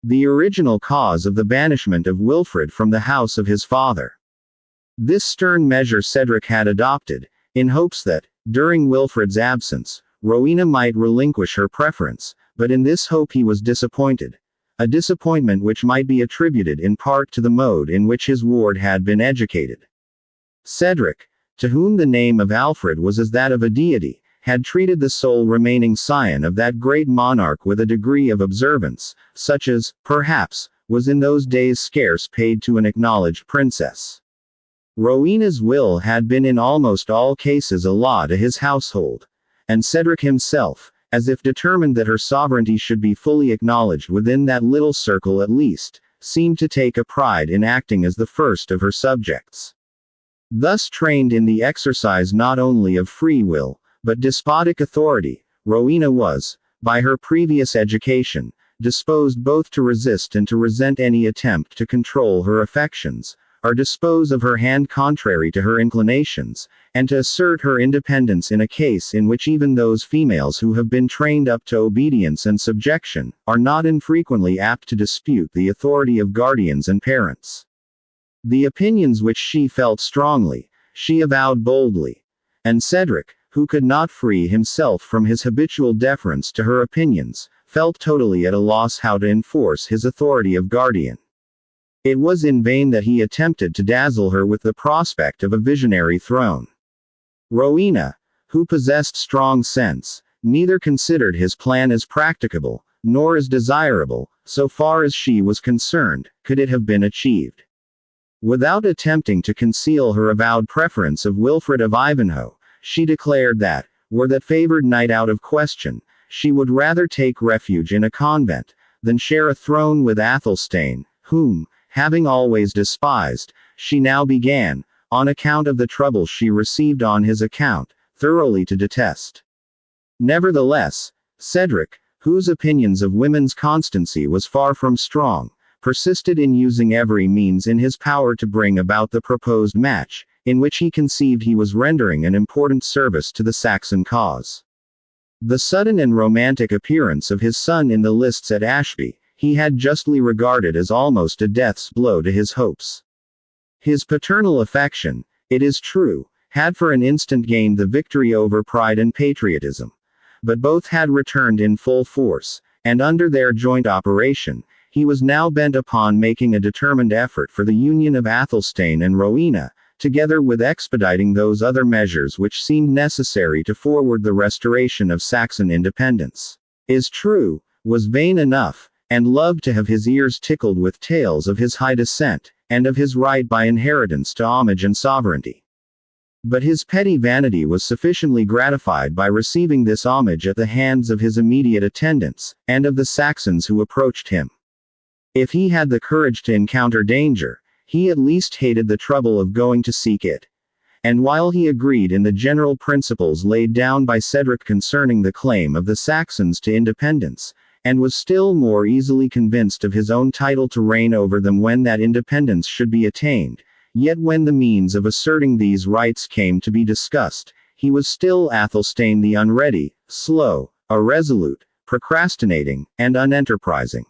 the original cause of the banishment of Wilfrid from the house of his father. This stern measure Cedric had adopted, in hopes that, during Wilfrid's absence, Rowena might relinquish her preference, but in this hope he was disappointed. A disappointment which might be attributed in part to the mode in which his ward had been educated. Cedric, to whom the name of Alfred was as that of a deity, had treated the sole remaining scion of that great monarch with a degree of observance, such as, perhaps, was in those days scarce paid to an acknowledged princess. Rowena's will had been in almost all cases a law to his household, and Cedric himself, as if determined that her sovereignty should be fully acknowledged within that little circle at least, seemed to take a pride in acting as the first of her subjects. Thus trained in the exercise not only of free will, but despotic authority, Rowena was, by her previous education, disposed both to resist and to resent any attempt to control her affections, or dispose of her hand contrary to her inclinations, and to assert her independence in a case in which even those females who have been trained up to obedience and subjection, are not infrequently apt to dispute the authority of guardians and parents. The opinions which she felt strongly, she avowed boldly, and Cedric, who could not free himself from his habitual deference to her opinions, felt totally at a loss how to enforce his authority of guardian. It was in vain that he attempted to dazzle her with the prospect of a visionary throne. Rowena, who possessed strong sense, neither considered his plan as practicable, nor as desirable, so far as she was concerned, could it have been achieved. Without attempting to conceal her avowed preference of Wilfrid of Ivanhoe, she declared that, were that favored knight out of question, she would rather take refuge in a convent, than share a throne with Athelstane, whom, having always despised, she now began, on account of the trouble she received on his account, thoroughly to detest. Nevertheless, Cedric, whose opinions of women's constancy was far from strong, persisted in using every means in his power to bring about the proposed match, in which he conceived he was rendering an important service to the Saxon cause. The sudden and romantic appearance of his son in the lists at Ashby, he had justly regarded as almost a death's blow to his hopes. His paternal affection, it is true, had for an instant gained the victory over pride and patriotism, but both had returned in full force, and under their joint operation, he was now bent upon making a determined effort for the union of Athelstane and Rowena, together with expediting those other measures which seemed necessary to forward the restoration of Saxon independence. Is true, was vain enough, and loved to have his ears tickled with tales of his high descent, and of his right by inheritance to homage and sovereignty. But his petty vanity was sufficiently gratified by receiving this homage at the hands of his immediate attendants, and of the Saxons who approached him. If he had the courage to encounter danger, he at least hated the trouble of going to seek it. And while he agreed in the general principles laid down by Cedric concerning the claim of the Saxons to independence, and was still more easily convinced of his own title to reign over them when that independence should be attained, yet when the means of asserting these rights came to be discussed, he was still Athelstane the unready, slow, irresolute, procrastinating, and unenterprising.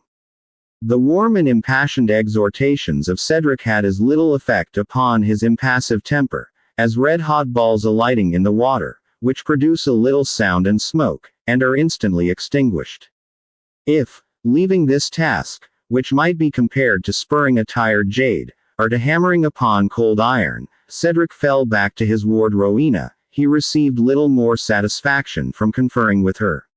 The warm and impassioned exhortations of Cedric had as little effect upon his impassive temper, as red-hot balls alighting in the water, which produce a little sound and smoke, and are instantly extinguished. If, leaving this task, which might be compared to spurring a tired jade, or to hammering upon cold iron, Cedric fell back to his ward Rowena, he received little more satisfaction from conferring with her.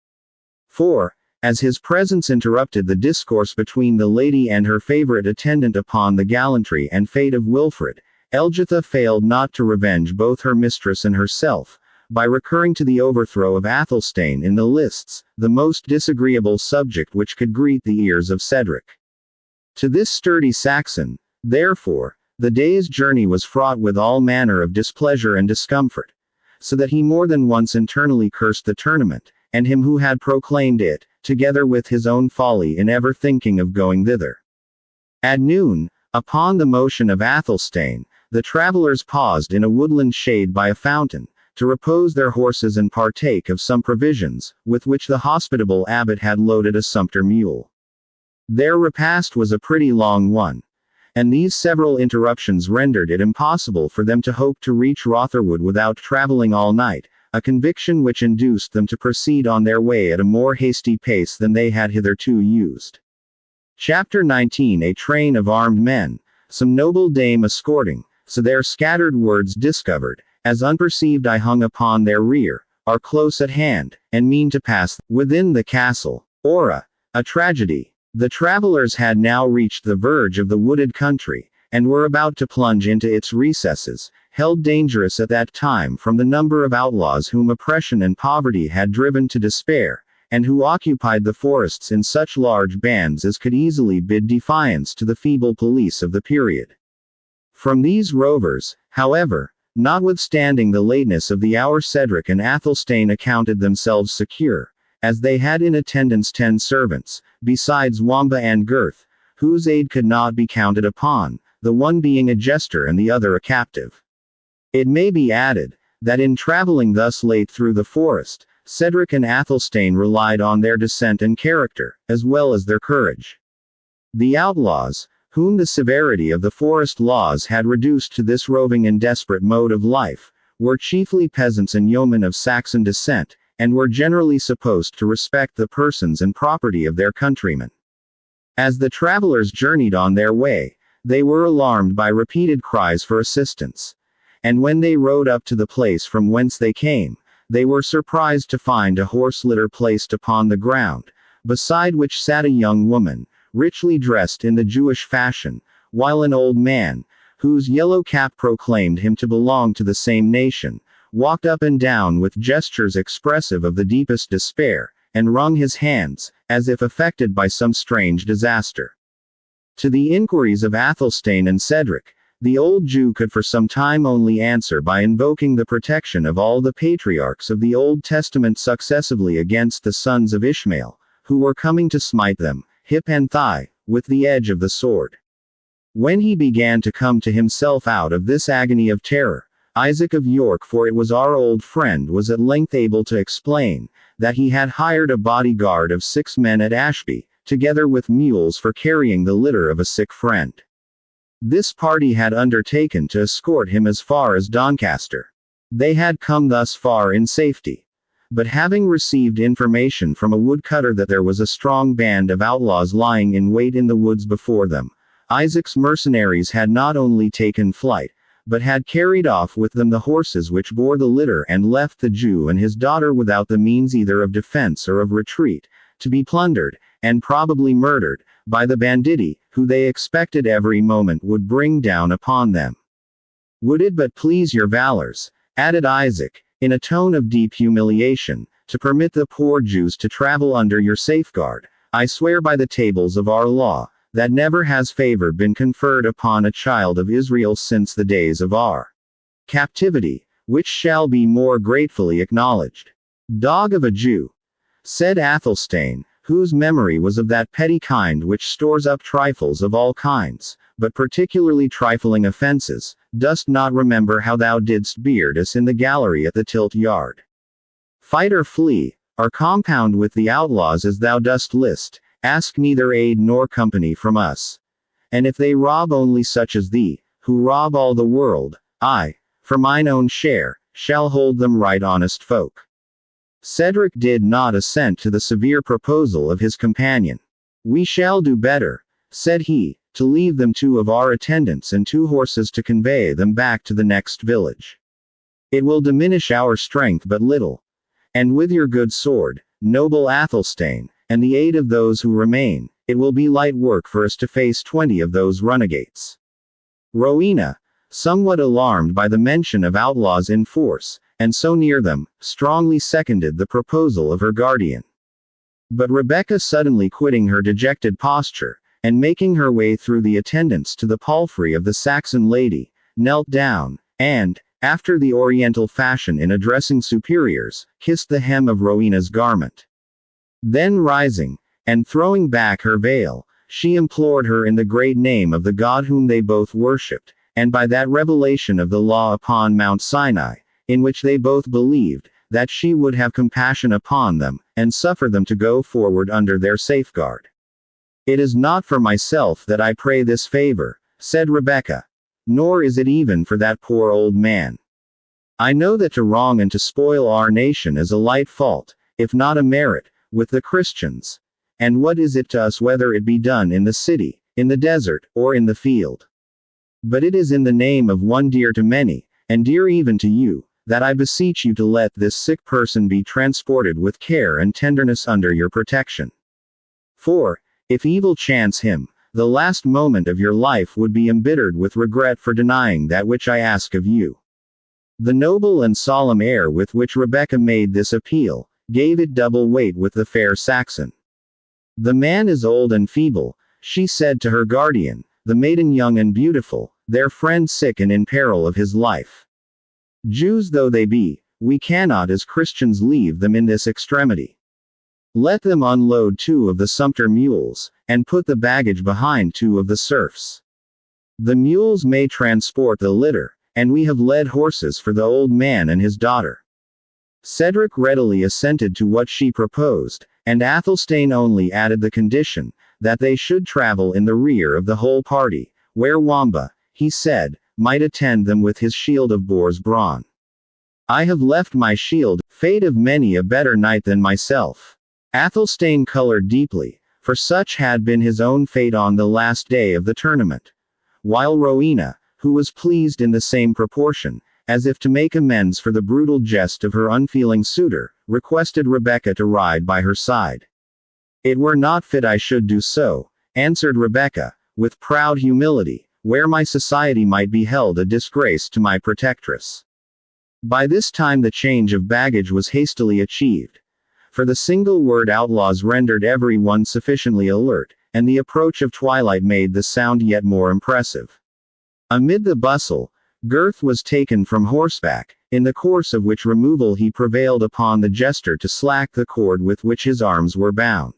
For, as his presence interrupted the discourse between the lady and her favorite attendant upon the gallantry and fate of Wilfrid, Elgitha failed not to revenge both her mistress and herself, by recurring to the overthrow of Athelstane in the lists, the most disagreeable subject which could greet the ears of Cedric. To this sturdy Saxon, therefore, the day's journey was fraught with all manner of displeasure and discomfort, so that he more than once internally cursed the tournament, and him who had proclaimed it, together with his own folly in ever thinking of going thither. At noon, upon the motion of Athelstane, the travelers paused in a woodland shade by a fountain, to repose their horses and partake of some provisions, with which the hospitable abbot had loaded a sumpter mule. Their repast was a pretty long one, and these several interruptions rendered it impossible for them to hope to reach Rotherwood without traveling all night, a conviction which induced them to proceed on their way at a more hasty pace than they had hitherto used. Chapter 19. A train of armed men, some noble dame escorting, so their scattered words discovered, as unperceived I hung upon their rear, are close at hand, and mean to pass within the castle. Ora, a tragedy. The travelers had now reached the verge of the wooded country, and were about to plunge into its recesses, held dangerous at that time from the number of outlaws whom oppression and poverty had driven to despair, and who occupied the forests in such large bands as could easily bid defiance to the feeble police of the period. From these rovers, however, notwithstanding the lateness of the hour, Cedric and Athelstane accounted themselves secure, as they had in attendance 10 servants, besides Wamba and Gurth, whose aid could not be counted upon, the one being a jester and the other a captive. It may be added, that in traveling thus late through the forest, Cedric and Athelstane relied on their descent and character, as well as their courage. The outlaws, whom the severity of the forest laws had reduced to this roving and desperate mode of life, were chiefly peasants and yeomen of Saxon descent, and were generally supposed to respect the persons and property of their countrymen. As the travelers journeyed on their way, they were alarmed by repeated cries for assistance, and when they rode up to the place from whence they came, they were surprised to find a horse litter placed upon the ground, beside which sat a young woman, richly dressed in the Jewish fashion, while an old man, whose yellow cap proclaimed him to belong to the same nation, walked up and down with gestures expressive of the deepest despair, and wrung his hands, as if affected by some strange disaster. To the inquiries of Athelstane and Cedric, the old Jew could for some time only answer by invoking the protection of all the patriarchs of the Old Testament successively against the sons of Ishmael, who were coming to smite them, hip and thigh, with the edge of the sword. When he began to come to himself out of this agony of terror, Isaac of York, for it was our old friend, was at length able to explain, that he had hired a bodyguard of 6 men at Ashby, together with mules for carrying the litter of a sick friend. This party had undertaken to escort him as far as Doncaster. They had come thus far in safety. But having received information from a woodcutter that there was a strong band of outlaws lying in wait in the woods before them, Isaac's mercenaries had not only taken flight, but had carried off with them the horses which bore the litter, and left the Jew and his daughter without the means either of defense or of retreat, to be plundered, and probably murdered, by the banditti, who they expected every moment would bring down upon them. Would it but please your valors, added Isaac, in a tone of deep humiliation, to permit the poor Jews to travel under your safeguard, I swear by the tables of our law, that never has favor been conferred upon a child of Israel since the days of our captivity, which shall be more gratefully acknowledged. Dog of a Jew, said Athelstane, whose memory was of that petty kind which stores up trifles of all kinds, but particularly trifling offences, dost not remember how thou didst beard us in the gallery at the tilt yard? Fight or flee, or compound with the outlaws as thou dost list, ask neither aid nor company from us. And if they rob only such as thee, who rob all the world, I, for mine own share, shall hold them right honest folk. Cedric did not assent to the severe proposal of his companion. We shall do better, said he, to leave them 2 of our attendants and 2 horses to convey them back to the next village. It will diminish our strength but little. And with your good sword, noble Athelstane, and the aid of those who remain, it will be light work for us to face 20 of those runagates. Rowena, somewhat alarmed by the mention of outlaws in force, and so near them, strongly seconded the proposal of her guardian. But Rebecca, suddenly quitting her dejected posture, and making her way through the attendants to the palfrey of the Saxon lady, knelt down, and, after the Oriental fashion in addressing superiors, kissed the hem of Rowena's garment. Then rising, and throwing back her veil, she implored her in the great name of the God whom they both worshipped, and by that revelation of the law upon Mount Sinai, in which they both believed, that she would have compassion upon them, and suffer them to go forward under their safeguard. It is not for myself that I pray this favor, said Rebekah. Nor is it even for that poor old man. I know that to wrong and to spoil our nation is a light fault, if not a merit, with the Christians. And what is it to us whether it be done in the city, in the desert, or in the field? But it is in the name of one dear to many, and dear even to you, that I beseech you to let this sick person be transported with care and tenderness under your protection. For, if evil chance him, the last moment of your life would be embittered with regret for denying that which I ask of you. The noble and solemn air with which Rebekah made this appeal, gave it double weight with the fair Saxon. The man is old and feeble, she said to her guardian, the maiden young and beautiful, their friend sick and in peril of his life. Jews though they be, we cannot as Christians leave them in this extremity. Let them unload 2 of the sumpter mules, and put the baggage behind 2 of the serfs. The mules may transport the litter, and we have led horses for the old man and his daughter. Cedric readily assented to what she proposed, and Athelstane only added the condition, that they should travel in the rear of the whole party, where Wamba, he said, might attend them with his shield of boar's brawn. I have left my shield, fate of many a better knight than myself. Athelstane colored deeply, for such had been his own fate on the last day of the tournament. While Rowena, who was pleased in the same proportion, as if to make amends for the brutal jest of her unfeeling suitor, requested Rebekah to ride by her side. It were not fit I should do so, answered Rebekah, with proud humility, where my society might be held a disgrace to my protectress. By this time the change of baggage was hastily achieved. For the single word outlaws rendered every one sufficiently alert, and the approach of twilight made the sound yet more impressive. Amid the bustle, Gurth was taken from horseback, in the course of which removal he prevailed upon the jester to slack the cord with which his arms were bound.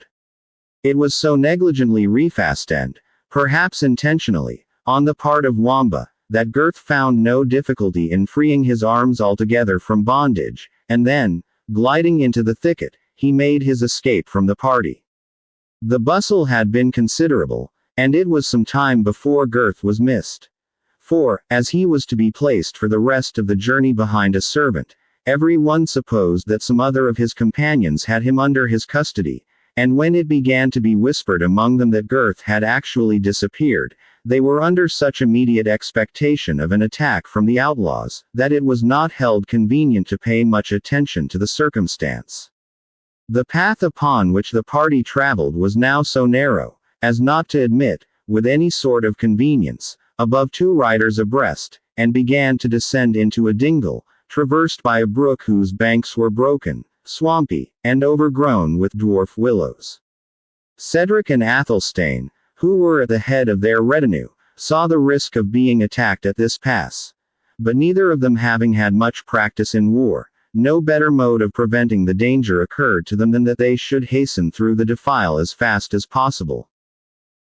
It was so negligently refastened, perhaps intentionally, on the part of Wamba, that Gurth found no difficulty in freeing his arms altogether from bondage, and then, gliding into the thicket, he made his escape from the party. The bustle had been considerable, and it was some time before Gurth was missed. For, as he was to be placed for the rest of the journey behind a servant, every one supposed that some other of his companions had him under his custody, and when it began to be whispered among them that Gurth had actually disappeared, they were under such immediate expectation of an attack from the outlaws, that it was not held convenient to pay much attention to the circumstance. The path upon which the party traveled was now so narrow, as not to admit, with any sort of convenience, above 2 riders abreast, and began to descend into a dingle, traversed by a brook whose banks were broken, swampy, and overgrown with dwarf willows. Cedric and Athelstane, who were at the head of their retinue, saw the risk of being attacked at this pass. But neither of them having had much practice in war, no better mode of preventing the danger occurred to them than that they should hasten through the defile as fast as possible.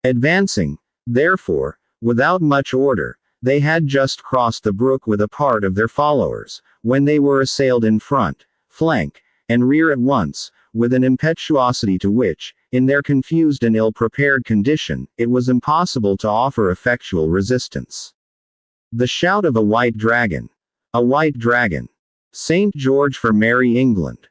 Advancing, therefore, without much order, they had just crossed the brook with a part of their followers, when they were assailed in front, flank, and rear at once, with an impetuosity to which, in their confused and ill-prepared condition, it was impossible to offer effectual resistance. The shout of a white dragon! A white dragon! St. George for Merry England!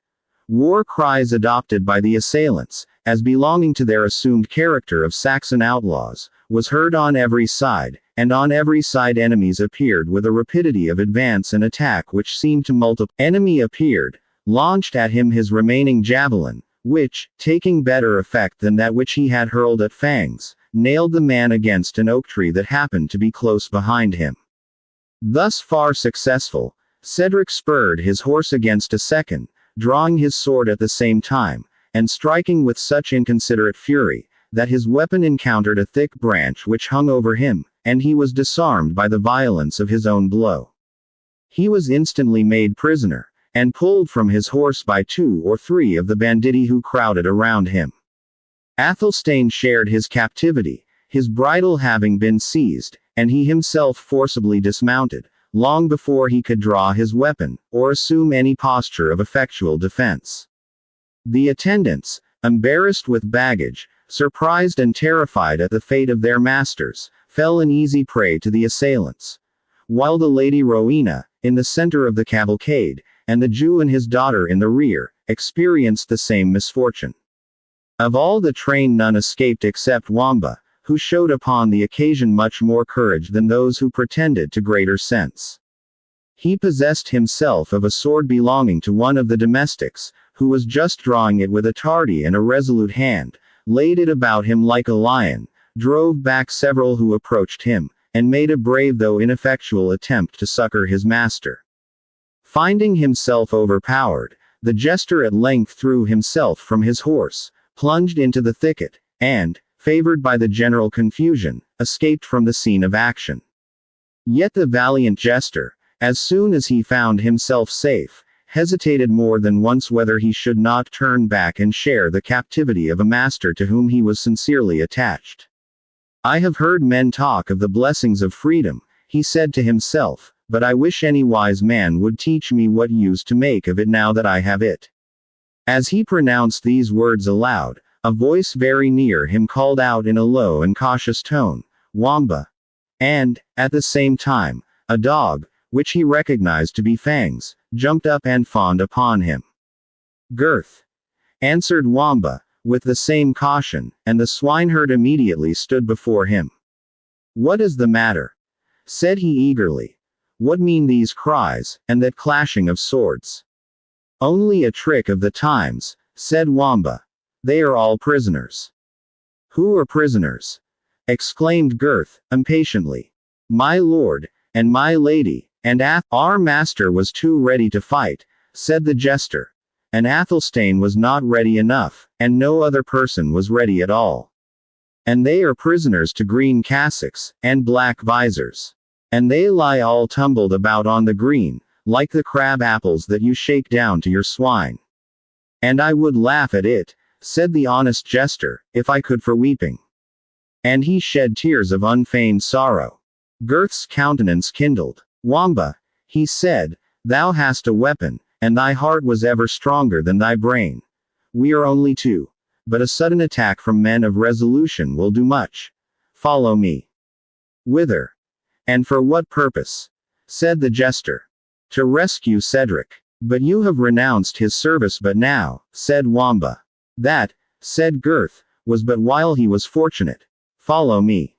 War cries adopted by the assailants, as belonging to their assumed character of Saxon outlaws, was heard on every side, and on every side enemies appeared with a rapidity of advance and attack which seemed to multiply. Enemy appeared, launched at him his remaining javelin, which, taking better effect than that which he had hurled at Fangs, nailed the man against an oak tree that happened to be close behind him. Thus far successful, Cedric spurred his horse against a second, drawing his sword at the same time, and striking with such inconsiderate fury, that his weapon encountered a thick branch which hung over him, and he was disarmed by the violence of his own blow. He was instantly made prisoner, and pulled from his horse by 2 or 3 of the banditti who crowded around him. Athelstane shared his captivity, his bridle having been seized, and he himself forcibly dismounted, long before he could draw his weapon, or assume any posture of effectual defense. The attendants, embarrassed with baggage, surprised and terrified at the fate of their masters, fell an easy prey to the assailants. While the Lady Rowena, in the center of the cavalcade, and the Jew and his daughter in the rear, experienced the same misfortune. Of all the train none escaped except Wamba, who showed upon the occasion much more courage than those who pretended to greater sense. He possessed himself of a sword belonging to one of the domestics, who was just drawing it with a tardy and irresolute hand, laid it about him like a lion, drove back several who approached him, and made a brave though ineffectual attempt to succor his master. Finding himself overpowered, the jester at length threw himself from his horse, plunged into the thicket, and, favored by the general confusion, escaped from the scene of action. Yet the valiant jester, as soon as he found himself safe, hesitated more than once whether he should not turn back and share the captivity of a master to whom he was sincerely attached. "I have heard men talk of the blessings of freedom," he said to himself, "but I wish any wise man would teach me what use to make of it now that I have it." As he pronounced these words aloud, a voice very near him called out in a low and cautious tone, "Wamba!" And, at the same time, a dog, which he recognized to be Fangs, jumped up and fawned upon him. "Girth!" answered Wamba, with the same caution, and the swineherd immediately stood before him. "What is the matter?" said he eagerly. "What mean these cries, and that clashing of swords?" "Only a trick of the times," said Wamba. "They are all prisoners." "Who are prisoners?" exclaimed Girth, impatiently. "My lord, and my lady, and our master was too ready to fight," said the jester. "And Athelstane was not ready enough, and no other person was ready at all. And they are prisoners to green cassocks, and black visors. And they lie all tumbled about on the green, like the crab apples that you shake down to your swine. And I would laugh at it," said the honest jester, "if I could for weeping." And he shed tears of unfeigned sorrow. Girth's countenance kindled. "Wamba," he said, "thou hast a weapon, and thy heart was ever stronger than thy brain. We are only two, but a sudden attack from men of resolution will do much. Follow me." "Whither? And for what purpose?" said the jester. "To rescue Cedric." "But you have renounced his service but now," said Wamba. "That," said Girth, "was but while he was fortunate. Follow me."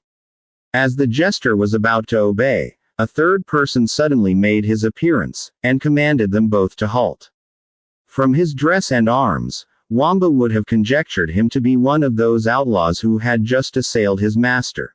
As the jester was about to obey, a third person suddenly made his appearance, and commanded them both to halt. From his dress and arms, Wamba would have conjectured him to be one of those outlaws who had just assailed his master.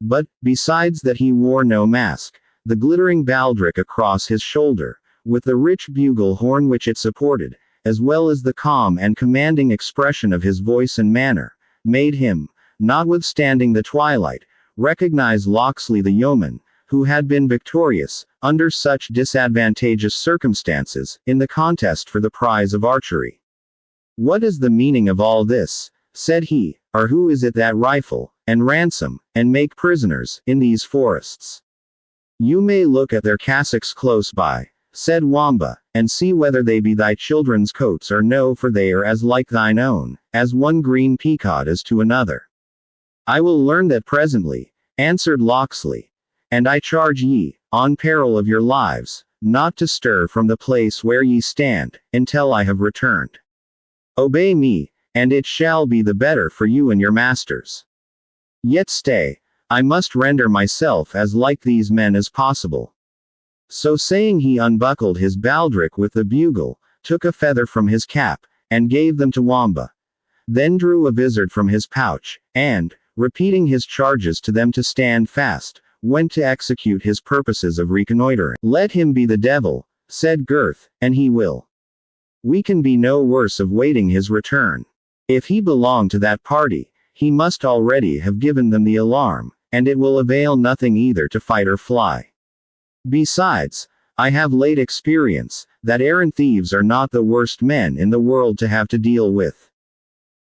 But, besides that he wore no mask, the glittering baldric across his shoulder, with the rich bugle horn which it supported, as well as the calm and commanding expression of his voice and manner, made him, notwithstanding the twilight, recognize Locksley the yeoman, who had been victorious, under such disadvantageous circumstances, in the contest for the prize of archery. "What is the meaning of all this?" said he, "or who is it that rifle, and ransom, and make prisoners, in these forests?" "You may look at their cassocks close by," said Wamba, "and see whether they be thy children's coats or no, for they are as like thine own, as one green peacock is to another." "I will learn that presently," answered Locksley. "And I charge ye, on peril of your lives, not to stir from the place where ye stand, until I have returned. Obey me, and it shall be the better for you and your masters. Yet stay, I must render myself as like these men as possible." So saying he unbuckled his baldric with the bugle, took a feather from his cap, and gave them to Wamba. Then drew a vizard from his pouch, and, repeating his charges to them to stand fast, went to execute his purposes of reconnoitering. "Let him be the devil," said Girth, "and he will. We can be no worse of waiting his return. If he belong to that party, he must already have given them the alarm, and it will avail nothing either to fight or fly. Besides, I have late experience, that errant thieves are not the worst men in the world to have to deal with."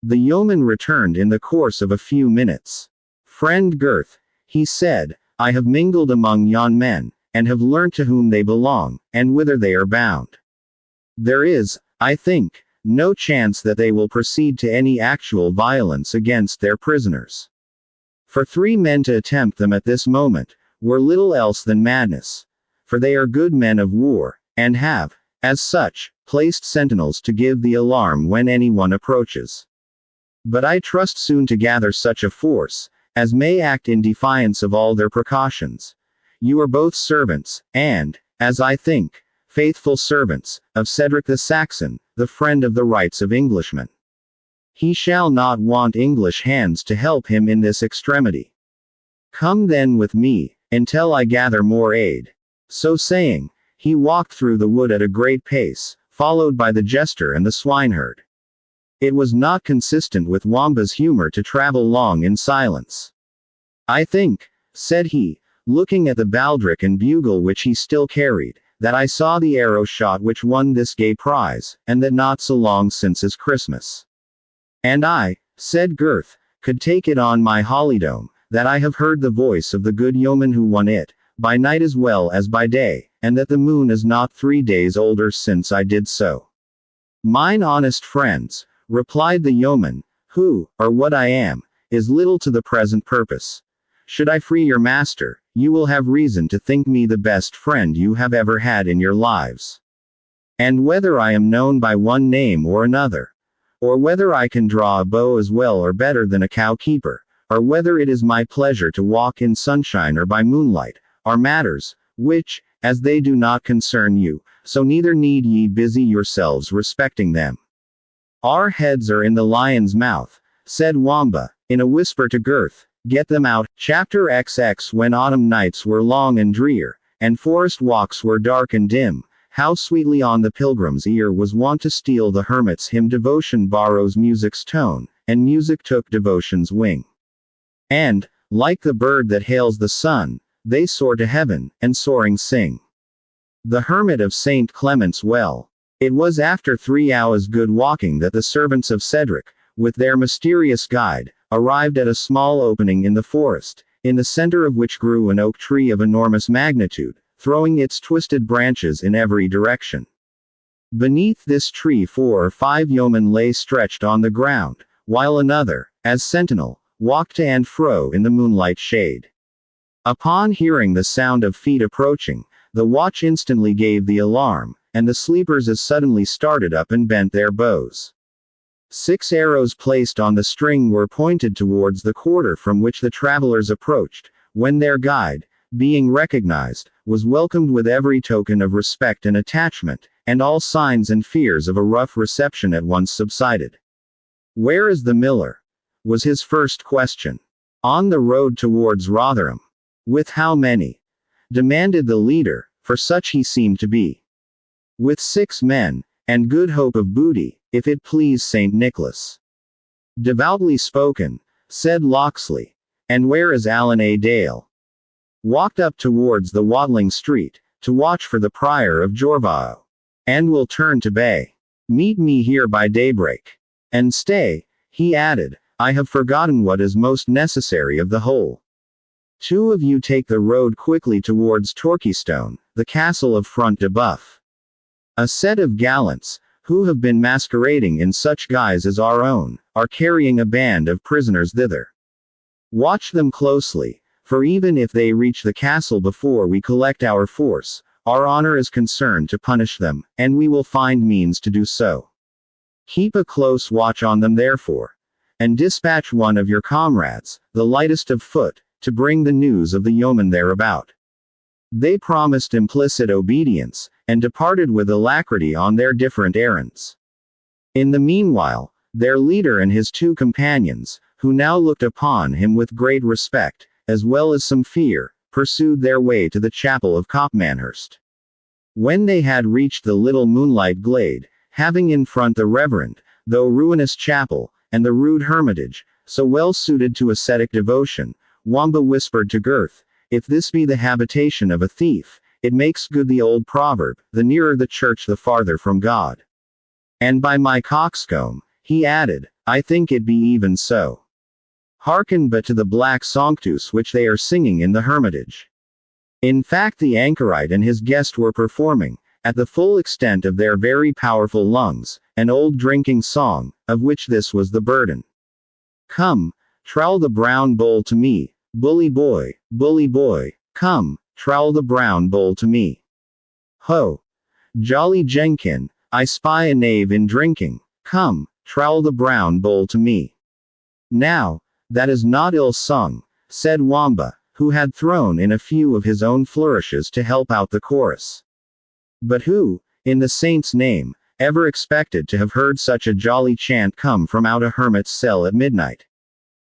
The yeoman returned in the course of a few minutes. "Friend Girth," he said, "I have mingled among yon men, and have learnt to whom they belong, and whither they are bound. There is, I think, no chance that they will proceed to any actual violence against their prisoners. For 3 men to attempt them at this moment, were little else than madness. For they are good men of war, and have, as such, placed sentinels to give the alarm when anyone approaches. But I trust soon to gather such a force, as may act in defiance of all their precautions. You are both servants, and, as I think, faithful servants, of Cedric the Saxon, the friend of the rights of Englishmen. He shall not want English hands to help him in this extremity. Come then with me, until I gather more aid. So saying, he walked through the wood at a great pace, followed by the jester and the swineherd. It was not consistent with Wamba's humor to travel long in silence. I think, said he, looking at the baldric and bugle which he still carried, that I saw the arrow shot which won this gay prize, and that not so long since as Christmas. And I, said Gurth, could take it on my hollydome, that I have heard the voice of the good yeoman who won it, by night as well as by day, and that the moon is not 3 days older since I did so. Mine honest friends, replied the yeoman, who, or what I am, is little to the present purpose. Should I free your master, you will have reason to think me the best friend you have ever had in your lives. And whether I am known by one name or another, or whether I can draw a bow as well or better than a cow-keeper, or whether it is my pleasure to walk in sunshine or by moonlight, are matters, which, as they do not concern you, so neither need ye busy yourselves respecting them. Our heads are in the lion's mouth, said Wamba, in a whisper to Gurth. Get them out. Chapter XX. When autumn nights were long and drear, and forest walks were dark and dim, how sweetly on the pilgrim's ear was wont to steal the hermit's hymn. Devotion borrows music's tone, and music took devotion's wing. And, like the bird that hails the sun, they soar to heaven, and soaring sing. The hermit of St. Clement's Well. It was after 3 hours good walking that the servants of Cedric, with their mysterious guide, arrived at a small opening in the forest, in the center of which grew an oak tree of enormous magnitude, throwing its twisted branches in every direction. Beneath this tree 4 or 5 yeomen lay stretched on the ground, while another, as sentinel, walked to and fro in the moonlight shade. Upon hearing the sound of feet approaching, the watch instantly gave the alarm, and the sleepers as suddenly started up and bent their bows. 6 arrows placed on the string were pointed towards the quarter from which the travelers approached, when their guide, being recognized, was welcomed with every token of respect and attachment, and all signs and fears of a rough reception at once subsided. Where is the miller? Was his first question. On the road towards Rotherham. With how many? Demanded the leader, for such he seemed to be. With 6 men, and good hope of booty, if it please St. Nicholas. Devoutly spoken, said Locksley. And where is Alan A. Dale? Walked up towards the Watling Street, to watch for the Prior of Ivanhoe. And will turn to bay. Meet me here by daybreak. And stay, he added, I have forgotten what is most necessary of the whole. 2 of you take the road quickly towards Torquystone, the castle of Front de Buff. A set of gallants, who have been masquerading in such guise as our own, are carrying a band of prisoners thither. Watch them closely, for even if they reach the castle before we collect our force, our honor is concerned to punish them, and we will find means to do so. Keep a close watch on them therefore, and dispatch one of your comrades, the lightest of foot, to bring the news of the yeoman thereabout. They promised implicit obedience, and departed with alacrity on their different errands. In the meanwhile, their leader and his 2 companions, who now looked upon him with great respect, as well as some fear, pursued their way to the chapel of Copmanhurst. When they had reached the little moonlight glade, having in front the reverend, though ruinous chapel, and the rude hermitage, so well suited to ascetic devotion, Wamba whispered to Gurth, if this be the habitation of a thief, it makes good the old proverb, the nearer the church the farther from God. And by my coxcomb, he added, I think it be even so. Hearken but to the black sanctus which they are singing in the hermitage. In fact the anchorite and his guest were performing, at the full extent of their very powerful lungs, an old drinking song, of which this was the burden. Come, trowel the brown bowl to me, bully boy, come, trowel the brown bowl to me. Ho! Jolly Jenkin, I spy a knave in drinking, come, trowel the brown bowl to me. Now, that is not ill sung, said Wamba, who had thrown in a few of his own flourishes to help out the chorus. But who, in the saint's name, ever expected to have heard such a jolly chant come from out a hermit's cell at midnight?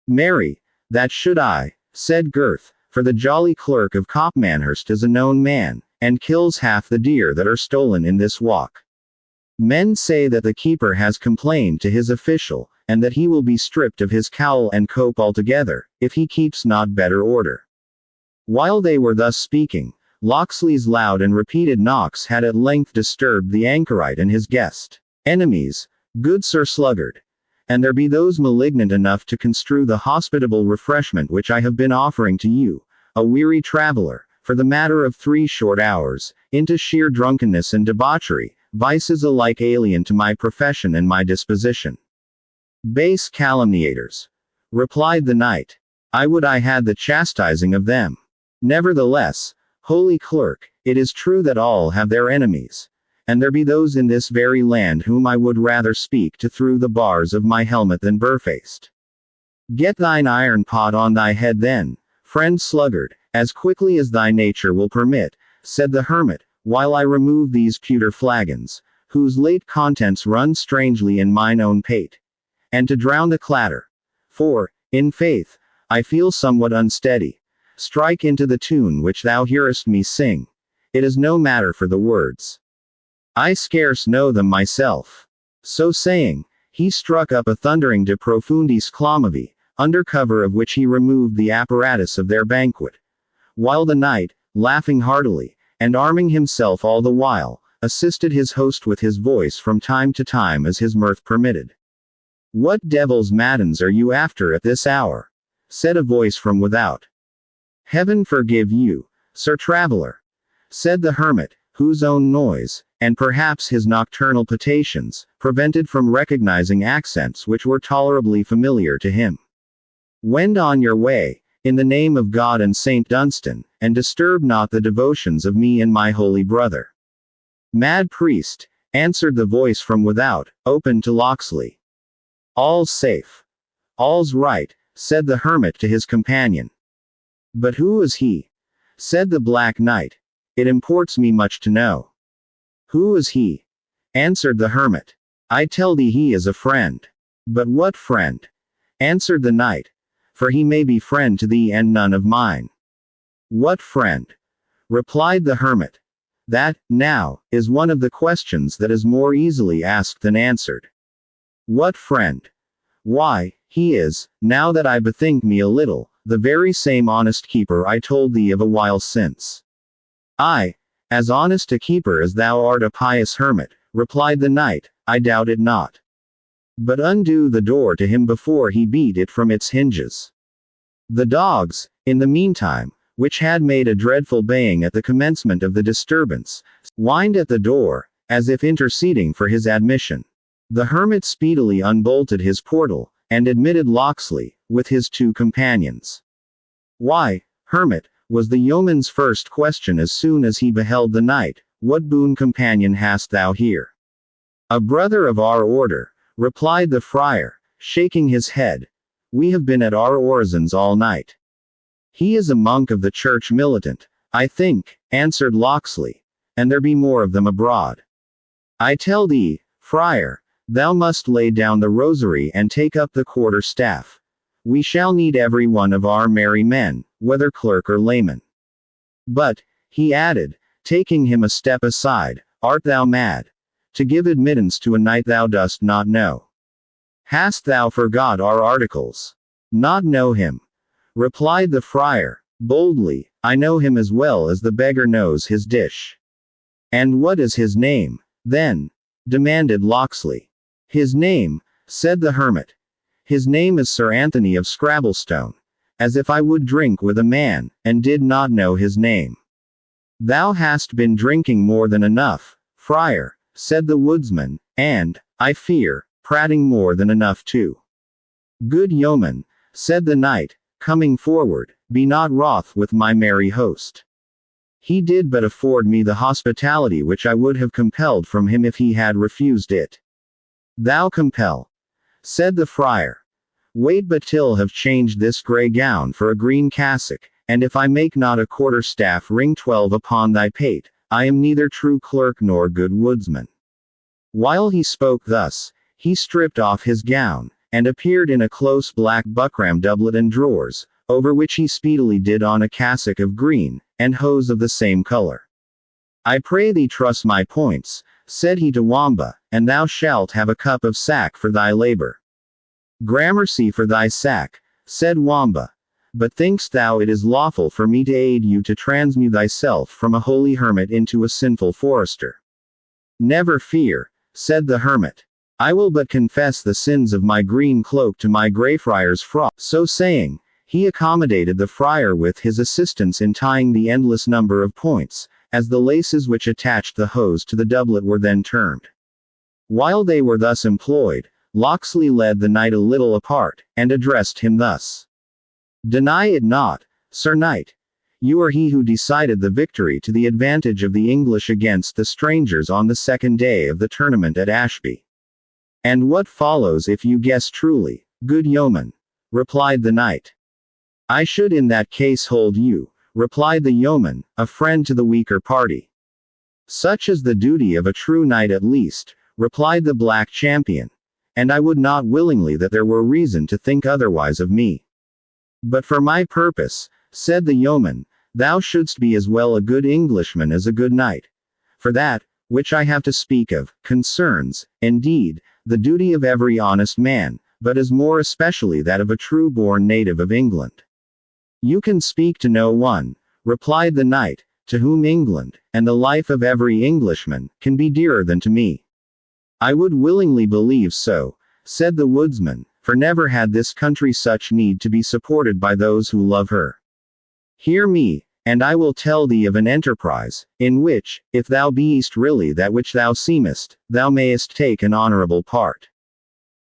Marry, that should I, said Gurth, for the jolly clerk of Copmanhurst is a known man, and kills half the deer that are stolen in this walk. Men say that the keeper has complained to his official, and that he will be stripped of his cowl and cope altogether, if he keeps not better order. While they were thus speaking, Locksley's loud and repeated knocks had at length disturbed the anchorite and his guest. Enemies, good Sir Sluggard, and there be those malignant enough to construe the hospitable refreshment which I have been offering to you, a weary traveller, for the matter of 3 short hours, into sheer drunkenness and debauchery, vices alike alien to my profession and my disposition. Base calumniators, replied the knight, I would I had the chastising of them. Nevertheless, holy clerk, it is true that all have their enemies, and there be those in this very land whom I would rather speak to through the bars of my helmet than barefaced. Get thine iron pot on thy head then, friend Sluggard, as quickly as thy nature will permit, said the hermit, while I remove these pewter flagons, whose late contents run strangely in mine own pate, and to drown the clatter, for, in faith, I feel somewhat unsteady, strike into the tune which thou hearest me sing. It is no matter for the words. I scarce know them myself. So saying, he struck up a thundering De Profundis Clamavi, under cover of which he removed the apparatus of their banquet, while the knight, laughing heartily, and arming himself all the while, assisted his host with his voice from time to time as his mirth permitted. What devil's maddens are you after at this hour? Said a voice from without. Heaven forgive you, Sir Traveller, said the hermit, whose own noise, and perhaps his nocturnal potations, prevented from recognizing accents which were tolerably familiar to him. Wend on your way, in the name of God and Saint Dunstan, and disturb not the devotions of me and my holy brother. Mad priest, answered the voice from without, open to Locksley. All's safe. All's right, said the hermit to his companion. But who is he? Said the Black Knight. It imports me much to know. Who is he? Answered the hermit. I tell thee he is a friend. But what friend? Answered the knight. For he may be friend to thee and none of mine. What friend? Replied the hermit. That, now, is one of the questions that is more easily asked than answered. What friend? Why, he is, now that I bethink me a little, the very same honest keeper I told thee of a while since. Ay, as honest a keeper as thou art a pious hermit, replied the knight, I doubt it not. But undo the door to him before he beat it from its hinges. The dogs, in the meantime, which had made a dreadful baying at the commencement of the disturbance, whined at the door, as if interceding for his admission. The hermit speedily unbolted his portal, and admitted Locksley, with his 2 companions. Why, hermit, was the yeoman's first question as soon as he beheld the knight, what boon companion hast thou here? A brother of our order, replied the friar, shaking his head. We have been at our orisons all night. He is a monk of the church militant, I think, answered Locksley, and there be more of them abroad. I tell thee, friar, thou must lay down the rosary and take up the quarter staff. We shall need every one of our merry men, whether clerk or layman. But, he added, taking him a step aside, art thou mad, to give admittance to a knight thou dost not know? Hast thou forgot our articles? Not know him? Replied the friar, boldly, I know him as well as the beggar knows his dish. And what is his name, then? Demanded Locksley. His name, said the hermit. His name is Sir Anthony of Scrabblestone. As if I would drink with a man, and did not know his name. Thou hast been drinking more than enough, friar, said the woodsman, and, I fear, prating more than enough too. Good yeoman, said the knight, coming forward, be not wroth with my merry host. He did but afford me the hospitality which I would have compelled from him if he had refused it. Thou compel, said the friar. Wait but till have changed this grey gown for a green cassock, and if I make not a quarter-staff ring 12 upon thy pate, I am neither true clerk nor good woodsman. While he spoke thus, he stripped off his gown, and appeared in a close black buckram doublet and drawers, over which he speedily did on a cassock of green, and hose of the same color. I pray thee trust my points, said he to Wamba, and thou shalt have a cup of sack for thy labor. Gramercy for thy sack, said Wamba. But think'st thou it is lawful for me to aid you to transmute thyself from a holy hermit into a sinful forester? Never fear, said the hermit. I will but confess the sins of my green cloak to my Greyfriar's frock. So saying, he accommodated the friar with his assistance in tying the endless number of points, as the laces which attached the hose to the doublet were then termed. While they were thus employed, Locksley led the knight a little apart, and addressed him thus. Deny it not, Sir Knight. You are he who decided the victory to the advantage of the English against the strangers on the second day of the tournament at Ashby. And what follows if you guess truly, good yeoman? Replied the knight. I should in that case hold you, replied the yeoman, a friend to the weaker party. Such is the duty of a true knight at least, replied the black champion. And I would not willingly that there were reason to think otherwise of me. But for my purpose, said the yeoman, thou shouldst be as well a good Englishman as a good knight. For that, which I have to speak of, concerns, indeed, the duty of every honest man, but is more especially that of a true-born native of England. You can speak to no one, replied the knight, to whom England, and the life of every Englishman, can be dearer than to me. I would willingly believe so, said the woodsman, for never had this country such need to be supported by those who love her. Hear me, and I will tell thee of an enterprise, in which, if thou beest really that which thou seemest, thou mayest take an honorable part.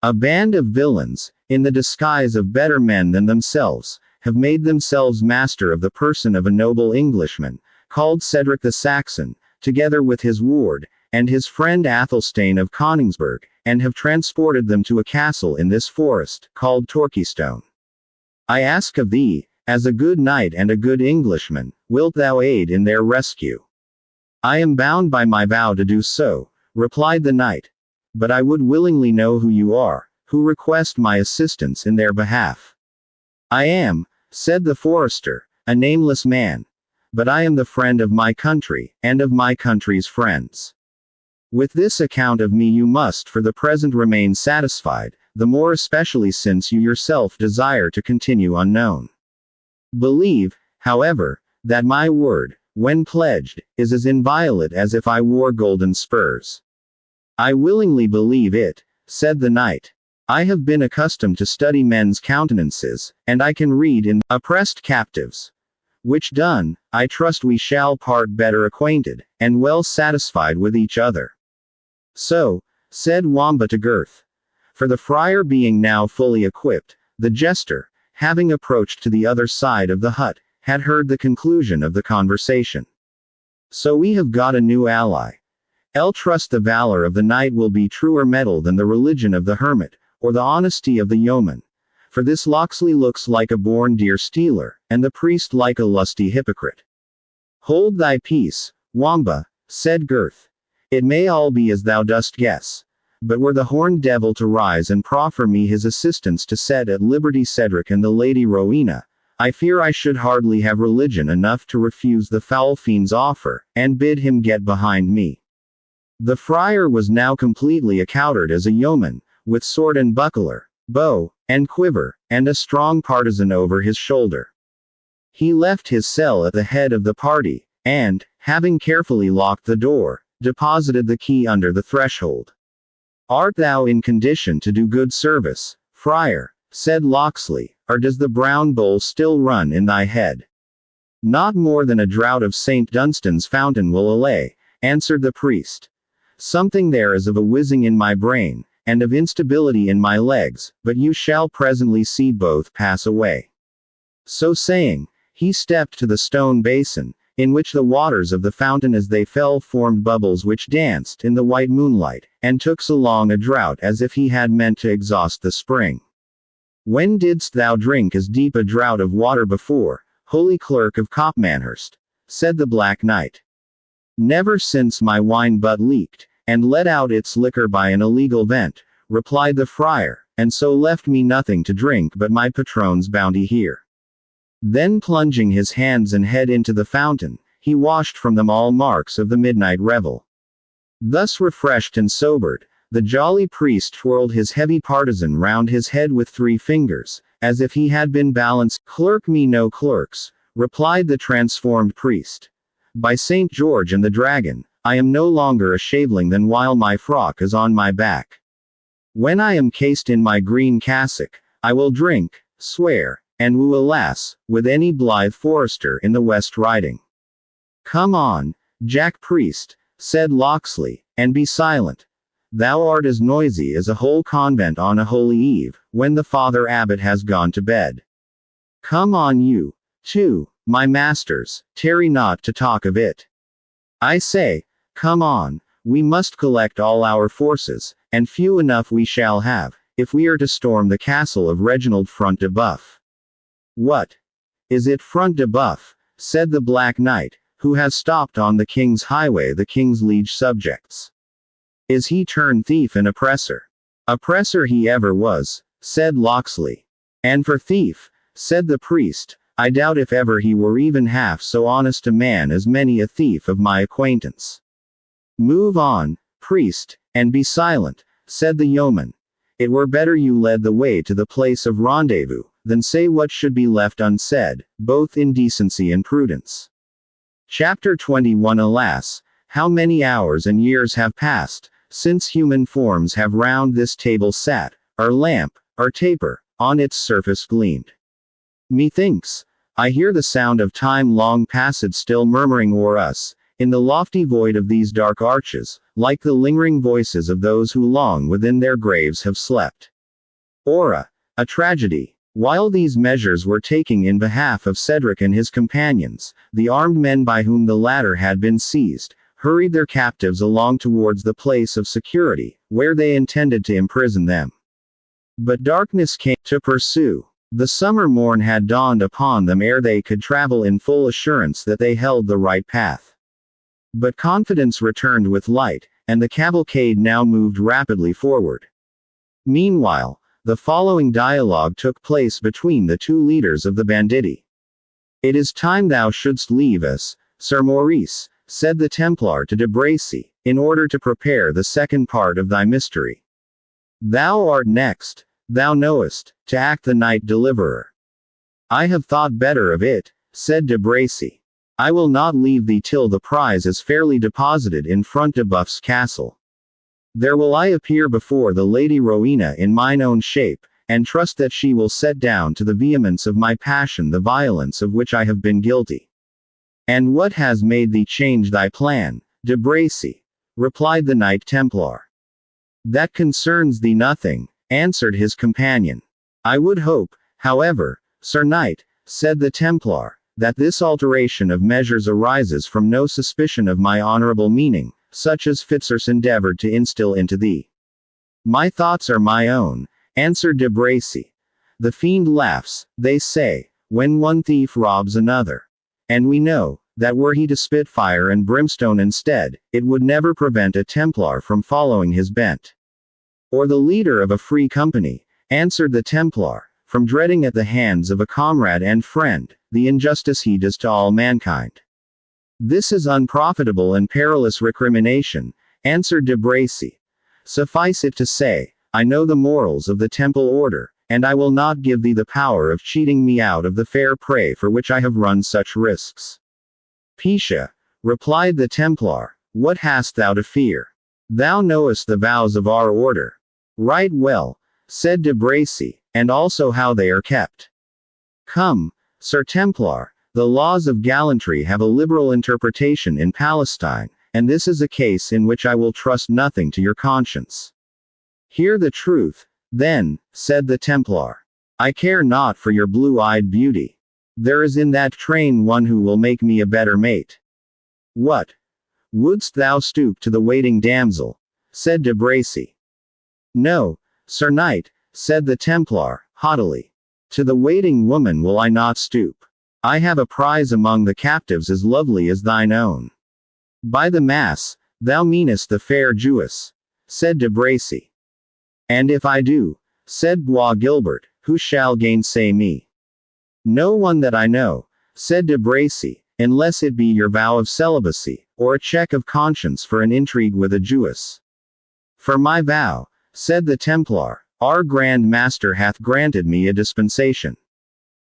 A band of villains, in the disguise of better men than themselves, have made themselves master of the person of a noble Englishman, called Cedric the Saxon, together with his ward, and his friend Athelstane of Coningsburgh, and have transported them to a castle in this forest, called Torquystone. I ask of thee, as a good knight and a good Englishman, wilt thou aid in their rescue? I am bound by my vow to do so, replied the knight. But I would willingly know who you are, who request my assistance in their behalf. I am, said the forester, a nameless man. But I am the friend of my country, and of my country's friends. With this account of me you must for the present remain satisfied, the more especially since you yourself desire to continue unknown. Believe, however, that my word, when pledged, is as inviolate as if I wore golden spurs. I willingly believe it, said the knight. I have been accustomed to study men's countenances, and I can read in oppressed captives. Which done, I trust we shall part better acquainted, and well satisfied with each other. So, said Wamba to Gurth. For the friar being now fully equipped, the jester, having approached to the other side of the hut, had heard the conclusion of the conversation. So we have got a new ally. I'll trust the valor of the knight will be truer metal than the religion of the hermit, or the honesty of the yeoman. For this Locksley looks like a born deer stealer, and the priest like a lusty hypocrite. Hold thy peace, Wamba, said Gurth. It may all be as thou dost guess. But were the horned devil to rise and proffer me his assistance to set at liberty Cedric and the Lady Rowena, I fear I should hardly have religion enough to refuse the foul fiend's offer, and bid him get behind me. The friar was now completely accoutred as a yeoman, with sword and buckler, bow, and quiver, and a strong partisan over his shoulder. He left his cell at the head of the party, and, having carefully locked the door, deposited the key under the threshold. Art thou in condition to do good service, friar, said Locksley, or does the brown bowl still run in thy head? Not more than a draught of St. Dunstan's fountain will allay, answered the priest. Something there is of a whizzing in my brain, and of instability in my legs, but you shall presently see both pass away." So saying, he stepped to the stone basin, in which the waters of the fountain as they fell formed bubbles which danced in the white moonlight, and took so long a draught as if he had meant to exhaust the spring. "When didst thou drink as deep a draught of water before, holy clerk of Copmanhurst?" said the Black Knight. "Never since my wine butt leaked, and let out its liquor by an illegal vent," replied the friar, "and so left me nothing to drink but my patron's bounty here." Then plunging his hands and head into the fountain, he washed from them all marks of the midnight revel. Thus refreshed and sobered, the jolly priest twirled his heavy partisan round his head with 3 fingers, as if he had been balanced. "Clerk me no clerks," replied the transformed priest. "By St. George and the Dragon, I am no longer a shaveling than while my frock is on my back. When I am cased in my green cassock, I will drink, swear, and woo a lass, with any blithe forester in the West Riding." "Come on, Jack Priest," said Locksley, "and be silent. Thou art as noisy as a whole convent on a holy eve, when the Father Abbot has gone to bed. Come on you, too, my masters, tarry not to talk of it. I say, come on, we must collect all our forces, and few enough we shall have, if we are to storm the castle of Reginald Front de Bœuf." "What? Is it Front de Bœuf?" said the Black Knight, "who has stopped on the king's highway the king's liege subjects? Is he turned thief and oppressor?" "Oppressor he ever was," said Locksley. "And for thief," said the priest, "I doubt if ever he were even half so honest a man as many a thief of my acquaintance." "Move on, priest, and be silent," said the yeoman. "It were better you led the way to the place of rendezvous, than say what should be left unsaid, both in decency and prudence." Chapter 21. Alas, how many hours and years have passed, since human forms have round this table sat, our lamp, our taper, on its surface gleamed. Methinks, I hear the sound of time long passed still murmuring o'er us, in the lofty void of these dark arches, like the lingering voices of those who long within their graves have slept. Ora, a tragedy. While these measures were taking in behalf of Cedric and his companions, the armed men by whom the latter had been seized, hurried their captives along towards the place of security, where they intended to imprison them. But darkness came to pursue. The summer morn had dawned upon them ere they could travel in full assurance that they held the right path. But confidence returned with light, and the cavalcade now moved rapidly forward. Meanwhile, the following dialogue took place between the 2 leaders of the banditti. "It is time thou shouldst leave us, Sir Maurice," said the Templar to de Bracy, "in order to prepare the second part of thy mystery. Thou art next, thou knowest, to act the knight deliverer." "I have thought better of it," said de Bracy. "I will not leave thee till the prize is fairly deposited in Front de Bœuf's castle. There will I appear before the Lady Rowena in mine own shape, and trust that she will set down to the vehemence of my passion the violence of which I have been guilty." "And what has made thee change thy plan, de Bracy?" replied the Knight Templar. "That concerns thee nothing," answered his companion. "I would hope, however, Sir Knight," said the Templar, "that this alteration of measures arises from no suspicion of my honorable meaning, such as Fitzurse endeavored to instill into thee." "My thoughts are my own," answered de Bracy. "The fiend laughs, they say, when one thief robs another. And we know, that were he to spit fire and brimstone instead, it would never prevent a Templar from following his bent." "Or the leader of a free company," answered the Templar, "from dreading at the hands of a comrade and friend, the injustice he does to all mankind." "This is unprofitable and perilous recrimination," answered de Bracy. "Suffice it to say, I know the morals of the Temple Order, and I will not give thee the power of cheating me out of the fair prey for which I have run such risks." "Pisha," replied the Templar, "what hast thou to fear? Thou knowest the vows of our order." "Right well," said de Bracy, "and also how they are kept." "Come, Sir Templar, the laws of gallantry have a liberal interpretation in Palestine, and this is a case in which I will trust nothing to your conscience. Hear the truth, then, said the Templar. I care not for your blue-eyed beauty. There is in that train one who will make me a better mate. What? Wouldst thou stoop to the waiting damsel? Said de Bracy. No, Sir Knight, said the Templar, haughtily. To the waiting woman will I not stoop. I have a prize among the captives as lovely as thine own. By the mass, thou meanest the fair Jewess, said de Bracy. And if I do, said Bois Guilbert, who shall gainsay me? No one that I know, said de Bracy, unless it be your vow of celibacy, or a check of conscience for an intrigue with a Jewess. For my vow, said the Templar, our Grand Master hath granted me a dispensation.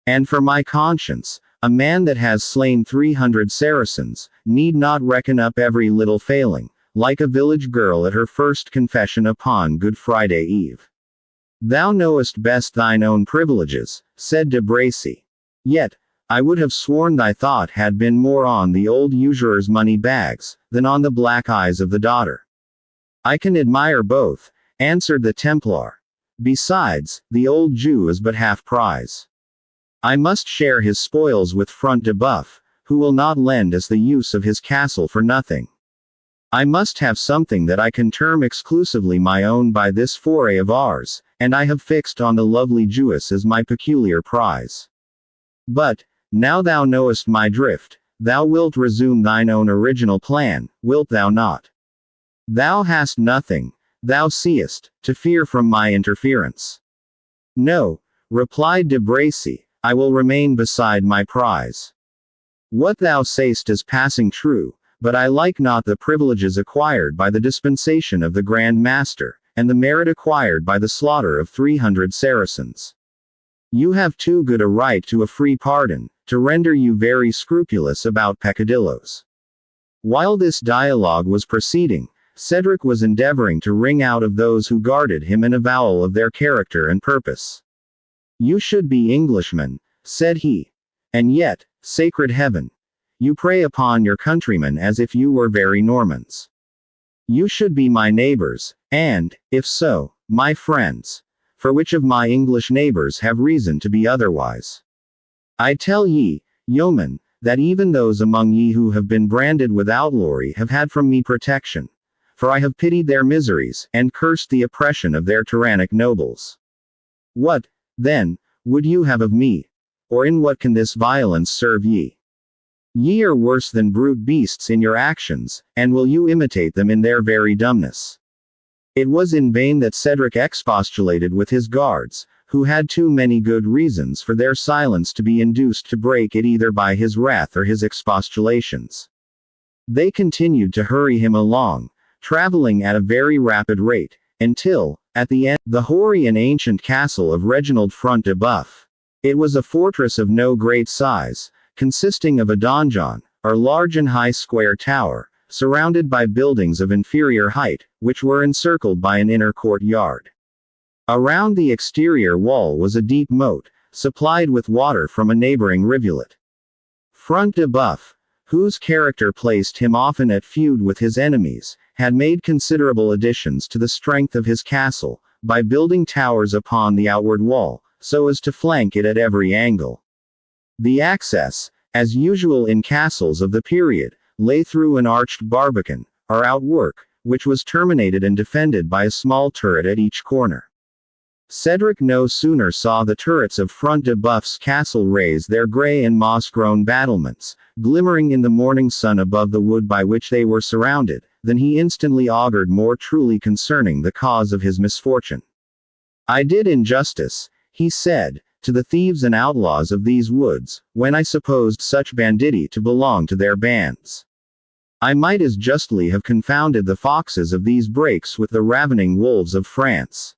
And for my conscience, a man that has slain 300 Saracens, need not reckon up every little failing, like a village girl at her first confession upon Good Friday Eve. Thou knowest best thine own privileges, said de Bracy. Yet, I would have sworn thy thought had been more on the old usurer's money bags, than on the black eyes of the daughter. I can admire both, answered the Templar. Besides, the old Jew is but half prize. I must share his spoils with Front de Boeuf, who will not lend us the use of his castle for nothing. I must have something that I can term exclusively my own by this foray of ours, and I have fixed on the lovely Jewess as my peculiar prize. But, now thou knowest my drift, thou wilt resume thine own original plan, wilt thou not? Thou hast nothing, thou seest, to fear from my interference. No, replied de Bracy, I will remain beside my prize. What thou say'st is passing true, but I like not the privileges acquired by the dispensation of the Grand Master, and the merit acquired by the slaughter of 300 Saracens. You have too good a right to a free pardon, to render you very scrupulous about peccadilloes. While this dialogue was proceeding, Cedric was endeavoring to wring out of those who guarded him an avowal of their character and purpose. You should be Englishmen, said he. And yet, sacred heaven, you prey upon your countrymen as if you were very Normans. You should be my neighbors, and, if so, my friends. For which of my English neighbors have reason to be otherwise? I tell ye, yeomen, that even those among ye who have been branded with outlawry have had from me protection. For I have pitied their miseries, and cursed the oppression of their tyrannic nobles. What, then, would you have of me? Or in what can this violence serve ye? Ye are worse than brute beasts in your actions, and will you imitate them in their very dumbness? It was in vain that Cedric expostulated with his guards, who had too many good reasons for their silence to be induced to break it either by his wrath or his expostulations. They continued to hurry him along, traveling at a very rapid rate, until, at the end, the hoary and ancient castle of Reginald Front de Boeuf. It was a fortress of no great size, consisting of a donjon, or large and high square tower, surrounded by buildings of inferior height, which were encircled by an inner courtyard. Around the exterior wall was a deep moat, supplied with water from a neighboring rivulet. Front de Boeuf, whose character placed him often at feud with his enemies, had made considerable additions to the strength of his castle, by building towers upon the outward wall, so as to flank it at every angle. The access, as usual in castles of the period, lay through an arched barbican, or outwork, which was terminated and defended by a small turret at each corner. Cedric no sooner saw the turrets of Front de Boeuf's castle raise their grey and moss-grown battlements, glimmering in the morning sun above the wood by which they were surrounded, than he instantly augured more truly concerning the cause of his misfortune. I did injustice, he said, to the thieves and outlaws of these woods, when I supposed such banditti to belong to their bands. I might as justly have confounded the foxes of these brakes with the ravening wolves of France.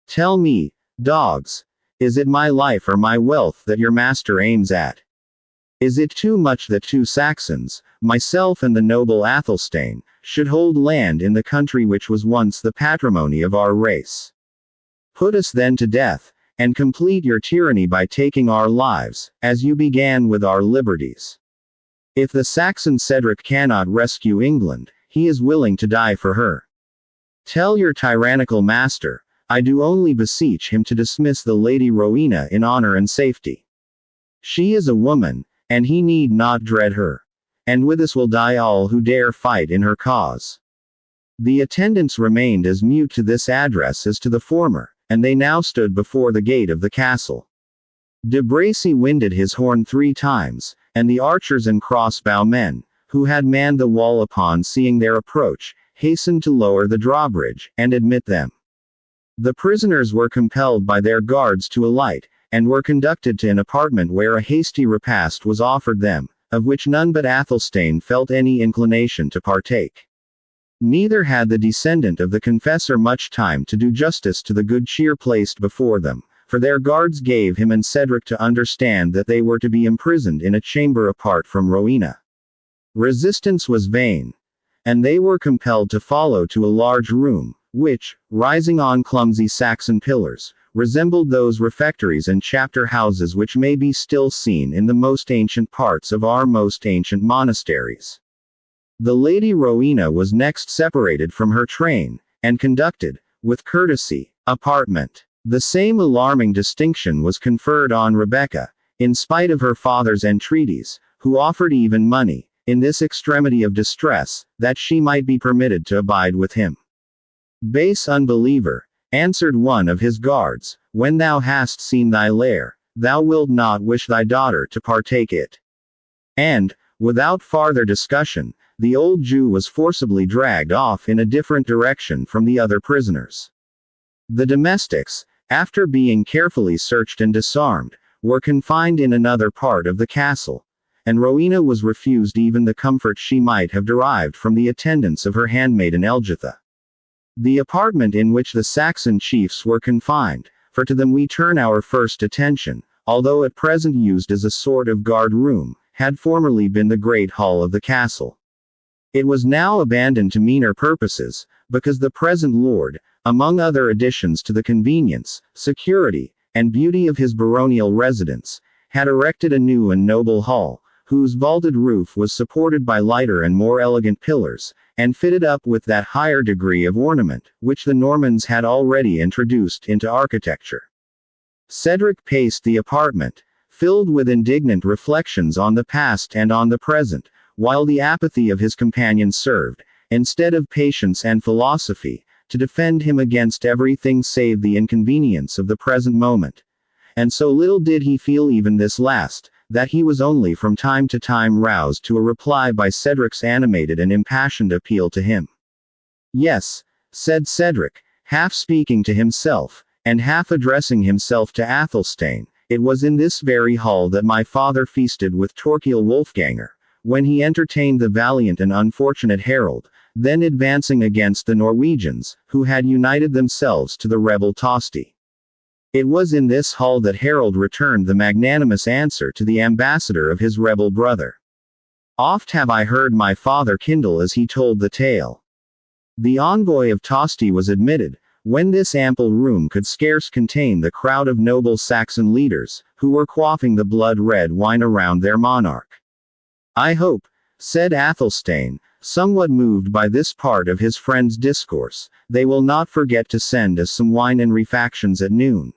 Tell me, dogs, is it my life or my wealth that your master aims at? Is it too much that 2 Saxons, myself and the noble Athelstane, should hold land in the country which was once the patrimony of our race? Put us then to death, and complete your tyranny by taking our lives, as you began with our liberties. If the Saxon Cedric cannot rescue England, he is willing to die for her. Tell your tyrannical master, I do only beseech him to dismiss the Lady Rowena in honor and safety. She is a woman, and he need not dread her. And with us will die all who dare fight in her cause. The attendants remained as mute to this address as to the former, and they now stood before the gate of the castle. De Bracy winded his horn 3 times, and the archers and crossbow men, who had manned the wall upon seeing their approach, hastened to lower the drawbridge, and admit them. The prisoners were compelled by their guards to alight, and were conducted to an apartment where a hasty repast was offered them, of which none but Athelstane felt any inclination to partake. Neither had the descendant of the confessor much time to do justice to the good cheer placed before them, for their guards gave him and Cedric to understand that they were to be imprisoned in a chamber apart from Rowena. Resistance was vain, and they were compelled to follow to a large room, which, rising on clumsy Saxon pillars, resembled those refectories and chapter houses which may be still seen in the most ancient parts of our most ancient monasteries. The Lady Rowena was next separated from her train, and conducted, with courtesy, apartment. The same alarming distinction was conferred on Rebecca, in spite of her father's entreaties, who offered even money, in this extremity of distress, that she might be permitted to abide with him. Base unbeliever, answered one of his guards, when thou hast seen thy lair, thou wilt not wish thy daughter to partake it. And, without farther discussion, the old Jew was forcibly dragged off in a different direction from the other prisoners. The domestics, after being carefully searched and disarmed, were confined in another part of the castle, and Rowena was refused even the comfort she might have derived from the attendance of her handmaiden Elgitha. The apartment in which the Saxon chiefs were confined, for to them we turn our first attention, although at present used as a sort of guard room, had formerly been the great hall of the castle. It was now abandoned to meaner purposes, because the present lord, among other additions to the convenience, security, and beauty of his baronial residence, had erected a new and noble hall, whose vaulted roof was supported by lighter and more elegant pillars, and fitted up with that higher degree of ornament, which the Normans had already introduced into architecture. Cedric paced the apartment, filled with indignant reflections on the past and on the present, while the apathy of his companion served, instead of patience and philosophy, to defend him against everything save the inconvenience of the present moment. And so little did he feel even this last, that he was only from time to time roused to a reply by Cedric's animated and impassioned appeal to him. Yes, said Cedric, half speaking to himself, and half addressing himself to Athelstane, it was in this very hall that my father feasted with Torquil Wolfganger, when he entertained the valiant and unfortunate Harold, then advancing against the Norwegians, who had united themselves to the rebel Tosti. It was in this hall that Harold returned the magnanimous answer to the ambassador of his rebel brother. Oft have I heard my father kindle as he told the tale. The envoy of Tosti was admitted, when this ample room could scarce contain the crowd of noble Saxon leaders, who were quaffing the blood-red wine around their monarch. I hope, said Athelstane, somewhat moved by this part of his friend's discourse, they will not forget to send us some wine and refactions at noon.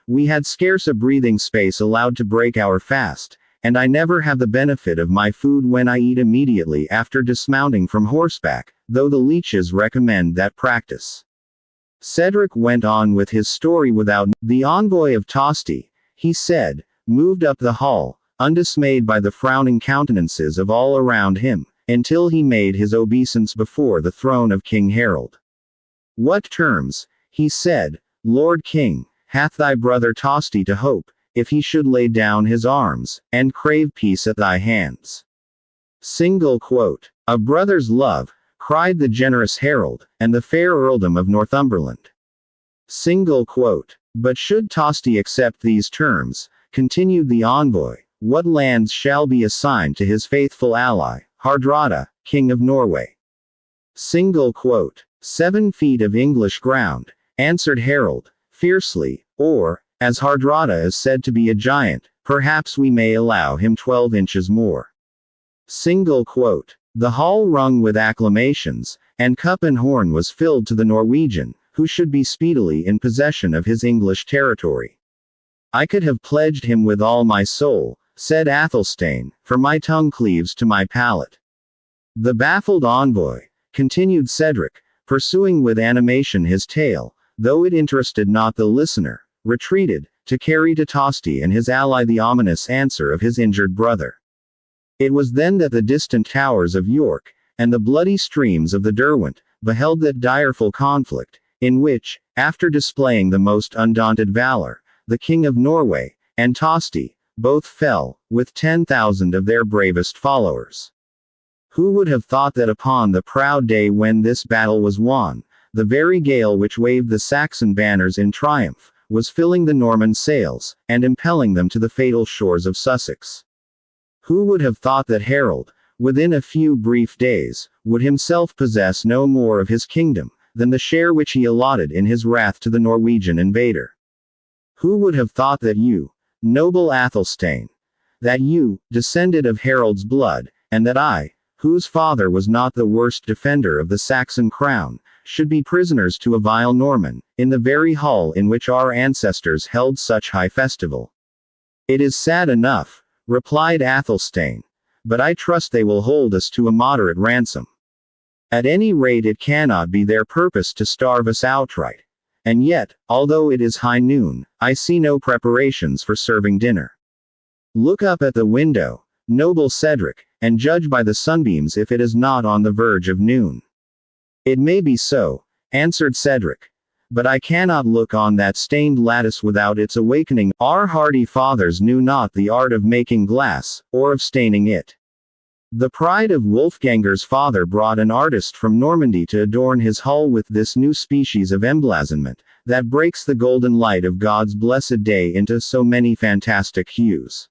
We had scarce a breathing space allowed to break our fast, and I never have the benefit of my food when I eat immediately after dismounting from horseback, though the leeches recommend that practice. Cedric went on with his story without the envoy of Tosti, he said, moved up the hall, undismayed by the frowning countenances of all around him, until he made his obeisance before the throne of King Harold. What terms, he said, Lord King, hath thy brother Tosti to hope, if he should lay down his arms, and crave peace at thy hands? Single quote. A brother's love, cried the generous Harold, and the fair earldom of Northumberland. Single quote. But should Tosti accept these terms, continued the envoy, what lands shall be assigned to his faithful ally, Hardrada, King of Norway? Single quote. 7 feet of English ground, answered Harold, fiercely, or, as Hardrada is said to be a giant, perhaps we may allow him 12 inches more. Single quote. The hall rung with acclamations, and cup and horn was filled to the Norwegian, who should be speedily in possession of his English territory. I could have pledged him with all my soul, said Athelstane, for my tongue cleaves to my palate. The baffled envoy, continued Cedric, pursuing with animation his tale, though it interested not the listener, retreated, to carry to Tosti and his ally the ominous answer of his injured brother. It was then that the distant towers of York, and the bloody streams of the Derwent, beheld that direful conflict, in which, after displaying the most undaunted valor, the King of Norway, and Tosti, both fell, with 10,000 of their bravest followers. Who would have thought that upon the proud day when this battle was won, the very gale which waved the Saxon banners in triumph, was filling the Norman sails, and impelling them to the fatal shores of Sussex? Who would have thought that Harold, within a few brief days, would himself possess no more of his kingdom, than the share which he allotted in his wrath to the Norwegian invader? Who would have thought that you, noble Athelstane, that you, descended of Harold's blood, and that I, whose father was not the worst defender of the Saxon crown, should be prisoners to a vile Norman, in the very hall in which our ancestors held such high festival? It is sad enough, replied Athelstane, but I trust they will hold us to a moderate ransom. At any rate it cannot be their purpose to starve us outright. And yet, although it is high noon, I see no preparations for serving dinner. Look up at the window, noble Cedric, and judge by the sunbeams if it is not on the verge of noon. It may be so, answered Cedric, but I cannot look on that stained lattice without its awakening. Our hardy fathers knew not the art of making glass, or of staining it. The pride of Wolfganger's father brought an artist from Normandy to adorn his hull with this new species of emblazonment, that breaks the golden light of God's blessed day into so many fantastic hues.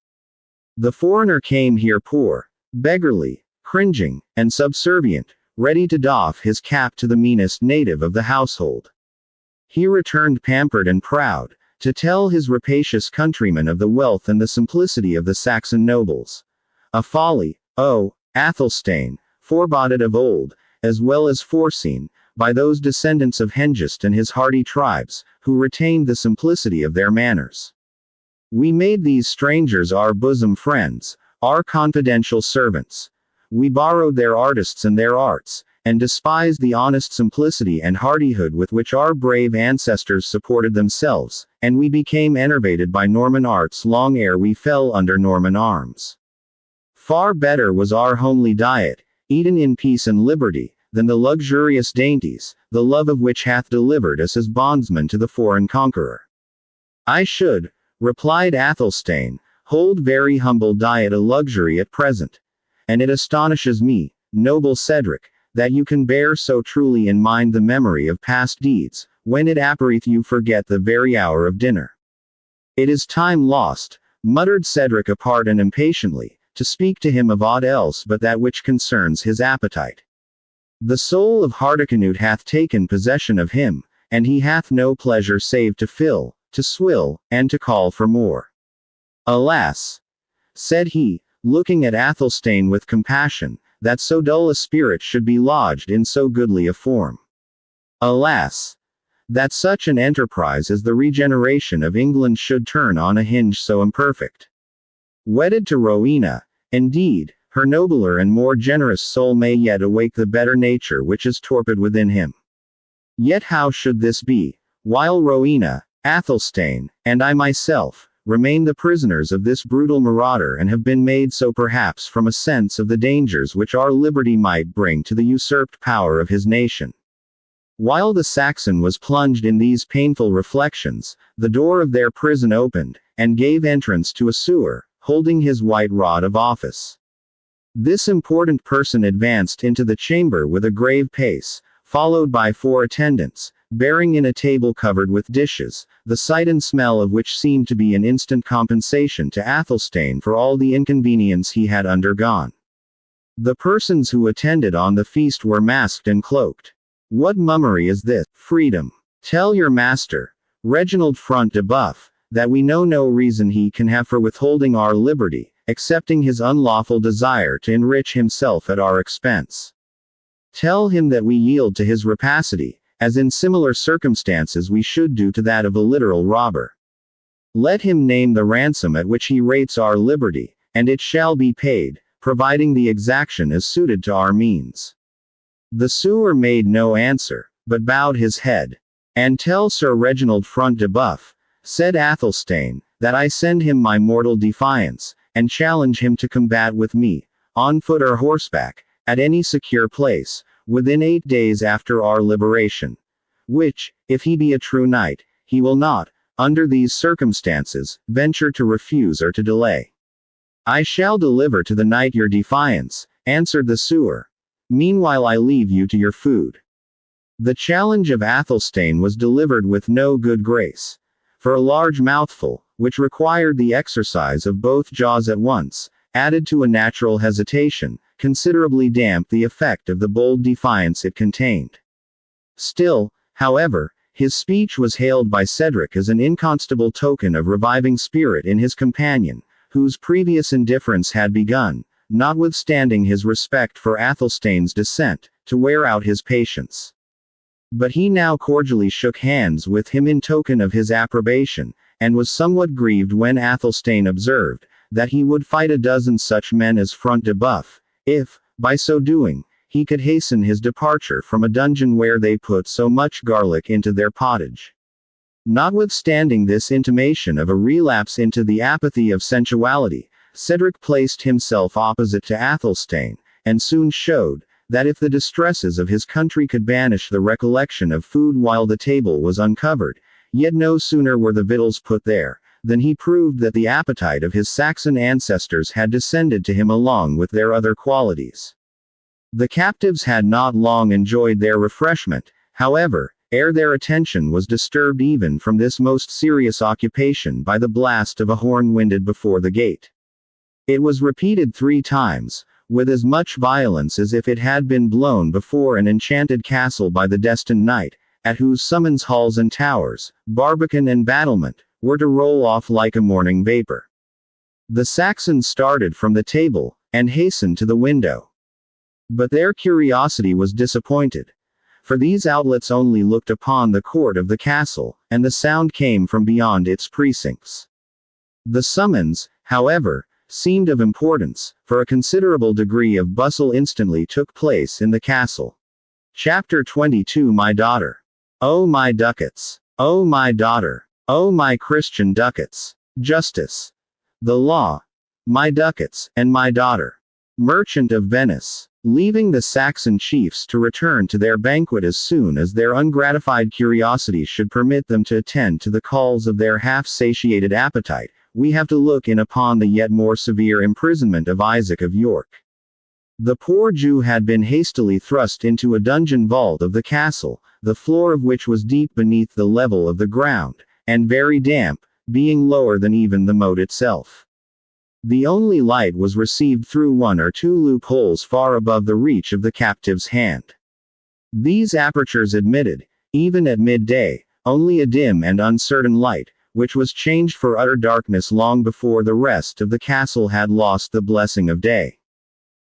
The foreigner came here poor, beggarly, cringing, and subservient, ready to doff his cap to the meanest native of the household. He returned pampered and proud, to tell his rapacious countrymen of the wealth and the simplicity of the Saxon nobles. A folly, O Athelstane, foreboded of old, as well as foreseen, by those descendants of Hengist and his hardy tribes, who retained the simplicity of their manners. We made these strangers our bosom friends, our confidential servants. We borrowed their artists and their arts, and despised the honest simplicity and hardihood with which our brave ancestors supported themselves, and we became enervated by Norman arts long ere we fell under Norman arms. Far better was our homely diet, eaten in peace and liberty, than the luxurious dainties, the love of which hath delivered us as bondsmen to the foreign conqueror. I should, replied Athelstane, hold very humble diet a luxury at present. And it astonishes me, noble Cedric, that you can bear so truly in mind the memory of past deeds, when it appareth you forget the very hour of dinner. It is time lost, muttered Cedric apart and impatiently, to speak to him of aught else but that which concerns his appetite. The soul of Hardicanute hath taken possession of him, and he hath no pleasure save to fill, to swill, and to call for more. Alas, said he, looking at Athelstane with compassion, that so dull a spirit should be lodged in so goodly a form. Alas, that such an enterprise as the regeneration of England should turn on a hinge so imperfect. Wedded to Rowena, indeed, her nobler and more generous soul may yet awake the better nature which is torpid within him. Yet how should this be, while Rowena, Athelstane, and I myself, remain the prisoners of this brutal marauder and have been made so perhaps from a sense of the dangers which our liberty might bring to the usurped power of his nation? While the Saxon was plunged in these painful reflections, the door of their prison opened, and gave entrance to a sewer, holding his white rod of office. This important person advanced into the chamber with a grave pace, followed by 4 attendants, bearing in a table covered with dishes, the sight and smell of which seemed to be an instant compensation to Athelstane for all the inconvenience he had undergone. The persons who attended on the feast were masked and cloaked. What mummery is this? Freedom. Tell your master, Reginald Front de Buff, that we know no reason he can have for withholding our liberty, accepting his unlawful desire to enrich himself at our expense. Tell him that we yield to his rapacity, as in similar circumstances we should do to that of a literal robber. Let him name the ransom at which he rates our liberty, and it shall be paid, providing the exaction is suited to our means." The sewer made no answer, but bowed his head. "And tell Sir Reginald Front de Bœuf," said Athelstane, "that I send him my mortal defiance, and challenge him to combat with me, on foot or horseback, at any secure place, within 8 days after our liberation. Which, if he be a true knight, he will not, under these circumstances, venture to refuse or to delay." "I shall deliver to the knight your defiance," answered the sewer. "Meanwhile I leave you to your food." The challenge of Athelstane was delivered with no good grace. For a large mouthful, which required the exercise of both jaws at once, added to a natural hesitation, considerably damped the effect of the bold defiance it contained. Still, however, his speech was hailed by Cedric as an inconstable token of reviving spirit in his companion, whose previous indifference had begun, notwithstanding his respect for Athelstane's descent, to wear out his patience. But he now cordially shook hands with him in token of his approbation, and was somewhat grieved when Athelstane observed, that he would fight a dozen such men as Front de Bœuf, if, by so doing, he could hasten his departure from a dungeon where they put so much garlic into their pottage. Notwithstanding this intimation of a relapse into the apathy of sensuality, Cedric placed himself opposite to Athelstane, and soon showed, that if the distresses of his country could banish the recollection of food while the table was uncovered, yet no sooner were the victuals put there, than he proved that the appetite of his Saxon ancestors had descended to him along with their other qualities. The captives had not long enjoyed their refreshment, however, ere their attention was disturbed even from this most serious occupation by the blast of a horn winded before the gate. It was repeated 3 times, with as much violence as if it had been blown before an enchanted castle by the destined knight, at whose summons halls and towers, barbican and battlement, were to roll off like a morning vapor. The Saxons started from the table, and hastened to the window. But their curiosity was disappointed. For these outlets only looked upon the court of the castle, and the sound came from beyond its precincts. The summons, however, seemed of importance, for a considerable degree of bustle instantly took place in the castle. Chapter 22 My daughter. Oh my ducats. Oh my daughter. Oh my Christian ducats. Justice. The law. My ducats, and my daughter. Merchant of Venice. Leaving the Saxon chiefs to return to their banquet as soon as their ungratified curiosity should permit them to attend to the calls of their half-satiated appetite, we have to look in upon the yet more severe imprisonment of Isaac of York. The poor Jew had been hastily thrust into a dungeon vault of the castle, the floor of which was deep beneath the level of the ground, and very damp, being lower than even the moat itself. The only light was received through 1 or 2 loopholes far above the reach of the captive's hand. These apertures admitted, even at midday, only a dim and uncertain light, which was changed for utter darkness long before the rest of the castle had lost the blessing of day.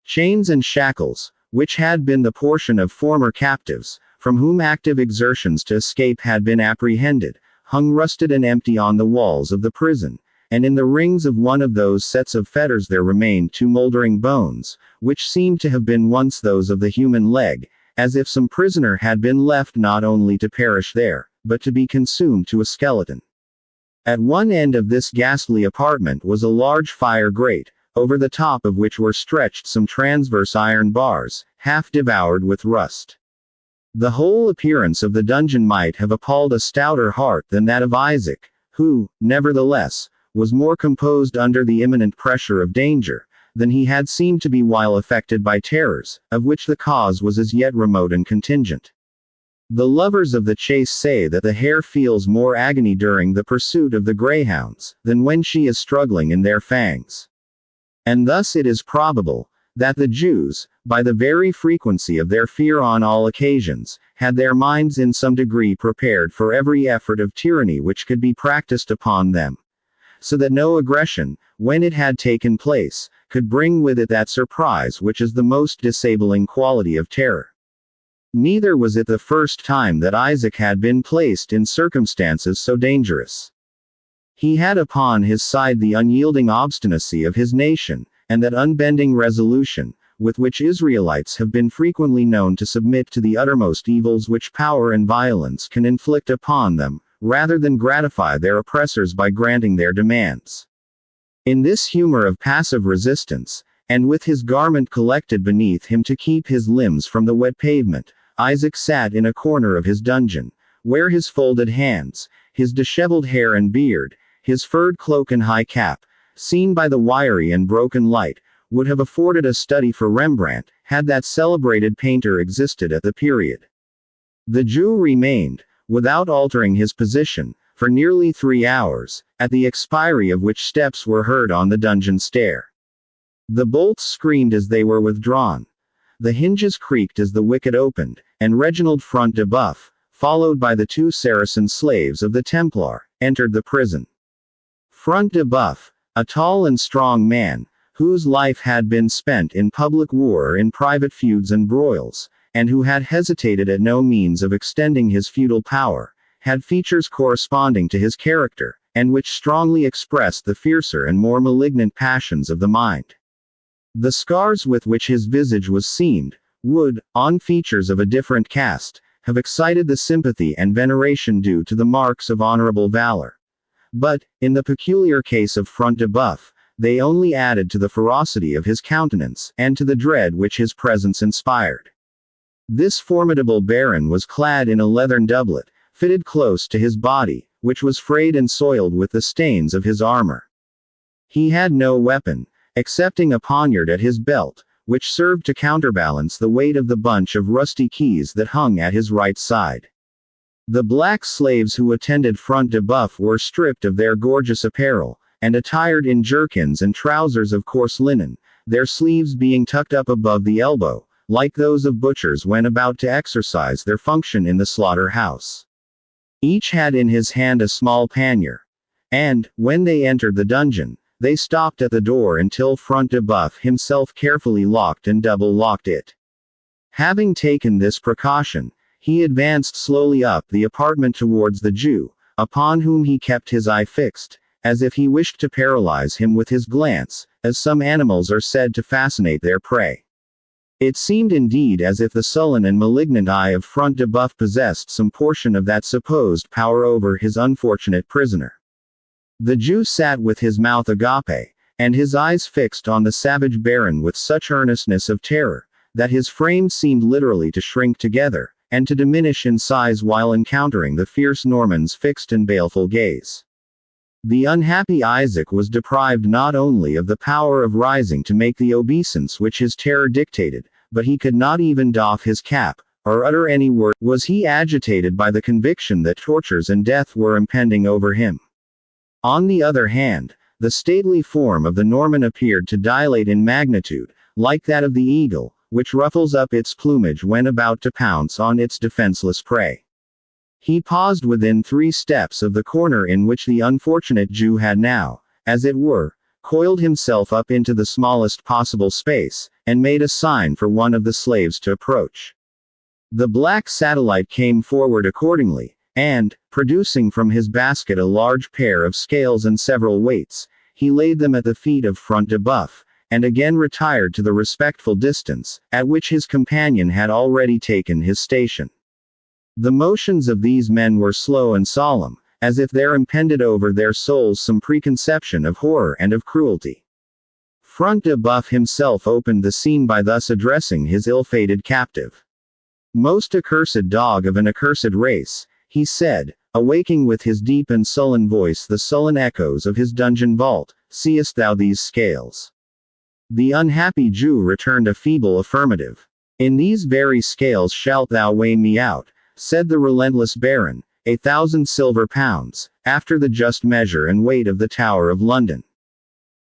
Chains and shackles, which had been the portion of former captives, from whom active exertions to escape had been apprehended, hung rusted and empty on the walls of the prison, and in the rings of one of those sets of fetters there remained 2 moldering bones, which seemed to have been once those of the human leg, as if some prisoner had been left not only to perish there, but to be consumed to a skeleton. At one end of this ghastly apartment was a large fire grate, over the top of which were stretched some transverse iron bars, half devoured with rust. The whole appearance of the dungeon might have appalled a stouter heart than that of Isaac, who, nevertheless, was more composed under the imminent pressure of danger, than he had seemed to be while affected by terrors, of which the cause was as yet remote and contingent. The lovers of the chase say that the hare feels more agony during the pursuit of the greyhounds, than when she is struggling in their fangs. And thus it is probable, that the Jews, by the very frequency of their fear on all occasions, had their minds in some degree prepared for every effort of tyranny which could be practiced upon them. so that no aggression, when it had taken place, could bring with it that surprise which is the most disabling quality of terror. Neither was it the first time that Isaac had been placed in circumstances so dangerous. He had upon his side the unyielding obstinacy of his nation, and that unbending resolution, with which Israelites have been frequently known to submit to the uttermost evils which power and violence can inflict upon them, rather than gratify their oppressors by granting their demands. In this humor of passive resistance, and with his garment collected beneath him to keep his limbs from the wet pavement, Isaac sat in a corner of his dungeon, where his folded hands, his disheveled hair and beard, his furred cloak and high cap, seen by the wiry and broken light, would have afforded a study for Rembrandt, had that celebrated painter existed at the period. The Jew remained, without altering his position, for nearly 3 hours, at the expiry of which steps were heard on the dungeon stair. The bolts screamed as they were withdrawn. The hinges creaked as the wicket opened, and Reginald Front de Bœuf, followed by the 2 Saracen slaves of the Templar, entered the prison. Front de Bœuf, a tall and strong man, whose life had been spent in public war or in private feuds and broils, and who had hesitated at no means of extending his feudal power, had features corresponding to his character, and which strongly expressed the fiercer and more malignant passions of the mind. The scars with which his visage was seamed, would, on features of a different cast, have excited the sympathy and veneration due to the marks of honorable valor. But, in the peculiar case of Front de Bœuf, they only added to the ferocity of his countenance, and to the dread which his presence inspired. This formidable baron was clad in a leathern doublet, fitted close to his body, which was frayed and soiled with the stains of his armor. He had no weapon, excepting a poniard at his belt, which served to counterbalance the weight of the bunch of rusty keys that hung at his right side. The black slaves who attended Front de Bœuf were stripped of their gorgeous apparel, and attired in jerkins and trousers of coarse linen, their sleeves being tucked up above the elbow, like those of butchers when about to exercise their function in the slaughter-house. Each had in his hand a small pannier, and, when they entered the dungeon, they stopped at the door until Front de Bœuf himself carefully locked and double-locked it. Having taken this precaution, he advanced slowly up the apartment towards the Jew, upon whom he kept his eye fixed, as if he wished to paralyze him with his glance, as some animals are said to fascinate their prey. It seemed indeed as if the sullen and malignant eye of Front de Bœuf possessed some portion of that supposed power over his unfortunate prisoner. The Jew sat with his mouth agape, and his eyes fixed on the savage baron with such earnestness of terror, that his frame seemed literally to shrink together, and to diminish in size while encountering the fierce Norman's fixed and baleful gaze. The unhappy Isaac was deprived not only of the power of rising to make the obeisance which his terror dictated, but he could not even doff his cap, or utter any word. Was he agitated by the conviction that tortures and death were impending over him? On the other hand, the stately form of the Norman appeared to dilate in magnitude, like that of the eagle, which ruffles up its plumage when about to pounce on its defenseless prey. He paused within 3 steps of the corner in which the unfortunate Jew had now, as it were, coiled himself up into the smallest possible space, and made a sign for one of the slaves to approach. The black satellite came forward accordingly, and, producing from his basket a large pair of scales and several weights, he laid them at the feet of Front de Bœuf, and again retired to the respectful distance, at which his companion had already taken his station. The motions of these men were slow and solemn, as if there impended over their souls some preconception of horror and of cruelty. Front de Bœuf himself opened the scene by thus addressing his ill-fated captive. "Most accursed dog of an accursed race," he said, awaking with his deep and sullen voice the sullen echoes of his dungeon vault, "seest thou these scales?" The unhappy Jew returned a feeble affirmative. "In these very scales shalt thou weigh me out," said the relentless baron, 1,000 silver pounds, after the just measure and weight of the Tower of London.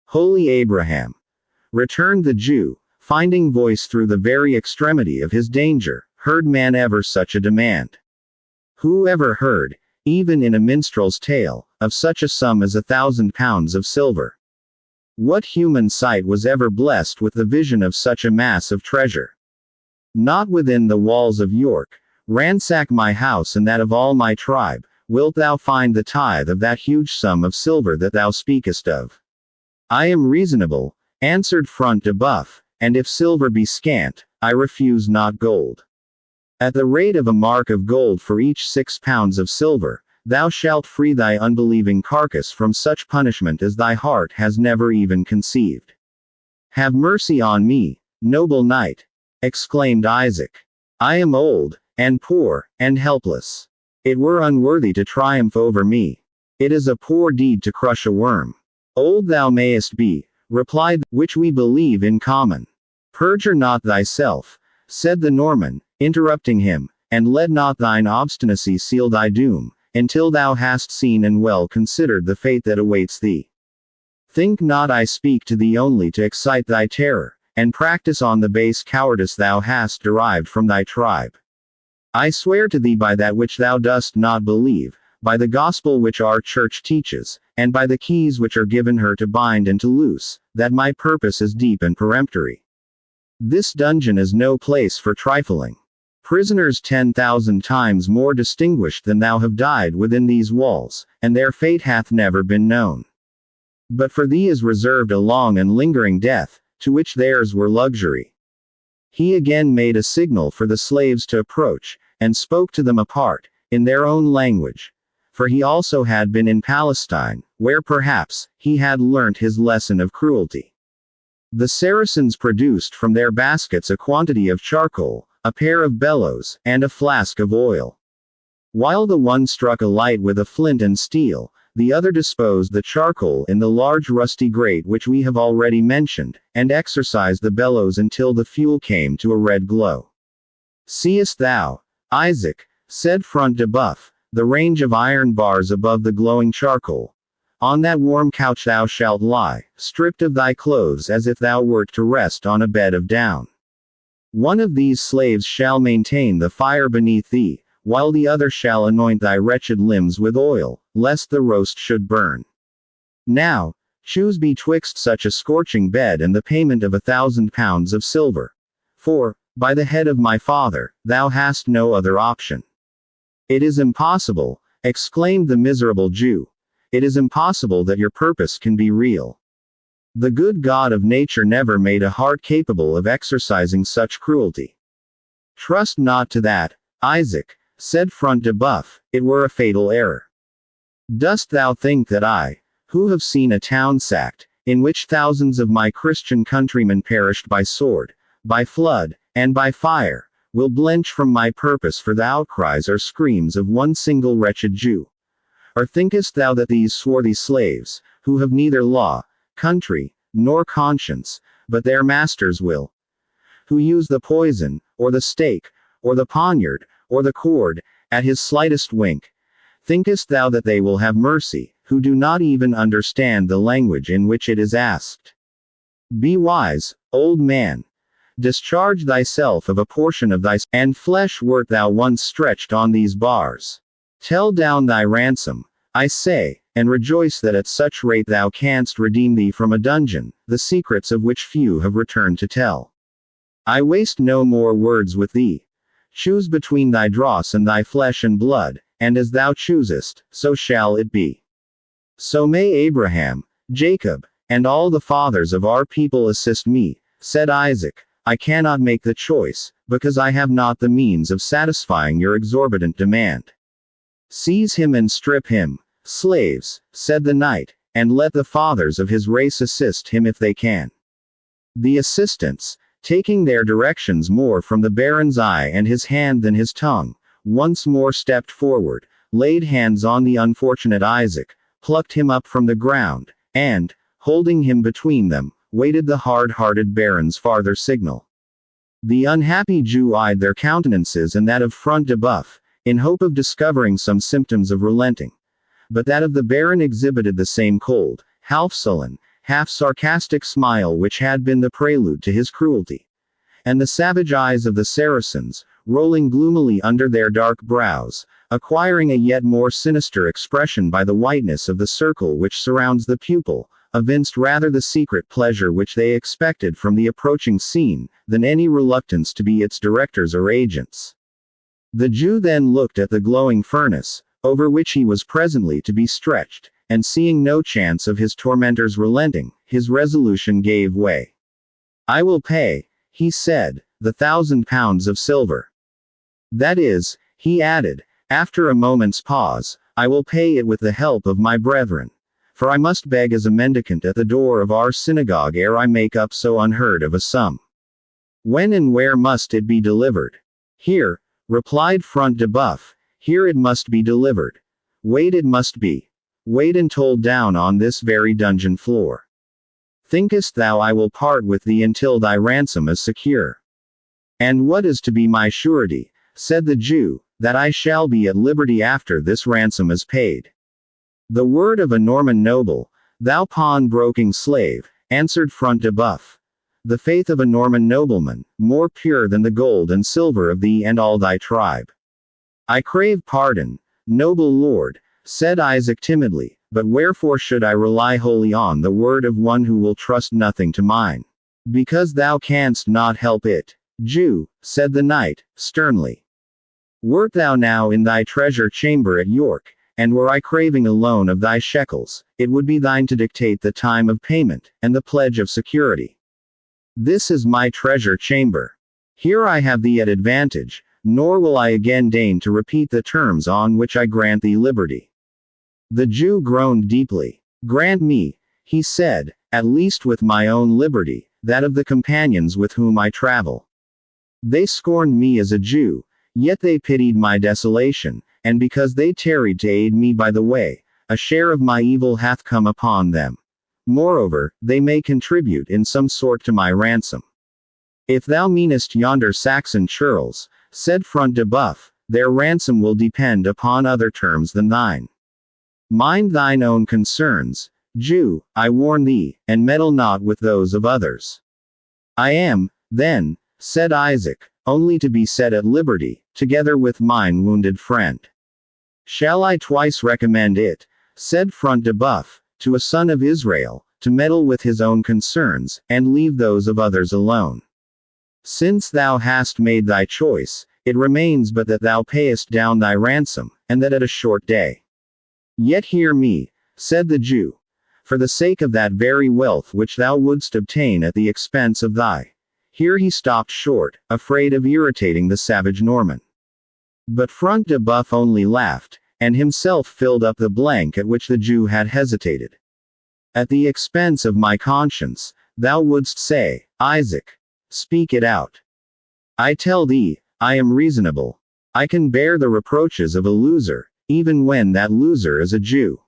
"Holy Abraham!" returned the Jew, finding voice through the very extremity of his danger, "heard man ever such a demand? Who ever heard," even in a minstrel's tale, of such a sum as 1,000 pounds of silver. What human sight was ever blessed with the vision of such a mass of treasure? Not within the walls of York. Ransack my house and that of all my tribe, wilt thou find the tithe of that huge sum of silver that thou speakest of. I am reasonable, answered Front de Bœuf, and if silver be scant, I refuse not gold. At the rate of a mark of gold for each 6 pounds of silver, thou shalt free thy unbelieving carcass from such punishment as thy heart has never even conceived. Have mercy on me, noble knight, exclaimed Isaac. I am old, and poor, and helpless. It were unworthy to triumph over me. It is a poor deed to crush a worm. Old thou mayest be, replied, which we believe in common. Perjure not thyself, said the Norman, interrupting him, and let not thine obstinacy seal thy doom, until thou hast seen and well considered the fate that awaits thee. Think not I speak to thee only to excite thy terror, and practice on the base cowardice thou hast derived from thy tribe. I swear to thee by that which thou dost not believe, by the gospel which our church teaches, and by the keys which are given her to bind and to loose, that my purpose is deep and peremptory. This dungeon is no place for trifling. Prisoners 10,000 times more distinguished than thou have died within these walls, and their fate hath never been known. But for thee is reserved a long and lingering death, to which theirs were luxury. He again made a signal for the slaves to approach, and spoke to them apart, in their own language. For he also had been in Palestine, where perhaps, he had learnt his lesson of cruelty. The Saracens produced from their baskets a quantity of charcoal, a pair of bellows, and a flask of oil. While the one struck a light with a flint and steel, the other disposed the charcoal in the large rusty grate which we have already mentioned, and exercised the bellows until the fuel came to a red glow. Seest thou, Isaac, said Front de Bœuf, the range of iron bars above the glowing charcoal. On that warm couch thou shalt lie, stripped of thy clothes as if thou wert to rest on a bed of down. One of these slaves shall maintain the fire beneath thee, while the other shall anoint thy wretched limbs with oil, lest the roast should burn. Now, choose betwixt such a scorching bed and the payment of 1,000 pounds of silver. For, by the head of my father, thou hast no other option. It is impossible, exclaimed the miserable Jew. It is impossible that your purpose can be real. The good God of nature never made a heart capable of exercising such cruelty. Trust not to that, Isaac, said Front de Bœuf, it were a fatal error. Dost thou think that I, who have seen a town sacked, in which thousands of my Christian countrymen perished by sword, by flood, and by fire, will blench from my purpose for the outcries or screams of one single wretched Jew? Or thinkest thou that these swarthy slaves, who have neither law, country, nor conscience, but their master's will, who use the poison, or the stake, or the poniard, or the cord, at his slightest wink, thinkest thou that they will have mercy, who do not even understand the language in which it is asked? Be wise, old man. Discharge thyself of a portion of thy and flesh wert thou once stretched on these bars. Tell down thy ransom, I say, and rejoice that at such rate thou canst redeem thee from a dungeon, the secrets of which few have returned to tell. I waste no more words with thee. Choose between thy dross and thy flesh and blood, and as thou choosest, so shall it be. So may Abraham, Jacob, and all the fathers of our people assist me, said Isaac. I cannot make the choice, because I have not the means of satisfying your exorbitant demand. Seize him and strip him, slaves, said the knight, and let the fathers of his race assist him if they can. The assistants, taking their directions more from the baron's eye and his hand than his tongue, once more stepped forward, laid hands on the unfortunate Isaac, plucked him up from the ground, and, holding him between them, waited the hard-hearted baron's farther signal. The unhappy Jew eyed their countenances and that of Front de Bœuf, in hope of discovering some symptoms of relenting. But that of the baron exhibited the same cold, half-sullen, half-sarcastic smile which had been the prelude to his cruelty. and the savage eyes of the Saracens, rolling gloomily under their dark brows, acquiring a yet more sinister expression by the whiteness of the circle which surrounds the pupil, evinced rather the secret pleasure which they expected from the approaching scene, than any reluctance to be its directors or agents. The Jew then looked at the glowing furnace, over which he was presently to be stretched, and seeing no chance of his tormentors relenting, his resolution gave way. "I will pay," he said, "the £1,000 of silver. That is," he added, after a moment's pause, "I will pay it with the help of my brethren. For I must beg as a mendicant at the door of our synagogue ere I make up so unheard of a sum." "When and where must it be delivered?" "Here," replied Front de Boeuf, "here it must be delivered. Weighed it must be. Weighed and told down on this very dungeon floor. Thinkest thou I will part with thee until thy ransom is secure?" "And what is to be my surety," said the Jew, "that I shall be at liberty after this ransom is paid?" "The word of a Norman noble, thou pawn-broking slave," answered Front de Boeuf. "The faith of a Norman nobleman, more pure than the gold and silver of thee and all thy tribe." "I crave pardon, noble lord," said Isaac timidly, "but wherefore should I rely wholly on the word of one who will trust nothing to mine?" "Because thou canst not help it, Jew," said the knight, sternly. "Wert thou now in thy treasure chamber at York, and were I craving a loan of thy shekels, it would be thine to dictate the time of payment, and the pledge of security. This is my treasure chamber. Here I have thee at advantage, nor will I again deign to repeat the terms on which I grant thee liberty." The Jew groaned deeply. "Grant me," he said, "at least with my own liberty, that of the companions with whom I travel. They scorned me as a Jew, yet they pitied my desolation, and because they tarried to aid me by the way, a share of my evil hath come upon them. Moreover, they may contribute in some sort to my ransom." "If thou meanest yonder Saxon churls," said Front de Boeuf, "their ransom will depend upon other terms than thine. Mind thine own concerns, Jew, I warn thee, and meddle not with those of others." "I am, then," said Isaac, "only to be set at liberty, together with mine wounded friend." "Shall I twice recommend it," said Front de Boeuf, "to a son of Israel, to meddle with his own concerns, and leave those of others alone? Since thou hast made thy choice, it remains but that thou payest down thy ransom, and that at a short day. Yet hear me," said the Jew, "for the sake of that very wealth which thou wouldst obtain at the expense of thy—" Here he stopped short, afraid of irritating the savage Norman. But Front de Boeuf only laughed, and himself filled up the blank at which the Jew had hesitated. "At the expense of my conscience, thou wouldst say, Isaac. Speak it out." "I tell thee, I am reasonable. I can bear the reproaches of a loser, even when that loser is a Jew.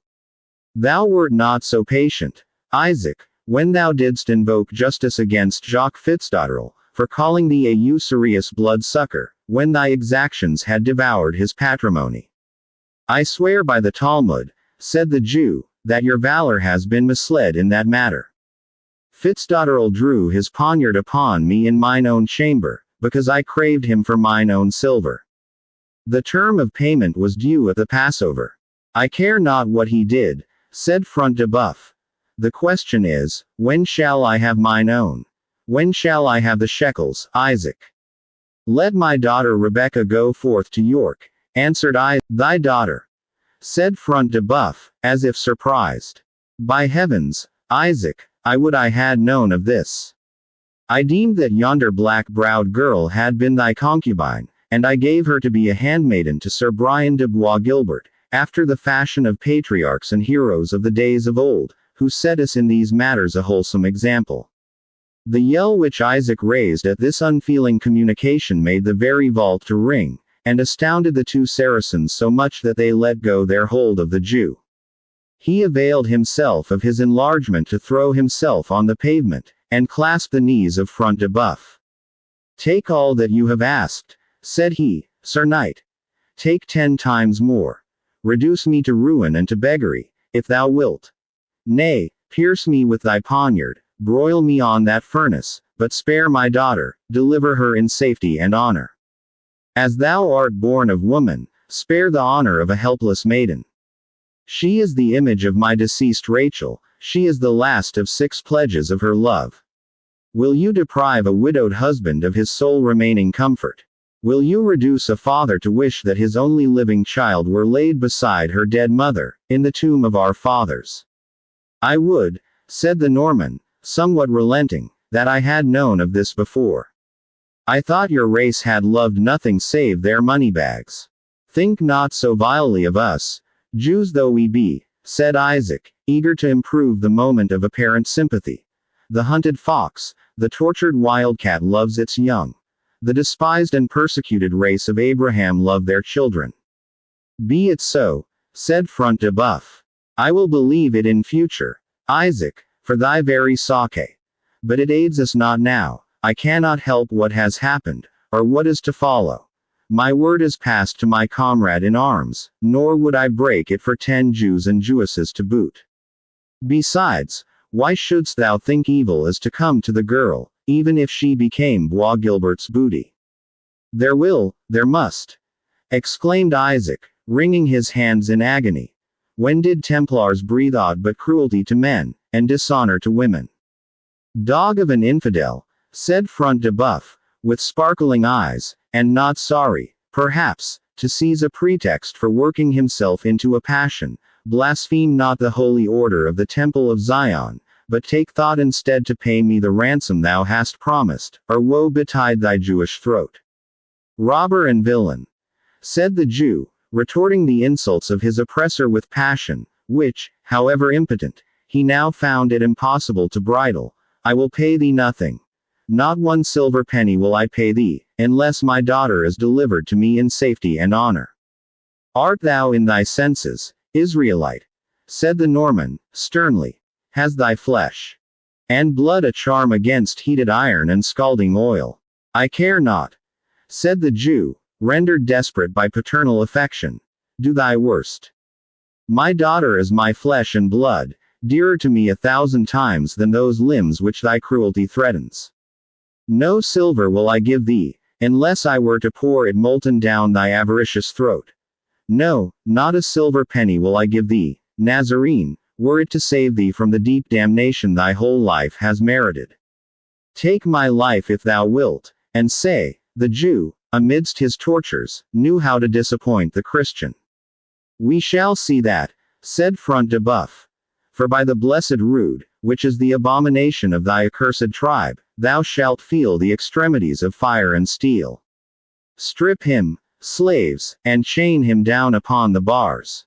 Thou wert not so patient, Isaac, when thou didst invoke justice against Jacques Fitzdotterel, for calling thee a usurious blood-sucker, when thy exactions had devoured his patrimony. I swear by the Talmud," said the Jew, "that your valor has been misled in that matter. Fitzdotterel drew his poniard upon me in mine own chamber, because I craved him for mine own silver. The term of payment was due at the Passover. I care not what he did," said Front de Boeuf. "The question is, when shall I have mine own? When shall I have the shekels, Isaac?" "Let my daughter Rebekah go forth to York," answered I. "Thy daughter?" said Front de Boeuf, as if surprised. "By heavens, Isaac, I would I had known of this. I deemed that yonder black-browed girl had been thy concubine, and I gave her to be a handmaiden to Sir Brian de Bois Guilbert, after the fashion of patriarchs and heroes of the days of old, who set us in these matters a wholesome example." The yell which Isaac raised at this unfeeling communication made the very vault to ring, and astounded the two Saracens so much that they let go their hold of the Jew. He availed himself of his enlargement to throw himself on the pavement, and clasp the knees of Front de Boeuf. "Take all that you have asked," said he, "Sir Knight. Take 10 times more. Reduce me to ruin and to beggary, if thou wilt. Nay, pierce me with thy poniard, broil me on that furnace, but spare my daughter, deliver her in safety and honor. As thou art born of woman, spare the honor of a helpless maiden. She is the image of my deceased Rachel, she is the last of 6 pledges of her love. Will you deprive a widowed husband of his sole remaining comfort? Will you reduce a father to wish that his only living child were laid beside her dead mother, in the tomb of our fathers? I would, said the Norman, somewhat relenting, that I had known of this before. I thought your race had loved nothing save their moneybags. Think not so vilely of us, Jews though we be, said Isaac, eager to improve the moment of apparent sympathy. The hunted fox, the tortured wildcat loves its young. The despised and persecuted race of Abraham love their children. Be it so, said Front de Boeuf. I will believe it in future, Isaac, for thy very sake. But it aids us not now. I cannot help what has happened, or what is to follow. My word is passed to my comrade in arms, nor would I break it for 10 Jews and Jewesses to boot. Besides, why shouldst thou think evil is to come to the girl, even if she became Bois Gilbert's booty? There must, exclaimed Isaac, wringing his hands in agony. When did Templars breathe aught but cruelty to men, and dishonor to women? Dog of an infidel, said Front de Boeuf, with sparkling eyes, and not sorry, perhaps, to seize a pretext for working himself into a passion. Blaspheme not the holy order of the Temple of Zion, but take thought instead to pay me the ransom thou hast promised, or woe betide thy Jewish throat. Robber and villain, said the Jew, retorting the insults of his oppressor with passion, which, however impotent, he now found it impossible to bridle. I will pay thee nothing. Not 1 silver penny will I pay thee, unless my daughter is delivered to me in safety and honor. Art thou in thy senses, Israelite? Said the Norman, sternly. Has thy flesh and blood a charm against heated iron and scalding oil? I care not, said the Jew, rendered desperate by paternal affection. Do thy worst. My daughter is my flesh and blood, dearer to me 1,000 times than those limbs which thy cruelty threatens. No silver will I give thee, unless I were to pour it molten down thy avaricious throat. No, not a silver penny will I give thee, Nazarene, were it to save thee from the deep damnation thy whole life has merited. Take my life if thou wilt, and say, the Jew, amidst his tortures, knew how to disappoint the Christian. We shall see that, said Front de Boeuf. For by the blessed rood, which is the abomination of thy accursed tribe, thou shalt feel the extremities of fire and steel. Strip him, slaves, and chain him down upon the bars.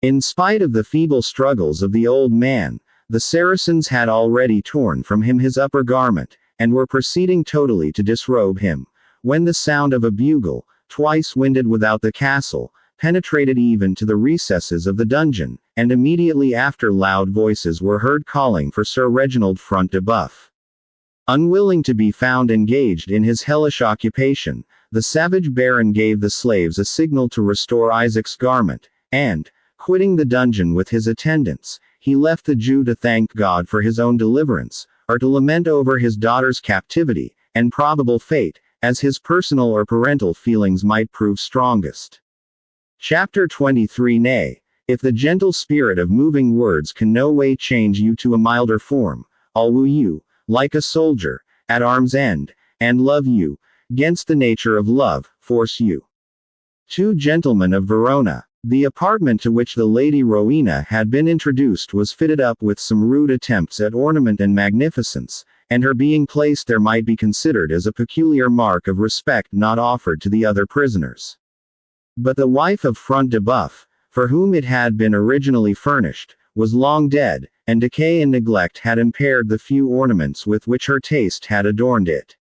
In spite of the feeble struggles of the old man, the Saracens had already torn from him his upper garment, and were proceeding totally to disrobe him, when the sound of a bugle, twice winded without the castle, penetrated even to the recesses of the dungeon, and immediately after loud voices were heard calling for Sir Reginald Front de Boeuf. Unwilling to be found engaged in his hellish occupation, the savage baron gave the slaves a signal to restore Isaac's garment, and, quitting the dungeon with his attendants, he left the Jew to thank God for his own deliverance, or to lament over his daughter's captivity, and probable fate, as his personal or parental feelings might prove strongest. Chapter 23. Nay, if the gentle spirit of moving words can no way change you to a milder form, I'll woo you, like a soldier, at arm's end, and love you, 'gainst the nature of love, force you. 2 Gentlemen of Verona. The apartment to which the Lady Rowena had been introduced was fitted up with some rude attempts at ornament and magnificence, and her being placed there might be considered as a peculiar mark of respect not offered to the other prisoners. But the wife of Front de Boeuf, for whom it had been originally furnished, was long dead, and decay and neglect had impaired the few ornaments with which her taste had adorned it.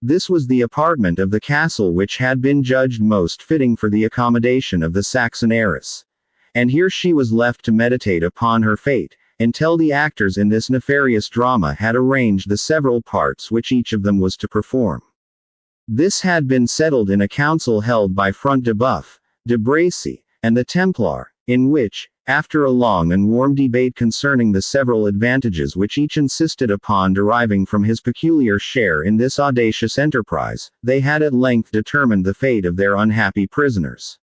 This was the apartment of the castle which had been judged most fitting for the accommodation of the Saxon heiress. And here she was left to meditate upon her fate, until the actors in this nefarious drama had arranged the several parts which each of them was to perform. This had been settled in a council held by Front de Boeuf, de Bracy, and the Templar, in which, After a long and warm debate concerning the several advantages which each insisted upon deriving from his peculiar share in this audacious enterprise, they had at length determined the fate of their unhappy prisoners.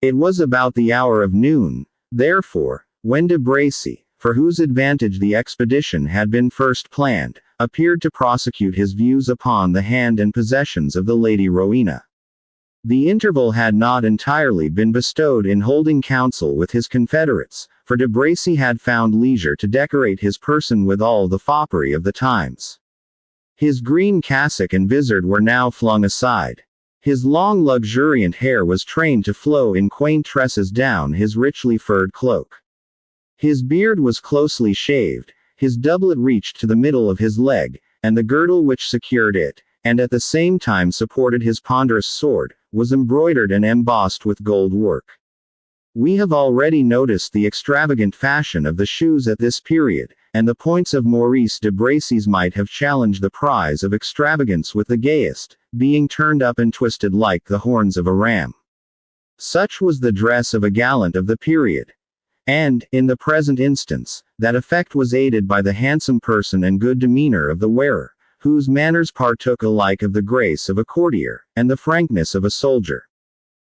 It was about the hour of noon, therefore, when de Bracy, for whose advantage the expedition had been first planned, appeared to prosecute his views upon the hand and possessions of the Lady Rowena. The interval had not entirely been bestowed in holding counsel with his confederates, for de Bracy had found leisure to decorate his person with all the foppery of the times. His green cassock and vizard were now flung aside. His long luxuriant hair was trained to flow in quaint tresses down his richly furred cloak. His beard was closely shaved, his doublet reached to the middle of his leg, and the girdle which secured it, and at the same time supported his ponderous sword, was embroidered and embossed with gold work. We have already noticed the extravagant fashion of the shoes at this period, and the points of Maurice de Bracy's might have challenged the prize of extravagance with the gayest, being turned up and twisted like the horns of a ram. Such was the dress of a gallant of the period. And, in the present instance, that effect was aided by the handsome person and good demeanor of the wearer, whose manners partook alike of the grace of a courtier, and the frankness of a soldier.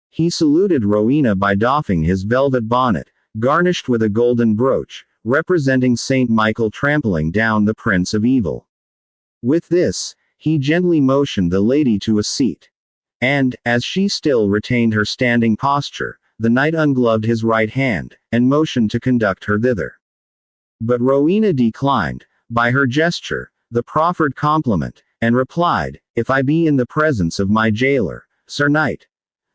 He saluted Rowena by doffing his velvet bonnet, garnished with a golden brooch, representing Saint Michael trampling down the Prince of Evil. With this, he gently motioned the lady to a seat. And, as she still retained her standing posture, the knight ungloved his right hand, and motioned to conduct her thither. But Rowena declined, by her gesture, the proffered compliment, and replied, "If I be in the presence of my jailer, Sir Knight,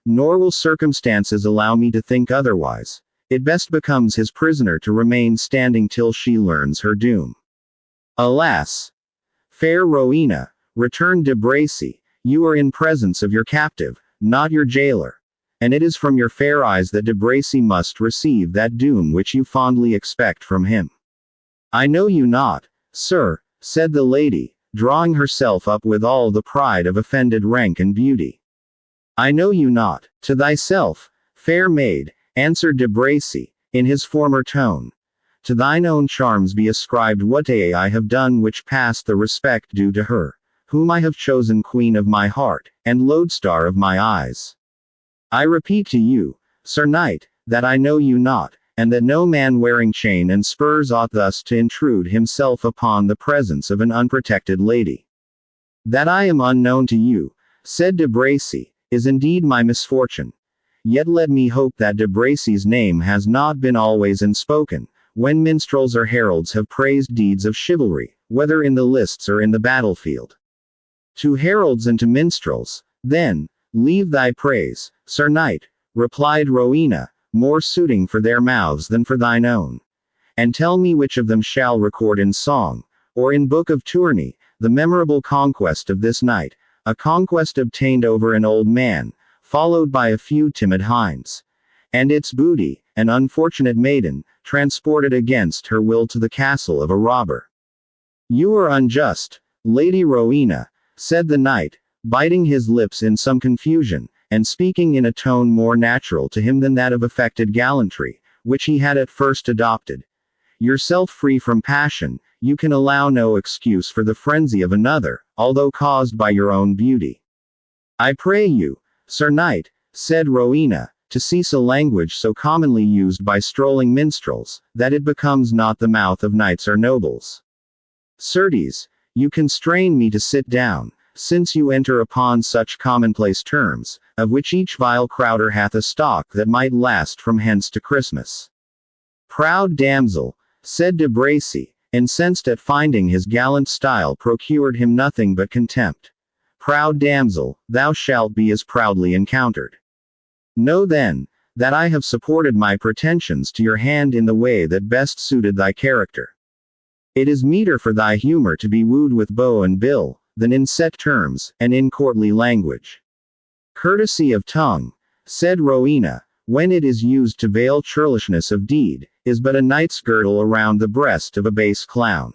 nor will circumstances allow me to think otherwise, it best becomes his prisoner to remain standing till she learns her doom." "Alas! Fair Rowena," returned de Bracy, "you are in presence of your captive, not your jailer. And it is from your fair eyes that de Bracy must receive that doom which you fondly expect from him." "I know you not, sir," said the lady, drawing herself up with all the pride of offended rank and beauty. "I know you not. To thyself, fair maid," answered de Bracy, in his former tone. "To thine own charms be ascribed what I have done which passed the respect due to her, whom I have chosen queen of my heart, and lodestar of my eyes. I repeat to you, Sir Knight, that I know you not, and that no man wearing chain and spurs ought thus to intrude himself upon the presence of an unprotected lady. That I am unknown to you," said de Bracy, "is indeed my misfortune. Yet let me hope that de Bracy's name has not been always unspoken, when minstrels or heralds have praised deeds of chivalry, whether in the lists or in the battlefield. To heralds and to minstrels, then, leave thy praise, Sir Knight," replied Rowena, "more suiting for their mouths than for thine own. And tell me which of them shall record in song, or in book of tourney, the memorable conquest of this night, a conquest obtained over an old man, followed by a few timid hinds, and its booty, an unfortunate maiden, transported against her will to the castle of a robber." "You are unjust, Lady Rowena," said the knight, biting his lips in some confusion, and speaking in a tone more natural to him than that of affected gallantry, which he had at first adopted. "Yourself free from passion, you can allow no excuse for the frenzy of another, although caused by your own beauty." "I pray you, Sir Knight," said Rowena, "to cease a language so commonly used by strolling minstrels, that it becomes not the mouth of knights or nobles. Certes, you constrain me to sit down, since you enter upon such commonplace terms, of which each vile crowder hath a stock that might last from hence to Christmas." "Proud damsel," said de Bracy, incensed at finding his gallant style procured him nothing but contempt. "Proud damsel, thou shalt be as proudly encountered. Know then, that I have supported my pretensions to your hand in the way that best suited thy character. It is meeter for thy humor to be wooed with bow and bill, than in set terms, and in courtly language. Courtesy of tongue," said Rowena, "when it is used to veil churlishness of deed, is but a knight's girdle around the breast of a base clown.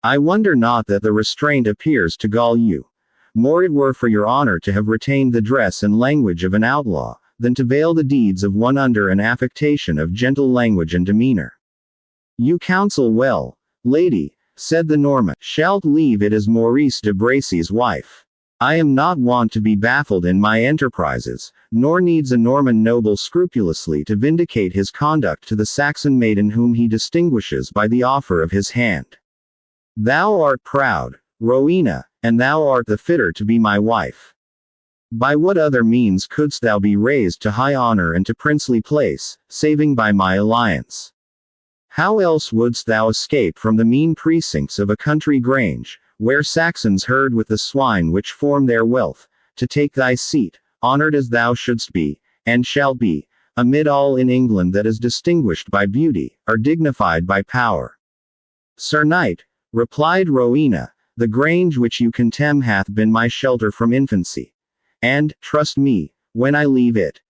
I wonder not that the restraint appears to gall you. More it were for your honor to have retained the dress and language of an outlaw, than to veil the deeds of one under an affectation of gentle language and demeanor. You counsel well, lady, said the Norman. Shalt leave it as Maurice de Bracy's wife. I am not wont to be baffled in my enterprises, nor needs a Norman noble scrupulously to vindicate his conduct to the Saxon maiden whom he distinguishes by the offer of his hand. Thou art proud, Rowena, and thou art the fitter to be my wife. By what other means couldst thou be raised to high honor and to princely place, saving by my alliance? How else wouldst thou escape from the mean precincts of a country grange, where Saxons herd with the swine which form their wealth, to take thy seat, honored as thou shouldst be, and shalt be, amid all in England that is distinguished by beauty, or dignified by power? Sir Knight, replied Rowena, the grange which you contemn hath been my shelter from infancy. And, trust me, when I leave it,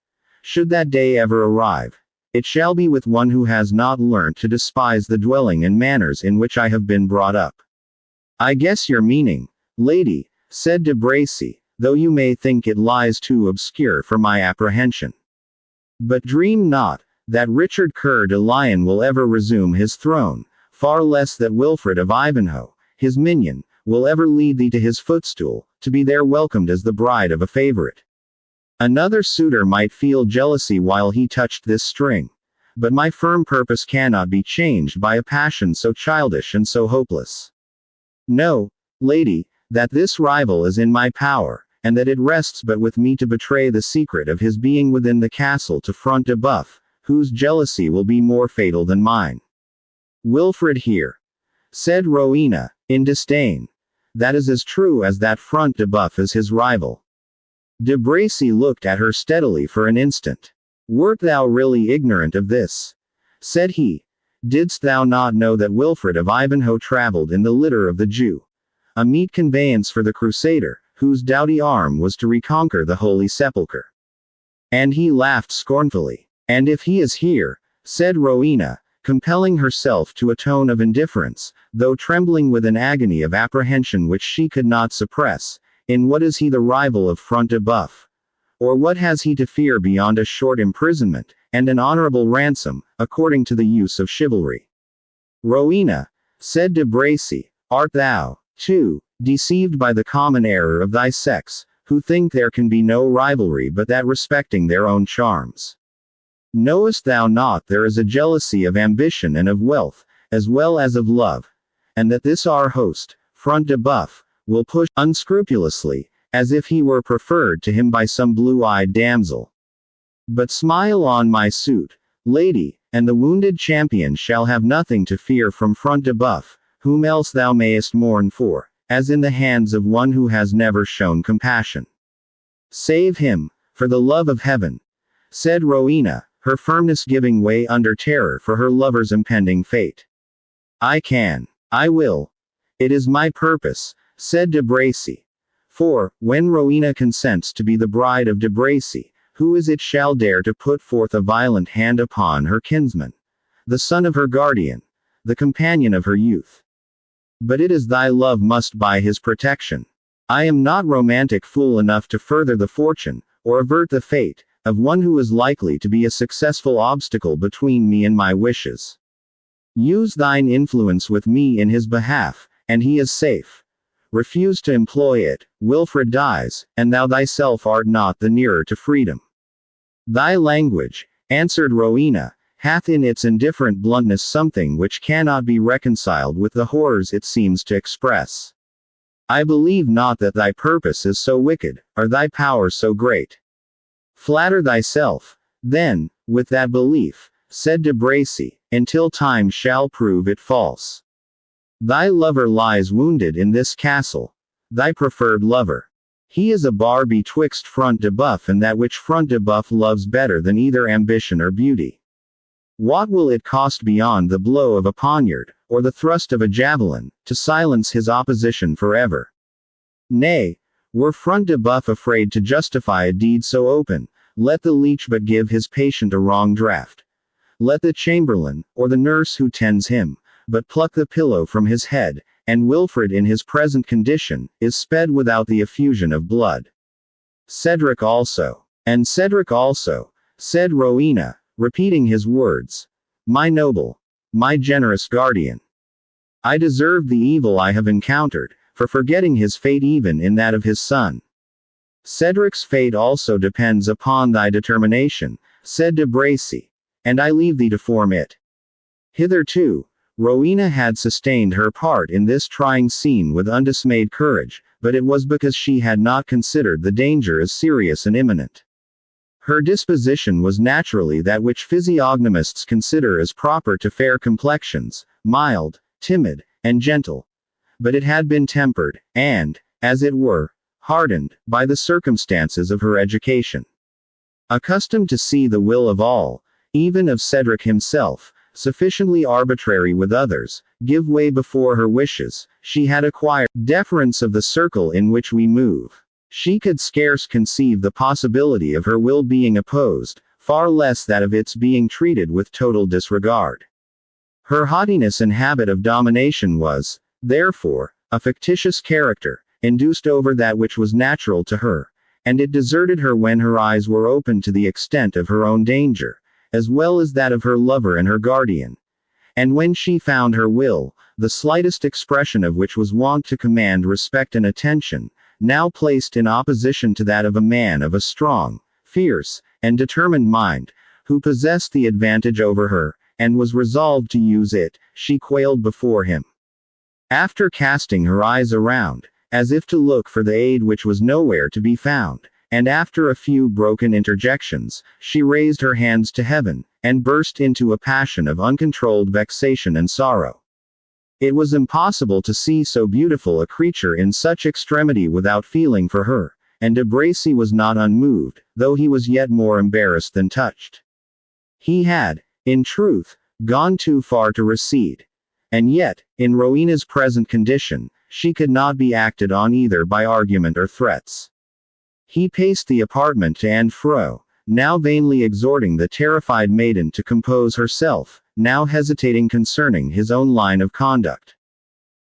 should that day ever arrive, it shall be with one who has not learnt to despise the dwelling and manners in which I have been brought up. I guess your meaning, lady, said de Bracy, though you may think it lies too obscure for my apprehension. But dream not, that Richard Coeur de Lion will ever resume his throne, far less that Wilfred of Ivanhoe, his minion, will ever lead thee to his footstool, to be there welcomed as the bride of a favorite. Another suitor might feel jealousy while he touched this string, but my firm purpose cannot be changed by a passion so childish and so hopeless. Know, lady, that this rival is in my power, and that it rests but with me to betray the secret of his being within the castle to Front de Bœuf, whose jealousy will be more fatal than mine. Wilfred here, said Rowena, in disdain. That is as true as that Front de Bœuf is his rival. De Bracy looked at her steadily for an instant. Wert thou really ignorant of this? Said he. Didst thou not know that Wilfred of Ivanhoe travelled in the litter of the Jew, a meet conveyance for the Crusader, whose doughty arm was to reconquer the Holy Sepulchre? And he laughed scornfully. And if he is here, said Rowena, compelling herself to a tone of indifference, though trembling with an agony of apprehension which she could not suppress, in what is he the rival of Front de Bœuf? Or what has he to fear beyond a short imprisonment, and an honorable ransom, according to the use of chivalry? Rowena, said de Bracy, art thou, too, deceived by the common error of thy sex, who think there can be no rivalry but that respecting their own charms? Knowest thou not there is a jealousy of ambition and of wealth, as well as of love, and that this our host, Front de Bœuf, will push unscrupulously, as if he were preferred to him by some blue-eyed damsel? But smile on my suit, lady, and the wounded champion shall have nothing to fear from Front de Bœuf, whom else thou mayest mourn for, as in the hands of one who has never shown compassion. Save him, for the love of heaven, said Rowena, her firmness giving way under terror for her lover's impending fate. I can. I will. It is my purpose, said de Bracy. For, when Rowena consents to be the bride of de Bracy, who is it shall dare to put forth a violent hand upon her kinsman, the son of her guardian, the companion of her youth? But it is thy love must buy his protection. I am not romantic fool enough to further the fortune, or avert the fate, of one who is likely to be a successful obstacle between me and my wishes. Use thine influence with me in his behalf, and he is safe. Refuse to employ it, Wilfred dies, and thou thyself art not the nearer to freedom. Thy language, answered Rowena, hath in its indifferent bluntness something which cannot be reconciled with the horrors it seems to express. I believe not that thy purpose is so wicked, or thy power so great. Flatter thyself, then, with that belief, said de Bracy, until time shall prove it false. Thy lover lies wounded in this castle, thy preferred lover. He is a bar betwixt Front de Bœuf and that which Front de Bœuf loves better than either ambition or beauty. What will it cost beyond the blow of a poniard, or the thrust of a javelin, to silence his opposition forever? Nay, were Front de Bœuf afraid to justify a deed so open, let the leech but give his patient a wrong draught. Let the chamberlain, or the nurse who tends him, but pluck the pillow from his head, and Wilfred in his present condition, is sped without the effusion of blood. Cedric also. And Cedric also, said Rowena, repeating his words. My noble, my generous guardian. I deserve the evil I have encountered, for forgetting his fate even in that of his son. Cedric's fate also depends upon thy determination, said de Bracy, and I leave thee to form it. Hitherto, Rowena had sustained her part in this trying scene with undismayed courage, but it was because she had not considered the danger as serious and imminent. Her disposition was naturally that which physiognomists consider as proper to fair complexions, mild, timid, and gentle. But it had been tempered, and, as it were, hardened, by the circumstances of her education. Accustomed to see the will of all, even of Cedric himself, sufficiently arbitrary with others, give way before her wishes, she had acquired deference of the circle in which we move. She could scarce conceive the possibility of her will being opposed, far less that of its being treated with total disregard. Her haughtiness and habit of domination was, therefore, a fictitious character, induced over that which was natural to her, and it deserted her when her eyes were opened to the extent of her own danger, as well as that of her lover and her guardian. And when she found her will, the slightest expression of which was wont to command respect and attention, now placed in opposition to that of a man of a strong, fierce, and determined mind, who possessed the advantage over her, and was resolved to use it, she quailed before him. After casting her eyes around, as if to look for the aid which was nowhere to be found, and after a few broken interjections, she raised her hands to heaven, and burst into a passion of uncontrolled vexation and sorrow. It was impossible to see so beautiful a creature in such extremity without feeling for her, and de Bracy was not unmoved, though he was yet more embarrassed than touched. He had, in truth, gone too far to recede. And yet, in Rowena's present condition, she could not be acted on either by argument or threats. He paced the apartment to and fro, now vainly exhorting the terrified maiden to compose herself, now hesitating concerning his own line of conduct.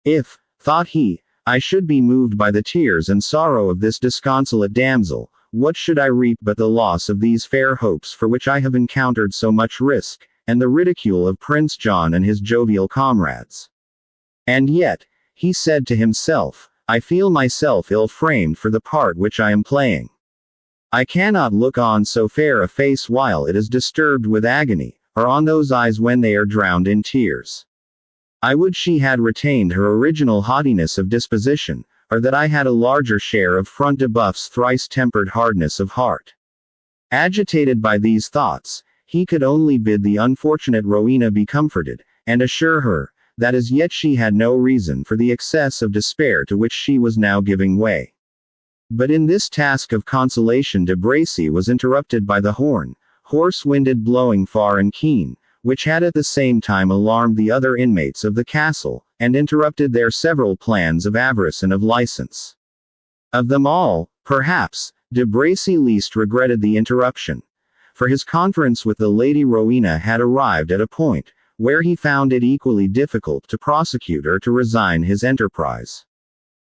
If, thought he, I should be moved by the tears and sorrow of this disconsolate damsel, what should I reap but the loss of these fair hopes for which I have encountered so much risk, and the ridicule of Prince John and his jovial comrades? And yet, he said to himself, I feel myself ill-framed for the part which I am playing. I cannot look on so fair a face while it is disturbed with agony, or on those eyes when they are drowned in tears. I would she had retained her original haughtiness of disposition, or that I had a larger share of Front de Bœuf's thrice-tempered hardness of heart. Agitated by these thoughts, he could only bid the unfortunate Rowena be comforted, and assure her, that as yet she had no reason for the excess of despair to which she was now giving way. But in this task of consolation de Bracy was interrupted by the horn, hoarse-winded blowing far and keen, which had at the same time alarmed the other inmates of the castle, and interrupted their several plans of avarice and of license. Of them all, perhaps, de Bracy least regretted the interruption, for his conference with the Lady Rowena had arrived at a point, where he found it equally difficult to prosecute or to resign his enterprise.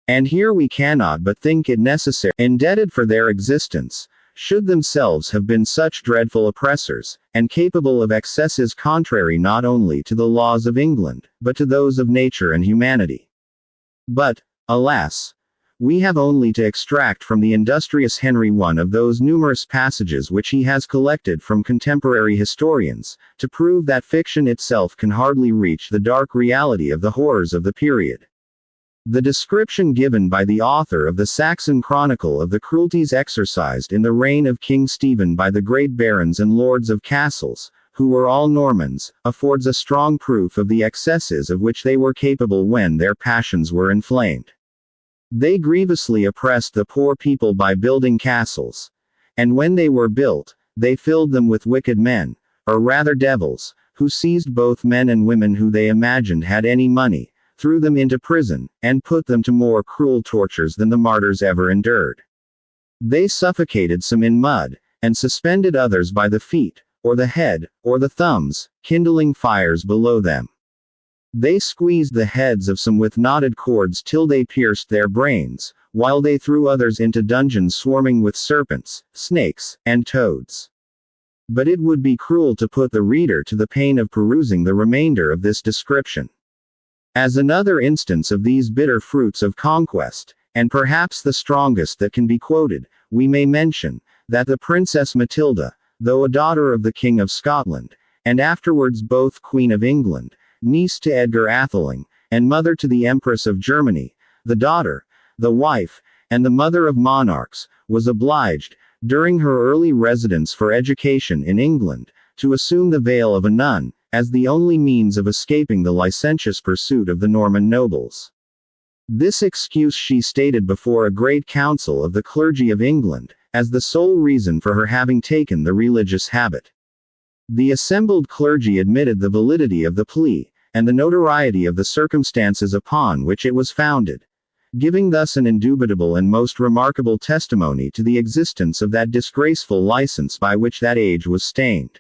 And here we cannot but think it necessary, indebted for their existence, should themselves have been such dreadful oppressors, and capable of excesses contrary not only to the laws of England, but to those of nature and humanity. But, alas! We have only to extract from the industrious Henry one of those numerous passages which he has collected from contemporary historians, to prove that fiction itself can hardly reach the dark reality of the horrors of the period. The description given by the author of the Saxon Chronicle of the cruelties exercised in the reign of King Stephen by the great barons and lords of castles, who were all Normans, affords a strong proof of the excesses of which they were capable when their passions were inflamed. They grievously oppressed the poor people by building castles. And when they were built, they filled them with wicked men, or rather devils, who seized both men and women who they imagined had any money, threw them into prison, and put them to more cruel tortures than the martyrs ever endured. They suffocated some in mud, and suspended others by the feet, or the head, or the thumbs, kindling fires below them. They squeezed the heads of some with knotted cords till they pierced their brains, while they threw others into dungeons swarming with serpents, snakes, and toads. But it would be cruel to put the reader to the pain of perusing the remainder of this description. As another instance of these bitter fruits of conquest, and perhaps the strongest that can be quoted, we may mention, that the Princess Matilda, though a daughter of the King of Scotland, and afterwards both Queen of England, niece to Edgar Atheling, and mother to the Empress of Germany, the daughter, the wife, and the mother of monarchs, was obliged, during her early residence for education in England, to assume the veil of a nun, as the only means of escaping the licentious pursuit of the Norman nobles. This excuse she stated before a great council of the clergy of England, as the sole reason for her having taken the religious habit. The assembled clergy admitted the validity of the plea, and the notoriety of the circumstances upon which it was founded, giving thus an indubitable and most remarkable testimony to the existence of that disgraceful license by which that age was stained.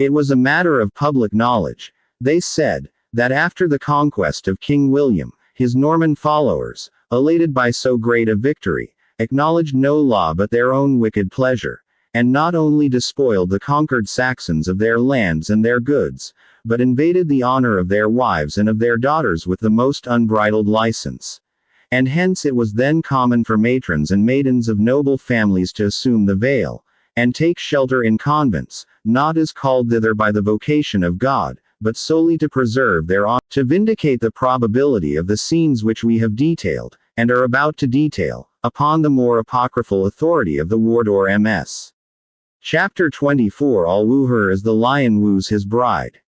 It was a matter of public knowledge, they said, that after the conquest of King William, his Norman followers, elated by so great a victory, acknowledged no law but their own wicked pleasure, and not only despoiled the conquered Saxons of their lands and their goods, but invaded the honor of their wives and of their daughters with the most unbridled license. And hence it was then common for matrons and maidens of noble families to assume the veil, and take shelter in convents, not as called thither by the vocation of God, but solely to preserve their honor, to vindicate the probability of the scenes which we have detailed, and are about to detail, upon the more apocryphal authority of the Wardour MS. Chapter 24. I'll woo her as the lion woos his bride.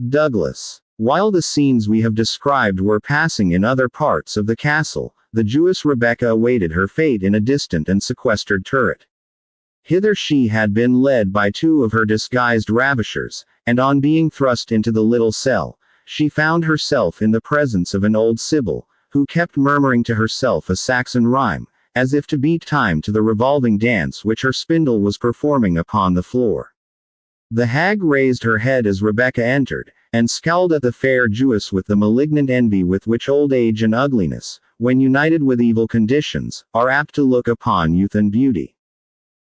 Douglas. While the scenes we have described were passing in other parts of the castle, the Jewess Rebecca awaited her fate in a distant and sequestered turret. Hither she had been led by two of her disguised ravishers, and on being thrust into the little cell, she found herself in the presence of an old sibyl, who kept murmuring to herself a Saxon rhyme, as if to beat time to the revolving dance which her spindle was performing upon the floor. The hag raised her head as Rebecca entered, and scowled at the fair Jewess with the malignant envy with which old age and ugliness, when united with evil conditions, are apt to look upon youth and beauty.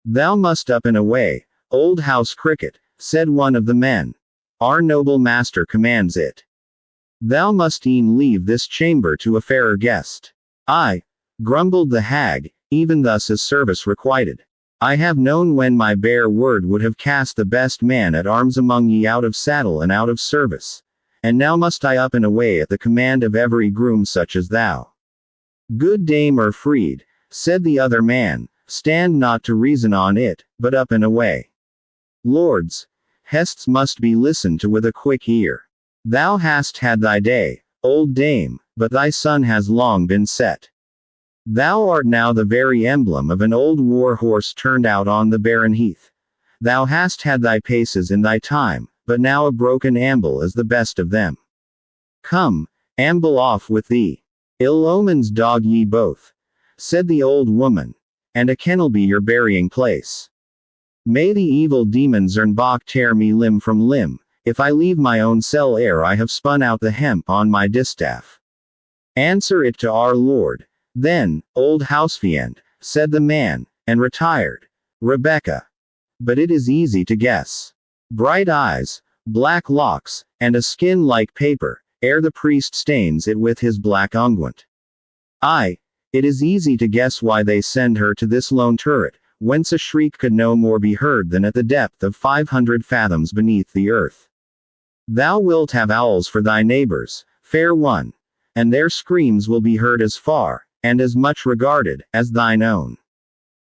"Thou must up and away, old house cricket," said one of the men. "Our noble master commands it. Thou must e'en leave this chamber to a fairer guest." "Aye," grumbled the hag, "even thus as service requited. I have known when my bare word would have cast the best man at arms among ye out of saddle and out of service. And now must I up and away at the command of every groom such as thou." "Good dame Erfried," said the other man, "stand not to reason on it, but up and away. Lords, hests must be listened to with a quick ear. Thou hast had thy day, old dame, but thy sun has long been set. Thou art now the very emblem of an old war horse turned out on the barren heath. Thou hast had thy paces in thy time, but now a broken amble is the best of them. Come, amble off with thee. Ill omens dog ye both," said the old woman, "and a kennel be your burying place. May the evil demon Zernbach tear me limb from limb, if I leave my own cell ere I have spun out the hemp on my distaff. Answer it to our Lord, then, old housefiend," said the man, and retired. Rebecca. But it is easy to guess. Bright eyes, black locks, and a skin like paper, ere the priest stains it with his black unguent. Aye, it is easy to guess why they send her to this lone turret, whence a shriek could no more be heard than at the depth of 500 fathoms beneath the earth. Thou wilt have owls for thy neighbors, fair one, and their screams will be heard as far, and as much regarded, as thine own.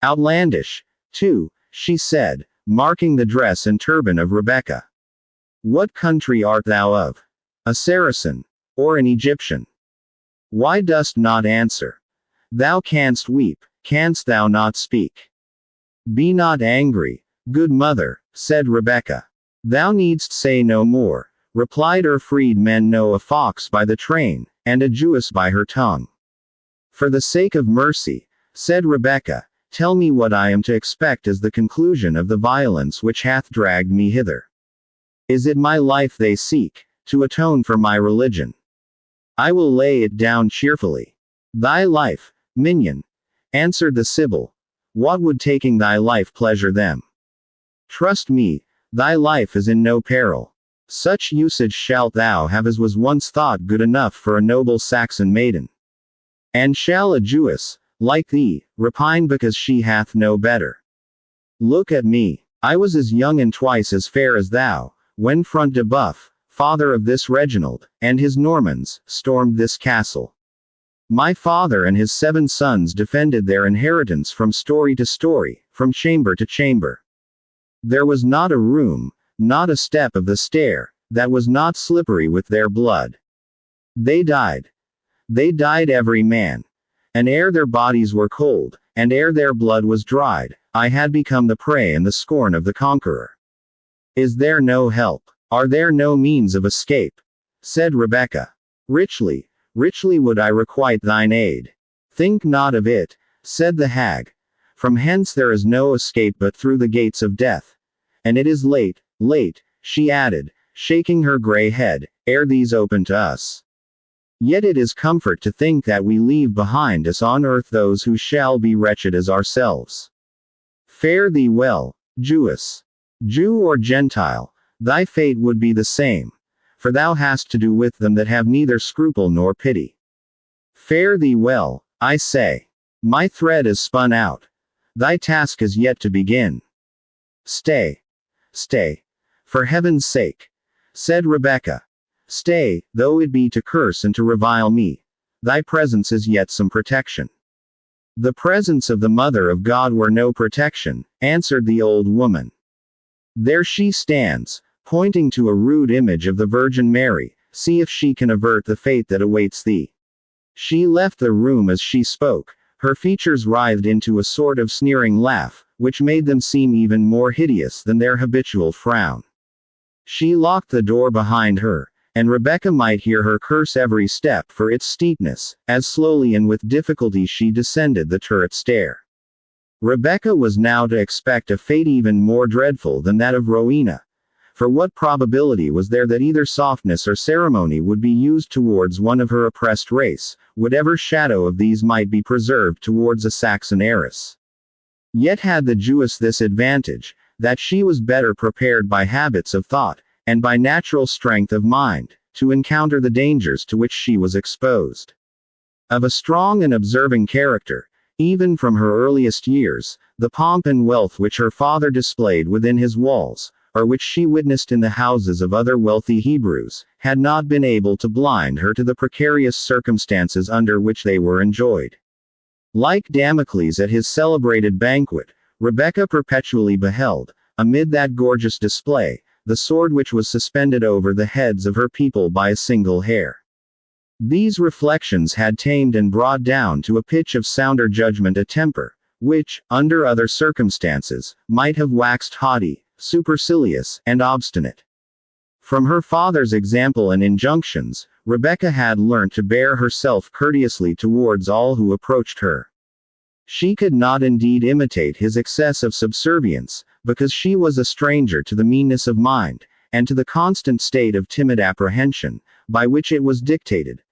Outlandish, too, she said, marking the dress and turban of Rebecca. "What country art thou of? A Saracen, or an Egyptian? Why dost not answer? Thou canst weep, canst thou not speak? Be not angry, good mother," said Rebecca. "Thou needst say no more," replied Erfried. "Men know a fox by the train, and a Jewess by her tongue. For the sake of mercy," said Rebecca, "tell me what I am to expect as the conclusion of the violence which hath dragged me hither. Is it my life they seek, to atone for my religion? I will lay it down cheerfully. Thy life, Minion, answered the Sibyl, what would taking thy life pleasure them? Trust me, thy life is in no peril. Such usage shalt thou have as was once thought good enough for a noble Saxon maiden. And shall a Jewess, like thee, repine because she hath no better? Look at me. I was as young and twice as fair as thou, when Front de Boeuf, father of this Reginald, and his Normans, stormed this castle. My father and his 7 sons defended their inheritance from story to story, from chamber to chamber. There was not a room, not a step of the stair, that was not slippery with their blood. They died. They died every man. And ere their bodies were cold, and ere their blood was dried, I had become the prey and the scorn of the conqueror. Is there no help? Are there no means of escape? Said Rebekah. Richly, richly would I requite thine aid. Think not of it, said the hag. From hence there is no escape but through the gates of death. And it is late, late, she added, shaking her grey head, ere these open to us. Yet it is comfort to think that we leave behind us on earth those who shall be wretched as ourselves. Fare thee well, Jewess. Jew or Gentile, thy fate would be the same, for thou hast to do with them that have neither scruple nor pity. Fare thee well, I say. My thread is spun out. Thy task is yet to begin. Stay. Stay. For heaven's sake, said Rebekah. Stay, though it be to curse and to revile me. Thy presence is yet some protection. The presence of the Mother of God were no protection, answered the old woman. There she stands, pointing to a rude image of the Virgin Mary, see if she can avert the fate that awaits thee. She left the room as she spoke, her features writhed into a sort of sneering laugh, which made them seem even more hideous than their habitual frown. She locked the door behind her, and Rebekah might hear her curse every step for its steepness, as slowly and with difficulty she descended the turret stair. Rebekah was now to expect a fate even more dreadful than that of Rowena. For what probability was there that either softness or ceremony would be used towards one of her oppressed race, whatever shadow of these might be preserved towards a Saxon heiress? Yet had the Jewess this advantage, that she was better prepared by habits of thought, and by natural strength of mind, to encounter the dangers to which she was exposed. Of a strong and observing character, even from her earliest years, the pomp and wealth which her father displayed within his walls, or which she witnessed in the houses of other wealthy Hebrews, had not been able to blind her to the precarious circumstances under which they were enjoyed. Like Damocles at his celebrated banquet, Rebekah perpetually beheld, amid that gorgeous display, the sword which was suspended over the heads of her people by a single hair. These reflections had tamed and brought down to a pitch of sounder judgment a temper, which, under other circumstances, might have waxed haughty, supercilious, and obstinate. From her father's example and injunctions, Rebekah had learnt to bear herself courteously towards all who approached her. She could not indeed imitate his excess of subservience, because she was a stranger to the meanness of mind, and to the constant state of timid apprehension, by which it was dictated.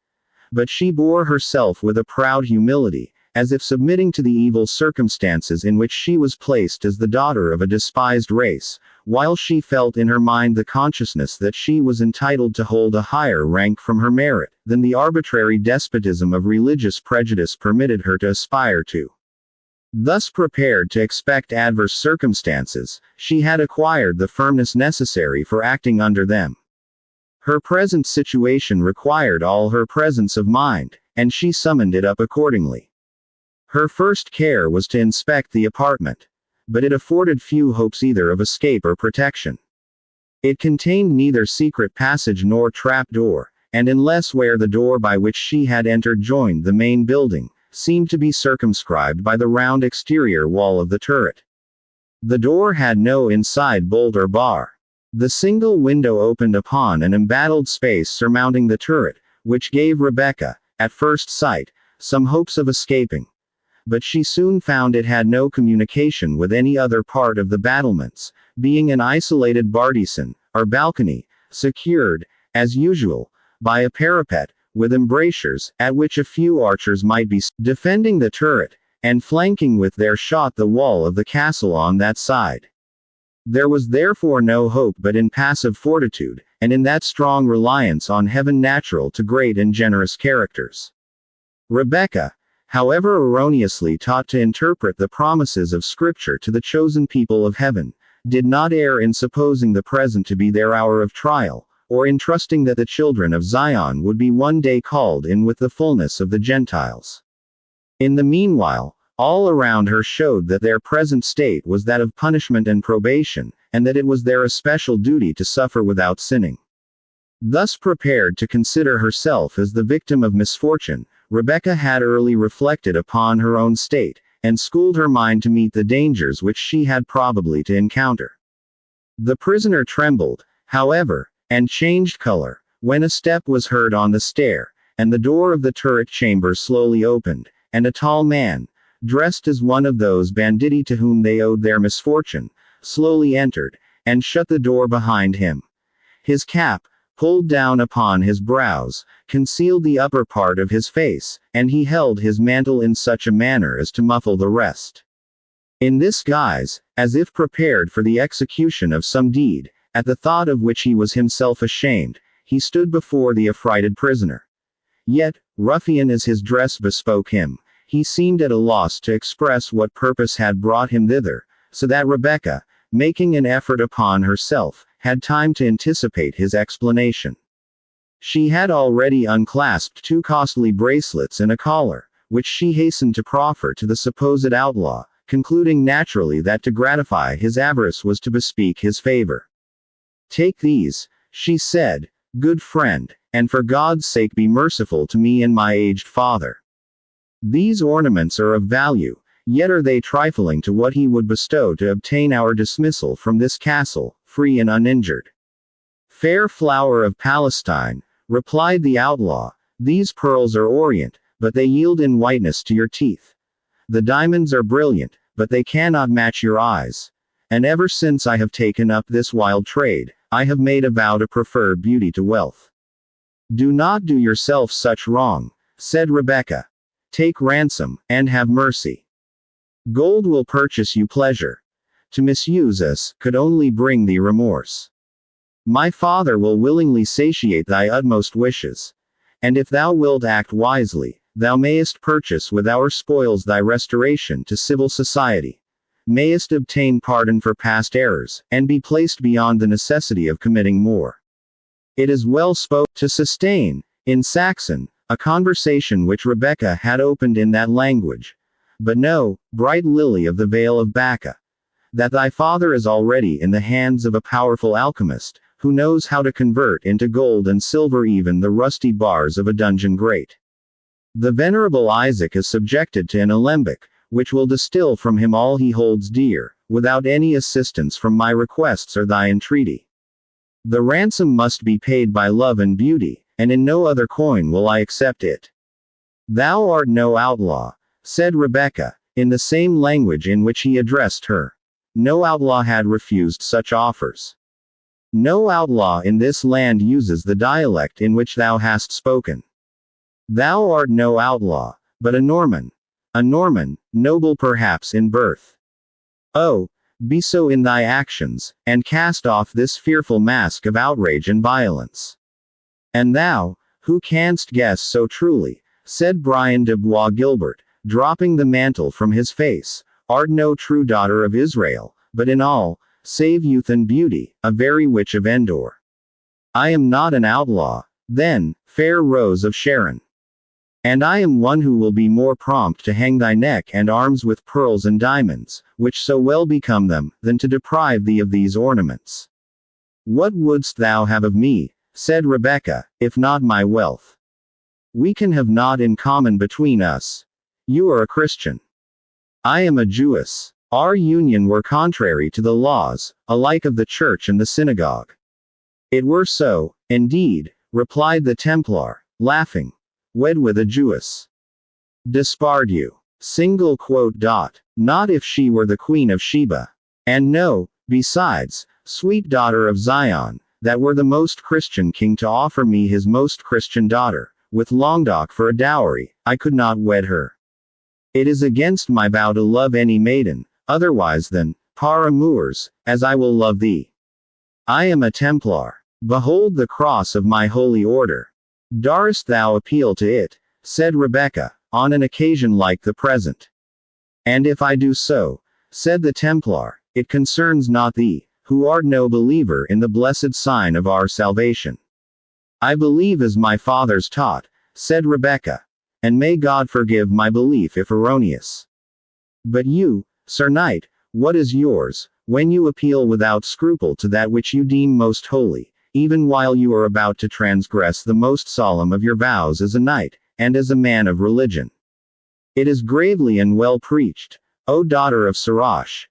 But she bore herself with a proud humility, as if submitting to the evil circumstances in which she was placed as the daughter of a despised race, while she felt in her mind the consciousness that she was entitled to hold a higher rank from her merit, than the arbitrary despotism of religious prejudice permitted her to aspire to. Thus prepared to expect adverse circumstances, she had acquired the firmness necessary for acting under them. Her present situation required all her presence of mind, and she summoned it up accordingly. Her first care was to inspect the apartment, but it afforded few hopes either of escape or protection. It contained neither secret passage nor trap door, and unless where the door by which she had entered joined the main building, seemed to be circumscribed by the round exterior wall of the turret. The door had no inside bolt or bar. The single window opened upon an embattled space surmounting the turret, which gave Rebekah, at first sight, some hopes of escaping. But she soon found it had no communication with any other part of the battlements, being an isolated bartizan, or balcony, secured, as usual, by a parapet, with embrasures, at which a few archers might be defending the turret, and flanking with their shot the wall of the castle on that side. There was therefore no hope but in passive fortitude, and in that strong reliance on heaven natural to great and generous characters. Rebecca, however erroneously taught to interpret the promises of Scripture to the chosen people of heaven, did not err in supposing the present to be their hour of trial, or in trusting that the children of Zion would be one day called in with the fullness of the Gentiles. In the meanwhile, all around her showed that their present state was that of punishment and probation, and that it was their especial duty to suffer without sinning. Thus prepared to consider herself as the victim of misfortune, Rebecca had early reflected upon her own state, and schooled her mind to meet the dangers which she had probably to encounter. The prisoner trembled, however, and changed color, when a step was heard on the stair, and the door of the turret chamber slowly opened, and a tall man, dressed as one of those banditti to whom they owed their misfortune, slowly entered, and shut the door behind him. His cap, pulled down upon his brows, concealed the upper part of his face, and he held his mantle in such a manner as to muffle the rest. In this guise, as if prepared for the execution of some deed, at the thought of which he was himself ashamed, he stood before the affrighted prisoner. Yet, ruffian as his dress bespoke him, he seemed at a loss to express what purpose had brought him thither, so that Rebecca, making an effort upon herself, had time to anticipate his explanation. She had already unclasped 2 costly bracelets and a collar, which she hastened to proffer to the supposed outlaw, concluding naturally that to gratify his avarice was to bespeak his favor. "Take these," she said, "good friend, and for God's sake be merciful to me and my aged father. These ornaments are of value, yet are they trifling to what he would bestow to obtain our dismissal from this castle, free and uninjured." "Fair flower of Palestine," replied the outlaw, "these pearls are orient, but they yield in whiteness to your teeth. The diamonds are brilliant, but they cannot match your eyes. And ever since I have taken up this wild trade, I have made a vow to prefer beauty to wealth." "Do not do yourself such wrong," said Rebecca. "Take ransom, and have mercy. Gold will purchase you pleasure. To misuse us, could only bring thee remorse. My father will willingly satiate thy utmost wishes. And if thou wilt act wisely, thou mayest purchase with our spoils thy restoration to civil society, mayest obtain pardon for past errors, and be placed beyond the necessity of committing more." It is well spoke to sustain, in Saxon, a conversation which Rebecca had opened in that language. "But know, bright lily of the vale of Baca, that thy father is already in the hands of a powerful alchemist, who knows how to convert into gold and silver even the rusty bars of a dungeon grate. The venerable Isaac is subjected to an alembic, which will distill from him all he holds dear, without any assistance from my requests or thy entreaty. The ransom must be paid by love and beauty, and in no other coin will I accept it." "Thou art no outlaw," said Rebecca, in the same language in which he addressed her. No outlaw had refused such offers. No outlaw in this land uses the dialect in which thou hast spoken. Thou art no outlaw, but a Norman. A Norman, noble perhaps in birth. Oh, be so in thy actions, and cast off this fearful mask of outrage and violence. "And thou, who canst guess so truly," said Brian de Bois Gilbert, dropping the mantle from his face, "art no true daughter of Israel, but in all, save youth and beauty, a very witch of Endor." "I am not an outlaw, then, fair Rose of Sharon. And I am one who will be more prompt to hang thy neck and arms with pearls and diamonds, which so well become them, than to deprive thee of these ornaments." "What wouldst thou have of me," said Rebecca, "if not my wealth? We can have naught in common between us. You are a Christian. I am a Jewess. Our union were contrary to the laws, alike of the church and the synagogue." "It were so, indeed," replied the Templar, laughing. "Wed with a Jewess. Dispardieu. Single quote dot. Not if she were the Queen of Sheba. And no, besides, sweet daughter of Zion, that were the most Christian king to offer me his most Christian daughter, with Languedoc for a dowry, I could not wed her. It is against my vow to love any maiden, otherwise than, par amours, as I will love thee. I am a Templar. Behold the cross of my holy order. Darest thou appeal to it, said Rebecca, on an occasion like the present? And if I do so, said the Templar, it concerns not thee, who art no believer in the blessed sign of our salvation. I believe as my fathers taught, said Rebecca, and may God forgive my belief if erroneous. But you, Sir Knight, what is yours, when you appeal without scruple to that which you deem most holy, even while you are about to transgress the most solemn of your vows as a knight, and as a man of religion? It is gravely and well preached, O daughter of Sirach,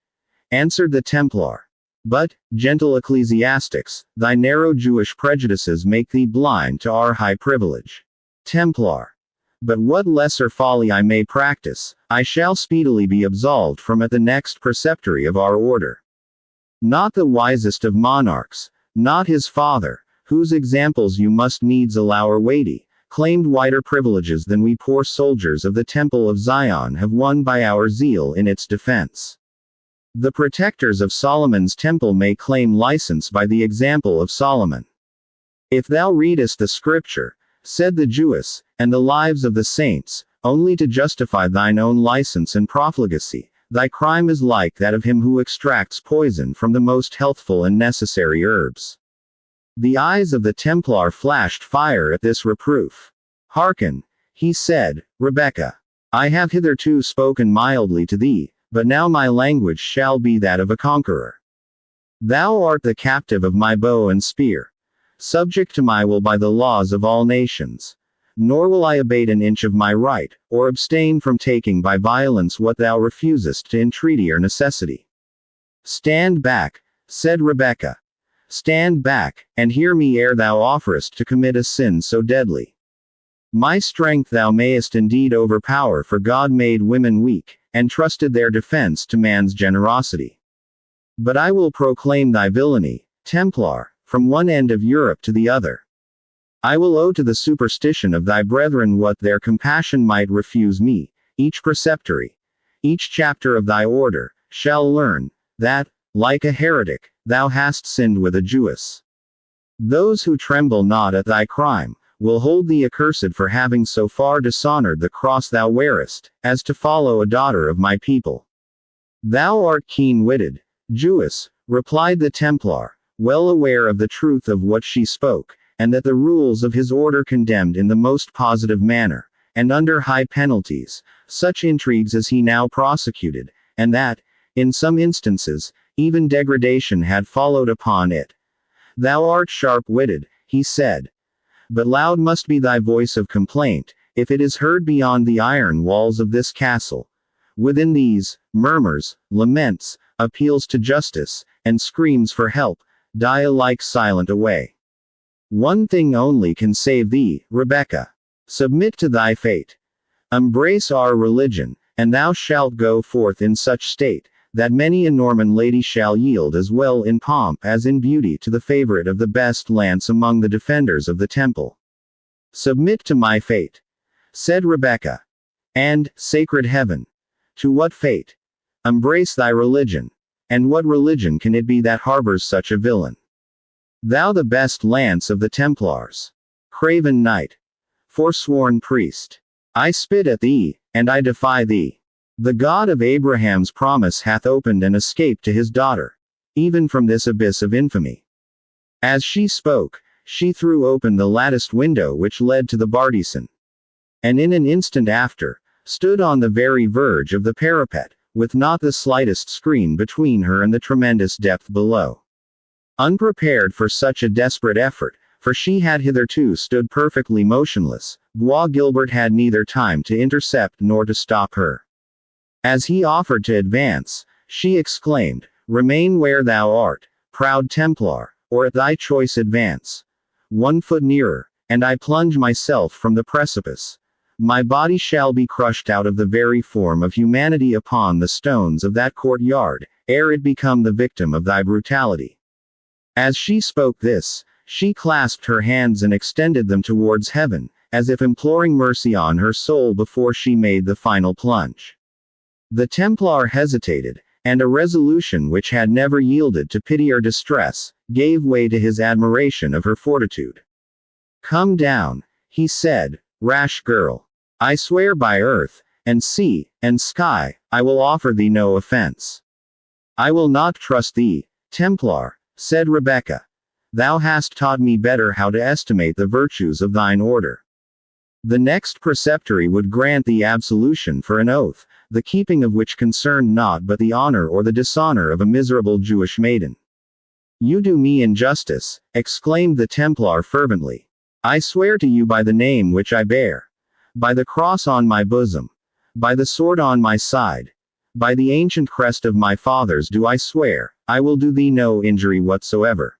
answered the Templar. But, gentle ecclesiastics, thy narrow Jewish prejudices make thee blind to our high privilege. Templar. But what lesser folly I may practice, I shall speedily be absolved from at the next preceptory of our order. Not the wisest of monarchs, not his father, whose examples you must needs allow are weighty, claimed wider privileges than we poor soldiers of the Temple of Zion have won by our zeal in its defense. The protectors of Solomon's temple may claim license by the example of Solomon. If thou readest the scripture, said the Jewess, and the lives of the saints, only to justify thine own license and profligacy, thy crime is like that of him who extracts poison from the most healthful and necessary herbs. The eyes of the Templar flashed fire at this reproof. Hearken, he said, Rebecca. I have hitherto spoken mildly to thee, but now my language shall be that of a conqueror. Thou art the captive of my bow and spear, subject to my will by the laws of all nations. Nor will I abate an inch of my right, or abstain from taking by violence what thou refusest to entreaty or necessity. Stand back, said Rebecca. Stand back, and hear me ere thou offerest to commit a sin so deadly. My strength thou mayest indeed overpower, for God made women weak, and trusted their defense to man's generosity. But I will proclaim thy villainy, Templar, from one end of Europe to the other. I will owe to the superstition of thy brethren what their compassion might refuse me. Each preceptory, each chapter of thy order, shall learn, that, like a heretic, thou hast sinned with a Jewess. Those who tremble not at thy crime, will hold thee accursed for having so far dishonored the cross thou wearest, as to follow a daughter of my people. Thou art keen-witted, Jewess, replied the Templar, well aware of the truth of what she spoke, and that the rules of his order condemned in the most positive manner, and under high penalties, such intrigues as he now prosecuted, and that, in some instances, even degradation had followed upon it. Thou art sharp-witted, he said. But loud must be thy voice of complaint, if it is heard beyond the iron walls of this castle. Within these, murmurs, laments, appeals to justice, and screams for help, die alike silent away. One thing only can save thee, Rebecca. Submit to thy fate. Embrace our religion, and thou shalt go forth in such state, that many a Norman lady shall yield as well in pomp as in beauty to the favorite of the best lance among the defenders of the temple. Submit to my fate, said Rebecca. And, sacred heaven, to what fate? Embrace thy religion. And what religion can it be that harbors such a villain? Thou the best lance of the Templars. Craven knight. Forsworn priest. I spit at thee, and I defy thee. The God of Abraham's promise hath opened an escape to his daughter, even from this abyss of infamy. As she spoke, she threw open the latticed window which led to the bartizan. And in an instant after, stood on the very verge of the parapet, with not the slightest screen between her and the tremendous depth below. Unprepared for such a desperate effort, for she had hitherto stood perfectly motionless, Bois Guilbert had neither time to intercept nor to stop her. As he offered to advance, she exclaimed, Remain where thou art, proud Templar, or at thy choice advance. 1 foot nearer, and I plunge myself from the precipice. My body shall be crushed out of the very form of humanity upon the stones of that courtyard, ere it become the victim of thy brutality. As she spoke this, she clasped her hands and extended them towards heaven, as if imploring mercy on her soul before she made the final plunge. The Templar hesitated, and a resolution which had never yielded to pity or distress, gave way to his admiration of her fortitude. "Come down," he said, "rash girl. I swear by earth, and sea, and sky, I will offer thee no offense." "I will not trust thee, Templar," said Rebecca. "Thou hast taught me better how to estimate the virtues of thine order. The next preceptory would grant thee absolution for an oath, the keeping of which concerned naught but the honor or the dishonor of a miserable Jewish maiden." "You do me injustice," exclaimed the Templar fervently. "I swear to you by the name which I bear, by the cross on my bosom, by the sword on my side, by the ancient crest of my fathers do I swear, I will do thee no injury whatsoever.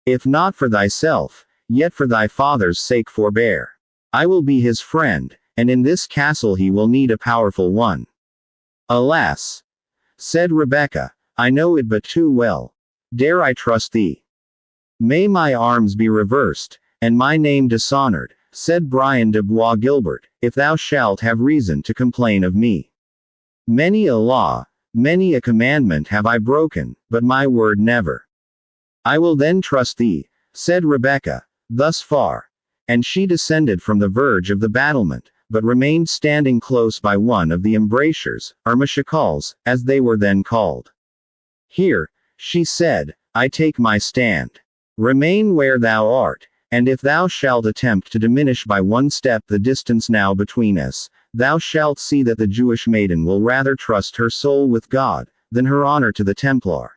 If not for thyself, yet for thy father's sake forbear. I will be his friend, and in this castle he will need a powerful one." "Alas," said Rebecca, "I know it but too well. Dare I trust thee?" "May my arms be reversed, and my name dishonored," said Brian de Bois Guilbert, "if thou shalt have reason to complain of me. Many a law, many a commandment have I broken, but my word never." "I will then trust thee," said Rebecca, "thus far." And she descended from the verge of the battlement, but remained standing close by one of the embrasures, or mashicals, as they were then called. "Here," she said, "I take my stand. Remain where thou art, and if thou shalt attempt to diminish by one step the distance now between us, thou shalt see that the Jewish maiden will rather trust her soul with God, than her honor to the Templar."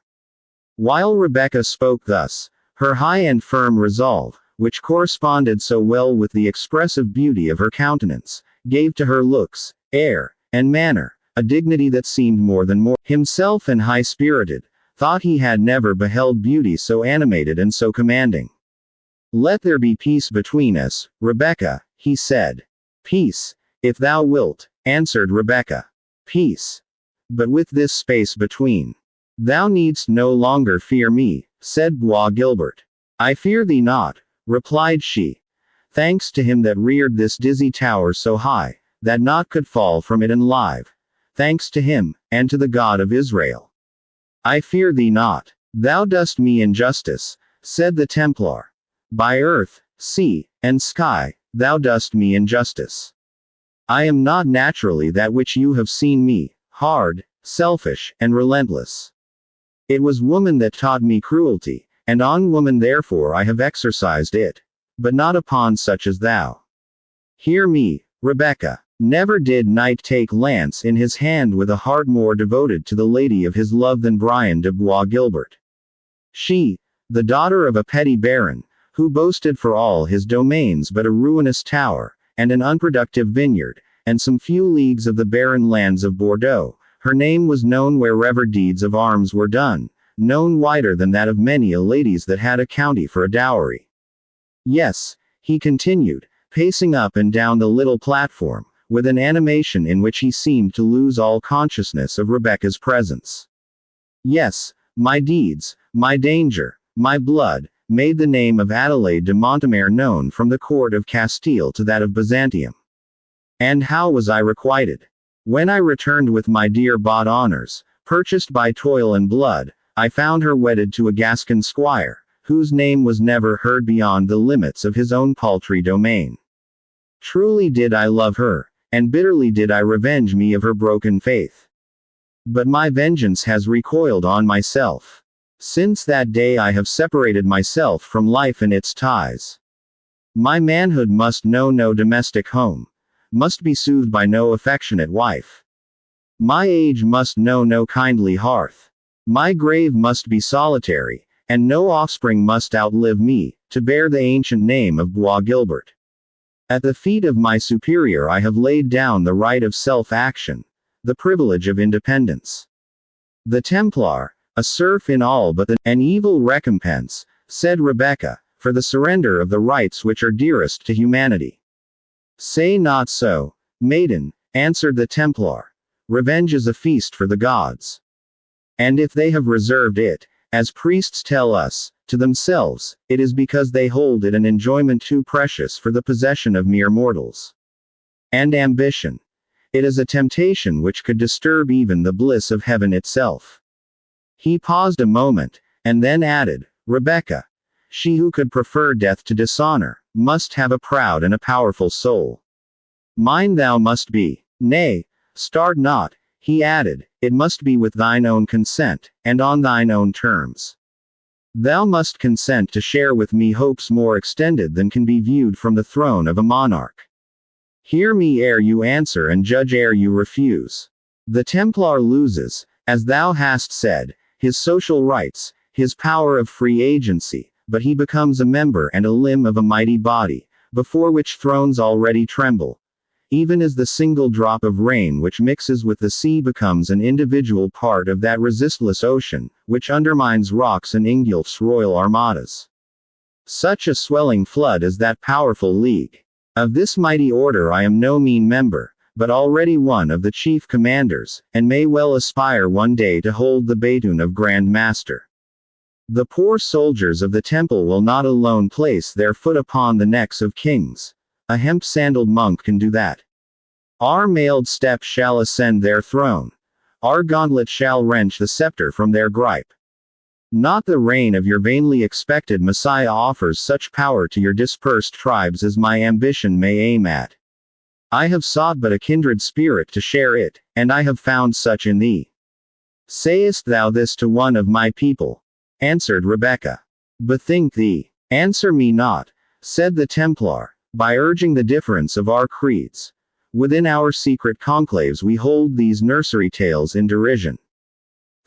While Rebecca spoke thus, her high and firm resolve, which corresponded so well with the expressive beauty of her countenance, gave to her looks, air, and manner, a dignity that seemed more than himself and high-spirited, thought he had never beheld beauty so animated and so commanding. "Let there be peace between us, Rebecca," he said. "Peace, if thou wilt," answered Rebecca. "Peace. But with this space between. Thou needst no longer fear me," said Bois Guilbert. "I fear thee not," replied she. "Thanks to him that reared this dizzy tower so high, that naught could fall from it alive. Thanks to him, and to the God of Israel. I fear thee not. Thou dost me injustice," said the Templar. "By earth, sea, and sky, thou dost me injustice. I am not naturally that which you have seen me, hard, selfish, and relentless. It was woman that taught me cruelty, and on woman therefore I have exercised it. But not upon such as thou. Hear me, Rebecca. Never did knight take lance in his hand with a heart more devoted to the lady of his love than Brian de Bois Guilbert. She, the daughter of a petty baron, who boasted for all his domains but a ruinous tower, and an unproductive vineyard, and some few leagues of the barren lands of Bordeaux, her name was known wherever deeds of arms were done, known wider than that of many a ladies that had a county for a dowry. Yes, he continued, pacing up and down the little platform, with an animation in which he seemed to lose all consciousness of Rebecca's presence. Yes, my deeds, my danger, my blood, made the name of Adelaide de Montemare known from the court of Castile to that of Byzantium. And how was I requited? When I returned with my dear bought honors, purchased by toil and blood, I found her wedded to a Gascon squire, whose name was never heard beyond the limits of his own paltry domain. Truly did I love her, and bitterly did I revenge me of her broken faith. But my vengeance has recoiled on myself. Since that day I have separated myself from life and its ties. My manhood must know no domestic home, must be soothed by no affectionate wife. My age must know no kindly hearth. My grave must be solitary, and no offspring must outlive me, to bear the ancient name of Bois Guilbert. At the feet of my superior I have laid down the right of self-action, the privilege of independence. The Templar, a serf in all but an evil recompense, said Rebecca, for the surrender of the rights which are dearest to humanity. Say not so, maiden, answered the Templar. Revenge is a feast for the gods. And if they have reserved it, as priests tell us, To themselves, it is because they hold it an enjoyment too precious for the possession of mere mortals. And ambition. It is a temptation which could disturb even the bliss of heaven itself. He paused a moment, and then added, Rebecca, she who could prefer death to dishonor, must have a proud and a powerful soul. Mine thou must be. Nay, start not, he added, it must be with thine own consent, and on thine own terms. Thou must consent to share with me hopes more extended than can be viewed from the throne of a monarch. Hear me ere you answer and judge ere you refuse. The Templar loses, as thou hast said, his social rights, his power of free agency, but he becomes a member and a limb of a mighty body, before which thrones already tremble. Even as the single drop of rain which mixes with the sea becomes an individual part of that resistless ocean, which undermines rocks and engulfs royal armadas. Such a swelling flood as that powerful league. Of this mighty order I am no mean member, but already one of the chief commanders, and may well aspire one day to hold the baton of Grand Master. The poor soldiers of the temple will not alone place their foot upon the necks of kings. A hemp-sandaled monk can do that. Our mailed steps shall ascend their throne. Our gauntlet shall wrench the scepter from their gripe. Not the reign of your vainly expected Messiah offers such power to your dispersed tribes as my ambition may aim at. I have sought but a kindred spirit to share it, and I have found such in thee. Sayest thou this to one of my people? Answered Rebecca. Bethink thee. Answer me not, said the Templar, by urging the difference of our creeds. Within our secret conclaves we hold these nursery tales in derision.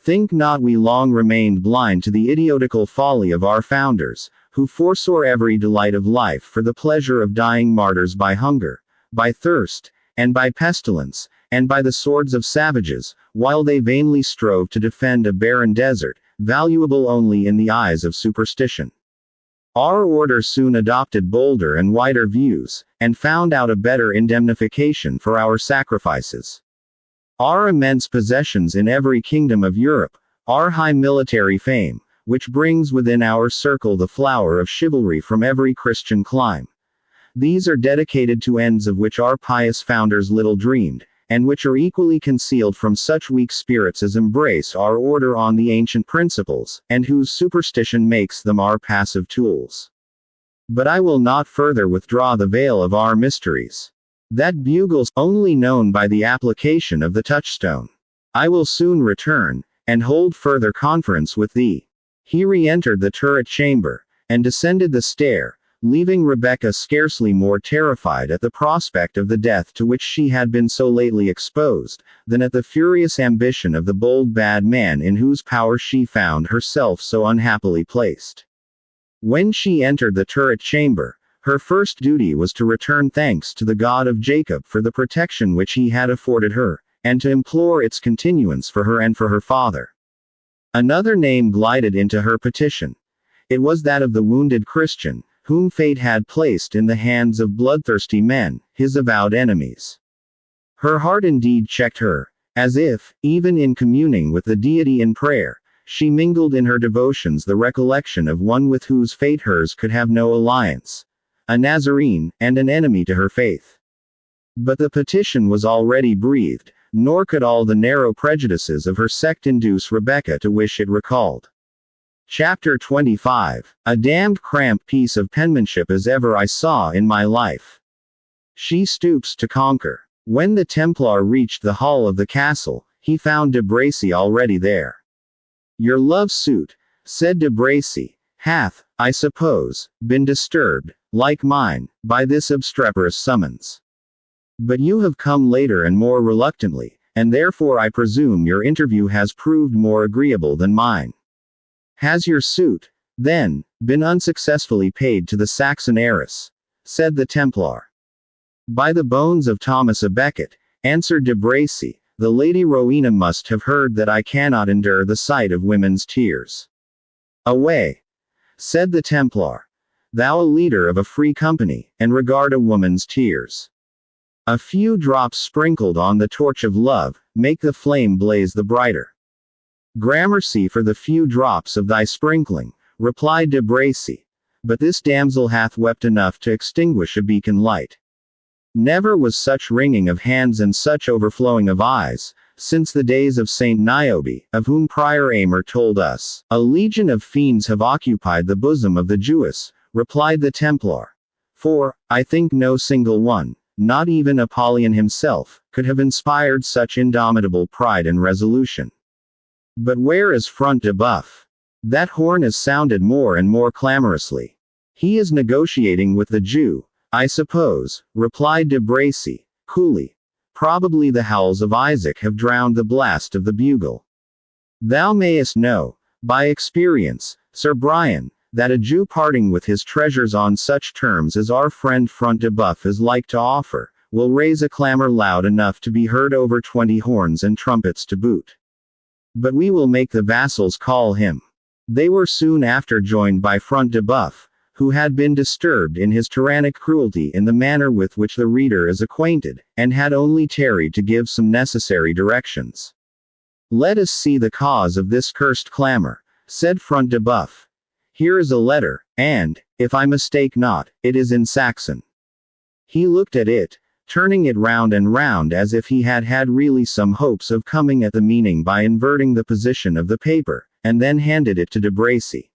Think not we long remained blind to the idiotical folly of our founders, who forswore every delight of life for the pleasure of dying martyrs by hunger, by thirst, and by pestilence, and by the swords of savages, while they vainly strove to defend a barren desert, valuable only in the eyes of superstition. Our order soon adopted bolder and wider views, and found out a better indemnification for our sacrifices. Our immense possessions in every kingdom of Europe, our high military fame, which brings within our circle the flower of chivalry from every Christian clime. These are dedicated to ends of which our pious founders little dreamed, and which are equally concealed from such weak spirits as embrace our order on the ancient principles, and whose superstition makes them our passive tools. But I will not further withdraw the veil of our mysteries. That bugle's only known by the application of the touchstone. I will soon return, and hold further conference with thee. He re-entered the turret chamber, and descended the stair, leaving Rebecca scarcely more terrified at the prospect of the death to which she had been so lately exposed, than at the furious ambition of the bold bad man in whose power she found herself so unhappily placed. When she entered the turret chamber, her first duty was to return thanks to the God of Jacob for the protection which he had afforded her, and to implore its continuance for her and for her father. Another name glided into her petition. It was that of the wounded Christian, whom fate had placed in the hands of bloodthirsty men, his avowed enemies. Her heart indeed checked her, as if, even in communing with the deity in prayer, she mingled in her devotions the recollection of one with whose fate hers could have no alliance, a Nazarene, and an enemy to her faith. But the petition was already breathed, nor could all the narrow prejudices of her sect induce Rebecca to wish it recalled. Chapter 25. A damned cramped piece of penmanship as ever I saw in my life. She stoops to conquer. When the Templar reached the hall of the castle, he found de Bracy already there. Your love suit, said de Bracy, hath, I suppose, been disturbed, like mine, by this obstreperous summons. But you have come later and more reluctantly, and therefore I presume your interview has proved more agreeable than mine. Has your suit, then, been unsuccessfully paid to the Saxon heiress? Said the Templar. By the bones of Thomas a Becket, answered de Bracy, the Lady Rowena must have heard that I cannot endure the sight of women's tears. Away, said the Templar. Thou a leader of a free company, and regard a woman's tears. A few drops sprinkled on the torch of love, make the flame blaze the brighter. Gramercy for the few drops of thy sprinkling, replied de Bracy. But this damsel hath wept enough to extinguish a beacon light. Never was such wringing of hands and such overflowing of eyes, since the days of Saint Niobe, of whom Prior Aymer told us. A legion of fiends have occupied the bosom of the Jewess, replied the Templar. For, I think no single one, not even Apollyon himself, could have inspired such indomitable pride and resolution. But where is Front de Boeuf? That horn is sounded more and more clamorously. He is negotiating with the Jew, I suppose, replied de Bracy, coolly. Probably the howls of Isaac have drowned the blast of the bugle. Thou mayest know, by experience, Sir Brian, that a Jew parting with his treasures on such terms as our friend Front de Boeuf is like to offer, will raise a clamor loud enough to be heard over 20 horns and trumpets to boot. But we will make the vassals call him. They were soon after joined by Front de Boeuf, who had been disturbed in his tyrannic cruelty in the manner with which the reader is acquainted, and had only tarried to give some necessary directions. Let us see the cause of this cursed clamor, said Front de Boeuf. Here is a letter, and, if I mistake not, it is in Saxon. He looked at it, turning it round and round as if he had had really some hopes of coming at the meaning by inverting the position of the paper, and then handed it to de Bracy.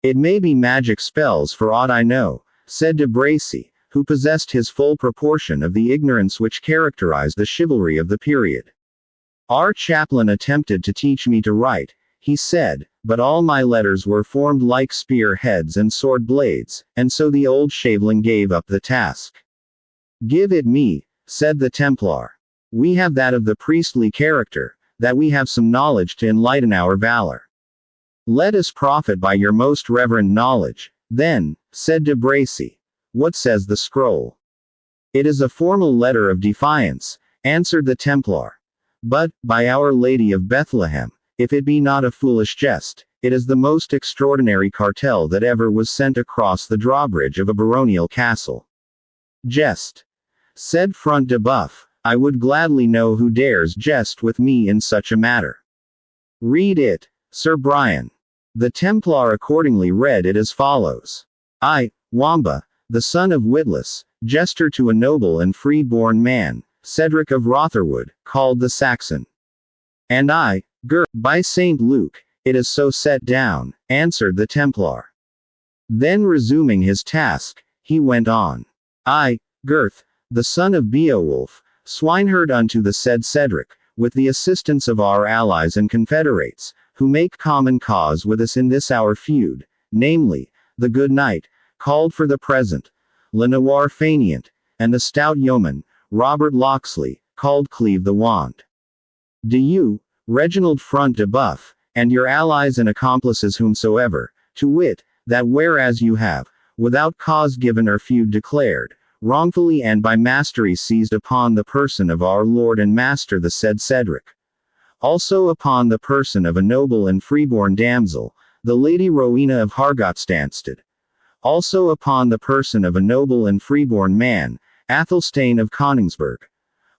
It may be magic spells for aught I know, said de Bracy, who possessed his full proportion of the ignorance which characterized the chivalry of the period. Our chaplain attempted to teach me to write, he said, but all my letters were formed like spear heads and sword blades, and so the old shaveling gave up the task. Give it me, said the Templar. We have that of the priestly character, that we have some knowledge to enlighten our valor. Let us profit by your most reverend knowledge, then, said de Bracy. What says the scroll? It is a formal letter of defiance, answered the Templar. But, by Our Lady of Bethlehem, if it be not a foolish jest, it is the most extraordinary cartel that ever was sent across the drawbridge of a baronial castle. Jest, said Front de Boeuf. I would gladly know who dares jest with me in such a matter. Read it, Sir Brian. The Templar accordingly read it as follows. I, Wamba, the son of Witless, jester to a noble and free-born man, Cedric of Rotherwood, called the Saxon. And I, by St. Luke, it is so set down, answered the Templar. Then resuming his task, he went on. I, Gurth, the son of Beowulf, swineherd unto the said Cedric, with the assistance of our allies and confederates, who make common cause with us in this our feud, namely, the good knight, called for the present, Le Noir Faineant, and the stout yeoman, Robert Locksley, called Cleave the Wand. Do you, Reginald Front de Boeuf, and your allies and accomplices whomsoever, to wit, that whereas you have, without cause given or feud declared, wrongfully and by mastery seized upon the person of our Lord and Master the said Cedric, also upon the person of a noble and freeborn damsel, the Lady Rowena of Hargotstanstead, also upon the person of a noble and freeborn man, Athelstane of Coningsburgh,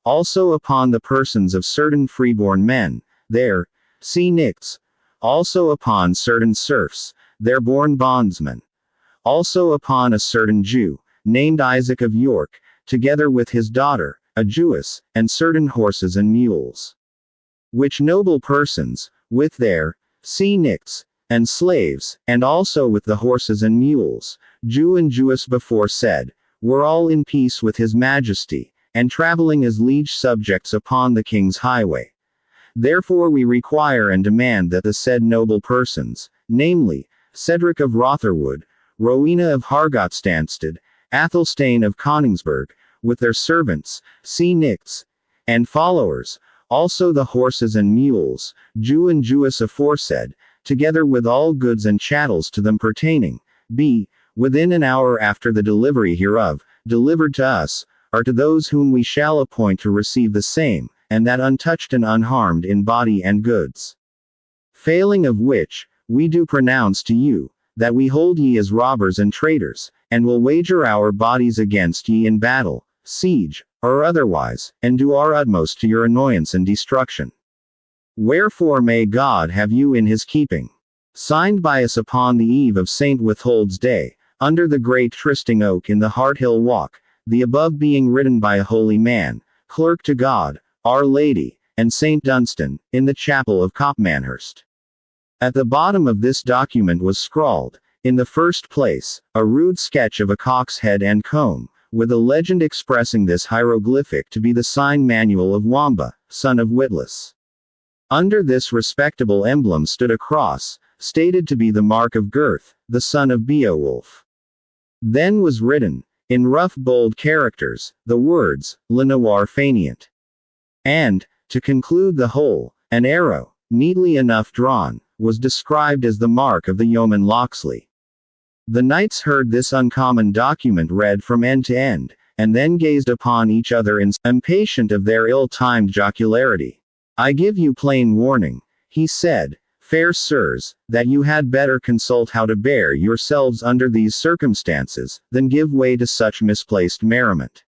also upon the persons of certain freeborn men, there, see Nix, also upon certain serfs, their born bondsmen, also upon a certain Jew, named Isaac of York, together with his daughter, a Jewess, and certain horses and mules. Which noble persons, with their, see Nix, and slaves, and also with the horses and mules, Jew and Jewess before said, were all in peace with his majesty, and traveling as liege subjects upon the king's highway. Therefore we require and demand that the said noble persons, namely, Cedric of Rotherwood, Rowena of Hargotstanstead, Athelstane of Coningsburgh, with their servants, see Nix, and followers, also the horses and mules, Jew and Jewess aforesaid, together with all goods and chattels to them pertaining, be, within an hour after the delivery hereof, delivered to us, or to those whom we shall appoint to receive the same, and that untouched and unharmed in body and goods. Failing of which, we do pronounce to you, that we hold ye as robbers and traitors, and will wager our bodies against ye in battle, siege, or otherwise, and do our utmost to your annoyance and destruction. Wherefore may God have you in his keeping. Signed by us upon the eve of St. Withold's Day, under the great trysting oak in the Harthill Walk, the above being written by a holy man, clerk to God, Our Lady, and St. Dunstan, in the chapel of Copmanhurst. At the bottom of this document was scrawled, in the first place, a rude sketch of a cock's head and comb, with a legend expressing this hieroglyphic to be the sign manual of Wamba, son of Witless. Under this respectable emblem stood a cross, stated to be the mark of Gurth, the son of Beowulf. Then was written, in rough bold characters, the words, Le Noir Fainéant. And, to conclude the whole, an arrow, neatly enough drawn, was described as the mark of the yeoman Locksley. The knights heard this uncommon document read from end to end, and then gazed upon each other impatient of their ill-timed jocularity. I give you plain warning, he said, fair sirs, that you had better consult how to bear yourselves under these circumstances, than give way to such misplaced merriment.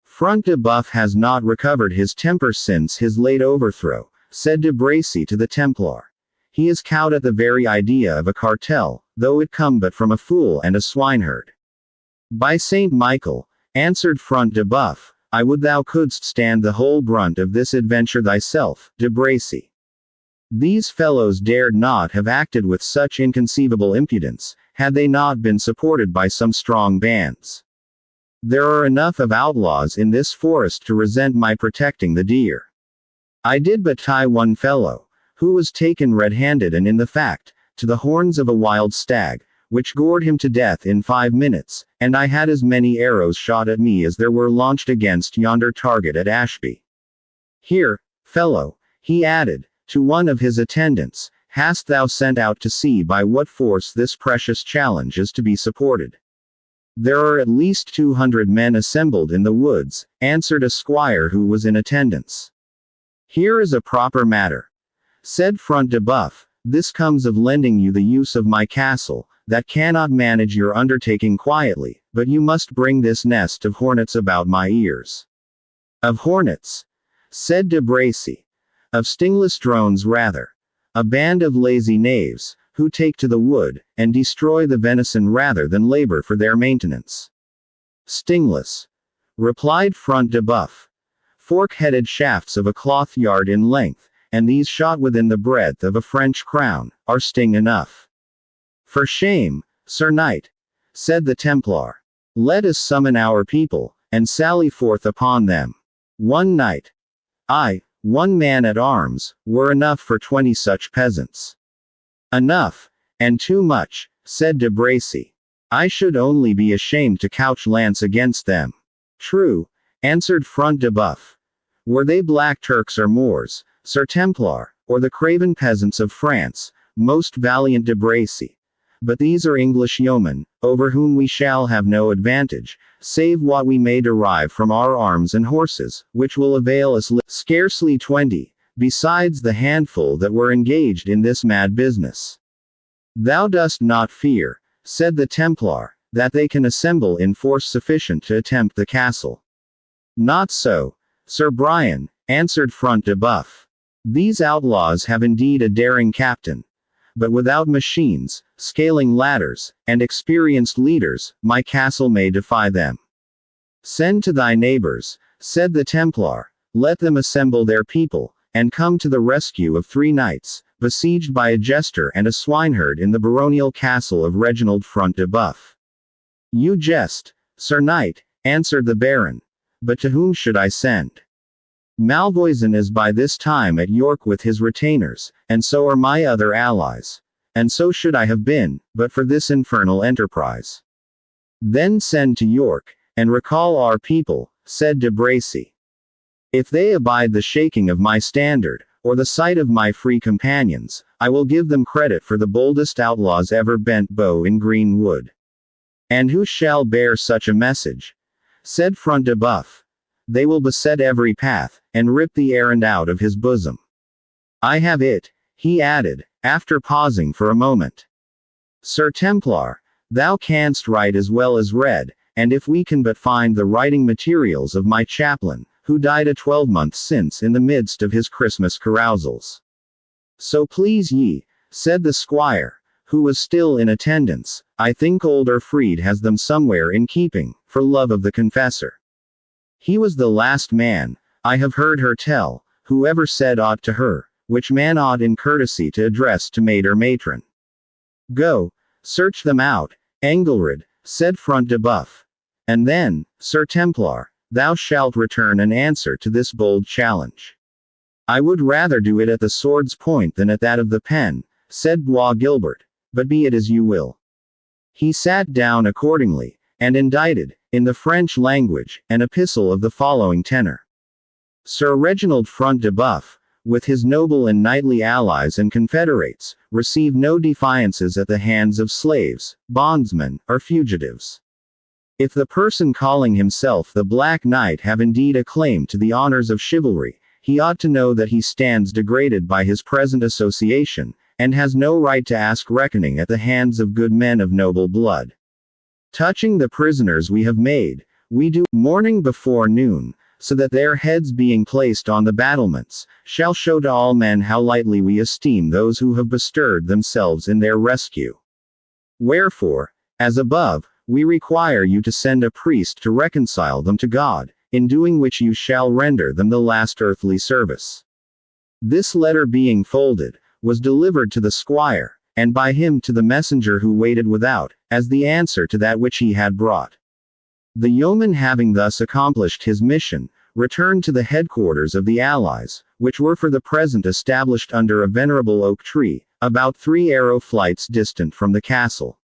Front de Boeuf has not recovered his temper since his late overthrow, said de Bracy to the Templar. He is cowed at the very idea of a cartel, though it come but from a fool and a swineherd. By Saint Michael, answered Front de Boeuf, I would thou couldst stand the whole brunt of this adventure thyself, de Bracy. These fellows dared not have acted with such inconceivable impudence, had they not been supported by some strong bands. There are enough of outlaws in this forest to resent my protecting the deer. I did but tie one fellow, who was taken red-handed and in the fact, to the horns of a wild stag, which gored him to death in 5 minutes, and I had as many arrows shot at me as there were launched against yonder target at Ashby. Here, fellow, he added, to one of his attendants, hast thou sent out to see by what force this precious challenge is to be supported? There are at least 200 men assembled in the woods, answered a squire who was in attendance. Here is a proper matter, said Front de Boeuf, this comes of lending you the use of my castle, that cannot manage your undertaking quietly, but you must bring this nest of hornets about my ears. Of hornets? Said de Bracy. Of stingless drones rather. A band of lazy knaves, who take to the wood, and destroy the venison rather than labor for their maintenance. Stingless, replied Front de Boeuf. Fork-headed shafts of a cloth yard in length, and these shot within the breadth of a French crown, are sting enough. For shame, Sir Knight, said the Templar. Let us summon our people, and sally forth upon them. One knight, aye, one man at arms, were enough for 20 such peasants. Enough, and too much, said de Bracy. I should only be ashamed to couch lance against them. True, answered Front de Boeuf. Were they black Turks or Moors, Sir Templar, or the craven peasants of France, most valiant de Bracy. But these are English yeomen, over whom we shall have no advantage, save what we may derive from our arms and horses, which will avail us scarcely 20, besides the handful that were engaged in this mad business. Thou dost not fear, said the Templar, that they can assemble in force sufficient to attempt the castle. Not so, Sir Brian, answered Front de Boeuf. These outlaws have indeed a daring captain. But without machines, scaling ladders, and experienced leaders, my castle may defy them. Send to thy neighbors, said the Templar, let them assemble their people, and come to the rescue of 3 knights, besieged by a jester and a swineherd in the baronial castle of Reginald Front de Boeuf. You jest, Sir Knight, answered the Baron. But to whom should I send? Malvoisin is by this time at York with his retainers, and so are my other allies. And so should I have been, but for this infernal enterprise. Then send to York, and recall our people, said de Bracy. If they abide the shaking of my standard, or the sight of my free companions, I will give them credit for the boldest outlaws ever bent bow in green wood. And who shall bear such a message? Said Front de Boeuf. They will beset every path, and rip the errand out of his bosom. I have it, he added, after pausing for a moment. Sir Templar, thou canst write as well as read, and if we can but find the writing materials of my chaplain, who died a 12 months since in the midst of his Christmas carousals. So please ye, said the squire, who was still in attendance. I think old Erfried has them somewhere in keeping, for love of the confessor. He was the last man, I have heard her tell, who ever said aught to her, which man ought in courtesy to address to maid or matron. Go, search them out, Engelred, said Front de Boeuf. And then, Sir Templar, thou shalt return an answer to this bold challenge. I would rather do it at the sword's point than at that of the pen, said Bois Guilbert, but be it as you will. He sat down accordingly, and indited, in the French language, an epistle of the following tenor. Sir Reginald Front de Boeuf, with his noble and knightly allies and confederates, receive no defiances at the hands of slaves, bondsmen, or fugitives. If the person calling himself the Black Knight have indeed a claim to the honors of chivalry, he ought to know that he stands degraded by his present association, and has no right to ask reckoning at the hands of good men of noble blood. Touching the prisoners we have made, we do morning before noon, so that their heads being placed on the battlements, shall show to all men how lightly we esteem those who have bestirred themselves in their rescue. Wherefore, as above, we require you to send a priest to reconcile them to God, in doing which you shall render them the last earthly service. This letter being folded, was delivered to the squire, and by him to the messenger who waited without, as the answer to that which he had brought. The yeoman having thus accomplished his mission, returned to the headquarters of the allies, which were for the present established under a venerable oak tree, about 3 arrow flights distant from the castle.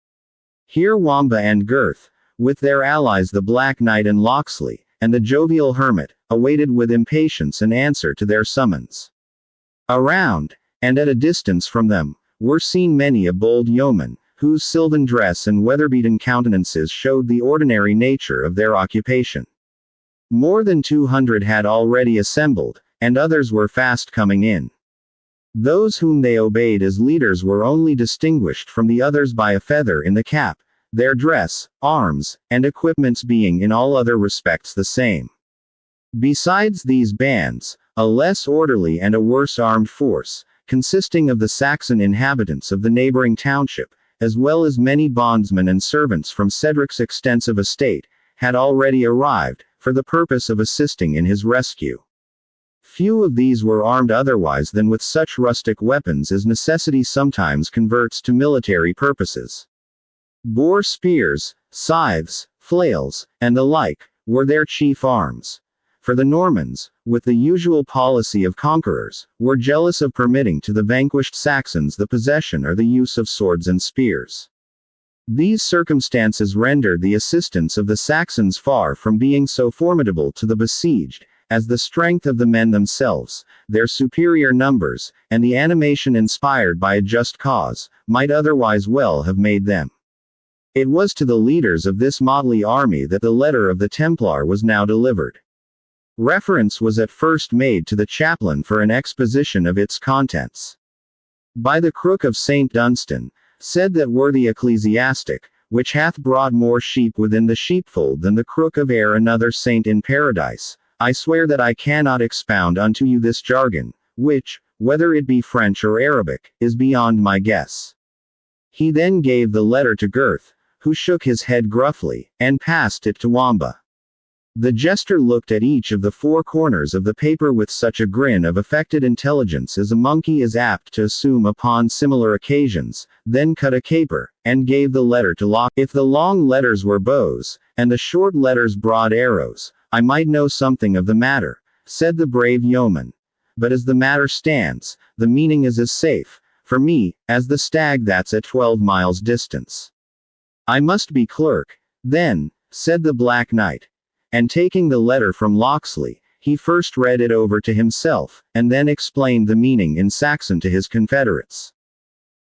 Here Wamba and Gurth, with their allies the Black Knight and Locksley, and the jovial hermit, awaited with impatience an answer to their summons. Around, and at a distance from them, were seen many a bold yeoman, whose sylvan dress and weather-beaten countenances showed the ordinary nature of their occupation. More than 200 had already assembled, and others were fast coming in. Those whom they obeyed as leaders were only distinguished from the others by a feather in the cap, their dress, arms, and equipments being in all other respects the same. Besides these bands, a less orderly and a worse armed force, consisting of the Saxon inhabitants of the neighboring township, as well as many bondsmen and servants from Cedric's extensive estate, had already arrived, for the purpose of assisting in his rescue. Few of these were armed otherwise than with such rustic weapons as necessity sometimes converts to military purposes. Boar spears, scythes, flails, and the like, were their chief arms. For the Normans, with the usual policy of conquerors, were jealous of permitting to the vanquished Saxons the possession or the use of swords and spears. These circumstances rendered the assistance of the Saxons far from being so formidable to the besieged, as the strength of the men themselves, their superior numbers, and the animation inspired by a just cause, might otherwise well have made them. It was to the leaders of this motley army that the letter of the Templar was now delivered. Reference was at first made to the chaplain for an exposition of its contents. By the crook of St. Dunstan, said that worthy ecclesiastic, which hath brought more sheep within the sheepfold than the crook of e'er another saint in paradise, I swear that I cannot expound unto you this jargon, which, whether it be French or Arabic, is beyond my guess. He then gave the letter to Gurth, who shook his head gruffly, and passed it to Wamba. The jester looked at each of the 4 corners of the paper with such a grin of affected intelligence as a monkey is apt to assume upon similar occasions, then cut a caper, and gave the letter to Locke. If the long letters were bows, and the short letters broad arrows, I might know something of the matter, said the brave yeoman. But as the matter stands, the meaning is as safe, for me, as the stag that's at 12 miles distance. I must be clerk, then, said the Black Knight. And taking the letter from Locksley, he first read it over to himself, and then explained the meaning in Saxon to his confederates.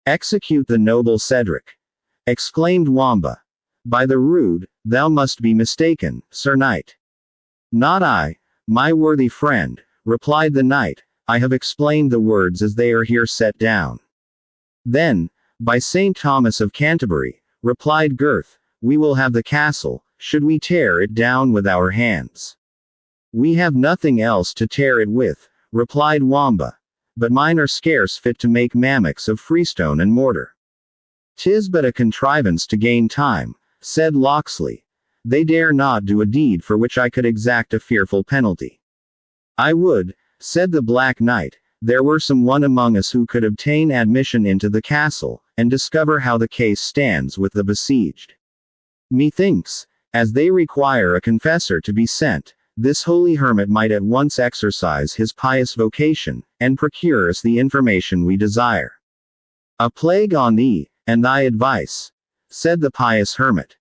Execute the noble Cedric! Exclaimed Wamba. By the rood, thou must be mistaken, Sir Knight. Not I, my worthy friend, replied the knight, I have explained the words as they are here set down. Then, by St. Thomas of Canterbury, replied Gurth, we will have the castle, should we tear it down with our hands. We have nothing else to tear it with, replied Wamba. but mine are scarce fit to make mammocks of freestone and mortar. 'Tis but a contrivance to gain time, said Locksley. They dare not do a deed for which I could exact a fearful penalty. I would, said the Black Knight, there were some one among us who could obtain admission into the castle, and discover how the case stands with the besieged. Methinks, as they require a confessor to be sent, this holy hermit might at once exercise his pious vocation, and procure us the information we desire. A plague on thee, and thy advice, said the pious hermit.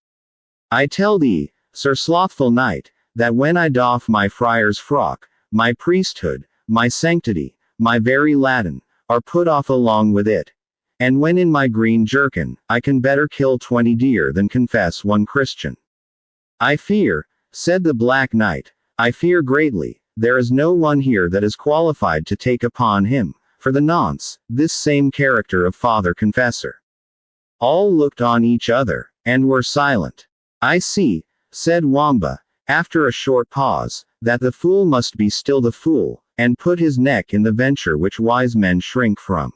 I tell thee, Sir Slothful Knight, that when I doff my friar's frock, my priesthood, my sanctity, my very Latin, are put off along with it. And when in my green jerkin, I can better kill 20 deer than confess one Christian. I fear, said the Black Knight, I fear greatly, there is no one here that is qualified to take upon him, for the nonce, this same character of Father Confessor. All looked on each other, and were silent. I see, said Wamba, after a short pause, that the fool must be still the fool, and put his neck in the venture which wise men shrink from.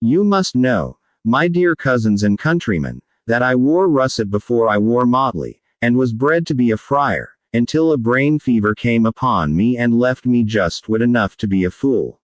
You must know, my dear cousins and countrymen, that I wore russet before I wore motley, and was bred to be a friar, until a brain fever came upon me and left me just wit enough to be a fool.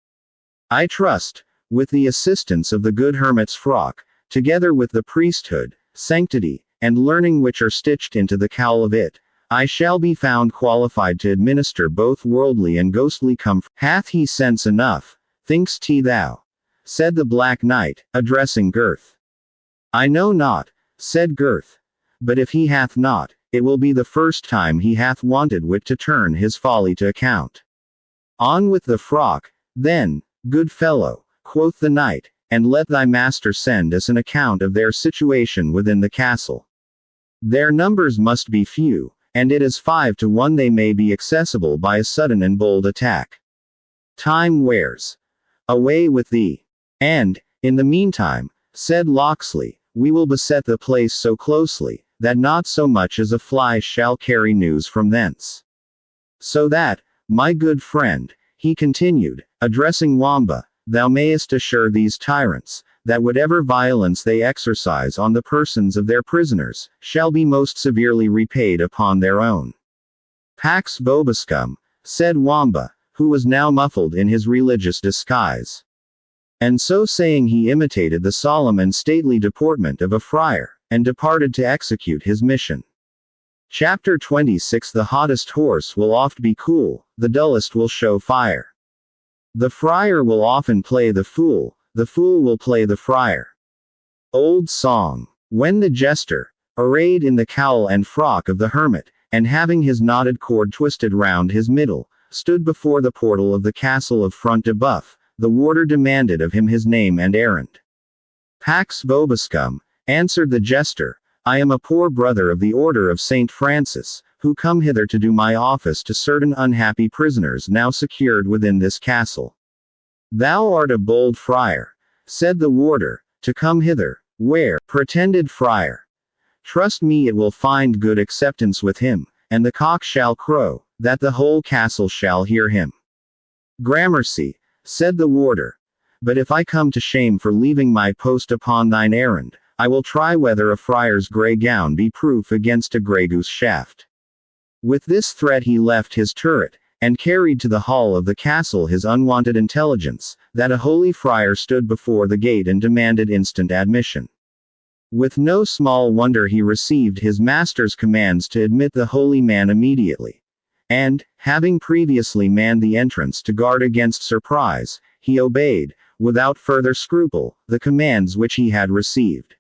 I trust, with the assistance of the good hermit's frock, together with the priesthood, sanctity, and learning which are stitched into the cowl of it, I shall be found qualified to administer both worldly and ghostly comfort. Hath he sense enough, think'st thou? Said the Black Knight, addressing Gurth. I know not, said Gurth. But if he hath not, it will be the first time he hath wanted wit to turn his folly to account. On with the frock, then, good fellow, quoth the knight, and let thy master send us an account of their situation within the castle. Their numbers must be few, and it is 5 to 1 they may be accessible by a sudden and bold attack. Time wears. Away with thee. And, in the meantime, said Locksley, we will beset the place so closely, that not so much as a fly shall carry news from thence. So that, my good friend, he continued, addressing Wamba, thou mayest assure these tyrants, that whatever violence they exercise on the persons of their prisoners, shall be most severely repaid upon their own. Pax vobiscum, said Wamba, who was now muffled in his religious disguise. And so saying he imitated the solemn and stately deportment of a friar, and departed to execute his mission. Chapter 26. The hottest horse will oft be cool, the dullest will show fire. The friar will often play the fool will play the friar. Old song. When the jester, arrayed in the cowl and frock of the hermit, and having his knotted cord twisted round his middle, stood before the portal of the castle of Front de Boeuf, the warder demanded of him his name and errand. Pax vobiscum, answered the jester, I am a poor brother of the order of St. Francis, who come hither to do my office to certain unhappy prisoners now secured within this castle. Thou art a bold friar, said the warder, to come hither. Where, pretended friar? Trust me, it will find good acceptance with him, and the cock shall crow, that the whole castle shall hear him. Gramercy, said the warder. But if I come to shame for leaving my post upon thine errand, I will try whether a friar's grey gown be proof against a grey goose shaft. With this threat he left his turret, and carried to the hall of the castle his unwanted intelligence, that a holy friar stood before the gate and demanded instant admission. With no small wonder he received his master's commands to admit the holy man immediately. And, having previously manned the entrance to guard against surprise, he obeyed, without further scruple, the commands which he had received.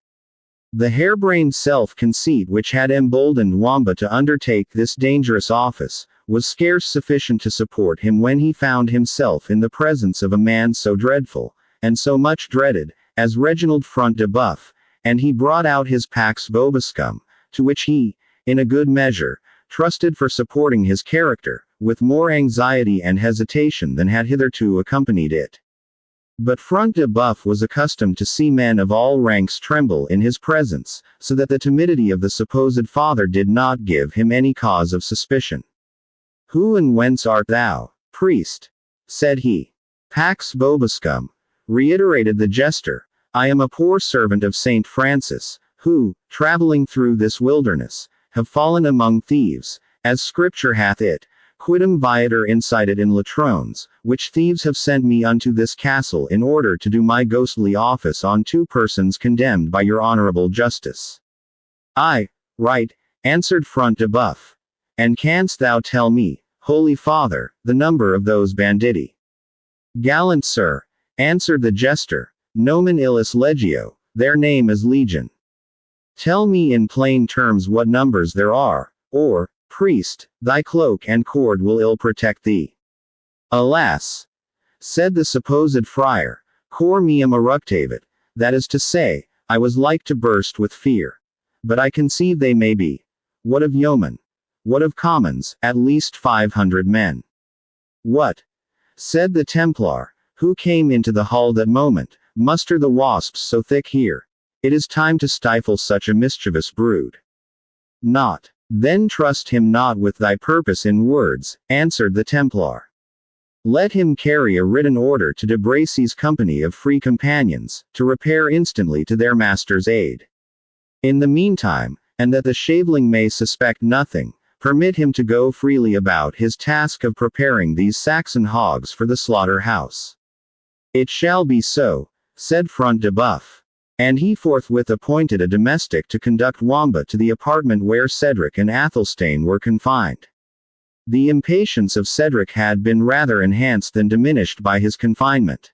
The harebrained self-conceit which had emboldened Wamba to undertake this dangerous office, was scarce sufficient to support him when he found himself in the presence of a man so dreadful, and so much dreaded, as Reginald Front de Boeuf, and he brought out his Pax vobiscum, to which he, in a good measure, trusted for supporting his character, with more anxiety and hesitation than had hitherto accompanied it. But Front de Boeuf was accustomed to see men of all ranks tremble in his presence, so that the timidity of the supposed father did not give him any cause of suspicion. Who and whence art thou, priest? Said he. Pax vobiscum, reiterated the jester, I am a poor servant of Saint Francis, who, traveling through this wilderness, have fallen among thieves, as scripture hath it, quidem viator incited in latrones, which thieves have sent me unto this castle in order to do my ghostly office on 2 persons condemned by your honorable justice. Aye, right, answered Front de Boeuf. And canst thou tell me, Holy Father, the number of those banditti? Gallant sir, answered the jester, nomen illis legio, their name is legion. Tell me in plain terms what numbers there are, or, priest, thy cloak and cord will ill protect thee. Alas! Said the supposed friar, cor meum eructavit, that is to say, I was like to burst with fear. But I conceive they may be. What of yeomen? What of commons? At least 500 men. What? Said the Templar, who came into the hall that moment, muster the wasps so thick here. It is time to stifle such a mischievous brood. Not. Then trust him not with thy purpose in words, answered the Templar. Let him carry a written order to De Bracy's company of free companions, to repair instantly to their master's aid. In the meantime, and that the shaveling may suspect nothing, permit him to go freely about his task of preparing these Saxon hogs for the slaughter-house. It shall be so, said Front de Boeuf. And he forthwith appointed a domestic to conduct Wamba to the apartment where Cedric and Athelstane were confined. The impatience of Cedric had been rather enhanced than diminished by his confinement.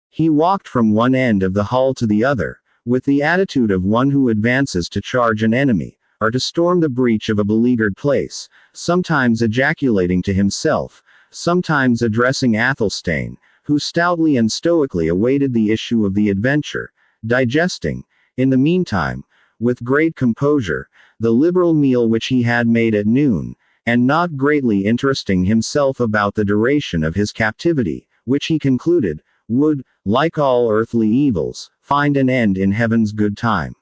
He walked from one end of the hall to the other, with the attitude of one who advances to charge an enemy, or to storm the breach of a beleaguered place, sometimes ejaculating to himself, sometimes addressing Athelstane, who stoutly and stoically awaited the issue of the adventure, digesting, in the meantime, with great composure, the liberal meal which he had made at noon, and not greatly interesting himself about the duration of his captivity, which he concluded, would, like all earthly evils, find an end in heaven's good time.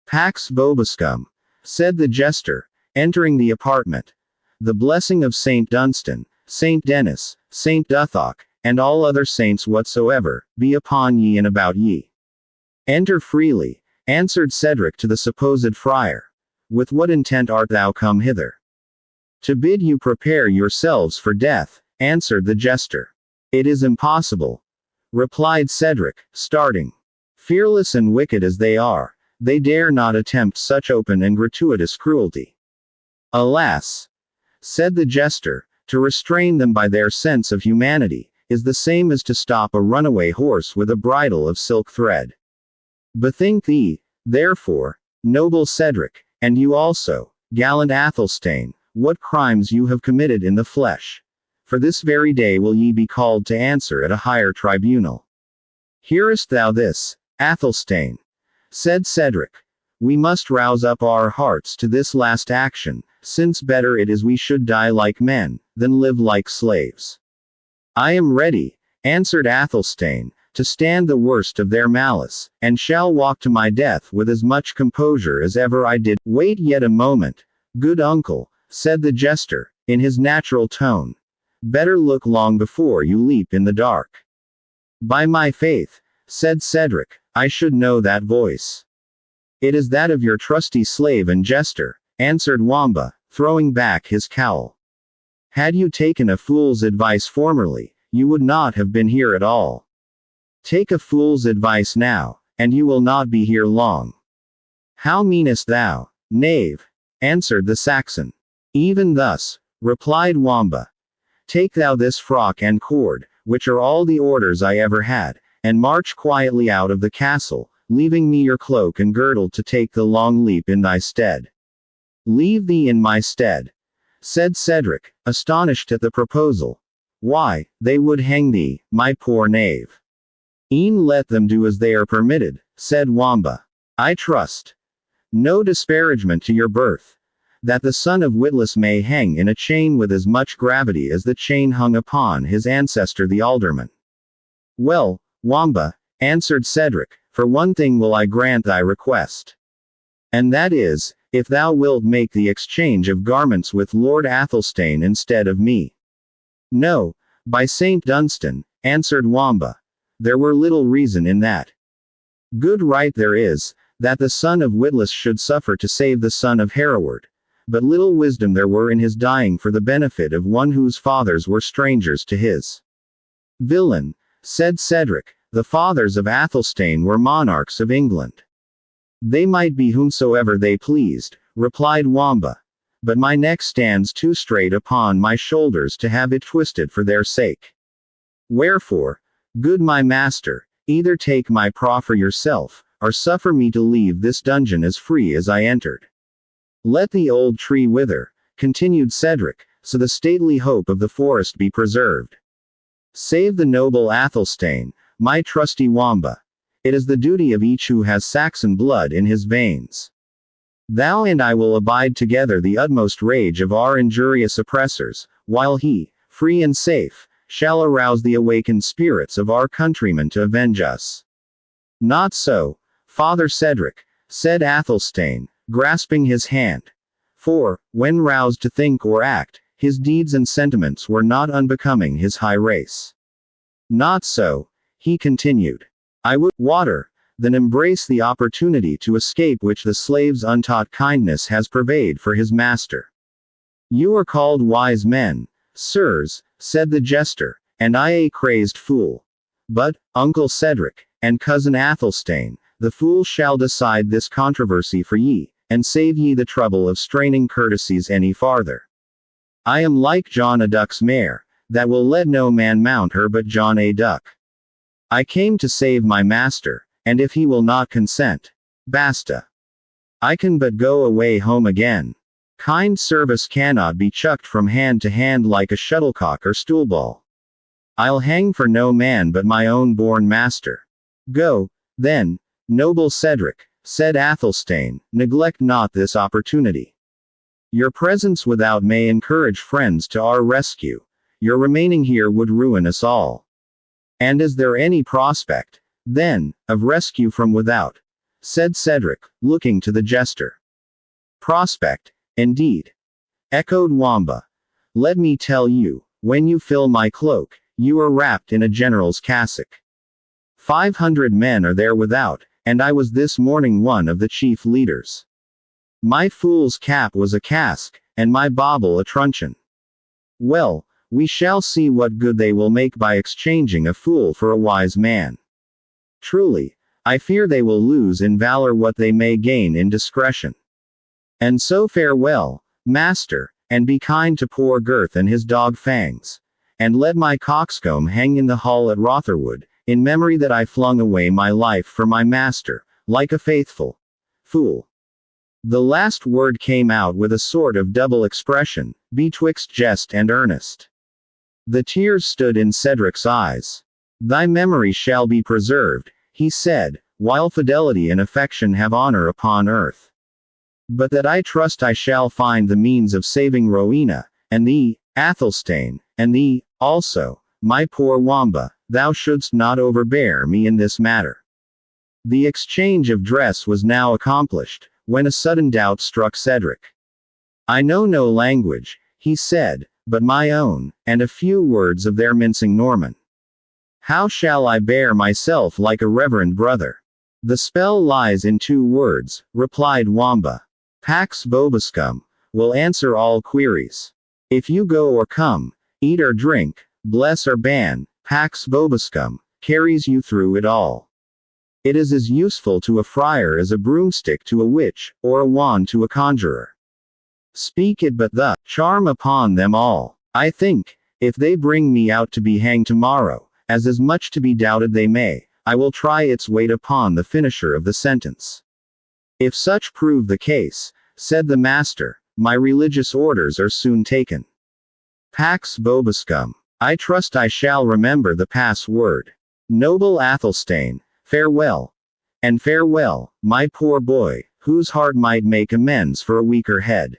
Pax vobiscum, said the jester, entering the apartment. The blessing of Saint Dunstan, Saint Denis, Saint Duthoc, and all other saints whatsoever, be upon ye and about ye. Enter freely, answered Cedric to the supposed friar. With what intent art thou come hither? To bid you prepare yourselves for death, answered the jester. It is impossible, replied Cedric, starting. Fearless and wicked as they are, they dare not attempt such open and gratuitous cruelty. Alas! Said the jester, to restrain them by their sense of humanity, is the same as to stop a runaway horse with a bridle of silk thread. Bethink thee, therefore, noble Cedric, and you also, gallant Athelstane, what crimes you have committed in the flesh. For this very day will ye be called to answer at a higher tribunal. Hearest thou this, Athelstane? Said Cedric. We must rouse up our hearts to this last action, since better it is we should die like men, than live like slaves. I am ready, answered Athelstane, to stand the worst of their malice, and shall walk to my death with as much composure as ever I did. Wait yet a moment, good uncle, said the jester, in his natural tone. Better look long before you leap in the dark. By my faith, said Cedric, I should know that voice. It is that of your trusty slave and jester, answered Wamba, throwing back his cowl. Had you taken a fool's advice formerly, you would not have been here at all. Take a fool's advice now, and you will not be here long. How meanest thou, knave? Answered the Saxon. Even thus, replied Wamba. Take thou this frock and cord, which are all the orders I ever had, and march quietly out of the castle, leaving me your cloak and girdle to take the long leap in thy stead. Leave thee in my stead, said Cedric, astonished at the proposal. Why, they would hang thee, my poor knave. E'en let them do as they are permitted, said Wamba. I trust. No disparagement to your birth. That the son of Witless may hang in a chain with as much gravity as the chain hung upon his ancestor the alderman. Well, Wamba, answered Cedric, for one thing will I grant thy request. And that is, if thou wilt make the exchange of garments with Lord Athelstane instead of me. No, by Saint Dunstan, answered Wamba. There were little reason in that. Good right there is, that the son of Witless should suffer to save the son of Hereward. But little wisdom there were in his dying for the benefit of one whose fathers were strangers to his. Villain, said Cedric, the fathers of Athelstane were monarchs of England. They might be whomsoever they pleased, replied Wamba. But my neck stands too straight upon my shoulders to have it twisted for their sake. Wherefore, good my master, either take my proffer yourself, or suffer me to leave this dungeon as free as I entered. Let the old tree wither, continued Cedric, so the stately hope of the forest be preserved. Save the noble Athelstane, my trusty Wamba. It is the duty of each who has Saxon blood in his veins. Thou and I will abide together the utmost rage of our injurious oppressors, while he, free and safe, shall arouse the awakened spirits of our countrymen to avenge us. Not so, Father Cedric, said Athelstane, grasping his hand. For, when roused to think or act, his deeds and sentiments were not unbecoming his high race. Not so, he continued. I would water, than embrace the opportunity to escape which the slave's untaught kindness has purveyed for his master. You are called wise men, sirs, said the jester, and I a crazed fool. But, Uncle Cedric, and Cousin Athelstane, the fool shall decide this controversy for ye, and save ye the trouble of straining courtesies any farther. I am like John a Duck's mare, that will let no man mount her but John a Duck. I came to save my master, and if he will not consent, basta. I can but go away home again. Kind service cannot be chucked from hand to hand like a shuttlecock or stoolball. I'll hang for no man but my own born master. Go, then, noble Cedric, said Athelstane, neglect not this opportunity. Your presence without may encourage friends to our rescue. Your remaining here would ruin us all. And is there any prospect, then, of rescue from without? Said Cedric, looking to the jester. Prospect, indeed, echoed Wamba. Let me tell you, when you fill my cloak, you are wrapped in a general's cassock. 500 men are there without, and I was this morning one of the chief leaders. My fool's cap was a casque, and my bauble a truncheon. Well, we shall see what good they will make by exchanging a fool for a wise man. Truly, I fear they will lose in valor what they may gain in discretion. And so farewell, master, and be kind to poor Girth and his dog Fangs, and let my coxcomb hang in the hall at Rotherwood, in memory that I flung away my life for my master, like a faithful fool. The last word came out with a sort of double expression, betwixt jest and earnest. The tears stood in Cedric's eyes. Thy memory shall be preserved, he said, while fidelity and affection have honor upon earth. But that I trust I shall find the means of saving Rowena, and thee, Athelstane, and thee, also, my poor Wamba, thou shouldst not overbear me in this matter. The exchange of dress was now accomplished, when a sudden doubt struck Cedric. I know no language, he said, but my own, and a few words of their mincing Norman. How shall I bear myself like a reverend brother? The spell lies in 2 words, replied Wamba. Pax vobiscum will answer all queries. If you go or come, eat or drink, bless or ban, Pax vobiscum carries you through it all. It is as useful to a friar as a broomstick to a witch, or a wand to a conjurer. Speak it but the charm upon them all. I think, if they bring me out to be hanged tomorrow, as is much to be doubted they may, I will try its weight upon the finisher of the sentence. If such prove the case, said the master, my religious orders are soon taken. Pax vobiscum. I trust I shall remember the pass-word. Noble Athelstane, farewell. And farewell, my poor boy, whose heart might make amends for a weaker head.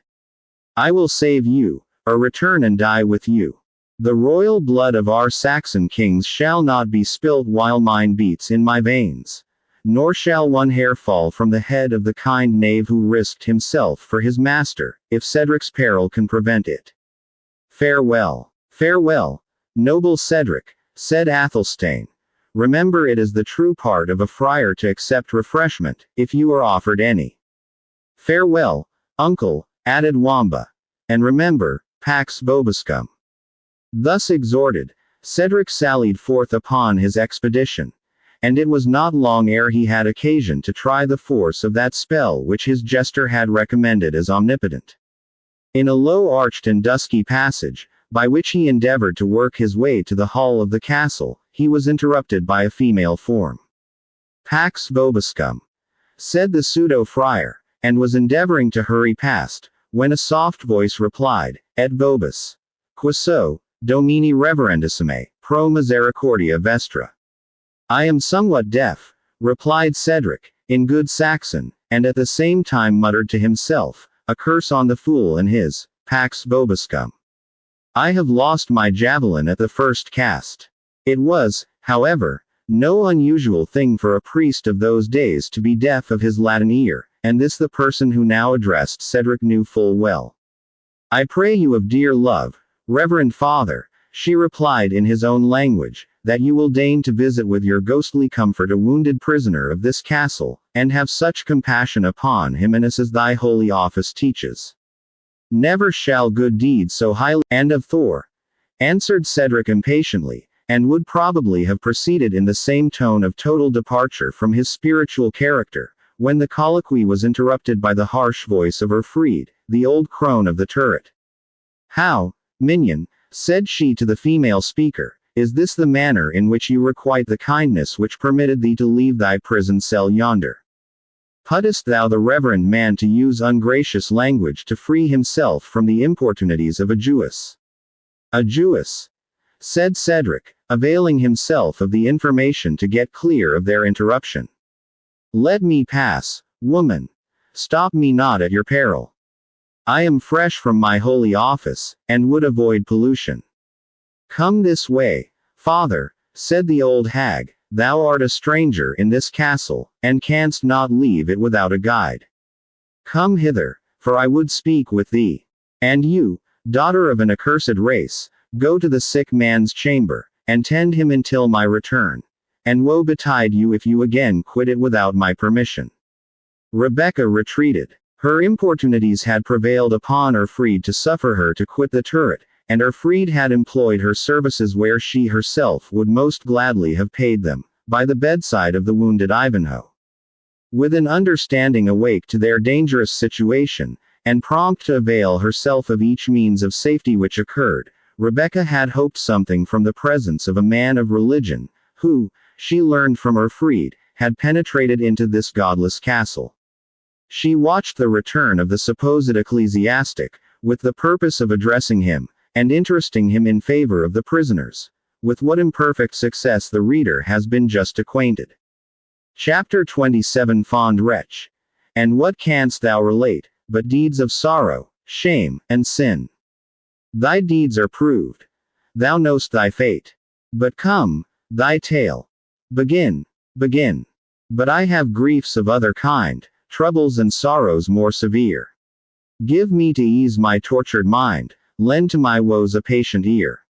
I will save you, or return and die with you. The royal blood of our Saxon kings shall not be spilt while mine beats in my veins. Nor shall one hair fall from the head of the kind knave who risked himself for his master, if Cedric's peril can prevent it. Farewell. Farewell, noble Cedric, said Athelstane. Remember, it is the true part of a friar to accept refreshment, if you are offered any. Farewell, uncle, added Wamba. And remember, Pax Vobiscum. Thus exhorted, Cedric sallied forth upon his expedition. And it was not long ere he had occasion to try the force of that spell which his jester had recommended as omnipotent. In a low-arched and dusky passage, by which he endeavored to work his way to the hall of the castle, he was interrupted by a female form. Pax Vobiscum, said the pseudo-friar, and was endeavoring to hurry past, when a soft voice replied, Et vobis. Quaso, Domini reverendissime, pro misericordia vestra. I am somewhat deaf, replied Cedric, in good Saxon, and at the same time muttered to himself, a curse on the fool and his, Pax Vobiscum. I have lost my javelin at the first cast. It was, however, no unusual thing for a priest of those days to be deaf of his Latin ear, and this the person who now addressed Cedric knew full well. I pray you of dear love, reverend father, she replied in his own language, that you will deign to visit with your ghostly comfort a wounded prisoner of this castle, and have such compassion upon him as thy holy office teaches. Never shall good deeds so highly and of Thor, answered Cedric impatiently, and would probably have proceeded in the same tone of total departure from his spiritual character, when the colloquy was interrupted by the harsh voice of Urfried, the old crone of the turret. How, minion, said she to the female speaker, is this the manner in which you requite the kindness which permitted thee to leave thy prison cell yonder? Puttest thou the reverend man to use ungracious language to free himself from the importunities of a Jewess? A Jewess, said Cedric, availing himself of the information to get clear of their interruption. Let me pass, woman. Stop me not at your peril. I am fresh from my holy office, and would avoid pollution. Come this way, father, said the old hag, thou art a stranger in this castle, and canst not leave it without a guide. Come hither, for I would speak with thee. And you, daughter of an accursed race, go to the sick man's chamber, and tend him until my return. And woe betide you if you again quit it without my permission. Rebecca retreated. Her importunities had prevailed upon Urfried to suffer her to quit the turret, and Urfried had employed her services where she herself would most gladly have paid them, by the bedside of the wounded Ivanhoe. With an understanding awake to their dangerous situation, and prompt to avail herself of each means of safety which occurred, Rebecca had hoped something from the presence of a man of religion, who, she learned from Urfried, had penetrated into this godless castle. She watched the return of the supposed ecclesiastic, with the purpose of addressing him, and interesting him in favor of the prisoners. With what imperfect success the reader has been just acquainted. Chapter 27 Fond Wretch. And what canst thou relate, but deeds of sorrow, shame, and sin? Thy deeds are proved. Thou know'st thy fate. But come, thy tale. Begin. Begin. But I have griefs of other kind, troubles and sorrows more severe. Give me to ease my tortured mind, lend to my woes a patient ear.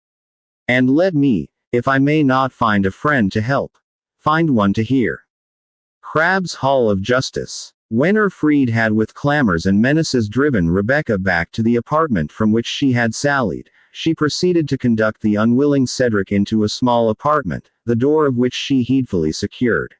And let me, if I may not find a friend to help, find one to hear. Crabbe's Hall of Justice. When Urfried had with clamors and menaces driven Rebecca back to the apartment from which she had sallied, she proceeded to conduct the unwilling Cedric into a small apartment, the door of which she heedfully secured.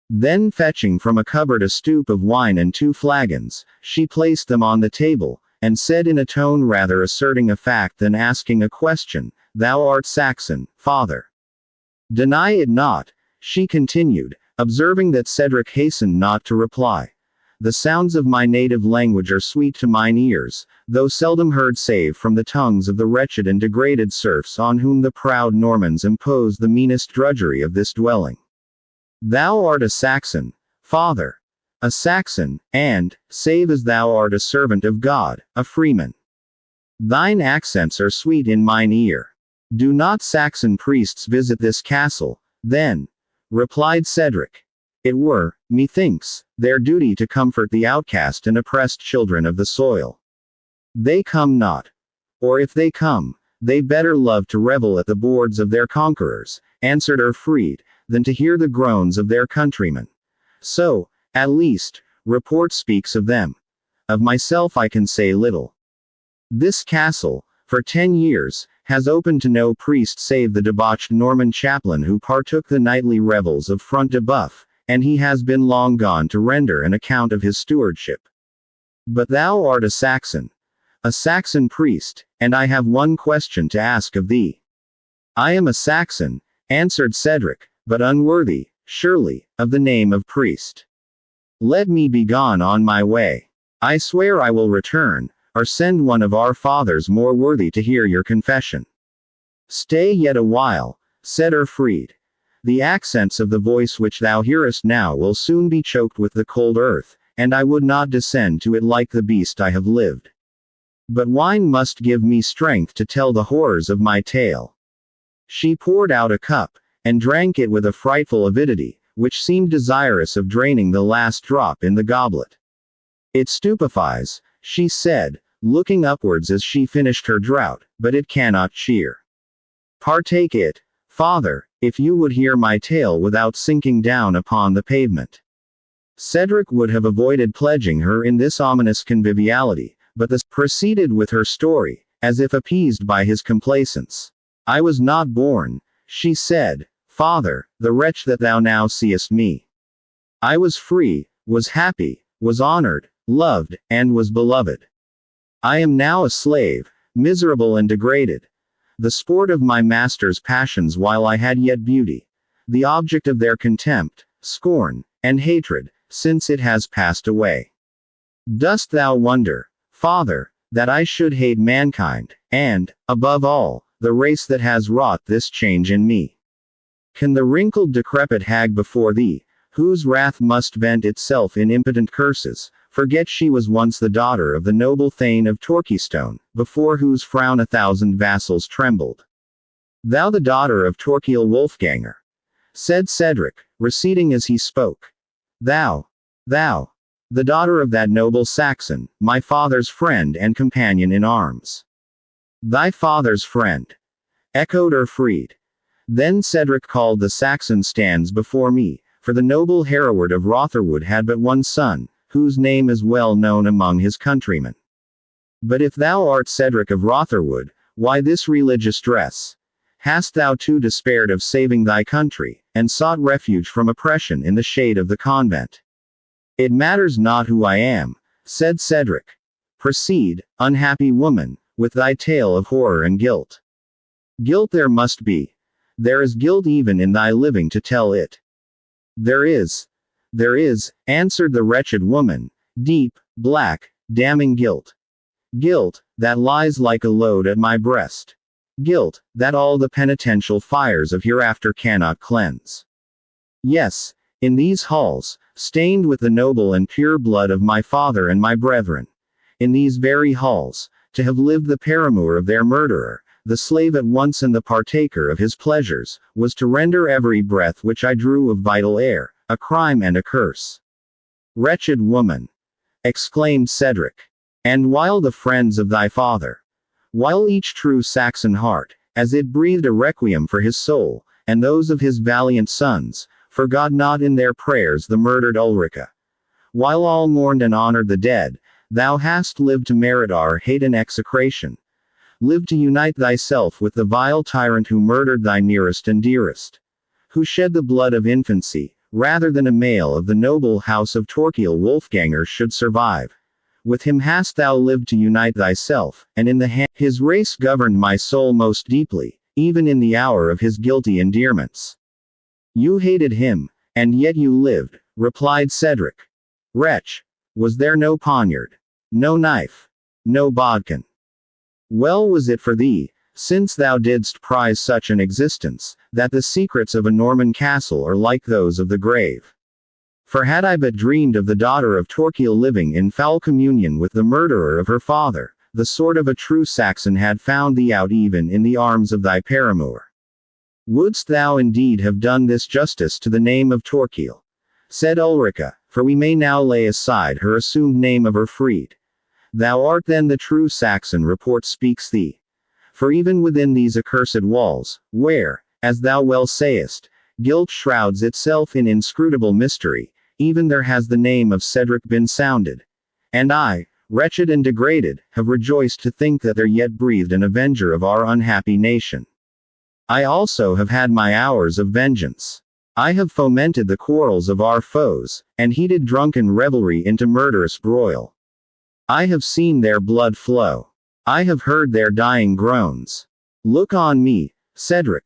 Then fetching from a cupboard a stoup of wine and 2 flagons, she placed them on the table, and said in a tone rather asserting a fact than asking a question, Thou art Saxon, father. Deny it not, she continued, observing that Cedric hastened not to reply. The sounds of my native language are sweet to mine ears, though seldom heard save from the tongues of the wretched and degraded serfs on whom the proud Normans impose the meanest drudgery of this dwelling. Thou art a Saxon, father. A Saxon, and, save as thou art a servant of God, a freeman. Thine accents are sweet in mine ear. Do not Saxon priests visit this castle, then? Replied Cedric. It were, methinks, their duty to comfort the outcast and oppressed children of the soil. They come not. Or if they come, They better love to revel at the boards of their conquerors, answered Erfried, than to hear the groans of their countrymen. So, at least, report speaks of them. Of myself I can say little. This castle, for 10 years, has opened to no priest save the debauched Norman chaplain who partook the nightly revels of Front de Boeuf, and he has been long gone to render an account of his stewardship. But thou art a Saxon priest, and I have one question to ask of thee. I am a Saxon, answered Cedric, but unworthy, surely, of the name of priest. Let me be gone on my way. I swear I will return, or send one of our fathers more worthy to hear your confession. Stay yet a while, said Erfried. The accents of the voice which thou hearest now will soon be choked with the cold earth, and I would not descend to it like the beast I have lived. But wine must give me strength to tell the horrors of my tale. She poured out a cup, and drank it with a frightful avidity, which seemed desirous of draining the last drop in the goblet. It stupefies, she said, looking upwards as she finished her draught, but it cannot cheer. Partake it, father, if you would hear my tale without sinking down upon the pavement. Cedric would have avoided pledging her in this ominous conviviality, but the proceeded with her story, as if appeased by his complaisance. I was not born, she said, father, the wretch that thou now seest me. I was free, was happy, was honored, loved, and was beloved. I am now a slave, miserable and degraded, the sport of my master's passions while I had yet beauty, the object of their contempt, scorn, and hatred, since it has passed away. Dost thou wonder, father, that I should hate mankind, and, above all, the race that has wrought this change in me? Can the wrinkled decrepit hag before thee, whose wrath must vent itself in impotent curses, forget she was once the daughter of the noble Thane of Torquystone, before whose frown 1,000 vassals trembled? Thou the daughter of Torquil Wolfganger, said Cedric, receding as he spoke. Thou, the daughter of that noble Saxon, my father's friend and companion in arms. Thy father's friend, echoed Erfried. Then Cedric called the Saxon stands before me, for the noble Hereward of Rotherwood had but one son, whose name is well known among his countrymen. But if thou art Cedric of Rotherwood, why this religious dress? Hast thou too despaired of saving thy country, and sought refuge from oppression in the shade of the convent? It matters not who I am, said Cedric. Proceed, unhappy woman, with thy tale of horror and guilt. Guilt there must be. There is guilt even in thy living to tell it. There is, answered the wretched woman, deep, black, damning guilt. Guilt, that lies like a load at my breast. Guilt, that all the penitential fires of hereafter cannot cleanse. Yes, in these halls, stained with the noble and pure blood of my father and my brethren. In these very halls, to have lived the paramour of their murderer, the slave at once and the partaker of his pleasures, was to render every breath which I drew of vital air, a crime and a curse. Wretched woman! Exclaimed Cedric. And while the friends of thy father, while each true Saxon heart, as it breathed a requiem for his soul, and those of his valiant sons, forgot not in their prayers the murdered Ulrica. While all mourned and honored the dead, thou hast lived to merit our hate and execration. Lived to unite thyself with the vile tyrant who murdered thy nearest and dearest. Who shed the blood of infancy, rather than a male of the noble house of Torquil Wolfganger should survive. With him hast thou lived to unite thyself, and in the hand his race governed my soul most deeply, even in the hour of his guilty endearments. You hated him, and yet you lived, replied Cedric. Wretch! Was there no poniard? No knife? No bodkin? Well was it for thee, since thou didst prize such an existence, that the secrets of a Norman castle are like those of the grave. For had I but dreamed of the daughter of Torquil living in foul communion with the murderer of her father, the sword of a true Saxon had found thee out even in the arms of thy paramour. Wouldst thou indeed have done this justice to the name of Torquil? Said Ulrica, for we may now lay aside her assumed name of Erfried. Thou art then the true Saxon report speaks thee. For even within these accursed walls, where, as thou well sayest, guilt shrouds itself in inscrutable mystery, even there has the name of Cedric been sounded. And I, wretched and degraded, have rejoiced to think that there yet breathed an avenger of our unhappy nation. I also have had my hours of vengeance. I have fomented the quarrels of our foes, and heated drunken revelry into murderous broil. I have seen their blood flow. I have heard their dying groans. Look on me, Cedric.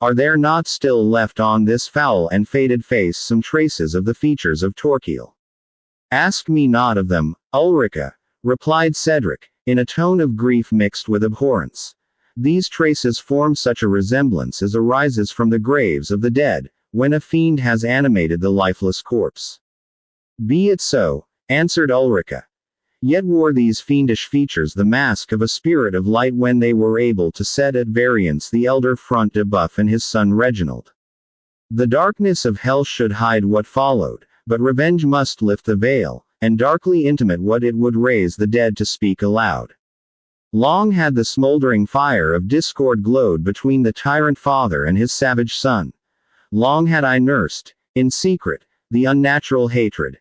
Are there not still left on this foul and faded face some traces of the features of Torquil? Ask me not of them, Ulrica, replied Cedric, in a tone of grief mixed with abhorrence. These traces form such a resemblance as arises from the graves of the dead, when a fiend has animated the lifeless corpse. Be it so, answered Ulrica. Yet wore these fiendish features the mask of a spirit of light when they were able to set at variance the elder Front de Boeuf and his son Reginald. The darkness of hell should hide what followed, but revenge must lift the veil, and darkly intimate what it would raise the dead to speak aloud. Long had the smoldering fire of discord glowed between the tyrant father and his savage son. Long had I nursed, in secret, the unnatural hatred.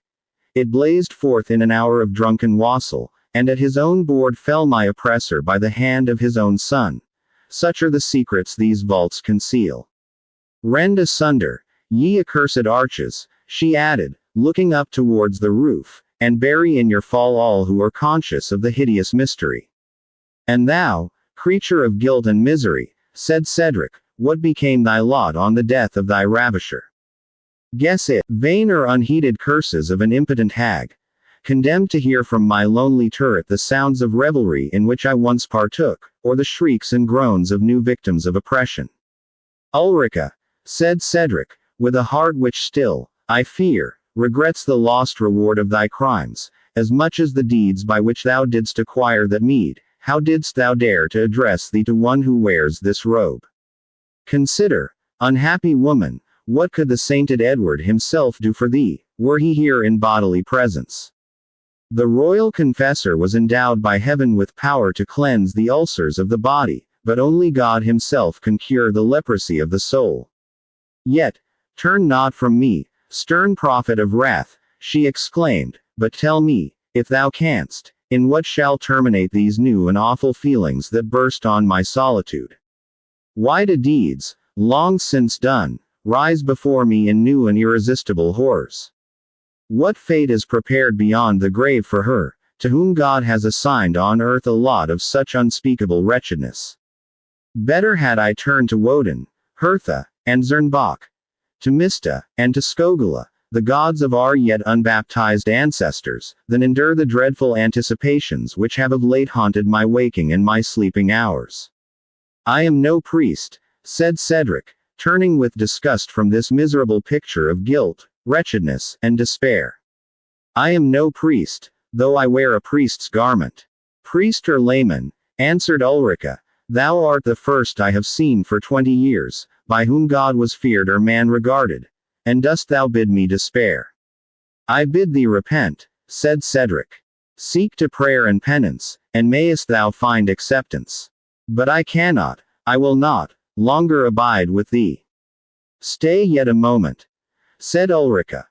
It blazed forth in an hour of drunken wassail, and at his own board fell my oppressor by the hand of his own son. Such are the secrets these vaults conceal. Rend asunder, ye accursed arches, she added, looking up towards the roof, and bury in your fall all who are conscious of the hideous mystery. And thou, creature of guilt and misery, said Cedric, what became thy lot on the death of thy ravisher? Guess it, vain or unheeded curses of an impotent hag, condemned to hear from my lonely turret the sounds of revelry in which I once partook, or the shrieks and groans of new victims of oppression. Ulrica, said Cedric, with a heart which still, I fear, regrets the lost reward of thy crimes, as much as the deeds by which thou didst acquire that meed, how didst thou dare to address thee to one who wears this robe? Consider, unhappy woman, what could the sainted Edward himself do for thee, were he here in bodily presence? The royal confessor was endowed by heaven with power to cleanse the ulcers of the body, but only God himself can cure the leprosy of the soul. Yet, turn not from me, stern prophet of wrath, she exclaimed, but tell me, if thou canst, in what shall terminate these new and awful feelings that burst on my solitude? Why do deeds, long since done, rise before me in new and irresistible horrors? What fate is prepared beyond the grave for her, to whom God has assigned on earth a lot of such unspeakable wretchedness? Better had I turned to Woden, Hertha, and Zernbach, to Mista, and to Skogula, the gods of our yet unbaptized ancestors, than endure the dreadful anticipations which have of late haunted my waking and my sleeping hours. I am no priest, said Cedric, turning with disgust from this miserable picture of guilt, wretchedness, and despair. I am no priest, though I wear a priest's garment. Priest or layman, answered Ulrica, thou art the first I have seen for 20 years, by whom God was feared or man regarded, and dost thou bid me despair? I bid thee repent, said Cedric. Seek to prayer and penance, and mayest thou find acceptance. But I cannot, I will not, longer abide with thee. Stay yet a moment, said Ulrica.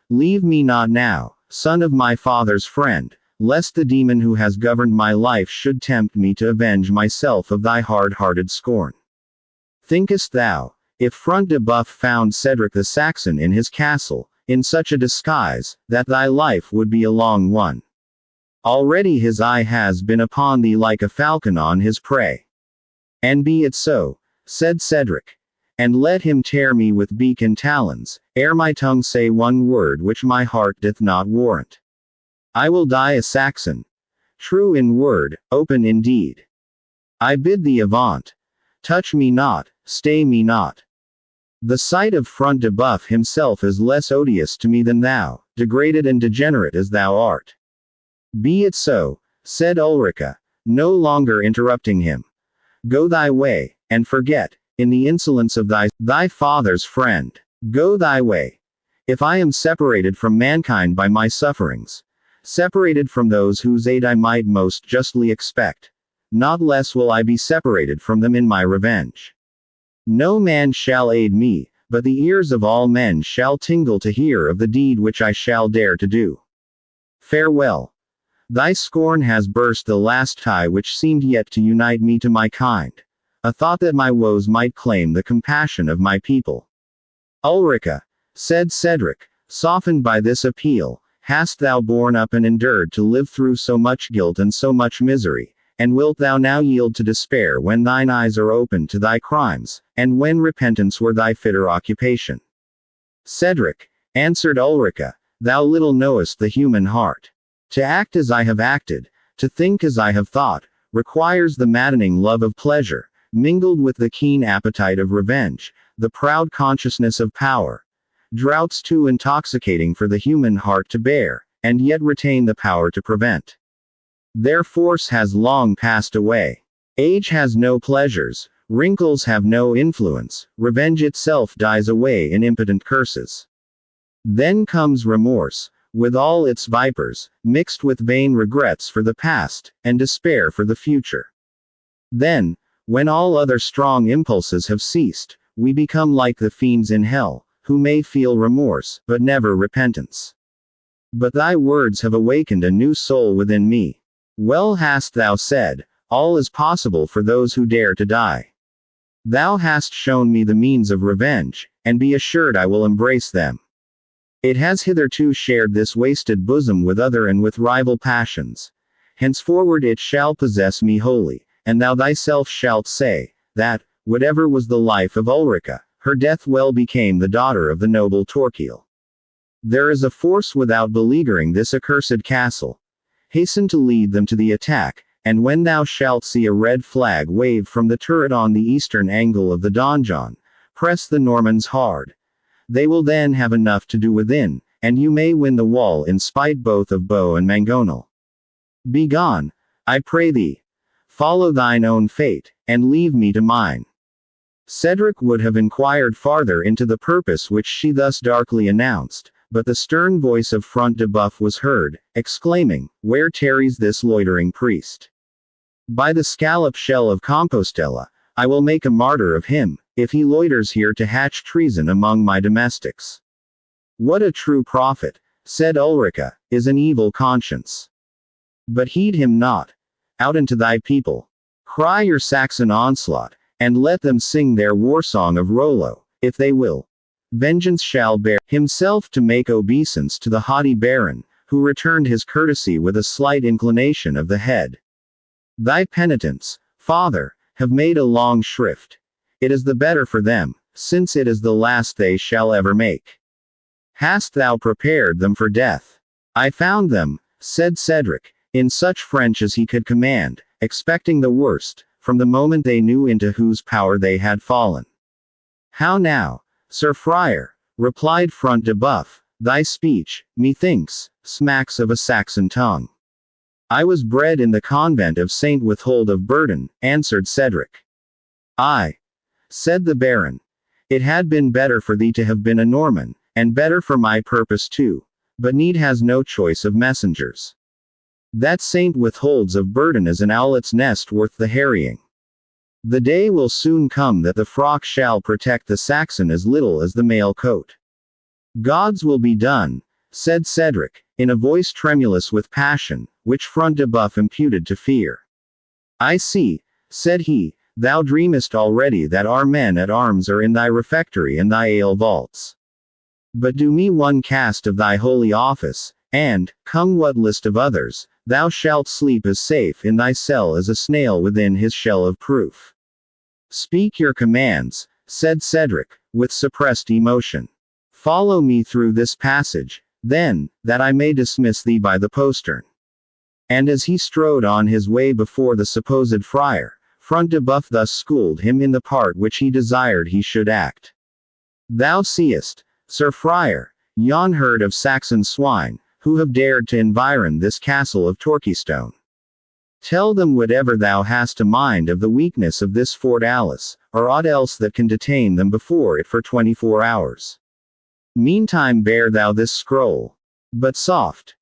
Leave me not now, son of my father's friend, lest the demon who has governed my life should tempt me to avenge myself of thy hard-hearted scorn. Thinkest thou, if Front de Boeuf found Cedric the Saxon in his castle, in such a disguise, that thy life would be a long one? Already his eye has been upon thee like a falcon on his prey. And be it so, said Cedric. And let him tear me with beak and talons, ere my tongue say one word which my heart doth not warrant. I will die a Saxon. True in word, open in deed. I bid thee avaunt. Touch me not, stay me not. The sight of Front de Boeuf himself is less odious to me than thou, degraded and degenerate as thou art. Be it so, said Ulrica, no longer interrupting him. Go thy way, and forget, in the insolence of thy father's friend. Go thy way. If I am separated from mankind by my sufferings, separated from those whose aid I might most justly expect, not less will I be separated from them in my revenge. No man shall aid me, but the ears of all men shall tingle to hear of the deed which I shall dare to do. Farewell. Thy scorn has burst the last tie which seemed yet to unite me to my kind, a thought that my woes might claim the compassion of my people. Ulrica, said Cedric, softened by this appeal, hast thou borne up and endured to live through so much guilt and so much misery, and wilt thou now yield to despair when thine eyes are opened to thy crimes, and when repentance were thy fitter occupation? Cedric, answered Ulrica, thou little knowest the human heart. To act as I have acted, to think as I have thought, requires the maddening love of pleasure, mingled with the keen appetite of revenge, the proud consciousness of power. Droughts too intoxicating for the human heart to bear, and yet retain the power to prevent. Their force has long passed away. Age has no pleasures, wrinkles have no influence, revenge itself dies away in impotent curses. Then comes remorse, with all its vipers, mixed with vain regrets for the past, and despair for the future. Then, when all other strong impulses have ceased, we become like the fiends in hell, who may feel remorse, but never repentance. But thy words have awakened a new soul within me. Well hast thou said, all is possible for those who dare to die. Thou hast shown me the means of revenge, and be assured I will embrace them. It has hitherto shared this wasted bosom with other and with rival passions. Henceforward it shall possess me wholly, and thou thyself shalt say, that, whatever was the life of Ulrica, her death well became the daughter of the noble Torquil. There is a force without beleaguering this accursed castle. Hasten to lead them to the attack, and when thou shalt see a red flag wave from the turret on the eastern angle of the donjon, press the Normans hard. They will then have enough to do within, and you may win the wall in spite both of Bow and Mangonel. Begone, I pray thee. Follow thine own fate, and leave me to mine. Cedric would have inquired farther into the purpose which she thus darkly announced, but the stern voice of Front de Boeuf was heard, exclaiming, "Where tarries this loitering priest? By the scallop shell of Compostela, I will make a martyr of him, if he loiters here to hatch treason among my domestics." What a true prophet, said Ulrica, is an evil conscience. But heed him not. Out into thy people. Cry your Saxon onslaught, and let them sing their war song of Rollo, if they will. Vengeance shall bear himself to make obeisance to the haughty baron, who returned his courtesy with a slight inclination of the head. Thy penitents, father, have made a long shrift. It is the better for them, since it is the last they shall ever make. Hast thou prepared them for death? I found them, said Cedric, in such French as he could command, expecting the worst, from the moment they knew into whose power they had fallen. How now, Sir Friar, replied Front de Boeuf, thy speech, methinks, smacks of a Saxon tongue. I was bred in the convent of Saint Withold of Burden, answered Cedric. Ay, said the baron. It had been better for thee to have been a Norman, and better for my purpose too, but need has no choice of messengers. That Saint Witholds of Burden is an owlet's nest worth the harrying. The day will soon come that the frock shall protect the Saxon as little as the mail coat. God's will be done, said Cedric, in a voice tremulous with passion, which Front de Boeuf imputed to fear. I see, said he, thou dreamest already that our men at arms are in thy refectory and thy ale vaults. But do me one cast of thy holy office, and, come what list of others, thou shalt sleep as safe in thy cell as a snail within his shell of proof. Speak your commands, said Cedric, with suppressed emotion. Follow me through this passage, then, that I may dismiss thee by the postern. And as he strode on his way before the supposed friar, Front de Boeuf thus schooled him in the part which he desired he should act. Thou seest, Sir Friar, yon herd of Saxon swine, who have dared to environ this castle of Torquystone. Tell them whatever thou hast a mind of the weakness of this Fort Alice, or aught else that can detain them before it for 24 hours. Meantime bear thou this scroll. But soft.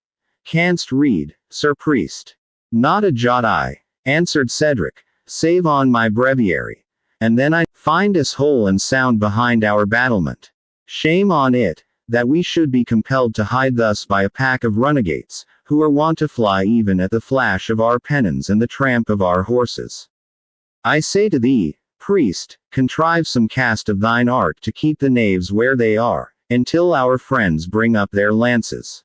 Canst read, Sir Priest? Not a jot I. answered Cedric, save on my breviary. And then I find us whole and sound behind our battlement. Shame on it, that we should be compelled to hide thus by a pack of runagates, who are wont to fly even at the flash of our pennons and the tramp of our horses. I say to thee, priest, contrive some cast of thine art to keep the knaves where they are, until our friends bring up their lances.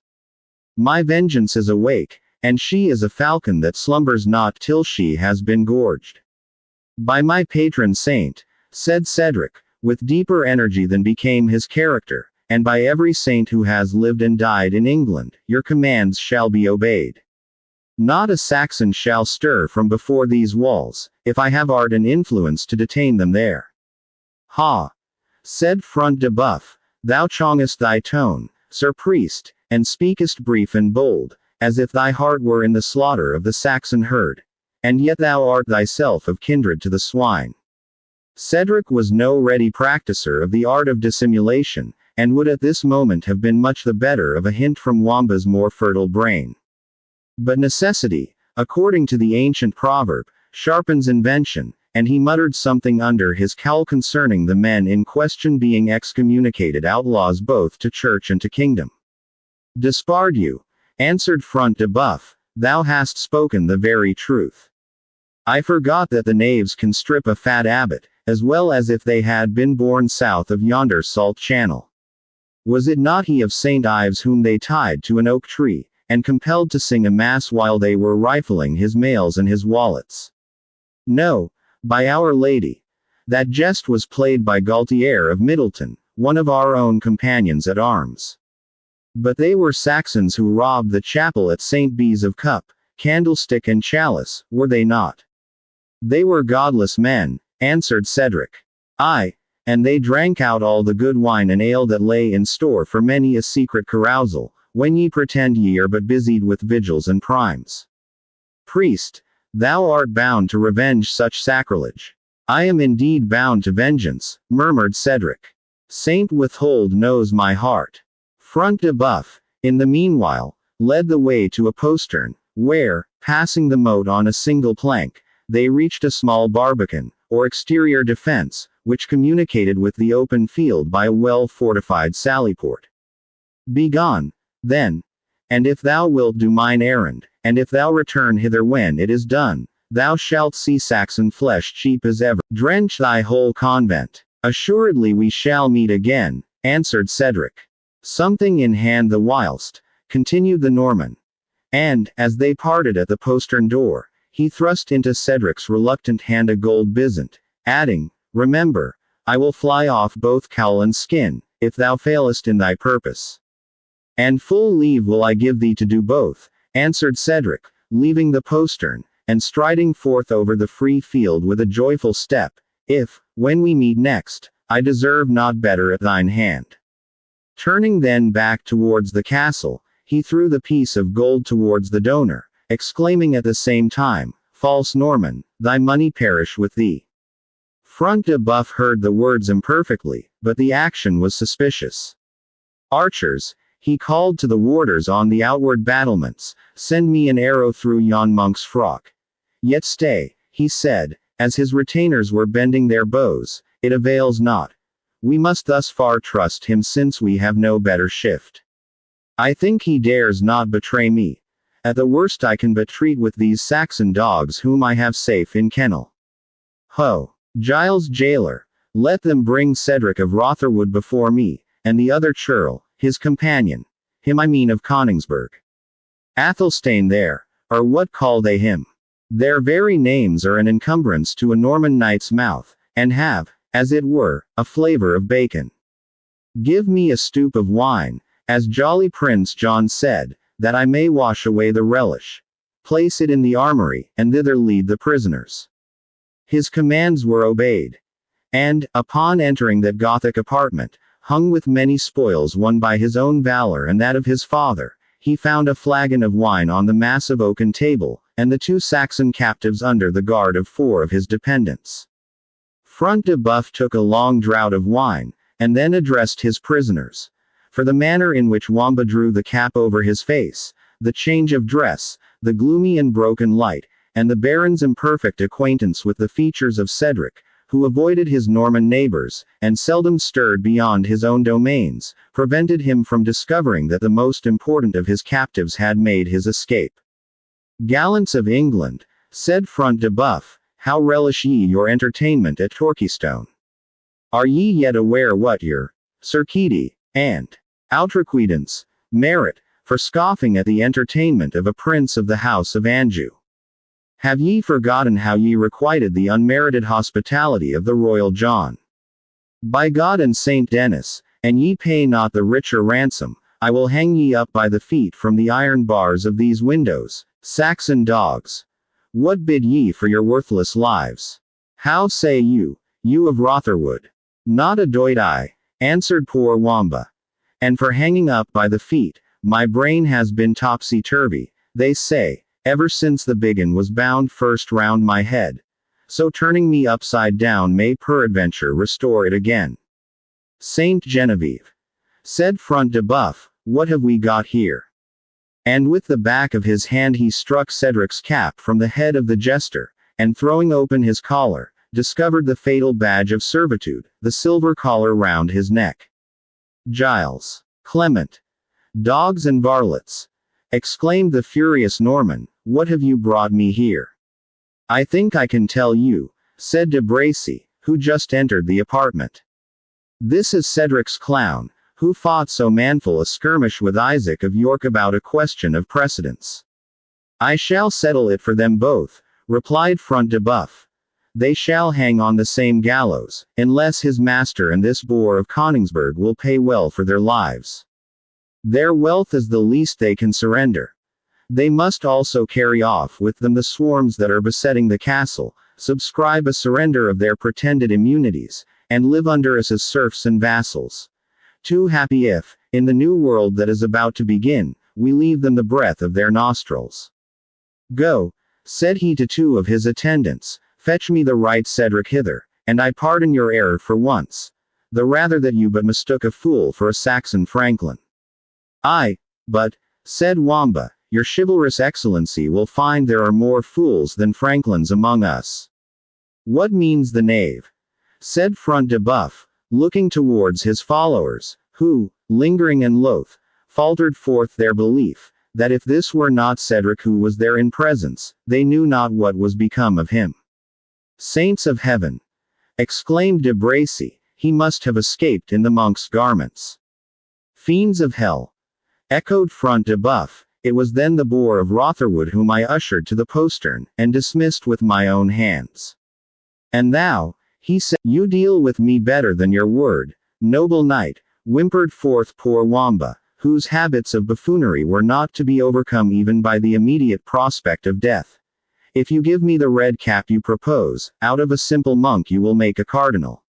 My vengeance is awake, and she is a falcon that slumbers not till she has been gorged. By my patron saint, said Cedric, with deeper energy than became his character, and by every saint who has lived and died in England, your commands shall be obeyed. Not a Saxon shall stir from before these walls, if I have art and influence to detain them there. Ha! Said Front de Bœuf, thou chongest thy tone, Sir Priest, and speakest brief and bold, as if thy heart were in the slaughter of the Saxon herd, and yet thou art thyself of kindred to the swine. Cedric was no ready practicer of the art of dissimulation, and would at this moment have been much the better of a hint from Wamba's more fertile brain. But necessity, according to the ancient proverb, sharpens invention, and he muttered something under his cowl concerning the men in question being excommunicated outlaws both to church and to kingdom. Despardieu, answered Front de Bœuf, thou hast spoken the very truth. I forgot that the knaves can strip a fat abbot, as well as if they had been born south of yonder salt channel. Was it not he of St. Ives whom they tied to an oak tree, and compelled to sing a mass while they were rifling his mails and his wallets? No, by Our Lady. That jest was played by Gaultier of Middleton, one of our own companions at arms. But they were Saxons who robbed the chapel at St. Bees of cup, candlestick and chalice, were they not? They were godless men, answered Cedric. Aye, and they drank out all the good wine and ale that lay in store for many a secret carousal, when ye pretend ye are but busied with vigils and primes. Priest, thou art bound to revenge such sacrilege. I am indeed bound to vengeance, murmured Cedric. Saint Withold knows my heart. Front de Bœuf, in the meanwhile, led the way to a postern, where, passing the moat on a single plank, they reached a small barbican, or exterior defense, which communicated with the open field by a well-fortified sallyport. Begone, then, and if thou wilt do mine errand, and if thou return hither when it is done, thou shalt see Saxon flesh cheap as ever. Drench thy whole convent. Assuredly we shall meet again, answered Cedric. Something in hand the whilst, continued the Norman. And, as they parted at the postern door, he thrust into Cedric's reluctant hand a gold byzant, adding, remember, I will fly off both cowl and skin, if thou failest in thy purpose. And full leave will I give thee to do both, answered Cedric, leaving the postern, and striding forth over the free field with a joyful step, if, when we meet next, I deserve not better at thine hand. Turning then back towards the castle, he threw the piece of gold towards the donor, exclaiming at the same time, false Norman, thy money perish with thee. Front de Bœuf heard the words imperfectly, but the action was suspicious. Archers, he called to the warders on the outward battlements, send me an arrow through yon monk's frock. Yet stay, he said, as his retainers were bending their bows, it avails not. We must thus far trust him since we have no better shift. I think he dares not betray me. At the worst I can but treat with these Saxon dogs whom I have safe in kennel. Ho! Giles Jailer, let them bring Cedric of Rotherwood before me, and the other churl, his companion, him I mean of Coningsburgh. Athelstane there, or what call they him? Their very names are an encumbrance to a Norman knight's mouth, and have, as it were, a flavour of bacon. Give me a stoup of wine, as jolly Prince John said, that I may wash away the relish. Place it in the armory, and thither lead the prisoners. His commands were obeyed. And, upon entering that Gothic apartment, hung with many spoils won by his own valor and that of his father, he found a flagon of wine on the massive oaken table, and the 2 Saxon captives under the guard of 4 of his dependents. Front de Bœuf took a long draught of wine, and then addressed his prisoners. For the manner in which Wamba drew the cap over his face, the change of dress, the gloomy and broken light, and the baron's imperfect acquaintance with the features of Cedric, who avoided his Norman neighbors, and seldom stirred beyond his own domains, prevented him from discovering that the most important of his captives had made his escape. "Gallants of England," said Front de Bœuf, "how relish ye your entertainment at Torquystone? Are ye yet aware what your circidi and outrequidance merit, for scoffing at the entertainment of a prince of the house of Anjou? Have ye forgotten how ye requited the unmerited hospitality of the royal John? By God and Saint Denis, and ye pay not the richer ransom, I will hang ye up by the feet from the iron bars of these windows, Saxon dogs. What bid ye for your worthless lives? How say you, you of Rotherwood?" "Not a doit I," answered poor Wamba. "And for hanging up by the feet, my brain has been topsy-turvy, they say, ever since the biggin was bound first round my head. So turning me upside down may peradventure restore it again." "Saint Genevieve," said Front de Bœuf, "what have we got here?" And with the back of his hand he struck Cedric's cap from the head of the jester, and throwing open his collar, discovered the fatal badge of servitude, the silver collar round his neck. "Giles! Clement! Dogs and varlets!" exclaimed the furious Norman, "what have you brought me here?" "I think I can tell you," said de Bracy, who just entered the apartment. "This is Cedric's clown, who fought so manful a skirmish with Isaac of York about a question of precedence." "I shall settle it for them both," replied Front de Bœuf. "They shall hang on the same gallows, unless his master and this boar of Coningsburgh will pay well for their lives. Their wealth is the least they can surrender. They must also carry off with them the swarms that are besetting the castle, subscribe a surrender of their pretended immunities, and live under us as serfs and vassals. Too happy if, in the new world that is about to begin, we leave them the breath of their nostrils. Go," said he to two of his attendants, "fetch me the right Cedric hither, and I pardon your error for once, the rather that you but mistook a fool for a Saxon franklin." "Aye, but," said Wamba, "your chivalrous excellency will find there are more fools than franklins among us." "What means the knave?" said Front de Bœuf, looking towards his followers, who, lingering and loath, faltered forth their belief, that if this were not Cedric who was there in presence, they knew not what was become of him. "Saints of heaven!" exclaimed de Bracy, "he must have escaped in the monk's garments." "Fiends of hell!" echoed Front de Bœuf, "it was then the boar of Rotherwood whom I ushered to the postern, and dismissed with my own hands. And thou," he said, "you deal with me better than your word, noble knight," whimpered forth poor Wamba, whose habits of buffoonery were not to be overcome even by the immediate prospect of death. "If you give me the red cap you propose, out of a simple monk you will make a cardinal."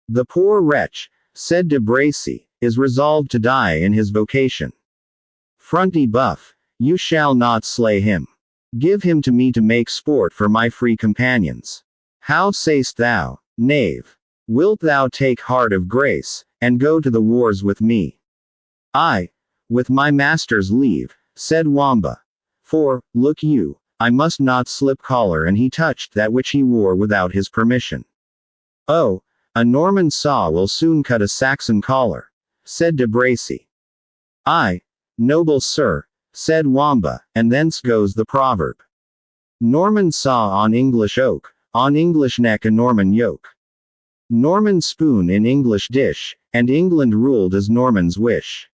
"The poor wretch," said de Bracy, "is resolved to die in his vocation. Front de Bœuf, you shall not slay him. Give him to me to make sport for my free companions. How sayst thou, knave? Wilt thou take heart of grace, and go to the wars with me?" "Aye, with my master's leave," said Wamba. "For, look you, I must not slip collar," and he touched that which he wore without his permission. "Oh, a Norman saw will soon cut a Saxon collar," said de Bracy. "Aye, noble sir," said Wamba, "and thence goes the proverb. Norman saw on English oak, on English neck a Norman yoke. Norman spoon in English dish, and England ruled as Norman's wish.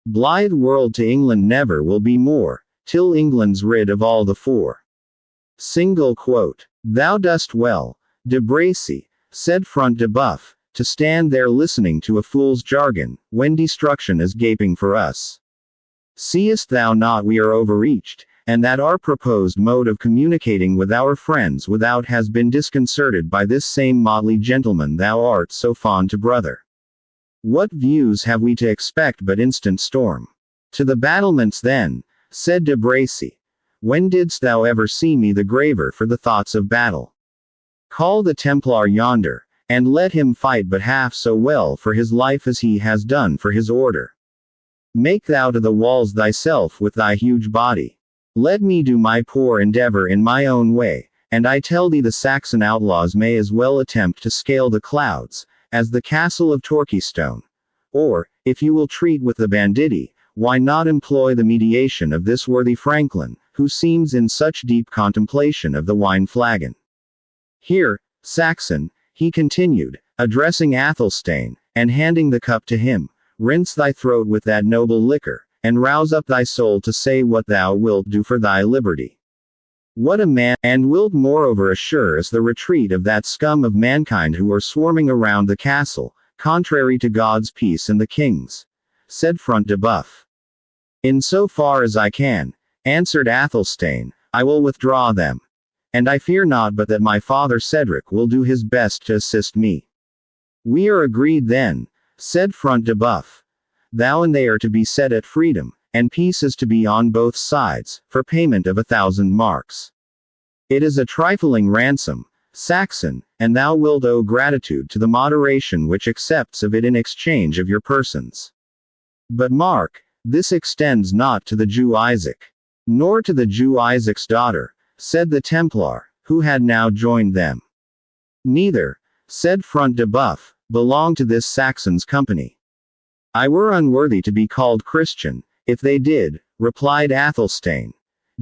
Blithe world to England never will be more, till England's rid of all the four." Single quote. "Thou dost well, de Bracy," said Front de Bœuf, "to stand there listening to a fool's jargon, when destruction is gaping for us. Seest thou not we are overreached, and that our proposed mode of communicating with our friends without has been disconcerted by this same motley gentleman thou art so fond to brother? What views have we to expect but instant storm? To the battlements then," said de Bracy. "When didst thou ever see me the graver for the thoughts of battle? Call the Templar yonder, and let him fight but half so well for his life as he has done for his order. Make thou to the walls thyself with thy huge body. Let me do my poor endeavor in my own way, and I tell thee the Saxon outlaws may as well attempt to scale the clouds, as the castle of Torquystone. Or, if you will treat with the banditti, why not employ the mediation of this worthy Franklin, who seems in such deep contemplation of the wine flagon? Here, Saxon, he continued, addressing Athelstane, and handing the cup to him, rinse thy throat with that noble liquor, and rouse up thy soul to say what thou wilt do for thy liberty. What a man, and wilt moreover assure us the retreat of that scum of mankind who are swarming around the castle, contrary to God's peace and the king's, said Front de Boeuf. In so far as I can, answered Athelstane, I will withdraw them. And I fear not but that my father Cedric will do his best to assist me. We are agreed then, said Front de Boeuf. Thou and they are to be set at freedom, and peace is to be on both sides, for payment of 1,000 marks. It is a trifling ransom, Saxon, and thou wilt owe gratitude to the moderation which accepts of it in exchange of your persons. But mark, this extends not to the Jew Isaac, nor to the Jew Isaac's daughter, said the Templar, who had now joined them. Neither, said Front de Boeuf, belong to this Saxon's company. I were unworthy to be called Christian, if they did, replied Athelstane.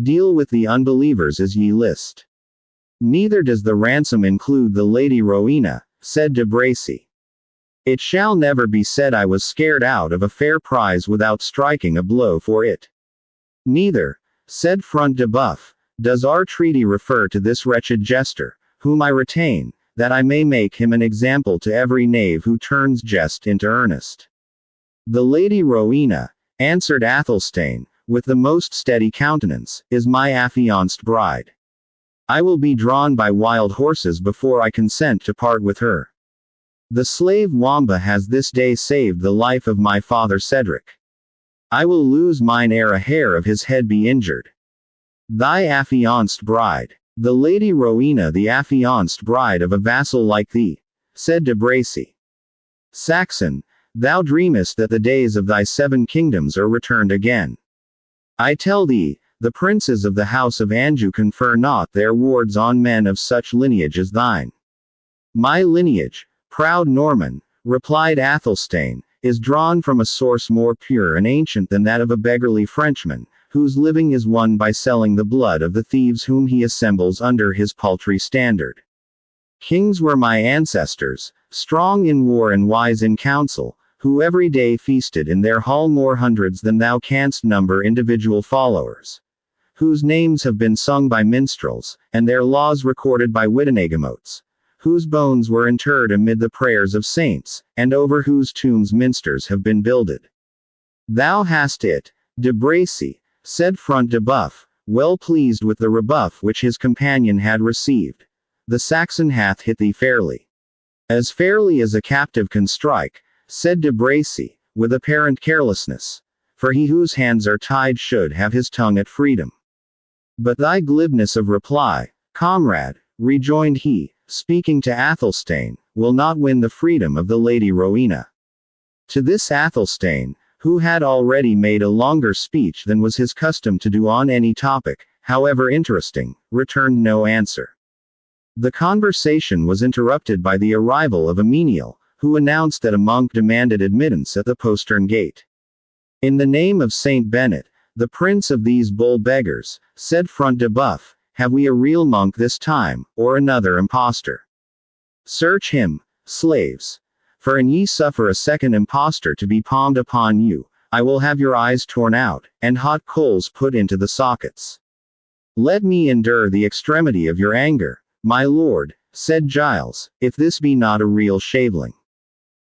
Deal with the unbelievers as ye list. Neither does the ransom include the Lady Rowena, said de Bracy. It shall never be said I was scared out of a fair prize without striking a blow for it. Neither, said Front de Boeuf, does our treaty refer to this wretched jester, whom I retain, that I may make him an example to every knave who turns jest into earnest. The Lady Rowena, answered Athelstane, with the most steady countenance, is my affianced bride. I will be drawn by wild horses before I consent to part with her. The slave Wamba has this day saved the life of my father Cedric. I will lose mine ere a hair of his head be injured. Thy affianced bride. The Lady Rowena the affianced bride of a vassal like thee, said de Bracy. Saxon, thou dreamest that the days of thy 7 kingdoms are returned again. I tell thee, the princes of the house of Anjou confer not their wards on men of such lineage as thine. My lineage, proud Norman, replied Athelstane, is drawn from a source more pure and ancient than that of a beggarly Frenchman, whose living is won by selling the blood of the thieves whom he assembles under his paltry standard. Kings were my ancestors, strong in war and wise in council, who every day feasted in their hall more hundreds than thou canst number individual followers, whose names have been sung by minstrels, and their laws recorded by wittenagemotes, whose bones were interred amid the prayers of saints, and over whose tombs minsters have been builded. Thou hast it, de Bracy, said Front de Boeuf, well pleased with the rebuff which his companion had received. The Saxon hath hit thee fairly. As fairly as a captive can strike, said de Bracy, with apparent carelessness, for he whose hands are tied should have his tongue at freedom. But thy glibness of reply, comrade, rejoined he, speaking to Athelstane, will not win the freedom of the Lady Rowena. To this Athelstane, who had already made a longer speech than was his custom to do on any topic, however interesting, returned no answer. The conversation was interrupted by the arrival of a menial, who announced that a monk demanded admittance at the postern gate. In the name of Saint Bennet, the prince of these bull beggars, said Front de Boeuf, have we a real monk this time, or another impostor? Search him, slaves. For an ye suffer a second impostor to be palmed upon you, I will have your eyes torn out, and hot coals put into the sockets. Let me endure the extremity of your anger, my lord, said Giles, if this be not a real shaveling.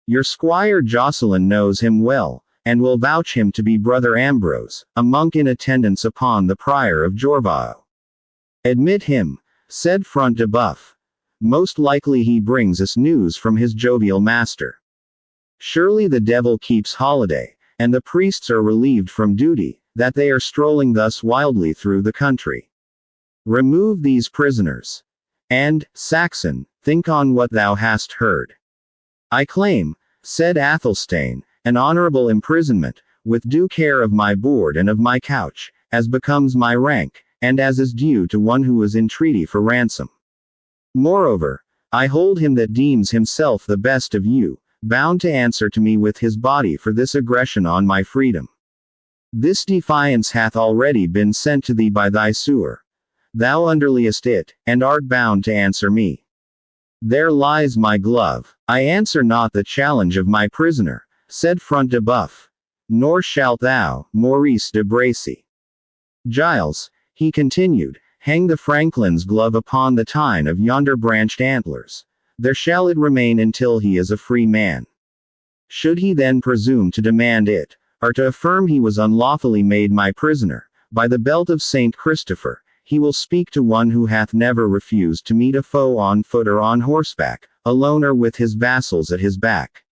Your squire Jocelyn knows him well, and will vouch him to be Brother Ambrose, a monk in attendance upon the prior of Jorvao. Admit him, said Front de Boeuf. Most likely he brings us news from his jovial master. Surely the devil keeps holiday, and the priests are relieved from duty, that they are strolling thus wildly through the country. Remove these prisoners. And, Saxon, think on what thou hast heard. I claim, said Athelstane, an honorable imprisonment, with due care of my board and of my couch, as becomes my rank, and as is due to one who is in treaty for ransom. Moreover, I hold him that deems himself the best of you, bound to answer to me with his body for this aggression on my freedom. This defiance hath already been sent to thee by thy sewer. Thou underliest it, and art bound to answer me. There lies my glove. I answer not the challenge of my prisoner, said Front de Boeuf. Nor shalt thou, Maurice de Bracy. Giles, he continued, hang the Franklin's glove upon the tine of yonder branched antlers. There shall it remain until he is a free man. Should he then presume to demand it, or to affirm he was unlawfully made my prisoner, by the belt of Saint Christopher, he will speak to one who hath never refused to meet a foe on foot or on horseback, alone or with his vassals at his back.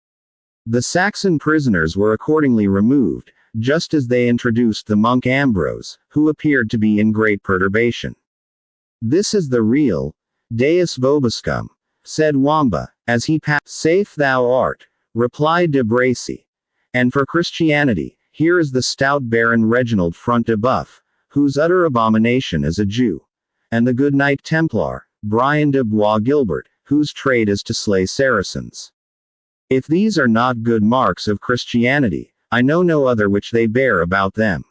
The Saxon prisoners were accordingly removed, just as they introduced the monk Ambrose, who appeared to be in great perturbation. This is the real Deus vobiscum, said Wamba, as he passed. Safe thou art, replied de Bracy. And for Christianity, here is the stout Baron Reginald Front de Boeuf, whose utter abomination is a Jew, and the good Knight Templar, Brian de Bois Guilbert, whose trade is to slay Saracens. If these are not good marks of Christianity, I know no other which they bear about them.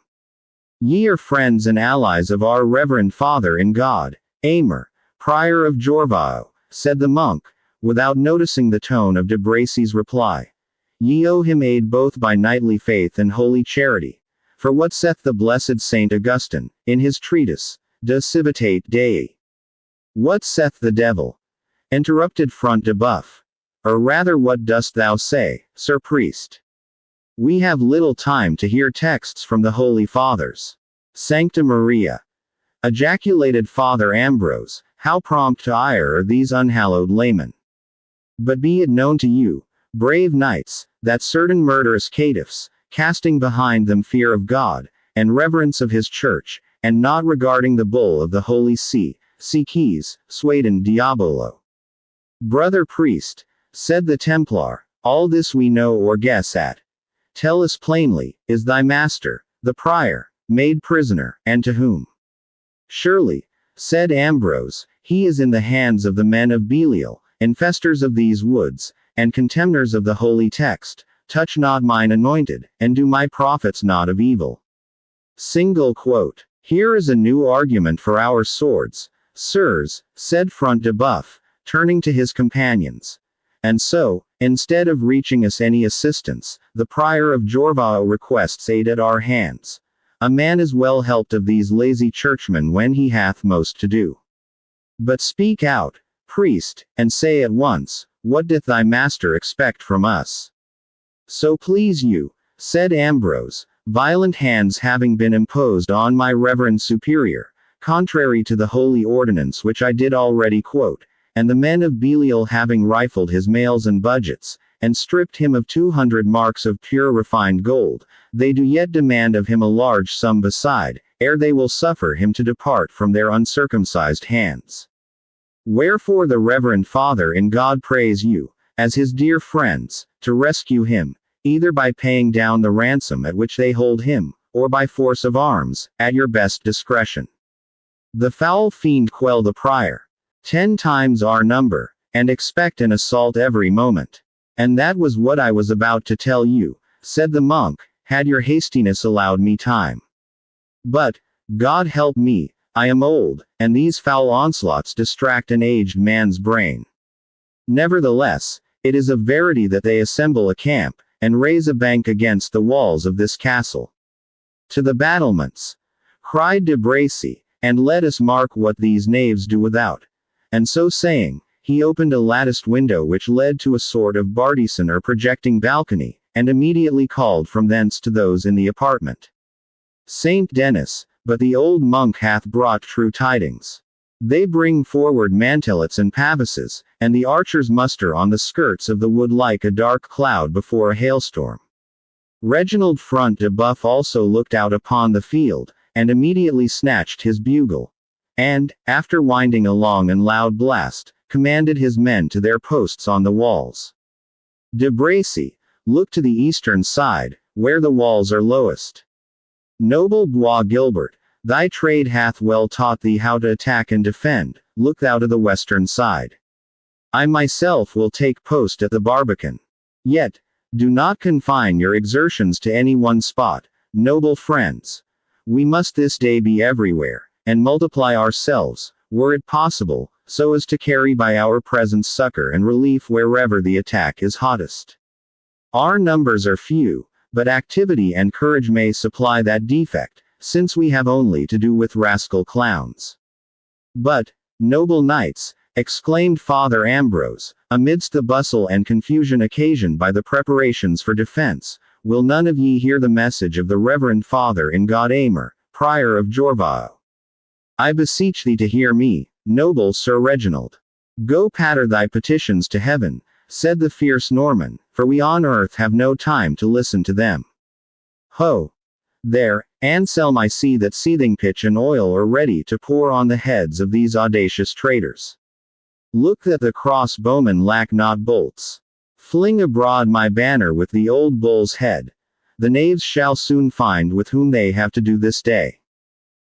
Ye are friends and allies of our reverend father in God, Aymer, prior of Jorvaux, said the monk, without noticing the tone of de Bracy's reply. Ye owe him aid both by knightly faith and holy charity. For what saith the blessed Saint Augustine, in his treatise, De Civitate Dei? What saith the devil? Interrupted Front de Boeuf. Or rather what dost thou say, Sir Priest? We have little time to hear texts from the Holy Fathers. Sancta Maria! Ejaculated Father Ambrose, how prompt to ire are these unhallowed laymen. But be it known to you, brave knights, that certain murderous caitiffs, casting behind them fear of God, and reverence of his church, and not regarding the bull of the Holy See, Quis, Suadem Diabolo. Brother priest, said the Templar, all this we know or guess at. Tell us plainly, is thy master, the prior, made prisoner, and to whom? Surely, said Ambrose, he is in the hands of the men of Belial, infestors of these woods, and contemners of the holy text. Touch not mine anointed, and do my prophets not of evil. Single quote. Here is a new argument for our swords, sirs, said Front de Boeuf, turning to his companions. And so, instead of reaching us any assistance, the prior of Jorvaux requests aid at our hands. A man is well helped of these lazy churchmen when he hath most to do. But speak out, priest, and say at once, what doth thy master expect from us? So please you, said Ambrose, violent hands having been imposed on my reverend superior, contrary to the holy ordinance which I did already quote, and the men of Belial having rifled his mails and budgets, and stripped him of 200 marks of pure refined gold, they do yet demand of him a large sum beside, ere they will suffer him to depart from their uncircumcised hands. Wherefore the reverend Father in God prays you, as his dear friends, to rescue him, either by paying down the ransom at which they hold him, or by force of arms, at your best discretion. The foul fiend quell the prior, 10 times our number, and expect an assault every moment. And that was what I was about to tell you, said the monk, had your hastiness allowed me time. But, God help me, I am old, and these foul onslaughts distract an aged man's brain. Nevertheless, it is a verity that they assemble a camp, and raise a bank against the walls of this castle. To the battlements, cried de Bracy, and let us mark what these knaves do without. And so saying, he opened a latticed window which led to a sort of bartizan or projecting balcony, and immediately called from thence to those in the apartment. Saint Denis, but the old monk hath brought true tidings. They bring forward mantelets and pavises, and the archers muster on the skirts of the wood like a dark cloud before a hailstorm. Reginald Front de Boeuf also looked out upon the field, and immediately snatched his bugle, and, after winding a long and loud blast, commanded his men to their posts on the walls. De Bracy, look to the eastern side, where the walls are lowest. Noble Bois Guilbert, Thy trade hath well taught thee how to attack and defend, look thou to the western side. I myself will take post at the Barbican. Yet, do not confine your exertions to any one spot, noble friends. We must this day be everywhere, and multiply ourselves, were it possible, so as to carry by our presence succor and relief wherever the attack is hottest. Our numbers are few, but activity and courage may supply that defect, since we have only to do with rascal clowns. But, noble knights, exclaimed Father Ambrose, amidst the bustle and confusion occasioned by the preparations for defense, will none of ye hear the message of the Reverend Father in God Aymer, Prior of Ivanhoe? I beseech thee to hear me, noble Sir Reginald. Go patter thy petitions to heaven, said the fierce Norman, for we on earth have no time to listen to them. Ho! There, Anselm, I see that seething pitch and oil are ready to pour on the heads of these audacious traitors. Look that the cross-bowmen lack not bolts. Fling abroad my banner with the old bull's head. The knaves shall soon find with whom they have to do this day.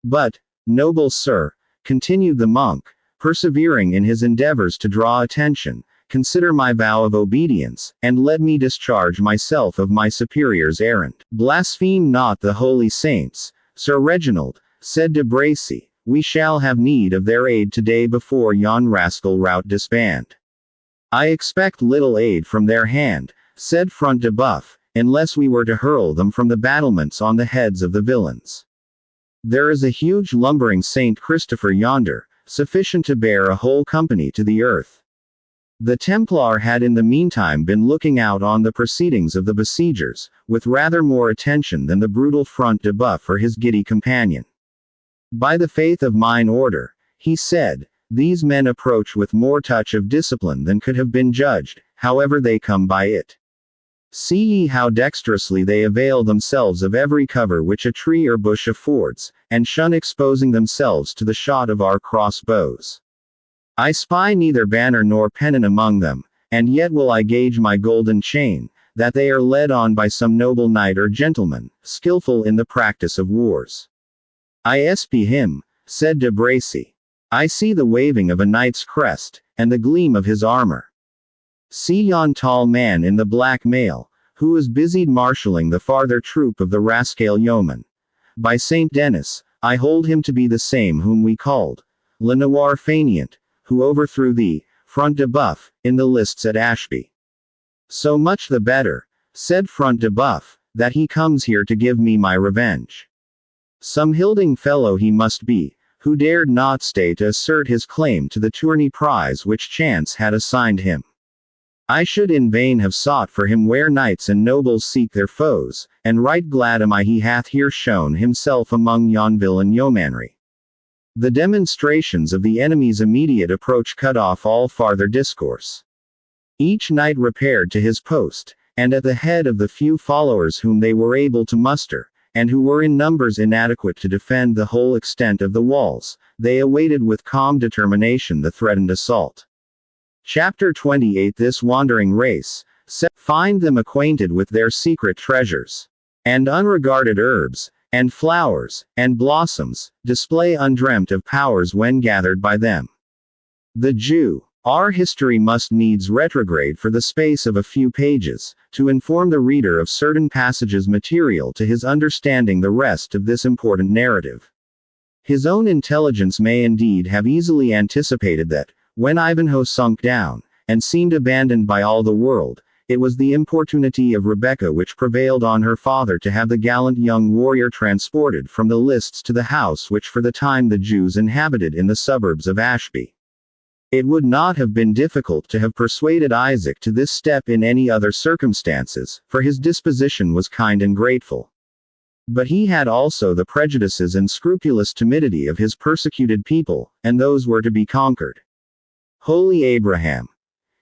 But, noble sir, continued the monk, persevering in his endeavors to draw attention, consider my vow of obedience, and let me discharge myself of my superior's errand. Blaspheme not the holy saints, Sir Reginald, said de Bracy. We shall have need of their aid today before yon rascal rout disband. I expect little aid from their hand, said Front de Buff, unless we were to hurl them from the battlements on the heads of the villains. There is a huge lumbering Saint Christopher yonder, sufficient to bear a whole company to the earth. The Templar had in the meantime been looking out on the proceedings of the besiegers, with rather more attention than the brutal Front de Buff or his giddy companion. By the faith of mine order, he said, these men approach with more touch of discipline than could have been judged, however they come by it. See ye how dexterously they avail themselves of every cover which a tree or bush affords, and shun exposing themselves to the shot of our crossbows. I spy neither banner nor pennon among them, and yet will I gauge my golden chain, that they are led on by some noble knight or gentleman, skillful in the practice of wars. I espy him, said de Bracy. I see the waving of a knight's crest, and the gleam of his armor. See yon tall man in the black mail, who is busied marshalling the farther troop of the rascal yeomen. By Saint Denis, I hold him to be the same whom we called Le Noir Faineant, who overthrew thee, Front de Buff, in the lists at Ashby. So much the better, said Front de Buff, that he comes here to give me my revenge. Some hilding fellow he must be, who dared not stay to assert his claim to the tourney prize which chance had assigned him. I should in vain have sought for him where knights and nobles seek their foes, and right glad am I he hath here shown himself among yon villain yeomanry. The demonstrations of the enemy's immediate approach cut off all farther discourse. Each knight repaired to his post, and at the head of the few followers whom they were able to muster, and who were in numbers inadequate to defend the whole extent of the walls, they awaited with calm determination the threatened assault. Chapter 28. This wandering race, find them acquainted with their secret treasures, and unregarded herbs, and flowers, and blossoms, display undreamt of powers when gathered by them. The Jew. Our history must needs retrograde for the space of a few pages, to inform the reader of certain passages material to his understanding the rest of this important narrative. His own intelligence may indeed have easily anticipated that, when Ivanhoe sunk down, and seemed abandoned by all the world, it was the importunity of Rebecca which prevailed on her father to have the gallant young warrior transported from the lists to the house which for the time the Jews inhabited in the suburbs of Ashby. It would not have been difficult to have persuaded Isaac to this step in any other circumstances, for his disposition was kind and grateful. But he had also the prejudices and scrupulous timidity of his persecuted people, and those were to be conquered. Holy Abraham!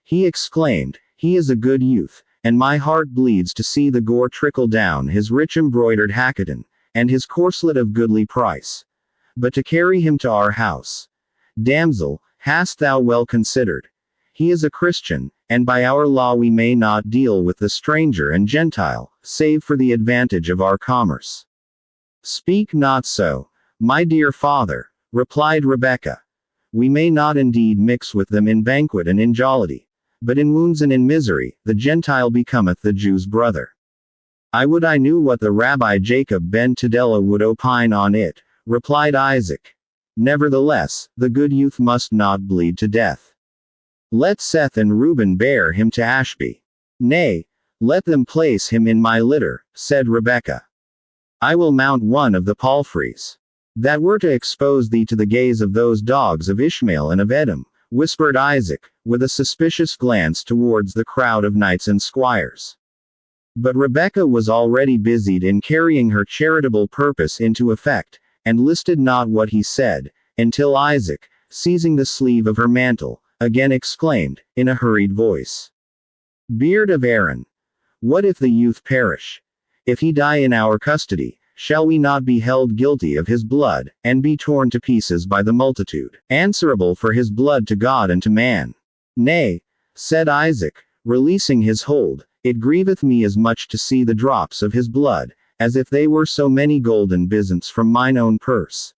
He exclaimed, he is a good youth, and my heart bleeds to see the gore trickle down his rich embroidered hacketon, and his corslet of goodly price. But to carry him to our house, damsel, hast thou well considered? He is a Christian, and by our law we may not deal with the stranger and Gentile, save for the advantage of our commerce. Speak not so, "My dear father," replied Rebekah, "we may not indeed mix with them in banquet and in jollity, but in wounds and in misery, the Gentile becometh the Jew's brother. I would I knew what the Rabbi Jacob ben Tudela would opine on it," replied Isaac. "Nevertheless, the good youth must not bleed to death. Let Seth and Reuben bear him to Ashby. Nay, let them place him in my litter," said Rebekah. "I will mount one of the palfreys. That were to expose thee to the gaze of those dogs of Ishmael and of Edom," whispered Isaac, with a suspicious glance towards the crowd of knights and squires. But Rebekah was already busied in carrying her charitable purpose into effect, and listed not what he said, until Isaac, seizing the sleeve of her mantle, again exclaimed, in a hurried voice, "Beard of Aaron! What if the youth perish? If he die in our custody, shall we not be held guilty of his blood, and be torn to pieces by the multitude, answerable for his blood to God and to man?" "Nay," said Isaac, releasing his hold, "it grieveth me as much to see the drops of his blood, as if they were so many golden byzants from mine own purse.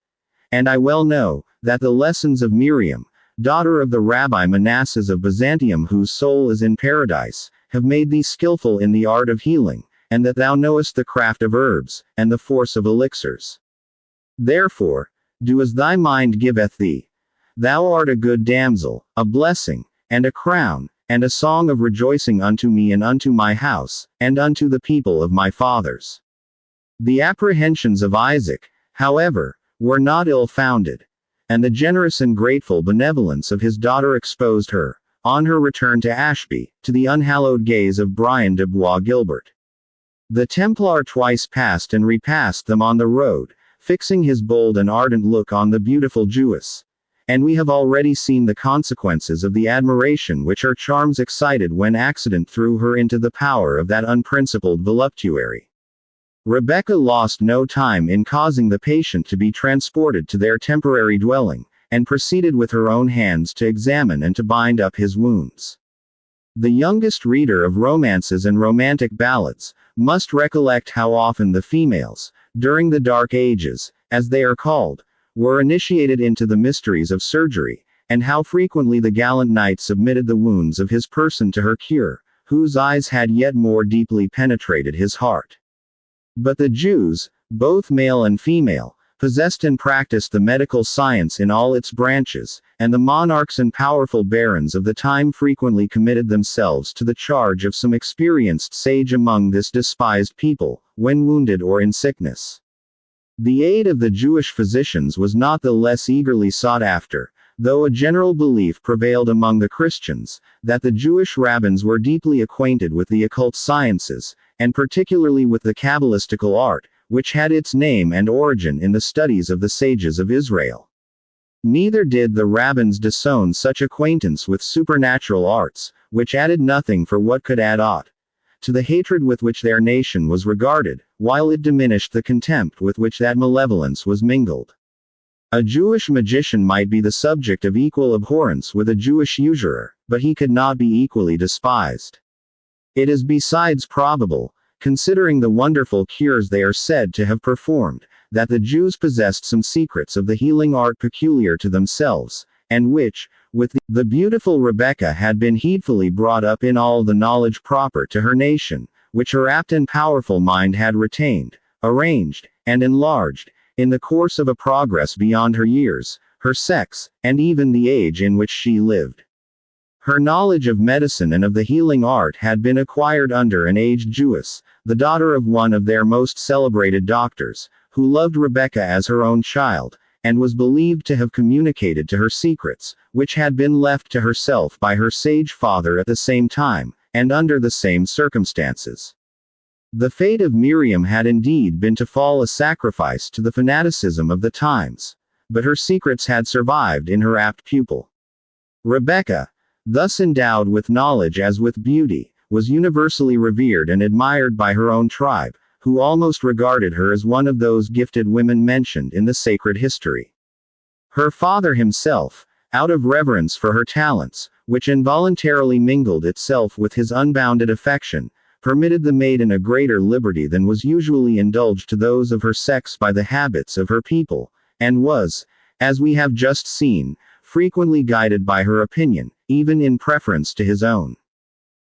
And I well know, that the lessons of Miriam, daughter of the Rabbi Manasseh of Byzantium, whose soul is in paradise, have made thee skillful in the art of healing, and that thou knowest the craft of herbs, and the force of elixirs. Therefore, do as thy mind giveth thee. Thou art a good damsel, a blessing, and a crown, and a song of rejoicing unto me and unto my house, and unto the people of my fathers." The apprehensions of Isaac, however, were not ill-founded, and the generous and grateful benevolence of his daughter exposed her, on her return to Ashby, to the unhallowed gaze of Brian de Bois Gilbert. The Templar twice passed and repassed them on the road, fixing his bold and ardent look on the beautiful Jewess, and we have already seen the consequences of the admiration which her charms excited when accident threw her into the power of that unprincipled voluptuary. Rebekah lost no time in causing the patient to be transported to their temporary dwelling, and proceeded with her own hands to examine and to bind up his wounds. The youngest reader of romances and romantic ballads must recollect how often the females, during the Dark Ages, as they are called, were initiated into the mysteries of surgery, and how frequently the gallant knight submitted the wounds of his person to her cure, whose eyes had yet more deeply penetrated his heart. But the Jews, both male and female, possessed and practiced the medical science in all its branches, and the monarchs and powerful barons of the time frequently committed themselves to the charge of some experienced sage among this despised people, when wounded or in sickness. The aid of the Jewish physicians was not the less eagerly sought after, though a general belief prevailed among the Christians, that the Jewish rabbins were deeply acquainted with the occult sciences, and particularly with the Kabbalistical art, which had its name and origin in the studies of the sages of Israel. Neither did the rabbins disown such acquaintance with supernatural arts, which added nothing for what could add aught to the hatred with which their nation was regarded, while it diminished the contempt with which that malevolence was mingled. A Jewish magician might be the subject of equal abhorrence with a Jewish usurer, but he could not be equally despised. It is besides probable, considering the wonderful cures they are said to have performed, that the Jews possessed some secrets of the healing art peculiar to themselves, and which, with the beautiful Rebekah, had been heedfully brought up in all the knowledge proper to her nation, which her apt and powerful mind had retained, arranged, and enlarged, in the course of a progress beyond her years, her sex, and even the age in which she lived. Her knowledge of medicine and of the healing art had been acquired under an aged Jewess, the daughter of one of their most celebrated doctors, who loved Rebekah as her own child, and was believed to have communicated to her secrets, which had been left to herself by her sage father at the same time, and under the same circumstances. The fate of Miriam had indeed been to fall a sacrifice to the fanaticism of the times, but her secrets had survived in her apt pupil. Rebekah, thus endowed with knowledge as with beauty, was universally revered and admired by her own tribe, who almost regarded her as one of those gifted women mentioned in the sacred history. Her father himself, out of reverence for her talents, which involuntarily mingled itself with his unbounded affection, permitted the maiden a greater liberty than was usually indulged to those of her sex by the habits of her people, and was, as we have just seen, frequently guided by her opinion, even in preference to his own.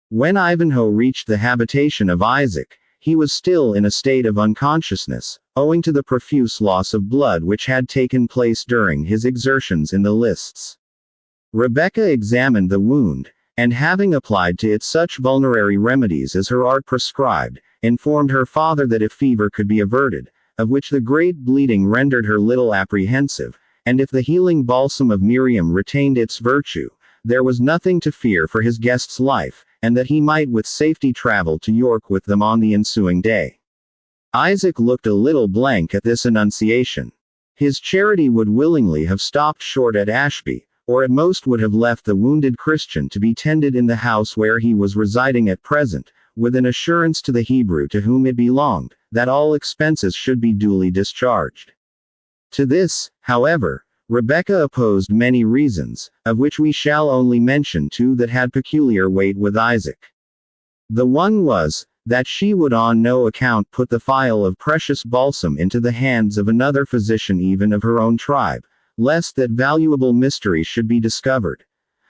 When Ivanhoe reached the habitation of Isaac, he was still in a state of unconsciousness, owing to the profuse loss of blood which had taken place during his exertions in the lists. Rebecca examined the wound, and having applied to it such vulnerary remedies as her art prescribed, informed her father that if fever could be averted, of which the great bleeding rendered her little apprehensive, and if the healing balsam of Miriam retained its virtue, there was nothing to fear for his guest's life, and that he might with safety travel to York with them on the ensuing day. Isaac looked a little blank at this annunciation. His charity would willingly have stopped short at Ashby, or at most would have left the wounded Christian to be tended in the house where he was residing at present, with an assurance to the Hebrew to whom it belonged, that all expenses should be duly discharged. To this, however, Rebecca opposed many reasons, of which we shall only mention two that had peculiar weight with Isaac. The one was, that she would on no account put the phial of precious balsam into the hands of another physician even of her own tribe, lest that valuable mystery should be discovered.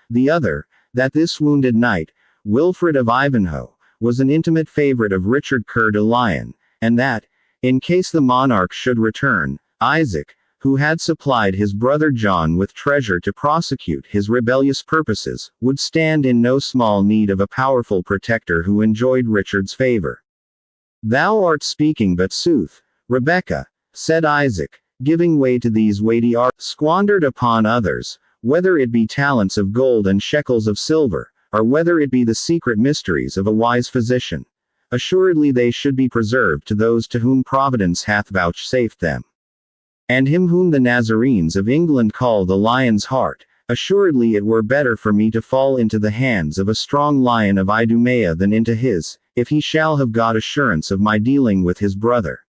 The other, that this wounded knight, Wilfred of Ivanhoe, was an intimate favorite of Richard Coeur de Lion, and that, in case the monarch should return, Isaac, who had supplied his brother John with treasure to prosecute his rebellious purposes, would stand in no small need of a powerful protector who enjoyed Richard's favor. "Thou art speaking but sooth, Rebecca," said Isaac, "giving way to these weighty arts squandered upon others, whether it be talents of gold and shekels of silver, or whether it be the secret mysteries of a wise physician. Assuredly they should be preserved to those to whom Providence hath vouchsafed them. And him whom the Nazarenes of England call the Lion's Heart, assuredly it were better for me to fall into the hands of a strong lion of Idumea than into his, if he shall have got assurance of my dealing with his brother.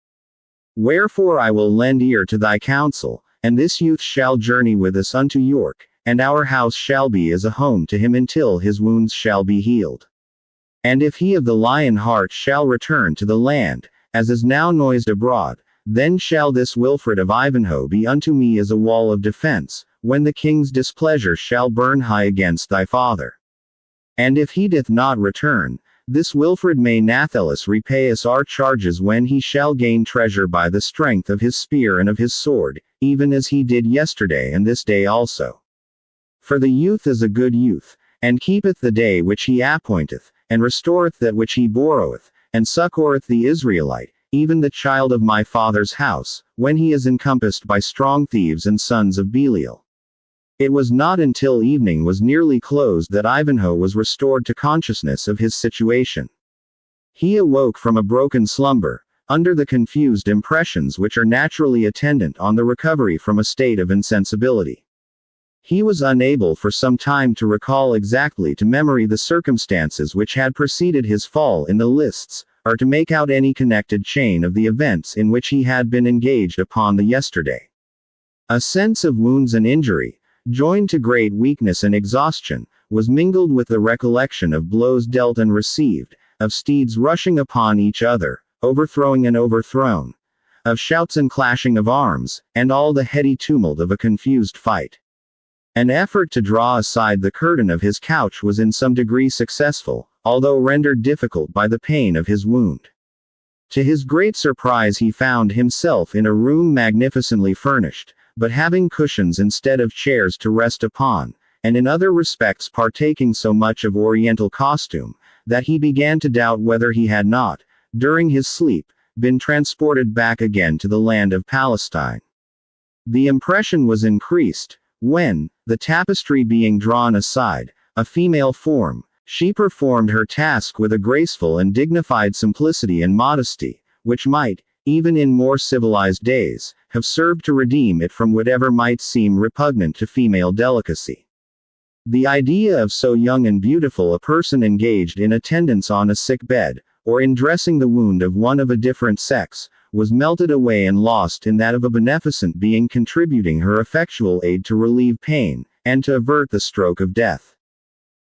Wherefore I will lend ear to thy counsel, and this youth shall journey with us unto York, and our house shall be as a home to him until his wounds shall be healed. And if he of the lion heart shall return to the land, as is now noised abroad, then shall this Wilfred of Ivanhoe be unto me as a wall of defense, when the king's displeasure shall burn high against thy father. And if he doth not return, this Wilfred may natheless repay us our charges when he shall gain treasure by the strength of his spear and of his sword, even as he did yesterday and this day also. For the youth is a good youth, and keepeth the day which he appointeth, and restoreth that which he borroweth, and succoureth the Israelite, even the child of my father's house, when he is encompassed by strong thieves and sons of Belial." It was not until evening was nearly closed that Ivanhoe was restored to consciousness of his situation. He awoke from a broken slumber, under the confused impressions which are naturally attendant on the recovery from a state of insensibility. He was unable for some time to recall exactly to memory the circumstances which had preceded his fall in the lists, or to make out any connected chain of the events in which he had been engaged upon the yesterday. A sense of wounds and injury, joined to great weakness and exhaustion, was mingled with the recollection of blows dealt and received, of steeds rushing upon each other, overthrowing and overthrown, of shouts and clashing of arms, and all the heady tumult of a confused fight. An effort to draw aside the curtain of his couch was in some degree successful, although rendered difficult by the pain of his wound. To his great surprise he found himself in a room magnificently furnished, but having cushions instead of chairs to rest upon, and in other respects partaking so much of Oriental costume, that he began to doubt whether he had not, during his sleep, been transported back again to the land of Palestine. The impression was increased, when, the tapestry being drawn aside, a female form, she performed her task with a graceful and dignified simplicity and modesty, which might, even in more civilized days, have served to redeem it from whatever might seem repugnant to female delicacy. The idea of so young and beautiful a person engaged in attendance on a sick bed, or in dressing the wound of one of a different sex, was melted away and lost in that of a beneficent being contributing her effectual aid to relieve pain, and to avert the stroke of death.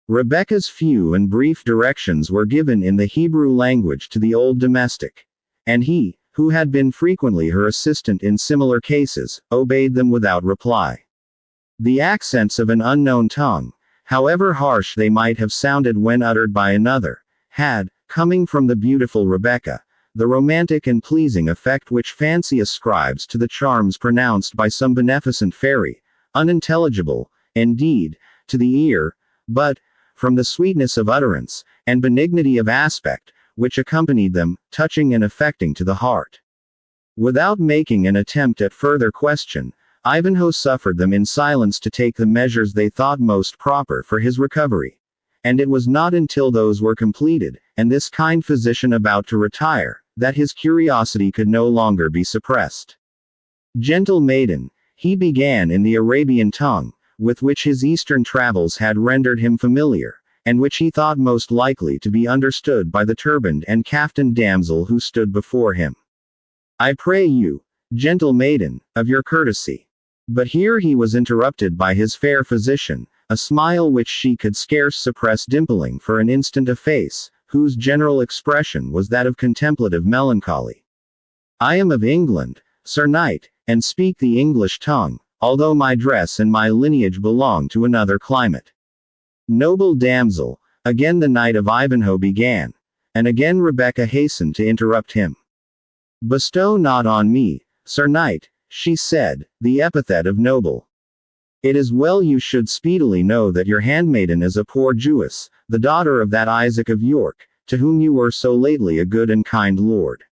Rebecca's few and brief directions were given in the Hebrew language to the old domestic, and he, who had been frequently her assistant in similar cases, obeyed them without reply. The accents of an unknown tongue, however harsh they might have sounded when uttered by another, had, coming from the beautiful Rebecca, the romantic and pleasing effect which fancy ascribes to the charms pronounced by some beneficent fairy, unintelligible, indeed, to the ear, but, from the sweetness of utterance, and benignity of aspect, which accompanied them, touching and affecting to the heart. Without making an attempt at further question, Ivanhoe suffered them in silence to take the measures they thought most proper for his recovery. And it was not until those were completed, and this kind physician about to retire, that his curiosity could no longer be suppressed. "Gentle maiden," he began in the Arabian tongue, with which his Eastern travels had rendered him familiar, and which he thought most likely to be understood by the turbaned and kaftaned damsel who stood before him. "I pray you, gentle maiden, of your courtesy." But here he was interrupted by his fair physician, a smile which she could scarce suppress dimpling for an instant a face, whose general expression was that of contemplative melancholy. "I am of England, Sir Knight, and speak the English tongue, although my dress and my lineage belong to another climate." "Noble damsel," again the Knight of Ivanhoe began, and again Rebecca hastened to interrupt him. "Bestow not on me, Sir Knight," she said, "the epithet of noble. It is well you should speedily know that your handmaiden is a poor Jewess, the daughter of that Isaac of York, to whom you were so lately a good and kind lord.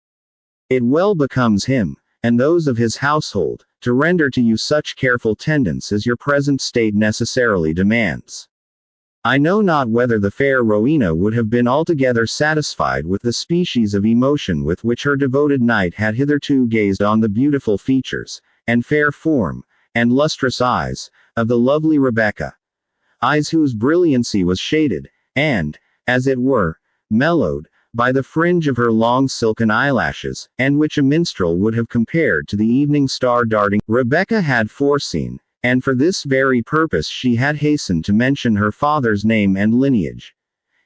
It well becomes him, and those of his household, to render to you such careful tendance as your present state necessarily demands. I know not whether the fair Rowena would have been altogether satisfied with the species of emotion with which her devoted knight had hitherto gazed on the beautiful features, and fair form, and lustrous eyes, of the lovely Rebecca. Eyes whose brilliancy was shaded, and, as it were, mellowed, by the fringe of her long silken eyelashes, and which a minstrel would have compared to the evening star darting. Rebecca had foreseen, and for this very purpose she had hastened to mention her father's name and lineage.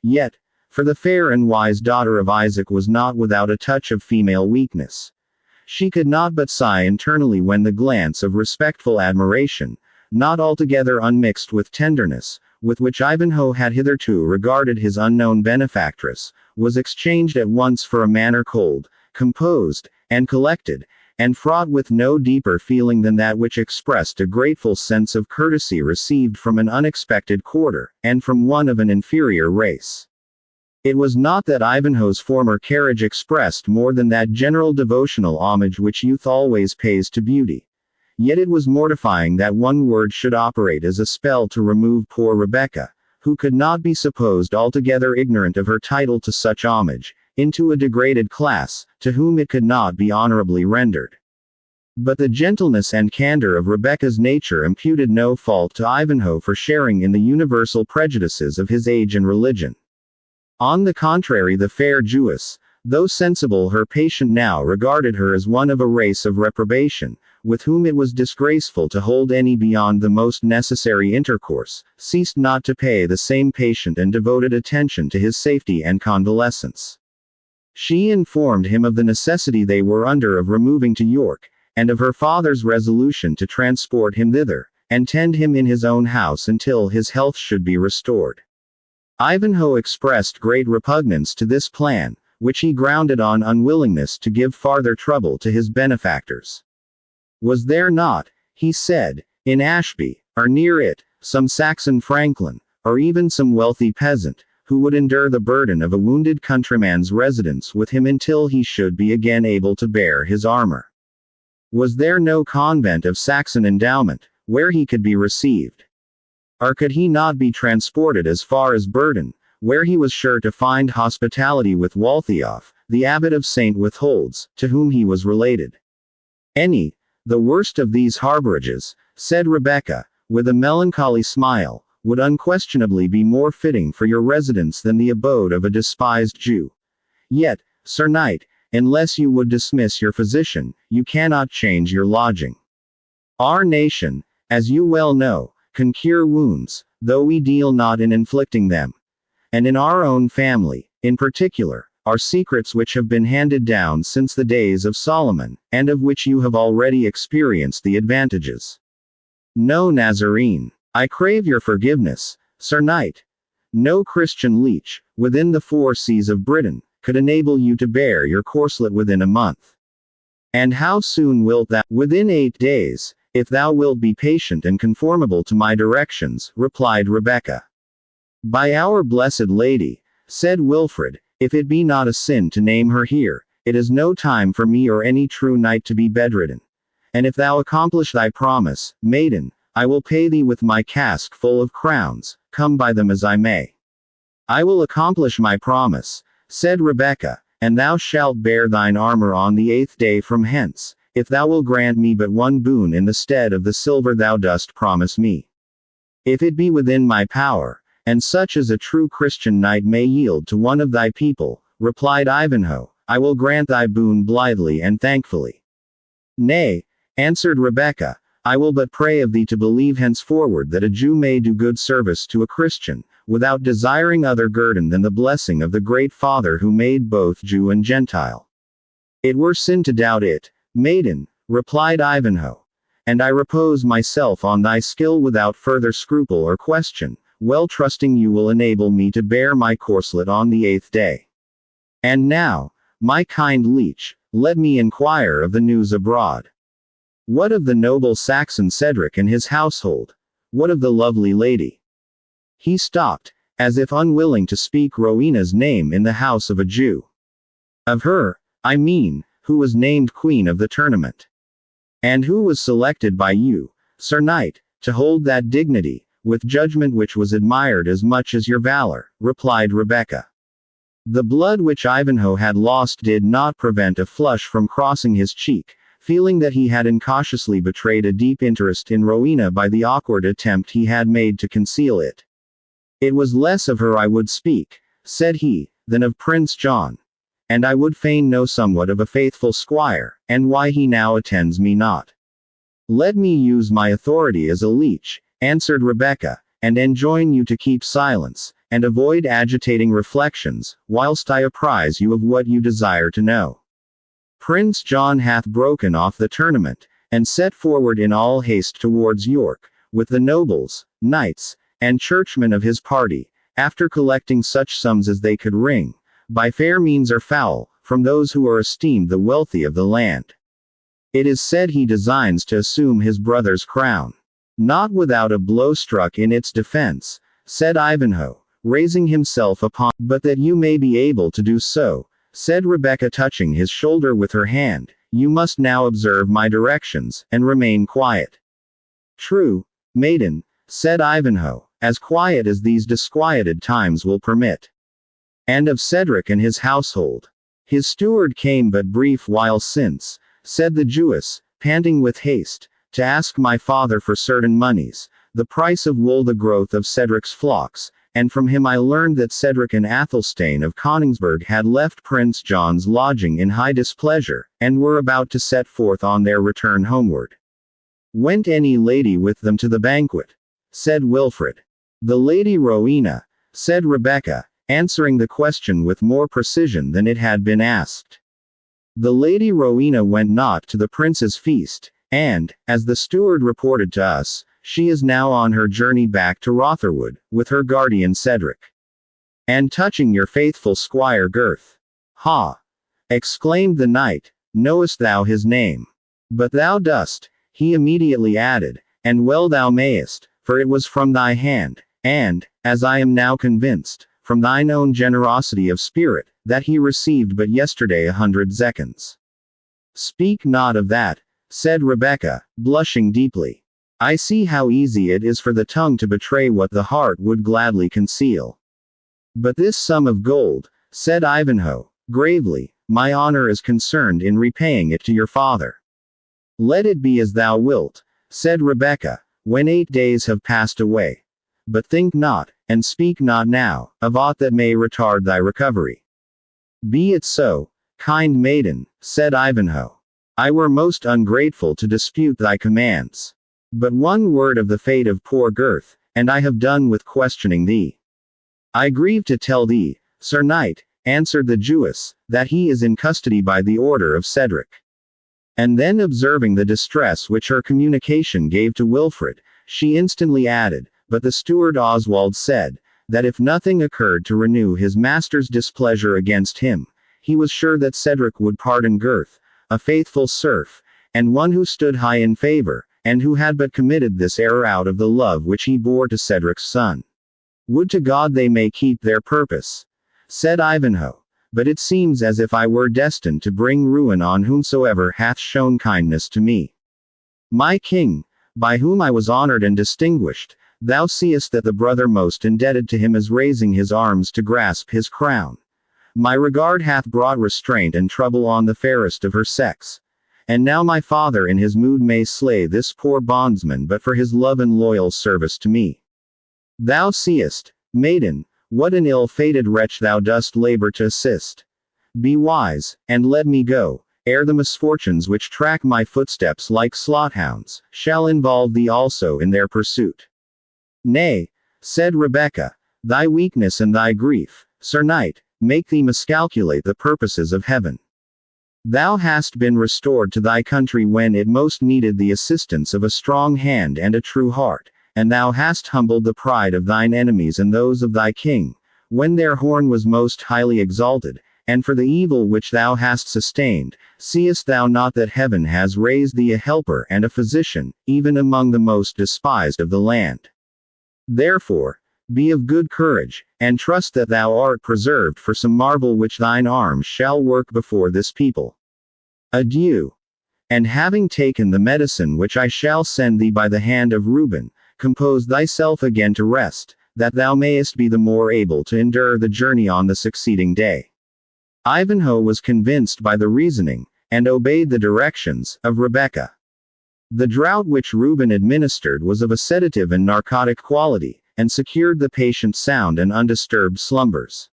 Yet, for the fair and wise daughter of Isaac was not without a touch of female weakness. She could not but sigh internally when the glance of respectful admiration, not altogether unmixed with tenderness, with which Ivanhoe had hitherto regarded his unknown benefactress, was exchanged at once for a manner cold, composed, and collected, and fraught with no deeper feeling than that which expressed a grateful sense of courtesy received from an unexpected quarter, and from one of an inferior race. It was not that Ivanhoe's former carriage expressed more than that general devotional homage which youth always pays to beauty. Yet it was mortifying that one word should operate as a spell to remove poor Rebecca, who could not be supposed altogether ignorant of her title to such homage, into a degraded class, to whom it could not be honorably rendered. But the gentleness and candor of Rebecca's nature imputed no fault to Ivanhoe for sharing in the universal prejudices of his age and religion. On the contrary, the fair Jewess, though sensible her patient now regarded her as one of a race of reprobation, with whom it was disgraceful to hold any beyond the most necessary intercourse, ceased not to pay the same patient and devoted attention to his safety and convalescence. She informed him of the necessity they were under of removing to York, and of her father's resolution to transport him thither, and tend him in his own house until his health should be restored. Ivanhoe expressed great repugnance to this plan, which he grounded on unwillingness to give farther trouble to his benefactors. Was there not, he said, in Ashby, or near it, some Saxon franklin, or even some wealthy peasant, who would endure the burden of a wounded countryman's residence with him until he should be again able to bear his armor? Was there no convent of Saxon endowment, where he could be received? Or could he not be transported as far as Burden, where he was sure to find hospitality with Waltheof, the abbot of St. Withold's, to whom he was related? Any, the worst of these harborages, said Rebecca, with a melancholy smile, would unquestionably be more fitting for your residence than the abode of a despised Jew. Yet, Sir Knight, unless you would dismiss your physician, you cannot change your lodging. Our nation, as you well know, can cure wounds, though we deal not in inflicting them. And in our own family, in particular, are secrets which have been handed down since the days of Solomon, and of which you have already experienced the advantages. No, Nazarene. I crave your forgiveness, Sir Knight. No Christian leech, within the 4 seas of Britain, could enable you to bear your corslet within a month. And how soon wilt thou? Within 8 days, if thou wilt be patient and conformable to my directions, replied Rebecca. By our Blessed Lady, said Wilfred, if it be not a sin to name her here, it is no time for me or any true knight to be bedridden. And if thou accomplish thy promise, maiden, I will pay thee with my cask full of crowns, come by them as I may. I will accomplish my promise, said Rebecca, and thou shalt bear thine armor on the 8th day from hence, if thou wilt grant me but one boon in the stead of the silver thou dost promise me. If it be within my power, and such as a true Christian knight may yield to one of thy people, replied Ivanhoe, I will grant thy boon blithely and thankfully. Nay, answered Rebecca, I will but pray of thee to believe henceforward that a Jew may do good service to a Christian, without desiring other guerdon than the blessing of the great Father who made both Jew and Gentile. It were sin to doubt it, maiden, replied Ivanhoe, and I repose myself on thy skill without further scruple or question, well trusting you will enable me to bear my corslet on the 8th day. And now, my kind leech, let me inquire of the news abroad. What of the noble Saxon Cedric and his household? What of the lovely lady? He stopped, as if unwilling to speak Rowena's name in the house of a Jew. Of her, I mean, who was named Queen of the tournament. And who was selected by you, Sir Knight, to hold that dignity, with judgment which was admired as much as your valor, replied Rebecca. The blood which Ivanhoe had lost did not prevent a flush from crossing his cheek, feeling that he had incautiously betrayed a deep interest in Rowena by the awkward attempt he had made to conceal it. It was less of her I would speak, said he, than of Prince John. And I would fain know somewhat of a faithful squire, and why he now attends me not. Let me use my authority as a leech, answered Rebecca, and enjoin you to keep silence, and avoid agitating reflections, whilst I apprise you of what you desire to know. Prince John hath broken off the tournament, and set forward in all haste towards York, with the nobles, knights, and churchmen of his party, after collecting such sums as they could wring, by fair means or foul, from those who are esteemed the wealthy of the land. It is said he designs to assume his brother's crown. Not without a blow struck in its defense, said Ivanhoe, raising himself upon, but that you may be able to do so, said Rebecca touching his shoulder with her hand, you must now observe my directions, and remain quiet. True, maiden, said Ivanhoe, as quiet as these disquieted times will permit. And of Cedric and his household. His steward came but brief while since, said the Jewess, panting with haste, to ask my father for certain moneys, the price of wool the growth of Cedric's flocks, and from him I learned that Cedric and Athelstane of Coningsburgh had left Prince John's lodging in high displeasure, and were about to set forth on their return homeward. Went any lady with them to the banquet? Said Wilfred. The Lady Rowena, said Rebecca, answering the question with more precision than it had been asked. The Lady Rowena went not to the prince's feast, and, as the steward reported to us, she is now on her journey back to Rotherwood, with her guardian Cedric. And touching your faithful squire Gurth. Ha! Exclaimed the knight, knowest thou his name? But thou dost, he immediately added, and well thou mayest, for it was from thy hand, and, as I am now convinced, from thine own generosity of spirit, that he received but yesterday 100 zecchins. Speak not of that, said Rebecca, blushing deeply. I see how easy it is for the tongue to betray what the heart would gladly conceal. But this sum of gold, said Ivanhoe, gravely, my honor is concerned in repaying it to your father. Let it be as thou wilt, said Rebecca, when 8 days have passed away. But think not, and speak not now, of aught that may retard thy recovery. Be it so, kind maiden, said Ivanhoe. I were most ungrateful to dispute thy commands. But one word of the fate of poor Gurth, and I have done with questioning thee. I grieve to tell thee, Sir Knight, answered the Jewess, that he is in custody by the order of Cedric. And then observing the distress which her communication gave to Wilfred, she instantly added, but the steward Oswald said, that if nothing occurred to renew his master's displeasure against him, he was sure that Cedric would pardon Gurth, a faithful serf, and one who stood high in favor, and who had but committed this error out of the love which he bore to Cedric's son. Would to God they may keep their purpose, said Ivanhoe, but it seems as if I were destined to bring ruin on whomsoever hath shown kindness to me. My king, by whom I was honored and distinguished, thou seest that the brother most indebted to him is raising his arms to grasp his crown. My regard hath brought restraint and trouble on the fairest of her sex. And now my father in his mood may slay this poor bondsman but for his love and loyal service to me. Thou seest, maiden, what an ill-fated wretch thou dost labor to assist. Be wise, and let me go, ere the misfortunes which track my footsteps like slaughhounds, shall involve thee also in their pursuit. Nay, said Rebecca, thy weakness and thy grief, Sir Knight, make thee miscalculate the purposes of heaven. Thou hast been restored to thy country when it most needed the assistance of a strong hand and a true heart, and thou hast humbled the pride of thine enemies and those of thy king, when their horn was most highly exalted, and for the evil which thou hast sustained, seest thou not that heaven has raised thee a helper and a physician, even among the most despised of the land? Therefore, be of good courage, and trust that thou art preserved for some marvel which thine arms shall work before this people. Adieu. And having taken the medicine which I shall send thee by the hand of Reuben, compose thyself again to rest, that thou mayest be the more able to endure the journey on the succeeding day. Ivanhoe was convinced by the reasoning, and obeyed the directions, of Rebecca. The draught which Reuben administered was of a sedative and narcotic quality, and secured the patient sound and undisturbed slumbers.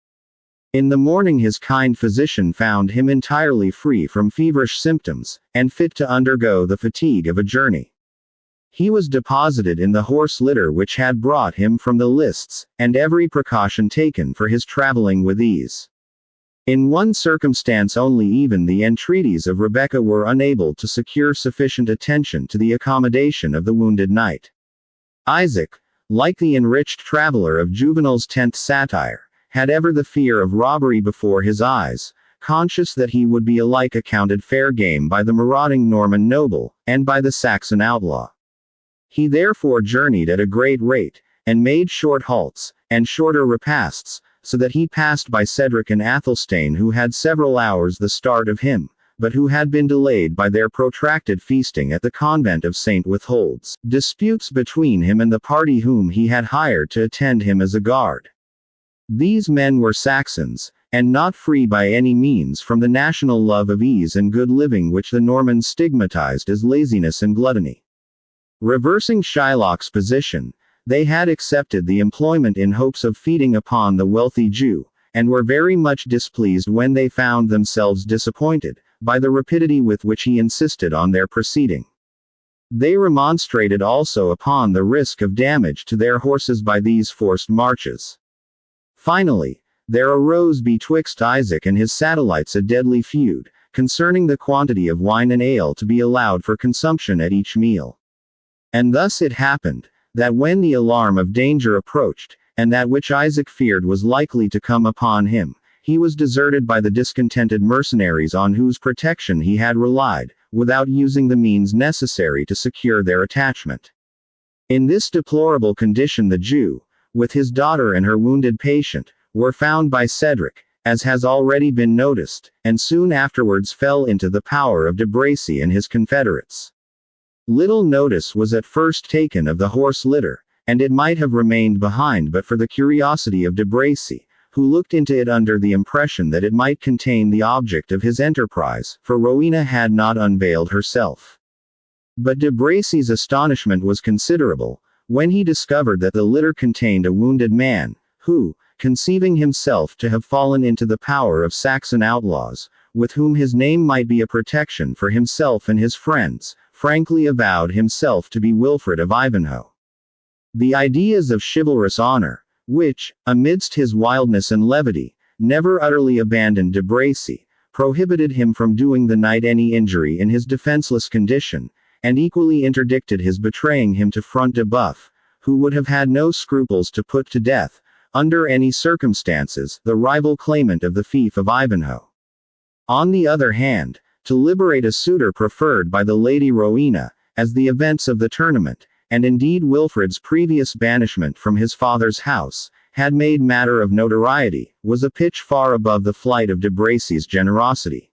In the morning his kind physician found him entirely free from feverish symptoms, and fit to undergo the fatigue of a journey. He was deposited in the horse litter which had brought him from the lists, and every precaution taken for his traveling with ease. In one circumstance only even the entreaties of Rebecca were unable to secure sufficient attention to the accommodation of the wounded knight. Isaac, like the enriched traveler of Juvenal's 10th satire, had ever the fear of robbery before his eyes, conscious that he would be alike accounted fair game by the marauding Norman noble, and by the Saxon outlaw. He therefore journeyed at a great rate, and made short halts, and shorter repasts, so that he passed by Cedric and Athelstane who had several hours the start of him, but who had been delayed by their protracted feasting at the convent of St. Withold's, disputes between him and the party whom he had hired to attend him as a guard. These men were Saxons, and not free by any means from the national love of ease and good living which the Normans stigmatized as laziness and gluttony. Reversing Shylock's position, they had accepted the employment in hopes of feeding upon the wealthy Jew, and were very much displeased when they found themselves disappointed, by the rapidity with which he insisted on their proceeding. They remonstrated also upon the risk of damage to their horses by these forced marches. Finally, there arose betwixt Isaac and his satellites a deadly feud, concerning the quantity of wine and ale to be allowed for consumption at each meal. And thus it happened, that when the alarm of danger approached, and that which Isaac feared was likely to come upon him, he was deserted by the discontented mercenaries on whose protection he had relied, without using the means necessary to secure their attachment. In this deplorable condition the Jew, with his daughter and her wounded patient, were found by Cedric, as has already been noticed, and soon afterwards fell into the power of de Bracy and his confederates. Little notice was at first taken of the horse litter, and it might have remained behind but for the curiosity of de Bracy, who looked into it under the impression that it might contain the object of his enterprise, for Rowena had not unveiled herself. But de Bracy's astonishment was considerable, when he discovered that the litter contained a wounded man, who, conceiving himself to have fallen into the power of Saxon outlaws, with whom his name might be a protection for himself and his friends, frankly avowed himself to be Wilfred of Ivanhoe. The ideas of chivalrous honor, which, amidst his wildness and levity, never utterly abandoned de Bracy, prohibited him from doing the knight any injury in his defenseless condition, and equally interdicted his betraying him to Front de Boeuf, who would have had no scruples to put to death, under any circumstances, the rival claimant of the fief of Ivanhoe. On the other hand, to liberate a suitor preferred by the Lady Rowena, as the events of the tournament, and indeed Wilfred's previous banishment from his father's house, had made matter of notoriety, was a pitch far above the flight of de Bracy's generosity.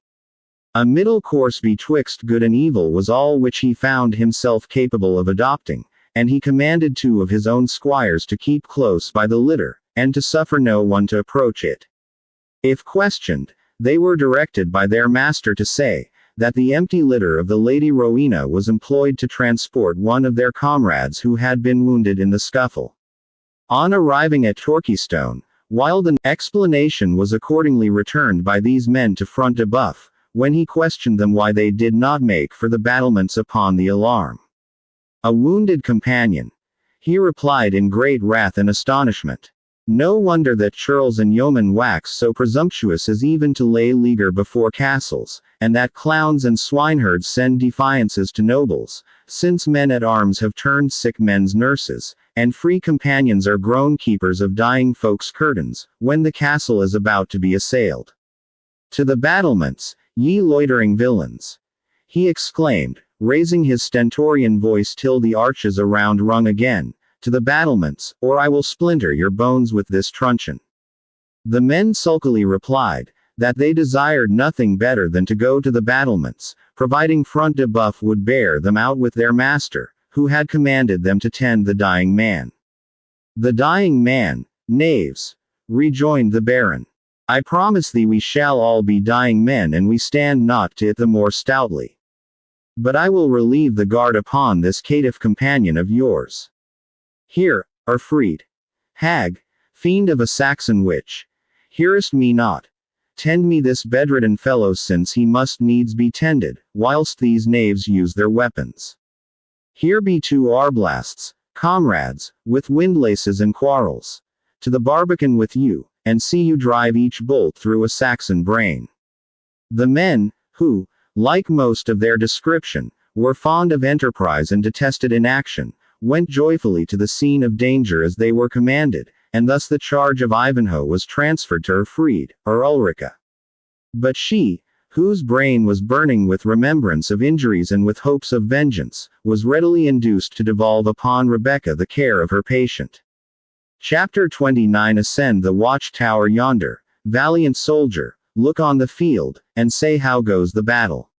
A middle course betwixt good and evil was all which he found himself capable of adopting, and he commanded 2 of his own squires to keep close by the litter, and to suffer no one to approach it. If questioned, they were directed by their master to say, that the empty litter of the Lady Rowena was employed to transport one of their comrades who had been wounded in the scuffle. On arriving at Torquystone, while the explanation was accordingly returned by these men to Front de Boeuf, when he questioned them why they did not make for the battlements upon the alarm. A wounded companion. He replied in great wrath and astonishment. No wonder that churls and yeomen wax so presumptuous as even to lay leaguer before castles, and that clowns and swineherds send defiances to nobles, since men at arms have turned sick men's nurses, and free companions are grown keepers of dying folks' curtains, when the castle is about to be assailed. To the battlements, ye loitering villains! He exclaimed, raising his stentorian voice till the arches around rung again, to the battlements, or I will splinter your bones with this truncheon. The men sulkily replied, that they desired nothing better than to go to the battlements, providing Front de Boeuf would bear them out with their master, who had commanded them to tend the dying man. The dying man, knaves, rejoined the Baron. I promise thee we shall all be dying men and we stand not to it the more stoutly. But I will relieve the guard upon this caitiff companion of yours. Here, Arfried. Hag, fiend of a Saxon witch. Hearest me not? Tend me this bedridden fellow since he must needs be tended, whilst these knaves use their weapons. Here be 2 arblasts, comrades, with windlaces and quarrels. To the barbican with you, and see you drive each bolt through a Saxon brain. The men, who, like most of their description, were fond of enterprise and detested inaction, went joyfully to the scene of danger as they were commanded, and thus the charge of Ivanhoe was transferred to Erfried, or Ulrica. But she, whose brain was burning with remembrance of injuries and with hopes of vengeance, was readily induced to devolve upon Rebecca the care of her patient. Chapter 29. Ascend the watch-tower yonder, valiant soldier, look on the field, and say how goes the battle.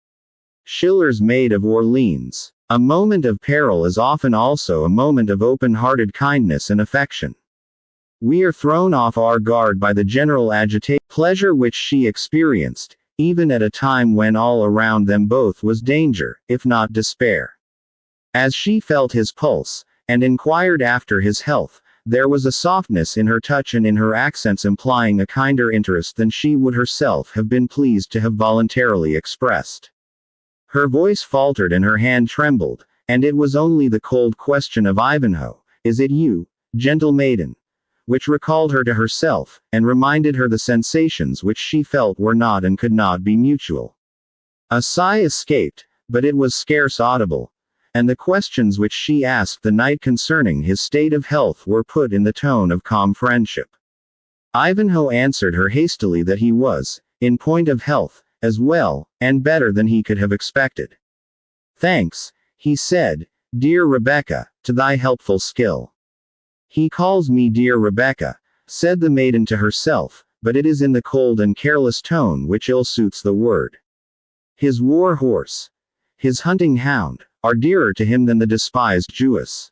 Schiller's Maid of Orleans. A moment of peril is often also a moment of open-hearted kindness and affection. We are thrown off our guard by the general pleasure which she experienced, even at a time when all around them both was danger, if not despair. As she felt his pulse, and inquired after his health, there was a softness in her touch and in her accents implying a kinder interest than she would herself have been pleased to have voluntarily expressed. Her voice faltered and her hand trembled, and it was only the cold question of Ivanhoe, "Is it you, gentle maiden?" which recalled her to herself, and reminded her the sensations which she felt were not and could not be mutual. A sigh escaped, but it was scarce audible, and the questions which she asked the knight concerning his state of health were put in the tone of calm friendship. Ivanhoe answered her hastily that he was, in point of health, as well, and better than he could have expected. "Thanks," he said, "dear Rebecca, to thy helpful skill." "He calls me dear Rebecca," said the maiden to herself, but it is in the cold and careless tone which ill suits the word. His war horse, his hunting hound, are dearer to him than the despised Jewess.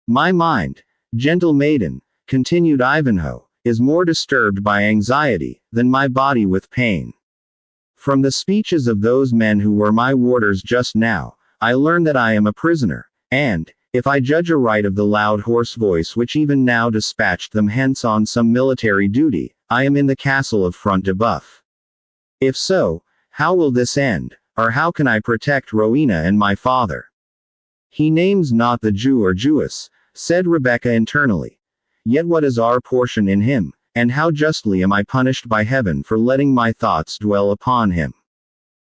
My mind, gentle maiden, continued Ivanhoe, is more disturbed by anxiety, than my body with pain. From the speeches of those men who were my warders just now, I learn that I am a prisoner, and, if I judge aright of the loud hoarse voice which even now dispatched them hence on some military duty, I am in the castle of Front de Boeuf. If so, how will this end, or how can I protect Rowena and my father? He names not the Jew or Jewess, said Rebecca internally. Yet what is our portion in him, and how justly am I punished by heaven for letting my thoughts dwell upon him.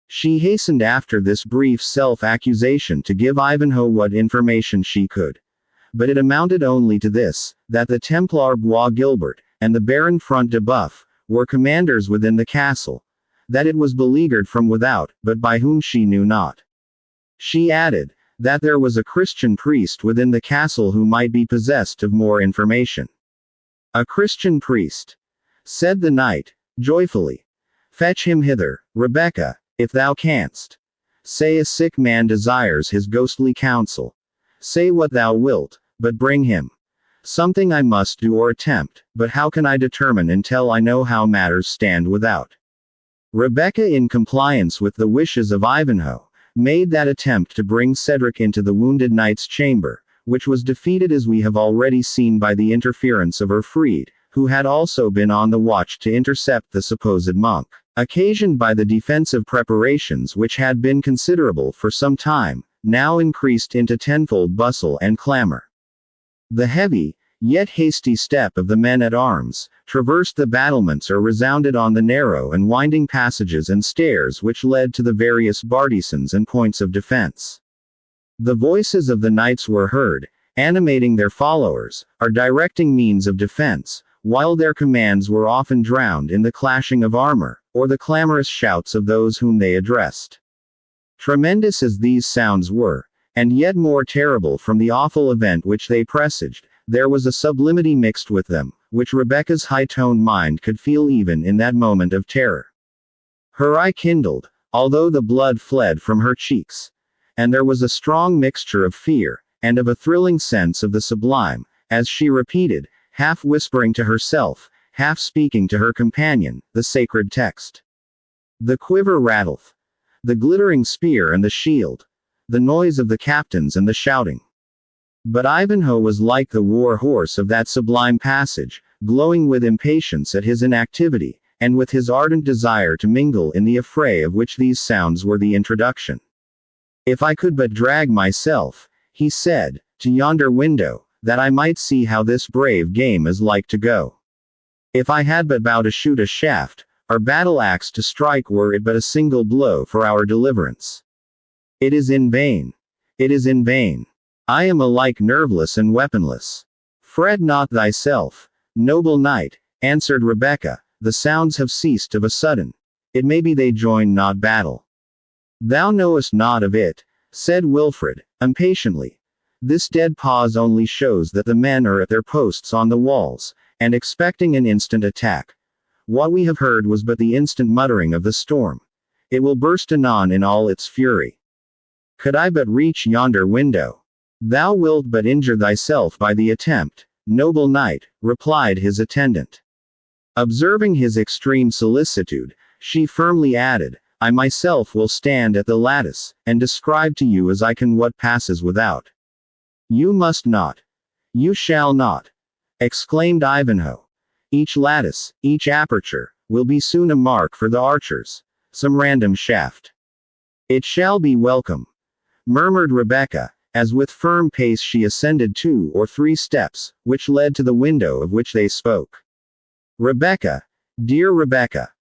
She hastened after this brief self-accusation to give Ivanhoe what information she could. But it amounted only to this, that the Templar Bois Guilbert, and the Baron Front de Boeuf, were commanders within the castle, that it was beleaguered from without, but by whom she knew not. She added, that there was a Christian priest within the castle who might be possessed of more information. A Christian priest, said the knight, joyfully. Fetch him hither, Rebecca, if thou canst. Say a sick man desires his ghostly counsel. Say what thou wilt, but bring him. Something I must do or attempt, but how can I determine until I know how matters stand without? Rebecca, in compliance with the wishes of Ivanhoe, made that attempt to bring Cedric into the wounded knight's chamber, which was defeated as we have already seen by the interference of Erfried, who had also been on the watch to intercept the supposed monk, occasioned by the defensive preparations which had been considerable for some time, now increased into tenfold bustle and clamor. The heavy, yet hasty step of the men-at-arms, traversed the battlements or resounded on the narrow and winding passages and stairs which led to the various bartisans and points of defense. The voices of the knights were heard, animating their followers, or directing means of defense, while their commands were often drowned in the clashing of armor, or the clamorous shouts of those whom they addressed. Tremendous as these sounds were, and yet more terrible from the awful event which they presaged, there was a sublimity mixed with them, which Rebecca's high-toned mind could feel even in that moment of terror. Her eye kindled, although the blood fled from her cheeks, and there was a strong mixture of fear, and of a thrilling sense of the sublime, as she repeated, half whispering to herself, half speaking to her companion, the sacred text. The quiver rattleth, the glittering spear and the shield, the noise of the captains and the shouting. But Ivanhoe was like the war horse of that sublime passage, glowing with impatience at his inactivity, and with his ardent desire to mingle in the affray of which these sounds were the introduction. If I could but drag myself, he said, to yonder window, that I might see how this brave game is like to go. If I had but bow to shoot a shaft, or battle axe to strike were it but a single blow for our deliverance. It is in vain. It is in vain. I am alike nerveless and weaponless. Fret not thyself, noble knight, answered Rebecca, the sounds have ceased of a sudden. It may be they join not battle. Thou knowest not of it, said Wilfred, impatiently. This dead pause only shows that the men are at their posts on the walls, and expecting an instant attack. What we have heard was but the instant muttering of the storm. It will burst anon in all its fury. Could I but reach yonder window? Thou wilt but injure thyself by the attempt, noble knight, replied his attendant. Observing his extreme solicitude, she firmly added, I myself will stand at the lattice, and describe to you as I can what passes without. You must not. You shall not. Exclaimed Ivanhoe. Each lattice, each aperture, will be soon a mark for the archers, some random shaft. It shall be welcome, murmured Rebecca, as with firm pace she ascended 2 or 3 steps, which led to the window of which they spoke. Rebecca, dear Rebecca,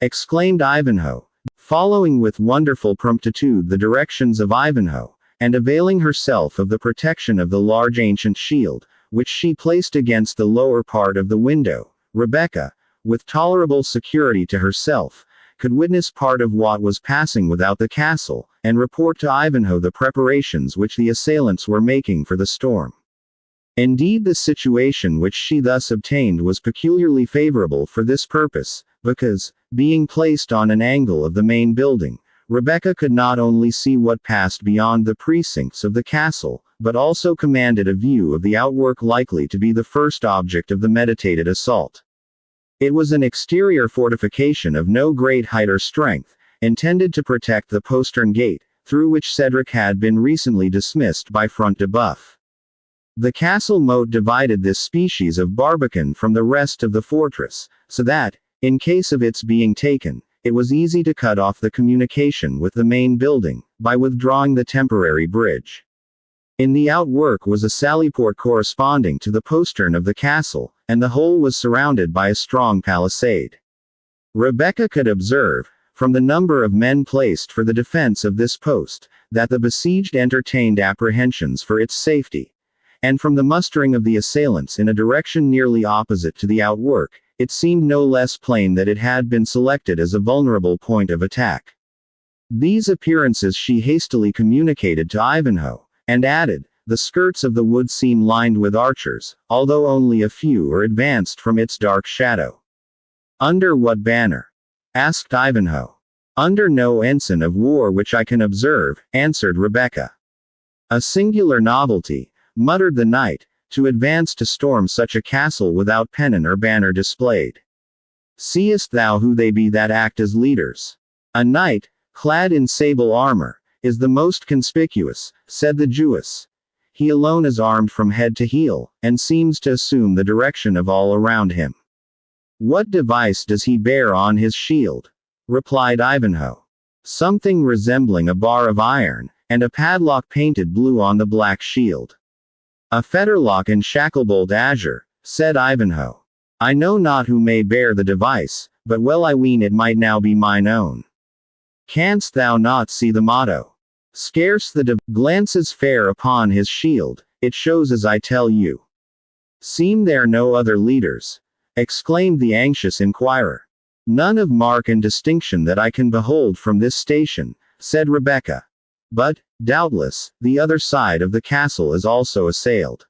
exclaimed Ivanhoe, following with wonderful promptitude the directions of Ivanhoe, and availing herself of the protection of the large ancient shield, which she placed against the lower part of the window. Rebecca, with tolerable security to herself, could witness part of what was passing without the castle, and report to Ivanhoe the preparations which the assailants were making for the storm. Indeed, the situation which she thus obtained was peculiarly favorable for this purpose, because, being placed on an angle of the main building, Rebecca could not only see what passed beyond the precincts of the castle, but also commanded a view of the outwork likely to be the first object of the meditated assault. It was an exterior fortification of no great height or strength, intended to protect the postern gate, through which Cedric had been recently dismissed by Front de Boeuf. The castle moat divided this species of barbican from the rest of the fortress, so that, in case of its being taken, it was easy to cut off the communication with the main building, by withdrawing the temporary bridge. In the outwork was a sallyport corresponding to the postern of the castle, and the whole was surrounded by a strong palisade. Rebecca could observe, from the number of men placed for the defense of this post, that the besieged entertained apprehensions for its safety. And from the mustering of the assailants in a direction nearly opposite to the outwork, it seemed no less plain that it had been selected as a vulnerable point of attack. These appearances she hastily communicated to Ivanhoe, and added, "The skirts of the wood seem lined with archers, although only a few are advanced from its dark shadow." "Under what banner?" asked Ivanhoe. "Under no ensign of war which I can observe," answered Rebecca. "A singular novelty," muttered the knight, "to advance to storm such a castle without pennon or banner displayed. Seest thou who they be that act as leaders?" "A knight, clad in sable armor, is the most conspicuous," said the Jewess. "He alone is armed from head to heel, and seems to assume the direction of all around him." "What device does he bear on his shield?" replied Ivanhoe. "Something resembling a bar of iron, and a padlock painted blue on the black shield." "A fetterlock in shacklebolt azure," said Ivanhoe. "I know not who may bear the device, but well I ween it might now be mine own. Canst thou not see the motto? Scarce the glances fair upon his shield, it shows as I tell you." "Seem there no other leaders?" exclaimed the anxious inquirer. "None of mark and distinction that I can behold from this station," said Rebecca. "But, doubtless, the other side of the castle is also assailed.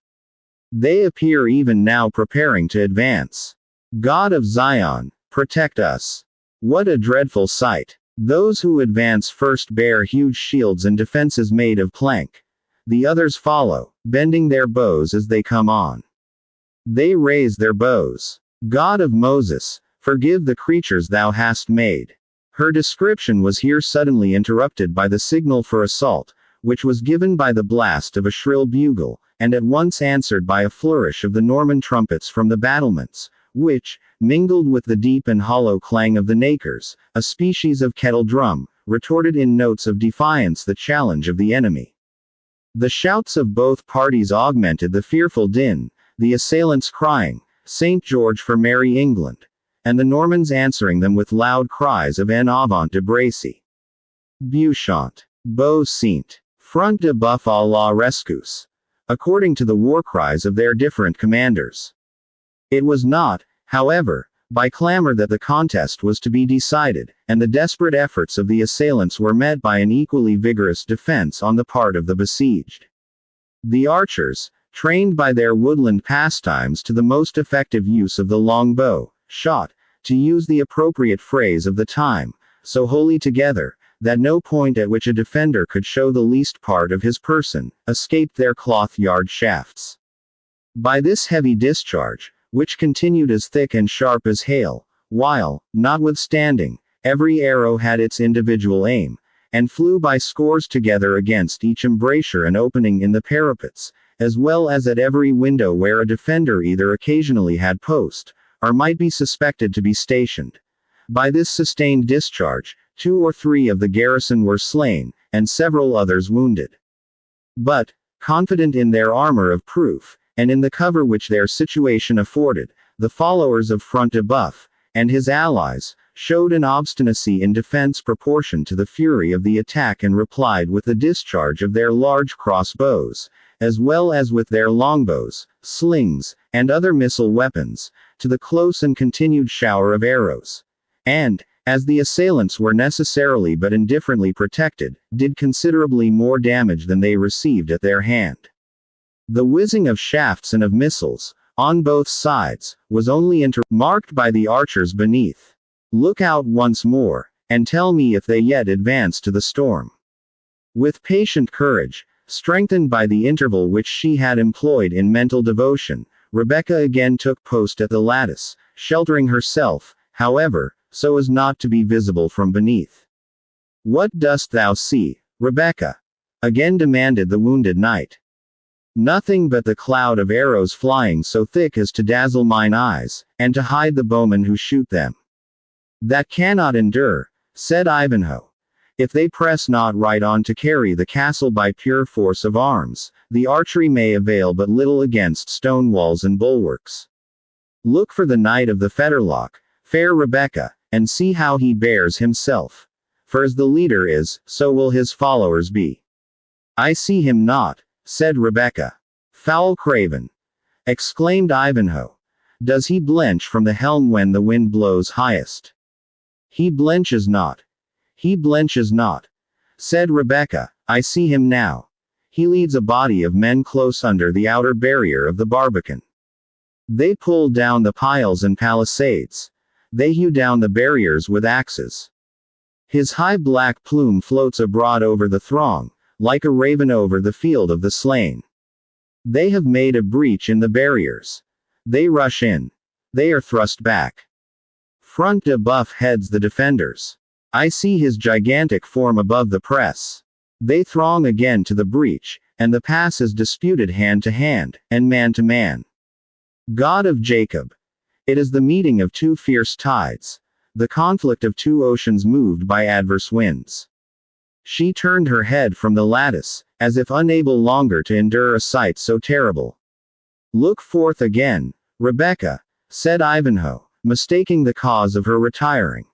They appear even now preparing to advance. God of Zion, protect us. What a dreadful sight! Those who advance first bear huge shields and defenses made of plank. The others follow, bending their bows as they come on. They raise their bows. God of Moses, forgive the creatures thou hast made." Her description was here suddenly interrupted by the signal for assault, which was given by the blast of a shrill bugle, and at once answered by a flourish of the Norman trumpets from the battlements, which, mingled with the deep and hollow clang of the nakers, a species of kettle drum, retorted in notes of defiance the challenge of the enemy. The shouts of both parties augmented the fearful din, the assailants crying, "St. George for Merry England," and the Normans answering them with loud cries of "En avant de Bracy, Beauchamp, Beau Saint, Front de Boeuf à la Rescousse," according to the war cries of their different commanders. It was not, however, by clamor that the contest was to be decided, and the desperate efforts of the assailants were met by an equally vigorous defense on the part of the besieged. The archers, trained by their woodland pastimes to the most effective use of the long bow, shot, to use the appropriate phrase of the time, so wholly together, that no point at which a defender could show the least part of his person, escaped their cloth-yard shafts. By this heavy discharge, which continued as thick and sharp as hail, while, notwithstanding, every arrow had its individual aim, and flew by scores together against each embrasure and opening in the parapets, as well as at every window where a defender either occasionally had post, or might be suspected to be stationed. By this sustained discharge, 2 or 3 of the garrison were slain, and several others wounded. But, confident in their armor of proof, and in the cover which their situation afforded, the followers of Front de Boeuf, and his allies, showed an obstinacy in defense proportioned to the fury of the attack and replied with the discharge of their large crossbows, as well as with their longbows, slings, and other missile weapons, to the close and continued shower of arrows. And, as the assailants were necessarily but indifferently protected, did considerably more damage than they received at their hand. The whizzing of shafts and of missiles, on both sides, was only marked by the archers beneath. "Look out once more, and tell me if they yet advance to the storm." With patient courage, strengthened by the interval which she had employed in mental devotion, Rebecca again took post at the lattice, sheltering herself, however, so as not to be visible from beneath. "What dost thou see, Rebecca?" again demanded the wounded knight. "Nothing but the cloud of arrows flying so thick as to dazzle mine eyes, and to hide the bowmen who shoot them." "That cannot endure," said Ivanhoe. If they press not right on to carry the castle by pure force of arms, the archery may avail but little against stone walls and bulwarks. Look for the knight of the fetterlock, fair Rebecca, and see how he bears himself. For as the leader is, so will his followers be. I see him not, said Rebecca. Foul craven! Exclaimed Ivanhoe. Does he blench from the helm when the wind blows highest? He blenches not. He blenches not, said Rebecca. I see him now. He leads a body of men close under the outer barrier of the barbican. They pull down the piles and palisades. They hew down the barriers with axes. His high black plume floats abroad over the throng, like a raven over the field of the slain. They have made a breach in the barriers. They rush in. They are thrust back. Front de Boeuf heads the defenders. I see his gigantic form above the press. They throng again to the breach, and the pass is disputed hand to hand, and man to man. God of Jacob! It is the meeting of two fierce tides, the conflict of two oceans moved by adverse winds. She turned her head from the lattice, as if unable longer to endure a sight so terrible. Look forth again, Rebecca, said Ivanhoe, mistaking the cause of her retiring.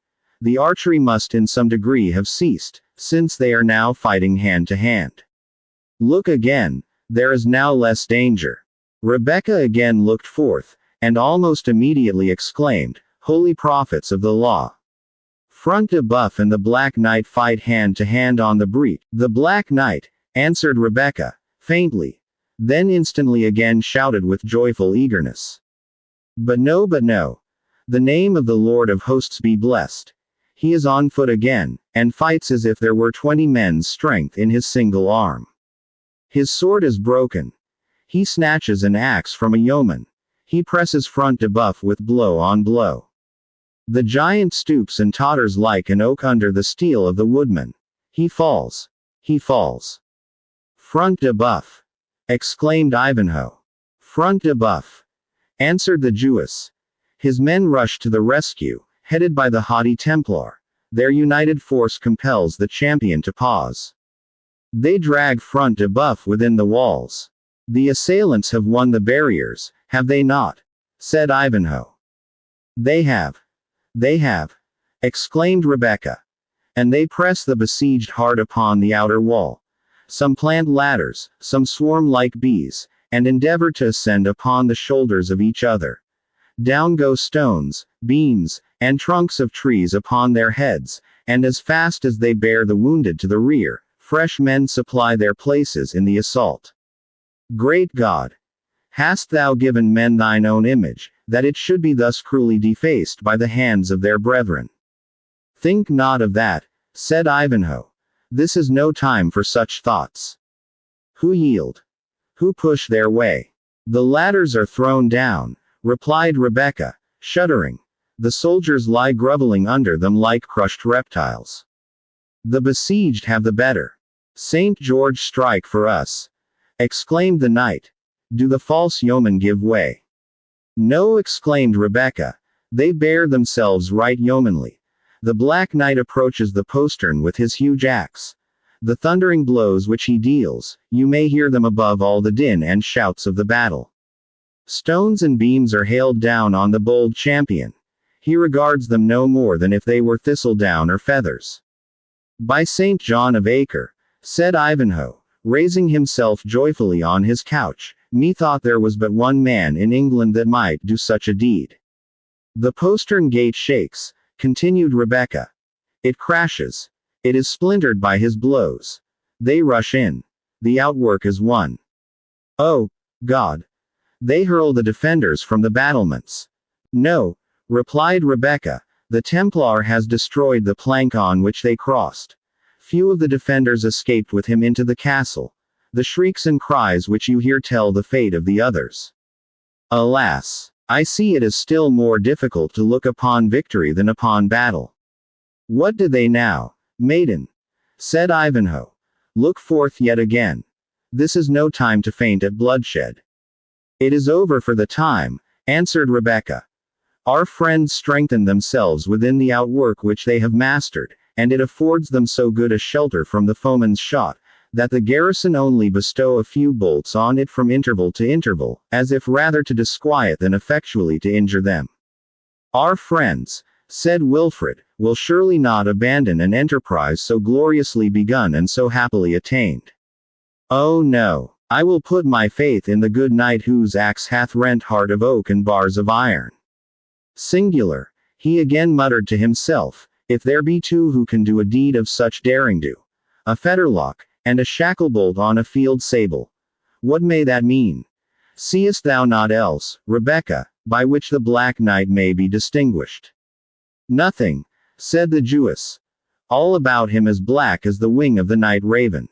The archery must in some degree have ceased, since they are now fighting hand to hand. Look again, there is now less danger. Rebecca again looked forth, and almost immediately exclaimed, Holy prophets of the law! Front de Boeuf and the Black Knight fight hand to hand on the breach. The Black Knight, answered Rebecca, faintly. Then instantly again shouted with joyful eagerness. But no, the name of the Lord of hosts be blessed. He is on foot again, and fights as if there were 20 men's strength in his single arm. His sword is broken. He snatches an axe from a yeoman. He presses Front de Boeuf with blow on blow. The giant stoops and totters like an oak under the steel of the woodman. He falls. He falls. Front de Boeuf! Exclaimed Ivanhoe. Front de Boeuf! Answered the Jewess. His men rush to the rescue, headed by the haughty Templar. Their united force compels the champion to pause. They drag Front de Boeuf within the walls. The assailants have won the barriers, have they not? Said Ivanhoe. They have. They have. Exclaimed Rebecca. And they press the besieged hard upon the outer wall. Some plant ladders, some swarm like bees, and endeavor to ascend upon the shoulders of each other. Down go stones, beams, and trunks of trees upon their heads, and as fast as they bear the wounded to the rear, fresh men supply their places in the assault. Great God! Hast thou given men thine own image, that it should be thus cruelly defaced by the hands of their brethren? Think not of that, said Ivanhoe. This is no time for such thoughts. Who yield? Who push their way? The ladders are thrown down, replied Rebecca, shuddering. The soldiers lie groveling under them like crushed reptiles. The besieged have the better. Saint George strike for us! Exclaimed the knight. Do the false yeomen give way? No, exclaimed Rebecca. They bear themselves right yeomanly. The Black Knight approaches the postern with his huge axe. The thundering blows which he deals, you may hear them above all the din and shouts of the battle. Stones and beams are hailed down on the bold champion. He regards them no more than if they were thistledown or feathers. By St. John of Acre, said Ivanhoe, raising himself joyfully on his couch, methought there was but one man in England that might do such a deed. The postern gate shakes, continued Rebecca. It crashes. It is splintered by his blows. They rush in. The outwork is won. Oh, God! They hurl the defenders from the battlements. No, replied Rebecca, the Templar has destroyed the plank on which they crossed. Few of the defenders escaped with him into the castle. The shrieks and cries which you hear tell the fate of the others. Alas! I see it is still more difficult to look upon victory than upon battle. What do they now, maiden? Said Ivanhoe. Look forth yet again. This is no time to faint at bloodshed. It is over for the time, answered Rebecca. Our friends strengthen themselves within the outwork which they have mastered, and it affords them so good a shelter from the foeman's shot, that the garrison only bestow a few bolts on it from interval to interval, as if rather to disquiet than effectually to injure them. Our friends, said Wilfred, will surely not abandon an enterprise so gloriously begun and so happily attained. Oh no, I will put my faith in the good knight whose axe hath rent heart of oak and bars of iron. Singular, he again muttered to himself, if there be two who can do a deed of such daring-do, a fetterlock, and a shacklebolt on a field sable, what may that mean? Seest thou not else, Rebecca, by which the Black Knight may be distinguished? Nothing, said the Jewess. All about him is black as the wing of the night raven.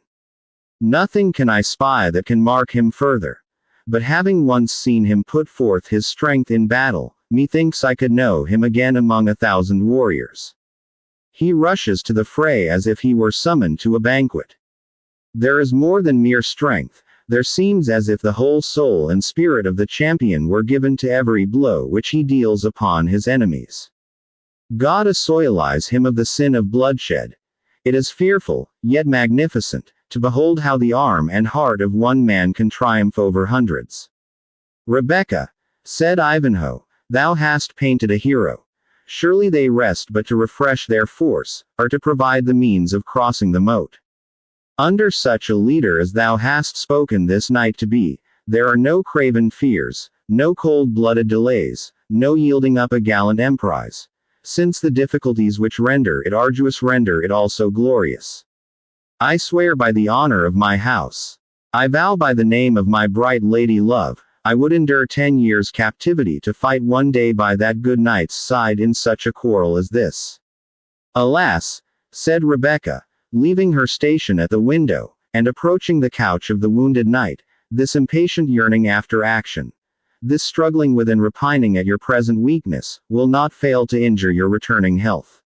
Nothing can I spy that can mark him further. But having once seen him put forth his strength in battle, methinks I could know him again among 1,000 warriors. He rushes to the fray as if he were summoned to a banquet. There is more than mere strength, there seems as if the whole soul and spirit of the champion were given to every blow which he deals upon his enemies. God assoilize him of the sin of bloodshed. It is fearful, yet magnificent, to behold how the arm and heart of one man can triumph over hundreds. Rebecca, said Ivanhoe, thou hast painted a hero. Surely they rest but to refresh their force, or to provide the means of crossing the moat. Under such a leader as thou hast spoken this night to be, there are no craven fears, no cold-blooded delays, no yielding up a gallant emprise, since the difficulties which render it arduous render it also glorious. I swear by the honor of my house, I vow by the name of my bright lady love, I would endure 10 years' captivity to fight one day by that good knight's side in such a quarrel as this. Alas, said Rebecca, leaving her station at the window, and approaching the couch of the wounded knight, this impatient yearning after action, this struggling with and repining at your present weakness, will not fail to injure your returning health.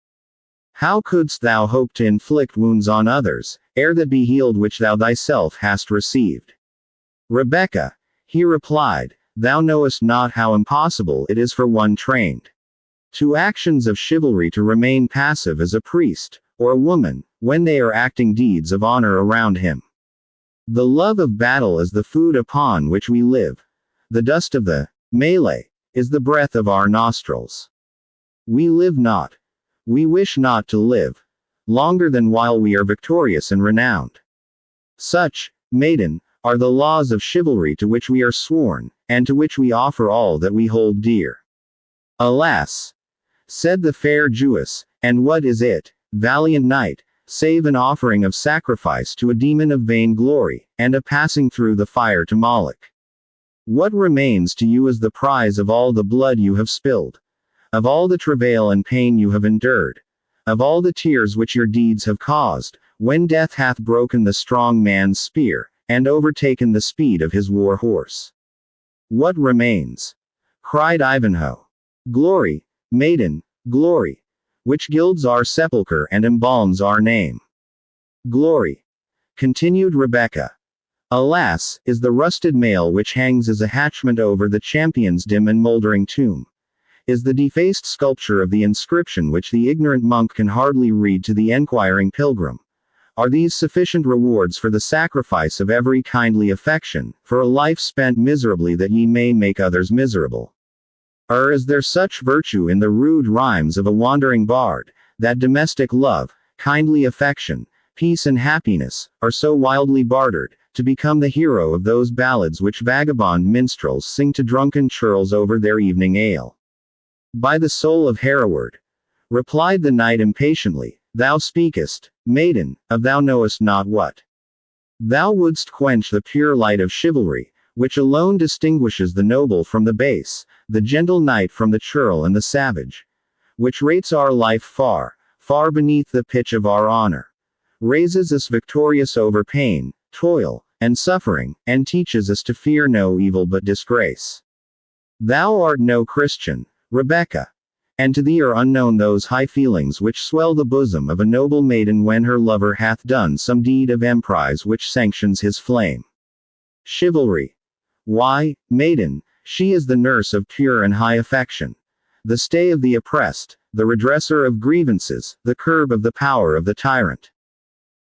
How couldst thou hope to inflict wounds on others, ere that be healed which thou thyself hast received? Rebecca, he replied, thou knowest not how impossible it is for one trained to actions of chivalry to remain passive as a priest, or a woman, when they are acting deeds of honor around him. The love of battle is the food upon which we live. The dust of the melee is the breath of our nostrils. We live not. We wish not to live longer than while we are victorious and renowned. Such, maiden, are the laws of chivalry to which we are sworn, and to which we offer all that we hold dear. Alas, said the fair Jewess, and what is it, valiant knight, save an offering of sacrifice to a demon of vain glory, and a passing through the fire to Moloch? What remains to you is the prize of all the blood you have spilled, of all the travail and pain you have endured, of all the tears which your deeds have caused, when death hath broken the strong man's spear, and overtaken the speed of his war horse. What remains? Cried Ivanhoe. Glory, maiden, glory, which gilds our sepulchre and embalms our name. Glory, continued Rebecca, alas, is the rusted mail which hangs as a hatchment over the champion's dim and mouldering tomb, is the defaced sculpture of the inscription which the ignorant monk can hardly read to the enquiring pilgrim. Are these sufficient rewards for the sacrifice of every kindly affection, for a life spent miserably that ye may make others miserable? Or is there such virtue in the rude rhymes of a wandering bard, that domestic love, kindly affection, peace and happiness, are so wildly bartered, to become the hero of those ballads which vagabond minstrels sing to drunken churls over their evening ale? By the soul of Hereward, replied the knight impatiently, thou speakest, maiden, of thou knowest not what. Thou wouldst quench the pure light of chivalry, which alone distinguishes the noble from the base, the gentle knight from the churl and the savage, which rates our life far, far beneath the pitch of our honor, raises us victorious over pain, toil, and suffering, and teaches us to fear no evil but disgrace. Thou art no Christian, Rebecca, and to thee are unknown those high feelings which swell the bosom of a noble maiden when her lover hath done some deed of emprise which sanctions his flame. Chivalry. Why, maiden, she is the nurse of pure and high affection, the stay of the oppressed, the redresser of grievances, the curb of the power of the tyrant.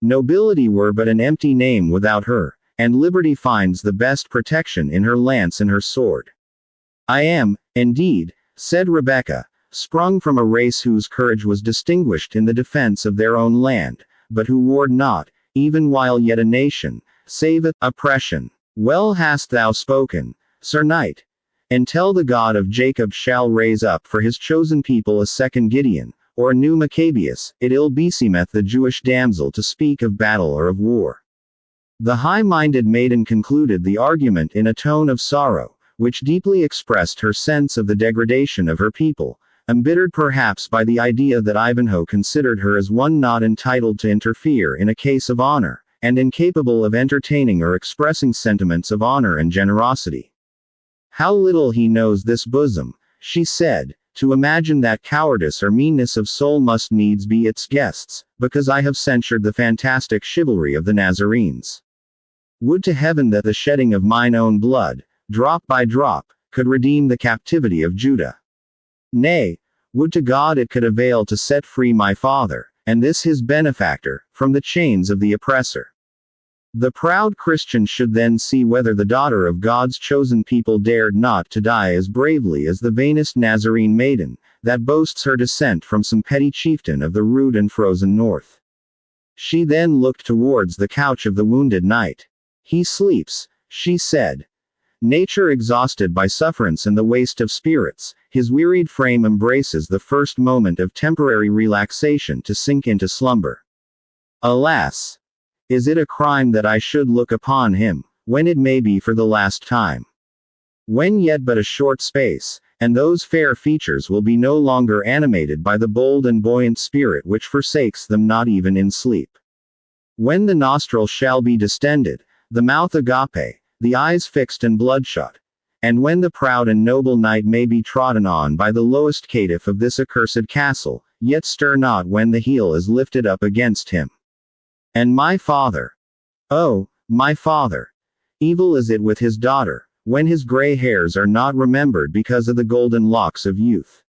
Nobility were but an empty name without her, and liberty finds the best protection in her lance and her sword. I am, indeed, said Rebecca, sprung from a race whose courage was distinguished in the defense of their own land, but who warred not, even while yet a nation, save oppression. Well hast thou spoken, Sir Knight. Until the God of Jacob shall raise up for his chosen people a second Gideon, or a new Maccabeus, it ill beseemeth the Jewish damsel to speak of battle or of war. The high-minded maiden concluded the argument in a tone of sorrow, which deeply expressed her sense of the degradation of her people, embittered perhaps by the idea that Ivanhoe considered her as one not entitled to interfere in a case of honor, and incapable of entertaining or expressing sentiments of honor and generosity. How little he knows this bosom, she said, to imagine that cowardice or meanness of soul must needs be its guests, because I have censured the fantastic chivalry of the Nazarenes. Would to heaven that the shedding of mine own blood, drop by drop, could redeem the captivity of Judah. Nay, would to God it could avail to set free my father, and this his benefactor, from the chains of the oppressor. The proud Christian should then see whether the daughter of God's chosen people dared not to die as bravely as the vainest Nazarene maiden, that boasts her descent from some petty chieftain of the rude and frozen north. She then looked towards the couch of the wounded knight. He sleeps, she said. Nature exhausted by sufferance and the waste of spirits, his wearied frame embraces the first moment of temporary relaxation to sink into slumber. Alas! Is it a crime that I should look upon him, when it may be for the last time? When yet but a short space, and those fair features will be no longer animated by the bold and buoyant spirit which forsakes them not even in sleep. When the nostril shall be distended, the mouth agape, the eyes fixed and bloodshot, and when the proud and noble knight may be trodden on by the lowest caitiff of this accursed castle, yet stir not when the heel is lifted up against him. And my father. Oh, my father. Evil is it with his daughter, when his gray hairs are not remembered because of the golden locks of youth.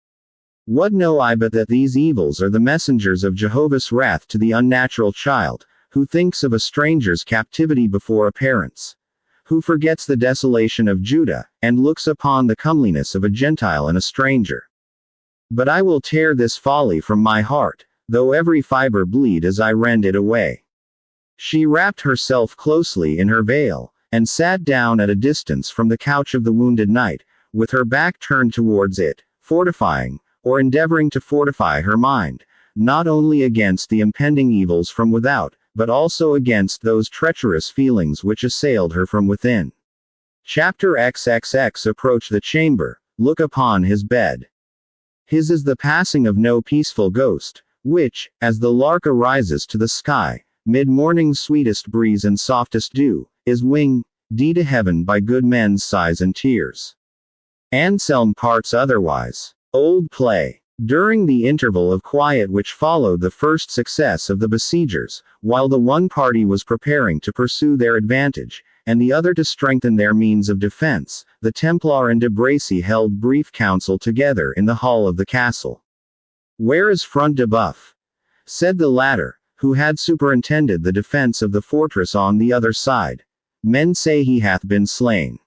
What know I but that these evils are the messengers of Jehovah's wrath to the unnatural child, who thinks of a stranger's captivity before a parent's, who forgets the desolation of Judah, and looks upon the comeliness of a Gentile and a stranger. But I will tear this folly from my heart, though every fiber bleed as I rend it away. She wrapped herself closely in her veil, and sat down at a distance from the couch of the wounded knight, with her back turned towards it, fortifying, or endeavoring to fortify her mind, not only against the impending evils from without, but also against those treacherous feelings which assailed her from within. Chapter XXX. Approach the chamber, look upon his bed. His is the passing of no peaceful ghost, which, as the lark arises to the sky, mid-morning's sweetest breeze and softest dew, is winged to heaven by good men's sighs and tears. Anselm parts otherwise. Old play. During the interval of quiet which followed the first success of the besiegers, while the one party was preparing to pursue their advantage, and the other to strengthen their means of defense, the Templar and de Bracy held brief council together in the hall of the castle. "Where is Front de Boeuf?" said the latter, who had superintended the defense of the fortress on the other side. "Men say he hath been slain."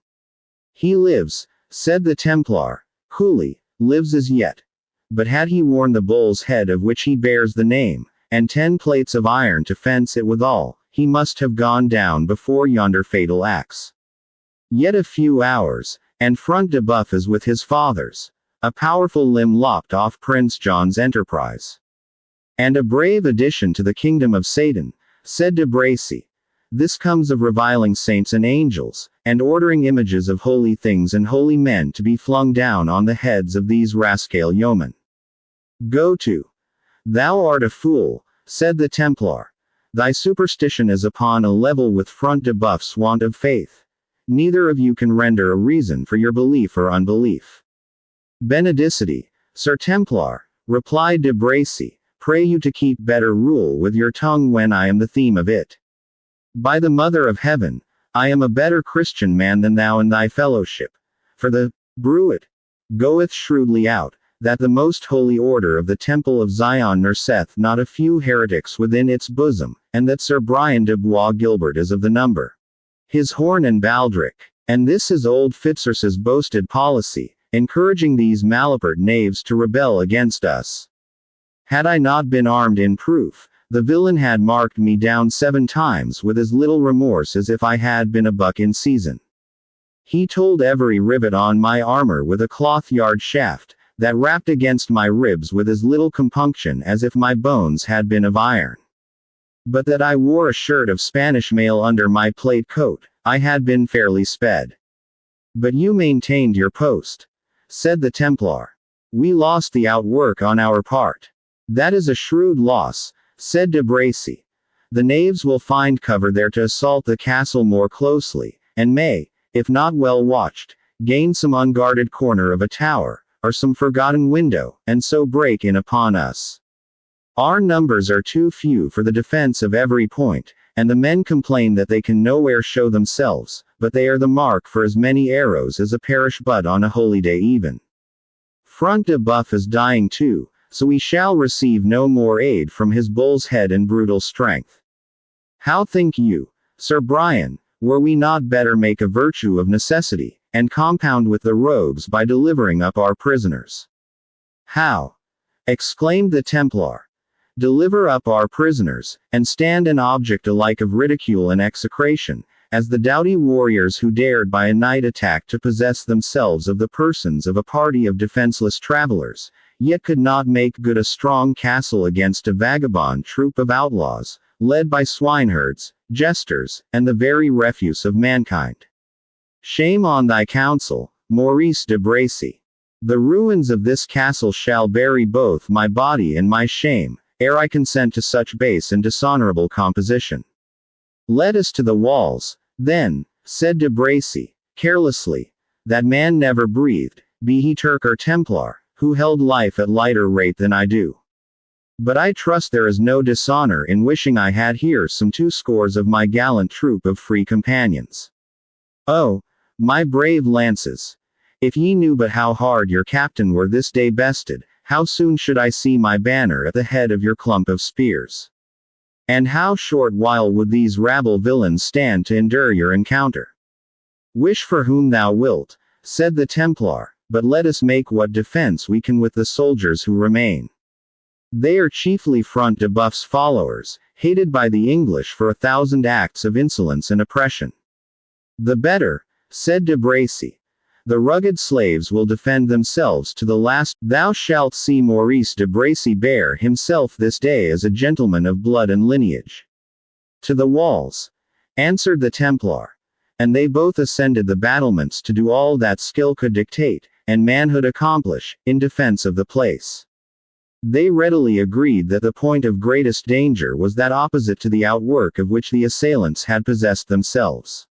"He lives," said the Templar, coolly, "lives as yet. But had he worn the bull's head of which he bears the name, and 10 plates of iron to fence it withal, he must have gone down before yonder fatal axe. Yet a few hours, and Front de Boeuf is with his fathers, a powerful limb lopped off Prince John's enterprise. And a brave addition to the kingdom of Satan," said de Bracy. "This comes of reviling saints and angels, and ordering images of holy things and holy men to be flung down on the heads of these rascal yeomen. Go to. Thou art a fool," said the Templar. "Thy superstition is upon a level with Front de Boeuf's want of faith. Neither of you can render a reason for your belief or unbelief." "Benedicite, Sir Templar," replied de Bracy, "pray you to keep better rule with your tongue when I am the theme of it. By the Mother of Heaven, I am a better Christian man than thou in thy fellowship. For the bruit goeth shrewdly out, that the most holy order of the Temple of Zion nurseth not a few heretics within its bosom, and that Sir Brian de Bois Gilbert is of the number. His Horn and Baldric. And this is old Fitzurse's boasted policy, encouraging these malapert knaves to rebel against us. Had I not been armed in proof, the villain had marked me down 7 times with as little remorse as if I had been a buck in season. He told every rivet on my armor with a cloth-yard shaft, that rapped against my ribs with as little compunction as if my bones had been of iron. But that I wore a shirt of Spanish mail under my plate coat, I had been fairly sped. But you maintained your post, said the Templar. We lost the outwork on our part. That is a shrewd loss, said de Bracy. The knaves will find cover there to assault the castle more closely, and may, if not well watched, gain some unguarded corner of a tower, or some forgotten window, and so break in upon us. Our numbers are too few for the defense of every point, and the men complain that they can nowhere show themselves, but they are the mark for as many arrows as a parish butt on a holy day even. Front de Buff is dying too, so we shall receive no more aid from his bull's head and brutal strength. How think you, Sir Brian, were we not better make a virtue of necessity, and compound with the rogues by delivering up our prisoners? How? Exclaimed the Templar. Deliver up our prisoners, and stand an object alike of ridicule and execration, as the doughty warriors who dared by a night attack to possess themselves of the persons of a party of defenseless travelers, yet could not make good a strong castle against a vagabond troop of outlaws, led by swineherds, jesters, and the very refuse of mankind. Shame on thy counsel, Maurice de Bracy. The ruins of this castle shall bury both my body and my shame, ere I consent to such base and dishonorable composition. Let us to the walls, then, said de Bracy, carelessly. That man never breathed, be he Turk or Templar, who held life at lighter rate than I do. But I trust there is no dishonor in wishing I had here some 2 scores of my gallant troop of free companions. Oh, my brave lances! If ye knew but how hard your captain were this day bested, how soon should I see my banner at the head of your clump of spears? And how short while would these rabble villains stand to endure your encounter? Wish for whom thou wilt, said the Templar, but let us make what defense we can with the soldiers who remain. They are chiefly Front de Buff's followers, hated by the English for 1,000 acts of insolence and oppression. The better, said de Bracy. The rugged slaves will defend themselves to the last. Thou shalt see Maurice de Bracy bear himself this day as a gentleman of blood and lineage. To the walls, answered the Templar. And they both ascended the battlements to do all that skill could dictate, and manhood accomplish, in defense of the place. They readily agreed that the point of greatest danger was that opposite to the outwork of which the assailants had possessed themselves.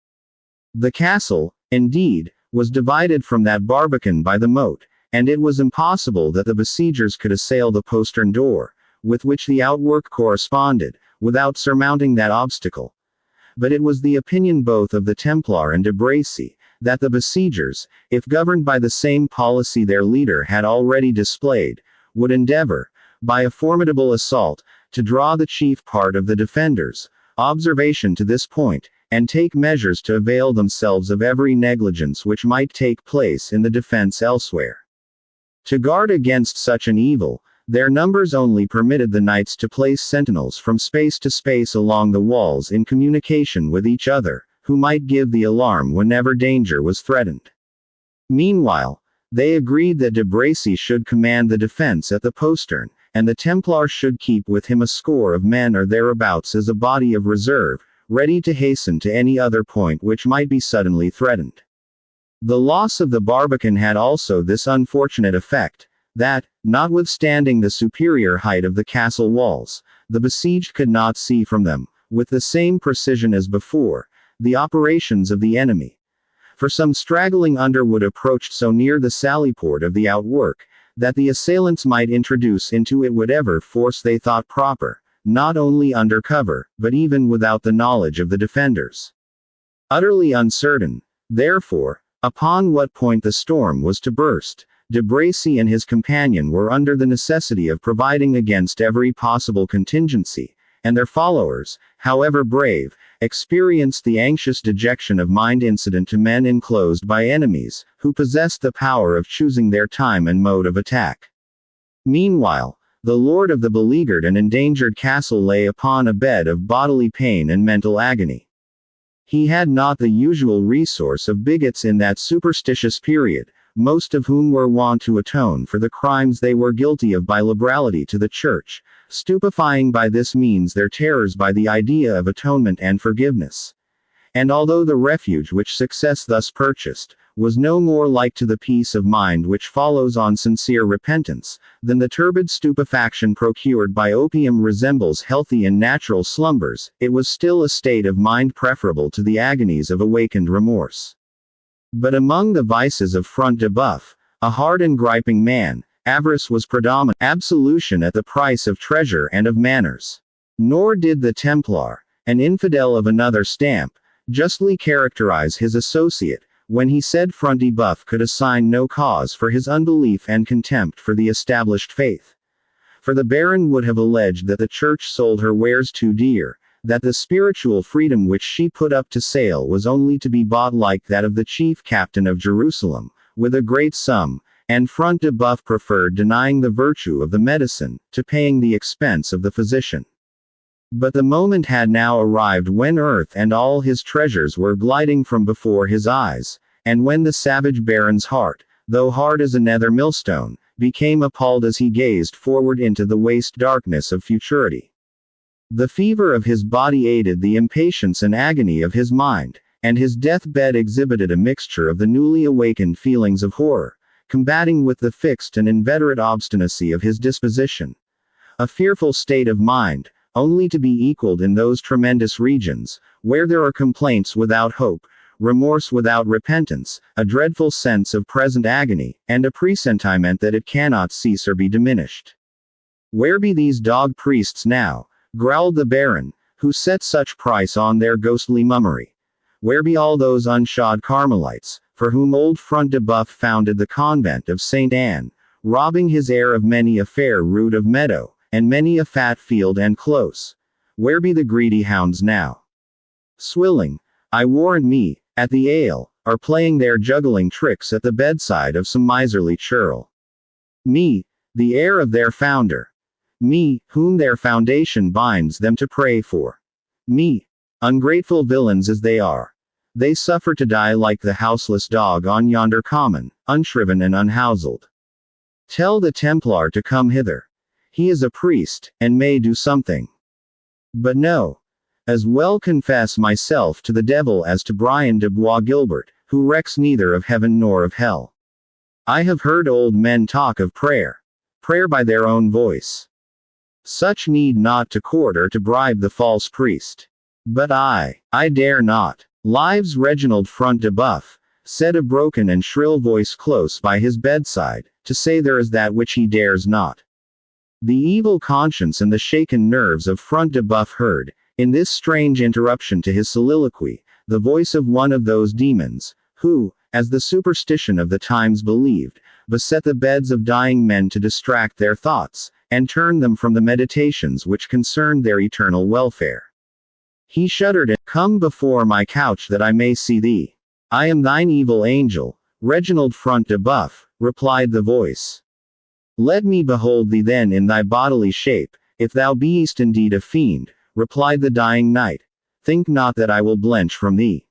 The castle, indeed, was divided from that barbican by the moat, and it was impossible that the besiegers could assail the postern door, with which the outwork corresponded, without surmounting that obstacle. But it was the opinion both of the Templar and de Bracy, that the besiegers, if governed by the same policy their leader had already displayed, would endeavor, by a formidable assault, to draw the chief part of the defenders. Observation to this point, and take measures to avail themselves of every negligence which might take place in the defense elsewhere. To guard against such an evil, their numbers only permitted the knights to place sentinels from space to space along the walls in communication with each other, who might give the alarm whenever danger was threatened. Meanwhile, they agreed that de Bracy should command the defense at the postern, and the Templar should keep with him a score of men or thereabouts as a body of reserve, ready to hasten to any other point which might be suddenly threatened. The loss of the barbican had also this unfortunate effect, that, notwithstanding the superior height of the castle walls, the besieged could not see from them, with the same precision as before, the operations of the enemy. For some straggling underwood approached so near the sallyport of the outwork, that the assailants might introduce into it whatever force they thought proper, not only under cover, but even without the knowledge of the defenders. Utterly uncertain, therefore, upon what point the storm was to burst, De Bracy and his companion were under the necessity of providing against every possible contingency, and their followers, however brave, experienced the anxious dejection of mind incident to men enclosed by enemies, who possessed the power of choosing their time and mode of attack. Meanwhile, the lord of the beleaguered and endangered castle lay upon a bed of bodily pain and mental agony. He had not the usual resource of bigots in that superstitious period, most of whom were wont to atone for the crimes they were guilty of by liberality to the church, stupefying by this means their terrors by the idea of atonement and forgiveness. And although the refuge which success thus purchased, was no more like to the peace of mind which follows on sincere repentance, than the turbid stupefaction procured by opium resembles healthy and natural slumbers, it was still a state of mind preferable to the agonies of awakened remorse. But among the vices of Front de Boeuf, a hard and griping man, avarice was predominant, absolution at the price of treasure and of manners. Nor did the Templar, an infidel of another stamp, justly characterize his associate, when he said Front de Boeuf could assign no cause for his unbelief and contempt for the established faith. For the Baron would have alleged that the Church sold her wares too dear, that the spiritual freedom which she put up to sale was only to be bought like that of the chief captain of Jerusalem, with a great sum, and Front de Boeuf preferred denying the virtue of the medicine, to paying the expense of the physician. But the moment had now arrived when earth and all his treasures were gliding from before his eyes, and when the savage Baron's heart, though hard as a nether millstone, became appalled as he gazed forward into the waste darkness of futurity. The fever of his body aided the impatience and agony of his mind, and his death-bed exhibited a mixture of the newly awakened feelings of horror, combating with the fixed and inveterate obstinacy of his disposition. A fearful state of mind, only to be equaled in those tremendous regions, where there are complaints without hope, remorse without repentance, a dreadful sense of present agony, and a presentiment that it cannot cease or be diminished. Where be these dog priests now, growled the Baron, who set such price on their ghostly mummery? Where be all those unshod Carmelites, for whom old Front de Boeuf founded the convent of St. Anne, robbing his heir of many a fair rood of meadow, and many a fat field and close? Where be the greedy hounds now? Swilling, I warrant me, at the ale, are playing their juggling tricks at the bedside of some miserly churl. Me, the heir of their founder. Me, whom their foundation binds them to pray for. Me, ungrateful villains as they are. They suffer to die like the houseless dog on yonder common, unshriven and unhouselled. Tell the Templar to come hither. He is a priest, and may do something. But no. As well confess myself to the devil as to Brian de Bois Gilbert, who recks neither of heaven nor of hell. I have heard old men talk of prayer. Prayer by their own voice. Such need not to court or to bribe the false priest. But I dare not. Lives Reginald Front de Boeuf, said a broken and shrill voice close by his bedside, to say there is that which he dares not. The evil conscience and the shaken nerves of Front de Boeuf heard, in this strange interruption to his soliloquy, the voice of one of those demons, who, as the superstition of the times believed, beset the beds of dying men to distract their thoughts, and turn them from the meditations which concerned their eternal welfare. He shuddered and, "Come before my couch that I may see thee. I am thine evil angel, Reginald Front de Boeuf," replied the voice. "Let me behold thee then in thy bodily shape, if thou beest indeed a fiend," replied the dying knight. "Think not that I will blench from thee.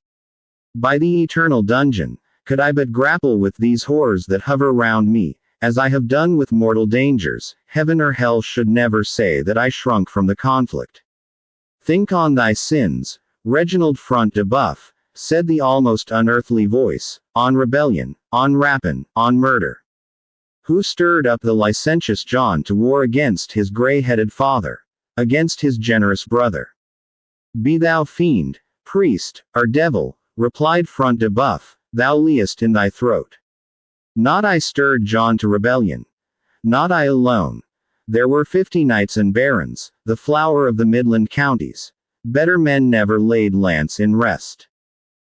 By the eternal dungeon, could I but grapple with these horrors that hover round me, as I have done with mortal dangers, heaven or hell should never say that I shrunk from the conflict. Think on thy sins, Reginald Front de Boeuf," said the almost unearthly voice, "on rebellion, on rapine, on murder. Who stirred up the licentious John to war against his grey-headed father, against his generous brother? Be thou fiend, priest, or devil," replied Front de Boeuf, "thou liest in thy throat. Not I stirred John to rebellion. Not I alone. There were 50 knights and barons, the flower of the Midland counties. Better men never laid lance in rest.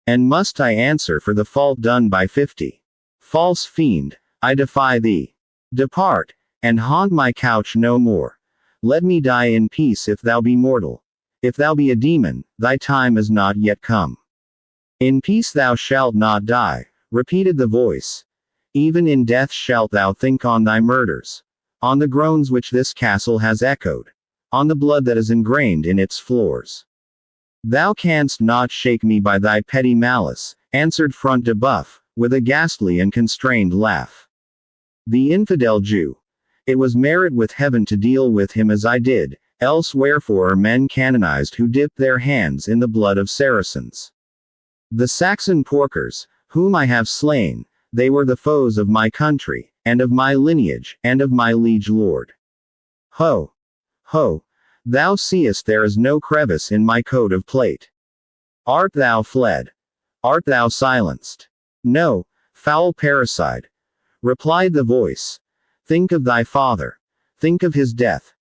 And must I answer for the fault done by 50? False fiend, I defy thee. Depart, and haunt my couch no more. Let me die in peace if thou be mortal. If thou be a demon, thy time is not yet come. In peace thou shalt not die, repeated the voice. Even in death shalt thou think on thy murders. On the groans which this castle has echoed. On the blood that is ingrained in its floors. Thou canst not shake me by thy petty malice, answered Front de Bœuf, with a ghastly and constrained laugh. The infidel Jew. It was merit with heaven to deal with him as I did, else wherefore are men canonized who dip their hands in the blood of Saracens? The Saxon porkers, whom I have slain, they were the foes of my country, and of my lineage, and of my liege lord. Ho! Ho! Thou seest there is no crevice in my coat of plate. Art thou fled? Art thou silenced? No, foul parricide, replied the voice. Think of thy father. Think of his death.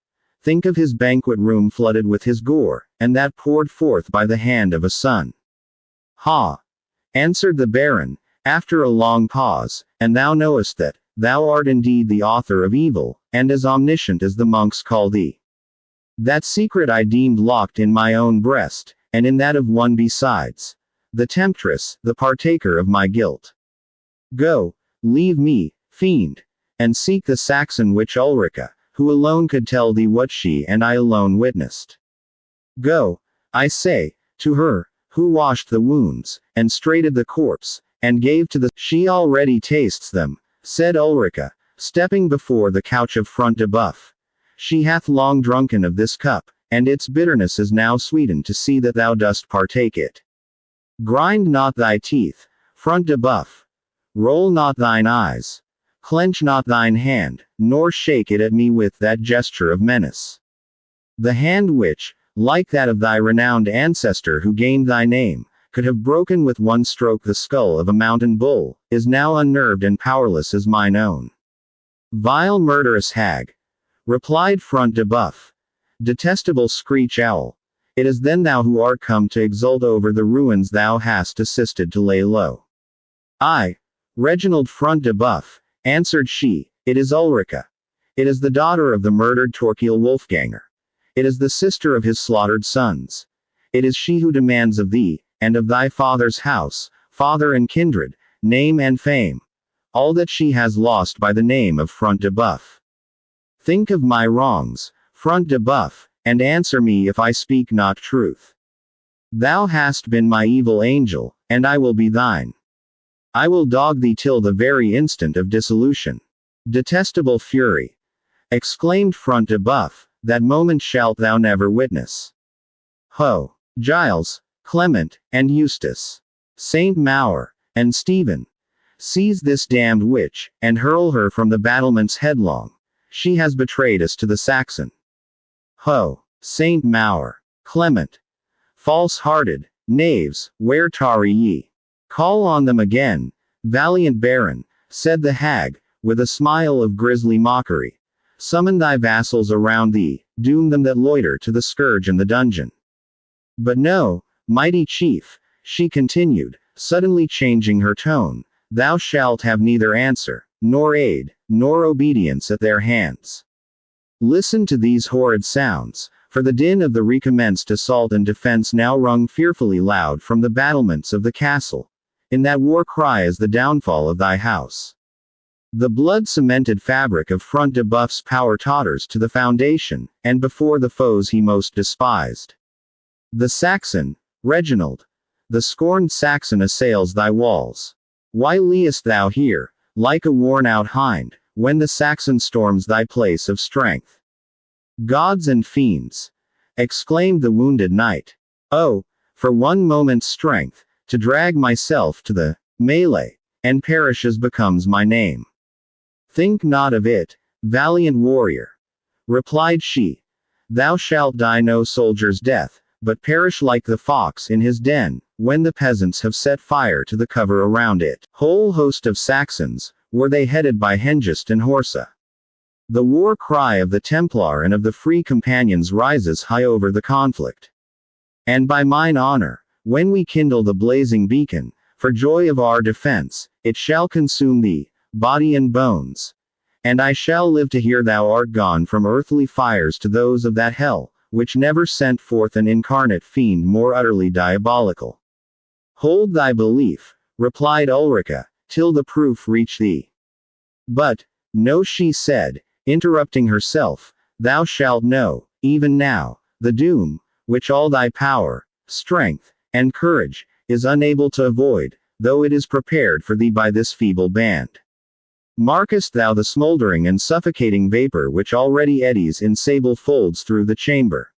Think of his banquet room flooded with his gore, and that poured forth by the hand of a son. Ha! Answered the Baron, after a long pause, and thou knowest that, thou art indeed the author of evil, and as omniscient as the monks call thee. That secret I deemed locked in my own breast, and in that of one besides, the temptress, the partaker of my guilt. Go, leave me, fiend, and seek the Saxon witch Ulrica, who alone could tell thee what she and I alone witnessed. Go, I say, to her, who washed the wounds, and straighted the corpse, and gave to the— She already tastes them, said Ulrica, stepping before the couch of Front de Bœuf. She hath long drunken of this cup, and its bitterness is now sweetened to see that thou dost partake it. Grind not thy teeth, Front de Bœuf. Roll not thine eyes. Clench not thine hand, nor shake it at me with that gesture of menace. The hand which, like that of thy renowned ancestor who gained thy name, could have broken with one stroke the skull of a mountain bull, is now unnerved and powerless as mine own. Vile murderous hag, replied Front de Bœuf. Detestable screech owl. It is then thou who art come to exult over the ruins thou hast assisted to lay low. I, Reginald Front de Bœuf, answered she, it is Ulrica. It is the daughter of the murdered Torquil Wolfganger. It is the sister of his slaughtered sons. It is she who demands of thee, and of thy father's house, father and kindred, name and fame, all that she has lost by the name of Front de Bœuf. Think of my wrongs, Front de Bœuf, and answer me if I speak not truth. Thou hast been my evil angel, and I will be thine. I will dog thee till the very instant of dissolution. Detestable fury! Exclaimed Front de Bœuf, that moment shalt thou never witness. Ho! Giles, Clement, and Eustace, Saint Maur, and Stephen, seize this damned witch, and hurl her from the battlements headlong. She has betrayed us to the Saxon. Ho! Saint Maur, Clement, false-hearted knaves, where tarry ye? Call on them again, valiant Baron, said the hag, with a smile of grisly mockery. Summon thy vassals around thee, doom them that loiter to the scourge and the dungeon. But no, mighty chief, she continued, suddenly changing her tone, thou shalt have neither answer, nor aid, nor obedience at their hands. Listen to these horrid sounds, for the din of the recommenced assault and defense now rung fearfully loud from the battlements of the castle. In that war cry is the downfall of thy house. The blood-cemented fabric of Front de Bœuf's power totters to the foundation, and before the foes he most despised. The Saxon, Reginald, the scorned Saxon assails thy walls. Why liest thou here, like a worn-out hind, when the Saxon storms thy place of strength? Gods and fiends! Exclaimed the wounded knight. Oh, for one moment's strength, to drag myself to the melee, and perish as becomes my name. Think not of it, valiant warrior, replied she. Thou shalt die no soldier's death, but perish like the fox in his den, when the peasants have set fire to the cover around it. Whole host of Saxons, were they headed by Hengist and Horsa. The war cry of the Templar and of the Free Companions rises high over the conflict. And by mine honor, when we kindle the blazing beacon, for joy of our defense, it shall consume thee, body and bones. And I shall live to hear thou art gone from earthly fires to those of that hell, which never sent forth an incarnate fiend more utterly diabolical. Hold thy belief, replied Ulrica, till the proof reach thee. But, no, she said, interrupting herself, thou shalt know, even now, the doom, which all thy power, strength, and courage, is unable to avoid, though it is prepared for thee by this feeble band. Markest thou the smoldering and suffocating vapor which already eddies in sable folds through the chamber?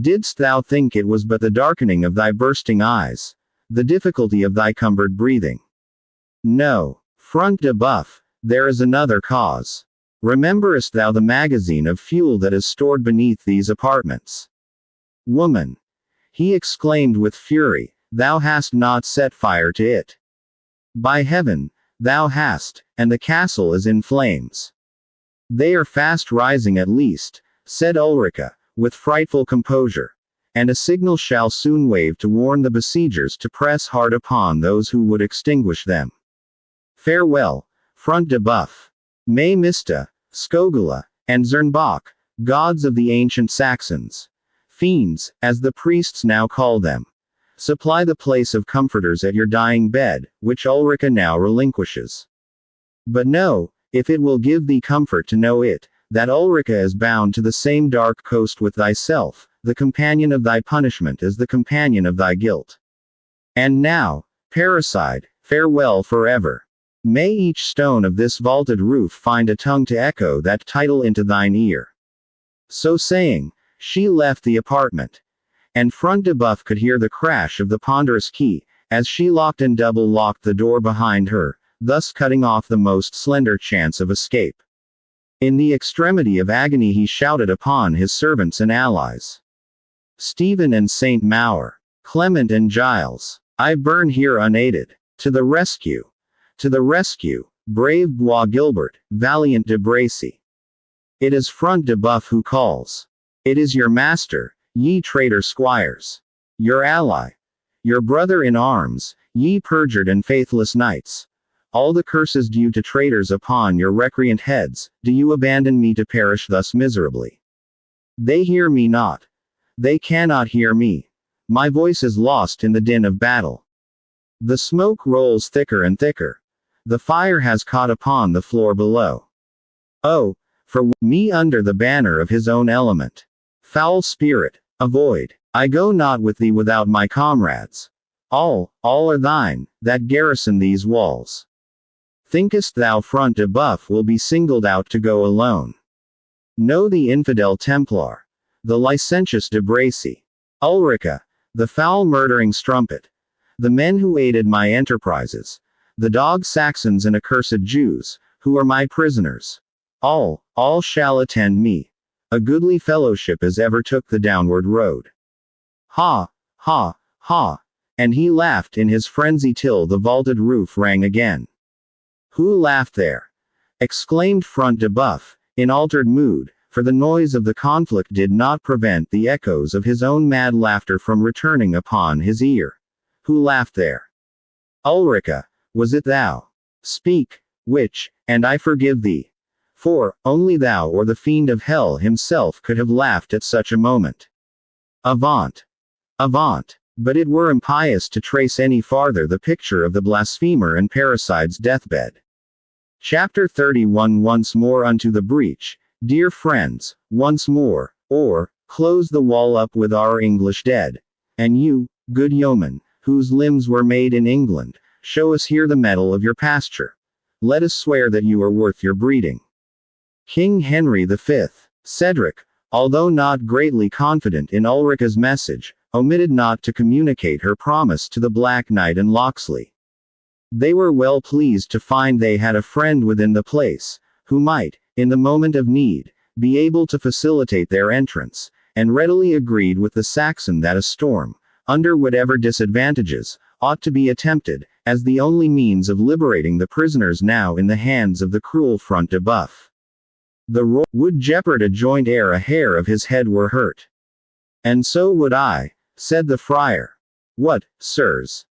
Didst thou think it was but the darkening of thy bursting eyes, the difficulty of thy cumbered breathing? No, Front de Boeuf, there is another cause. Rememberest thou the magazine of fuel that is stored beneath these apartments? Woman, he exclaimed with fury, thou hast not set fire to it. By heaven, thou hast, and the castle is in flames. They are fast rising at least, said Ulrica, with frightful composure, and a signal shall soon wave to warn the besiegers to press hard upon those who would extinguish them. Farewell, Front de Boeuf. May Mista, Skogula, and Zernbach, gods of the ancient Saxons, fiends, as the priests now call them, supply the place of comforters at your dying bed, which Ulrica now relinquishes. But know, if it will give thee comfort to know it, that Ulrica is bound to the same dark coast with thyself, the companion of thy punishment as the companion of thy guilt. And now, parricide, farewell forever. May each stone of this vaulted roof find a tongue to echo that title into thine ear. So saying, she left the apartment. And Front de Boeuf could hear the crash of the ponderous key, as she locked and double-locked the door behind her, thus cutting off the most slender chance of escape. In the extremity of agony he shouted upon his servants and allies. Stephen and Saint Maur, Clement and Giles, I burn here unaided. To the rescue! To the rescue, brave Bois Gilbert, valiant de Bracy. It is Front de Boeuf who calls. It is your master, ye traitor squires. Your ally. Your brother in arms, ye perjured and faithless knights. All the curses due to traitors upon your recreant heads, do you abandon me to perish thus miserably? They hear me not. They cannot hear me. My voice is lost in the din of battle. The smoke rolls thicker and thicker. The fire has caught upon the floor below. Oh, for me under the banner of his own element. Foul spirit, avoid. I go not with thee without my comrades. All are thine, that garrison these walls. Thinkest thou Front de Boeuf will be singled out to go alone? Know the infidel Templar, the licentious de Bracy, Ulrica, the foul murdering strumpet, the men who aided my enterprises, the dog Saxons and accursed Jews, who are my prisoners. All shall attend me. A goodly fellowship as ever took the downward road. Ha, ha, ha, and he laughed in his frenzy till the vaulted roof rang again. Who laughed there? Exclaimed Front de Boeuf, in altered mood, for the noise of the conflict did not prevent the echoes of his own mad laughter from returning upon his ear. Who laughed there? Ulrica, was it thou? Speak, witch, and I forgive thee. For, only thou or the fiend of hell himself could have laughed at such a moment. Avaunt! Avaunt! But it were impious to trace any farther the picture of the blasphemer and parricide's deathbed. Chapter 31. Once more unto the breach, dear friends, once more, or, close the wall up with our English dead. And you, good yeomen, whose limbs were made in England, show us here the mettle of your pasture. Let us swear that you are worth your breeding. King Henry V, Cedric, although not greatly confident in Ulrica's message, omitted not to communicate her promise to the Black Knight and Locksley. They were well pleased to find they had a friend within the place, who might, in the moment of need, be able to facilitate their entrance, and readily agreed with the Saxon that a storm, under whatever disadvantages, ought to be attempted, as the only means of liberating the prisoners now in the hands of the cruel Front de Boeuf. The would jeopard a joint ere a hair of his head were hurt. And so would I, said the friar. What, sirs?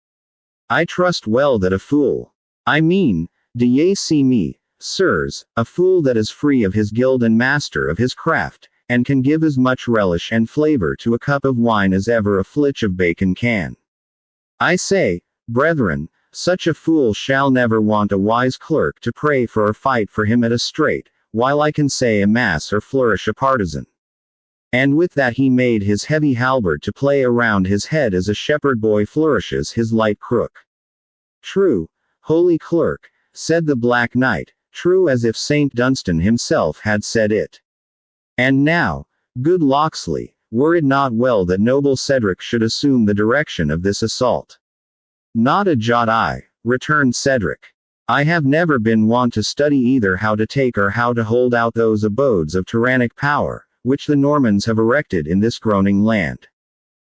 I trust well that a fool, I mean, Do ye see me, sirs, a fool that is free of his guild and master of his craft, and can give as much relish and flavor to a cup of wine as ever a flitch of bacon can? I say, brethren, such a fool shall never want a wise clerk to pray for or fight for him at a strait, while I can say a mass or flourish a partisan. And with that he made his heavy halberd to play around his head as a shepherd boy flourishes his light crook. True, holy clerk, said the Black Knight, true as if Saint Dunstan himself had said it. And now, good Locksley, were it not well that noble Cedric should assume the direction of this assault? Not a jot I, returned Cedric. I have never been wont to study either how to take or how to hold out those abodes of tyrannic power, which the Normans have erected in this groaning land.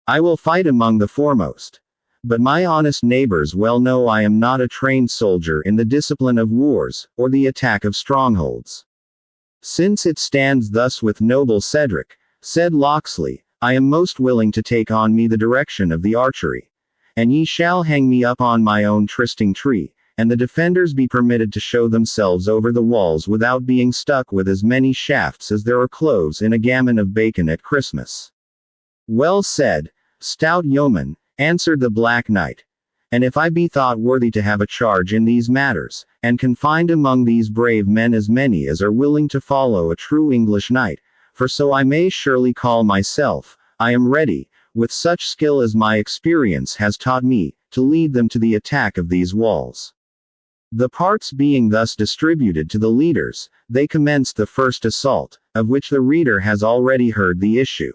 I will fight among the foremost. But my honest neighbors well know I am not a trained soldier in the discipline of wars, or the attack of strongholds. Since it stands thus with noble Cedric, said Locksley, I am most willing to take on me the direction of the archery. And ye shall hang me up on my own trysting tree, and the defenders be permitted to show themselves over the walls without being stuck with as many shafts as there are cloves in a gammon of bacon at Christmas. Well said, stout yeoman, answered the Black Knight. And if I be thought worthy to have a charge in these matters, and can find among these brave men as many as are willing to follow a true English knight, for so I may surely call myself, I am ready, with such skill as my experience has taught me, to lead them to the attack of these walls. The parts being thus distributed to the leaders, they commenced the first assault, of which the reader has already heard the issue.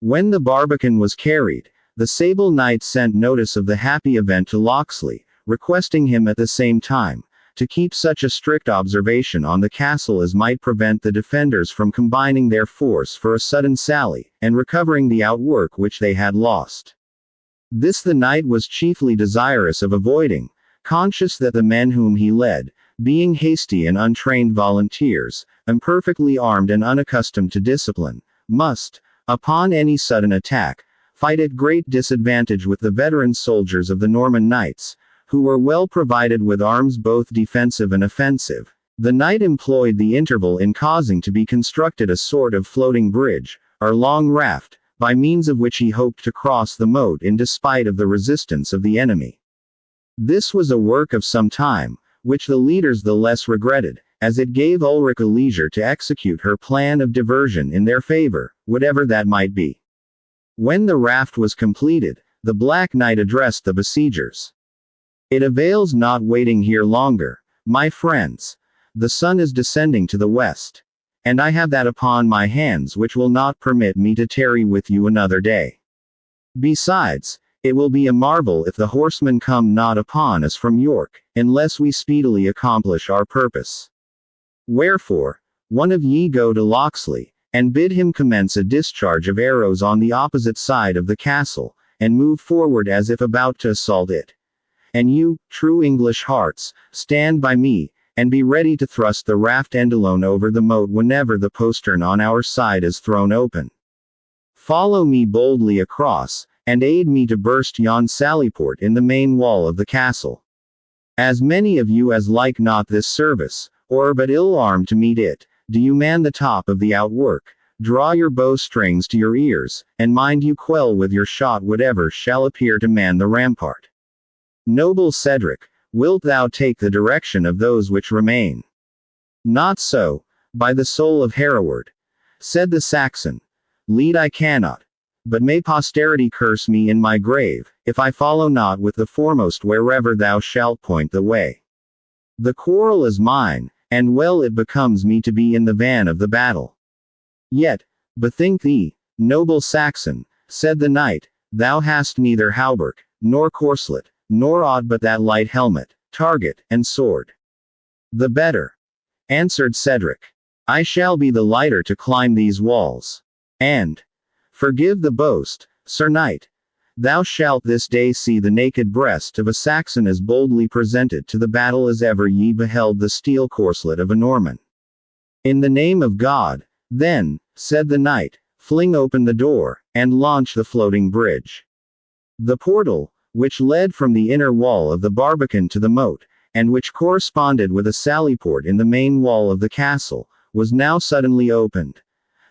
When the barbican was carried, the Sable Knight sent notice of the happy event to Locksley, requesting him at the same time, to keep such a strict observation on the castle as might prevent the defenders from combining their force for a sudden sally, and recovering the outwork which they had lost. This the knight was chiefly desirous of avoiding, conscious that the men whom he led, being hasty and untrained volunteers, imperfectly armed and unaccustomed to discipline, must, upon any sudden attack, fight at great disadvantage with the veteran soldiers of the Norman knights, who were well provided with arms both defensive and offensive. The knight employed the interval in causing to be constructed a sort of floating bridge, or long raft, by means of which he hoped to cross the moat in despite of the resistance of the enemy. This was a work of some time, which the leaders the less regretted, as it gave Ulrica leisure to execute her plan of diversion in their favor, whatever that might be. When the raft was completed, the Black Knight addressed the besiegers. It avails not waiting here longer, my friends. The sun is descending to the west, and I have that upon my hands which will not permit me to tarry with you another day. Besides, it will be a marvel if the horsemen come not upon us from York, unless we speedily accomplish our purpose. Wherefore, one of ye go to Locksley, and bid him commence a discharge of arrows on the opposite side of the castle, and move forward as if about to assault it. And you, true English hearts, stand by me, and be ready to thrust the raft end alone over the moat whenever the postern on our side is thrown open. Follow me boldly across, and aid me to burst yon sallyport in the main wall of the castle. As many of you as like not this service, or are but ill armed to meet it, do you man the top of the outwork, draw your bowstrings to your ears, and mind you quell with your shot whatever shall appear to man the rampart. Noble Cedric, wilt thou take the direction of those which remain? Not so, by the soul of Hereward, said the Saxon. Lead I cannot, but may posterity curse me in my grave, if I follow not with the foremost wherever thou shalt point the way. The quarrel is mine, and well it becomes me to be in the van of the battle. Yet, bethink thee, noble Saxon, said the knight, thou hast neither hauberk, nor corslet, nor aught but that light helmet, target, and sword. The better, answered Cedric. I shall be the lighter to climb these walls. And, forgive the boast, Sir Knight, thou shalt this day see the naked breast of a Saxon as boldly presented to the battle as ever ye beheld the steel corslet of a Norman. In the name of God, then, said the knight, fling open the door, and launch the floating bridge. The portal, which led from the inner wall of the barbican to the moat, and which corresponded with a sallyport in the main wall of the castle, was now suddenly opened.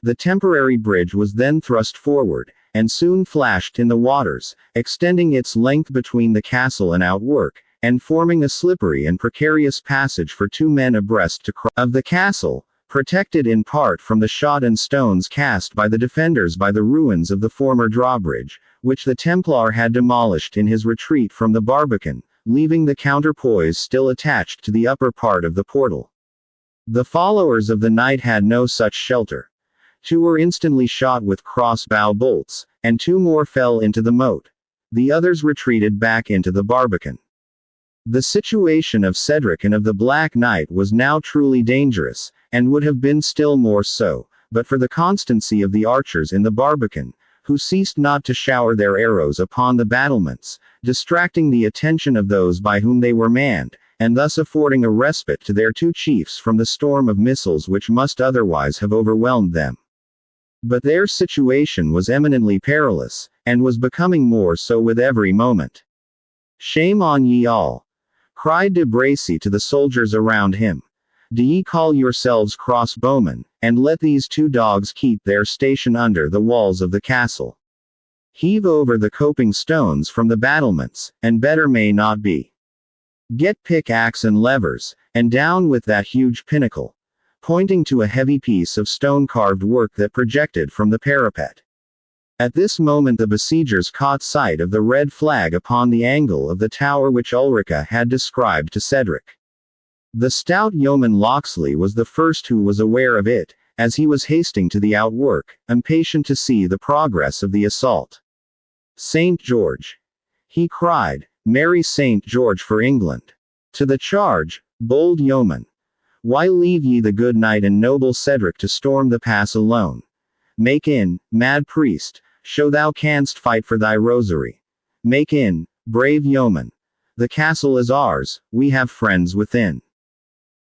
The temporary bridge was then thrust forward, and soon flashed in the waters, extending its length between the castle and outwork, and forming a slippery and precarious passage for 2 men abreast to cross of the castle, protected in part from the shot and stones cast by the defenders by the ruins of the former drawbridge, which the Templar had demolished in his retreat from the barbican, leaving the counterpoise still attached to the upper part of the portal. The followers of the knight had no such shelter. 2 were instantly shot with crossbow bolts, and 2 more fell into the moat. The others retreated back into the barbican. The situation of Cedric and of the Black Knight was now truly dangerous, and would have been still more so, but for the constancy of the archers in the barbican, who ceased not to shower their arrows upon the battlements, distracting the attention of those by whom they were manned, and thus affording a respite to their 2 chiefs from the storm of missiles which must otherwise have overwhelmed them. But their situation was eminently perilous, and was becoming more so with every moment. "Shame on ye all!" cried de Bracy to the soldiers around him. "Do ye call yourselves crossbowmen, and let these 2 dogs keep their station under the walls of the castle? Heave over the coping stones from the battlements, and better may not be. Get pickaxe and levers, and down with that huge pinnacle," pointing to a heavy piece of stone-carved work that projected from the parapet. At this moment the besiegers caught sight of the red flag upon the angle of the tower which Ulrica had described to Cedric. The stout yeoman Locksley was the first who was aware of it, as he was hasting to the outwork, impatient to see the progress of the assault. "St. George!" he cried. "Merry St. George for England! To the charge, bold yeoman! Why leave ye the good knight and noble Cedric to storm the pass alone? Make in, mad priest, show thou canst fight for thy rosary. Make in, brave yeoman. The castle is ours, we have friends within.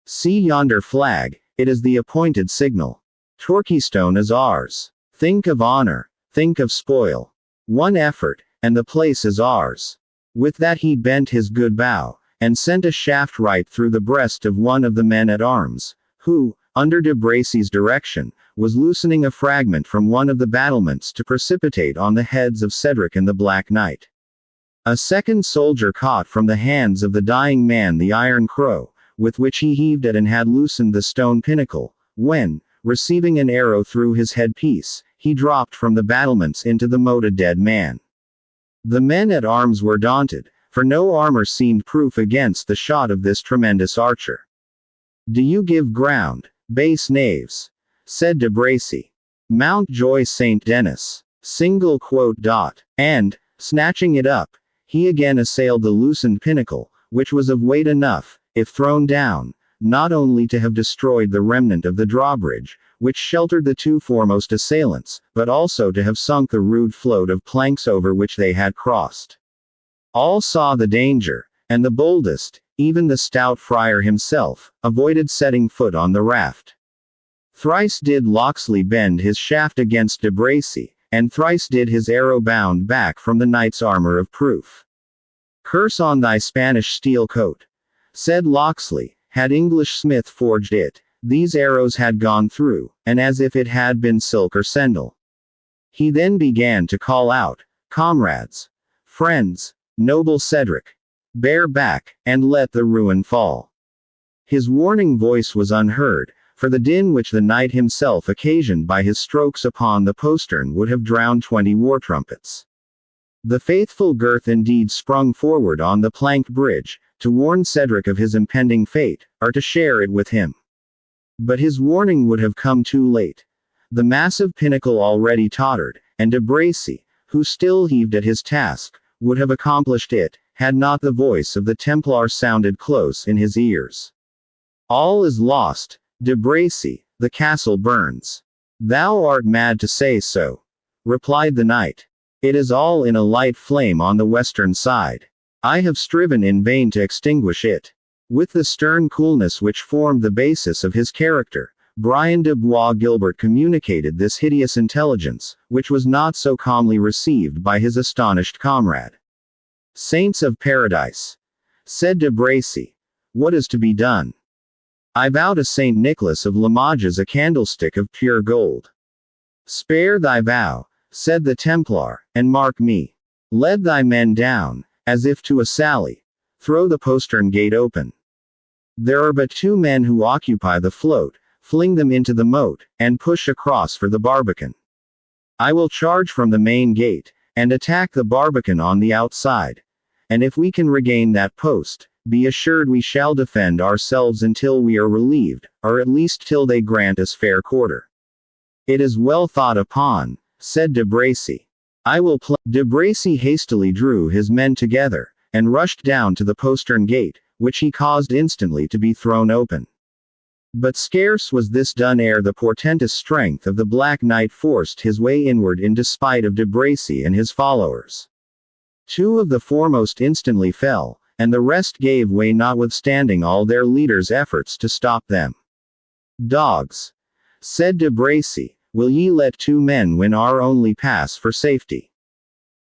See yonder flag, it is the appointed signal. Torquaystone is ours. Think of honor, think of spoil. One effort, and the place is ours." With that he bent his good bow, and sent a shaft right through the breast of one of the men-at-arms, who, under de Bracy's direction, was loosening a fragment from one of the battlements to precipitate on the heads of Cedric and the Black Knight. A second soldier caught from the hands of the dying man the iron crow, with which he heaved at and had loosened the stone pinnacle, when, receiving an arrow through his headpiece, he dropped from the battlements into the moat a dead man. The men-at-arms were daunted, for no armor seemed proof against the shot of this tremendous archer. "Do you give ground, base knaves?" said de Bracy. "Mountjoy St. Denis. Single quote dot." And, snatching it up, he again assailed the loosened pinnacle, which was of weight enough, if thrown down, not only to have destroyed the remnant of the drawbridge, which sheltered the 2 foremost assailants, but also to have sunk the rude float of planks over which they had crossed. All saw the danger, and the boldest, even the stout friar himself, avoided setting foot on the raft. Thrice did Locksley bend his shaft against de Bracy, and thrice did his arrow bound back from the knight's armor of proof. "Curse on thy Spanish steel coat," said Locksley. "Had English smith forged it, these arrows had gone through, and as if it had been silk or sendal." He then began to call out, "Comrades! Friends! Noble Cedric! Bear back, and let the ruin fall." His warning voice was unheard, for the din which the knight himself occasioned by his strokes upon the postern would have drowned 20 war trumpets. The faithful Gurth indeed sprung forward on the planked bridge, to warn Cedric of his impending fate, or to share it with him. But his warning would have come too late. The massive pinnacle already tottered, and de Bracy, who still heaved at his task, would have accomplished it, had not the voice of the Templar sounded close in his ears. "All is lost, de Bracy, the castle burns." "Thou art mad to say so," replied the knight. "It is all in a light flame on the western side. I have striven in vain to extinguish it." With the stern coolness which formed the basis of his character, Brian de Bois Gilbert communicated this hideous intelligence, which was not so calmly received by his astonished comrade. "Saints of Paradise!" said de Bracy. What is to be done? I vow to Saint Nicholas of Limoges a candlestick of pure gold. Spare thy vow, said the Templar, and mark me. Lead thy men down, as if to a sally. Throw the postern gate open. There are but 2 men who occupy the float, fling them into the moat, and push across for the barbican. I will charge from the main gate, and attack the barbican on the outside. And if we can regain that post, be assured we shall defend ourselves until we are relieved, or at least till they grant us fair quarter. It is well thought upon, said de Bracy. I will De Bracy hastily drew his men together, and rushed down to the postern gate, which he caused instantly to be thrown open. But scarce was this done ere the portentous strength of the Black Knight forced his way inward in despite of de Bracy and his followers. 2 of the foremost instantly fell, and the rest gave way notwithstanding all their leaders' efforts to stop them. Dogs, said de Bracy, will ye let 2 men win our only pass for safety?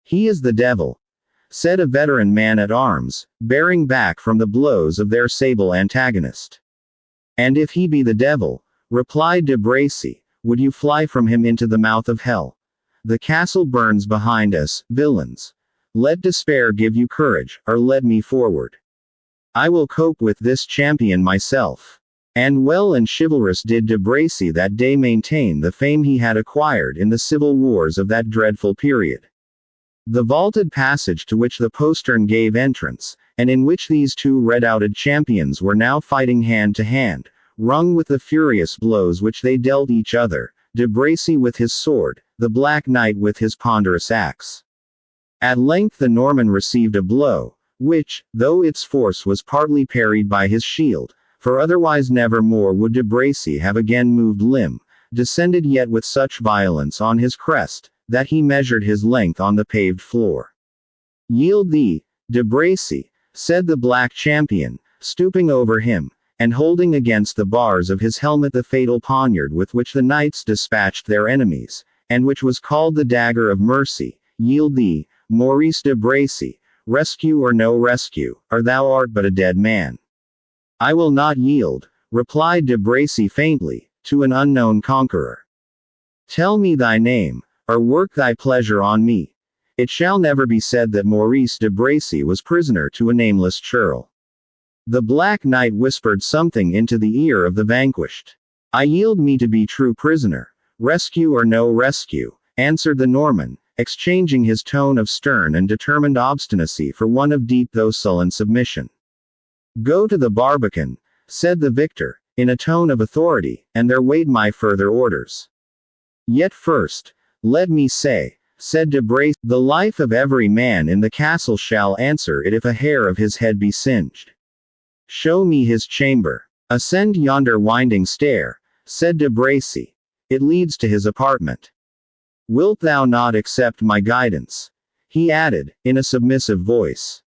He is the devil, said a veteran man-at-arms, bearing back from the blows of their sable antagonist. And if he be the devil, replied de Bracy, would you fly from him into the mouth of hell? The castle burns behind us, villains. Let despair give you courage, or let me forward. I will cope with this champion myself. And well and chivalrous did de Bracy that day maintain the fame he had acquired in the civil wars of that dreadful period. The vaulted passage to which the postern gave entrance, and in which these 2 redouted champions were now fighting hand to hand, rung with the furious blows which they dealt each other, de Bracy with his sword, the Black Knight with his ponderous axe. At length the Norman received a blow, which, though its force was partly parried by his shield, for otherwise never more would de Bracy have again moved limb, descended yet with such violence on his crest, that he measured his length on the paved floor. Yield thee, de Bracy, said the black champion, stooping over him, and holding against the bars of his helmet the fatal poniard with which the knights dispatched their enemies, and which was called the dagger of mercy. Yield thee, Maurice de Bracy, rescue or no rescue, or thou art but a dead man. I will not yield, replied de Bracy faintly, to an unknown conqueror. Tell me thy name, or work thy pleasure on me. It shall never be said that Maurice de Bracy was prisoner to a nameless churl. The Black Knight whispered something into the ear of the vanquished. I yield me to be true prisoner, rescue or no rescue, answered the Norman, exchanging his tone of stern and determined obstinacy for one of deep though sullen submission. Go to the barbican, said the victor, in a tone of authority, and there wait my further orders. Yet first, let me say, said de Bracy, the life of every man in the castle shall answer it if a hair of his head be singed. Show me his chamber. Ascend yonder winding stair, said de Bracy. It leads to his apartment. Wilt thou not accept my guidance? He added, in a submissive voice.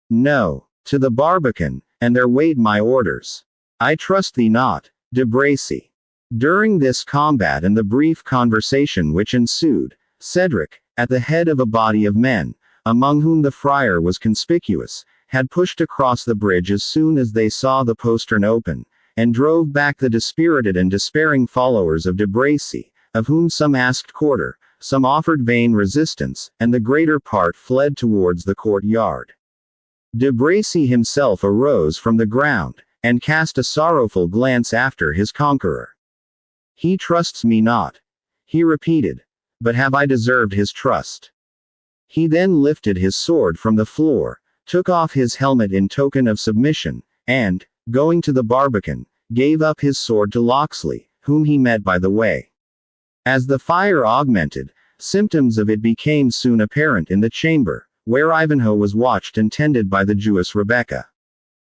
No, to the barbican, and there wait my orders. I trust thee not, de Bracy. During this combat and the brief conversation which ensued, Cedric, at the head of a body of men, among whom the friar was conspicuous, had pushed across the bridge as soon as they saw the postern open, and drove back the dispirited and despairing followers of de Bracy, of whom some asked quarter, some offered vain resistance, and the greater part fled towards the courtyard. De Bracy himself arose from the ground, and cast a sorrowful glance after his conqueror. He trusts me not, he repeated, but have I deserved his trust? He then lifted his sword from the floor, took off his helmet in token of submission, and, going to the barbican, gave up his sword to Locksley, whom he met by the way. As the fire augmented, symptoms of it became soon apparent in the chamber, where Ivanhoe was watched and tended by the Jewess Rebecca.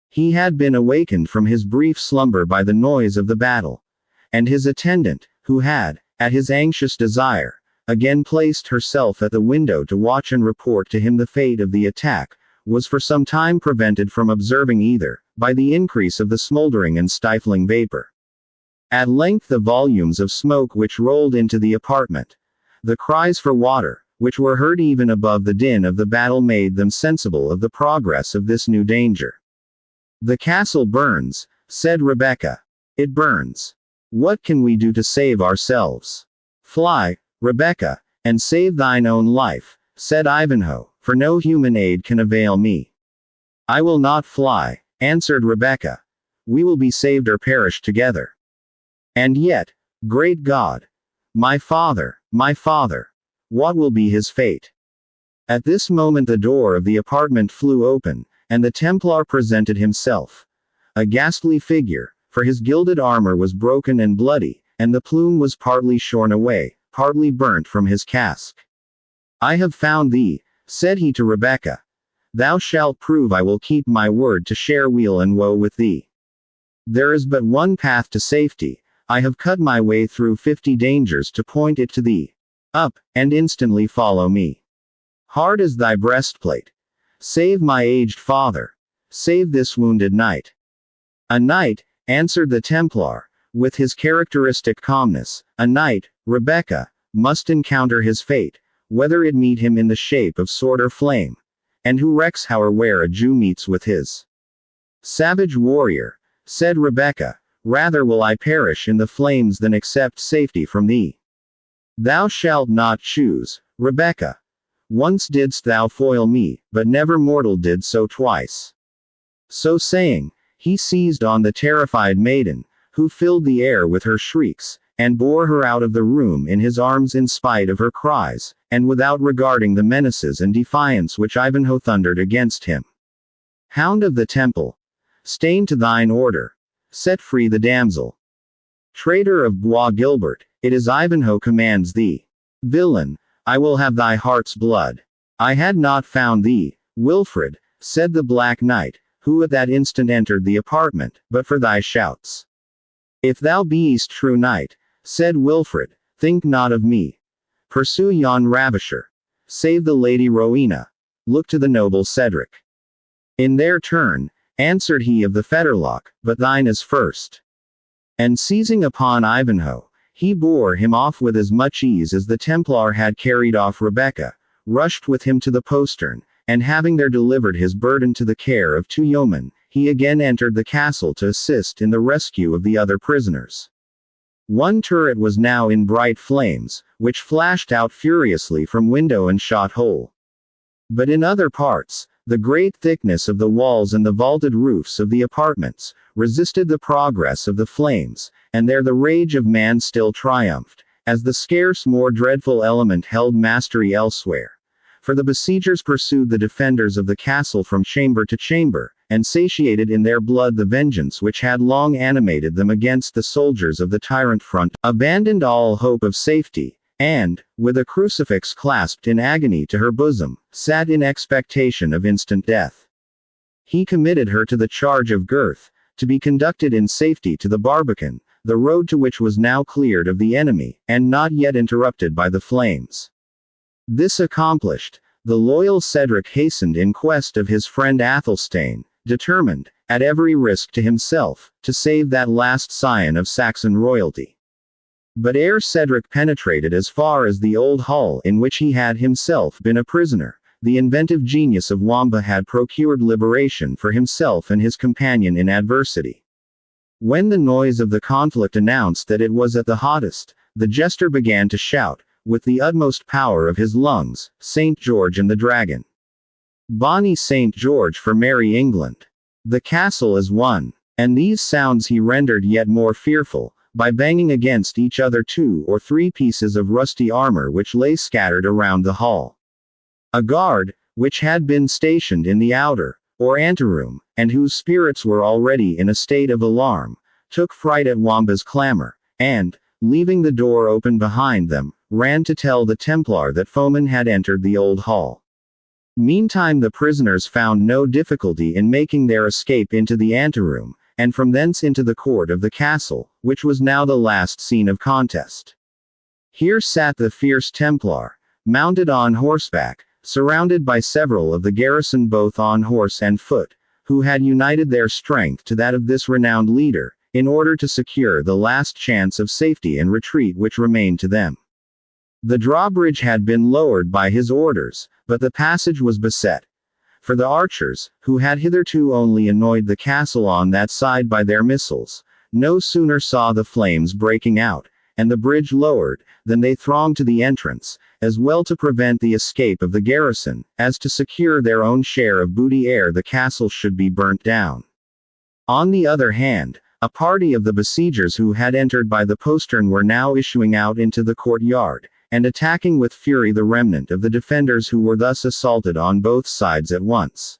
He had been awakened from his brief slumber by the noise of the battle, and his attendant, who had, at his anxious desire, again placed herself at the window to watch and report to him the fate of the attack, was for some time prevented from observing either, by the increase of the smoldering and stifling vapor. At length the volumes of smoke which rolled into the apartment, the cries for water, which were heard even above the din of the battle made them sensible of the progress of this new danger. "The castle burns," said Rebecca. "It burns. What can we do to save ourselves?" "Fly, Rebecca, and save thine own life," said Ivanhoe, "for no human aid can avail me." "I will not fly," answered Rebecca. "We will be saved or perish together. And yet, great God! My father, what will be his fate?" At this moment the door of the apartment flew open, and the Templar presented himself. A ghastly figure, for his gilded armor was broken and bloody, and the plume was partly shorn away, partly burnt from his casque. "I have found thee," said he to Rebecca. "Thou shalt prove I will keep my word to share weal and woe with thee. There is but one path to safety. I have cut my way through 50 dangers to point it to thee. Up, and instantly follow me. Hard is thy breastplate. Save my aged father. Save this wounded knight." "A knight," answered the Templar, with his characteristic calmness, "a knight, Rebecca, must encounter his fate, whether it meet him in the shape of sword or flame. And who recks how or where a Jew meets with his savage warrior," said Rebecca, "rather will I perish in the flames than accept safety from thee. Thou shalt not choose, Rebecca. Once didst thou foil me, but never mortal did so twice." So saying, he seized on the terrified maiden, who filled the air with her shrieks, and bore her out of the room in his arms in spite of her cries, and without regarding the menaces and defiance which Ivanhoe thundered against him. "Hound of the Temple! Stain to thine order! Set free the damsel! Traitor of Bois Gilbert, it is Ivanhoe commands thee! Villain, I will have thy heart's blood! I had not found thee, Wilfred," said the Black Knight, who at that instant entered the apartment, "but for thy shouts. If thou beest true knight," said Wilfred, "think not of me. Pursue yon ravisher. Save the Lady Rowena. Look to the noble Cedric." "In their turn," answered he of the fetterlock, "but thine is first." And seizing upon Ivanhoe, he bore him off with as much ease as the Templar had carried off Rebecca, rushed with him to the postern, and having there delivered his burden to the care of 2 yeomen, he again entered the castle to assist in the rescue of the other prisoners. One turret was now in bright flames, which flashed out furiously from window and shot hole. But in other parts, the great thickness of the walls and the vaulted roofs of the apartments resisted the progress of the flames, and there the rage of man still triumphed, as the scarce more dreadful element held mastery elsewhere. For the besiegers pursued the defenders of the castle from chamber to chamber, and satiated in their blood the vengeance which had long animated them against the soldiers of the tyrant front, abandoned all hope of safety, and, with a crucifix clasped in agony to her bosom, sat in expectation of instant death. He committed her to the charge of Gurth, to be conducted in safety to the Barbican, the road to which was now cleared of the enemy, and not yet interrupted by the flames. This accomplished, the loyal Cedric hastened in quest of his friend Athelstane, determined, at every risk to himself, to save that last scion of Saxon royalty. But ere Cedric penetrated as far as the old hall in which he had himself been a prisoner, the inventive genius of Wamba had procured liberation for himself and his companion in adversity. When the noise of the conflict announced that it was at the hottest, the jester began to shout, with the utmost power of his lungs, "St. George and the Dragon! Bonny St. George for merry England! The castle is won!" And these sounds he rendered yet more fearful, by banging against each other 2 or 3 pieces of rusty armor which lay scattered around the hall. A guard, which had been stationed in the outer, or anteroom, and whose spirits were already in a state of alarm, took fright at Wamba's clamor, and, leaving the door open behind them, ran to tell the Templar that foemen had entered the old hall. Meantime the prisoners found no difficulty in making their escape into the anteroom, and from thence into the court of the castle, which was now the last scene of contest. Here sat the fierce Templar, mounted on horseback, surrounded by several of the garrison both on horse and foot, who had united their strength to that of this renowned leader, in order to secure the last chance of safety and retreat which remained to them. The drawbridge had been lowered by his orders, but the passage was beset. For the archers, who had hitherto only annoyed the castle on that side by their missiles, no sooner saw the flames breaking out, and the bridge lowered, than they thronged to the entrance, as well to prevent the escape of the garrison, as to secure their own share of booty ere the castle should be burnt down. On the other hand, a party of the besiegers who had entered by the postern were now issuing out into the courtyard, and attacking with fury the remnant of the defenders who were thus assaulted on both sides at once.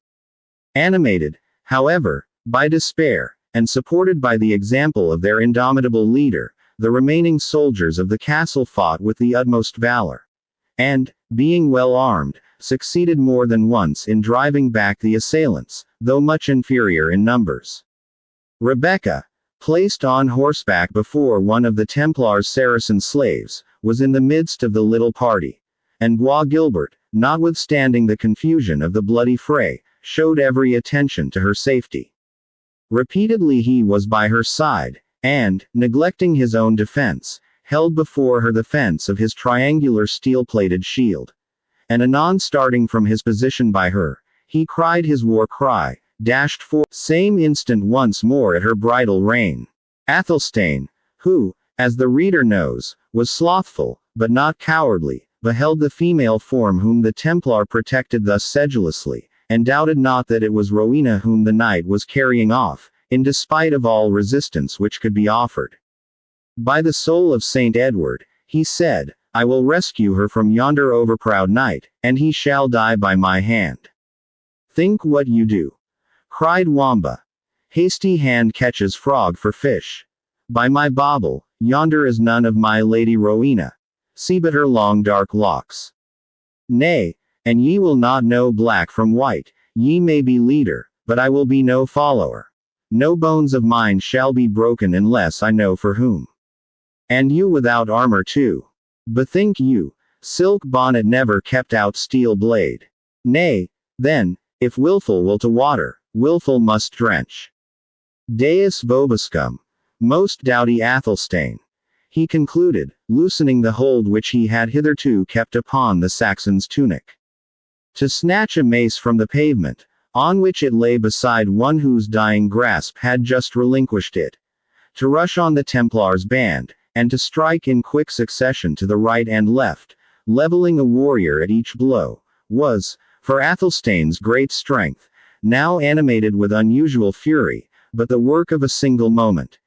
Animated, however, by despair, and supported by the example of their indomitable leader, the remaining soldiers of the castle fought with the utmost valor, and, being well armed, succeeded more than once in driving back the assailants, though much inferior in numbers. Rebecca, placed on horseback before one of the Templars' Saracen slaves, was in the midst of the little party, and Bois Guilbert, notwithstanding the confusion of the bloody fray, showed every attention to her safety. Repeatedly he was by her side, and, neglecting his own defense, held before her the fence of his triangular steel-plated shield. And anon starting from his position by her, he cried his war cry, dashed forth, same instant once more at her bridle rein. Athelstane, who, as the reader knows, was slothful, but not cowardly, beheld the female form whom the Templar protected thus sedulously, and doubted not that it was Rowena whom the knight was carrying off, in despite of all resistance which could be offered. By the soul of Saint Edward, he said, I will rescue her from yonder overproud knight, and he shall die by my hand. Think what you do, cried Wamba. Hasty hand catches frog for fish. By my bauble, yonder is none of my Lady Rowena. See but her long dark locks. Nay, and ye will not know black from white, ye may be leader, but I will be no follower. No bones of mine shall be broken unless I know for whom. And you without armor too. Bethink you, silk bonnet never kept out steel blade. Nay, then, if wilful will to water, wilful must drench. Deus vobiscum. Most doughty Athelstane, he concluded, loosening the hold which he had hitherto kept upon the Saxon's tunic. To snatch a mace from the pavement, on which it lay beside one whose dying grasp had just relinquished it. To rush on the Templar's band, and to strike in quick succession to the right and left, leveling a warrior at each blow, was, for Athelstane's great strength, now animated with unusual fury, but the work of a single moment.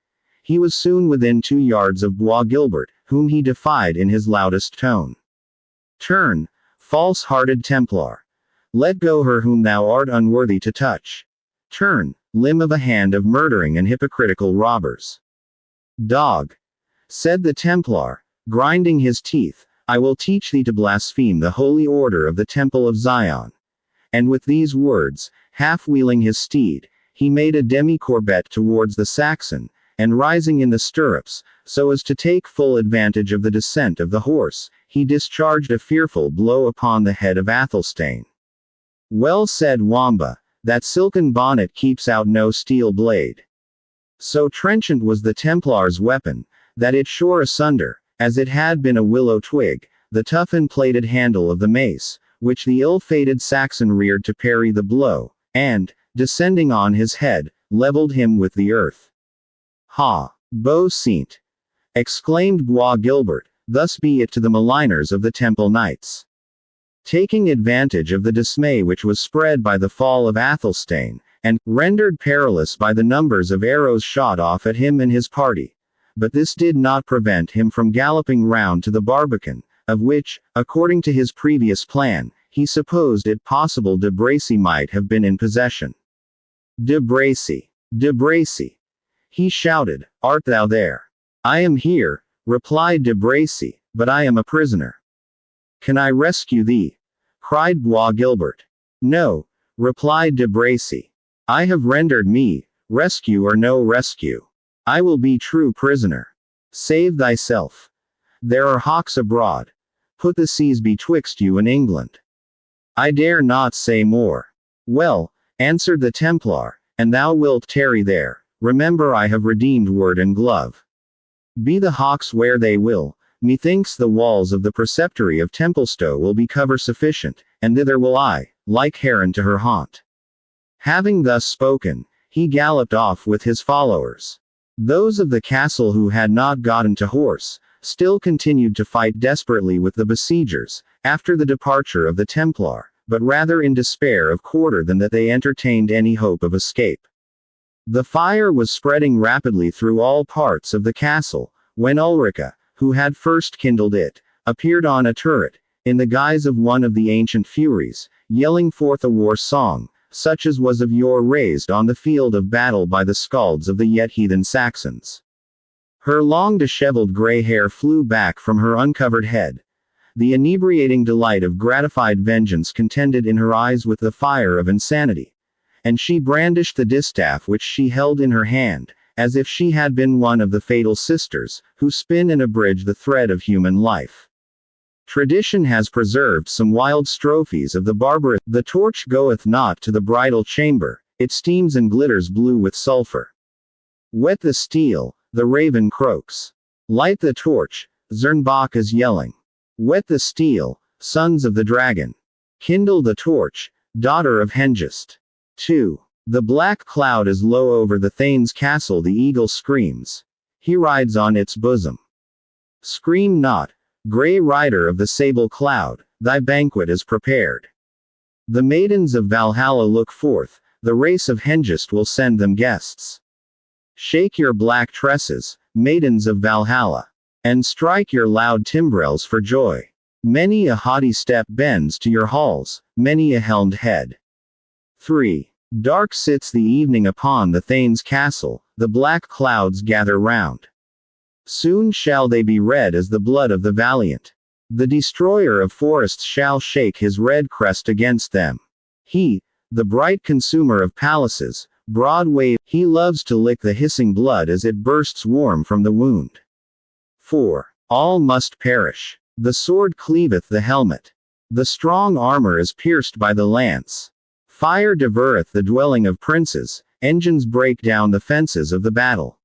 He was soon within 2 yards of Bois Guilbert, whom he defied in his loudest tone. Turn, false-hearted Templar. Let go her whom thou art unworthy to touch. Turn, limb of a hand of murdering and hypocritical robbers. Dog, said the Templar, grinding his teeth, I will teach thee to blaspheme the holy order of the Temple of Zion. And with these words, half-wheeling his steed, he made a demi-courbette towards the Saxon, and rising in the stirrups, so as to take full advantage of the descent of the horse, he discharged a fearful blow upon the head of Athelstane. Well said Wamba, that silken bonnet keeps out no steel blade. So trenchant was the Templar's weapon, that it shore asunder, as it had been a willow twig, the tough and plated handle of the mace, which the ill-fated Saxon reared to parry the blow, and, descending on his head, leveled him with the earth. Ha! Beau Saint! Exclaimed Bois Guilbert, thus be it to the maligners of the Temple Knights. Taking advantage of the dismay which was spread by the fall of Athelstane, and, rendered perilous by the numbers of arrows shot off at him and his party. But this did not prevent him from galloping round to the barbican, of which, according to his previous plan, he supposed it possible de Bracy might have been in possession. De Bracy! De Bracy! He shouted, art thou there? I am here, replied de Bracy, but I am a prisoner. Can I rescue thee? Cried Bois Guilbert. No, replied de Bracy. I have rendered me, rescue or no rescue. I will be true prisoner. Save thyself. There are hawks abroad. Put the seas betwixt you and England. I dare not say more. Well, answered the Templar, and thou wilt tarry there. Remember I have redeemed word and glove. Be the hawks where they will, methinks the walls of the preceptory of Templestowe will be cover sufficient, and thither will I, like heron to her haunt. Having thus spoken, he galloped off with his followers. Those of the castle who had not gotten to horse, still continued to fight desperately with the besiegers, after the departure of the Templar, but rather in despair of quarter than that they entertained any hope of escape. The fire was spreading rapidly through all parts of the castle, when Ulrica, who had first kindled it, appeared on a turret, in the guise of one of the ancient Furies, yelling forth a war song, such as was of yore raised on the field of battle by the skalds of the yet heathen Saxons. Her long disheveled grey hair flew back from her uncovered head. The inebriating delight of gratified vengeance contended in her eyes with the fire of insanity. And she brandished the distaff which she held in her hand, as if she had been one of the fatal sisters, who spin and abridge the thread of human life. Tradition has preserved some wild strophes of the barbarous. The torch goeth not to the bridal chamber, it steams and glitters blue with sulphur. Whet the steel, the raven croaks. Light the torch, Zernbach is yelling. Whet the steel, sons of the dragon. Kindle the torch, daughter of Hengist. 2. The black cloud is low over the Thane's castle, the eagle screams. He rides on its bosom. Scream not, grey rider of the sable cloud, thy banquet is prepared. The maidens of Valhalla look forth, the race of Hengist will send them guests. Shake your black tresses, maidens of Valhalla, and strike your loud timbrels for joy. Many a haughty step bends to your halls, many a helmed head. 3. Dark sits the evening upon the Thane's castle, the black clouds gather round. Soon shall they be red as the blood of the valiant. The destroyer of forests shall shake his red crest against them. He, the bright consumer of palaces, broad wave, he loves to lick the hissing blood as it bursts warm from the wound. 4. All must perish. The sword cleaveth the helmet. The strong armor is pierced by the lance. Fire devoureth the dwelling of princes, engines break down the fences of the battle.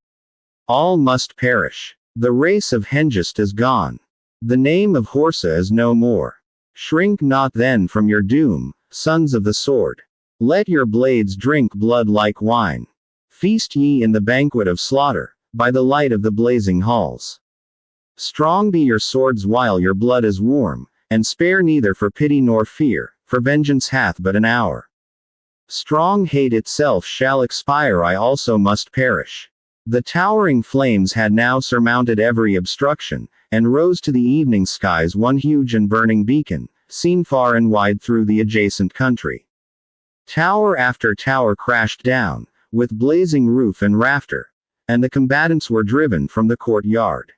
All must perish. The race of Hengist is gone. The name of Horsa is no more. Shrink not then from your doom, sons of the sword. Let your blades drink blood like wine. Feast ye in the banquet of slaughter, by the light of the blazing halls. Strong be your swords while your blood is warm, and spare neither for pity nor fear, for vengeance hath but an hour. Strong hate itself shall expire, I also must perish. The towering flames had now surmounted every obstruction, and rose to the evening skies one huge and burning beacon, seen far and wide through the adjacent country. Tower after tower crashed down, with blazing roof and rafter, and the combatants were driven from the courtyard.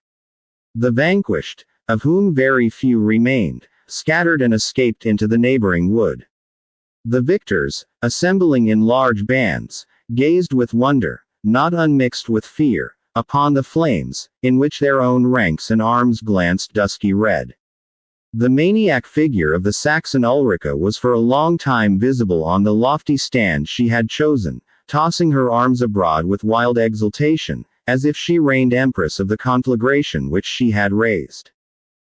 The vanquished, of whom very few remained, scattered and escaped into the neighboring wood. The victors, assembling in large bands, gazed with wonder, not unmixed with fear, upon the flames, in which their own ranks and arms glanced dusky red. The maniac figure of the Saxon Ulrica was for a long time visible on the lofty stand she had chosen, tossing her arms abroad with wild exultation, as if she reigned empress of the conflagration which she had raised.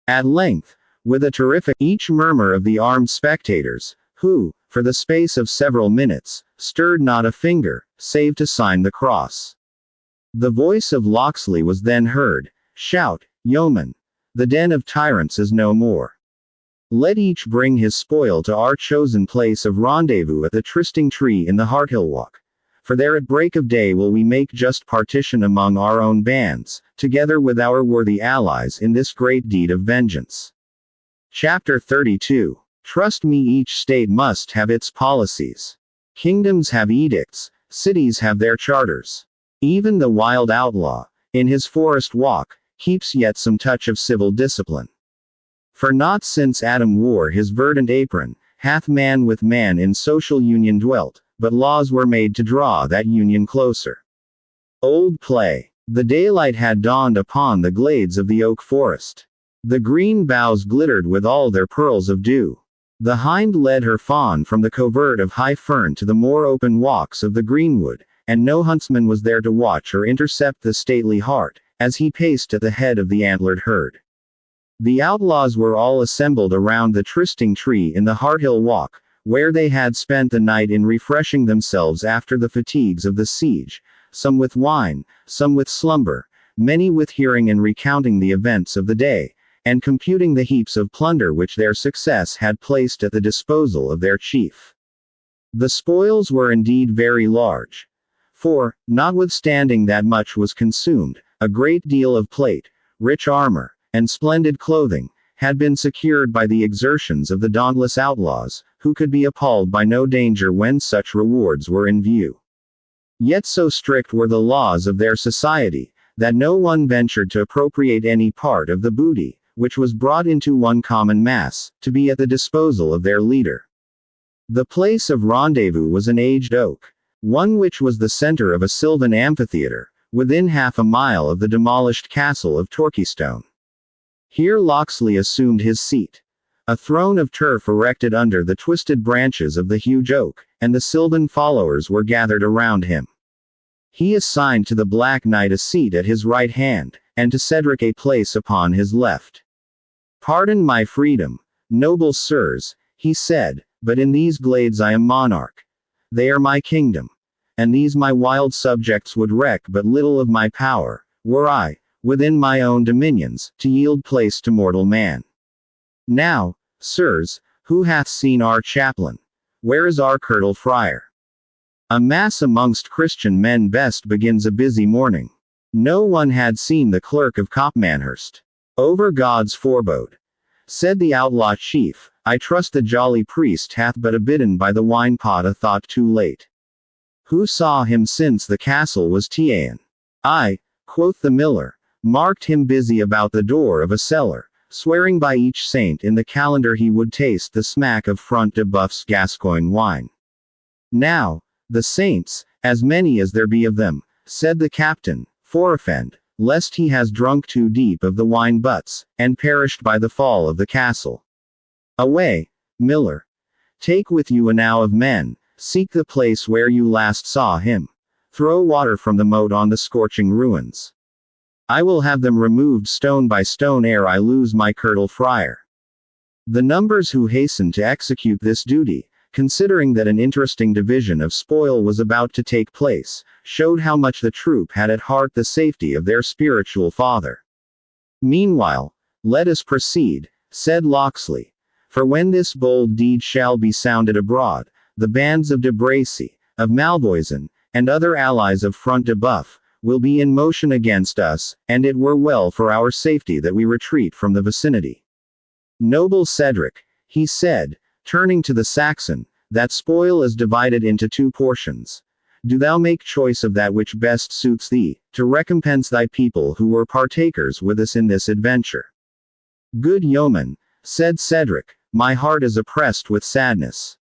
At length, with a terrific each murmur of the armed spectators, who, for the space of several minutes, stirred not a finger, save to sign the cross. The voice of Locksley was then heard, shout, yeomen, the den of tyrants is no more. Let each bring his spoil to our chosen place of rendezvous at the trysting tree in the Harthill Walk. For there at break of day will we make just partition among our own bands, together with our worthy allies in this great deed of vengeance. Chapter 32. Trust me, each state must have its policies. Kingdoms have edicts, cities have their charters. Even the wild outlaw, in his forest walk, keeps yet some touch of civil discipline. For not since Adam wore his verdant apron, hath man with man in social union dwelt, but laws were made to draw that union closer. Old play. The daylight had dawned upon the glades of the oak forest. The green boughs glittered with all their pearls of dew. The hind led her fawn from the covert of high fern to the more open walks of the greenwood, and no huntsman was there to watch or intercept the stately hart, as he paced at the head of the antlered herd. The outlaws were all assembled around the trysting tree in the Harthill Walk, where they had spent the night in refreshing themselves after the fatigues of the siege, some with wine, some with slumber, many with hearing and recounting the events of the day, and computing the heaps of plunder which their success had placed at the disposal of their chief. The spoils were indeed very large. For, notwithstanding that much was consumed, a great deal of plate, rich armor, and splendid clothing, had been secured by the exertions of the dauntless outlaws, who could be appalled by no danger when such rewards were in view. Yet so strict were the laws of their society, that no one ventured to appropriate any part of the booty, which was brought into one common mass, to be at the disposal of their leader. The place of rendezvous was an aged oak, one which was the center of a sylvan amphitheater, within half a mile of the demolished castle of Torquystone. Here Locksley assumed his seat. A throne of turf erected under the twisted branches of the huge oak, and the sylvan followers were gathered around him. He assigned to the Black Knight a seat at his right hand, and to Cedric a place upon his left. "Pardon my freedom, noble sirs," he said, "but in these glades I am monarch. They are my kingdom. And these my wild subjects would reck but little of my power, were I, within my own dominions, to yield place to mortal man. Now, sirs, who hath seen our chaplain? Where is our curtal friar? A mass amongst Christian men best begins a busy morning. No one had seen the clerk of Copmanhurst. Over God's forebode, said the outlaw chief, I trust the jolly priest hath but abidden by the wine pot a thought too late. Who saw him since the castle was ta'en? I, quoth the miller, marked him busy about the door of a cellar, swearing by each saint in the calendar he would taste the smack of Front de Bœuf's Gascoigne wine. Now, the saints, as many as there be of them, said the captain, forefend, lest he has drunk too deep of the wine butts, and perished by the fall of the castle. Away, miller. Take with you enow of men, seek the place where you last saw him. Throw water from the moat on the scorching ruins. I will have them removed stone by stone ere I lose my curtal friar. The numbers who hastened to execute this duty, considering that an interesting division of spoil was about to take place, showed how much the troop had at heart the safety of their spiritual father. Meanwhile, let us proceed, said Locksley, for when this bold deed shall be sounded abroad, the bands of de Bracy, of Malvoisin, and other allies of Front de Bœuf, will be in motion against us, and it were well for our safety that we retreat from the vicinity. Noble Cedric, he said, turning to the Saxon, that spoil is divided into 2 portions. Do thou make choice of that which best suits thee, to recompense thy people who were partakers with us in this adventure. Good yeoman, said Cedric, my heart is oppressed with sadness.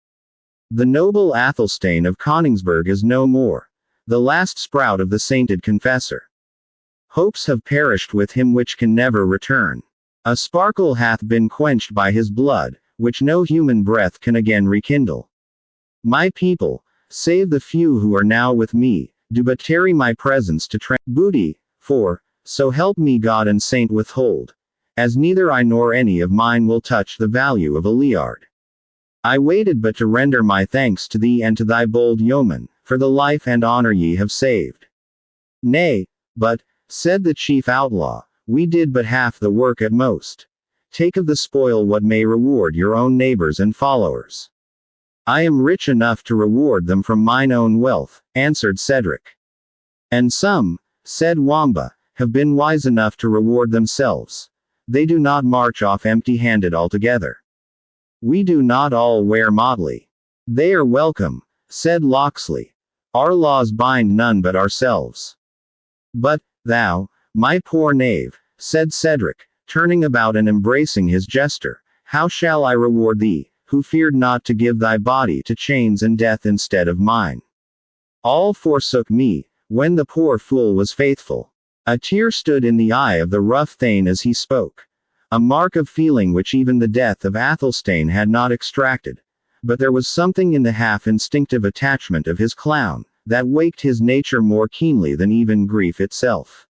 The noble Athelstane of Coningsburgh is no more, the last sprout of the sainted confessor. Hopes have perished with him which can never return. A sparkle hath been quenched by his blood, which no human breath can again rekindle. My people, save the few who are now with me, do but tarry my presence to booty, for, so help me God and saint withhold, as neither I nor any of mine will touch the value of a liard. I waited but to render my thanks to thee and to thy bold yeoman, for the life and honor ye have saved. Nay, but, said the chief outlaw, we did but half the work at most. Take of the spoil what may reward your own neighbors and followers. I am rich enough to reward them from mine own wealth, answered Cedric. And some, said Wamba, have been wise enough to reward themselves. They do not march off empty-handed altogether. We do not all wear motley. They are welcome, said Locksley. Our laws bind none but ourselves. But, thou, my poor knave, said Cedric, turning about and embracing his jester, how shall I reward thee, who feared not to give thy body to chains and death instead of mine? All forsook me, when the poor fool was faithful. A tear stood in the eye of the rough thane as he spoke. A mark of feeling which even the death of Athelstane had not extracted. But there was something in the half-instinctive attachment of his clown, that waked his nature more keenly than even grief itself.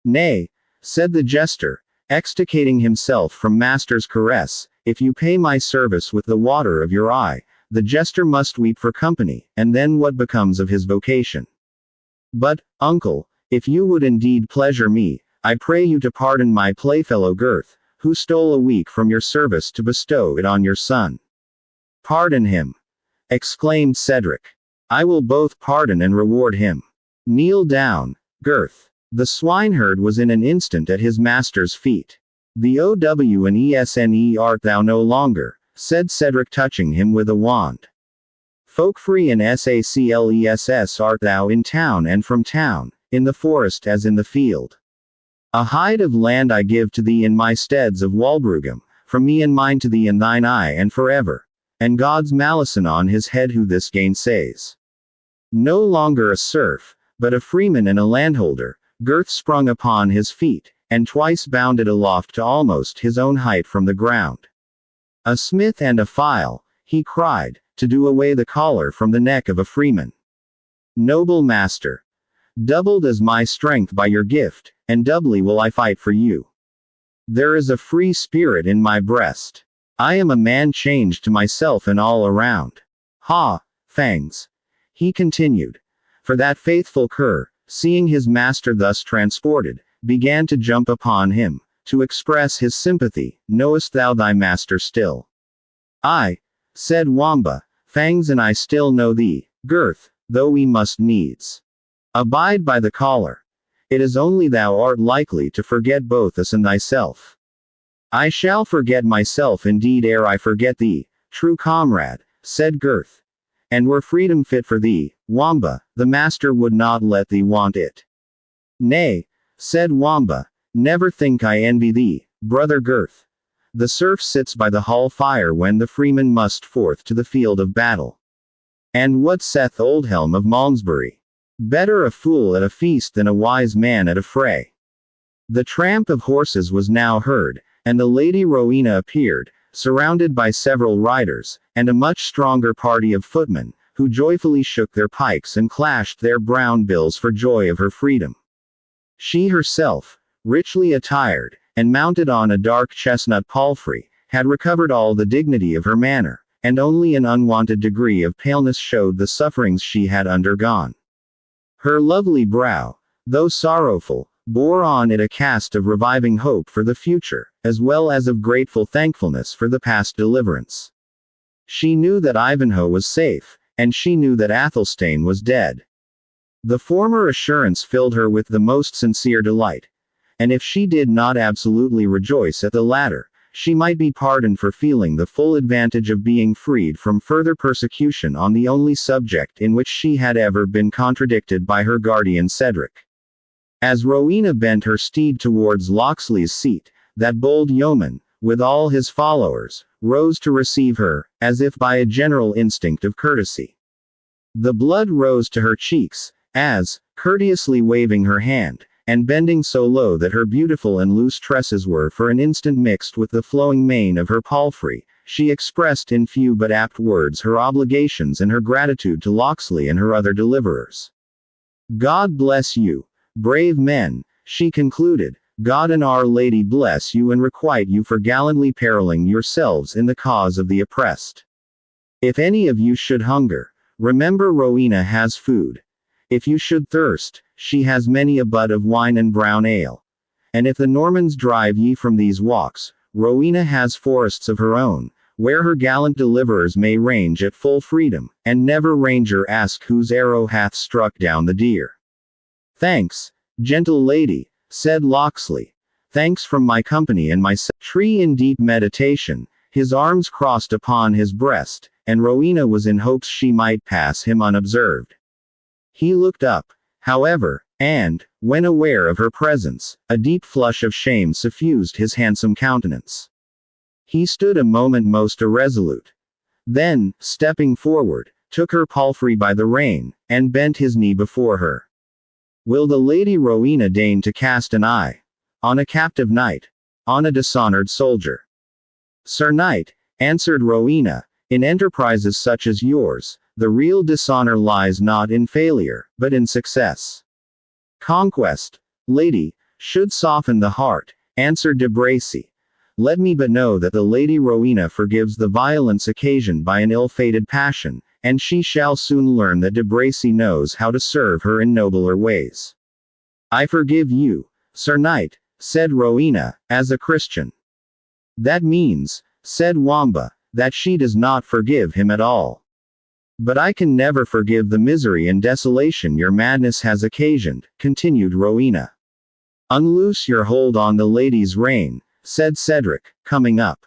Nay, said the jester, extricating himself from master's caress, if you pay my service with the water of your eye, the jester must weep for company, and then what becomes of his vocation? But, uncle, if you would indeed pleasure me, I pray you to pardon my playfellow Gurth, who stole a week from your service to bestow it on your son. Pardon him! Exclaimed Cedric. I will both pardon and reward him. Kneel down, Gurth. The swineherd was in an instant at his master's feet. The OW and ESNE art thou no longer, said Cedric, touching him with a wand. Folkfree and SACLESS art thou in town and from town, in the forest as in the field. A hide of land I give to thee in my steads of Walbrugam, from me and mine to thee and thine eye and forever. And God's malison on his head who this gainsays. No longer a serf, but a freeman and a landholder, Gurth sprung upon his feet, and twice bounded aloft to almost his own height from the ground. A smith and a file, he cried, to do away the collar from the neck of a freeman. Noble master, doubled is my strength by your gift, and doubly will I fight for you. There is a free spirit in my breast. I am a man changed to myself and all around. Ha, Fangs! He continued. For that faithful cur, seeing his master thus transported, began to jump upon him, to express his sympathy. Knowest thou thy master still? Aye, said Wamba, Fangs, and I still know thee, Gurth, though we must needs abide by the collar. It is only thou art likely to forget both us and thyself. I shall forget myself indeed ere I forget thee, true comrade, said Gurth. And were freedom fit for thee, Wamba, the master would not let thee want it. Nay, said Wamba, never think I envy thee, brother Gurth. The serf sits by the hall fire when the freeman must forth to the field of battle. And what saith Oldhelm of Malmesbury? Better a fool at a feast than a wise man at a fray. The tramp of horses was now heard, and the Lady Rowena appeared, surrounded by several riders, and a much stronger party of footmen, who joyfully shook their pikes and clashed their brown bills for joy of her freedom. She herself, richly attired, and mounted on a dark chestnut palfrey, had recovered all the dignity of her manner, and only an unwonted degree of paleness showed the sufferings she had undergone. Her lovely brow, though sorrowful, bore on it a cast of reviving hope for the future, as well as of grateful thankfulness for the past deliverance. She knew that Ivanhoe was safe, and she knew that Athelstane was dead. The former assurance filled her with the most sincere delight, and if she did not absolutely rejoice at the latter, she might be pardoned for feeling the full advantage of being freed from further persecution on the only subject in which she had ever been contradicted by her guardian Cedric. As Rowena bent her steed towards Locksley's seat, that bold yeoman, with all his followers, rose to receive her, as if by a general instinct of courtesy. The blood rose to her cheeks, as, courteously waving her hand, and bending so low that her beautiful and loose tresses were for an instant mixed with the flowing mane of her palfrey, she expressed in few but apt words her obligations and her gratitude to Locksley and her other deliverers. God bless you, brave men, she concluded. God and Our Lady bless you and requite you for gallantly periling yourselves in the cause of the oppressed. If any of you should hunger, remember Rowena has food. If you should thirst, she has many a butt of wine and brown ale. And if the Normans drive ye from these walks, Rowena has forests of her own, where her gallant deliverers may range at full freedom, and never ranger ask whose arrow hath struck down the deer. Thanks, gentle lady, said Locksley. Thanks from my company and my tree in deep meditation, his arms crossed upon his breast, and Rowena was in hopes she might pass him unobserved. He looked up, however, and, when aware of her presence, a deep flush of shame suffused his handsome countenance. He stood a moment most irresolute. Then, stepping forward, took her palfrey by the rein, and bent his knee before her. Will the Lady Rowena deign to cast an eye on a captive knight, on a dishonored soldier? Sir Knight, answered Rowena, in enterprises such as yours, the real dishonor lies not in failure, but in success. Conquest, lady, should soften the heart, answered de Bracy. let me but know that the Lady Rowena forgives the violence occasioned by an ill-fated passion, and she shall soon learn that de Bracy knows how to serve her in nobler ways. I forgive you, Sir Knight, said Rowena, as a Christian. That means, said Wamba, that she does not forgive him at all. But I can never forgive the misery and desolation your madness has occasioned, continued Rowena. Unloose your hold on the lady's rein, said Cedric, coming up.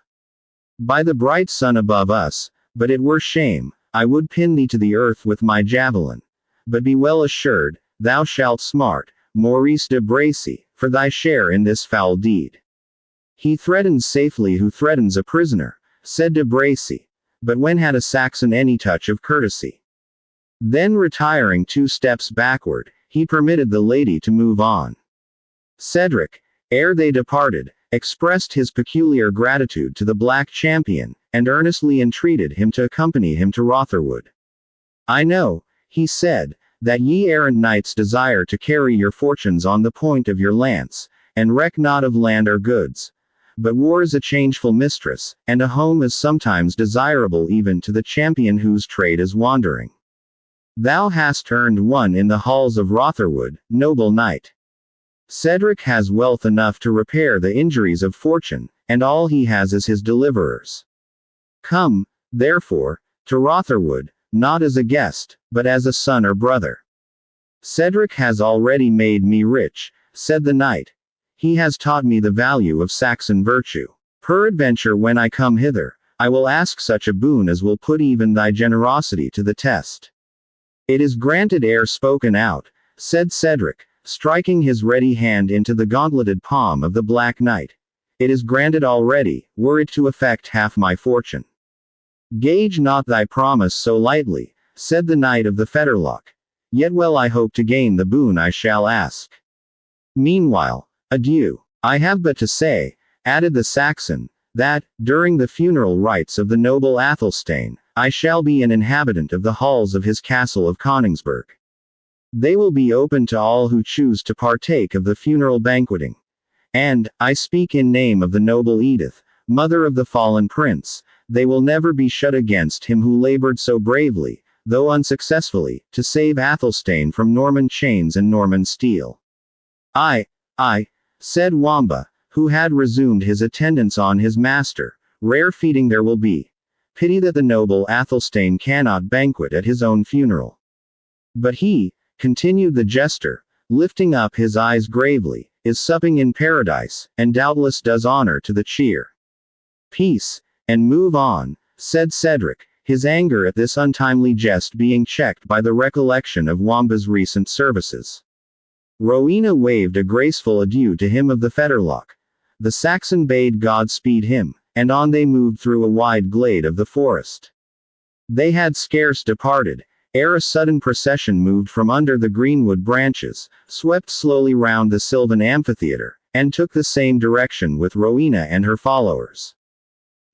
By the bright sun above us, but it were shame, I would pin thee to the earth with my javelin. But be well assured, thou shalt smart, Maurice de Bracy, for thy share in this foul deed. He threatens safely who threatens a prisoner, said de Bracy. But when had a Saxon any touch of courtesy? Then retiring 2 steps backward, he permitted the lady to move on. Cedric, ere they departed, expressed his peculiar gratitude to the Black Champion, and earnestly entreated him to accompany him to Rotherwood. I know, he said, that ye errant knights desire to carry your fortunes on the point of your lance, and reck not of land or goods. But war is a changeful mistress, and a home is sometimes desirable even to the champion whose trade is wandering. Thou hast earned one in the halls of Rotherwood, noble knight. Cedric has wealth enough to repair the injuries of fortune, and all he has is his deliverers. Come, therefore, to Rotherwood, not as a guest, but as a son or brother. Cedric has already made me rich, said the knight. He has taught me the value of Saxon virtue. Peradventure when I come hither, I will ask such a boon as will put even thy generosity to the test. It is granted ere spoken out, said Cedric, striking his ready hand into the gauntleted palm of the Black Knight. It is granted already, were it to affect half my fortune. Gauge not thy promise so lightly, said the Knight of the Fetterlock. Yet well I hope to gain the boon I shall ask. Meanwhile, adieu. I have but to say, added the Saxon, that, during the funeral rites of the noble Athelstane, I shall be an inhabitant of the halls of his castle of Coningsburgh. They will be open to all who choose to partake of the funeral banqueting. And, I speak in name of the noble Edith, mother of the fallen prince, they will never be shut against him who labored so bravely, though unsuccessfully, to save Athelstane from Norman chains and Norman steel. I, said Wamba, who had resumed his attendance on his master, rare feeding there will be. Pity that the noble Athelstane cannot banquet at his own funeral. But he, continued the jester, lifting up his eyes gravely, is supping in paradise, and doubtless does honor to the cheer. Peace, and move on, said Cedric, his anger at this untimely jest being checked by the recollection of Wamba's recent services. Rowena waved a graceful adieu to him of the Fetterlock. The Saxon bade God speed him, and on they moved through a wide glade of the forest. They had scarce departed, ere a sudden procession moved from under the greenwood branches, swept slowly round the sylvan amphitheatre, and took the same direction with Rowena and her followers.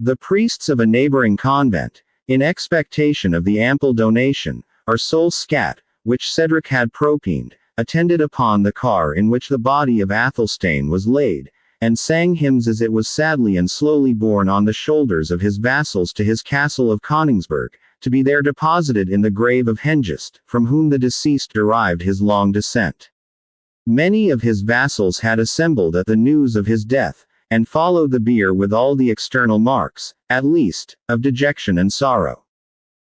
The priests of a neighboring convent, in expectation of the ample donation, or sole scat, which Cedric had propined, attended upon the car in which the body of Athelstane was laid, and sang hymns as it was sadly and slowly borne on the shoulders of his vassals to his castle of Coningsburgh, to be there deposited in the grave of Hengist, from whom the deceased derived his long descent. Many of his vassals had assembled at the news of his death, and followed the bier with all the external marks, at least, of dejection and sorrow.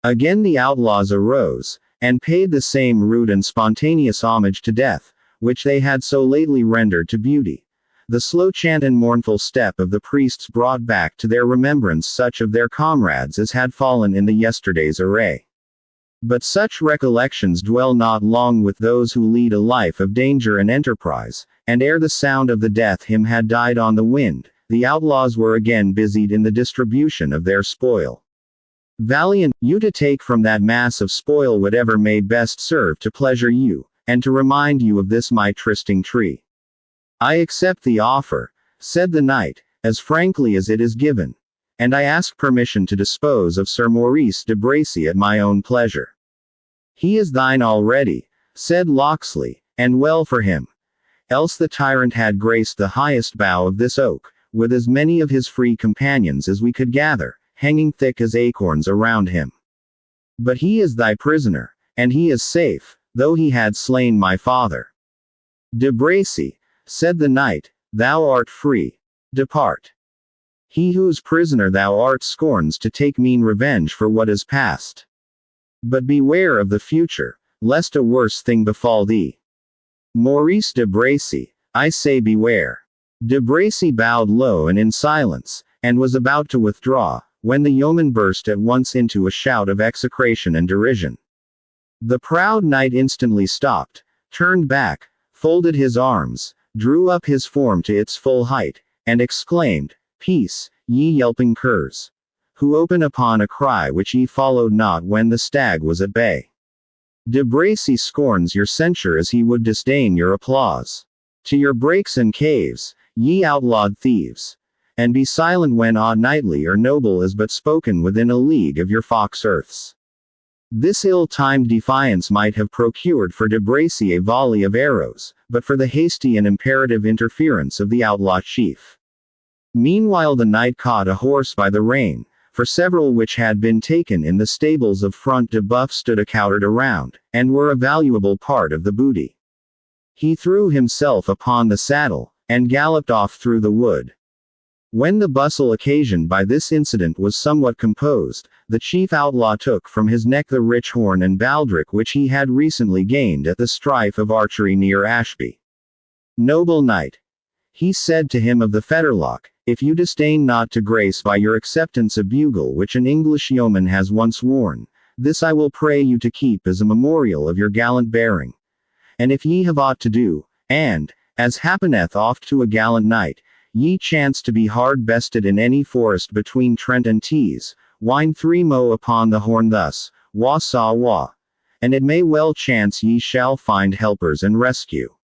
Again the outlaws arose, and paid the same rude and spontaneous homage to death, which they had so lately rendered to beauty. The slow chant and mournful step of the priests brought back to their remembrance such of their comrades as had fallen in the yesterday's array. But such recollections dwell not long with those who lead a life of danger and enterprise, and ere the sound of the death hymn had died on the wind, the outlaws were again busied in the distribution of their spoil. Valiant, you to take from that mass of spoil whatever may best serve to pleasure you, and to remind you of this my trysting tree. I accept the offer, said the knight, as frankly as it is given. And I ask permission to dispose of Sir Maurice de Bracy at my own pleasure. He is thine already, said Locksley, and well for him. Else the tyrant had graced the highest bough of this oak, with as many of his free companions as we could gather, hanging thick as acorns around him. But he is thy prisoner, and he is safe, though he had slain my father. De Bracy, said the knight, thou art free. Depart. He whose prisoner thou art scorns to take mean revenge for what is past. But beware of the future, lest a worse thing befall thee. Maurice de Bracy, I say beware. De Bracy bowed low and in silence, and was about to withdraw, when the yeoman burst at once into a shout of execration and derision. The proud knight instantly stopped, turned back, folded his arms, drew up his form to its full height, and exclaimed, Peace, ye yelping curs, who open upon a cry which ye followed not when the stag was at bay. De Bracy scorns your censure as he would disdain your applause. To your brakes and caves, ye outlawed thieves, and be silent when aught knightly or noble is but spoken within a league of your fox earths. This ill-timed defiance might have procured for De Bracy a volley of arrows, but for the hasty and imperative interference of the outlaw chief. Meanwhile the knight caught a horse by the rein, for several which had been taken in the stables of Front de Boeuf stood accoutred around, and were a valuable part of the booty. He threw himself upon the saddle, and galloped off through the wood. When the bustle occasioned by this incident was somewhat composed, the chief outlaw took from his neck the rich horn and baldric which he had recently gained at the strife of archery near Ashby. Noble knight, he said to him of the fetterlock, if you disdain not to grace by your acceptance a bugle which an English yeoman has once worn, this I will pray you to keep as a memorial of your gallant bearing. And if ye have aught to do, and, as happeneth oft to a gallant knight, ye chance to be hard bested in any forest between Trent and Tees, wind 3 mo upon the horn thus, wah saw wah, and it may well chance ye shall find helpers and rescue.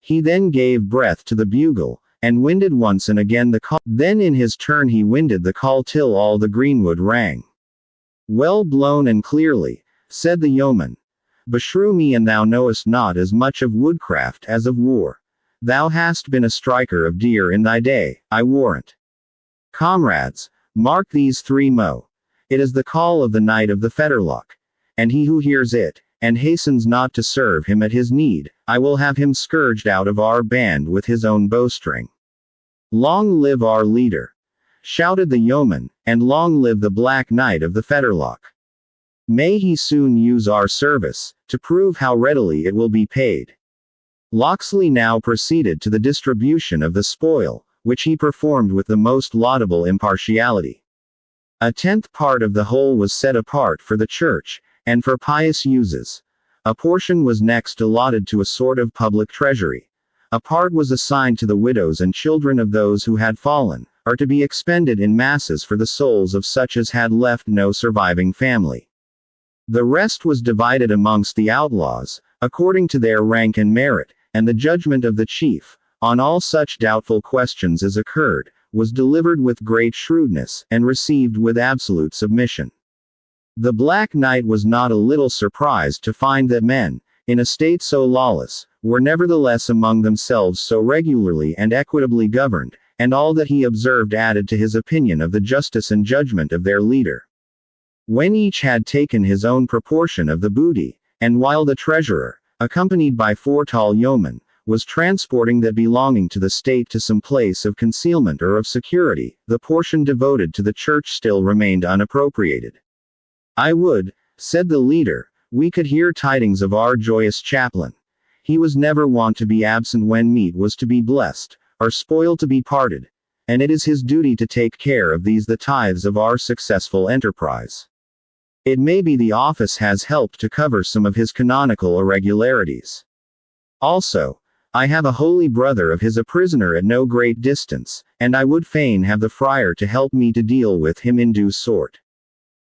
He then gave breath to the bugle, and winded once and again the call. Then in his turn he winded the call till all the greenwood rang. Well blown and clearly, said the yeoman. Beshrew me, and thou knowest not as much of woodcraft as of war. Thou hast been a striker of deer in thy day, I warrant. Comrades, mark these 3 mo. It is the call of the knight of the fetterlock. And he who hears it, and hastens not to serve him at his need, I will have him scourged out of our band with his own bowstring. Long live our leader! Shouted the yeoman, and long live the Black Knight of the fetterlock! May he soon use our service, to prove how readily it will be paid. Locksley now proceeded to the distribution of the spoil, which he performed with the most laudable impartiality. A 10th part of the whole was set apart for the church, and for pious uses. A portion was next allotted to a sort of public treasury. A part was assigned to the widows and children of those who had fallen, or to be expended in masses for the souls of such as had left no surviving family. The rest was divided amongst the outlaws, according to their rank and merit, and the judgment of the chief, on all such doubtful questions as occurred, was delivered with great shrewdness, and received with absolute submission. The Black Knight was not a little surprised to find that men, in a state so lawless, were nevertheless among themselves so regularly and equitably governed, and all that he observed added to his opinion of the justice and judgment of their leader. When each had taken his own proportion of the booty, and while the treasurer, accompanied by 4 tall yeomen, was transporting that belonging to the state to some place of concealment or of security, the portion devoted to the church still remained unappropriated. I would, said the leader, we could hear tidings of our joyous chaplain. He was never wont to be absent when meat was to be blessed, or spoil to be parted, and it is his duty to take care of these the tithes of our successful enterprise. It may be the office has helped to cover some of his canonical irregularities. Also, I have a holy brother of his a prisoner at no great distance, and I would fain have the friar to help me to deal with him in due sort.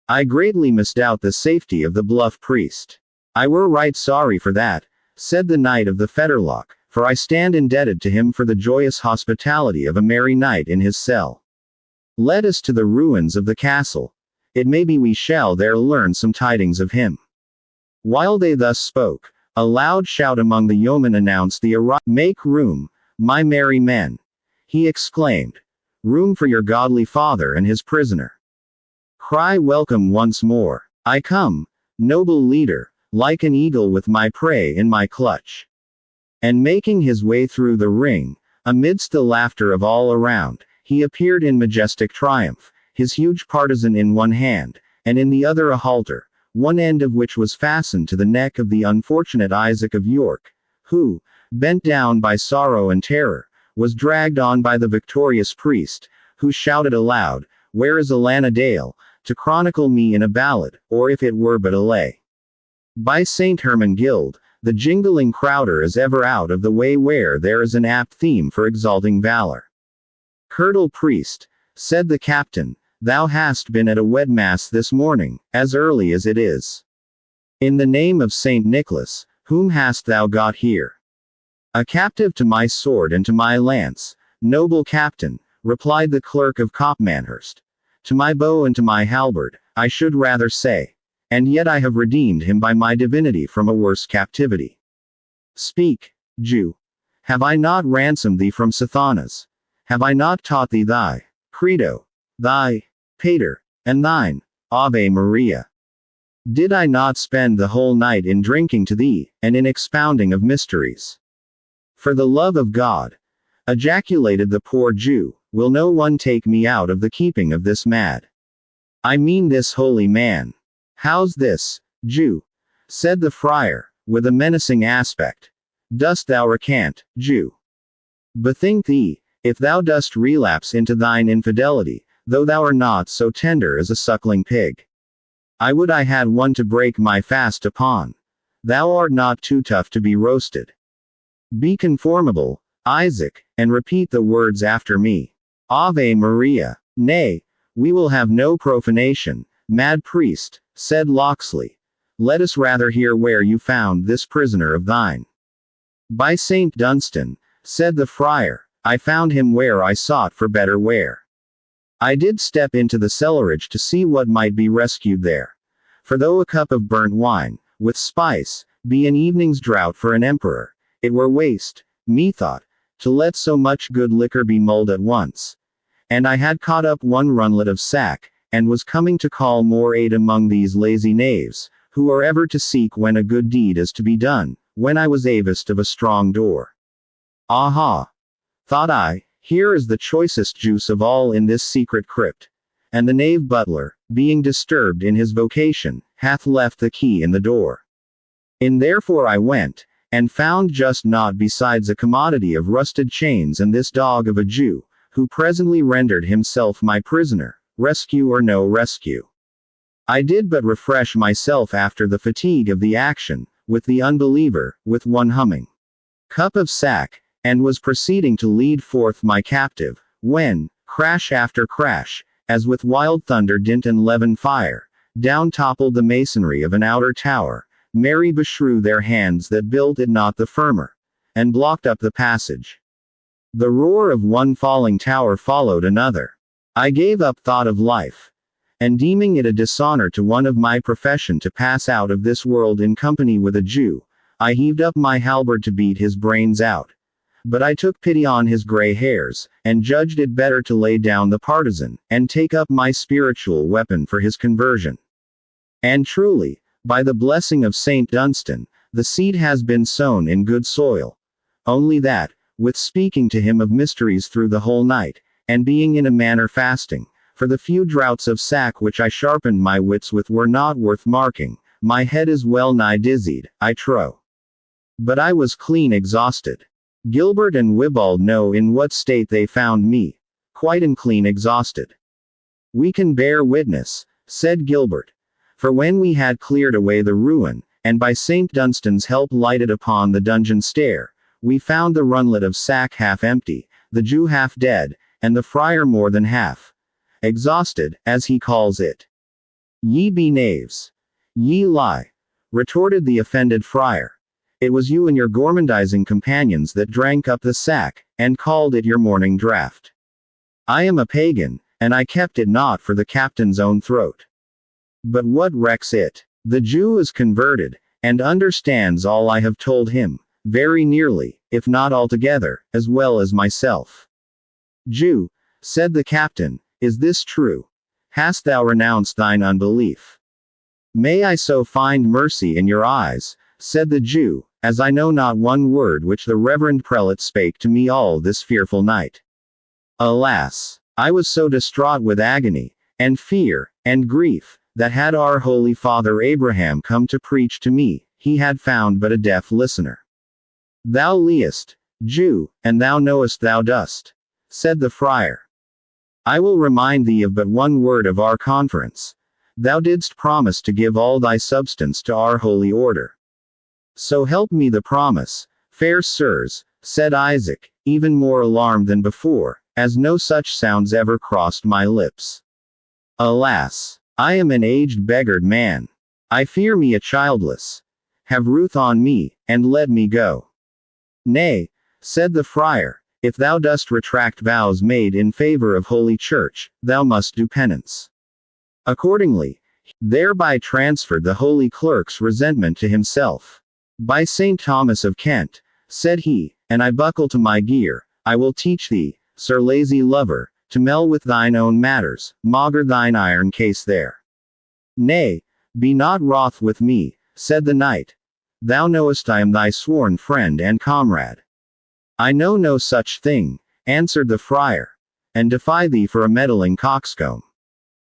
I greatly misdoubt the safety of the bluff priest. I were right sorry for that, said the knight of the fetterlock, for I stand indebted to him for the joyous hospitality of a merry night in his cell. Let us to the ruins of the castle. It may be we shall there learn some tidings of him. While they thus spoke, a loud shout among the yeomen announced the arrival. Make room, my merry men! He exclaimed. room for your godly father and his prisoner. Cry welcome once more. I come, noble leader, like an eagle with my prey in my clutch. And making his way through the ring, amidst the laughter of all around, he appeared in majestic triumph, his huge partisan in one hand, and in the other a halter, one end of which was fastened to the neck of the unfortunate Isaac of York, who, bent down by sorrow and terror, was dragged on by the victorious priest, who shouted aloud, "Where is Alana Dale, to chronicle me in a ballad, or if it were but a lay? By St. Hermangild, the jingling crowder is ever out of the way where there is an apt theme for exalting valor." "Curtal priest," said the captain, "thou hast been at a wed mass this morning, as early as it is. In the name of St. Nicholas, whom hast thou got here?" "A captive to my sword and to my lance, noble captain," replied the clerk of Copmanhurst. "To my bow and to my halberd, I should rather say. And yet I have redeemed him by my divinity from a worse captivity." "Speak, Jew. Have I not ransomed thee from Sathanas? Have I not taught thee thy credo, thy pater, and thine Ave Maria? Did I not spend the whole night in drinking to thee, and in expounding of mysteries? For the love of God," ejaculated the poor Jew, "will no one take me out of the keeping of this mad, I mean this holy man?" "How's this, Jew?" said the friar, with a menacing aspect. "Dost thou recant, Jew? Bethink thee, if thou dost relapse into thine infidelity, though thou art not so tender as a suckling pig. I would I had one to break my fast upon. Thou art not too tough to be roasted. Be conformable, Isaac, and repeat the words after me. Ave Maria." "Nay, we will have no profanation, mad priest," said Locksley. "Let us rather hear where you found this prisoner of thine." "By St. Dunstan," said the friar, "I found him where I sought for better wear. I did step into the cellarage to see what might be rescued there. For though a cup of burnt wine, with spice, be an evening's draught for an emperor, it were waste, methought, to let so much good liquor be mulled at once. And I had caught up one runlet of sack, and was coming to call more aid among these lazy knaves, who are ever to seek when a good deed is to be done, when I was avist of a strong door. Aha! Thought I, here is the choicest juice of all in this secret crypt. And the knave butler, being disturbed in his vocation, hath left the key in the door. In therefore I went, and found just naught besides a commodity of rusted chains and this dog of a Jew, who presently rendered himself my prisoner, rescue or no rescue. I did but refresh myself after the fatigue of the action, with the unbeliever, with one humming cup of sack, and was proceeding to lead forth my captive, when, crash after crash, as with wild thunder dint and levin fire, down toppled the masonry of an outer tower, merry beshrew their hands that built it not the firmer, and blocked up the passage. The roar of one falling tower followed another. I gave up thought of life. And deeming it a dishonor to one of my profession to pass out of this world in company with a Jew, I heaved up my halberd to beat his brains out. But I took pity on his gray hairs, and judged it better to lay down the partisan, and take up my spiritual weapon for his conversion. And truly, by the blessing of St. Dunstan, the seed has been sown in good soil. Only that, with speaking to him of mysteries through the whole night, and being in a manner fasting, for the few draughts of sack which I sharpened my wits with were not worth marking, my head is well nigh dizzied, I trow. But I was clean exhausted. Gilbert and Wibbald know in what state they found me, quite and clean exhausted. We can bear witness, said Gilbert. For when we had cleared away the ruin, and by St. Dunstan's help lighted upon the dungeon stair, we found the runlet of sack half empty, the Jew half dead, and the friar more than half exhausted, as he calls it. Ye be knaves. Ye lie, retorted the offended friar. It was you and your gormandizing companions that drank up the sack, and called it your morning draught. I am a pagan, and I kept it not for the captain's own throat. But what recks it? The Jew is converted, and understands all I have told him, very nearly, if not altogether, as well as myself. Jew, said the captain, is this true? Hast thou renounced thine unbelief? May I so find mercy in your eyes, said the Jew, as I know not one word which the reverend prelate spake to me all this fearful night. Alas! I was so distraught with agony, and fear, and grief, that had our holy father Abraham come to preach to me, he had found but a deaf listener. Thou liest, Jew, and thou knowest thou dost, said the friar. I will remind thee of but one word of our conference. Thou didst promise to give all thy substance to our holy order. So help me the promise, fair sirs, said Isaac, even more alarmed than before, as no such sounds ever crossed my lips. Alas! I am an aged beggared man. I fear me a childless. Have ruth on me, and let me go. Nay, said the friar, if thou dost retract vows made in favor of Holy Church, thou must do penance. Accordingly, thereby transferred the holy clerk's resentment to himself. By St. Thomas of Kent, said he, and I buckle to my gear, I will teach thee, sir lazy lover, to mell with thine own matters, maugre thine iron case there. Nay, be not wroth with me, said the knight. Thou knowest I am thy sworn friend and comrade. I know no such thing, answered the friar, and defy thee for a meddling coxcomb.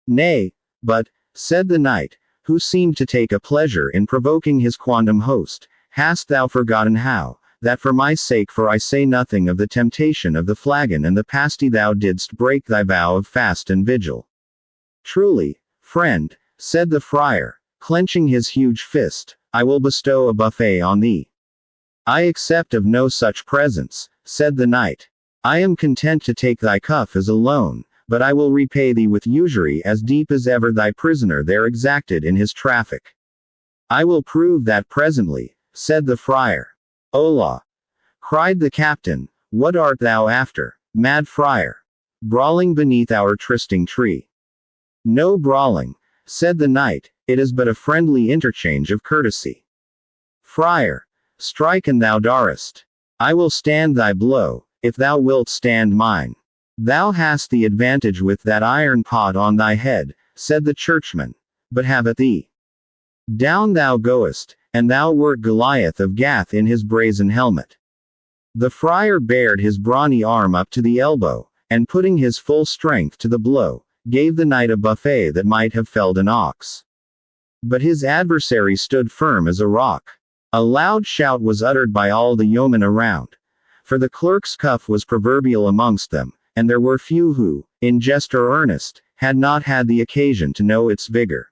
Nay, but, said the knight, who seemed to take a pleasure in provoking his quondam host, hast thou forgotten how, that for my sake, for I say nothing of the temptation of the flagon and the pasty, thou didst break thy vow of fast and vigil? Truly, friend, said the friar, clenching his huge fist, I will bestow a buffet on thee. I accept of no such presents, said the knight. I am content to take thy cuff as a loan, but I will repay thee with usury as deep as ever thy prisoner there exacted in his traffic. I will prove that presently, said the friar. Hola! Cried the captain, what art thou after, mad friar? Brawling beneath our trysting tree? No brawling, said the knight, it is but a friendly interchange of courtesy. Friar, strike an thou darest. I will stand thy blow, if thou wilt stand mine. Thou hast the advantage with that iron pot on thy head, said the churchman, but have at thee. Down thou goest, and thou wert Goliath of Gath in his brazen helmet. The friar bared his brawny arm up to the elbow, and putting his full strength to the blow, gave the knight a buffet that might have felled an ox. But his adversary stood firm as a rock. A loud shout was uttered by all the yeomen around, for the clerk's cuff was proverbial amongst them, and there were few who, in jest or earnest, had not had the occasion to know its vigor.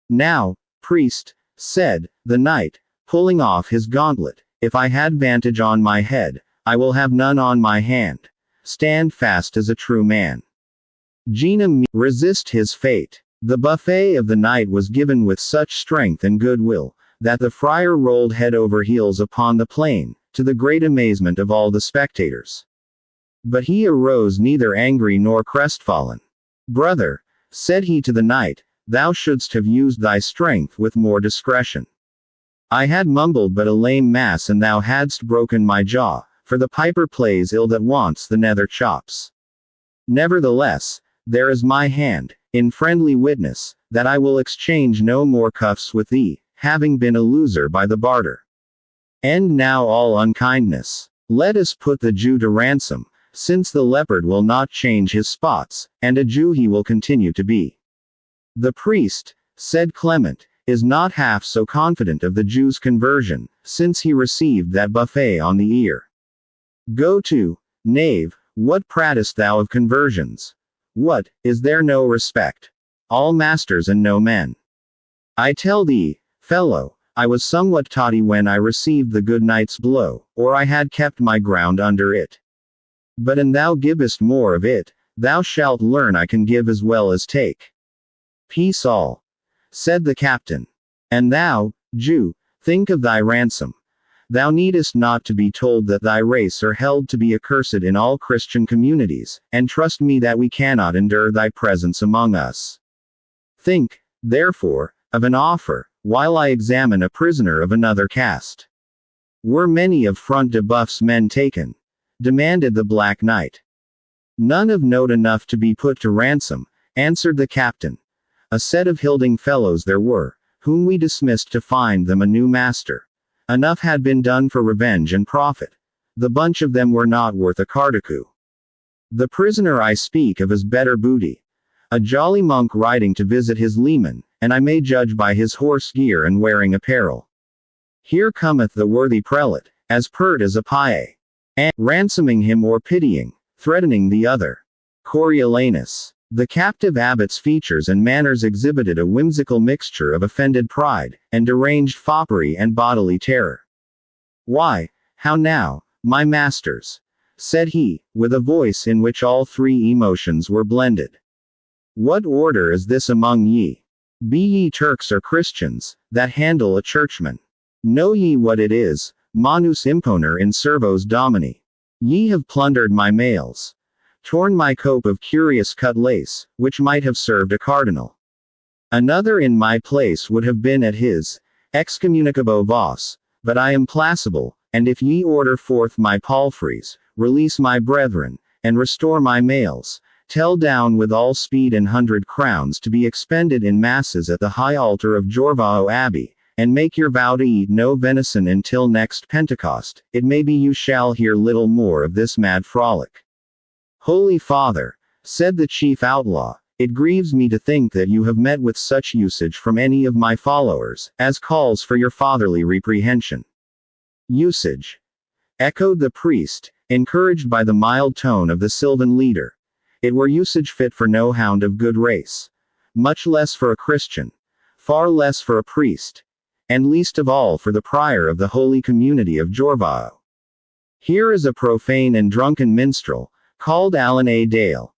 Now, priest, said the knight, pulling off his gauntlet, if I had vantage on my head, I will have none on my hand. Stand fast as a true man. Resist his fate. The buffet of the knight was given with such strength and goodwill, that the friar rolled head over heels upon the plain, to the great amazement of all the spectators. But he arose neither angry nor crestfallen. Brother, said he to the knight, thou shouldst have used thy strength with more discretion. I had mumbled but a lame mass and thou hadst broken my jaw, for the piper plays ill that wants the nether chops. Nevertheless, there is my hand, in friendly witness, that I will exchange no more cuffs with thee, having been a loser by the barter. End now all unkindness. Let us put the Jew to ransom, since the leopard will not change his spots, and a Jew he will continue to be. The priest, said Clement, is not half so confident of the Jew's conversion, since he received that buffet on the ear. Go to, knave, what pratest thou of conversions? What, is there no respect? All masters and no men. I tell thee, fellow, I was somewhat totty when I received the good knight's blow, or I had kept my ground under it. But an thou givest more of it, thou shalt learn I can give as well as take. Peace all, said the captain. And thou, Jew, think of thy ransom. Thou needest not to be told that thy race are held to be accursed in all Christian communities, and trust me that we cannot endure thy presence among us. Think, therefore, of an offer, while I examine a prisoner of another caste. Were many of Front de Bœuf's men taken? Demanded the Black Knight. None of note enough to be put to ransom, answered the captain. A set of hilding fellows there were, whom we dismissed to find them a new master. Enough had been done for revenge and profit. The bunch of them were not worth a cardacu. The prisoner I speak of is better booty. A jolly monk riding to visit his leman, and I may judge by his horse gear and wearing apparel. Here cometh the worthy prelate, as pert as a pie, and ransoming him or pitying, threatening the other. Coriolanus. The captive abbot's features and manners exhibited a whimsical mixture of offended pride, and deranged foppery and bodily terror. Why, how now, my masters, said he, with a voice in which all three emotions were blended. What order is this among ye? Be ye Turks or Christians, that handle a churchman? Know ye what it is, manus imponer in servos domini? Ye have plundered my mails, torn my cope of curious cut lace, which might have served a cardinal. Another in my place would have been at his excommunicabo vos, but I am placable, and if ye order forth my palfreys, release my brethren, and restore my mails, tell down with all speed 100 crowns to be expended in masses at the high altar of Ivanhoe Abbey, and make your vow to eat no venison until next Pentecost. It may be you shall hear little more of this mad frolic. Holy Father, said the chief outlaw, it grieves me to think that you have met with such usage from any of my followers, as calls for your fatherly reprehension. Usage, echoed the priest, encouraged by the mild tone of the sylvan leader. It were usage fit for no hound of good race, much less for a Christian, far less for a priest, and least of all for the prior of the holy community of Ivanhoe. Here is a profane and drunken minstrel, called Alan A. Dale,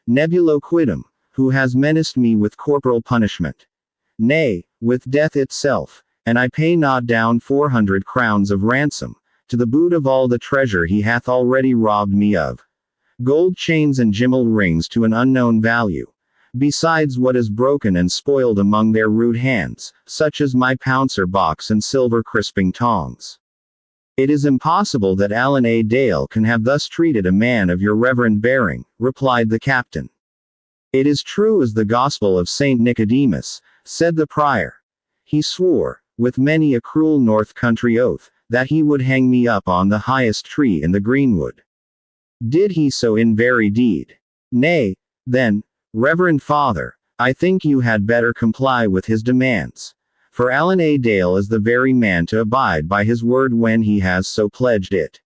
nebulo quidem, who has menaced me with corporal punishment. Nay, with death itself, and I pay not down 400 crowns of ransom, to the boot of all the treasure he hath already robbed me of. Gold chains and gimmal rings to an unknown value, besides what is broken and spoiled among their rude hands, such as my pouncer box and silver crisping tongs. It is impossible that Alan A. Dale can have thus treated a man of your reverend bearing, replied the captain. It is true as the gospel of Saint Nicodemus, said the prior. He swore, with many a cruel north country oath, that he would hang me up on the highest tree in the greenwood. Did he so in very deed? Nay, then, Reverend Father, I think you had better comply with his demands. For Alan A. Dale is the very man to abide by his word when he has so pledged it.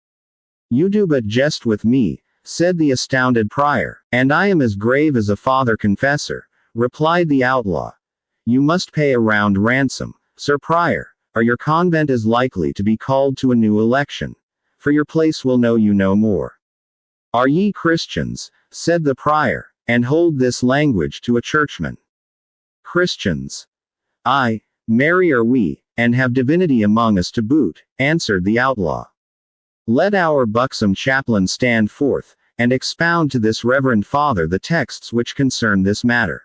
You do but jest with me, said the astounded prior. And I am as grave as a father confessor, replied the outlaw. You must pay a round ransom, Sir Prior, or your convent is likely to be called to a new election, for your place will know you no more. Are ye Christians, said the prior, and hold this language to a churchman? Christians. Aye, marry are we, and have divinity among us to boot, answered the outlaw. Let our buxom chaplain stand forth, and expound to this reverend father the texts which concern this matter.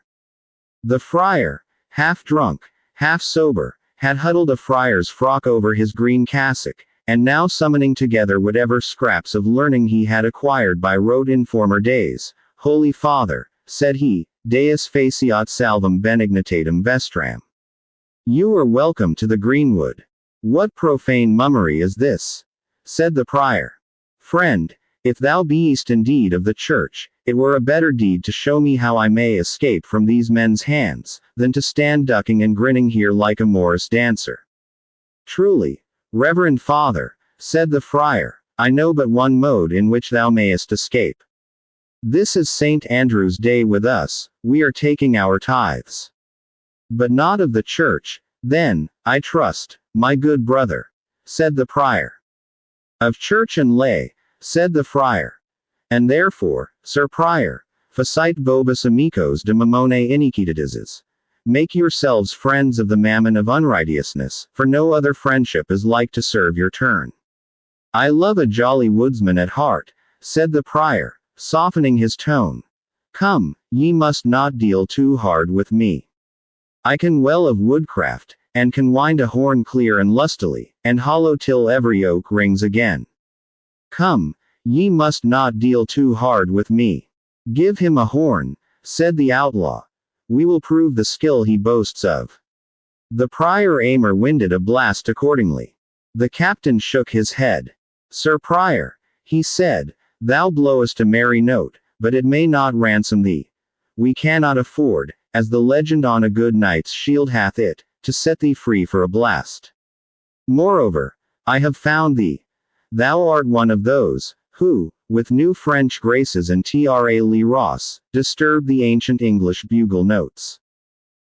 The friar, half drunk, half sober, had huddled a friar's frock over his green cassock, and now summoning together whatever scraps of learning he had acquired by rote in former days, Holy Father, said he, Deus faciat salvum benignitatem vestram. You are welcome to the greenwood. What profane mummery is this? Said the prior. Friend, if thou beest indeed of the church, it were a better deed to show me how I may escape from these men's hands, than to stand ducking and grinning here like a Morris dancer. Truly, Reverend Father, said the friar, I know but one mode in which thou mayest escape. This is St. Andrew's Day with us, we are taking our tithes. But not of the church, then, I trust, my good brother, said the prior. Of church and lay, said the friar. And therefore, Sir Prior, facite vobis amicos de mammone iniquitatis. Make yourselves friends of the mammon of unrighteousness, for no other friendship is like to serve your turn. I love a jolly woodsman at heart, said the prior, softening his tone. Come, ye must not deal too hard with me. I can well of woodcraft, and can wind a horn clear and lustily, and hollow till every oak rings again. Come, ye must not deal too hard with me. Give him a horn, said the outlaw. We will prove the skill he boasts of. The prior Aymer winded a blast accordingly. The captain shook his head. Sir Prior, he said, thou blowest a merry note, but it may not ransom thee. We cannot afford, as the legend on a good knight's shield hath it, to set thee free for a blast. Moreover, I have found thee. Thou art one of those, who, with new French graces and Tra li Ross, disturb the ancient English bugle notes.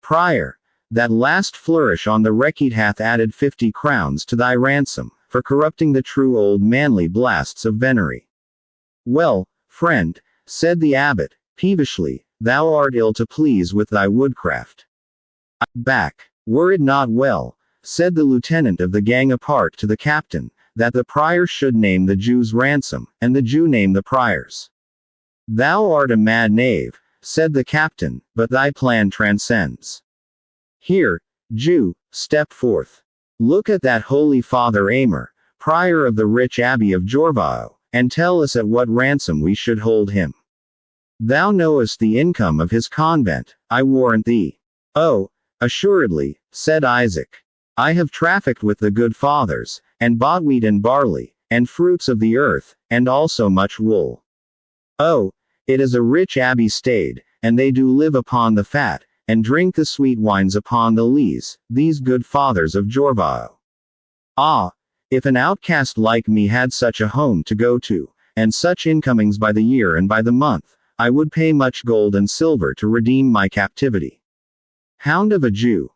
Prior, that last flourish on the requite hath added 50 crowns to thy ransom, for corrupting the true old manly blasts of venery. Well, friend, said the abbot, peevishly, thou art ill to please with thy woodcraft. Back, were it not well, said the lieutenant of the gang apart to the captain, that the prior should name the Jew's ransom, and the Jew name the prior's. Thou art a mad knave, said the captain, but thy plan transcends. Here, Jew, step forth. Look at that holy Father Aymer, prior of the rich abbey of Ivanhoe, and tell us at what ransom we should hold him. Thou knowest the income of his convent, I warrant thee. Oh, assuredly, said Isaac. I have trafficked with the good fathers, and bought wheat and barley, and fruits of the earth, and also much wool. Oh, it is a rich abbey stayed, and they do live upon the fat, and drink the sweet wines upon the lees, these good fathers of Ivanhoe. Ah, if an outcast like me had such a home to go to, and such incomings by the year and by the month, I would pay much gold and silver to redeem my captivity. Hound of a Jew!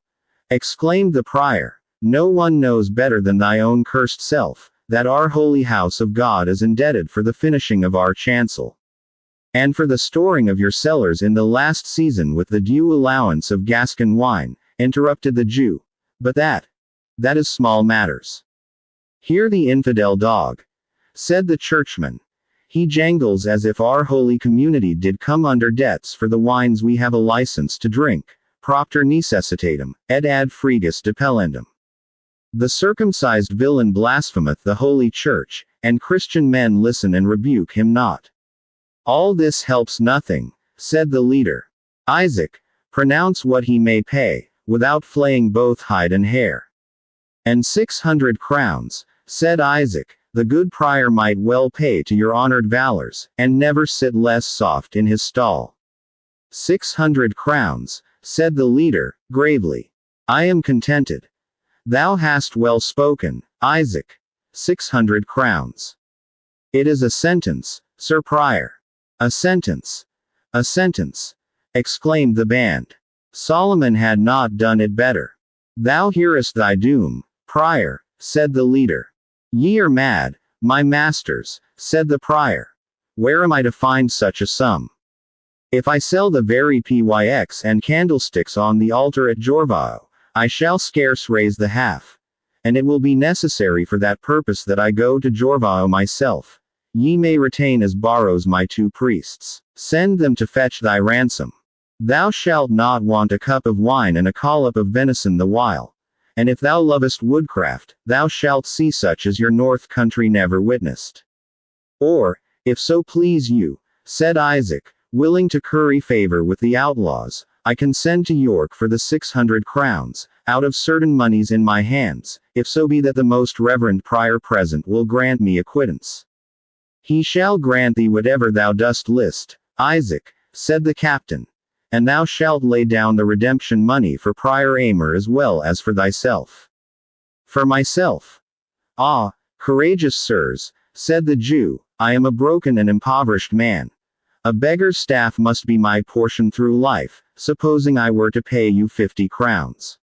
Exclaimed the prior, no one knows better than thy own cursed self, that our holy house of God is indebted for the finishing of our chancel. And for the storing of your cellars in the last season with the due allowance of Gascon wine, interrupted the Jew. But that is small matters. Hear the infidel dog, said the churchman. He jangles as if our holy community did come under debts for the wines we have a license to drink, propter necessitatem, et ad fregus depellendum. The circumcised villain blasphemeth the holy church, and Christian men listen and rebuke him not. All this helps nothing, said the leader. Isaac, pronounce what he may pay, without flaying both hide and hair. And 600 crowns, said Isaac, the good prior might well pay to your honored valors, and never sit less soft in his stall. 600 crowns, said the leader, gravely. I am contented. Thou hast well spoken, Isaac. 600 crowns. It is a sentence, Sir Prior. A sentence. A sentence. Exclaimed the band. Solomon had not done it better. Thou hearest thy doom, Prior, said the leader. Ye are mad, my masters, said the prior. Where am I to find such a sum? If I sell the very pyx and candlesticks on the altar at Ivanhoe, I shall scarce raise the half. And it will be necessary for that purpose that I go to Ivanhoe myself. Ye may retain as borrows my 2 priests. Send them to fetch thy ransom. Thou shalt not want a cup of wine and a collop of venison the while. And if thou lovest woodcraft, thou shalt see such as your north country never witnessed. Or, if so please you, said Isaac, willing to curry favor with the outlaws, I can send to York for the 600 crowns, out of certain moneys in my hands, if so be that the most reverend prior present will grant me acquittance. He shall grant thee whatever thou dost list, Isaac, said the captain. And thou shalt lay down the redemption money for Prior Aymer as well as for thyself. For myself? Ah, courageous sirs, said the Jew, I am a broken and impoverished man. A beggar's staff must be my portion through life, supposing I were to pay you 50 crowns.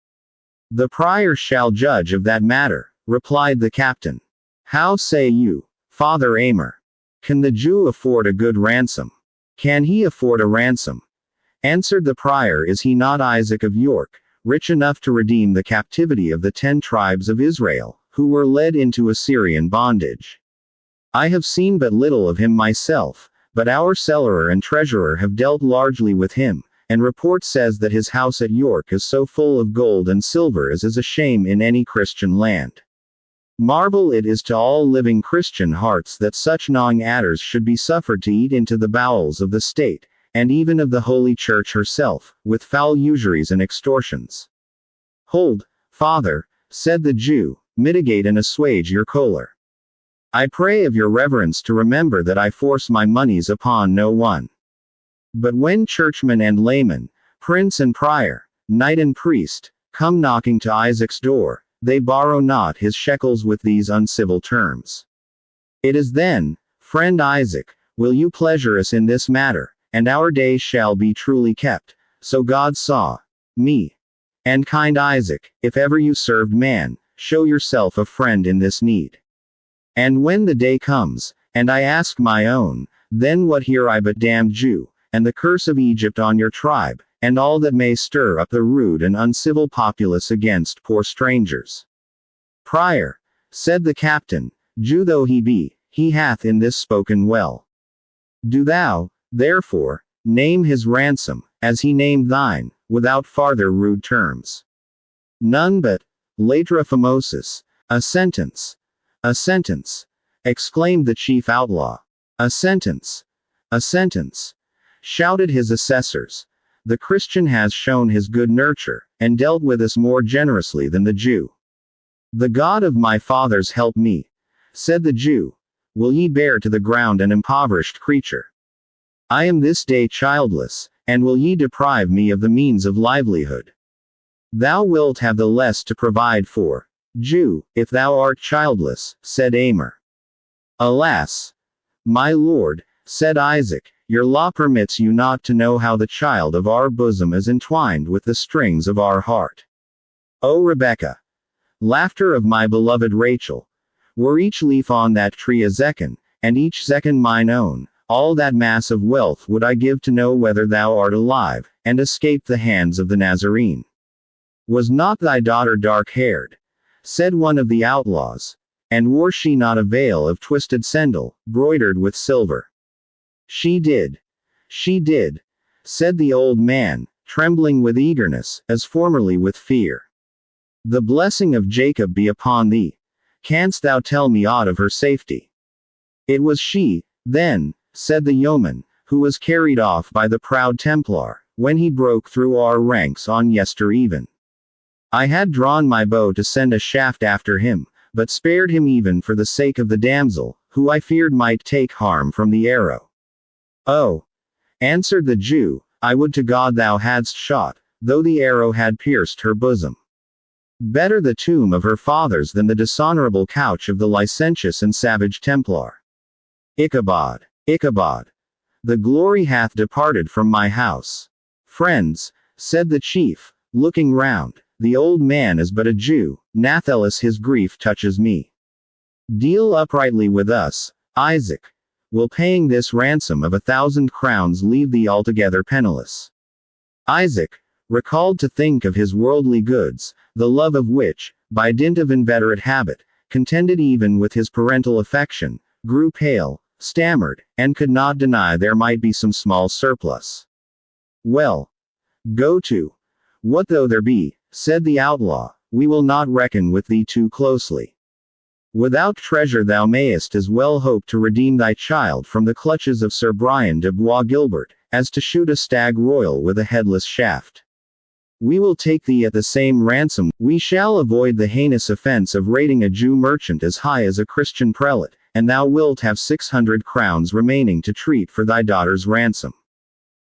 The prior shall judge of that matter, replied the captain. How say you, Father Aymer? Can the Jew afford a good ransom? Can he afford a ransom? Answered the prior, is he not Isaac of York, rich enough to redeem the captivity of the 10 tribes of Israel, who were led into Assyrian bondage? I have seen but little of him myself, but our cellarer and treasurer have dealt largely with him, and report says that his house at York is so full of gold and silver as is a shame in any Christian land. Marvel it is to all living Christian hearts that such gnawing adders should be suffered to eat into the bowels of the state, and even of the Holy Church herself, with foul usuries and extortions. Hold, Father, said the Jew, mitigate and assuage your choler. I pray of your reverence to remember that I force my moneys upon no one. But when churchman and layman, prince and prior, knight and priest, come knocking to Isaac's door, they borrow not his shekels with these uncivil terms. It is then, friend Isaac, will you pleasure us in this matter, and our days shall be truly kept, so God saw me. And kind Isaac, if ever you served man, show yourself a friend in this need. And when the day comes, and I ask my own, then what hear I but damned Jew, and the curse of Egypt on your tribe, and all that may stir up the rude and uncivil populace against poor strangers. Prior, said the captain, Jew though he be, he hath in this spoken well. Do thou, therefore, name his ransom, as he named thine, without farther rude terms. None but, Latra famosus, a sentence, exclaimed the chief outlaw. A sentence, shouted his assessors. The Christian has shown his good nurture, and dealt with us more generously than the Jew. The God of my fathers help me, said the Jew. Will ye bear to the ground an impoverished creature? I am this day childless, and will ye deprive me of the means of livelihood? Thou wilt have the less to provide for, Jew, if thou art childless, said Amer. Alas, my lord, said Isaac, your law permits you not to know how the child of our bosom is entwined with the strings of our heart. O Rebekah! Laughter of my beloved Rachel! Were each leaf on that tree a zecchin, and each zecchin mine own, all that mass of wealth would I give to know whether thou art alive, and escape the hands of the Nazarene. Was not thy daughter dark-haired? Said one of the outlaws. And wore she not a veil of twisted sendal, broidered with silver? She did, said the old man, trembling with eagerness, as formerly with fear. The blessing of Jacob be upon thee. Canst thou tell me aught of her safety? It was she, then, said the yeoman, who was carried off by the proud Templar, when he broke through our ranks on yester even. I had drawn my bow to send a shaft after him, but spared him even for the sake of the damsel, who I feared might take harm from the arrow. Oh, answered the Jew, I would to God thou hadst shot, though the arrow had pierced her bosom. Better the tomb of her fathers than the dishonorable couch of the licentious and savage Templar. Ichabod, the glory hath departed from my house. Friends, said the chief, looking round, the old man is but a Jew, natheless his grief touches me. Deal uprightly with us, Isaac. Will paying this ransom of 1,000 crowns leave thee altogether penniless? Isaac, recalled to think of his worldly goods, the love of which, by dint of inveterate habit, contended even with his parental affection, grew pale, stammered, and could not deny there might be some small surplus. Well, go to. What though there be, said the outlaw, we will not reckon with thee too closely. Without treasure thou mayest as well hope to redeem thy child from the clutches of Sir Brian de Bois Guilbert, as to shoot a stag royal with a headless shaft. We will take thee at the same ransom. We shall avoid the heinous offense of rating a Jew merchant as high as a Christian prelate, and thou wilt have 600 crowns remaining to treat for thy daughter's ransom.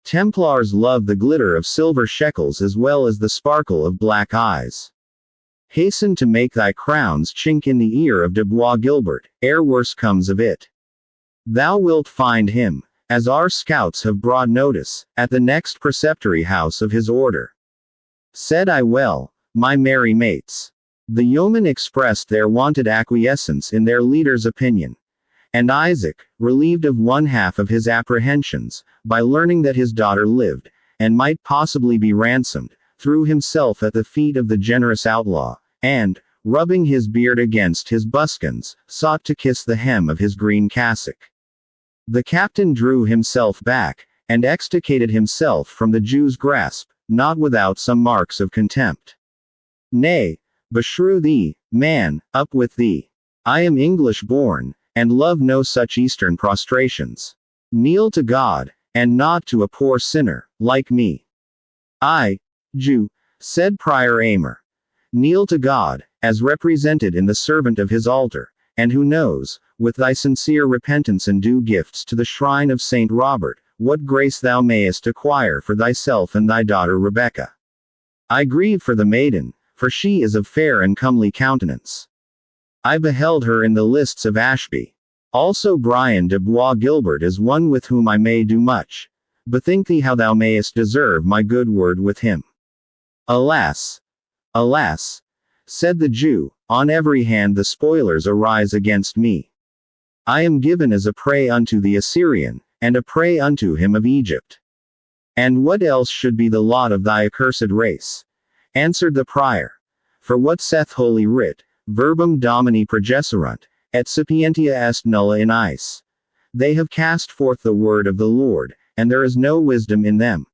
Templars love the glitter of silver shekels as well as the sparkle of black eyes. Hasten to make thy crowns chink in the ear of de Bois Guilbert, ere worse comes of it. Thou wilt find him, as our scouts have brought notice, at the next preceptory house of his order. Said I well, my merry mates. The yeomen expressed their wonted acquiescence in their leader's opinion. And Isaac, relieved of one half of his apprehensions, by learning that his daughter lived, and might possibly be ransomed, threw himself at the feet of the generous outlaw, and, rubbing his beard against his buskins, sought to kiss the hem of his green cassock. The captain drew himself back, and extricated himself from the Jew's grasp, not without some marks of contempt. Nay, beshrew thee, man, up with thee. I am English born, and love no such Eastern prostrations. Kneel to God, and not to a poor sinner, like me. I, Jew, said Prior Aymer. Kneel to God, as represented in the servant of his altar, and who knows, with thy sincere repentance and due gifts to the shrine of Saint Robert, what grace thou mayest acquire for thyself and thy daughter Rebecca. I grieve for the maiden, for she is of fair and comely countenance. I beheld her in the lists of Ashby. Also Brian de Bois Gilbert is one with whom I may do much. Bethink thee how thou mayest deserve my good word with him. Alas! Alas! Said the Jew, on every hand the spoilers arise against me. I am given as a prey unto the Assyrian, and a prey unto him of Egypt. And what else should be the lot of thy accursed race? Answered the prior. For what saith Holy Writ, verbum Domini progesserunt, et sapientia est nulla in ice. They have cast forth the word of the Lord, and there is no wisdom in them.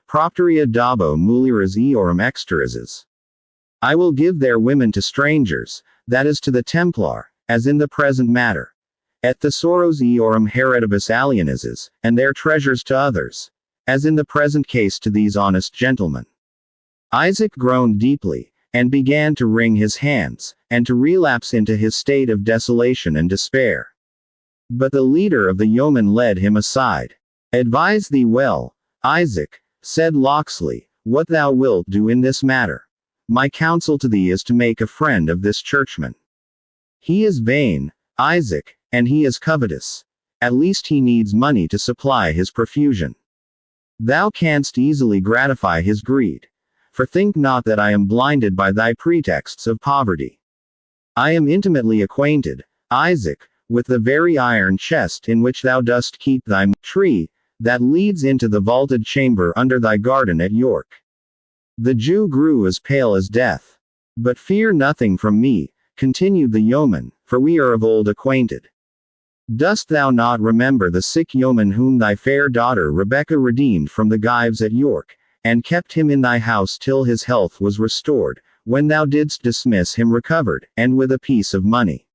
Propteria dabo mulieres eorum exterises. I will give their women to strangers, that is to the Templar, as in the present matter. Et thesauros eorum heredibus alienises, and their treasures to others, as in the present case to these honest gentlemen. Isaac groaned deeply, and began to wring his hands, and to relapse into his state of desolation and despair. But the leader of the yeomen led him aside. Advise thee well, Isaac, said Locksley, what thou wilt do in this matter. My counsel to thee is to make a friend of this churchman. He is vain, Isaac, and he is covetous. At least he needs money to supply his profusion. Thou canst easily gratify his greed. For think not that I am blinded by thy pretexts of poverty. I am intimately acquainted, Isaac, with the very iron chest in which thou dost keep thy tree, that leads into the vaulted chamber under thy garden at York. The Jew grew as pale as death. But fear nothing from me, continued the yeoman, for we are of old acquainted. Dost thou not remember the sick yeoman whom thy fair daughter Rebecca redeemed from the gyves at York, and kept him in thy house till his health was restored, when thou didst dismiss him recovered, and with a piece of money?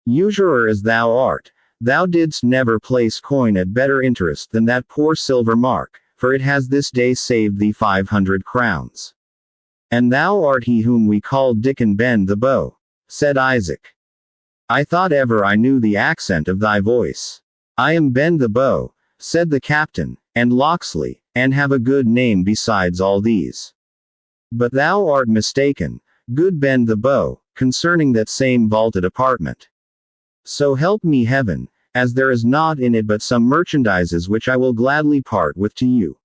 Usurer as thou art, thou didst never place coin at better interest than that poor silver mark, for it has this day saved thee 500 crowns. And thou art he whom we called Dickon Ben the Bow, said Isaac. I thought ever I knew the accent of thy voice. I am Ben the Bow, said the captain, and Locksley, and have a good name besides all these. But thou art mistaken, good Ben the Bow, concerning that same vaulted apartment. So help me heaven, as there is naught in it but some merchandises which I will gladly part with to you.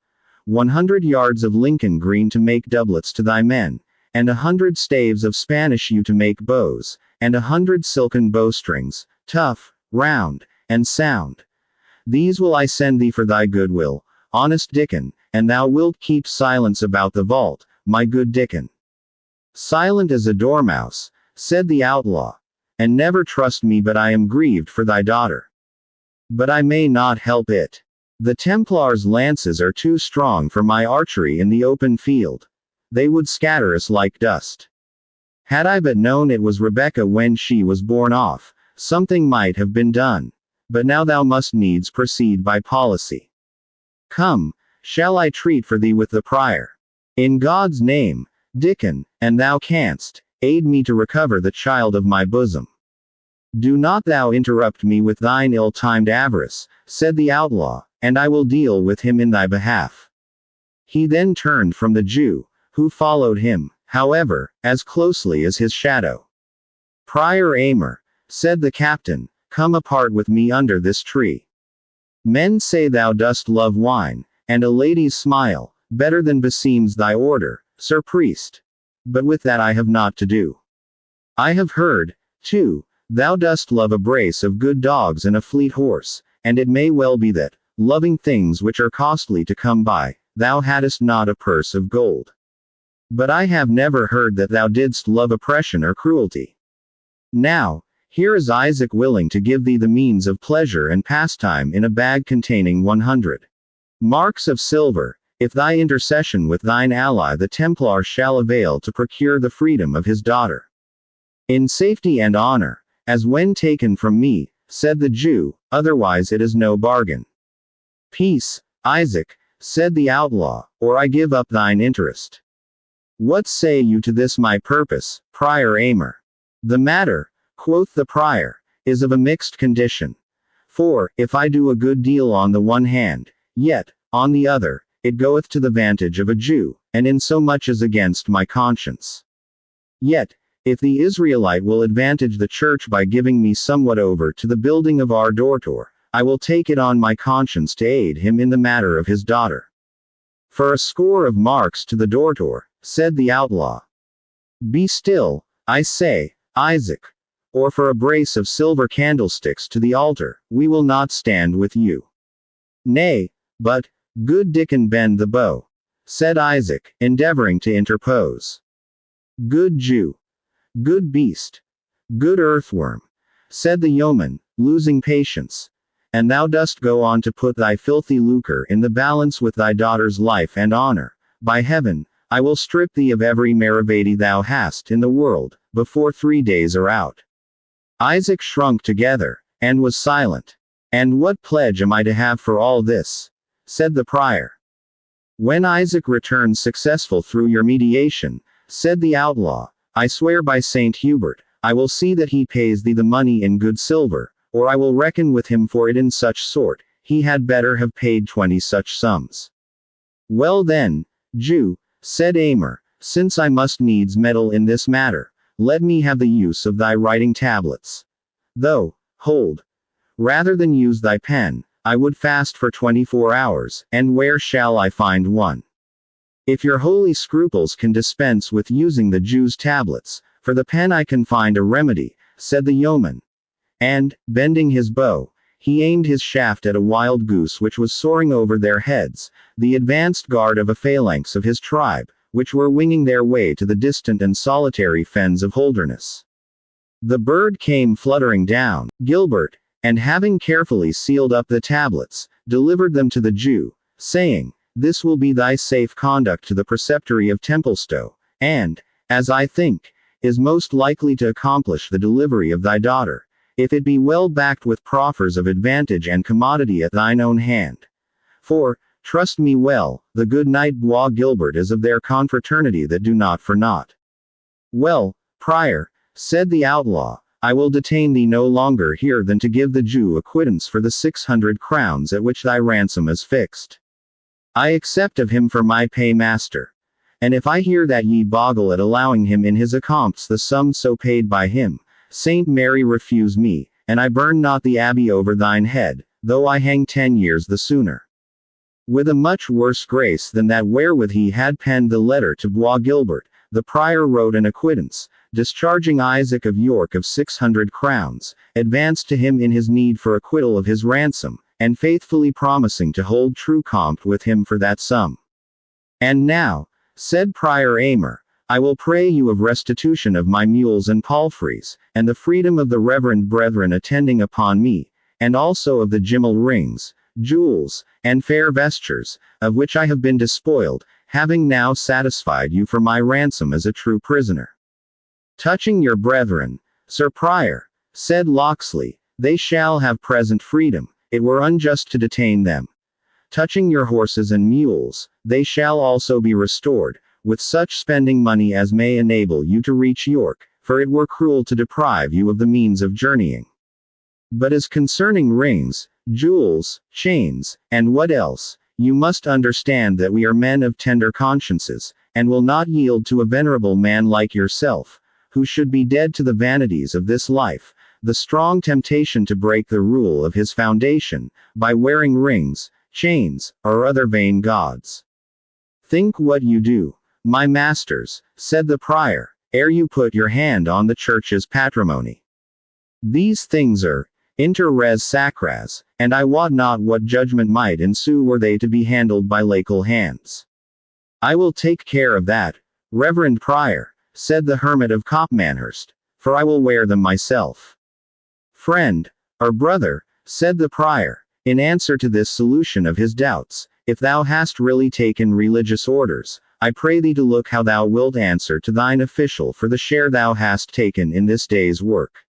100 yards of Lincoln green to make doublets to thy men, and 100 staves of Spanish yew to make bows, and 100 silken bowstrings, tough, round, and sound. These will I send thee for thy goodwill, honest Dickon, and thou wilt keep silence about the vault, my good Dickon. Silent as a dormouse, said the outlaw, and never trust me, but I am grieved for thy daughter. But I may not help it. The Templars' lances are too strong for my archery in the open field. They would scatter us like dust. Had I but known it was Rebecca when she was borne off, something might have been done. But now thou must needs proceed by policy. Come, shall I treat for thee with the prior? In God's name, Dickon, and thou canst, aid me to recover the child of my bosom. Do not thou interrupt me with thine ill-timed avarice, said the outlaw, and I will deal with him in thy behalf. He then turned from the Jew, who followed him, however, as closely as his shadow. Prior Aymer, said the captain, come apart with me under this tree. Men say thou dost love wine, and a lady's smile, better than beseems thy order, Sir Priest. But with that I have naught to do. I have heard, too, thou dost love a brace of good dogs and a fleet horse, and it may well be that, loving things which are costly to come by, thou hadst not a purse of gold. But I have never heard that thou didst love oppression or cruelty. Now, here is Isaac willing to give thee the means of pleasure and pastime in a bag containing 100 marks of silver, if thy intercession with thine ally the Templar shall avail to procure the freedom of his daughter. In safety and honor, as when taken from me, said the Jew, otherwise it is no bargain. Peace, Isaac, said the outlaw, or I give up thine interest. What say you to this my purpose, Prior Aymer? The matter, quoth the prior, is of a mixed condition. For, if I do a good deal on the one hand, yet, on the other, it goeth to the vantage of a Jew, and in so much as against my conscience. Yet, if the Israelite will advantage the church by giving me somewhat over to the building of our dortour, I will take it on my conscience to aid him in the matter of his daughter. For a score of marks to the dortour, said the outlaw. Be still, I say, Isaac. Or for a brace of silver candlesticks to the altar, we will not stand with you. Nay, but, good Dickon bend the bow, said Isaac, endeavoring to interpose. Good Jew. Good beast. Good earthworm, said the yeoman, losing patience. And thou dost go on to put thy filthy lucre in the balance with thy daughter's life and honor. By heaven, I will strip thee of every maravedi thou hast in the world, before 3 days are out. Isaac shrunk together, and was silent. And what pledge am I to have for all this? Said the prior. When Isaac returns successful through your mediation, said the outlaw, I swear by Saint Hubert, I will see that he pays thee the money in good silver, or I will reckon with him for it in such sort, he had better have paid 20 such sums. Well then, Jew, said Aymer, since I must needs meddle in this matter, let me have the use of thy writing tablets. Though, hold, rather than use thy pen, I would fast for 24 hours, and where shall I find one? If your holy scruples can dispense with using the Jew's tablets, for the pen I can find a remedy, said the yeoman. And, bending his bow, he aimed his shaft at a wild goose which was soaring over their heads, the advanced guard of a phalanx of his tribe, which were winging their way to the distant and solitary fens of Holderness. The bird came fluttering down, Gilbert, and having carefully sealed up the tablets, delivered them to the Jew, saying, This will be thy safe conduct to the preceptory of Templestowe, and, as I think, is most likely to accomplish the delivery of thy daughter, if it be well backed with proffers of advantage and commodity at thine own hand. For, trust me well, the good knight Bois Gilbert is of their confraternity that do not for naught. Well, prior, said the outlaw, I will detain thee no longer here than to give the Jew a quittance for the 600 crowns at which thy ransom is fixed. I accept of him for my paymaster. And if I hear that ye boggle at allowing him in his accompts the sum so paid by him, Saint Mary refuse me, and I burn not the abbey over thine head, though I hang 10 years the sooner. With a much worse grace than that wherewith he had penned the letter to Bois Gilbert, the prior wrote an acquittance, discharging Isaac of York of 600 crowns, advanced to him in his need for acquittal of his ransom, and faithfully promising to hold true compt with him for that sum. And now, said Prior Aymer, I will pray you of restitution of my mules and palfreys, and the freedom of the reverend brethren attending upon me, and also of the gimmal rings, jewels, and fair vestures, of which I have been despoiled, having now satisfied you for my ransom as a true prisoner. Touching your brethren, Sir Prior, said Locksley, they shall have present freedom, it were unjust to detain them. Touching your horses and mules, they shall also be restored, with such spending money as may enable you to reach York, for it were cruel to deprive you of the means of journeying. But as concerning rings, jewels, chains, and what else, you must understand that we are men of tender consciences, and will not yield to a venerable man like yourself, who should be dead to the vanities of this life, the strong temptation to break the rule of his foundation, by wearing rings, chains, or other vain gauds. Think what you do, my masters, said the prior, ere you put your hand on the church's patrimony. These things are inter res sacras, and I wot not what judgment might ensue were they to be handled by laical hands. I will take care of that, reverend prior, said the hermit of Copmanhurst, for I will wear them myself. Friend, or brother, said the prior, in answer to this solution of his doubts, if thou hast really taken religious orders, I pray thee to look how thou wilt answer to thine official for the share thou hast taken in this day's work.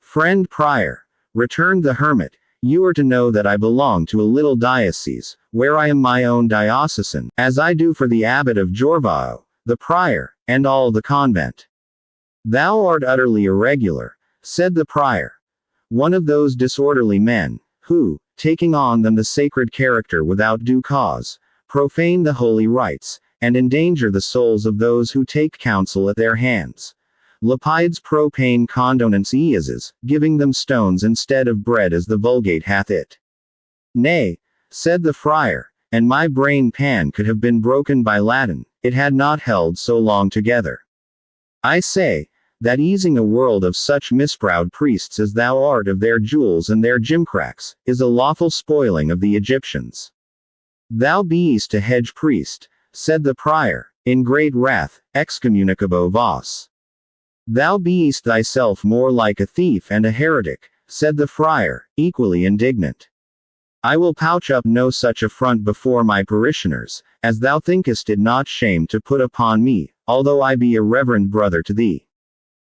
Friend prior, returned the hermit, you are to know that I belong to a little diocese, where I am my own diocesan, as I do for the abbot of Ivanhoe, the prior, and all the convent. Thou art utterly irregular, said the prior. One of those disorderly men, who, taking on them the sacred character without due cause, profane the holy rites, and endanger the souls of those who take counsel at their hands. Lapides propane condonance eases, giving them stones instead of bread as the Vulgate hath it. Nay, said the friar, and my brain pan could have been broken by Latin, it had not held so long together. I say, that easing a world of such misproud priests as thou art of their jewels and their gimcracks, is a lawful spoiling of the Egyptians. Thou beest a hedge priest, said the prior, in great wrath, excommunicabo vos. Thou beest thyself more like a thief and a heretic, said the friar, equally indignant. I will pouch up no such affront before my parishioners, as thou thinkest it not shame to put upon me, although I be a reverend brother to thee.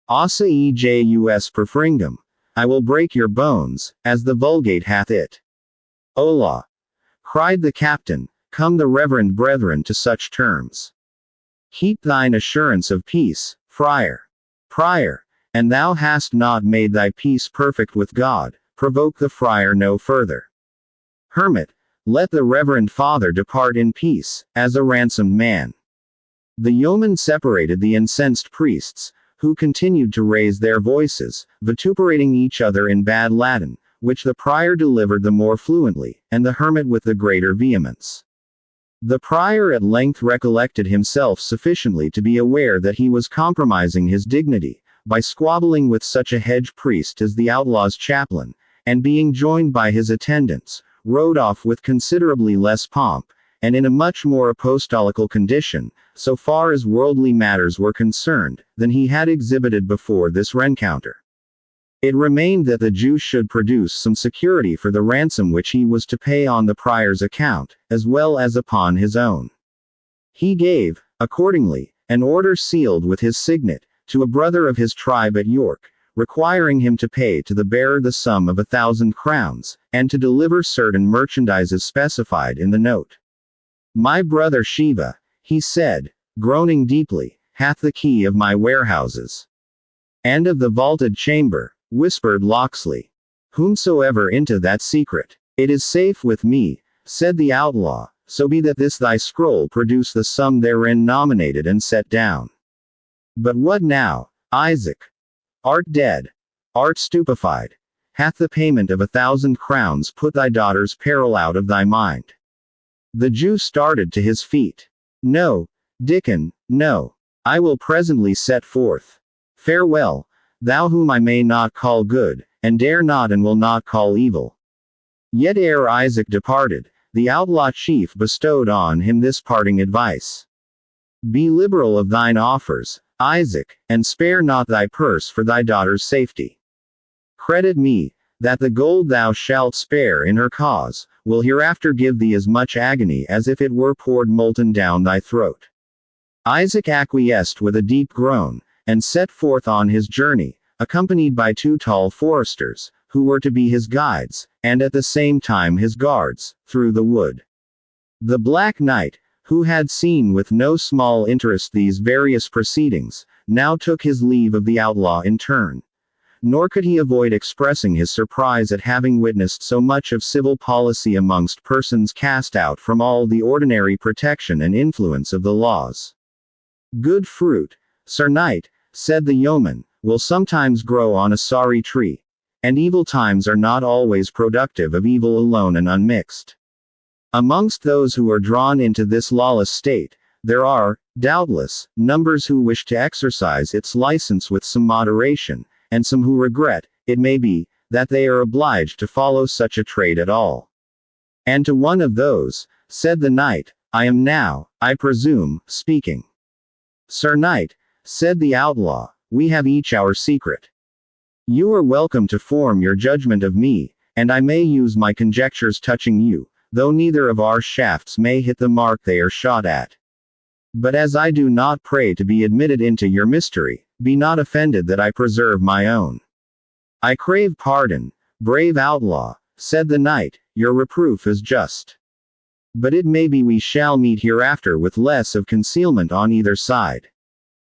Ossa ejus perfringum. I will break your bones, as the Vulgate hath it. Ola! Cried the captain, come the reverend brethren to such terms. Heap thine assurance of peace, friar. Prior, and thou hast not made thy peace perfect with God, provoke the friar no further. Hermit, let the reverend father depart in peace, as a ransomed man. The yeoman separated the incensed priests, who continued to raise their voices, vituperating each other in bad Latin, which the prior delivered the more fluently, and the hermit with the greater vehemence. The prior at length recollected himself sufficiently to be aware that he was compromising his dignity, by squabbling with such a hedge priest as the outlaw's chaplain, and being joined by his attendants, rode off with considerably less pomp, and in a much more apostolical condition, so far as worldly matters were concerned, than he had exhibited before this rencounter. It remained that the Jew should produce some security for the ransom which he was to pay on the prior's account, as well as upon his own. He gave, accordingly, an order sealed with his signet, to a brother of his tribe at York, requiring him to pay to the bearer the sum of 1,000 crowns, and to deliver certain merchandises specified in the note. My brother Shiva, he said, groaning deeply, hath the key of my warehouses. And of the vaulted chamber, whispered Locksley. Whomsoever into that secret, it is safe with me, said the outlaw, so be that this thy scroll produce the sum therein nominated and set down. But what now, Isaac? Art dead? Art stupefied? Hath the payment of 1,000 crowns put thy daughter's peril out of thy mind? The Jew started to his feet. No, Dickon, no. I will presently set forth. Farewell, thou whom I may not call good, and dare not and will not call evil. Yet ere Isaac departed, the outlaw chief bestowed on him this parting advice. Be liberal of thine offers, Isaac, and spare not thy purse for thy daughter's safety. Credit me, that the gold thou shalt spare in her cause, will hereafter give thee as much agony as if it were poured molten down thy throat. Isaac acquiesced with a deep groan, and set forth on his journey, accompanied by 2 tall foresters, who were to be his guides, and at the same time his guards, through the wood. The Black Knight, who had seen with no small interest these various proceedings, now took his leave of the outlaw in turn. Nor could he avoid expressing his surprise at having witnessed so much of civil policy amongst persons cast out from all the ordinary protection and influence of the laws. Good fruit, Sir Knight, said the yeoman, will sometimes grow on a sorry tree, and evil times are not always productive of evil alone and unmixed. Amongst those who are drawn into this lawless state, there are, doubtless, numbers who wish to exercise its license with some moderation, and some who regret, it may be, that they are obliged to follow such a trade at all. And to one of those, said the knight, I am now, I presume, speaking. Sir Knight, said the outlaw, we have each our secret. You are welcome to form your judgment of me, and I may use my conjectures touching you, though neither of our shafts may hit the mark they are shot at. But as I do not pray to be admitted into your mystery, be not offended that I preserve my own. I crave pardon, brave outlaw, said the knight, your reproof is just. But it may be we shall meet hereafter with less of concealment on either side.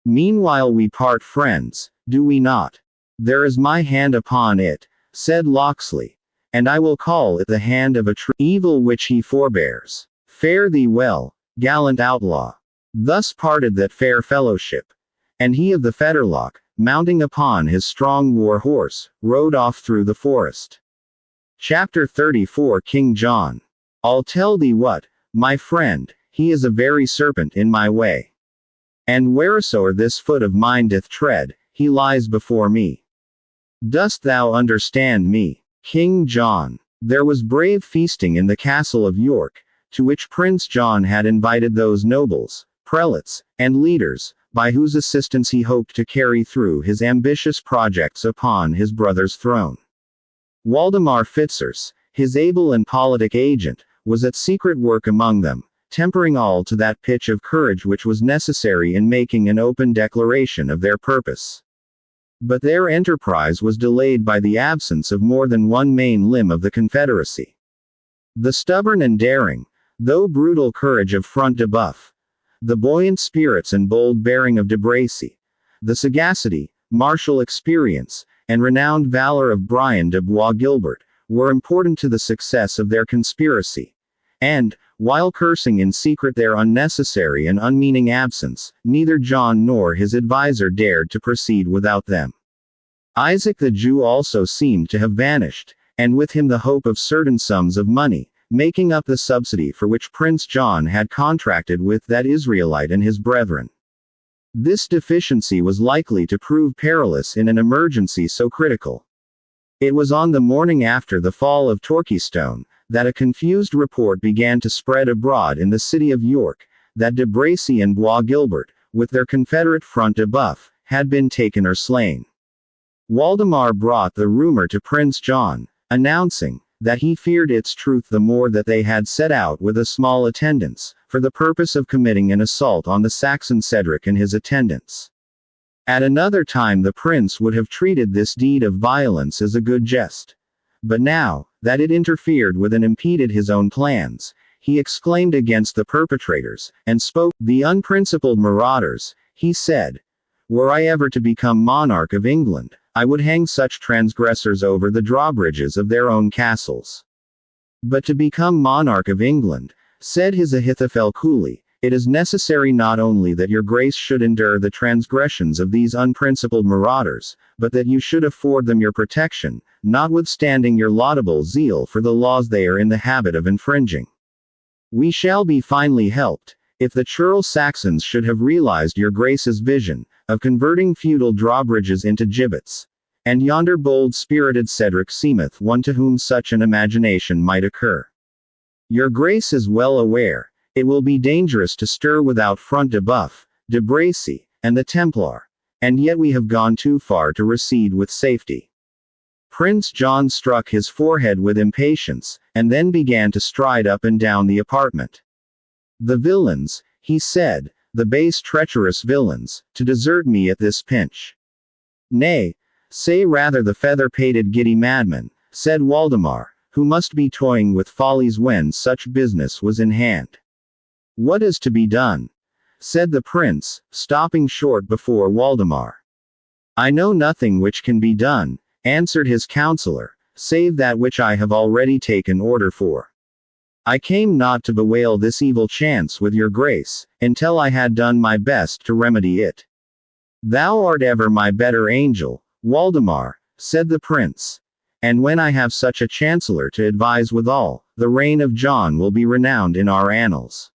Meanwhile we part friends, do we not? There is my hand upon it, said Locksley, and I will call it the hand of a true evil which he forbears. Fare thee well, gallant outlaw. Thus parted that fair fellowship. And he of the Fetterlock, mounting upon his strong war horse, rode off through the forest. Chapter 34 King John. I'll tell thee what, my friend, he is a very serpent in my way. And wheresoe'er this foot of mine doth tread, he lies before me. Dost thou understand me? King John. There was brave feasting in the castle of York, to which Prince John had invited those nobles, prelates, and leaders, by whose assistance he hoped to carry through his ambitious projects upon his brother's throne. Waldemar Fitzurse, his able and politic agent, was at secret work among them, tempering all to that pitch of courage which was necessary in making an open declaration of their purpose. But their enterprise was delayed by the absence of more than one main limb of the Confederacy. The stubborn and daring, though brutal courage of Front de Boeuf, the buoyant spirits and bold bearing of de Bracy, the sagacity, martial experience, and renowned valor of Brian de Bois Guilbert, were important to the success of their conspiracy. And, while cursing in secret their unnecessary and unmeaning absence, neither John nor his adviser dared to proceed without them. Isaac the Jew also seemed to have vanished, and with him the hope of certain sums of money, making up the subsidy for which Prince John had contracted with that Israelite and his brethren. This deficiency was likely to prove perilous in an emergency so critical. It was on the morning after the fall of Torquystone, that a confused report began to spread abroad in the city of York, that de Bracy and Bois Guilbert, with their confederate Front de Boeuf, had been taken or slain. Waldemar brought the rumor to Prince John, announcing that he feared its truth the more that they had set out with a small attendance, for the purpose of committing an assault on the Saxon Cedric and his attendants. At another time the prince would have treated this deed of violence as a good jest. But now, that it interfered with and impeded his own plans, he exclaimed against the perpetrators, and spoke, "The unprincipled marauders," he said. "Were I ever to become monarch of England, I would hang such transgressors over the drawbridges of their own castles." But to become monarch of England, said his Ahithophel coolly, it is necessary not only that your grace should endure the transgressions of these unprincipled marauders, but that you should afford them your protection, notwithstanding your laudable zeal for the laws they are in the habit of infringing. We shall be finely helped, if the churl Saxons should have realized your grace's vision, of converting feudal drawbridges into gibbets. And yonder bold-spirited Cedric seemeth one to whom such an imagination might occur. Your grace is well aware, it will be dangerous to stir without Front de Boeuf, de Bracy, and the Templar, and yet we have gone too far to recede with safety. Prince John struck his forehead with impatience, and then began to stride up and down the apartment. The villains, he said, the base treacherous villains, to desert me at this pinch. Nay, say rather the feather-pated giddy madman, said Waldemar, who must be toying with follies when such business was in hand. What is to be done? Said the prince, stopping short before Waldemar. I know nothing which can be done, answered his counselor, save that which I have already taken order for. I came not to bewail this evil chance with your grace, until I had done my best to remedy it. Thou art ever my better angel, Waldemar, said the prince. And when I have such a chancellor to advise withal, the reign of John will be renowned in our annals.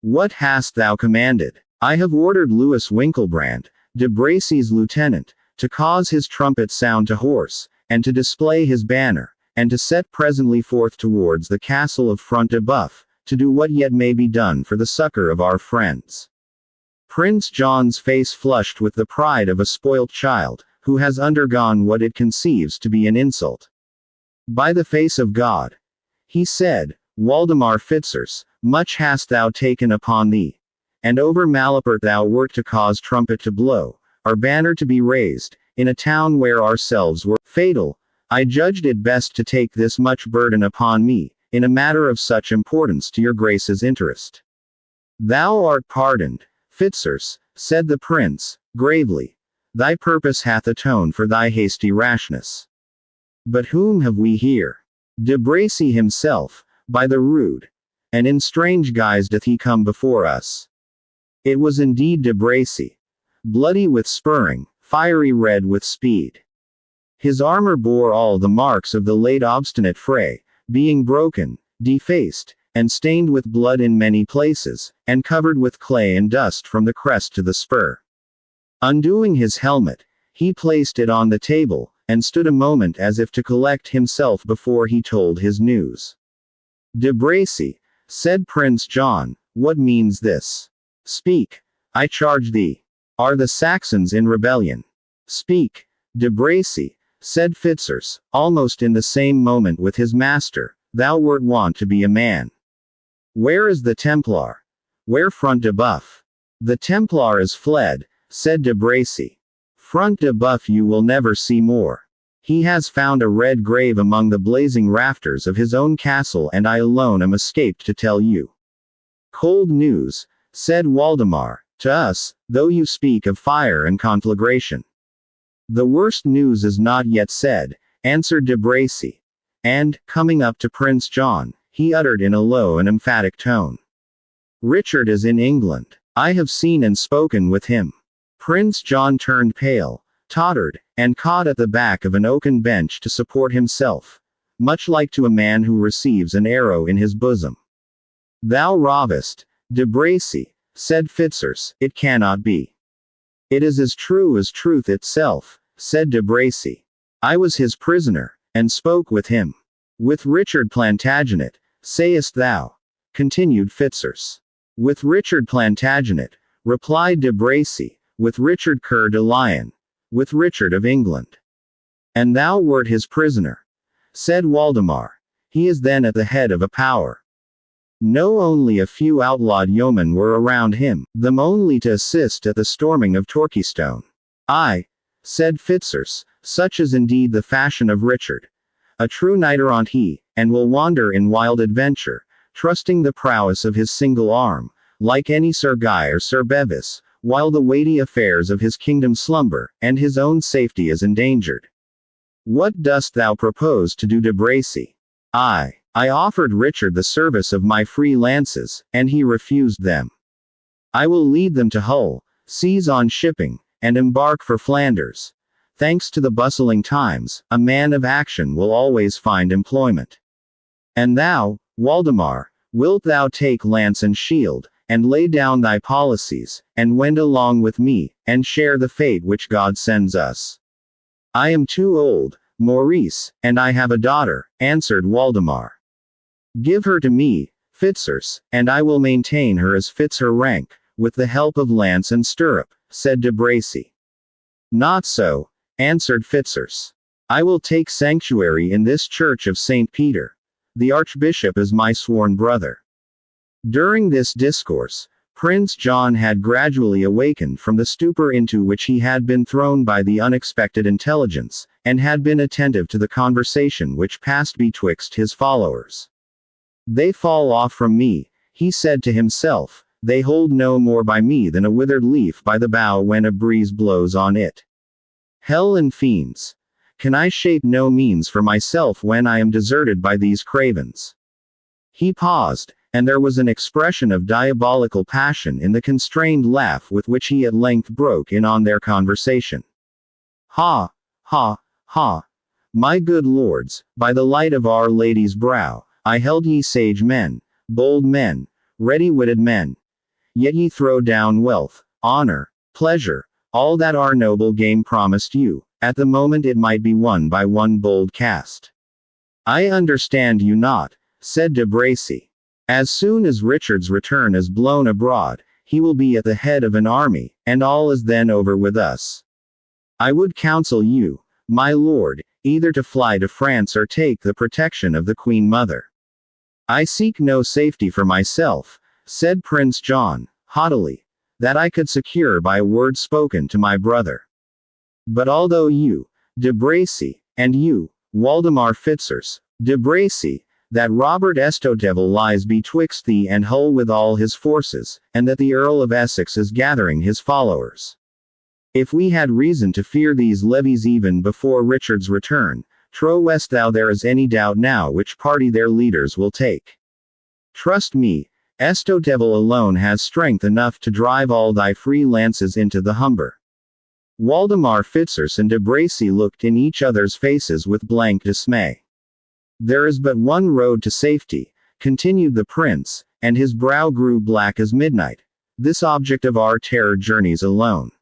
What hast thou commanded? I have ordered Louis Winkelbrand, de Bracy's lieutenant, to cause his trumpet sound to horse, and to display his banner, and to set presently forth towards the castle of Front de Boeuf, to do what yet may be done for the succor of our friends. Prince John's face flushed with the pride of a spoilt child, who has undergone what it conceives to be an insult. By the face of God, he said, Waldemar Fitzurse, much hast thou taken upon thee. And over Malapert thou wert to cause trumpet to blow, our banner to be raised, in a town where ourselves were fatal, I judged it best to take this much burden upon me, in a matter of such importance to your grace's interest. Thou art pardoned, Fitzurse, said the prince, gravely. Thy purpose hath atoned for thy hasty rashness. But whom have we here? De Bracy himself, by the rood. And in strange guise doth he come before us. It was indeed De Bracy. Bloody with spurring, fiery red with speed. His armor bore all the marks of the late obstinate fray, being broken, defaced, and stained with blood in many places, and covered with clay and dust from the crest to the spur. Undoing his helmet, he placed it on the table, and stood a moment as if to collect himself before he told his news. De Bracy, said Prince John, what means this? Speak, I charge thee. Are the Saxons in rebellion? Speak, De Bracy, said Fitzurse, almost in the same moment with his master, thou wert wont to be a man. Where is the Templar? Where Front de Boeuf? The Templar is fled, said De Bracy. Front de Boeuf you will never see more. He has found a red grave among the blazing rafters of his own castle, and I alone am escaped to tell you. Cold news, said Waldemar, to us, though you speak of fire and conflagration. The worst news is not yet said, answered De Bracy. And, coming up to Prince John, he uttered in a low and emphatic tone. Richard is in England. I have seen and spoken with him. Prince John turned pale, tottered, and caught at the back of an oaken bench to support himself, much like to a man who receives an arrow in his bosom. Thou rovest, De Bracy, said Fitzurse, it cannot be. It is as true as truth itself, said De Bracy. I was his prisoner, and spoke with him. With Richard Plantagenet, sayest thou? Continued Fitzurse. With Richard Plantagenet, replied De Bracy, with Richard Coeur de Lion, with Richard of England. And thou wert his prisoner, said Waldemar. He is then at the head of a power. No, only a few outlawed yeomen were around him, them only to assist at the storming of Torquystone. Aye, said Fitzurse, such is indeed the fashion of Richard. A true knight-errant he, and will wander in wild adventure, trusting the prowess of his single arm, like any Sir Guy or Sir Bevis, while the weighty affairs of his kingdom slumber, and his own safety is endangered. What dost thou propose to do, De Bracy? I offered Richard the service of my free lances, and he refused them. I will lead them to Hull, seize on shipping, and embark for Flanders. Thanks to the bustling times, a man of action will always find employment. And thou, Waldemar, wilt thou take lance and shield, and lay down thy policies, and wend along with me, and share the fate which God sends us? I am too old, Maurice, and I have a daughter, answered Waldemar. Give her to me, Fitzurse, and I will maintain her as fits her rank, with the help of lance and stirrup, said De Bracy. Not so, answered Fitzurse. I will take sanctuary in this church of St. Peter. The Archbishop is my sworn brother. During this discourse, Prince John had gradually awakened from the stupor into which he had been thrown by the unexpected intelligence, and had been attentive to the conversation which passed betwixt his followers. They fall off from me, he said to himself, they hold no more by me than a withered leaf by the bough when a breeze blows on it. Hell and fiends! Can I shape no means for myself when I am deserted by these cravens? He paused, and there was an expression of diabolical passion in the constrained laugh with which he at length broke in on their conversation. Ha! Ha! Ha! My good lords, by the light of Our Lady's brow, I held ye sage men, bold men, ready-witted men. Yet ye throw down wealth, honor, pleasure, all that our noble game promised you, at the moment it might be won by one bold cast. I understand you not, said De Bracy. As soon as Richard's return is blown abroad, he will be at the head of an army, and all is then over with us. I would counsel you, my lord, either to fly to France or take the protection of the Queen Mother. I seek no safety for myself, said Prince John, haughtily, that I could secure by a word spoken to my brother. But although you, de Bracy, and you, Waldemar Fitzurse, de Bracy, that Robert Estoteville lies betwixt thee and Hull with all his forces, and that the Earl of Essex is gathering his followers. If we had reason to fear these levies even before Richard's return, trowest thou there is any doubt now which party their leaders will take? Trust me, Estoteville alone has strength enough to drive all thy free lances into the Humber. Waldemar Fitzurse and de Bracy looked in each other's faces with blank dismay. There is but one road to safety, continued the prince, and his brow grew black as midnight. This object of our terror journeys alone.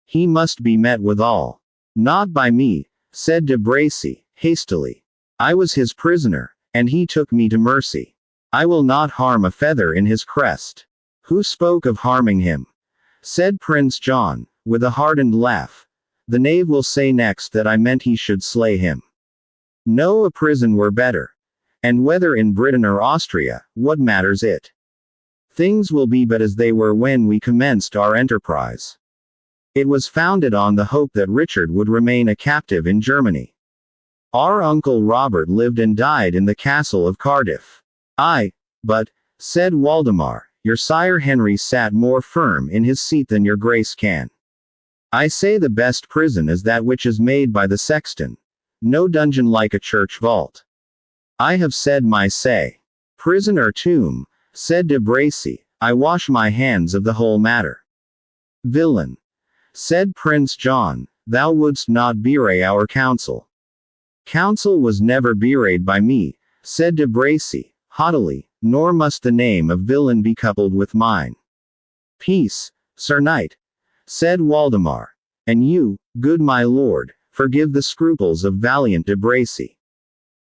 He must be met withal. Not by me, said de Bracy, hastily. I was his prisoner, and he took me to mercy. I will not harm a feather in his crest. Who spoke of harming him? Said Prince John, with a hardened laugh. The knave will say next that I meant he should slay him. No, a prison were better. And whether in Britain or Austria, what matters it? Things will be but as they were when we commenced our enterprise. It was founded on the hope that Richard would remain a captive in Germany. Our uncle Robert lived and died in the castle of Cardiff. Aye, but, said Waldemar, your sire Henry sat more firm in his seat than your grace can. I say the best prison is that which is made by the sexton. No dungeon like a church vault. I have said my say. Prison or tomb, said de Bracy, I wash my hands of the whole matter. Villain, said Prince John, thou wouldst not bewray our counsel. Counsel was never bewrayed by me, said de Bracy, haughtily, nor must the name of villain be coupled with mine. Peace, Sir Knight, said Waldemar, and you, good my lord, forgive the scruples of valiant de Bracy.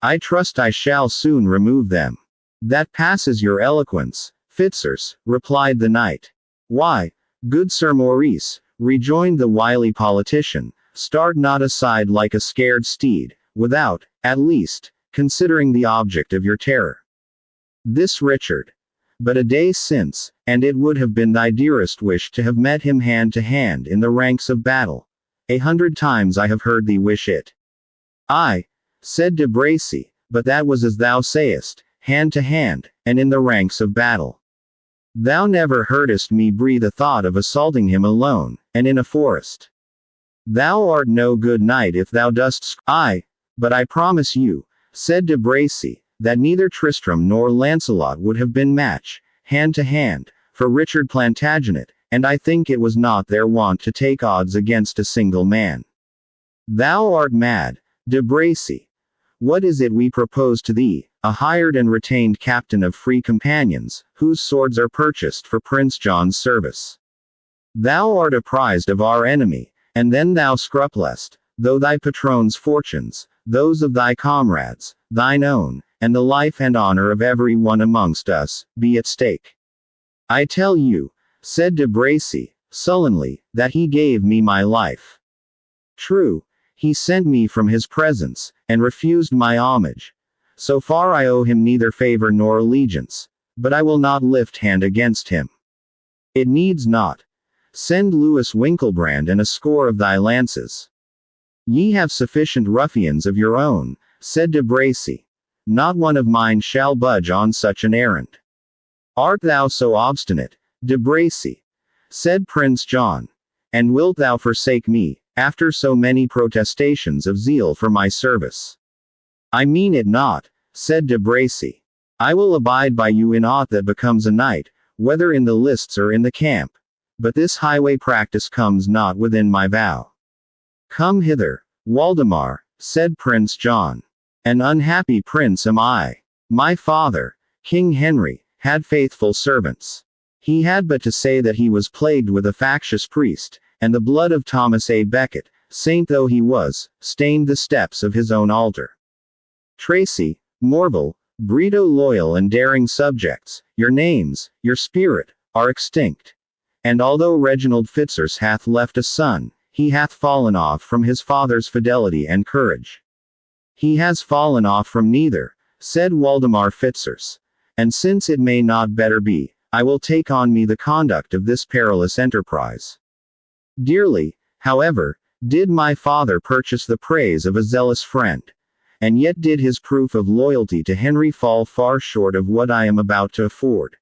I trust I shall soon remove them. That passes your eloquence, Fitzurse, replied the knight. Why, good Sir Maurice, rejoined the wily politician, start not aside like a scared steed, without, at least, considering the object of your terror. This Richard. But a day since, and it would have been thy dearest wish to have met him hand to hand in the ranks of battle. 100 times I have heard thee wish it. Aye, said de Bracy, but that was as thou sayest, hand to hand, and in the ranks of battle. Thou never heardest me breathe a thought of assaulting him alone, and in a forest. Thou art no good knight if thou dost aye, but I promise you, said de Bracy, that neither Tristram nor Lancelot would have been match, hand to hand, for Richard Plantagenet, and I think it was not their wont to take odds against a single man. Thou art mad, de Bracy. What is it we propose to thee, a hired and retained captain of free companions, whose swords are purchased for Prince John's service? Thou art apprised of our enemy, and then thou scruplest, though thy patron's fortunes, those of thy comrades, thine own, and the life and honor of every one amongst us, be at stake. I tell you, said de Bracy, sullenly, that he gave me my life. True, he sent me from his presence, and refused my homage. So far I owe him neither favor nor allegiance, but I will not lift hand against him. It needs not. Send Louis Winkelbrand and a score of thy lances. Ye have sufficient ruffians of your own, said de Bracy. Not one of mine shall budge on such an errand. Art thou so obstinate, de Bracy? Said Prince John. And wilt thou forsake me, after so many protestations of zeal for my service? I mean it not, said de Bracy. I will abide by you in aught that becomes a knight, whether in the lists or in the camp. But this highway practice comes not within my vow. Come hither, Waldemar, said Prince John. An unhappy prince am I. My father, King Henry, had faithful servants. He had but to say that he was plagued with a factious priest, and the blood of Thomas A. Becket, saint though he was, stained the steps of his own altar. Tracy, Morville, Brito loyal and daring subjects, your names, your spirit, are extinct. And although Reginald Fitzurse hath left a son, he hath fallen off from his father's fidelity and courage. He has fallen off from neither, said Waldemar Fitzurse. And since it may not better be, I will take on me the conduct of this perilous enterprise. Dearly, however, did my father purchase the praise of a zealous friend. And yet did his proof of loyalty to Henry fall far short of what I am about to afford.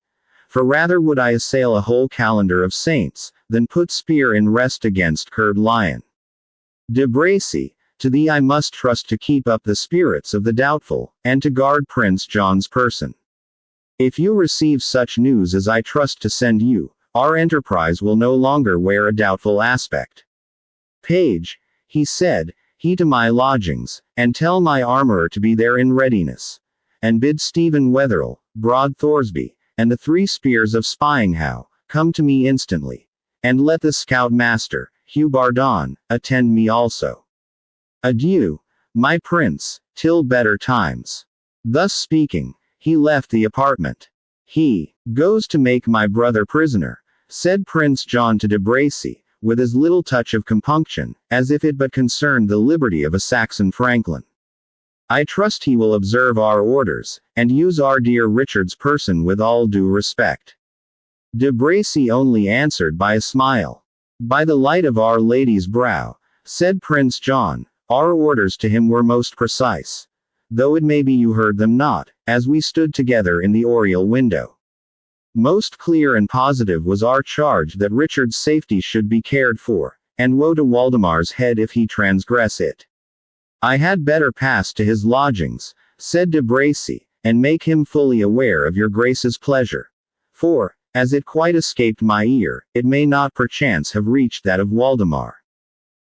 For rather would I assail a whole calendar of saints, than put spear in rest against curd lion. De Bracy, to thee I must trust to keep up the spirits of the doubtful, and to guard Prince John's person. If you receive such news as I trust to send you, our enterprise will no longer wear a doubtful aspect. Page, he said, he to my lodgings, and tell my armourer to be there in readiness. And bid Stephen Wetherell, Broad Thorsby, and the 3 spears of Ivanhoe, come to me instantly. And let the scout master, Hugh Bardon, attend me also. Adieu, my prince, till better times. Thus speaking, he left the apartment. He goes to make my brother prisoner, said Prince John to de Bracy, with as little touch of compunction, as if it but concerned the liberty of a Saxon franklin. I trust he will observe our orders, and use our dear Richard's person with all due respect. De Bracy only answered by a smile. By the light of Our Lady's brow, said Prince John, our orders to him were most precise. Though it may be you heard them not, as we stood together in the oriel window. Most clear and positive was our charge that Richard's safety should be cared for, and woe to Waldemar's head if he transgress it. I had better pass to his lodgings, said de Bracy, and make him fully aware of your grace's pleasure. For, as it quite escaped my ear, it may not perchance have reached that of Waldemar.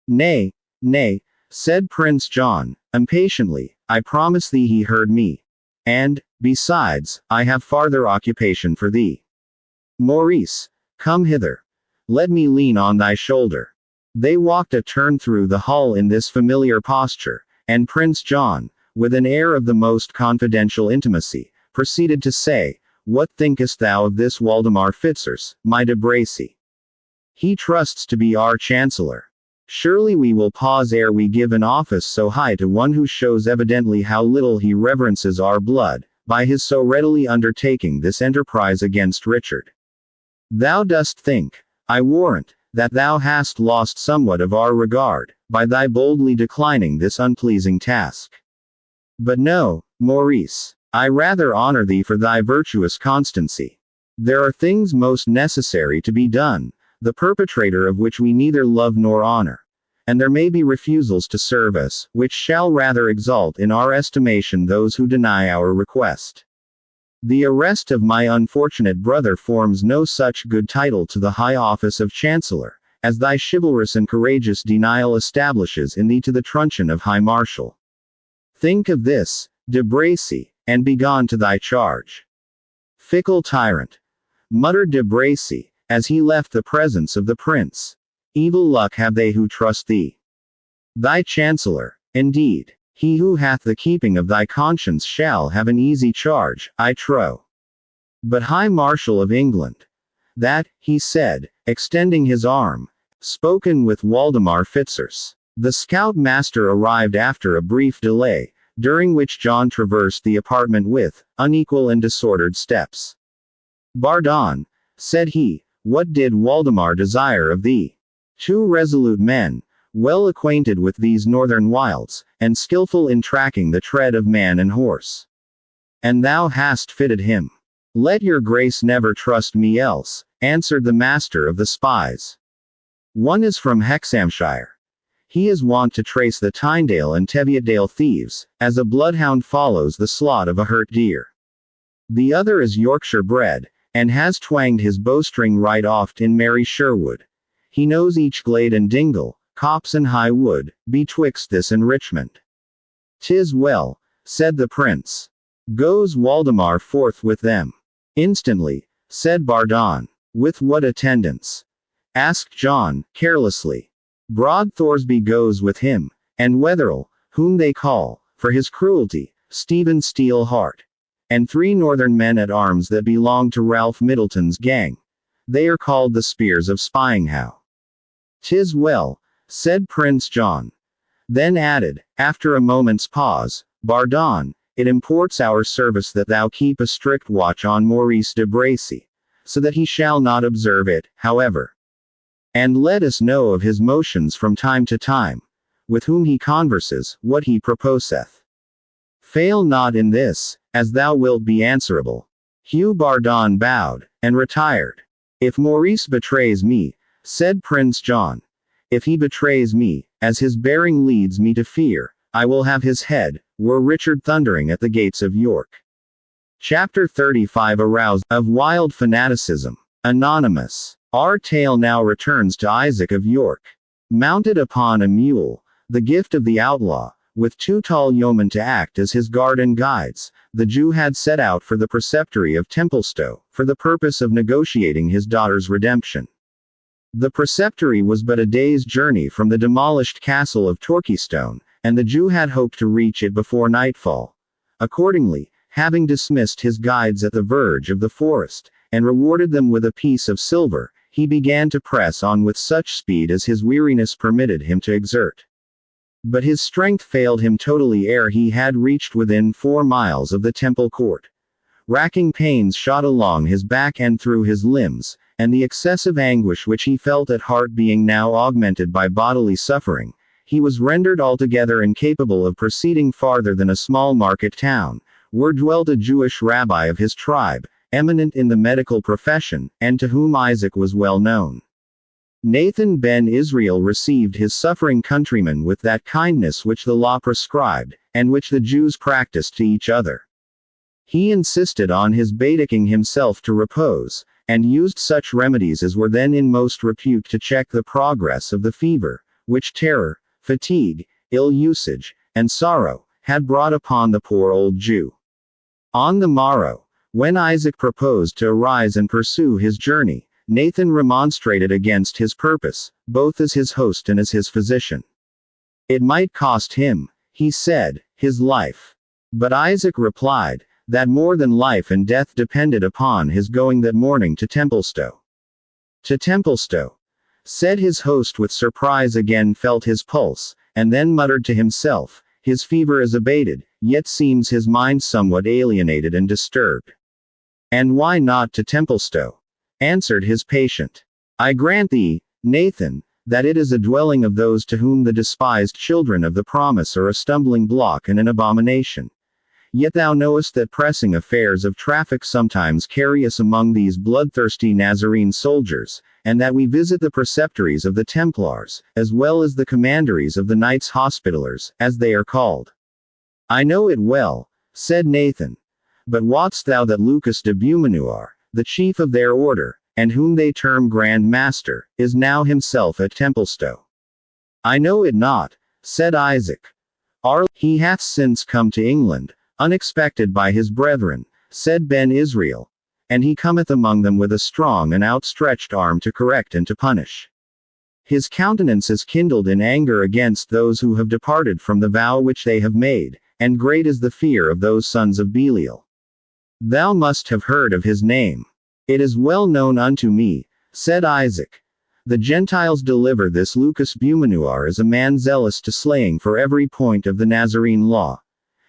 Nay, nay, said Prince John, impatiently, I promise thee he heard me. And, besides, I have farther occupation for thee. Maurice, come hither. Let me lean on thy shoulder. They walked a turn through the hall in this familiar posture, and Prince John, with an air of the most confidential intimacy, proceeded to say, What thinkest thou of this Waldemar Fitzurse, my de Bracy? He trusts to be our chancellor. Surely we will pause ere we give an office so high to one who shows evidently how little he reverences our blood, by his so readily undertaking this enterprise against Richard. Thou dost think, I warrant, that thou hast lost somewhat of our regard, by thy boldly declining this unpleasing task. But no, Maurice, I rather honor thee for thy virtuous constancy. There are things most necessary to be done, the perpetrator of which we neither love nor honor. And there may be refusals to serve us, which shall rather exalt in our estimation those who deny our request. The arrest of my unfortunate brother forms no such good title to the high office of chancellor, as thy chivalrous and courageous denial establishes in thee to the truncheon of high marshal. Think of this, de Bracy, and begone to thy charge. Fickle tyrant, muttered de Bracy, as he left the presence of the prince. Evil luck have they who trust thee. Thy chancellor, indeed, he who hath the keeping of thy conscience shall have an easy charge, I trow. But High Marshal of England, that, he said, extending his arm, spoken with Waldemar Fitzurse. The scout master arrived after a brief delay, during which John traversed the apartment with unequal and disordered steps. Bardon, said he, what did Waldemar desire of thee? 2 resolute men, well acquainted with these northern wilds, and skilful in tracking the tread of man and horse. And thou hast fitted him. Let your grace never trust me else, answered the master of the spies. One is from Hexhamshire. He is wont to trace the Tynedale and Teviotdale thieves, as a bloodhound follows the slot of a hurt deer. The other is Yorkshire bred, and has twanged his bowstring right oft in merry Sherwood. He knows each glade and dingle, copse and high wood, betwixt this and Richmond. 'Tis well, said the prince. Goes Waldemar forth with them? Instantly, said Bardon. With what attendance? Asked John, carelessly. Broad Thorsby goes with him, and Wetherell, whom they call, for his cruelty, Stephen Steelheart. And 3 northern men at arms that belong to Ralph Middleton's gang. They are called the Spears of Ivanhoe. 'Tis well, said Prince John. Then added, after a moment's pause, Bardon, it imports our service that thou keep a strict watch on Maurice de Bracy, so that he shall not observe it, however. and let us know of his motions from time to time, with whom he converses, what he proposeth. Fail not in this, as thou wilt be answerable. Hugh Bardon bowed, and retired. If Maurice betrays me, said Prince John, if he betrays me, as his bearing leads me to fear, I will have his head, were Richard thundering at the gates of York. Chapter 35 Aroused of wild fanaticism. Anonymous. Our tale now returns to Isaac of York. Mounted upon a mule, the gift of the outlaw, with 2 tall yeomen to act as his guard and guides, the Jew had set out for the preceptory of Templestowe, for the purpose of negotiating his daughter's redemption. The preceptory was but a day's journey from the demolished castle of Torquystone, and the Jew had hoped to reach it before nightfall. Accordingly, having dismissed his guides at the verge of the forest, and rewarded them with a piece of silver, he began to press on with such speed as his weariness permitted him to exert. But his strength failed him totally ere he had reached within 4 miles of the temple court. Racking pains shot along his back and through his limbs, and the excessive anguish which he felt at heart being now augmented by bodily suffering, he was rendered altogether incapable of proceeding farther than a small market town, where dwelt a Jewish rabbi of his tribe, eminent in the medical profession, and to whom Isaac was well known. Nathan ben Israel received his suffering countryman with that kindness which the law prescribed, and which the Jews practiced to each other. He insisted on his betaking himself to repose, and used such remedies as were then in most repute to check the progress of the fever, which terror, fatigue, ill usage, and sorrow, had brought upon the poor old Jew. On the morrow, when Isaac proposed to arise and pursue his journey, Nathan remonstrated against his purpose, both as his host and as his physician. It might cost him, he said, his life. But Isaac replied, that more than life and death depended upon his going that morning to Templestowe. To Templestowe, said his host with surprise, again felt his pulse, and then muttered to himself, his fever is abated, yet seems his mind somewhat alienated and disturbed. And why not to Templestowe? Answered his patient. I grant thee, Nathan, that it is a dwelling of those to whom the despised children of the promise are a stumbling block and an abomination. Yet thou knowest that pressing affairs of traffic sometimes carry us among these bloodthirsty Nazarene soldiers, and that we visit the preceptories of the Templars, as well as the commanderies of the Knights Hospitallers, as they are called. I know it well, said Nathan. But wotst thou that Lucas de Beaumanoir, the chief of their order, and whom they term Grand Master, is now himself at Templestowe? I know it not, said Isaac. He hath since come to England, unexpected by his brethren, said Ben Israel, and he cometh among them with a strong and outstretched arm to correct and to punish. His countenance is kindled in anger against those who have departed from the vow which they have made, and great is the fear of those sons of Belial. Thou must have heard of his name. It is well known unto me, said Isaac. The Gentiles deliver this Lucas Beaumanoir as a man zealous to slaying for every point of the Nazarene law.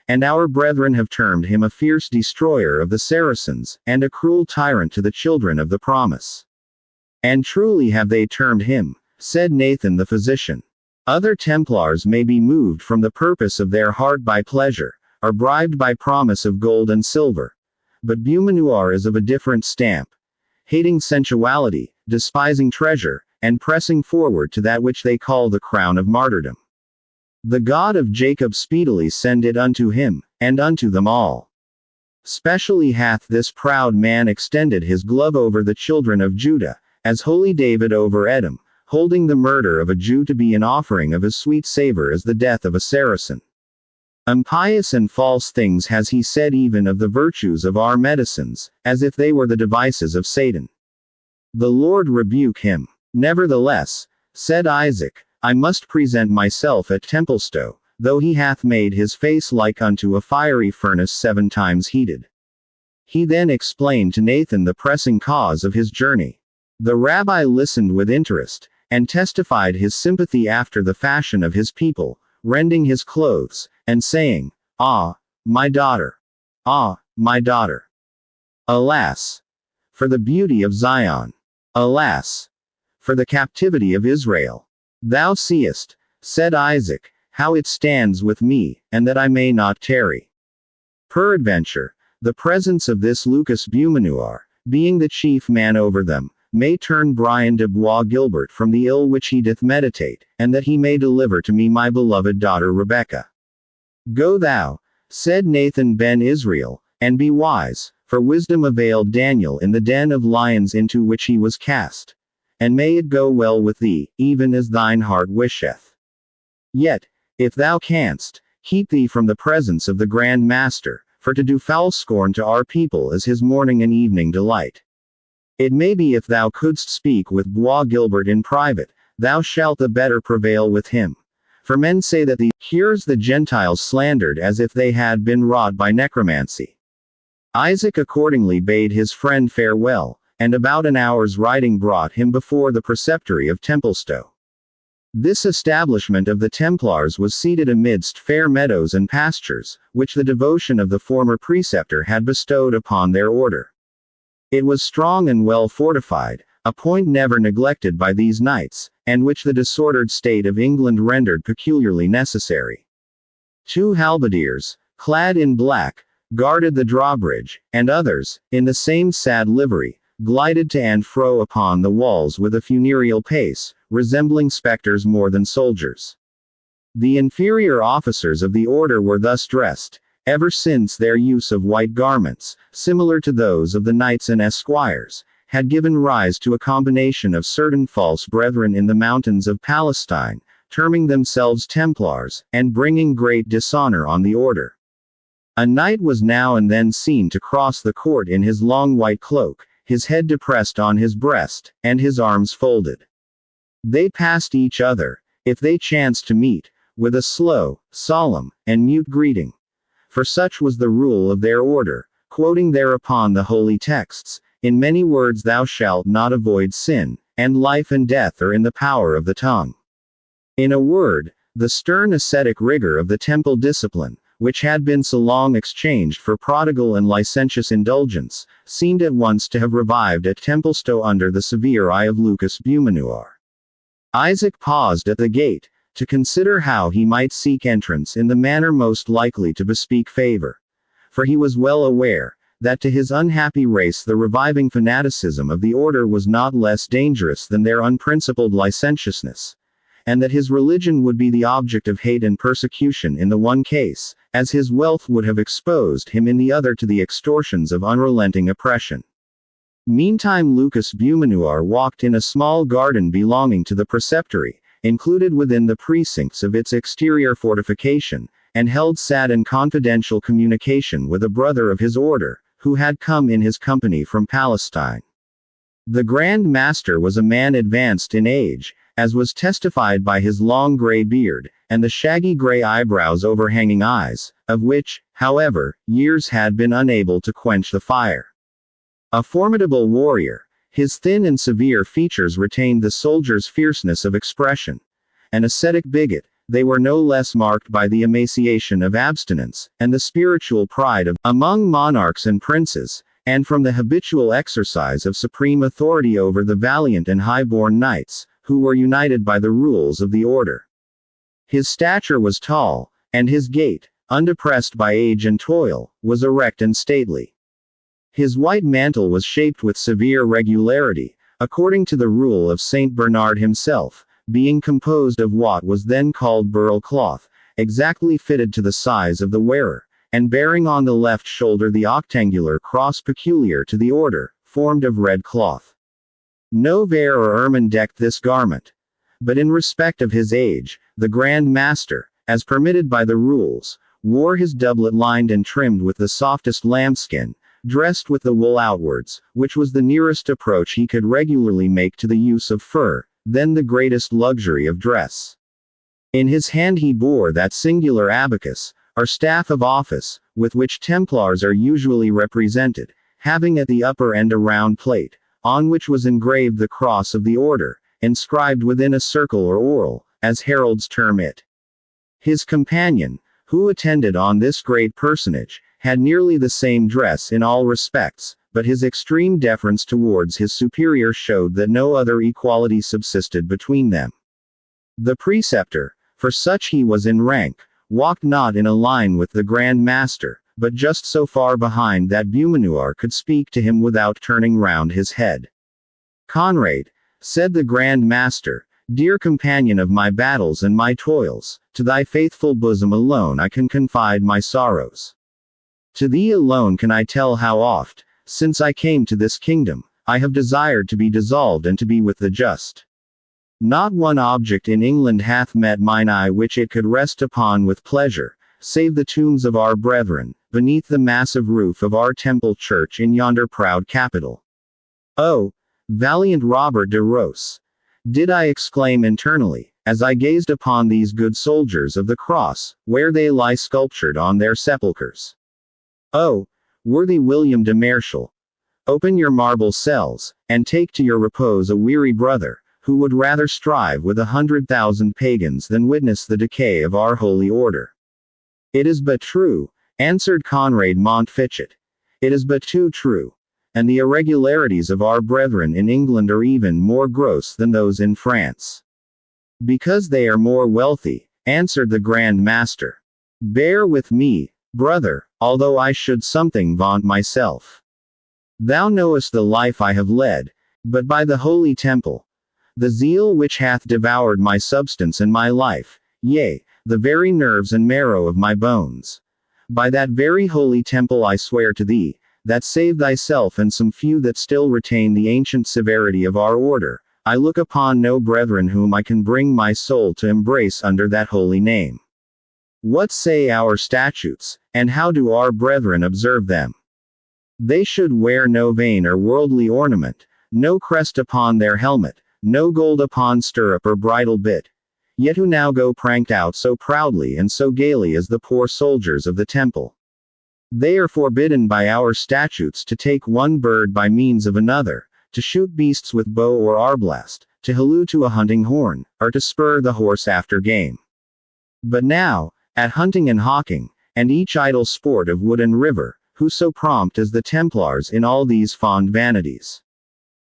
And our brethren have termed him a fierce destroyer of the Saracens, and a cruel tyrant to the children of the promise. And truly have they termed him, said Nathan the physician. Other Templars may be moved from the purpose of their heart by pleasure, or bribed by promise of gold and silver. But Beaumanoir is of a different stamp, hating sensuality, despising treasure, and pressing forward to that which they call the crown of martyrdom. The God of Jacob speedily send it unto him, and unto them all. Specially hath this proud man extended his glove over the children of Judah, as holy David over Edom, holding the murder of a Jew to be an offering of as sweet savor as the death of a Saracen. Impious and false things has he said even of the virtues of our medicines, as if they were the devices of Satan. The Lord rebuke him. Nevertheless, said Isaac, I must present myself at Templestowe, though he hath made his face like unto a fiery furnace 7 times heated. He then explained to Nathan the pressing cause of his journey. The rabbi listened with interest, and testified his sympathy after the fashion of his people, rending his clothes, and saying, Ah, my daughter! Ah, my daughter! Alas! For the beauty of Zion! Alas! for the captivity of Israel. Thou seest, said Isaac, how it stands with me, and that I may not tarry. Peradventure, the presence of this Lucas Beaumanoir, being the chief man over them, may turn Brian de Bois Gilbert from the ill which he doth meditate, and that he may deliver to me my beloved daughter Rebecca. Go thou, said Nathan ben Israel, and be wise, for wisdom availed Daniel in the den of lions into which he was cast. And may it go well with thee, even as thine heart wisheth. Yet, if thou canst, keep thee from the presence of the Grand Master, for to do foul scorn to our people is his morning and evening delight. It may be if thou couldst speak with Bois Gilbert in private, thou shalt the better prevail with him. For men say that the hears the Gentiles slandered as if they had been wrought by necromancy. Isaac accordingly bade his friend farewell, and about an hour's riding brought him before the preceptory of Templestowe. This establishment of the Templars was seated amidst fair meadows and pastures, which the devotion of the former preceptor had bestowed upon their order. It was strong and well fortified, a point never neglected by these knights, and which the disordered state of England rendered peculiarly necessary. 2 halberdiers, clad in black, guarded the drawbridge, and others, in the same sad livery, glided to and fro upon the walls with a funereal pace, resembling spectres more than soldiers. The inferior officers of the order were thus dressed, ever since their use of white garments, similar to those of the knights and esquires, had given rise to a combination of certain false brethren in the mountains of Palestine, terming themselves Templars, and bringing great dishonor on the order. A knight was now and then seen to cross the court in his long white cloak, his head depressed on his breast, and his arms folded. They passed each other, if they chanced to meet, with a slow, solemn, and mute greeting. For such was the rule of their order, quoting thereupon the holy texts, in many words thou shalt not avoid sin, and life and death are in the power of the tongue. In a word, the stern ascetic rigor of the temple discipline, which had been so long exchanged for prodigal and licentious indulgence, seemed at once to have revived at Templestowe under the severe eye of Lucas Beaumanoir. Isaac paused at the gate, to consider how he might seek entrance in the manner most likely to bespeak favor. For he was well aware, that to his unhappy race the reviving fanaticism of the order was not less dangerous than their unprincipled licentiousness, and that his religion would be the object of hate and persecution in the one case, as his wealth would have exposed him in the other to the extortions of unrelenting oppression. Meantime Lucas Beaumanoir walked in a small garden belonging to the preceptory, included within the precincts of its exterior fortification, and held sad and confidential communication with a brother of his order, who had come in his company from Palestine. The Grand Master was a man advanced in age, as was testified by his long gray beard, and the shaggy gray eyebrows overhanging eyes, of which, however, years had been unable to quench the fire. A formidable warrior, his thin and severe features retained the soldier's fierceness of expression. An ascetic bigot, they were no less marked by the emaciation of abstinence, and the spiritual pride of among monarchs and princes, and from the habitual exercise of supreme authority over the valiant and high-born knights, who were united by the rules of the order. His stature was tall, and his gait, undepressed by age and toil, was erect and stately. His white mantle was shaped with severe regularity, according to the rule of Saint Bernard himself, being composed of what was then called beryl cloth, exactly fitted to the size of the wearer, and bearing on the left shoulder the octangular cross peculiar to the order, formed of red cloth. No vair or ermine decked this garment. But in respect of his age, the Grand Master, as permitted by the rules, wore his doublet lined and trimmed with the softest lambskin, dressed with the wool outwards, which was the nearest approach he could regularly make to the use of fur, then the greatest luxury of dress. In his hand he bore that singular abacus, or staff of office, with which Templars are usually represented, having at the upper end a round plate, on which was engraved the cross of the order, inscribed within a circle or orle, as heralds term it. His companion, who attended on this great personage, had nearly the same dress in all respects, but his extreme deference towards his superior showed that no other equality subsisted between them. The preceptor, for such he was in rank, walked not in a line with the Grand Master, but just so far behind that Beaumanoir could speak to him without turning round his head. "Conrade," said the Grand Master, "dear companion of my battles and my toils, to thy faithful bosom alone I can confide my sorrows. To thee alone can I tell how oft, since I came to this kingdom, I have desired to be dissolved and to be with the just. Not one object in England hath met mine eye which it could rest upon with pleasure, save the tombs of our brethren, beneath the massive roof of our temple church in yonder proud capital. Oh, valiant Robert de Ros! Did I exclaim internally, as I gazed upon these good soldiers of the cross, where they lie sculptured on their sepulchres. Oh, worthy William de Marshall! Open your marble cells, and take to your repose a weary brother, who would rather strive with 100,000 pagans than witness the decay of our holy order." "It is but true," answered Conrade Montfichet. "It is but too true. And the irregularities of our brethren in England are even more gross than those in France." "Because they are more wealthy," answered the Grand Master. "Bear with me, brother, although I should something vaunt myself. Thou knowest the life I have led, but by the Holy Temple, the zeal which hath devoured my substance and my life, yea, the very nerves and marrow of my bones. By that very holy temple I swear to thee, that save thyself and some few that still retain the ancient severity of our order, I look upon no brethren whom I can bring my soul to embrace under that holy name. What say our statutes, and how do our brethren observe them? They should wear no vain or worldly ornament, no crest upon their helmet, no gold upon stirrup or bridle bit. Yet who now go pranked out so proudly and so gaily as the poor soldiers of the temple? They are forbidden by our statutes to take one bird by means of another, to shoot beasts with bow or arblast, to halloo to a hunting horn, or to spur the horse after game. But now, at hunting and hawking, and each idle sport of wood and river, who so prompt as the Templars in all these fond vanities?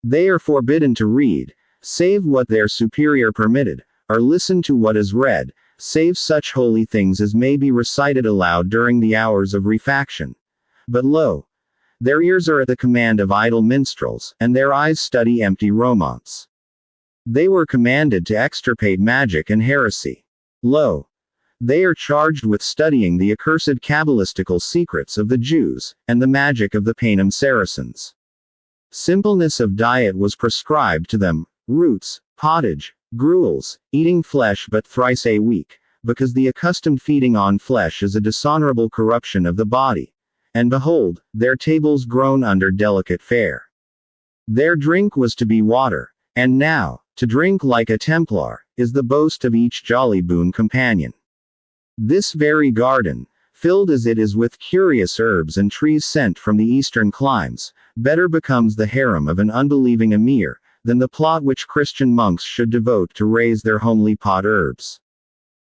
They are forbidden to read, save what their superior permitted, or listen to what is read, save such holy things as may be recited aloud during the hours of refaction. But lo! Their ears are at the command of idle minstrels, and their eyes study empty romance. They were commanded to extirpate magic and heresy. Lo! They are charged with studying the accursed cabalistical secrets of the Jews, and the magic of the Paynim Saracens. Simpleness of diet was prescribed to them, roots, pottage, gruels, eating flesh but thrice a week, because the accustomed feeding on flesh is a dishonorable corruption of the body. And behold, their tables groan under delicate fare. Their drink was to be water, and now, to drink like a Templar, is the boast of each jolly boon companion. This very garden, filled as it is with curious herbs and trees sent from the eastern climes, better becomes the harem of an unbelieving emir, than the plot which Christian monks should devote to raise their homely pot herbs.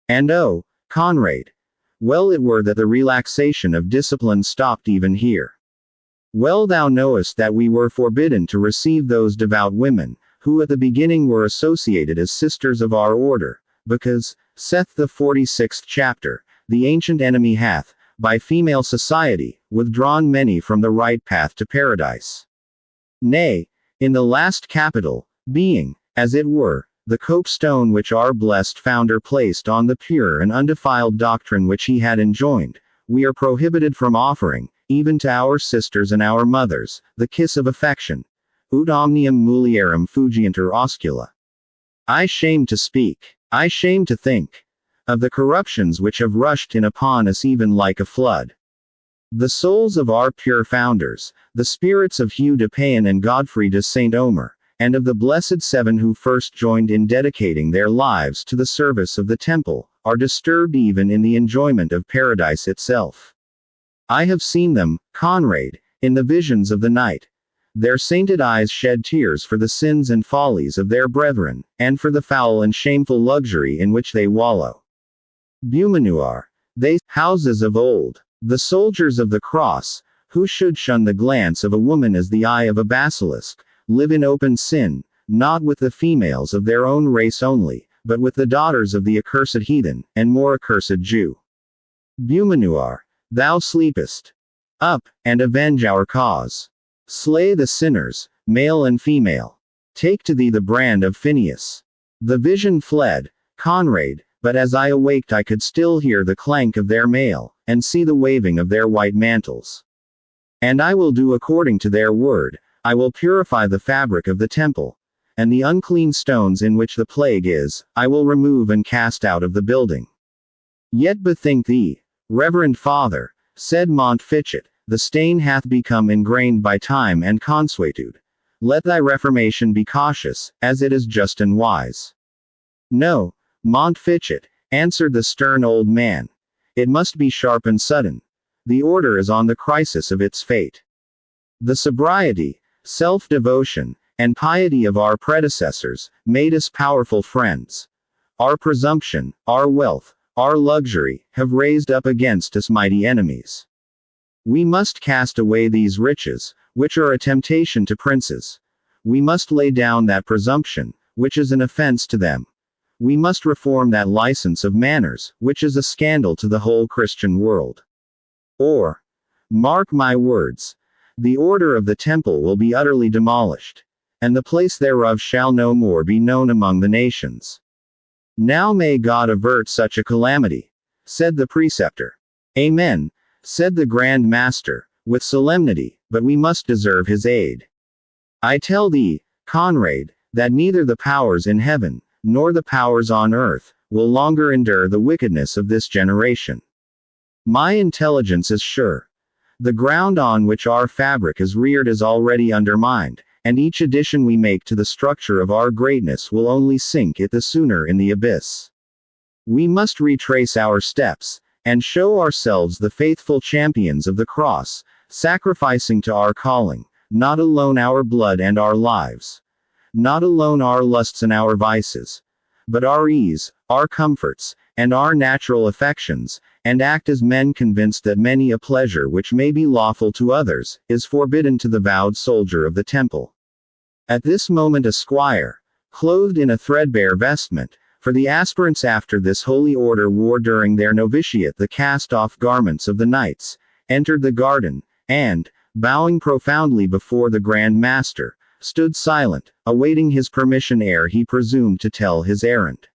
And oh, Conrade! Well it were that the relaxation of discipline stopped even here. Well thou knowest that we were forbidden to receive those devout women, who at the beginning were associated as sisters of our order, because, saith the 46th chapter, the ancient enemy hath, by female society, withdrawn many from the right path to paradise. Nay, in the last capital, being, as it were, the copestone which our blessed founder placed on the pure and undefiled doctrine which he had enjoined, we are prohibited from offering, even to our sisters and our mothers, the kiss of affection. Ut omnium mulierem fugiantur oscula. I shame to speak, I shame to think, of the corruptions which have rushed in upon us even like a flood. The souls of our pure founders, the spirits of Hugh de Payne and Godfrey de Saint Omer, and of the blessed seven who first joined in dedicating their lives to the service of the temple, are disturbed even in the enjoyment of paradise itself. I have seen them, Conrade, in the visions of the night. Their sainted eyes shed tears for the sins and follies of their brethren, and for the foul and shameful luxury in which they wallow. Beaumanoir, they, houses of old, the soldiers of the cross, who should shun the glance of a woman as the eye of a basilisk, live in open sin, not with the females of their own race only, but with the daughters of the accursed heathen, and more accursed Jew. Bumanuar, thou sleepest. Up, and avenge our cause. Slay the sinners, male and female. Take to thee the brand of Phineas. The vision fled, Conrad, but as I awaked I could still hear the clank of their mail, and see the waving of their white mantles. And I will do according to their word, I will purify the fabric of the temple, and the unclean stones in which the plague is, I will remove and cast out of the building. Yet bethink thee, Reverend Father, said Montfichet, the stain hath become ingrained by time and consuetude. Let thy reformation be cautious, as it is just and wise. No, Montfichet, answered the stern old man. It must be sharp and sudden. The order is on the crisis of its fate. The sobriety, self-devotion, and piety of our predecessors made us powerful friends. Our presumption, our wealth, our luxury, have raised up against us mighty enemies. We must cast away these riches, which are a temptation to princes. We must lay down that presumption, which is an offense to them. We must reform that license of manners, which is a scandal to the whole Christian world. Or, mark my words, the order of the temple will be utterly demolished, and the place thereof shall no more be known among the nations. Now may God avert such a calamity, said the preceptor. Amen, said the Grand Master, with solemnity, but we must deserve his aid. I tell thee, Conrad, that neither the powers in heaven, nor the powers on earth, will longer endure the wickedness of this generation. My intelligence is sure. The ground on which our fabric is reared is already undermined, and each addition we make to the structure of our greatness will only sink it the sooner in the abyss. We must retrace our steps, and show ourselves the faithful champions of the cross, sacrificing to our calling, not alone our blood and our lives, not alone our lusts and our vices, but our ease, our comforts, and our natural affections, and act as men convinced that many a pleasure which may be lawful to others, is forbidden to the vowed soldier of the temple. At this moment a squire, clothed in a threadbare vestment, for the aspirants after this holy order wore during their novitiate the cast-off garments of the knights, entered the garden, and, bowing profoundly before the Grand Master, stood silent, awaiting his permission ere he presumed to tell his errand.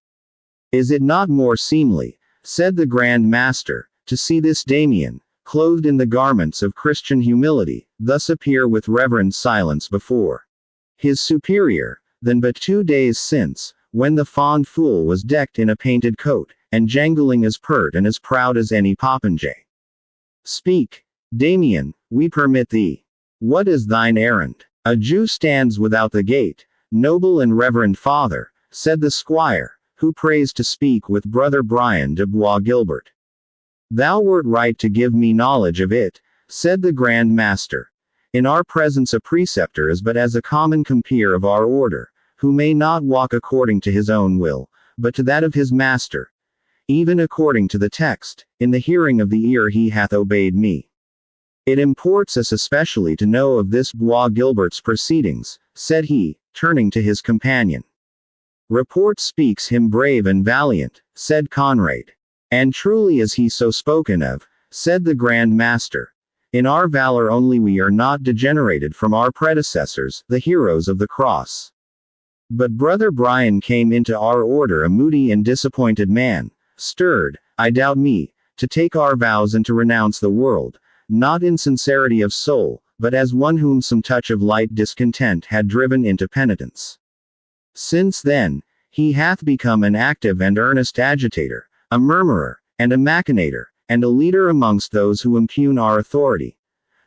Is it not more seemly, said the Grand Master, to see this Damien, clothed in the garments of Christian humility, thus appear with reverend silence before his superior, than but 2 days since, when the fond fool was decked in a painted coat, and jangling as pert and as proud as any popinjay? Speak, Damien, we permit thee. What is thine errand? A Jew stands without the gate, noble and reverend father, said the squire, who praised to speak with brother Brian de Bois Gilbert. Thou wert right to give me knowledge of it, said the Grand Master. In our presence a preceptor is but as a common compeer of our order, who may not walk according to his own will, but to that of his master, even according to the text, in the hearing of the ear he hath obeyed me. It imports us especially to know of this Bois Gilbert's proceedings, said he, turning to his companion. Report speaks him brave and valiant, said Conrad. And truly is he so spoken of, said the Grand Master. In our valor only we are not degenerated from our predecessors, the heroes of the cross. But brother Brian came into our order a moody and disappointed man, stirred, I doubt me, to take our vows and to renounce the world, not in sincerity of soul, but as one whom some touch of light discontent had driven into penitence. Since then, he hath become an active and earnest agitator, a murmurer, and a machinator, and a leader amongst those who impugn our authority,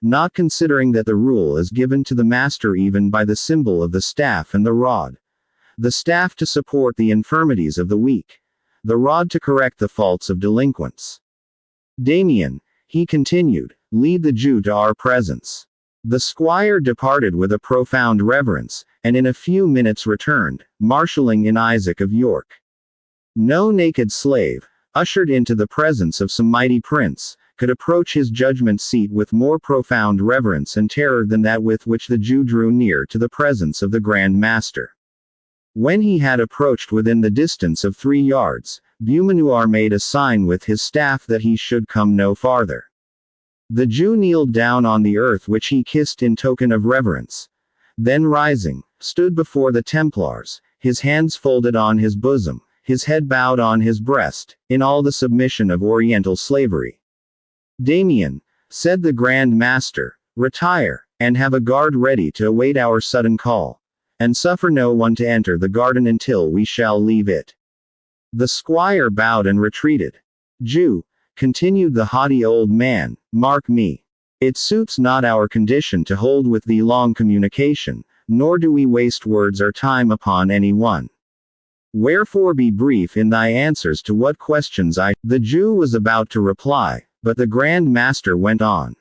not considering that the rule is given to the master even by the symbol of the staff and the rod. The staff to support the infirmities of the weak, the rod to correct the faults of delinquents. Damien, he continued, lead the Jew to our presence. The squire departed with a profound reverence, and in a few minutes returned, marshalling in Isaac of York. No naked slave, ushered into the presence of some mighty prince, could approach his judgment seat with more profound reverence and terror than that with which the Jew drew near to the presence of the Grand Master. When he had approached within the distance of 3 yards, Ivanhoe made a sign with his staff that he should come no farther. The Jew kneeled down on the earth, which he kissed in token of reverence. Then rising, stood before the Templars, his hands folded on his bosom, his head bowed on his breast, in all the submission of Oriental slavery. "Damien," said the Grand Master, "retire, and have a guard ready to await our sudden call, and suffer no one to enter the garden until we shall leave it." The squire bowed and retreated. "Jew," continued the haughty old man, "mark me. It suits not our condition to hold with thee long communication, nor do we waste words or time upon any one. Wherefore be brief in thy answers to what questions I—" The Jew was about to reply, but the Grand Master went on.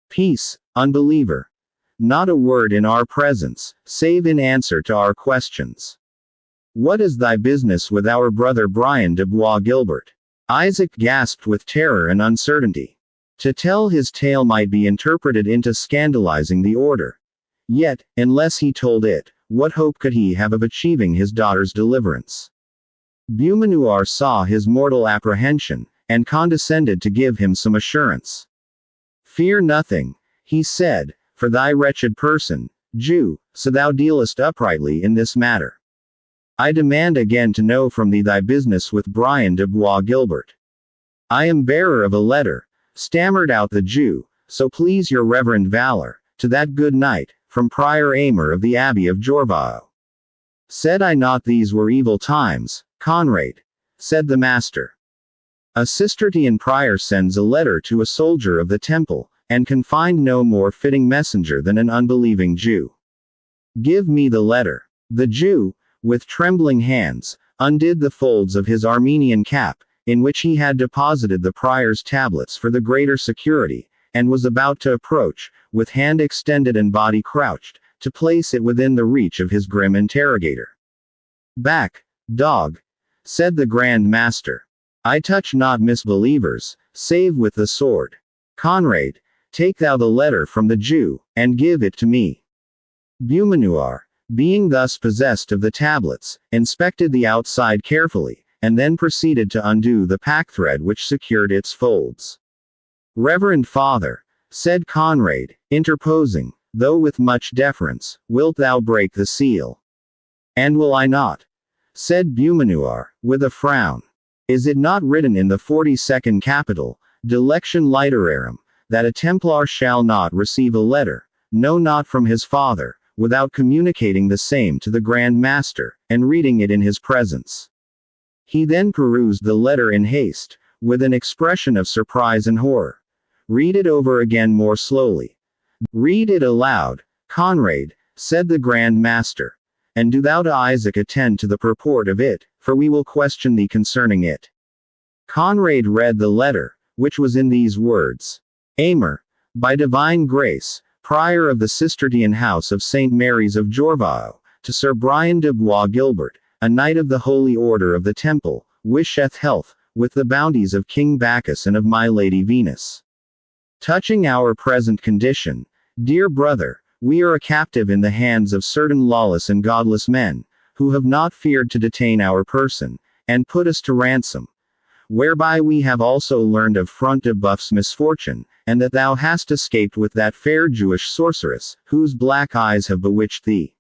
"Peace, unbeliever. Not a word in our presence, save in answer to our questions. What is thy business with our brother Brian de Bois Guilbert?" Isaac gasped with terror and uncertainty. To tell his tale might be interpreted into scandalizing the order. Yet, unless he told it, what hope could he have of achieving his daughter's deliverance? Ivanhoe saw his mortal apprehension, and condescended to give him some assurance. "Fear nothing," he said, "for thy wretched person, Jew, so thou dealest uprightly in this matter. I demand again to know from thee thy business with Brian de Bois Guilbert." "I am bearer of a letter," stammered out the Jew, "so please your reverend valor, to that good knight, from Prior Aymer of the Abbey of Ivanhoe." "Said I not these were evil times, Conrade?" said the master. "A Cistercian prior sends a letter to a soldier of the temple, and can find no more fitting messenger than an unbelieving Jew. Give me the letter." The Jew, with trembling hands, undid the folds of his Armenian cap, in which he had deposited the prior's tablets for the greater security, and was about to approach, with hand extended and body crouched, to place it within the reach of his grim interrogator. "Back, dog," said the Grand Master. "I touch not misbelievers, save with the sword. Conrade, take thou the letter from the Jew, and give it to me." Ivanhoe, being thus possessed of the tablets, inspected the outside carefully, and then proceeded to undo the packthread which secured its folds. "Reverend Father," said Conrade, interposing, though with much deference, "wilt thou break the seal?" "And will I not?" said Ivanhoe, with a frown. "Is it not written in the 42nd capital, De Lectione Literarum, that a Templar shall not receive a letter, no not from his father, without communicating the same to the Grand Master, and reading it in his presence?" He then perused the letter in haste, with an expression of surprise and horror. "Read it over again more slowly." "Read it aloud, Conrade," said the Grand Master. "And do thou to Isaac attend to the purport of it, for we will question thee concerning it." Conrade read the letter, which was in these words: "Aymer, by divine grace, Prior of the Cistercian House of St. Mary's of Ivanhoe, to Sir Brian de Bois Guilbert, a knight of the Holy Order of the Temple, wisheth health, with the bounties of King Bacchus and of my Lady Venus. Touching our present condition, dear brother, we are a captive in the hands of certain lawless and godless men, who have not feared to detain our person, and put us to ransom. Whereby we have also learned of Front de Boeuf's misfortune, and that thou hast escaped with that fair Jewish sorceress, whose black eyes have bewitched thee.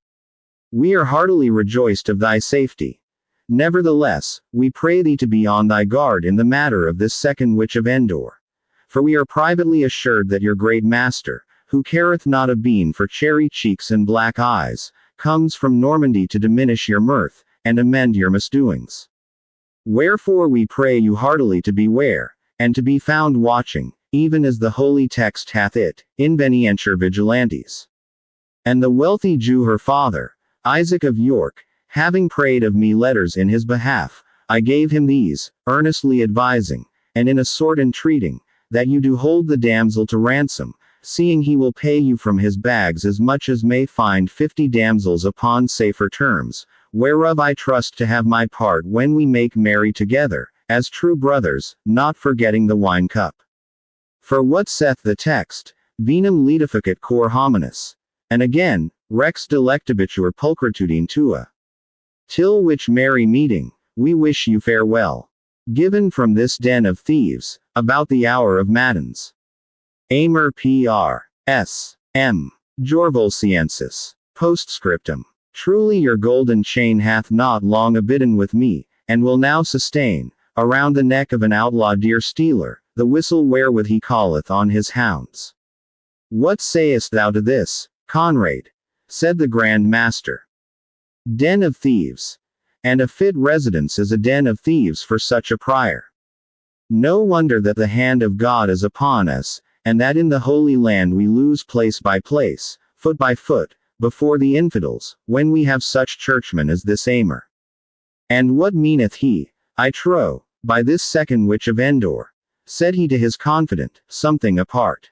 We are heartily rejoiced of thy safety. Nevertheless, we pray thee to be on thy guard in the matter of this second witch of Endor. For we are privately assured that your great master, who careth not a bean for cherry cheeks and black eyes, comes from Normandy to diminish your mirth, and amend your misdoings. Wherefore we pray you heartily to beware, and to be found watching, even as the holy text hath it, invenientur vigilantes. And the wealthy Jew her father, Isaac of York, having prayed of me letters in his behalf, I gave him these, earnestly advising, and in a sort entreating, that you do hold the damsel to ransom, seeing he will pay you from his bags as much as may find 50 damsels upon safer terms, whereof I trust to have my part when we make merry together, as true brothers, not forgetting the wine cup. For what saith the text, venum litificat cor hominis. And again, rex delectabitur pulchritude tua. Till which merry meeting, we wish you farewell. Given from this den of thieves, about the hour of matins. Amer Pr. S. M. Jorvolsiensis. Postscriptum. Truly your golden chain hath not long abidden with me, and will now sustain, around the neck of an outlaw deer stealer, the whistle wherewith he calleth on his hounds. What sayest thou to this, Conrade? Said the Grand Master. Den of thieves. And a fit residence is a den of thieves for such a prior. No wonder that the hand of God is upon us, and that in the Holy Land we lose place by place, foot by foot, before the infidels, when we have such churchmen as this Amer. And what meaneth he, I trow, by this second witch of Endor? Said he to his confidant, something apart.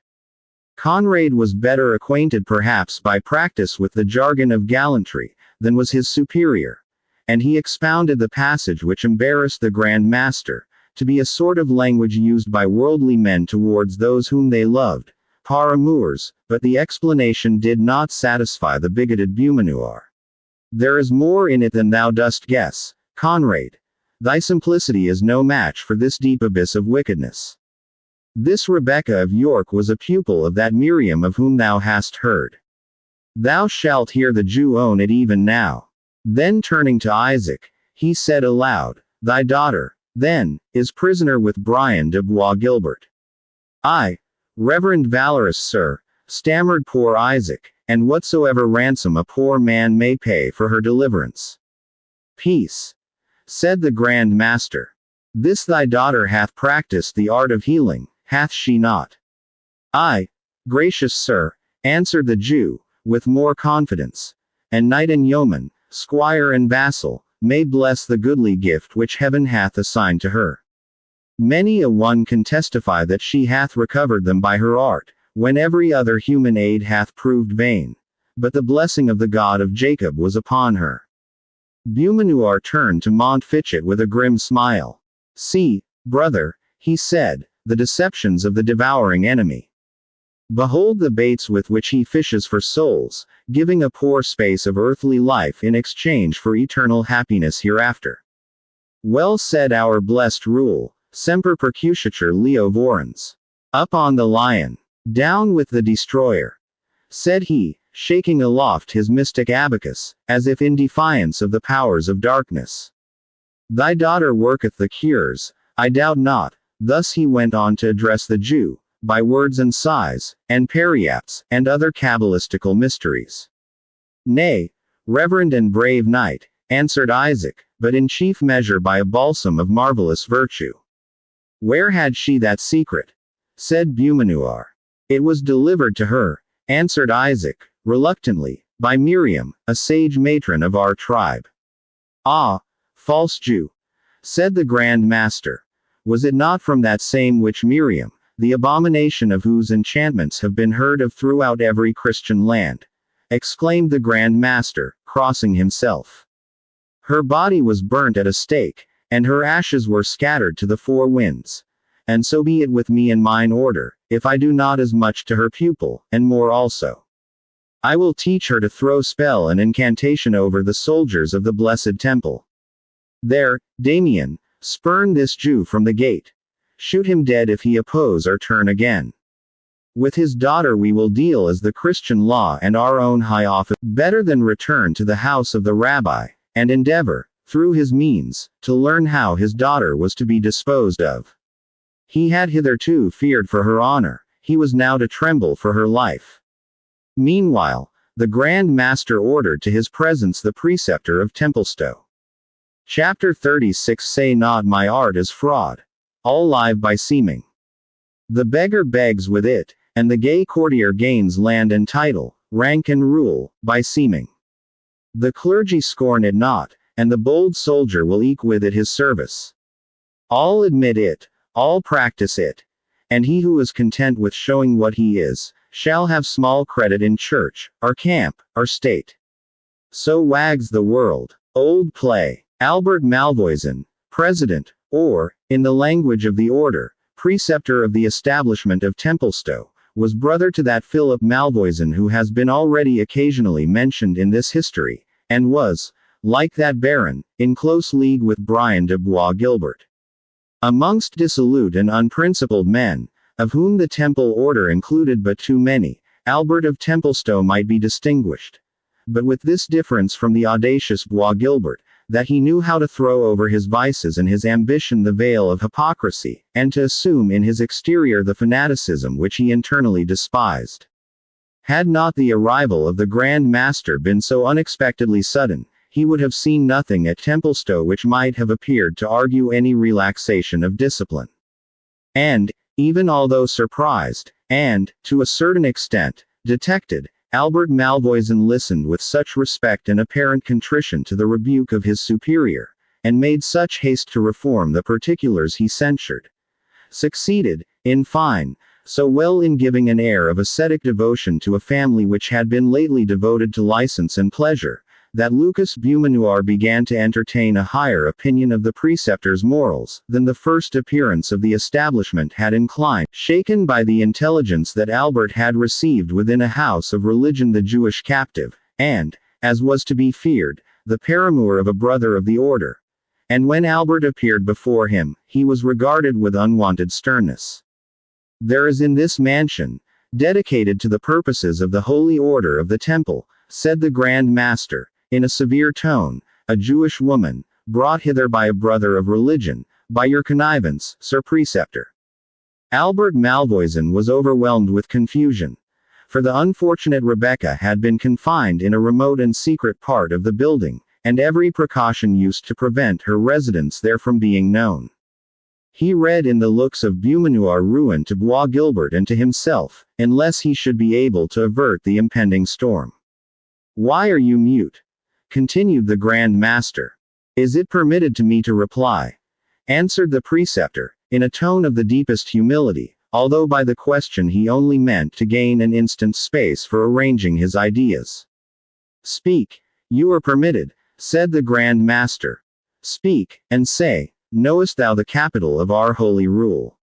Conrade was better acquainted perhaps by practice with the jargon of gallantry, than was his superior, and he expounded the passage which embarrassed the Grand Master, to be a sort of language used by worldly men towards those whom they loved, par amours, but the explanation did not satisfy the bigoted Beaumanoir. There is more in it than thou dost guess, Conrade. Thy simplicity is no match for this deep abyss of wickedness. This Rebecca of York was a pupil of that Miriam of whom thou hast heard. Thou shalt hear the Jew own it even now. Then turning to Isaac, he said aloud, Thy daughter, then, is prisoner with Brian de Bois Gilbert. I, Reverend valorous sir, stammered poor Isaac, and whatsoever ransom a poor man may pay for her deliverance. Peace, said the Grand Master. This thy daughter hath practiced the art of healing, hath she not? Ay, gracious sir, answered the Jew, with more confidence. And knight and yeoman, squire and vassal, may bless the goodly gift which heaven hath assigned to her. Many a one can testify that she hath recovered them by her art, when every other human aid hath proved vain. But the blessing of the God of Jacob was upon her. Beaumanoir turned to Montfichet with a grim smile. See, brother, he said, the deceptions of the devouring enemy. Behold the baits with which he fishes for souls, giving a poor space of earthly life in exchange for eternal happiness hereafter. Well said our blessed rule, semper percutiatur Leo Vorans. Up on the lion, down with the destroyer, said he, shaking aloft his mystic abacus, as if in defiance of the powers of darkness. Thy daughter worketh the cures, I doubt not. Thus he went on to address the Jew, by words and sighs, and periapts, and other cabalistical mysteries. Nay, reverend and brave knight, answered Isaac, but in chief measure by a balsam of marvelous virtue. Where had she that secret? Said Beaumanoir. It was delivered to her, answered Isaac, reluctantly, by Miriam, a sage matron of our tribe. Ah, false Jew, said the Grand Master. Was it not from that same witch Miriam, the abomination of whose enchantments have been heard of throughout every Christian land? Exclaimed the Grand Master, crossing himself. Her body was burnt at a stake, and her ashes were scattered to the four winds. And so be it with me and mine order, if I do not as much to her pupil, and more also. I will teach her to throw spell and incantation over the soldiers of the blessed temple. There, Damien, spurn this Jew from the gate. Shoot him dead if he oppose or turn again. With his daughter we will deal as the Christian law and our own high office, better than return to the house of the rabbi, and endeavor, through his means, to learn how his daughter was to be disposed of. He had hitherto feared for her honor, he was now to tremble for her life. Meanwhile, the Grand Master ordered to his presence the preceptor of Templestowe. Chapter 36. Say not my art is fraud. All live by seeming. The beggar begs with it, and the gay courtier gains land and title, rank and rule, by seeming. The clergy scorn it not, and the bold soldier will eke with it his service. All admit it, all practice it, and he who is content with showing what he is, shall have small credit in church, or camp, or state. So wags the world. Old play. Albert Malvoisin, President, or, in the language of the order, preceptor of the establishment of Templestowe, was brother to that Philip Malvoisin who has been already occasionally mentioned in this history, and was, like that baron, in close league with Brian de Bois Guilbert. Amongst dissolute and unprincipled men, of whom the Temple order included but too many, Albert of Templestowe might be distinguished. But with this difference from the audacious Bois Guilbert, that he knew how to throw over his vices and his ambition the veil of hypocrisy, and to assume in his exterior the fanaticism which he internally despised. Had not the arrival of the Grand Master been so unexpectedly sudden, he would have seen nothing at Templestowe which might have appeared to argue any relaxation of discipline. And, even although surprised, and, to a certain extent, detected, Albert Malvoisin listened with such respect and apparent contrition to the rebuke of his superior, and made such haste to reform the particulars he censured. Succeeded, in fine, so well in giving an air of ascetic devotion to a family which had been lately devoted to license and pleasure, that Lucas Beaumanoir began to entertain a higher opinion of the preceptor's morals than the first appearance of the establishment had inclined. Shaken by the intelligence that Albert had received within a house of religion the Jewish captive, and, as was to be feared, the paramour of a brother of the order, and when Albert appeared before him, he was regarded with unwonted sternness. "There is in this mansion, dedicated to the purposes of the Holy Order of the Temple," said the Grand Master, in a severe tone, "a Jewish woman, brought hither by a brother of religion, by your connivance, Sir Preceptor." Albert Malvoisin was overwhelmed with confusion. For the unfortunate Rebecca had been confined in a remote and secret part of the building, and every precaution used to prevent her residence there from being known. He read in the looks of Beaumanoir ruin to Bois Guilbert and to himself, unless he should be able to avert the impending storm. "Why are you mute?" continued the Grand Master. "Is it permitted to me to reply?" answered the preceptor, in a tone of the deepest humility, although by the question he only meant to gain an instant's space for arranging his ideas. "Speak, you are permitted," said the Grand Master. "Speak, and say, knowest thou the capital of our holy rule?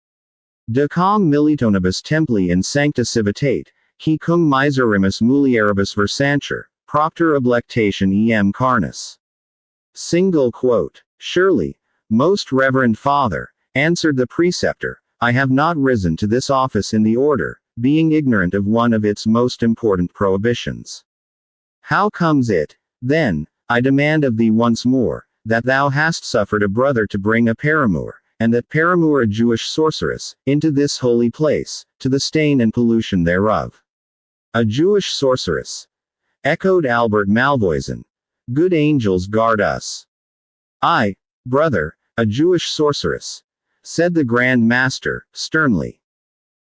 Decam militonibus templi in sancta civitate, qui cum miserimus mulieribus versantur, propter oblectation em carnis." Single quote. "Surely, most reverend Father," answered the preceptor, "I have not risen to this office in the order, being ignorant of one of its most important prohibitions. How comes it, then, I demand of thee once more, that thou hast suffered a brother to bring a paramour, and that paramour a Jewish sorceress, into this holy place, to the stain and pollution thereof?" "A Jewish sorceress?" echoed Albert Malvoisin. "Good angels guard us." "Aye, brother, a Jewish sorceress," said the Grand Master, sternly.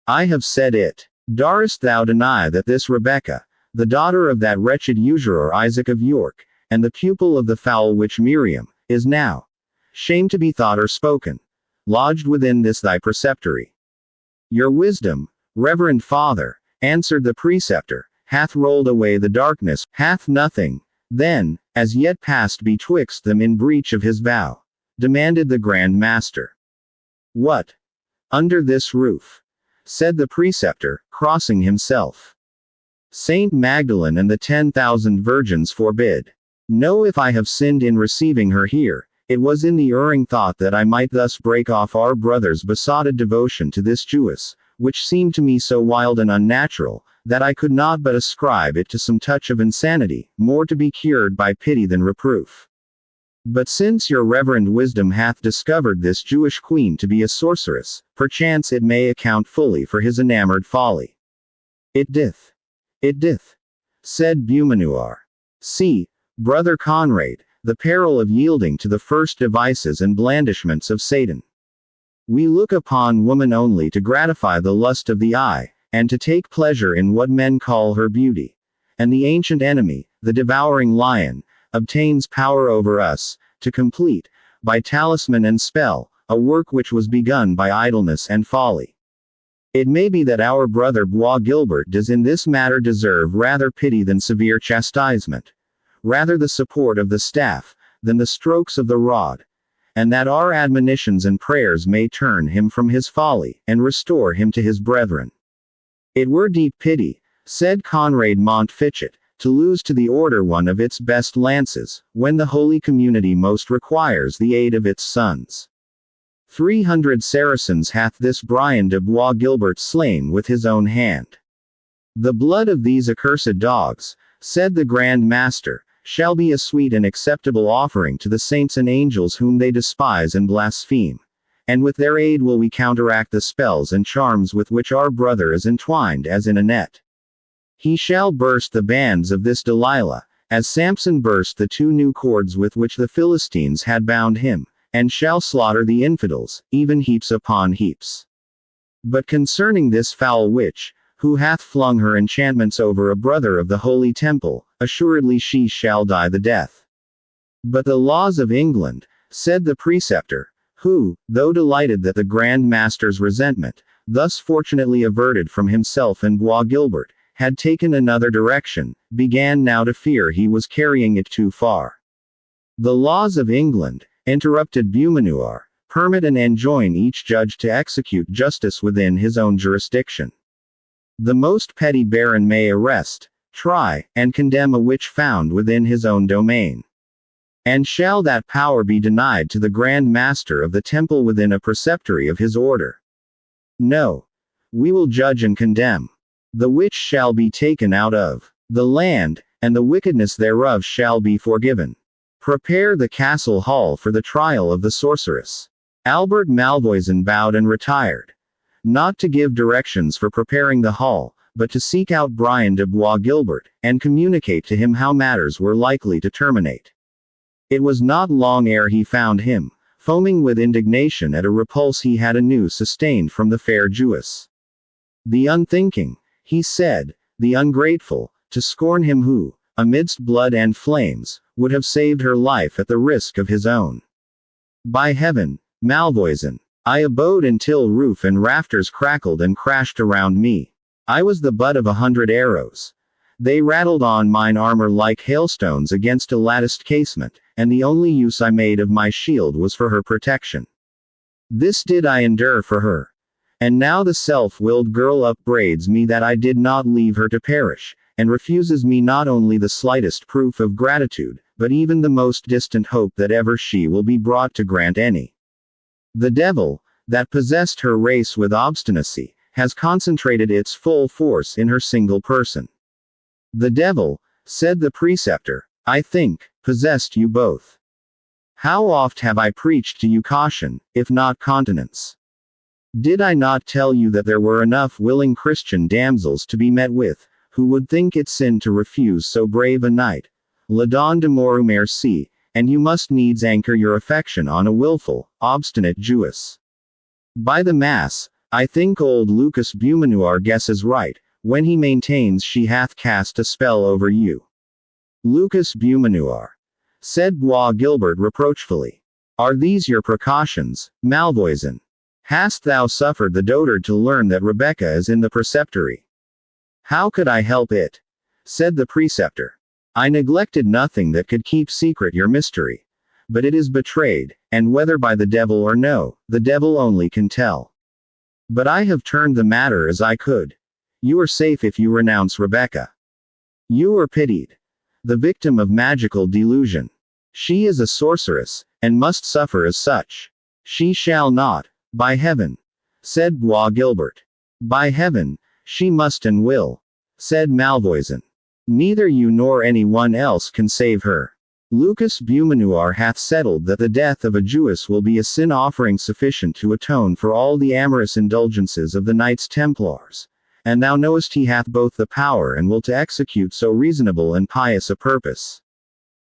"I have said it. Darest thou deny that this Rebecca, the daughter of that wretched usurer Isaac of York, and the pupil of the foul witch Miriam, is now, shame to be thought or spoken, lodged within this thy preceptory?" "Your wisdom, reverend Father," answered the preceptor, "hath rolled away the darkness." "Hath nothing, then, as yet passed betwixt them in breach of his vow?" demanded the Grand Master. "What? Under this roof," said the preceptor, crossing himself. "Saint Magdalene and the 10,000 virgins forbid. Know if I have sinned in receiving her here, it was in the erring thought that I might thus break off our brother's besotted devotion to this Jewess, which seemed to me so wild and unnatural, that I could not but ascribe it to some touch of insanity, more to be cured by pity than reproof. But since your reverend wisdom hath discovered this Jewish queen to be a sorceress, perchance it may account fully for his enamored folly." It dith," said Beaumanoir. "See, brother Conrad, the peril of yielding to the first devices and blandishments of Satan. We look upon woman only to gratify the lust of the eye, and to take pleasure in what men call her beauty. And the ancient enemy, the devouring lion, obtains power over us, to complete, by talisman and spell, a work which was begun by idleness and folly. It may be that our brother Bois Guilbert does in this matter deserve rather pity than severe chastisement, rather the support of the staff, than the strokes of the rod, and that our admonitions and prayers may turn him from his folly, and restore him to his brethren. It were deep pity, said Conrad Montfichet, to lose to the order one of its best lances, when the holy community most requires the aid of its sons. 300 Saracens hath this Brian de Bois Guilbert slain with his own hand. The blood of these accursed dogs, said the Grand Master, shall be a sweet and acceptable offering to the saints and angels whom they despise and blaspheme, and with their aid will we counteract the spells and charms with which our brother is entwined as in a net. He shall burst the bands of this Delilah, as Samson burst the 2 new cords with which the Philistines had bound him, and shall slaughter the infidels, even heaps upon heaps. But concerning this foul witch, who hath flung her enchantments over a brother of the holy temple, assuredly she shall die the death. But the laws of England, said the preceptor, who, though delighted that the Grand Master's resentment, thus fortunately averted from himself and Bois Guilbert, had taken another direction, began now to fear he was carrying it too far. The laws of England, interrupted Beaumanoir, permit and enjoin each judge to execute justice within his own jurisdiction. The most petty baron may arrest, try, and condemn a witch found within his own domain. And shall that power be denied to the Grand Master of the Temple within a preceptory of his order? No. We will judge and condemn. The witch shall be taken out of the land, and the wickedness thereof shall be forgiven. Prepare the castle hall for the trial of the sorceress. Albert Malvoisin bowed and retired. Not to give directions for preparing the hall, but to seek out Brian de Bois Guilbert, and communicate to him how matters were likely to terminate. It was not long ere he found him, foaming with indignation at a repulse he had anew sustained from the fair Jewess. The unthinking, he said, the ungrateful, to scorn him who, amidst blood and flames, would have saved her life at the risk of his own. By heaven, Malvoisin, I abode until roof and rafters crackled and crashed around me. I was the butt of 100 arrows. They rattled on mine armor like hailstones against a latticed casement, and the only use I made of my shield was for her protection. This did I endure for her. And now the self-willed girl upbraids me that I did not leave her to perish, and refuses me not only the slightest proof of gratitude, but even the most distant hope that ever she will be brought to grant any. The devil, that possessed her race with obstinacy, has concentrated its full force in her single person. The devil, said the preceptor, I think, possessed you both. How oft have I preached to you caution, if not continence? Did I not tell you that there were enough willing Christian damsels to be met with, who would think it sin to refuse so brave a knight, La Donne de Montmorency, and you must needs anchor your affection on a wilful, obstinate Jewess. By the mass, I think old Lucas Beaumanoir guesses right, when he maintains she hath cast a spell over you. Lucas Beaumanoir, said Bois Guilbert reproachfully. Are these your precautions, Malvoisin? Hast thou suffered the dotard to learn that Rebecca is in the preceptory? How could I help it? Said the preceptor. I neglected nothing that could keep secret your mystery. But it is betrayed, and whether by the devil or no, the devil only can tell. But I have turned the matter as I could. You are safe if you renounce Rebecca. You are pitied. The victim of magical delusion. She is a sorceress, and must suffer as such. She shall not, by heaven, said Bois Guilbert. By heaven, she must and will, said Malvoisin. Neither you nor any one else can save her. Lucas Beaumanoir hath settled that the death of a Jewess will be a sin offering sufficient to atone for all the amorous indulgences of the Knights Templars, and thou knowest he hath both the power and will to execute so reasonable and pious a purpose.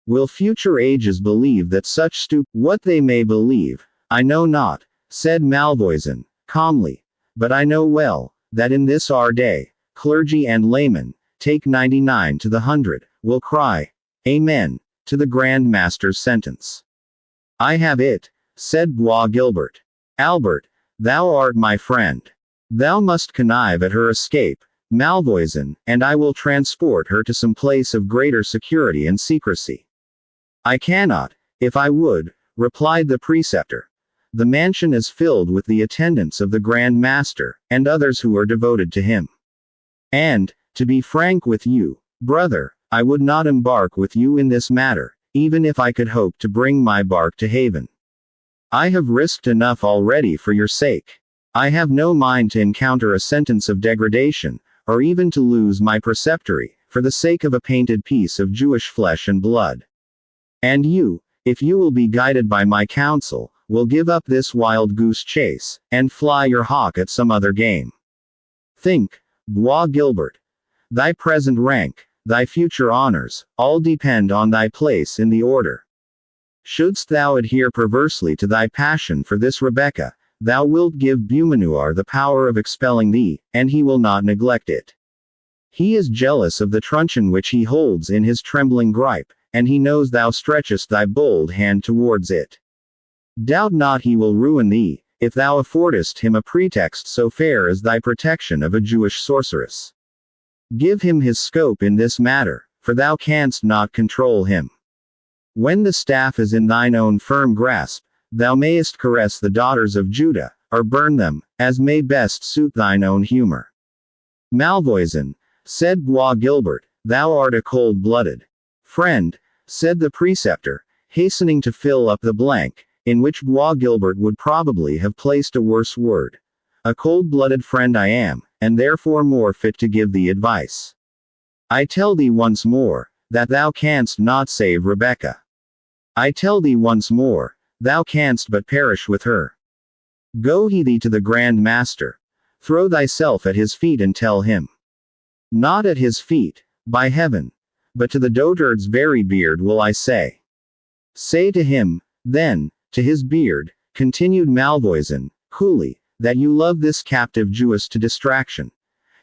Will future ages believe that such what they may believe, I know not, said Malvoisin, calmly, but I know well, that in this our day, clergy and laymen, take 99 to the 100, will cry, Amen, to the Grand Master's sentence. I have it, said Bois Guilbert. Albert, thou art my friend. Thou must connive at her escape, Malvoisin, and I will transport her to some place of greater security and secrecy. I cannot, if I would, replied the preceptor. The mansion is filled with the attendants of the Grand Master, and others who are devoted to him. And, to be frank with you, brother, I would not embark with you in this matter, even if I could hope to bring my bark to haven. I have risked enough already for your sake. I have no mind to encounter a sentence of degradation, or even to lose my preceptory, for the sake of a painted piece of Jewish flesh and blood. And you, if you will be guided by my counsel, will give up this wild goose chase, and fly your hawk at some other game. Think, Bois Gilbert. Thy present rank, thy future honors, all depend on thy place in the order. Shouldst thou adhere perversely to thy passion for this Rebecca, thou wilt give Beaumanoir the power of expelling thee, and he will not neglect it. He is jealous of the truncheon which he holds in his trembling gripe, and he knows thou stretchest thy bold hand towards it. Doubt not he will ruin thee, if thou affordest him a pretext so fair as thy protection of a Jewish sorceress. Give him his scope in this matter, for thou canst not control him. When the staff is in thine own firm grasp, thou mayest caress the daughters of Judah, or burn them, as may best suit thine own humor. Malvoisin, said Bois Gilbert, thou art a cold-blooded friend, said the preceptor, hastening to fill up the blank, in which Bois Gilbert would probably have placed a worse word. A cold-blooded friend I am, and therefore more fit to give thee advice. I tell thee once more, that thou canst not save Rebecca. I tell thee once more, thou canst but perish with her. Go he thee to the Grand Master. Throw thyself at his feet and tell him. Not at his feet, by heaven, but to the dotard's very beard will I say. Say to him, then, to his beard, continued Malvoisin, coolly, that you love this captive Jewess to distraction.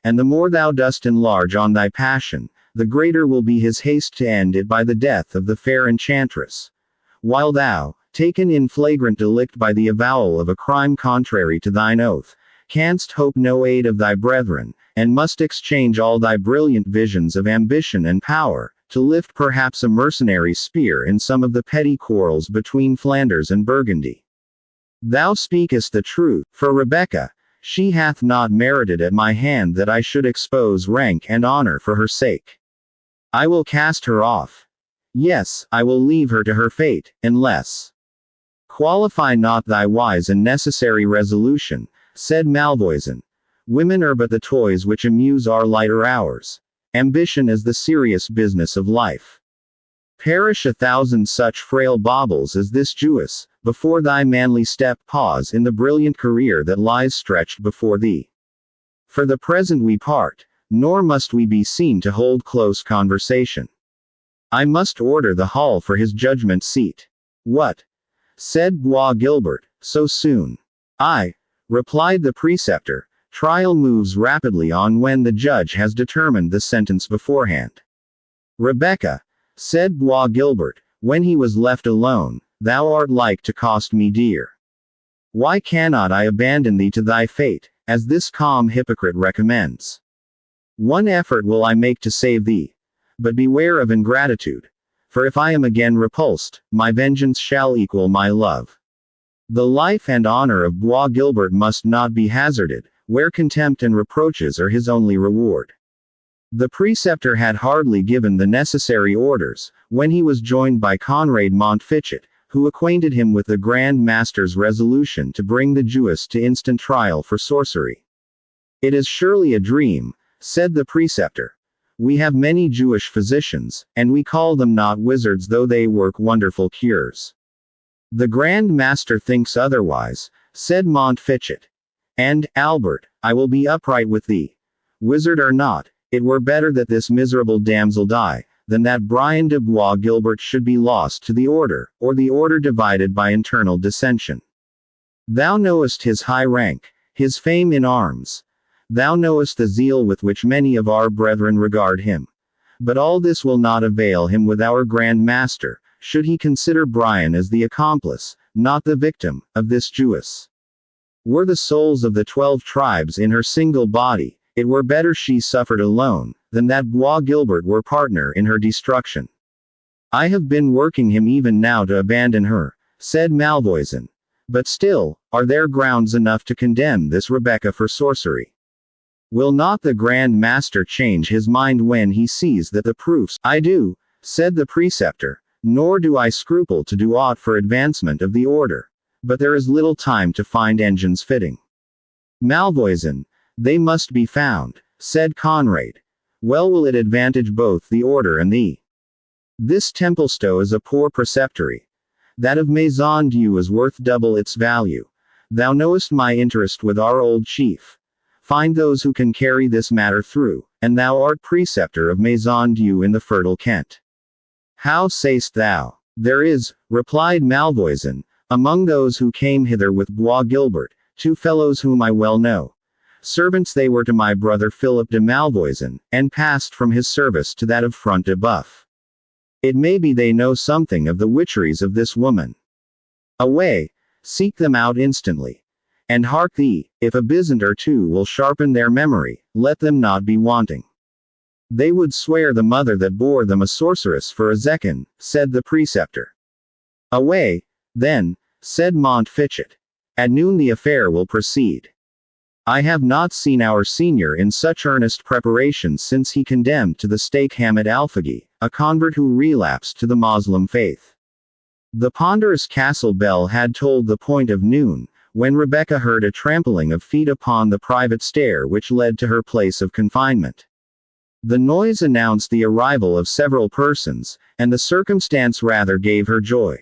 And the more thou dost enlarge on thy passion, the greater will be his haste to end it by the death of the fair enchantress. While thou, taken in flagrant delict by the avowal of a crime contrary to thine oath, canst hope no aid of thy brethren, and must exchange all thy brilliant visions of ambition and power, to lift perhaps a mercenary spear in some of the petty quarrels between Flanders and Burgundy. Thou speakest the truth, for Rebecca, she hath not merited at my hand that I should expose rank and honor for her sake. I will cast her off. Yes, I will leave her to her fate, unless. Qualify not thy wise and necessary resolution, said Malvoisin. Women are but the toys which amuse our lighter hours. Ambition is the serious business of life. Perish 1,000 such frail baubles as this Jewess, before thy manly step pause in the brilliant career that lies stretched before thee. For the present we part, nor must we be seen to hold close conversation. I must order the hall for his judgment seat. What? Said Bois Gilbert, so soon? Aye, replied the preceptor, trial moves rapidly on when the judge has determined the sentence beforehand. Rebecca, said Bois Gilbert, when he was left alone, thou art like to cost me dear. Why cannot I abandon thee to thy fate, as this calm hypocrite recommends? One effort will I make to save thee. But beware of ingratitude. For if I am again repulsed, my vengeance shall equal my love. The life and honor of Bois Gilbert must not be hazarded, where contempt and reproaches are his only reward. The preceptor had hardly given the necessary orders, when he was joined by Conrade Montfichet, who acquainted him with the Grand Master's resolution to bring the Jewess to instant trial for sorcery. It is surely a dream, said the preceptor. We have many Jewish physicians, and we call them not wizards though they work wonderful cures. The Grand Master thinks otherwise, said Montfichet. And, Albert, I will be upright with thee. Wizard or not, it were better that this miserable damsel die, than that Brian de Bois Gilbert should be lost to the order, or the order divided by internal dissension. Thou knowest his high rank, his fame in arms. Thou knowest the zeal with which many of our brethren regard him. But all this will not avail him with our Grand Master, should he consider Brian as the accomplice, not the victim, of this Jewess. Were the souls of the 12 tribes in her single body, it were better she suffered alone, than that Bois Gilbert were partner in her destruction. I have been working him even now to abandon her, said Malvoisin. But still, are there grounds enough to condemn this Rebecca for sorcery? Will not the Grand Master change his mind when he sees that the proofs— I do, said the preceptor, nor do I scruple to do aught for advancement of the order. But there is little time to find engines fitting. Malvoisin, they must be found, said Conrad. Well will it advantage both the order and thee. This Templestowe is a poor preceptory. That of Maison Dieu is worth double its value. Thou knowest my interest with our old chief. Find those who can carry this matter through, and thou art preceptor of Maison Dieu in the fertile Kent. How sayst thou? There is, replied Malvoisin, among those who came hither with Bois Gilbert, 2 fellows whom I well know. Servants they were to my brother Philip de Malvoisin, and passed from his service to that of Front de Boeuf. It may be they know something of the witcheries of this woman. Away, seek them out instantly. And hark thee, if a byzant or two will sharpen their memory, let them not be wanting. They would swear the mother that bore them a sorceress for a zecchin, said the preceptor. Away, then, said Montfichet. At noon the affair will proceed. I have not seen our senior in such earnest preparation since he condemned to the stake Hamed Alfagi, a convert who relapsed to the Moslem faith. The ponderous castle bell had tolled the point of noon, when Rebecca heard a trampling of feet upon the private stair which led to her place of confinement. The noise announced the arrival of several persons, and the circumstance rather gave her joy.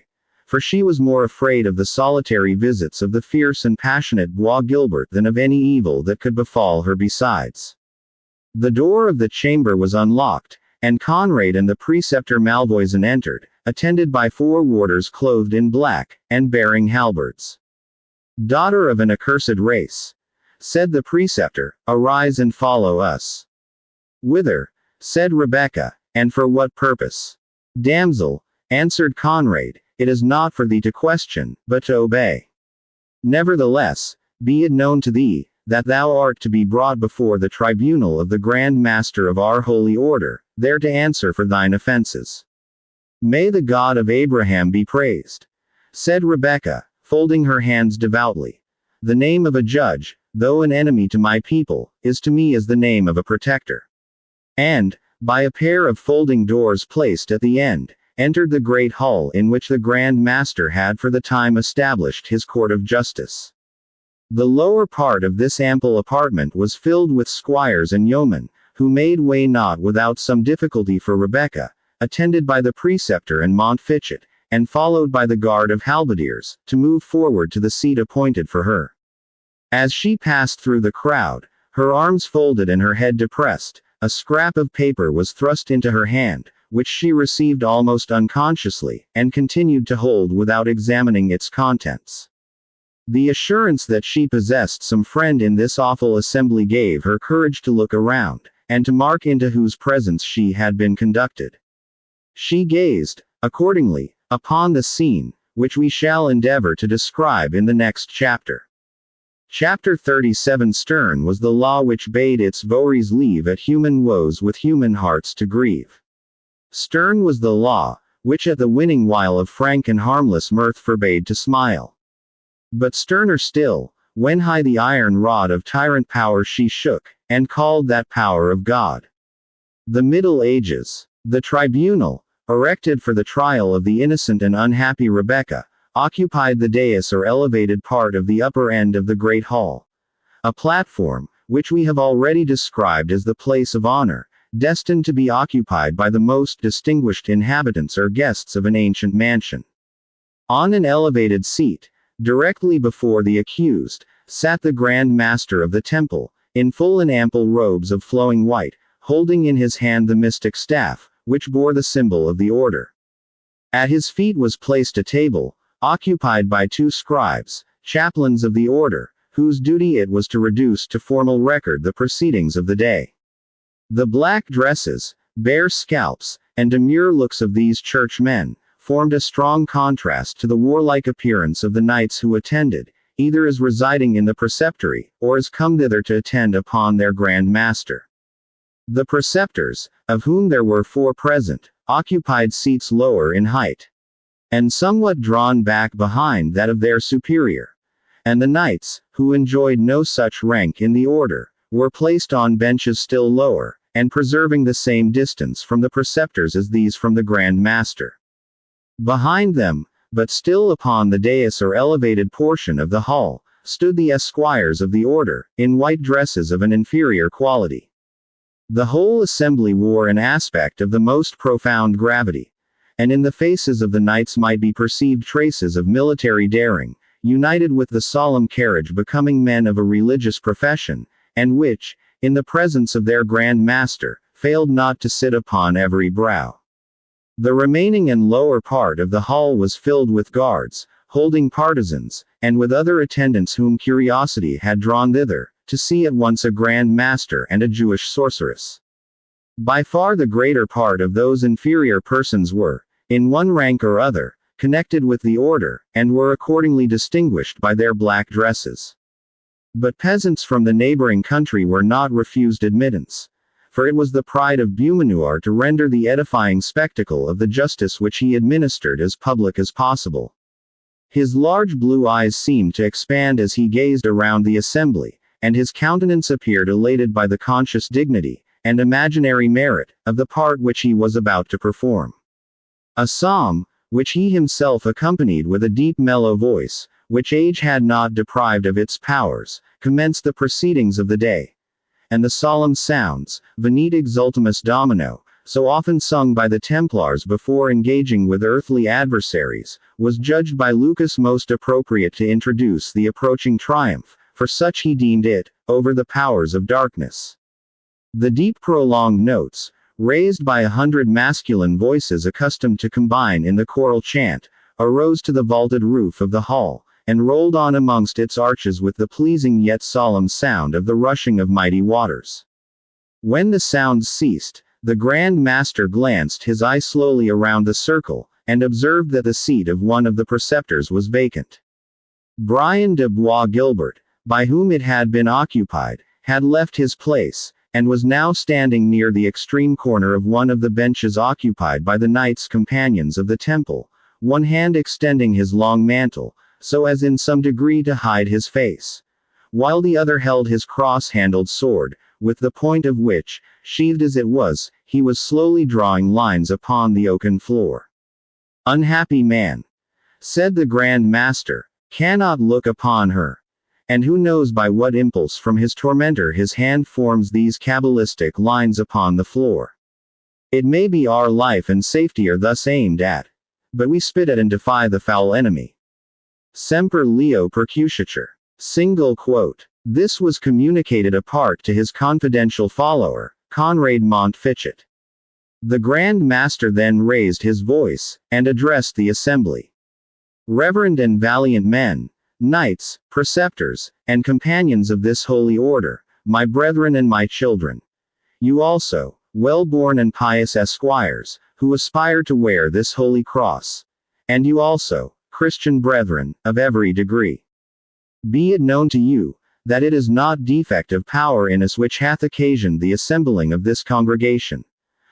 For she was more afraid of the solitary visits of the fierce and passionate Bois Gilbert than of any evil that could befall her besides. The door of the chamber was unlocked, and Conrad and the preceptor Malvoisin entered, attended by 4 warders clothed in black, and bearing halberds. Daughter of an accursed race, said the preceptor, arise and follow us. Whither? Said Rebecca, and for what purpose? Damsel, answered Conrad, it is not for thee to question, but to obey. Nevertheless, be it known to thee, that thou art to be brought before the tribunal of the Grand Master of our holy order, there to answer for thine offenses. May the God of Abraham be praised, said Rebecca, folding her hands devoutly. The name of a judge, though an enemy to my people, is to me as the name of a protector. And, by a pair of folding doors placed at the end, entered the great hall in which the Grand Master had for the time established his court of justice. The lower part of this ample apartment was filled with squires and yeomen, who made way not without some difficulty for Rebecca, attended by the preceptor and Montfichet, and followed by the guard of halberdiers, to move forward to the seat appointed for her. As she passed through the crowd, her arms folded and her head depressed, a scrap of paper was thrust into her hand, which she received almost unconsciously, and continued to hold without examining its contents. The assurance that she possessed some friend in this awful assembly gave her courage to look around, and to mark into whose presence she had been conducted. She gazed, accordingly, upon the scene, which we shall endeavor to describe in the next chapter. Chapter 37. Stern was the law which bade its votaries leave at human woes with human hearts to grieve. Stern was the law, which at the winning while of frank and harmless mirth forbade to smile. But sterner still, when high the iron rod of tyrant power she shook, and called that power of God. The Middle Ages. The tribunal, erected for the trial of the innocent and unhappy Rebecca, occupied the dais or elevated part of the upper end of the great hall. A platform, which we have already described as the place of honor, destined to be occupied by the most distinguished inhabitants or guests of an ancient mansion. On an elevated seat, directly before the accused, sat the Grand Master of the Temple, in full and ample robes of flowing white, holding in his hand the mystic staff, which bore the symbol of the order. At his feet was placed a table, occupied by 2 scribes, chaplains of the order, whose duty it was to reduce to formal record the proceedings of the day. The black dresses, bare scalps, and demure looks of these churchmen, formed a strong contrast to the warlike appearance of the knights who attended, either as residing in the preceptory, or as come thither to attend upon their Grand Master. The preceptors, of whom there were 4 present, occupied seats lower in height. and somewhat drawn back behind that of their superior. And the knights, who enjoyed no such rank in the order, were placed on benches still lower, and preserving the same distance from the preceptors as these from the Grand Master. Behind them, but still upon the dais or elevated portion of the hall, stood the esquires of the order, in white dresses of an inferior quality. The whole assembly wore an aspect of the most profound gravity, and in the faces of the knights might be perceived traces of military daring, united with the solemn carriage becoming men of a religious profession, and which, in the presence of their Grand Master, failed not to sit upon every brow. The remaining and lower part of the hall was filled with guards, holding partisans, and with other attendants whom curiosity had drawn thither, to see at once a Grand Master and a Jewish sorceress. By far the greater part of those inferior persons were, in one rank or other, connected with the order, and were accordingly distinguished by their black dresses. But peasants from the neighboring country were not refused admittance, for it was the pride of Beaumanoir to render the edifying spectacle of the justice which he administered as public as possible. His large blue eyes seemed to expand as he gazed around the assembly, and his countenance appeared elated by the conscious dignity, and imaginary merit, of the part which he was about to perform. A psalm, which he himself accompanied with a deep mellow voice, which age had not deprived of its powers, commenced the proceedings of the day. And the solemn sounds, Venite exultemus Domino, so often sung by the Templars before engaging with earthly adversaries, was judged by Lucas most appropriate to introduce the approaching triumph, for such he deemed it, over the powers of darkness. The deep prolonged notes, raised by 100 masculine voices accustomed to combine in the choral chant, arose to the vaulted roof of the hall, and rolled on amongst its arches with the pleasing yet solemn sound of the rushing of mighty waters. When the sounds ceased, the Grand Master glanced his eye slowly around the circle, and observed that the seat of one of the preceptors was vacant. Brian de Bois Gilbert, by whom it had been occupied, had left his place, and was now standing near the extreme corner of one of the benches occupied by the knights companions of the temple, one hand extending his long mantle, so as in some degree to hide his face, while the other held his cross-handled sword, with the point of which, sheathed as it was, he was slowly drawing lines upon the oaken floor. "Unhappy man," said the Grand Master, "cannot look upon her. And who knows by what impulse from his tormentor his hand forms these cabalistic lines upon the floor? It may be our life and safety are thus aimed at. But we spit at and defy the foul enemy. Semper Leo percuscitur. Single quote. This was communicated apart to his confidential follower, Conrad Montfichet. The Grand Master then raised his voice, and addressed the assembly. "Reverend and valiant men, knights, preceptors, and companions of this holy order, my brethren and my children. You also, well-born and pious esquires, who aspire to wear this holy cross. And you also, Christian brethren, of every degree. Be it known to you, that it is not defect of power in us which hath occasioned the assembling of this congregation.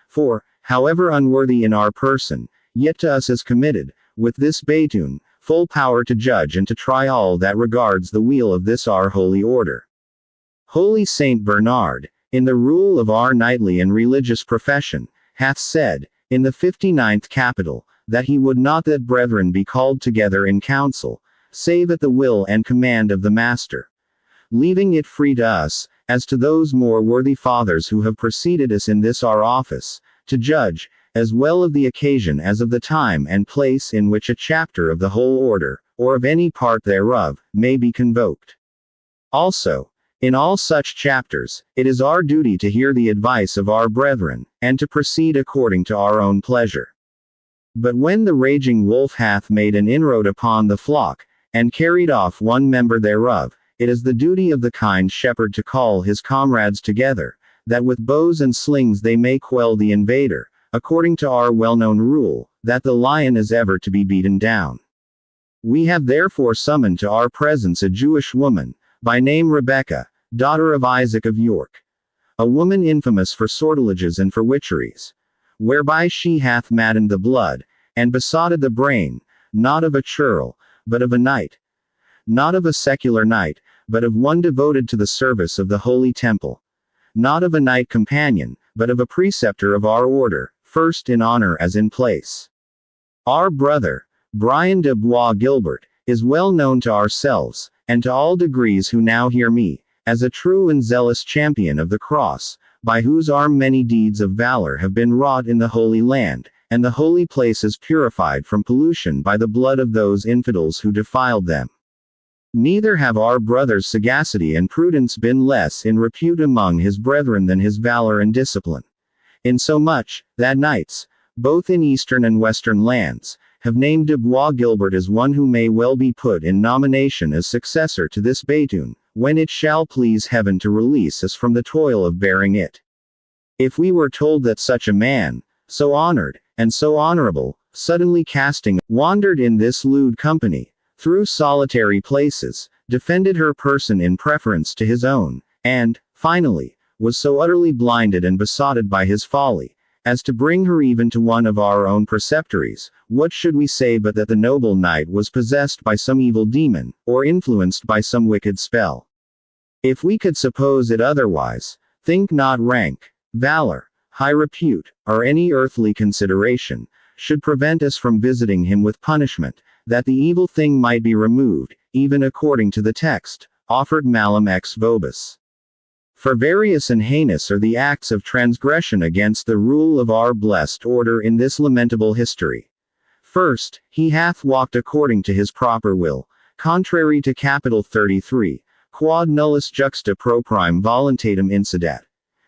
For, however unworthy in our person, yet to us is committed, with this batoon, full power to judge and to try all that regards the weal of this our holy order. Holy Saint Bernard, in the rule of our knightly and religious profession, hath said, in the 59th capital, that he would not that brethren be called together in council, save at the will and command of the Master, leaving it free to us, as to those more worthy fathers who have preceded us in this our office, to judge, as well of the occasion as of the time and place in which a chapter of the whole order, or of any part thereof, may be convoked. Also, in all such chapters, it is our duty to hear the advice of our brethren, and to proceed according to our own pleasure. But when the raging wolf hath made an inroad upon the flock, and carried off one member thereof, it is the duty of the kind shepherd to call his comrades together, that with bows and slings they may quell the invader, according to our well-known rule, that the lion is ever to be beaten down. We have therefore summoned to our presence a Jewish woman, by name Rebecca, daughter of Isaac of York, a woman infamous for sortileges and for witcheries, whereby she hath maddened the blood, and besotted the brain, not of a churl, but of a knight. Not of a secular knight, but of one devoted to the service of the holy temple. Not of a knight companion, but of a preceptor of our order, first in honor as in place. Our brother, Brian de Bois Gilbert, is well known to ourselves, and to all degrees who now hear me, as a true and zealous champion of the cross, by whose arm many deeds of valor have been wrought in the Holy Land, and the holy places purified from pollution by the blood of those infidels who defiled them. Neither have our brother's sagacity and prudence been less in repute among his brethren than his valor and discipline. Insomuch, that knights, both in eastern and western lands, have named de Bois Gilbert as one who may well be put in nomination as successor to this Batoon, when it shall please heaven to release us from the toil of bearing it. If we were told that such a man, so honored, and so honorable, suddenly casting, wandered in this lewd company, through solitary places, defended her person in preference to his own, and, finally, was so utterly blinded and besotted by his folly, as to bring her even to one of our own preceptories, what should we say but that the noble knight was possessed by some evil demon, or influenced by some wicked spell? If we could suppose it otherwise, think not rank, valor, high repute, or any earthly consideration, should prevent us from visiting him with punishment, that the evil thing might be removed, even according to the text, offered malum ex vobis. For various and heinous are the acts of transgression against the rule of our blessed order in this lamentable history. First, he hath walked according to his proper will, contrary to Capital 33, quod nullus juxta proprime voluntatem incidat.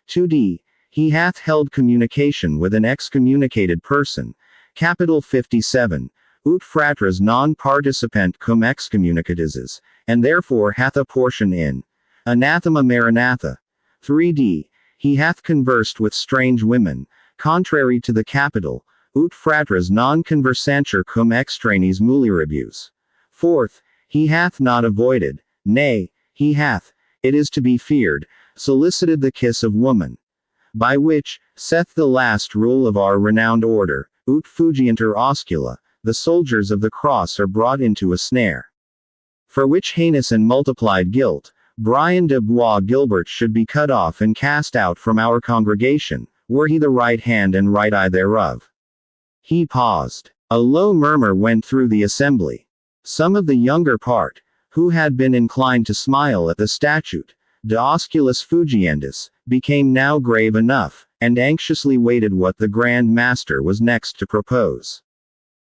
2d. He hath held communication with an excommunicated person, Capital 57, ut fratres non participant cum excommunicatis, and therefore hath a portion in anathema maranatha. 3d. He hath conversed with strange women, contrary to the Capital, ut fratres non conversantur cum extranis mulieribus. 4th. He hath not avoided, nay, he hath, it is to be feared, solicited the kiss of woman. By which, saith the last rule of our renowned order, ut fugiantur oscula, the soldiers of the cross are brought into a snare. For which heinous and multiplied guilt, Brian de Bois Gilbert should be cut off and cast out from our congregation, were he the right hand and right eye thereof. He paused. A low murmur went through the assembly. Some of the younger part, who had been inclined to smile at the statute, de osculis fugiendis, became now grave enough, and anxiously waited what the Grand Master was next to propose.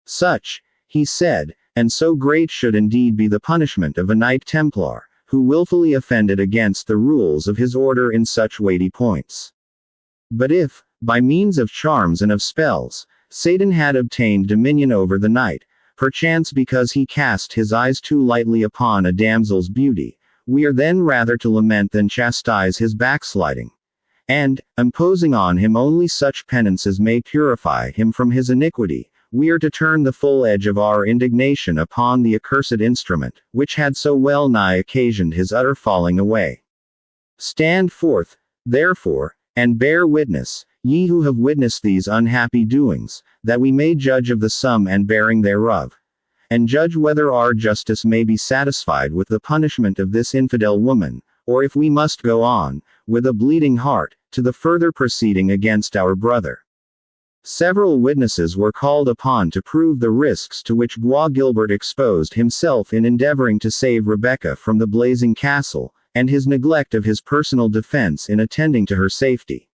Such, he said, and so great should indeed be the punishment of a Knight Templar, who wilfully offended against the rules of his order in such weighty points. But if, by means of charms and of spells, Satan had obtained dominion over the knight, perchance because he cast his eyes too lightly upon a damsel's beauty, we are then rather to lament than chastise his backsliding. And, imposing on him only such penance as may purify him from his iniquity, we are to turn the full edge of our indignation upon the accursed instrument, which had so well nigh occasioned his utter falling away. Stand forth, therefore, and bear witness, ye who have witnessed these unhappy doings, that we may judge of the sum and bearing thereof, and judge whether our justice may be satisfied with the punishment of this infidel woman, or if we must go on, with a bleeding heart, to the further proceeding against our brother. Several witnesses were called upon to prove the risks to which Bois Gilbert exposed himself in endeavoring to save Rebecca from the blazing castle, and his neglect of his personal defense in attending to her safety.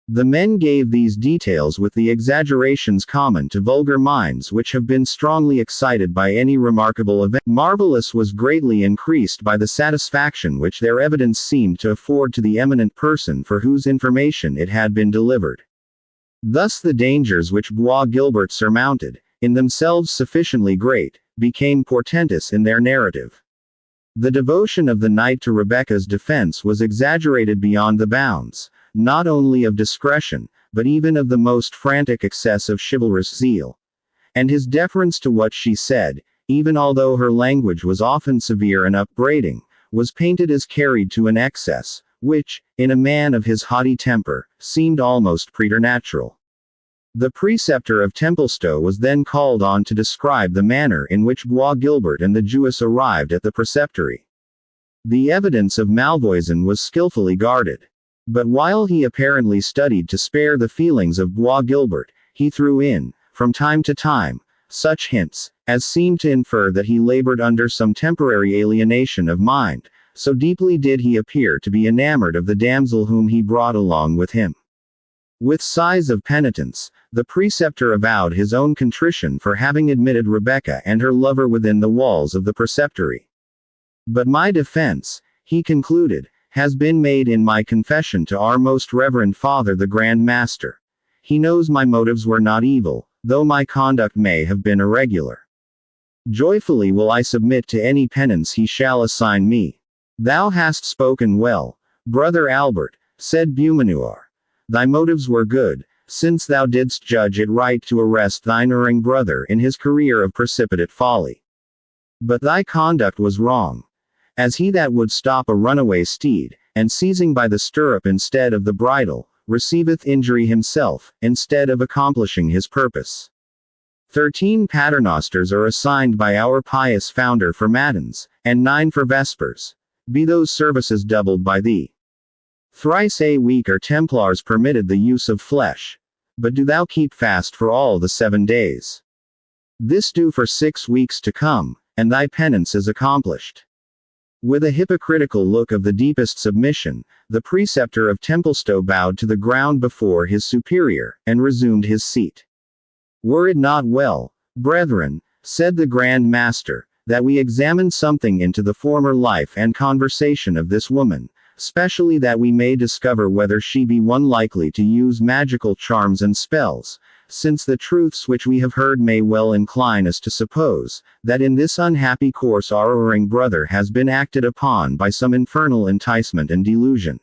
The men gave these details with the exaggerations common to vulgar minds which have been strongly excited by any remarkable event. Marvelous was greatly increased by the satisfaction which their evidence seemed to afford to the eminent person for whose information it had been delivered. Thus the dangers which Bois Gilbert surmounted, in themselves sufficiently great, became portentous in their narrative. The devotion of the knight to Rebecca's defense was exaggerated beyond the bounds, not only of discretion, but even of the most frantic excess of chivalrous zeal. And his deference to what she said, even although her language was often severe and upbraiding, was painted as carried to an excess, which, in a man of his haughty temper, seemed almost preternatural. The preceptor of Templestowe was then called on to describe the manner in which Bois Guilbert and the Jewess arrived at the preceptory. The evidence of Malvoisin was skillfully guarded. But while he apparently studied to spare the feelings of Bois Guilbert, he threw in, from time to time, such hints, as seemed to infer that he labored under some temporary alienation of mind, so deeply did he appear to be enamored of the damsel whom he brought along with him. With sighs of penitence, the preceptor avowed his own contrition for having admitted Rebecca and her lover within the walls of the preceptory. But my defense, he concluded, has been made in my confession to our most reverend Father the Grand Master. He knows my motives were not evil, though my conduct may have been irregular. Joyfully will I submit to any penance he shall assign me. Thou hast spoken well, brother Albert, said Beaumanoir. Thy motives were good, since thou didst judge it right to arrest thine erring brother in his career of precipitate folly. But thy conduct was wrong. As he that would stop a runaway steed, and seizing by the stirrup instead of the bridle, receiveth injury himself, instead of accomplishing his purpose. 13 paternosters are assigned by our pious founder for matins, and 9 for vespers. Be those services doubled by thee. Thrice a week are Templars permitted the use of flesh. But do thou keep fast for all the 7 days. This do for 6 weeks to come, and thy penance is accomplished. With a hypocritical look of the deepest submission, the preceptor of Templestowe bowed to the ground before his superior, and resumed his seat. Were it not well, brethren, said the Grand Master, that we examine something into the former life and conversation of this woman, specially that we may discover whether she be one likely to use magical charms and spells, since the truths which we have heard may well incline us to suppose, that in this unhappy course our erring brother has been acted upon by some infernal enticement and delusion.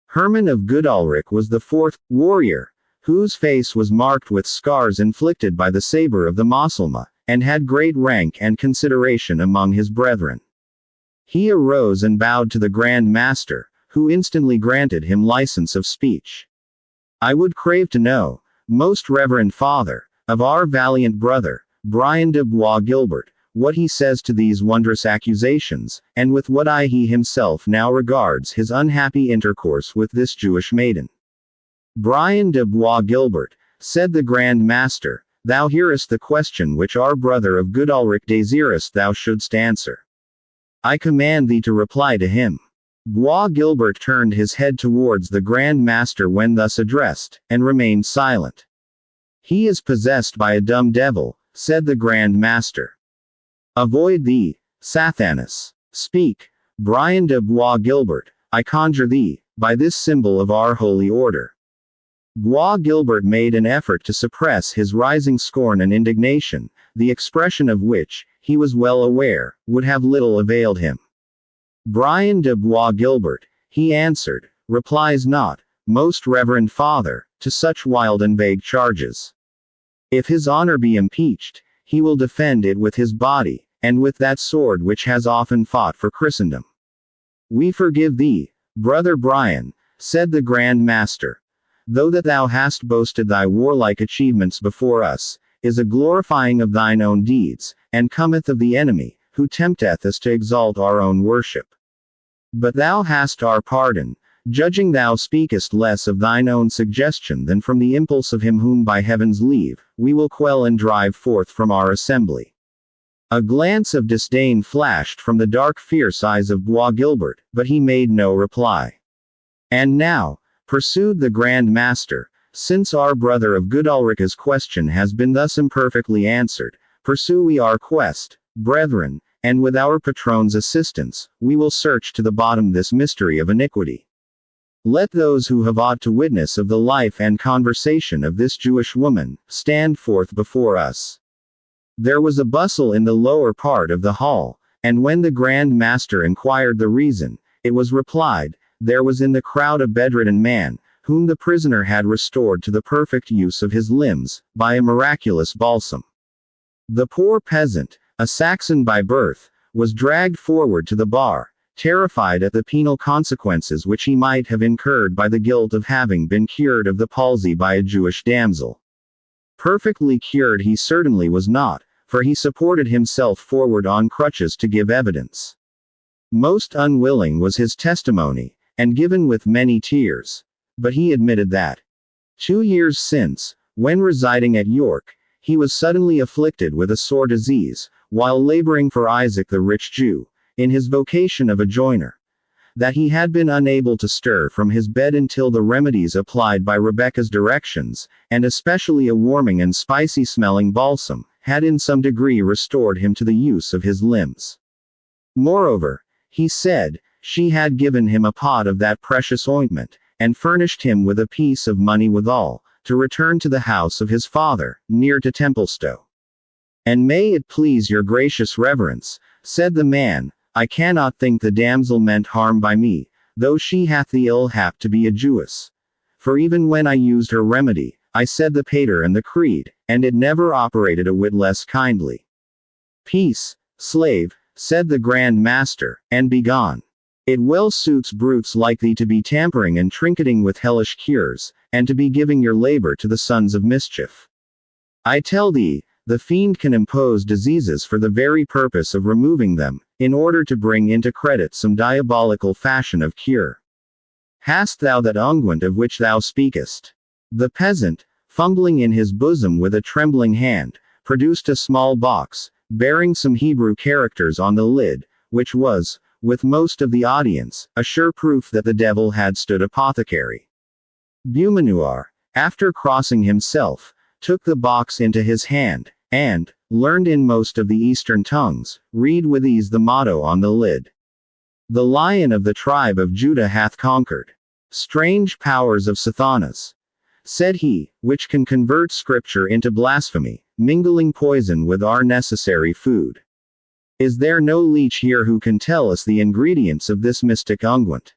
Herman of Goodalricke was the 4th warrior, whose face was marked with scars inflicted by the saber of the Moslemah, and had great rank and consideration among his brethren. He arose and bowed to the Grand Master, who instantly granted him license of speech. I would crave to know, most reverend Father, of our valiant brother, Brian de Bois Guilbert, what he says to these wondrous accusations, and with what eye he himself now regards his unhappy intercourse with this Jewish maiden. Brian de Bois Guilbert, said the Grand Master, thou hearest the question which our brother of Goodalricke desirest thou shouldst answer. I command thee to reply to him. Bois Guilbert turned his head towards the Grand Master when thus addressed, and remained silent. He is possessed by a dumb devil, said the Grand Master. Avoid thee, Sathanas. Speak, Brian de Bois Guilbert, I conjure thee, by this symbol of our holy order. Bois Guilbert made an effort to suppress his rising scorn and indignation, the expression of which, he was well aware, would have little availed him. Brian de Bois Guilbert, he answered, replies not, most reverend Father, to such wild and vague charges. If his honor be impeached, he will defend it with his body, and with that sword which has often fought for Christendom. We forgive thee, brother Brian, said the Grand Master. Though that thou hast boasted thy warlike achievements before us, is a glorifying of thine own deeds, and cometh of the enemy, who tempteth us to exalt our own worship. But thou hast our pardon, judging thou speakest less of thine own suggestion than from the impulse of him whom by heaven's leave, we will quell and drive forth from our assembly. A glance of disdain flashed from the dark fierce eyes of Bois Guilbert, but he made no reply. And now, pursued the Grand Master, since our brother of Goodalricke's question has been thus imperfectly answered, pursue we our quest, brethren, and with our patron's assistance, we will search to the bottom this mystery of iniquity. Let those who have aught to witness of the life and conversation of this Jewish woman, stand forth before us. There was a bustle in the lower part of the hall, and when the Grand Master inquired the reason, it was replied, there was in the crowd a bedridden man, whom the prisoner had restored to the perfect use of his limbs, by a miraculous balsam. The poor peasant, a Saxon by birth, was dragged forward to the bar, terrified at the penal consequences which he might have incurred by the guilt of having been cured of the palsy by a Jewish damsel. Perfectly cured he certainly was not, for he supported himself forward on crutches to give evidence. Most unwilling was his testimony, and given with many tears. But he admitted that 2 years since, when residing at York, he was suddenly afflicted with a sore disease, while laboring for Isaac the rich Jew, in his vocation of a joiner. That he had been unable to stir from his bed until the remedies applied by Rebekah's directions, and especially a warming and spicy-smelling balsam, had in some degree restored him to the use of his limbs. Moreover, he said, she had given him a pot of that precious ointment, and furnished him with a piece of money withal, to return to the house of his father, near to Templestowe. And may it please your gracious reverence, said the man, I cannot think the damsel meant harm by me, though she hath the ill hap to be a Jewess. For even when I used her remedy, I said the Pater and the Creed, and it never operated a whit less kindly. Peace, slave, said the Grand Master, and begone. It well suits brutes like thee to be tampering and trinketing with hellish cures, and to be giving your labor to the sons of mischief. I tell thee, the fiend can impose diseases for the very purpose of removing them, in order to bring into credit some diabolical fashion of cure. Hast thou that unguent of which thou speakest? The peasant, fumbling in his bosom with a trembling hand, produced a small box, bearing some Hebrew characters on the lid, which was, with most of the audience, a sure proof that the devil had stood apothecary. Beaumanoir, after crossing himself, took the box into his hand, and, learned in most of the Eastern tongues, read with ease the motto on the lid. The Lion of the tribe of Judah hath conquered. Strange powers of Sathanas, said he, which can convert Scripture into blasphemy, mingling poison with our necessary food. Is there no leech here who can tell us the ingredients of this mystic unguent?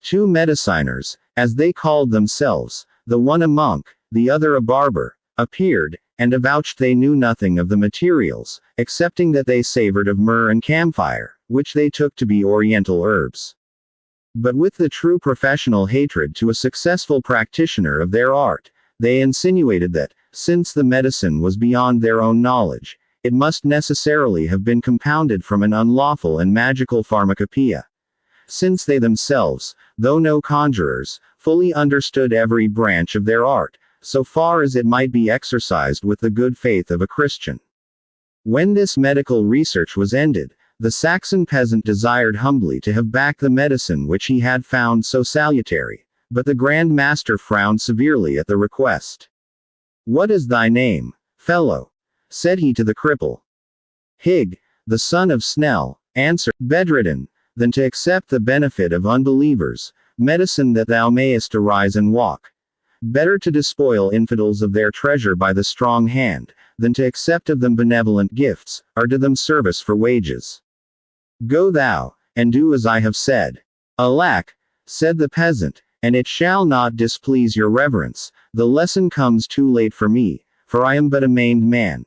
2 mediciners, as they called themselves, the one a monk, the other a barber, appeared, and avouched they knew nothing of the materials, excepting that they savored of myrrh and camphire, which they took to be Oriental herbs. But with the true professional hatred to a successful practitioner of their art, they insinuated that, since the medicine was beyond their own knowledge, it must necessarily have been compounded from an unlawful and magical pharmacopoeia. Since they themselves, though no conjurers, fully understood every branch of their art, so far as it might be exercised with the good faith of a Christian. When this medical research was ended, the Saxon peasant desired humbly to have back the medicine which he had found so salutary, but the Grand Master frowned severely at the request. What is thy name, fellow? Said he to the cripple. Hig, the son of Snell, answered, bedridden, than to accept the benefit of unbelievers, medicine that thou mayest arise and walk. Better to despoil infidels of their treasure by the strong hand, than to accept of them benevolent gifts, or do them service for wages. Go thou, and do as I have said. Alack, said the peasant, and it shall not displease your reverence, the lesson comes too late for me, for I am but a maimed man.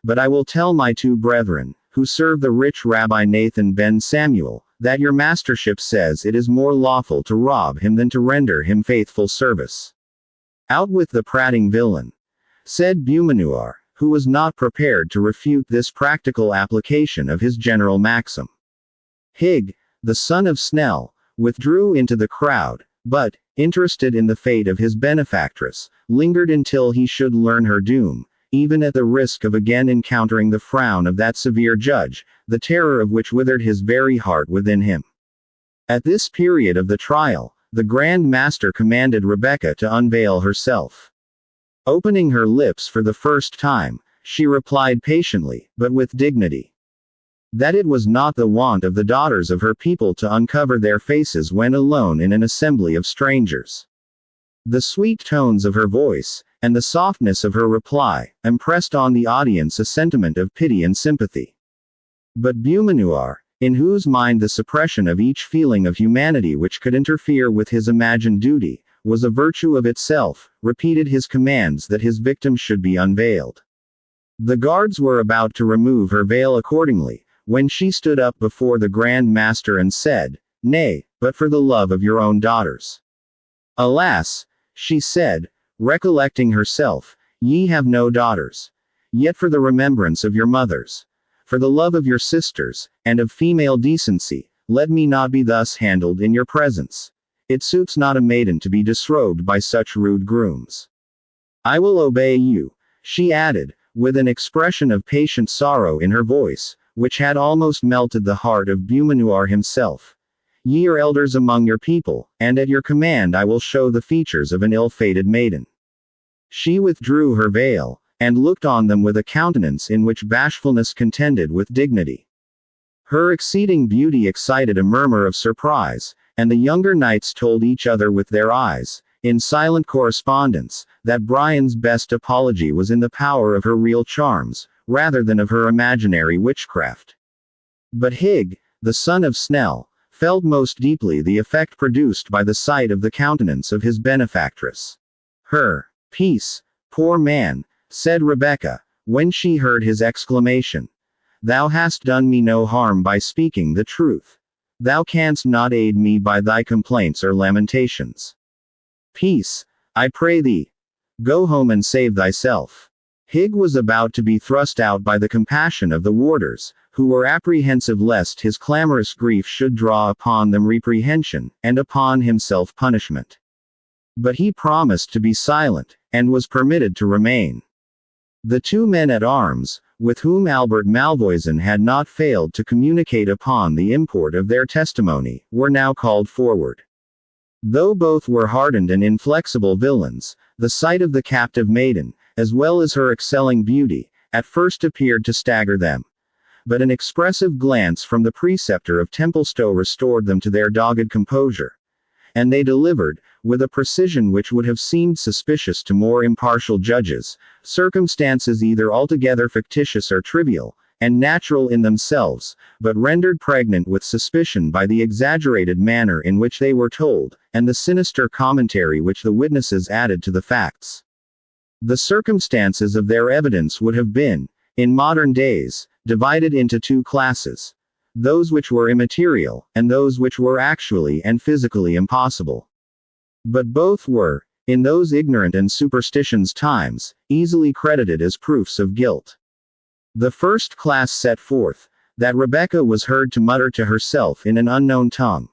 But I will tell my 2 brethren, who serve the rich Rabbi Nathan ben Samuel, that your mastership says it is more lawful to rob him than to render him faithful service. Out with the prating villain, said Beaumanoir, who was not prepared to refute this practical application of his general maxim. Hig, the son of Snell, withdrew into the crowd, but, interested in the fate of his benefactress, lingered until he should learn her doom, even at the risk of again encountering the frown of that severe judge, the terror of which withered his very heart within him. At this period of the trial, the Grand Master commanded Rebekah to unveil herself. Opening her lips for the first time, she replied patiently, but with dignity, that it was not the wont of the daughters of her people to uncover their faces when alone in an assembly of strangers. The sweet tones of her voice, and the softness of her reply, impressed on the audience a sentiment of pity and sympathy. But Beaumanoir, in whose mind the suppression of each feeling of humanity which could interfere with his imagined duty, was a virtue of itself, repeated his commands that his victim should be unveiled. The guards were about to remove her veil accordingly, when she stood up before the Grand Master and said, Nay, but for the love of your own daughters. Alas, she said, recollecting herself, Ye have no daughters. Yet for the remembrance of your mothers, for the love of your sisters, and of female decency, let me not be thus handled in your presence. It suits not a maiden to be disrobed by such rude grooms. I will obey you, she added, with an expression of patient sorrow in her voice, which had almost melted the heart of Beaumanoir himself. Ye are elders among your people, and at your command I will show the features of an ill-fated maiden. She withdrew her veil, and looked on them with a countenance in which bashfulness contended with dignity. Her exceeding beauty excited a murmur of surprise, and the younger knights told each other with their eyes, in silent correspondence, that Brian's best apology was in the power of her real charms, rather than of her imaginary witchcraft. But Higg, the son of Snell, felt most deeply the effect produced by the sight of the countenance of his benefactress. Peace, poor man, said Rebecca, when she heard his exclamation. Thou hast done me no harm by speaking the truth. Thou canst not aid me by thy complaints or lamentations. Peace, I pray thee. Go home and save thyself. Higg was about to be thrust out by the compassion of the warders, who were apprehensive lest his clamorous grief should draw upon them reprehension, and upon himself punishment. But he promised to be silent, and was permitted to remain. The two men-at-arms, with whom Albert Malvoisin had not failed to communicate upon the import of their testimony, were now called forward. Though both were hardened and inflexible villains, the sight of the captive maiden, as well as her excelling beauty, at first appeared to stagger them. But an expressive glance from the preceptor of Templestowe restored them to their dogged composure. And they delivered, with a precision which would have seemed suspicious to more impartial judges, circumstances either altogether fictitious or trivial, and natural in themselves, but rendered pregnant with suspicion by the exaggerated manner in which they were told, and the sinister commentary which the witnesses added to the facts. The circumstances of their evidence would have been, in modern days, divided into two classes: those which were immaterial, and those which were actually and physically impossible. But both were, in those ignorant and superstitious times, easily credited as proofs of guilt. The first class set forth, that Rebecca was heard to mutter to herself in an unknown tongue,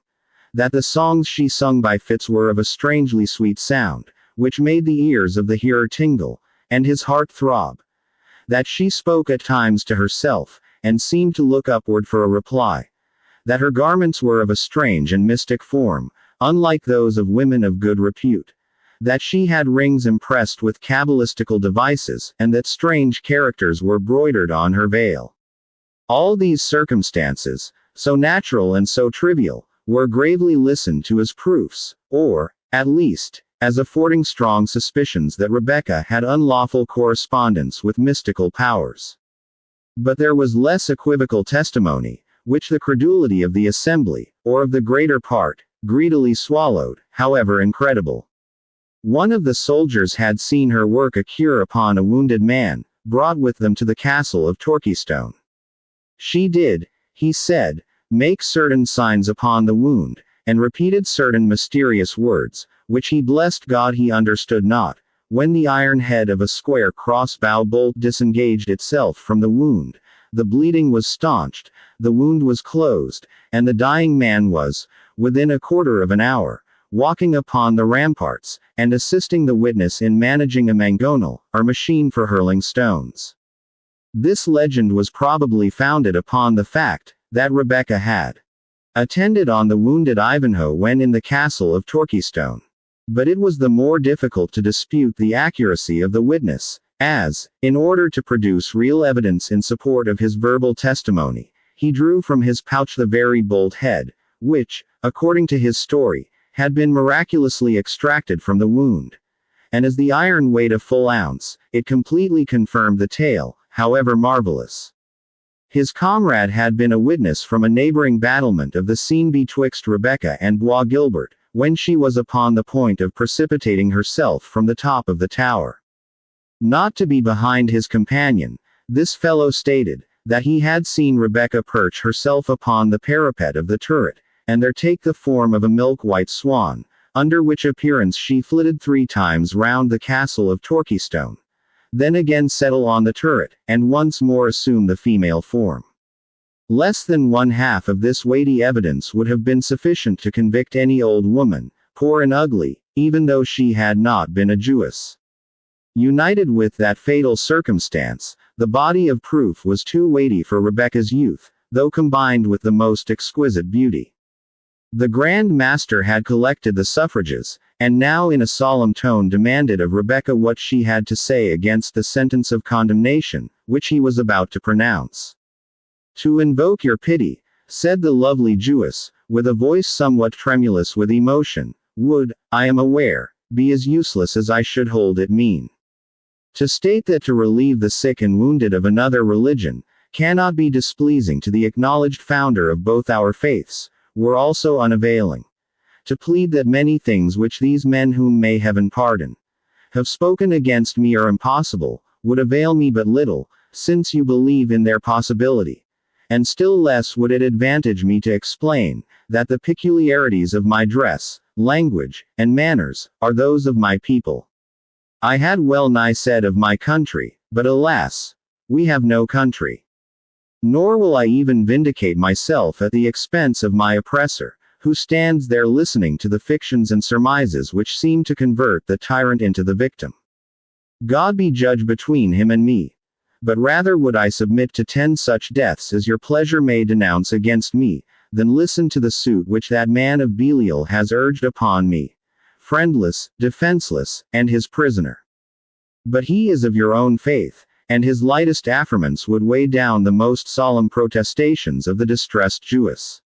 that the songs she sung by fits were of a strangely sweet sound, which made the ears of the hearer tingle, and his heart throb, that she spoke at times to herself, and seemed to look upward for a reply, that her garments were of a strange and mystic form, unlike those of women of good repute, that she had rings impressed with cabalistical devices, and that strange characters were broidered on her veil. All these circumstances, so natural and so trivial, were gravely listened to as proofs, or, at least, as affording strong suspicions that Rebecca had unlawful correspondence with mystical powers. But there was less equivocal testimony, which the credulity of the assembly, or of the greater part, greedily swallowed, however incredible. One of the soldiers had seen her work a cure upon a wounded man, brought with them to the castle of Torquystone. She did, he said, make certain signs upon the wound, and repeated certain mysterious words, which he blessed God he understood not. When the iron head of a square crossbow bolt disengaged itself from the wound, the bleeding was staunched, the wound was closed, and the dying man was, within a quarter of an hour, walking upon the ramparts, and assisting the witness in managing a mangonel, or machine for hurling stones. This legend was probably founded upon the fact that Rebecca had attended on the wounded Ivanhoe when in the castle of Torquystone. But it was the more difficult to dispute the accuracy of the witness, as, in order to produce real evidence in support of his verbal testimony, he drew from his pouch the very bolt head, which, according to his story, had been miraculously extracted from the wound. And as the iron weighed a full ounce, it completely confirmed the tale, however marvelous. His comrade had been a witness from a neighboring battlement of the scene betwixt Rebecca and Bois Guilbert, when she was upon the point of precipitating herself from the top of the tower. Not to be behind his companion, this fellow stated, that he had seen Rebecca perch herself upon the parapet of the turret, and there take the form of a milk-white swan, under which appearance she flitted 3 times round the castle of Torquystone. then again settle on the turret, and once more assume the female form. Less than one half of this weighty evidence would have been sufficient to convict any old woman, poor and ugly, even though she had not been a Jewess. United with that fatal circumstance, the body of proof was too weighty for Rebecca's youth, though combined with the most exquisite beauty. The Grand Master had collected the suffrages, and now in a solemn tone demanded of Rebecca what she had to say against the sentence of condemnation, which he was about to pronounce. "To invoke your pity," said the lovely Jewess, with a voice somewhat tremulous with emotion, "would, I am aware, be as useless as I should hold it mean. To state that to relieve the sick and wounded of another religion, cannot be displeasing to the acknowledged founder of both our faiths, were also unavailing. To plead that many things which these men whom may heaven pardon, have spoken against me are impossible, would avail me but little, since you believe in their possibility. And still less would it advantage me to explain, that the peculiarities of my dress, language, and manners, are those of my people. I had well nigh said of my country, but alas, we have no country. Nor will I even vindicate myself at the expense of my oppressor, who stands there listening to the fictions and surmises which seem to convert the tyrant into the victim. God be judge between him and me. But rather would I submit to 10 such deaths as your pleasure may denounce against me, than listen to the suit which that man of Belial has urged upon me, friendless, defenseless, and his prisoner. But he is of your own faith, and his lightest affirmance would weigh down the most solemn protestations of the distressed Jewess.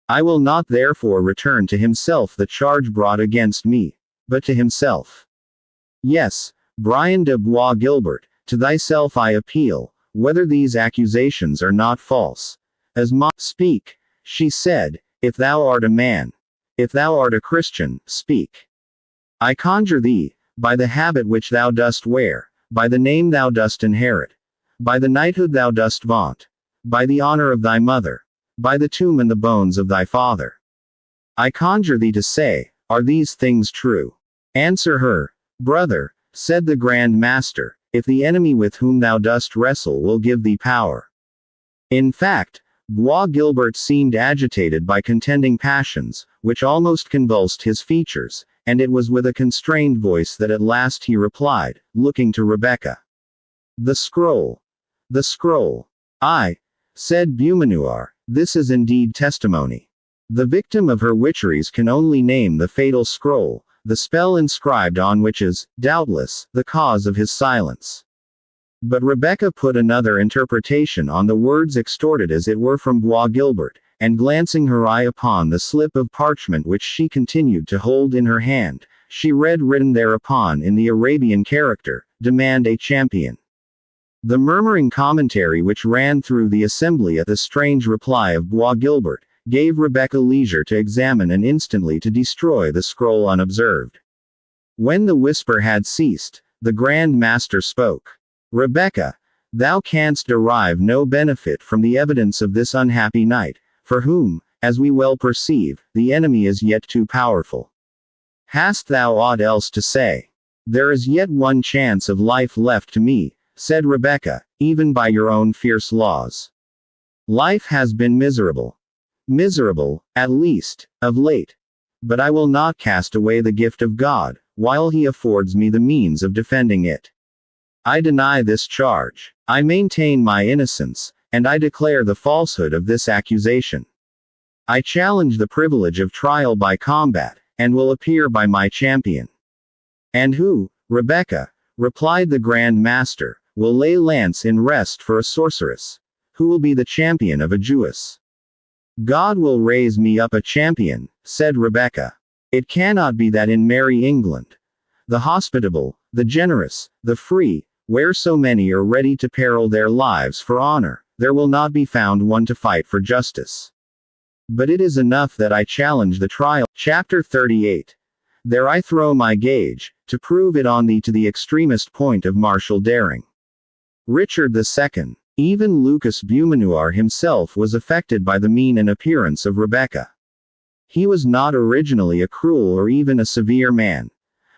I will not therefore return to himself the charge brought against me, but to himself. Yes, Brian de Bois Guilbert, to thyself I appeal, whether these accusations are not false. Speak, she said, if thou art a man. If thou art a Christian, speak. I conjure thee, by the habit which thou dost wear, by the name thou dost inherit, by the knighthood thou dost vaunt, by the honor of thy mother, by the tomb and the bones of thy father. I conjure thee to say, are these things true? Answer her, brother, said the Grand Master, if the enemy with whom thou dost wrestle will give thee power. In fact, Bois Guilbert seemed agitated by contending passions, which almost convulsed his features, and it was with a constrained voice that at last he replied, looking to Rebecca. The scroll. The scroll. Aye, said Beaumanoir, this is indeed testimony. The victim of her witcheries can only name the fatal scroll, the spell inscribed on which is, doubtless, the cause of his silence. But Rebecca put another interpretation on the words extorted as it were from Bois Guilbert, and glancing her eye upon the slip of parchment which she continued to hold in her hand, she read written thereupon in the Arabian character, demand a champion. The murmuring commentary which ran through the assembly at the strange reply of Bois Guilbert, gave Rebecca leisure to examine and instantly to destroy the scroll unobserved. When the whisper had ceased, the Grand Master spoke. Rebecca, thou canst derive no benefit from the evidence of this unhappy knight, for whom, as we well perceive, the enemy is yet too powerful. Hast thou aught else to say? There is yet one chance of life left to me, said Rebecca, even by your own fierce laws. Life has been miserable. Miserable, at least, of late. But I will not cast away the gift of God, while he affords me the means of defending it. I deny this charge. I maintain my innocence, and I declare the falsehood of this accusation. I challenge the privilege of trial by combat, and will appear by my champion. And who, Rebecca, replied the Grand Master, will lay lance in rest for a sorceress? Who will be the champion of a Jewess? God will raise me up a champion, said Rebecca. It cannot be that in merry England, the hospitable, the generous, the free, where so many are ready to peril their lives for honor, there will not be found one to fight for justice. But it is enough that I challenge the trial. Chapter 38. There I throw my gage, to prove it on thee to the extremest point of martial daring. Richard II. Even Lucas Beaumanoir himself was affected by the mien and appearance of Rebecca. He was not originally a cruel or even a severe man,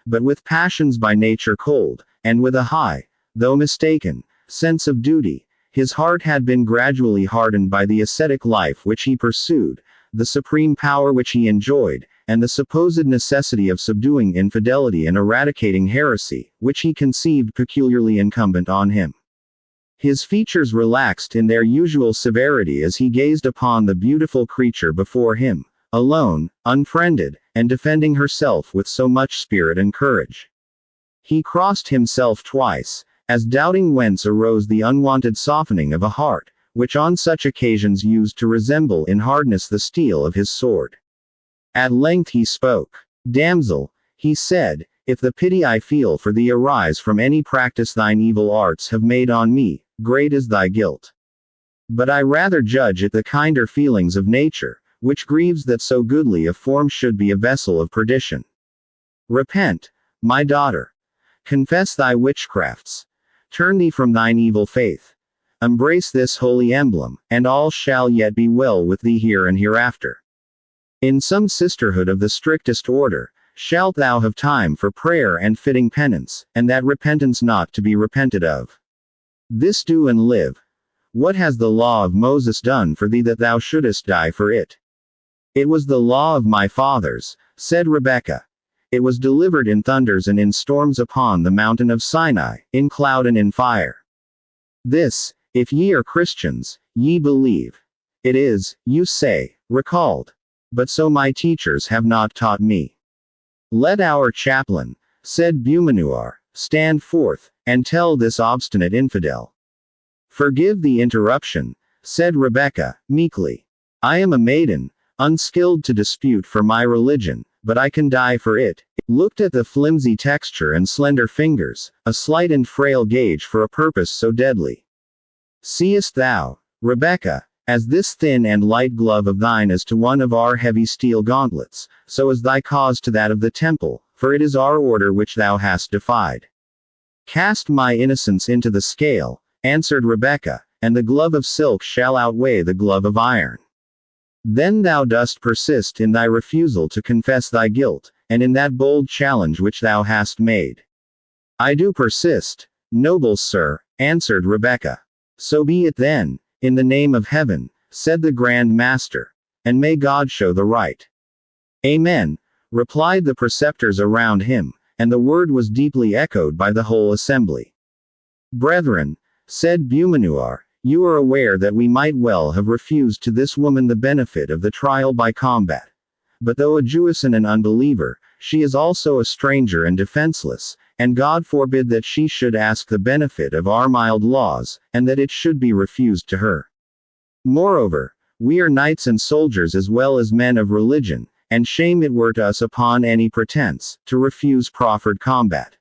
but with passions by nature cold, and with a high, though mistaken, sense of duty. His heart had been gradually hardened by the ascetic life which he pursued, the supreme power which he enjoyed, and the supposed necessity of subduing infidelity and eradicating heresy, which he conceived peculiarly incumbent on him. His features relaxed in their usual severity as he gazed upon the beautiful creature before him, alone, unfriended, and defending herself with so much spirit and courage. He crossed himself twice, as doubting whence arose the unwonted softening of a heart, which on such occasions used to resemble in hardness the steel of his sword. At length he spoke. "Damsel," he said, "if the pity I feel for thee arise from any practice thine evil arts have made on me, great is thy guilt. But I rather judge it the kinder feelings of nature, which grieves that so goodly a form should be a vessel of perdition. Repent, my daughter. Confess thy witchcrafts. Turn thee from thine evil faith. Embrace this holy emblem, and all shall yet be well with thee here and hereafter. In some sisterhood of the strictest order, shalt thou have time for prayer and fitting penance, and that repentance not to be repented of. This do and live. What has the law of Moses done for thee that thou shouldest die for it? It was the law of my fathers, said Rebekah. It was delivered in thunders and in storms upon the mountain of Sinai, in cloud and in fire. This, if ye are Christians, ye believe. It is, you say, recalled. But so my teachers have not taught me. Let our chaplain, said Bumanuar, stand forth, and tell this obstinate infidel. Forgive the interruption, said Rebekah, meekly. I am a maiden, unskilled to dispute for my religion, but I can die for it. Looked at the flimsy texture and slender fingers, a slight and frail gauge for a purpose so deadly. Seest thou, Rebekah, as this thin and light glove of thine is to one of our heavy steel gauntlets, so is thy cause to that of the temple, for it is our order which thou hast defied. Cast my innocence into the scale, answered Rebekah, and the glove of silk shall outweigh the glove of iron. Then thou dost persist in thy refusal to confess thy guilt, and in that bold challenge which thou hast made. I do persist, noble sir, answered Rebekah. So be it then, in the name of heaven, said the Grand Master, and may God show the right. Amen, replied the preceptors around him, and the word was deeply echoed by the whole assembly. Brethren, said Bumanuar, you are aware that we might well have refused to this woman the benefit of the trial by combat. But though a Jewess and an unbeliever, she is also a stranger and defenseless, and God forbid that she should ask the benefit of our mild laws, and that it should be refused to her. Moreover, we are knights and soldiers as well as men of religion, and shame it were to us upon any pretense, to refuse proffered combat.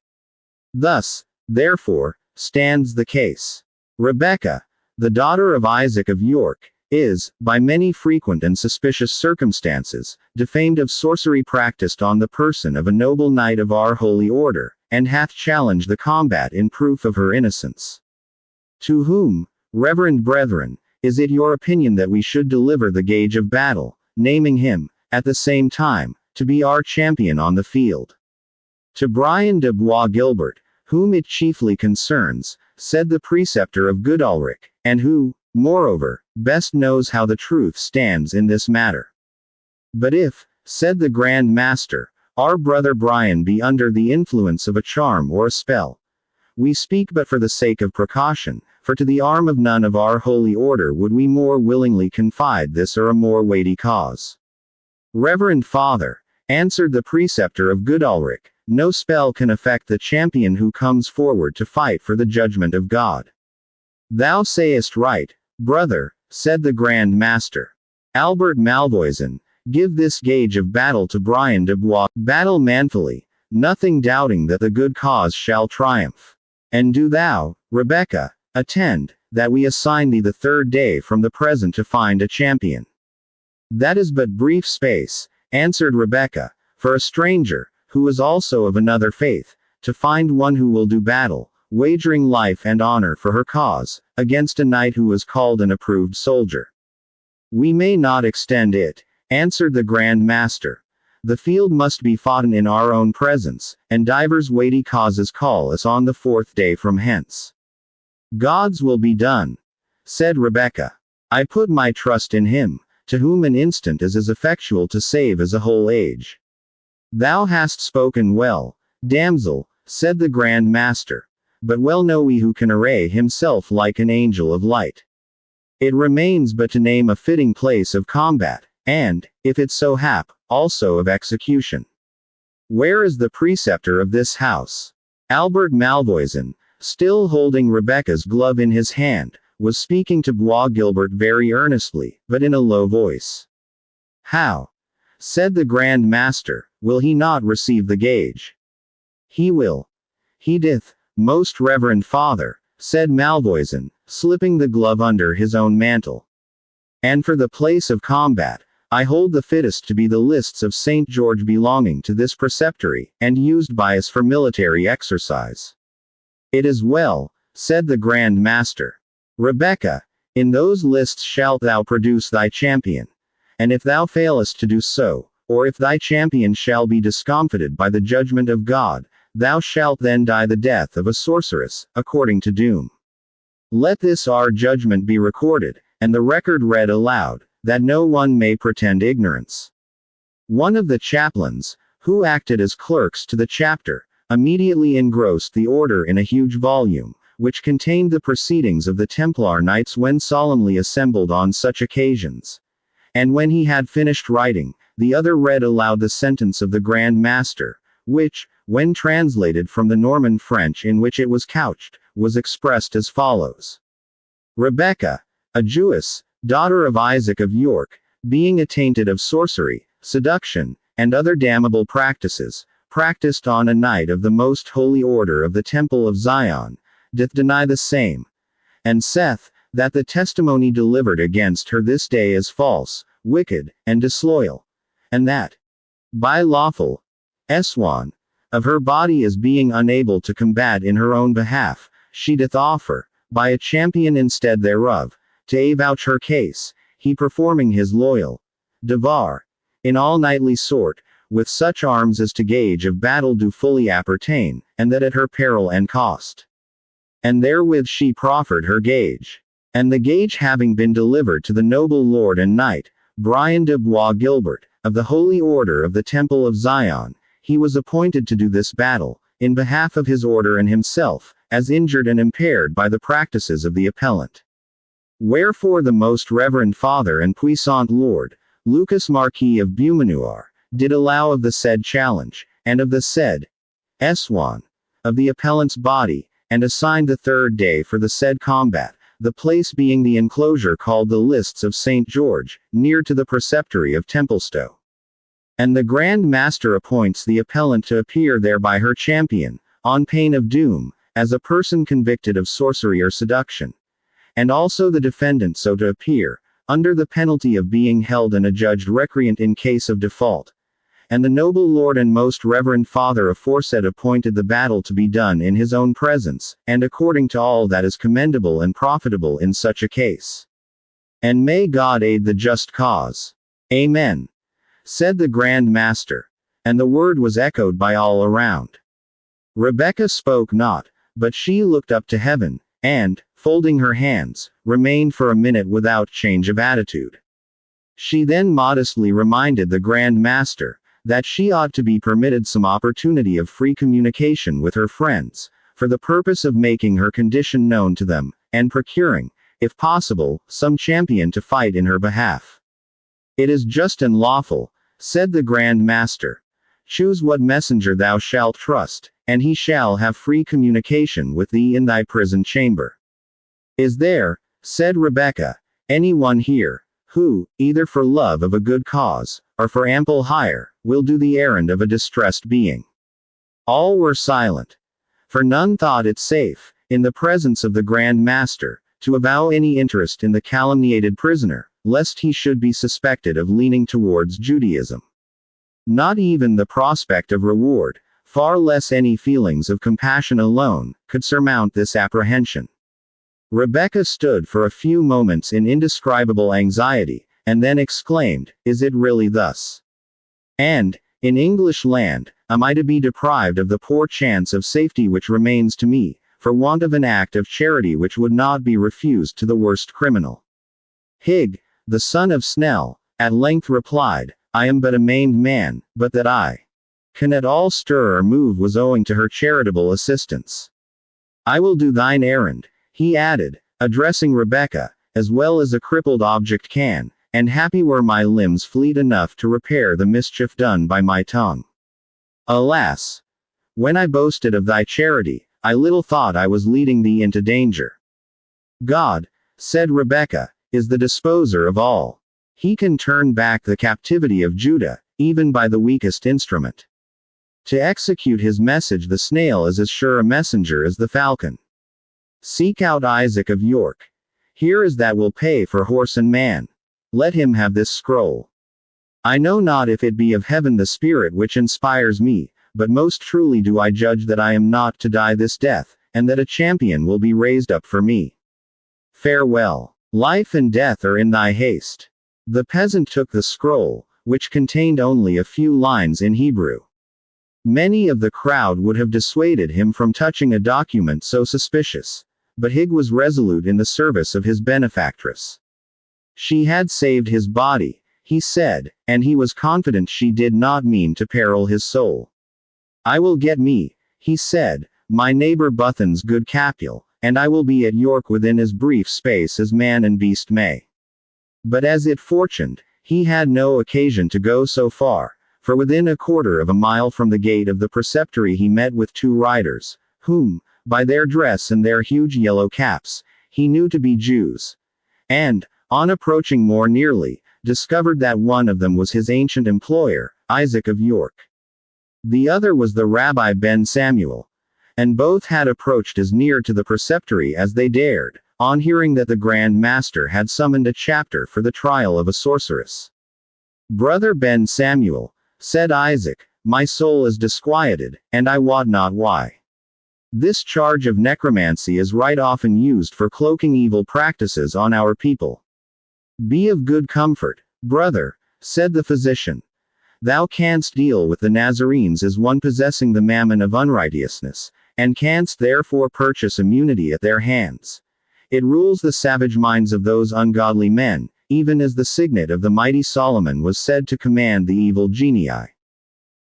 Thus, therefore, stands the case. Rebekah, the daughter of Isaac of York, is, by many frequent and suspicious circumstances, defamed of sorcery practiced on the person of a noble knight of our holy order, and hath challenged the combat in proof of her innocence. To whom, reverend brethren, is it your opinion that we should deliver the gage of battle, naming him, at the same time, to be our champion on the field? To Brian de Bois Gilbert, whom it chiefly concerns, said the preceptor of Goodalric, and who, moreover, best knows how the truth stands in this matter. But if, said the Grand Master, our brother Brian be under the influence of a charm or a spell, we speak but for the sake of precaution, for to the arm of none of our holy order would we more willingly confide this or a more weighty cause. Reverend Father, answered the preceptor of Goodalric, no spell can affect the champion who comes forward to fight for the judgment of God. Thou sayest right, brother, said the Grand Master. Albert Malvoisin, give this gage of battle to Brian de Bois, battle manfully, nothing doubting that the good cause shall triumph. And do thou, Rebekah, attend, that we assign thee the third day from the present to find a champion. That is but brief space, answered Rebekah, for a stranger, who is also of another faith, to find one who will do battle, wagering life and honor for her cause, against a knight who is called an approved soldier. We may not extend it, answered the Grand Master. the field must be foughten in our own presence, and divers weighty causes call us on the 4th day from hence. God's will be done, said Rebekah. I put my trust in him, to whom an instant is as effectual to save as a whole age. Thou hast spoken well, damsel, said the Grand Master, but well know we who can array himself like an angel of light. It remains but to name a fitting place of combat, and, if it so hap, also of execution. Where is the preceptor of this house? Albert Malvoisin, still holding Rebekah's glove in his hand, was speaking to Bois Guilbert very earnestly, but in a low voice. How? Said the Grand Master, will he not receive the gage? He will. He doth, most reverend father, said Malvoisin, slipping the glove under his own mantle. And for the place of combat, I hold the fittest to be the lists of St. George belonging to this preceptory, and used by us for military exercise. It is well, said the Grand Master. Rebekah, in those lists shalt thou produce thy champion. And if thou failest to do so, or if thy champion shall be discomfited by the judgment of God, thou shalt then die the death of a sorceress, according to doom. Let this our judgment be recorded, and the record read aloud, that no one may pretend ignorance. One of the chaplains, who acted as clerks to the chapter, immediately engrossed the order in a huge volume, which contained the proceedings of the Templar Knights when solemnly assembled on such occasions. And when he had finished writing, the other read aloud the sentence of the Grand Master, which, when translated from the Norman French in which it was couched, was expressed as follows. Rebekah, a Jewess, daughter of Isaac of York, being attainted of sorcery, seduction, and other damnable practices, practiced on a knight of the most holy order of the Temple of Zion, doth deny the same, and saith, that the testimony delivered against her this day is false, wicked, and disloyal, and that, by lawful eswan, of her body as being unable to combat in her own behalf, she doth offer, by a champion instead thereof, to avouch her case, he performing his loyal devoir, in all knightly sort, with such arms as to gage of battle do fully appertain, and that at her peril and cost. And therewith she proffered her gage. And the gage having been delivered to the noble lord and knight, Brian de Bois Guilbert, of the Holy Order of the Temple of Zion, he was appointed to do this battle, in behalf of his order and himself, as injured and impaired by the practices of the appellant. Wherefore the most reverend Father and puissant Lord, Lucas Marquis of Beaumanoir, did allow of the said challenge, and of the said eswan, of the appellant's body, and assigned the 3rd day for the said combat, the place being the enclosure called the Lists of St. George, near to the preceptory of Templestowe. And the Grand Master appoints the appellant to appear there by her champion, on pain of doom, as a person convicted of sorcery or seduction. And also the defendant so to appear, under the penalty of being held and adjudged recreant in case of default. And the noble lord and most reverend father aforesaid appointed the battle to be done in his own presence, and according to all that is commendable and profitable in such a case. And may God aid the just cause. Amen, said the Grand Master. And the word was echoed by all around. Rebekah spoke not, but she looked up to heaven, and, folding her hands, remained for a minute without change of attitude. She then modestly reminded the Grand Master, that she ought to be permitted some opportunity of free communication with her friends, for the purpose of making her condition known to them, and procuring, if possible, some champion to fight in her behalf. It is just and lawful, said the Grand Master. Choose what messenger thou shalt trust, and he shall have free communication with thee in thy prison chamber. Is there, said Rebekah, any one here, who, either for love of a good cause, or for ample hire, will do the errand of a distressed being? All were silent. For none thought it safe, in the presence of the Grand Master, to avow any interest in the calumniated prisoner, lest he should be suspected of leaning towards Judaism. Not even the prospect of reward, far less any feelings of compassion alone, could surmount this apprehension. Rebekah stood for a few moments in indescribable anxiety, and then exclaimed, "Is it really thus? And, In English land, am I to be deprived of the poor chance of safety which remains to me, for want of an act of charity which would not be refused to the worst criminal? Hig, the son of Snell, at length replied, I am but a maimed man, but that I can at all stir or move was owing to her charitable assistance. I will do thine errand, he added, addressing Rebecca, as well as a crippled object can, and happy were my limbs fleet enough to repair the mischief done by my tongue. Alas! When I boasted of thy charity, I little thought I was leading thee into danger. God, said Rebecca, is the disposer of all. He can turn back the captivity of Judah, even by the weakest instrument. To execute his message the snail is as sure a messenger as the falcon. Seek out Isaac of York. Here is that will pay for horse and man. Let him have this scroll. I know not if it be of heaven the spirit which inspires me, but most truly do I judge that I am not to die this death, and that a champion will be raised up for me. Farewell. Life and death are in thy haste. The peasant took the scroll, which contained only a few lines in Hebrew. Many of the crowd would have dissuaded him from touching a document so suspicious, but Hig was resolute in the service of his benefactress. She had saved his body, he said, and he was confident she did not mean to peril his soul. I will get me, he said, my neighbor Buthan's good capule, and I will be at York within as brief space as man and beast may. But as it fortuned, he had no occasion to go so far, for within a quarter of a mile from the gate of the preceptory he met with two riders, whom, by their dress and their huge yellow caps, he knew to be Jews. And, on approaching more nearly, discovered that one of them was his ancient employer, Isaac of York. The other was the Rabbi Ben Samuel. And both had approached as near to the preceptory as they dared, on hearing that the Grand Master had summoned a chapter for the trial of a sorceress. Brother Ben Samuel, said Isaac, my soul is disquieted, and I wot not why. This charge of necromancy is right often used for cloaking evil practices on our people. Be of good comfort, brother, said the physician. Thou canst deal with the Nazarenes as one possessing the mammon of unrighteousness, and canst therefore purchase immunity at their hands. It rules the savage minds of those ungodly men, even as the signet of the mighty Solomon was said to command the evil genii.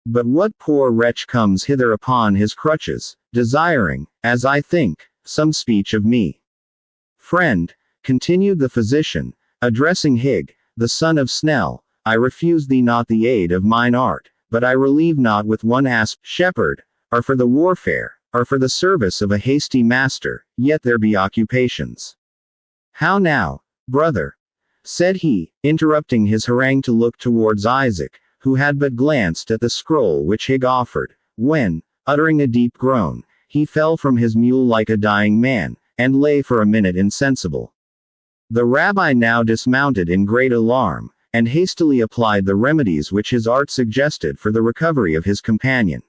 But what poor wretch comes hither upon his crutches, desiring, as I think, some speech of me? Friend, continued the physician, addressing Hig, the son of Snell, I refuse thee not the aid of mine art, but I relieve not with one asp, shepherd, or for the warfare, or for the service of a hasty master, yet there be occupations. How now, brother? Said he, interrupting his harangue to look towards Isaac, who had but glanced at the scroll which Hig offered, when, uttering a deep groan, he fell from his mule like a dying man, and lay for a minute insensible. The rabbi now dismounted in great alarm, and hastily applied the remedies which his art suggested for the recovery of his companion.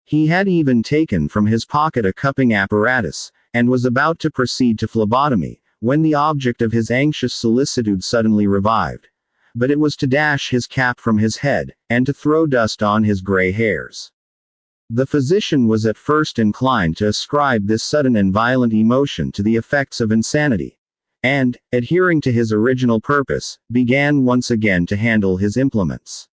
He had even taken from his pocket a cupping apparatus, and was about to proceed to phlebotomy, when the object of his anxious solicitude suddenly revived. But it was to dash his cap from his head, and to throw dust on his gray hairs. The physician was at first inclined to ascribe this sudden and violent emotion to the effects of insanity, and, adhering to his original purpose, began once again to handle his implements.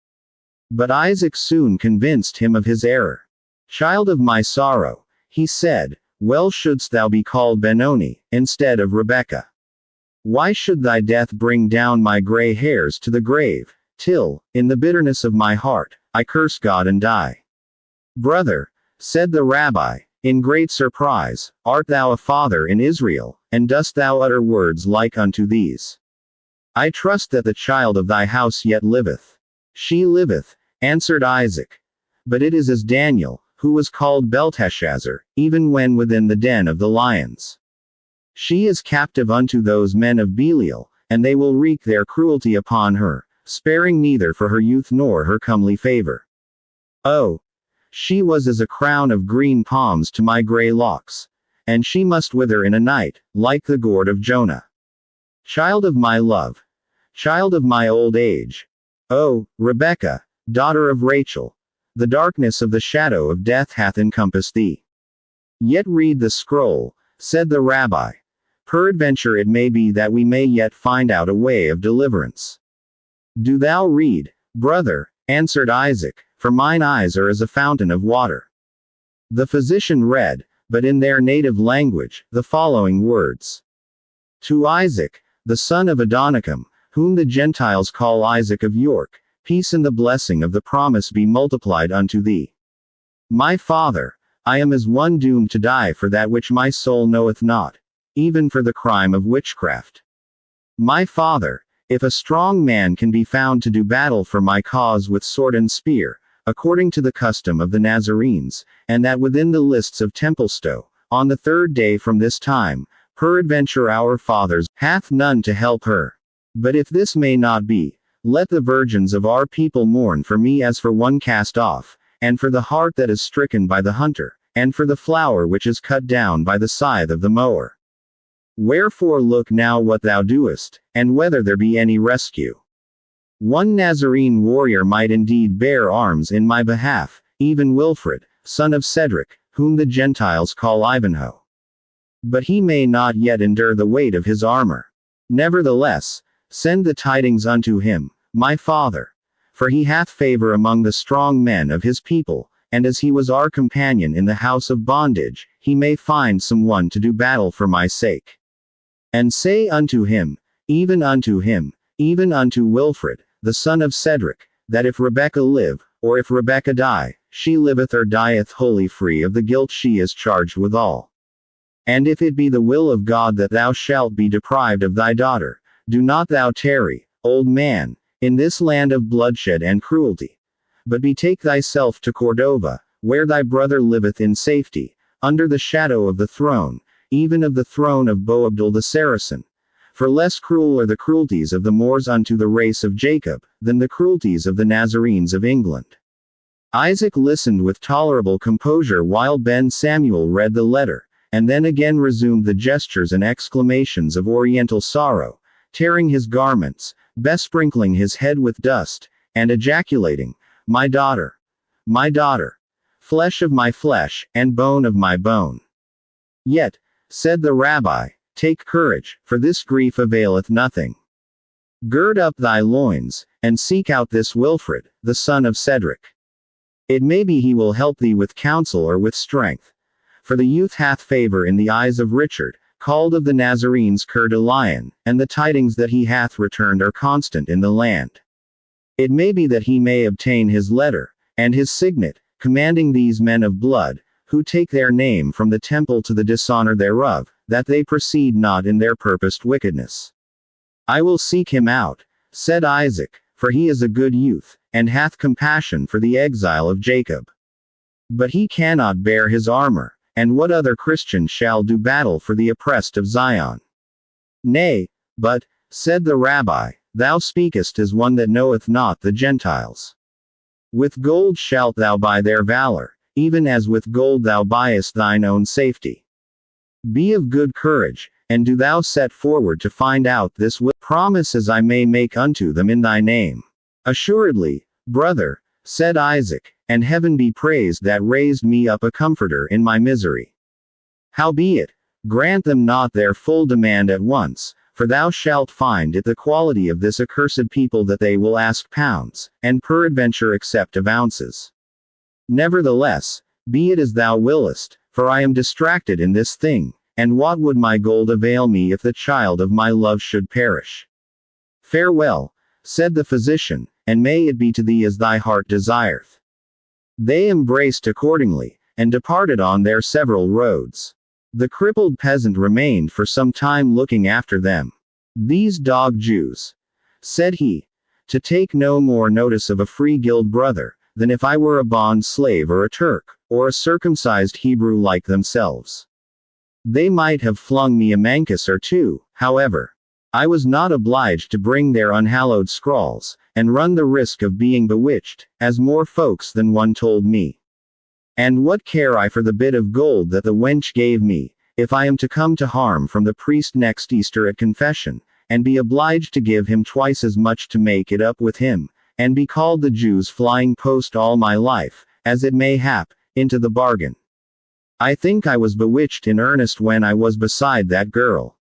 But Isaac soon convinced him of his error. Child of my sorrow, he said, well shouldst thou be called Benoni, instead of Rebekah. Why should thy death bring down my gray hairs to the grave, till, in the bitterness of my heart, I curse God and die? Brother, said the rabbi, in great surprise, art thou a father in Israel, and dost thou utter words like unto these? I trust that the child of thy house yet liveth. She liveth, answered Isaac. But it is as Daniel, who was called Belteshazzar, even when within the den of the lions. She is captive unto those men of Belial, and they will wreak their cruelty upon her, sparing neither for her youth nor her comely favor. Oh! She was as a crown of green palms to my gray locks, and she must wither in a night, like the gourd of Jonah. Child of my love, child of my old age. Oh, Rebekah, daughter of Rachel. The darkness of the shadow of death hath encompassed thee. Yet read the scroll, said the rabbi. Peradventure it may be that we may yet find out a way of deliverance. Do thou read, brother, answered Isaac, for mine eyes are as a fountain of water. The physician read, but in their native language, the following words. To Isaac, the son of Adonicam, whom the Gentiles call Isaac of York, peace and the blessing of the promise be multiplied unto thee. My father, I am as one doomed to die for that which my soul knoweth not, even for the crime of witchcraft. My father, if a strong man can be found to do battle for my cause with sword and spear, according to the custom of the Nazarenes, and that within the lists of Templestowe, on the 3rd day from this time, peradventure our fathers hath none to help her. But if this may not be, let the virgins of our people mourn for me as for one cast off, and for the hart that is stricken by the hunter, and for the flower which is cut down by the scythe of the mower. Wherefore look now what thou doest, and whether there be any rescue. One Nazarene warrior might indeed bear arms in my behalf, even Wilfred, son of Cedric, whom the Gentiles call Ivanhoe. But he may not yet endure the weight of his armor. Nevertheless, send the tidings unto him, my father. For he hath favor among the strong men of his people, and as he was our companion in the house of bondage, he may find some one to do battle for my sake. And say unto him, even unto Wilfred, the son of Cedric, that if Rebekah live, or if Rebekah die, she liveth or dieth wholly free of the guilt she is charged withal. And if it be the will of God that thou shalt be deprived of thy daughter, do not thou tarry, old man, in this land of bloodshed and cruelty, but betake thyself to Cordova, where thy brother liveth in safety, under the shadow of the throne, even of the throne of Boabdil the Saracen. For less cruel are the cruelties of the Moors unto the race of Jacob, than the cruelties of the Nazarenes of England. Isaac listened with tolerable composure while Ben Samuel read the letter, and then again resumed the gestures and exclamations of oriental sorrow, tearing his garments, besprinkling his head with dust, and ejaculating, my daughter, flesh of my flesh, and bone of my bone. Yet, said the rabbi, take courage, for this grief availeth nothing. Gird up thy loins, and seek out this Wilfred, the son of Cedric. It may be he will help thee with counsel or with strength. For the youth hath favor in the eyes of Richard, called of the Nazarenes Coeur de Lion, and the tidings that he hath returned are constant in the land. It may be that he may obtain his letter, and his signet, commanding these men of blood, who take their name from the temple to the dishonor thereof, that they proceed not in their purposed wickedness. I will seek him out, said Isaac, for he is a good youth, and hath compassion for the exile of Jacob. But he cannot bear his armor, and what other Christian shall do battle for the oppressed of Zion? Nay, but, said the rabbi, thou speakest as one that knoweth not the Gentiles. With gold shalt thou buy their valor, even as with gold thou buyest thine own safety. Be of good courage, and do thou set forward to find out this promise as I may make unto them in thy name. Assuredly, brother, said Isaac, and heaven be praised that raised me up a comforter in my misery. Howbeit, grant them not their full demand at once, for thou shalt find it the quality of this accursed people that they will ask pounds, and peradventure accept of ounces. Nevertheless, be it as thou willest, for I am distracted in this thing, and what would my gold avail me if the child of my love should perish? Farewell, said the physician, and may it be to thee as thy heart desireth. They embraced accordingly, and departed on their several roads. The crippled peasant remained for some time looking after them. These dog Jews, said he, to take no more notice of a free guild brother, than if I were a bond slave or a Turk, or a circumcised Hebrew like themselves. They might have flung me a mancus or two, however. I was not obliged to bring their unhallowed scrawls, and run the risk of being bewitched, as more folks than one told me. And what care I for the bit of gold that the wench gave me, if I am to come to harm from the priest next Easter at confession, and be obliged to give him twice as much to make it up with him, and be called the Jews' flying post all my life, as it may hap, into the bargain. I think I was bewitched in earnest when I was beside that girl.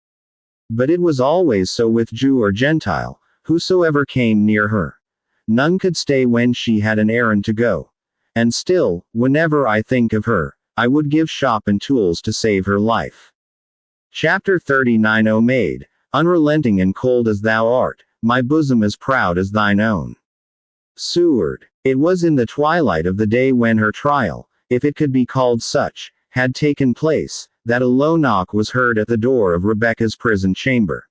But it was always so with Jew or Gentile, whosoever came near her. None could stay when she had an errand to go. And still, whenever I think of her, I would give shop and tools to save her life. Chapter 39. O maid, unrelenting and cold as thou art, my bosom as proud as thine own. Seward. It was in the twilight of the day when her trial, if it could be called such, had taken place, that a low knock was heard at the door of Rebekah's prison chamber.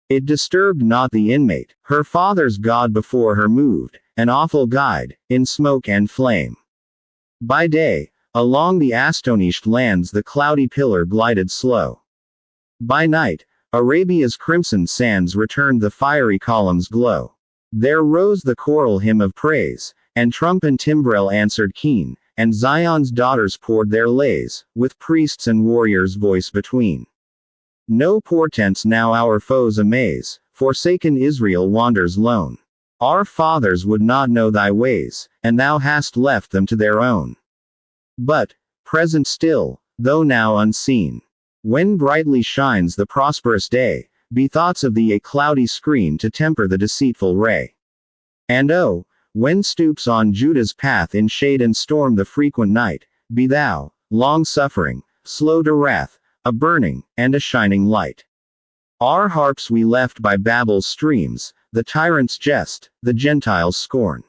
It disturbed not the inmate, her father's God before her moved, an awful guide, in smoke and flame. By day, along the astonished lands the cloudy pillar glided slow. By night, Arabia's crimson sands returned the fiery column's glow. There rose the choral hymn of praise, and trump and timbrel answered keen, and Zion's daughters poured their lays, with priests and warriors' voice between. No portents now our foes amaze, forsaken Israel wanders lone. Our fathers would not know thy ways, and thou hast left them to their own. But, present still, though now unseen, when brightly shines the prosperous day, be thoughts of thee a cloudy screen to temper the deceitful ray. And oh, when stoops on Judah's path in shade and storm the frequent night, be thou, long-suffering, slow to wrath, a burning, and a shining light. Our harps we left by Babel's streams, the tyrant's jest, the Gentile's scorn.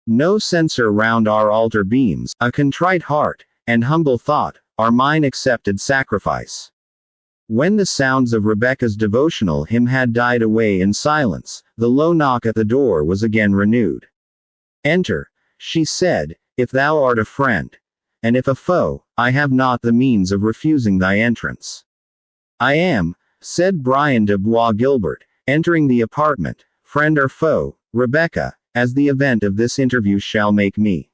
No censer round our altar beams, a contrite heart, and humble thought, are mine accepted sacrifice. When the sounds of Rebekah's devotional hymn had died away in silence, the low knock at the door was again renewed. Enter, she said, if thou art a friend. And if a foe, I have not the means of refusing thy entrance. I am, said Brian de Bois Gilbert, entering the apartment, friend or foe, Rebekah, as the event of this interview shall make me.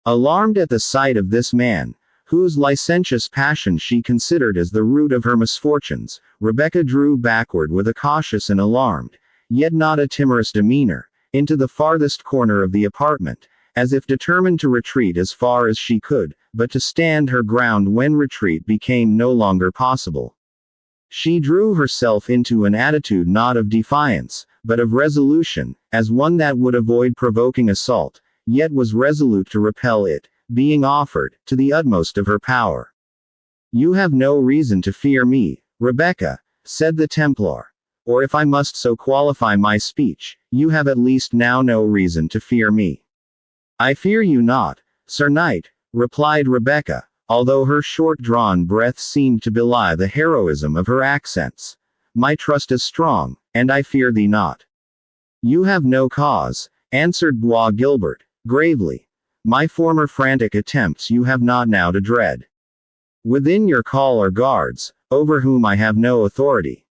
Alarmed at the sight of this man, whose licentious passion she considered as the root of her misfortunes, Rebekah drew backward with a cautious and alarmed, yet not a timorous demeanor, into the farthest corner of the apartment, as if determined to retreat as far as she could, but to stand her ground when retreat became no longer possible. She drew herself into an attitude not of defiance, but of resolution, as one that would avoid provoking assault, yet was resolute to repel it, being offered, to the utmost of her power. You have no reason to fear me, Rebekah, said the Templar. Or if I must so qualify my speech, you have at least now no reason to fear me. I fear you not, Sir Knight, replied Rebekah, although her short-drawn breath seemed to belie the heroism of her accents. My trust is strong, and I fear thee not. You have no cause, answered Bois Gilbert, gravely. My former frantic attempts you have not now to dread. Within your call are guards, over whom I have no authority.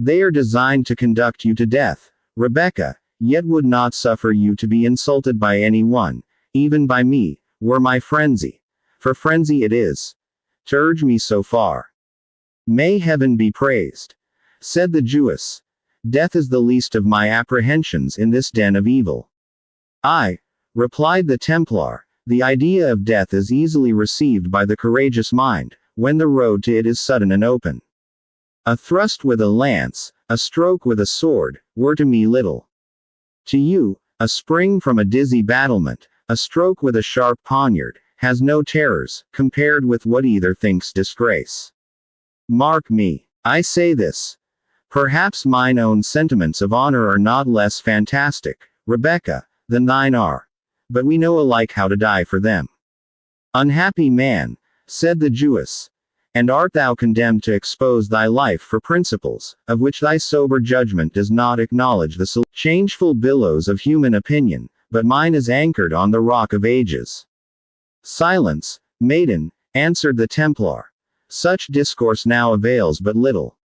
They are designed to conduct you to death, Rebekah, yet would not suffer you to be insulted by any one, even by me, were my frenzy. For frenzy it is, to urge me so far. May heaven be praised, said the Jewess. Death is the least of my apprehensions in this den of evil. Ay, replied the Templar, the idea of death is easily received by the courageous mind, when the road to it is sudden and open. A thrust with a lance, a stroke with a sword, were to me little. To you, a spring from a dizzy battlement, a stroke with a sharp poniard, has no terrors, compared with what either thinks disgrace. Mark me, I say this. Perhaps mine own sentiments of honor are not less fantastic, Rebekah, than thine are. But we know alike how to die for them. Unhappy man, said the Jewess, and art thou condemned to expose thy life for principles, of which thy sober judgment does not acknowledge the changeful billows of human opinion, but mine is anchored on the rock of ages. Silence, maiden, answered the Templar. Such discourse now avails but little.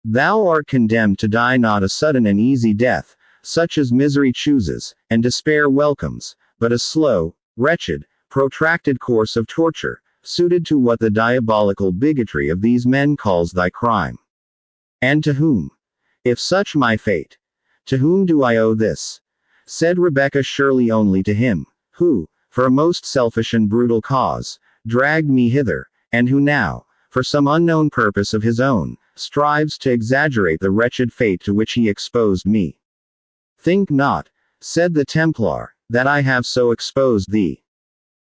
Thou art condemned to die not a sudden and easy death, such as misery chooses, and despair welcomes, but a slow, wretched, protracted course of torture, suited to what the diabolical bigotry of these men calls thy crime. And to whom? If such my fate, to whom do I owe this? said Rebecca, surely only to him, who, for a most selfish and brutal cause, dragged me hither, and who now, for some unknown purpose of his own, strives to exaggerate the wretched fate to which he exposed me. Think not, said the Templar, that I have so exposed thee.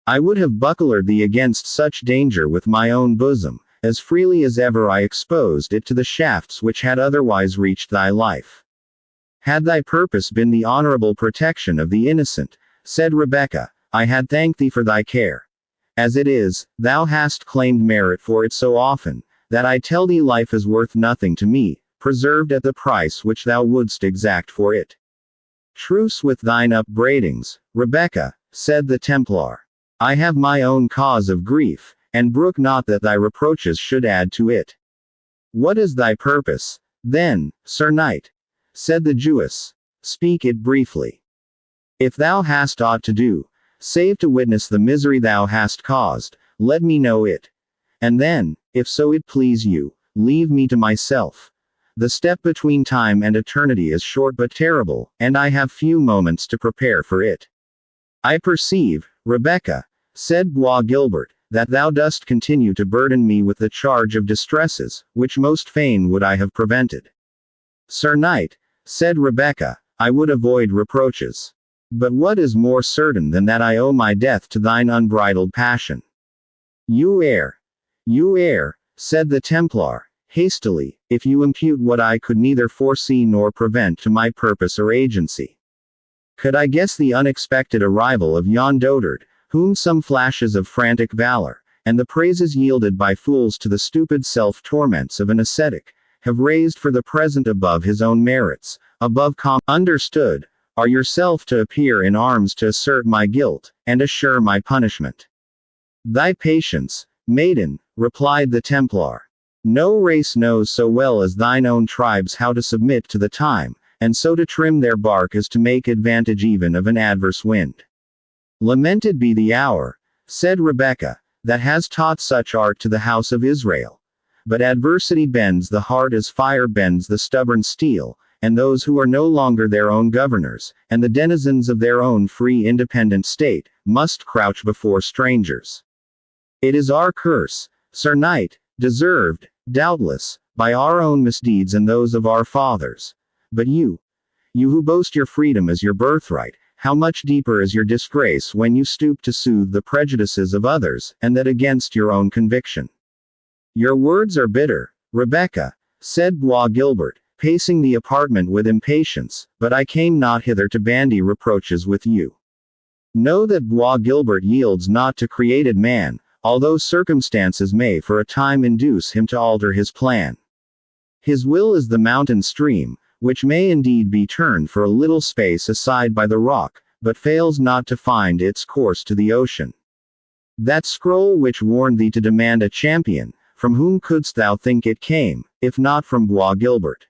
I would have bucklered thee against such danger with my own bosom, as freely as ever I exposed it to the shafts which had otherwise reached thy life. Had thy purpose been the honorable protection of the innocent, said Rebecca, I had thanked thee for thy care. As it is, thou hast claimed merit for it so often, that I tell thee life is worth nothing to me, preserved at the price which thou wouldst exact for it. Truce with thine upbraidings, Rebecca, said the Templar. I have my own cause of grief, and brook not that thy reproaches should add to it. What is thy purpose, then, Sir Knight? Said the Jewess. Speak it briefly. If thou hast aught to do, save to witness the misery thou hast caused, let me know it. And then, if so it please you, leave me to myself. The step between time and eternity is short but terrible, and I have few moments to prepare for it. I perceive, Rebecca, said Bois Guilbert, that thou dost continue to burden me with the charge of distresses, which most fain would I have prevented. Sir Knight, said Rebecca, I would avoid reproaches. But what is more certain than that I owe my death to thine unbridled passion? You err, said the Templar, hastily, if you impute what I could neither foresee nor prevent to my purpose or agency. Could I guess the unexpected arrival of yon dotard, whom some flashes of frantic valor, and the praises yielded by fools to the stupid self-torments of an ascetic, have raised for the present above his own merits, above understood, are yourself to appear in arms to assert my guilt, and assure my punishment. Thy patience, maiden, replied the Templar. No race knows so well as thine own tribes how to submit to the time, and so to trim their bark as to make advantage even of an adverse wind. Lamented be the hour, said Rebecca, that has taught such art to the house of Israel. But adversity bends the heart as fire bends the stubborn steel, and those who are no longer their own governors, and the denizens of their own free independent state, must crouch before strangers. It is our curse, Sir Knight, deserved, doubtless, by our own misdeeds and those of our fathers. But you who boast your freedom as your birthright, how much deeper is your disgrace when you stoop to soothe the prejudices of others, and that against your own conviction. Your words are bitter, Rebecca, said Bois Guilbert, pacing the apartment with impatience, but I came not hither to bandy reproaches with you. Know that Bois Guilbert yields not to created man, although circumstances may for a time induce him to alter his plan. His will is the mountain stream, which may indeed be turned for a little space aside by the rock, but fails not to find its course to the ocean. That scroll which warned thee to demand a champion, from whom couldst thou think it came, if not from Bois Guilbert?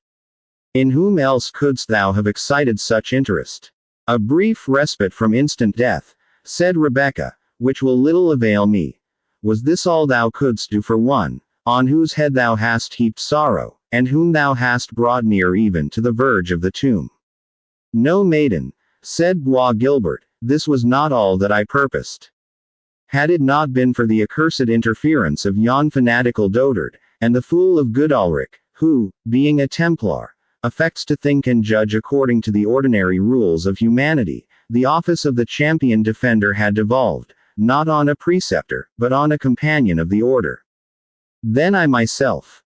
In whom else couldst thou have excited such interest? A brief respite from instant death, said Rebecca, which will little avail me. Was this all thou couldst do for one, on whose head thou hast heaped sorrow, and whom thou hast brought near even to the verge of the tomb? No, maiden, said Bois Guilbert, this was not all that I purposed. Had it not been for the accursed interference of yon fanatical dotard, and the fool of Goodalric, who, being a Templar, affects to think and judge according to the ordinary rules of humanity, the office of the champion defender had devolved, not on a preceptor, but on a companion of the order. Then I myself,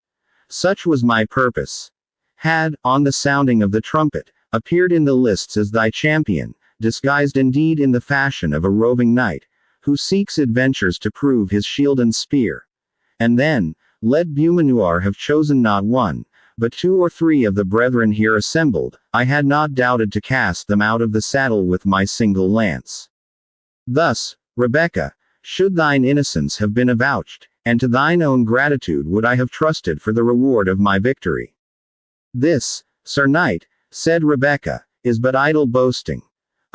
such was my purpose, had, on the sounding of the trumpet, appeared in the lists as thy champion, disguised indeed in the fashion of a roving knight, who seeks adventures to prove his shield and spear. And then, let Beaumanoir have chosen not one, but 2 or 3 of the brethren here assembled, I had not doubted to cast them out of the saddle with my single lance. Thus, Rebecca, should thine innocence have been avouched, and to thine own gratitude would I have trusted for the reward of my victory. This, Sir Knight, said Rebecca, is but idle boasting,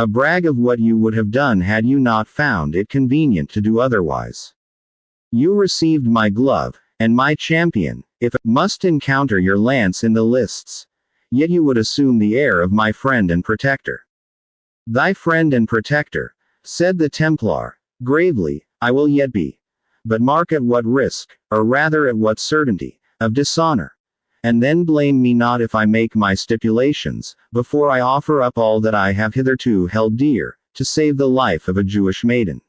a brag of what you would have done had you not found it convenient to do otherwise. You received my glove, and my champion, if it must encounter your lance in the lists, yet you would assume the air of my friend and protector. Thy friend and protector, said the Templar, gravely, I will yet be. But mark at what risk, or rather at what certainty, of dishonor. And then blame me not if I make my stipulations, before I offer up all that I have hitherto held dear, to save the life of a Jewish maiden.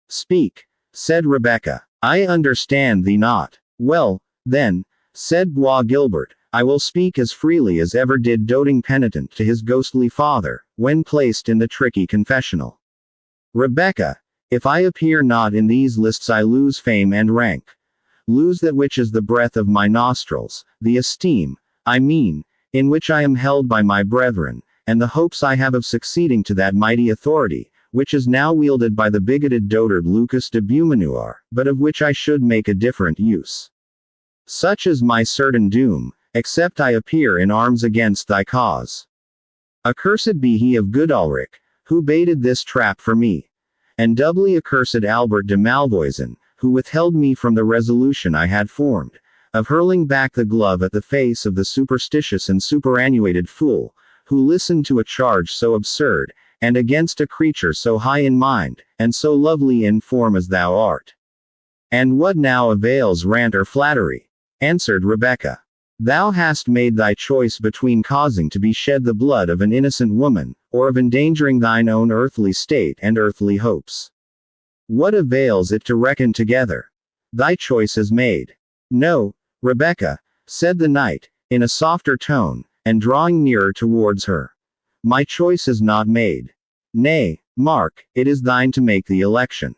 Speak, said Rebecca. I understand thee not. Well, then, said Bois Guilbert, I will speak as freely as ever did doting penitent to his ghostly father, when placed in the tricky confessional. Rebecca, if I appear not in these lists I lose fame and rank. Lose that which is the breath of my nostrils, the esteem, I mean, in which I am held by my brethren, and the hopes I have of succeeding to that mighty authority, which is now wielded by the bigoted dotard Lucas de Beaumanoir, but of which I should make a different use. Such is my certain doom, except I appear in arms against thy cause. Accursed be he of Goodalric, who baited this trap for me. And doubly accursed Albert de Malvoisin, who withheld me from the resolution I had formed, of hurling back the glove at the face of the superstitious and superannuated fool, who listened to a charge so absurd, and against a creature so high in mind, and so lovely in form as thou art. And what now avails rant or flattery? Answered Rebecca. Thou hast made thy choice between causing to be shed the blood of an innocent woman, or of endangering thine own earthly state and earthly hopes. What avails it to reckon together? Thy choice is made. No, Rebecca, said the knight, in a softer tone, and drawing nearer towards her. My choice is not made. Nay, mark, it is thine to make the election.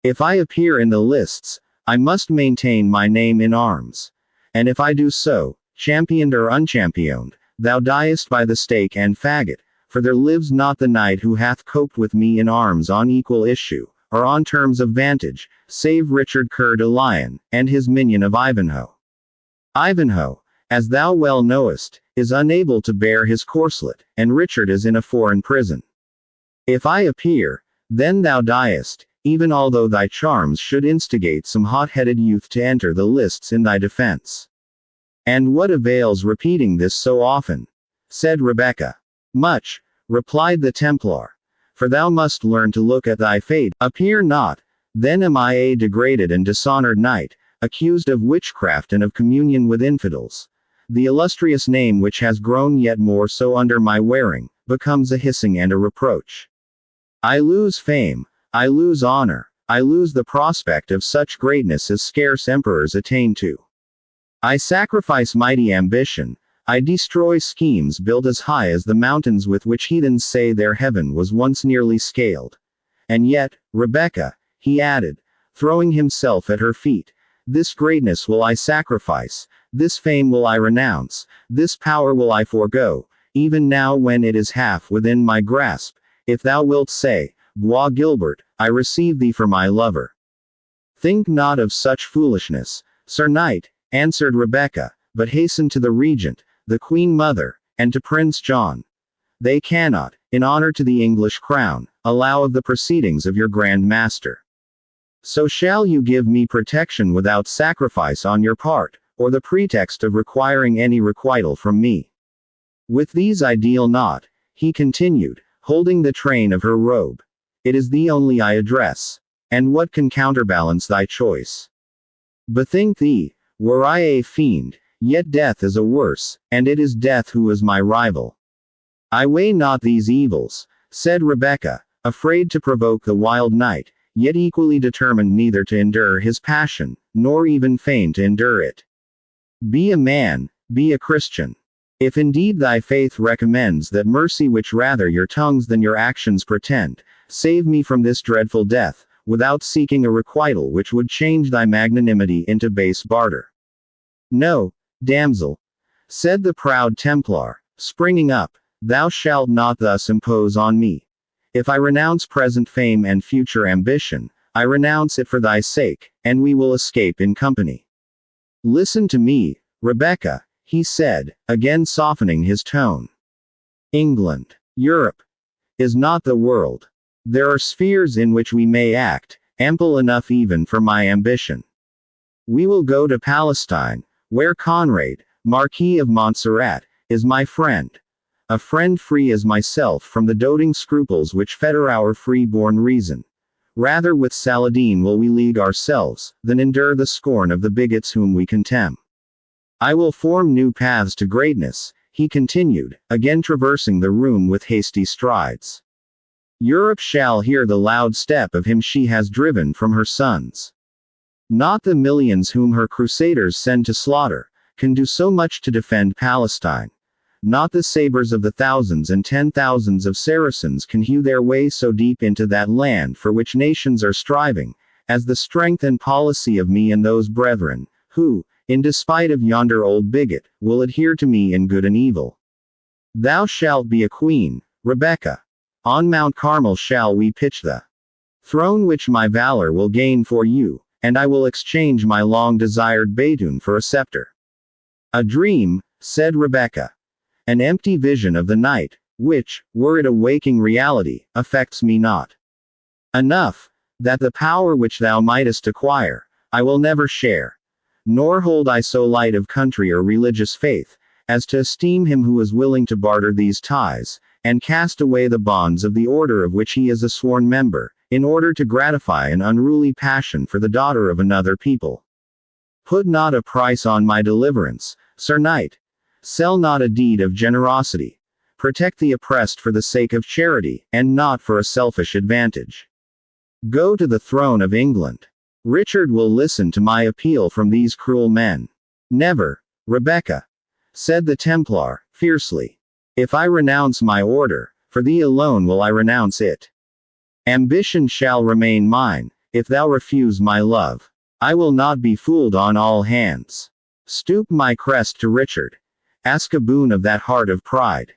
If I appear in the lists, I must maintain my name in arms. And if I do so, championed or unchampioned, thou diest by the stake and faggot, for there lives not the knight who hath coped with me in arms on equal issue, or on terms of vantage, save Richard Coeur de Lion, and his minion of Ivanhoe. Ivanhoe, as thou well knowest, is unable to bear his corslet, and Richard is in a foreign prison. If I appear, then thou diest, even although thy charms should instigate some hot-headed youth to enter the lists in thy defense. And what avails repeating this so often? Said Rebecca. Much, replied the Templar. For thou must learn to look at thy fate. Appear not, then am I a degraded and dishonored knight, accused of witchcraft and of communion with infidels. The illustrious name which has grown yet more so under my wearing, becomes a hissing and a reproach. I lose fame, I lose honor, I lose the prospect of such greatness as scarce emperors attain to. I sacrifice mighty ambition, I destroy schemes built as high as the mountains with which heathens say their heaven was once nearly scaled. And yet, Rebecca, he added, throwing himself at her feet, this greatness will I sacrifice, this fame will I renounce, this power will I forego, even now when it is half within my grasp, if thou wilt say, Bois Guilbert, I receive thee for my lover. Think not of such foolishness, Sir Knight, answered Rebecca, but hasten to the regent, the Queen Mother, and to Prince John. They cannot, in honor to the English crown, allow of the proceedings of your Grand Master. So shall you give me protection without sacrifice on your part, or the pretext of requiring any requital from me. With these I deal not, he continued, holding the train of her robe. It is thee only I address. And what can counterbalance thy choice? Bethink thee, were I a fiend, yet death is a worse, and it is death who is my rival. I weigh not these evils, said Rebecca, afraid to provoke the wild knight, yet equally determined neither to endure his passion, nor even fain to endure it. Be a man, be a Christian. If indeed thy faith recommends that mercy which rather your tongues than your actions pretend, save me from this dreadful death, without seeking a requital which would change thy magnanimity into base barter. No, damsel, said the proud Templar, springing up, thou shalt not thus impose on me. If I renounce present fame and future ambition, I renounce it for thy sake, and we will escape in company. Listen to me, Rebecca, he said, again softening his tone. England, Europe, is not the world. There are spheres in which we may act, ample enough even for my ambition. We will go to Palestine, where Conrad, Marquis of Montserrat, is my friend. a friend free as myself from the doting scruples which fetter our free-born reason. Rather with Saladin will we league ourselves, than endure the scorn of the bigots whom we contemn. I will form new paths to greatness, he continued, again traversing the room with hasty strides. Europe shall hear the loud step of him she has driven from her sons. Not the millions whom her crusaders send to slaughter, can do so much to defend Palestine. Not the sabers of the thousands and 10,000s of Saracens can hew their way so deep into that land for which nations are striving, as the strength and policy of me and those brethren, who, in despite of yonder old bigot, will adhere to me in good and evil. Thou shalt be a queen, Rebecca. On Mount Carmel shall we pitch the throne which my valor will gain for you, and I will exchange my long-desired Batoon for a scepter. A dream, said Rebecca. An empty vision of the night, which, were it a waking reality, affects me not. Enough, that the power which thou mightest acquire, I will never share. Nor hold I so light of country or religious faith, as to esteem him who is willing to barter these ties, and cast away the bonds of the order of which he is a sworn member, in order to gratify an unruly passion for the daughter of another people. Put not a price on my deliverance, Sir Knight. Sell not a deed of generosity. Protect the oppressed for the sake of charity, and not for a selfish advantage. Go to the throne of England. Richard will listen to my appeal from these cruel men. Never, Rebecca, said the Templar, fiercely. If I renounce my order, for thee alone will I renounce it. Ambition shall remain mine, if thou refuse my love. I will not be fooled on all hands. Stoop my crest to Richard. Ask a boon of that heart of pride.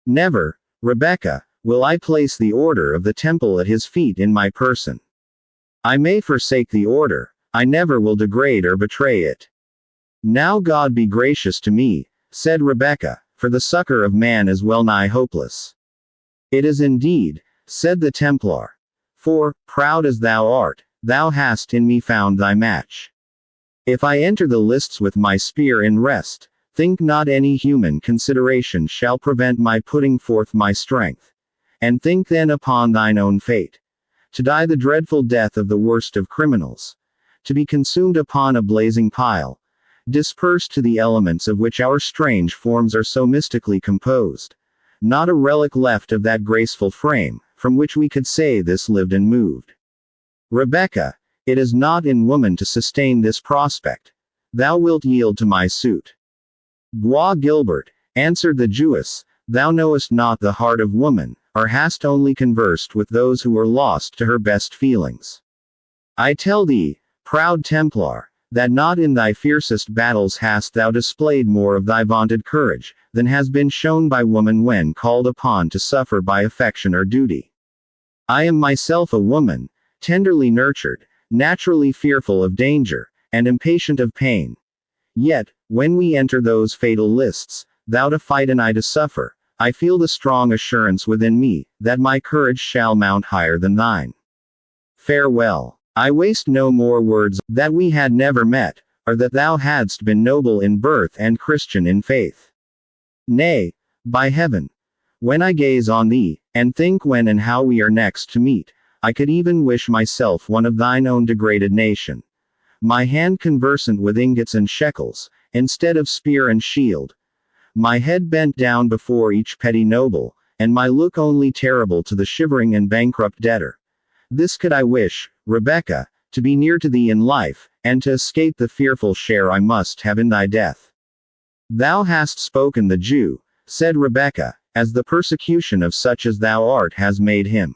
Never, Rebecca, will I place the order of the temple at his feet in my person. I may forsake the order, I never will degrade or betray it. Now God be gracious to me, said Rebecca, for the succor of man is well nigh hopeless. It is indeed, said the Templar. For, proud as thou art, thou hast in me found thy match. If I enter the lists with my spear in rest, think not any human consideration shall prevent my putting forth my strength. And think then upon thine own fate. To die the dreadful death of the worst of criminals. To be consumed upon a blazing pile. Dispersed to the elements of which our strange forms are so mystically composed. Not a relic left of that graceful frame, from which we could say this lived and moved. Rebecca, it is not in woman to sustain this prospect. Thou wilt yield to my suit. Bois Gilbert, answered the Jewess, thou knowest not the heart of woman, or hast only conversed with those who are lost to her best feelings. I tell thee, proud Templar, that not in thy fiercest battles hast thou displayed more of thy vaunted courage, than has been shown by woman when called upon to suffer by affection or duty. I am myself a woman, tenderly nurtured, naturally fearful of danger, and impatient of pain. Yet, when we enter those fatal lists, thou to fight and I to suffer, I feel the strong assurance within me, that my courage shall mount higher than thine. Farewell. I waste no more words, that we had never met, or that thou hadst been noble in birth and Christian in faith. Nay, by heaven, when I gaze on thee, and think when and how we are next to meet, I could even wish myself one of thine own degraded nation. My hand conversant with ingots and shekels, instead of spear and shield. My head bent down before each petty noble, and my look only terrible to the shivering and bankrupt debtor. This could I wish, Rebecca, to be near to thee in life, and to escape the fearful share I must have in thy death. Thou hast spoken the Jew, said Rebecca, as the persecution of such as thou art has made him.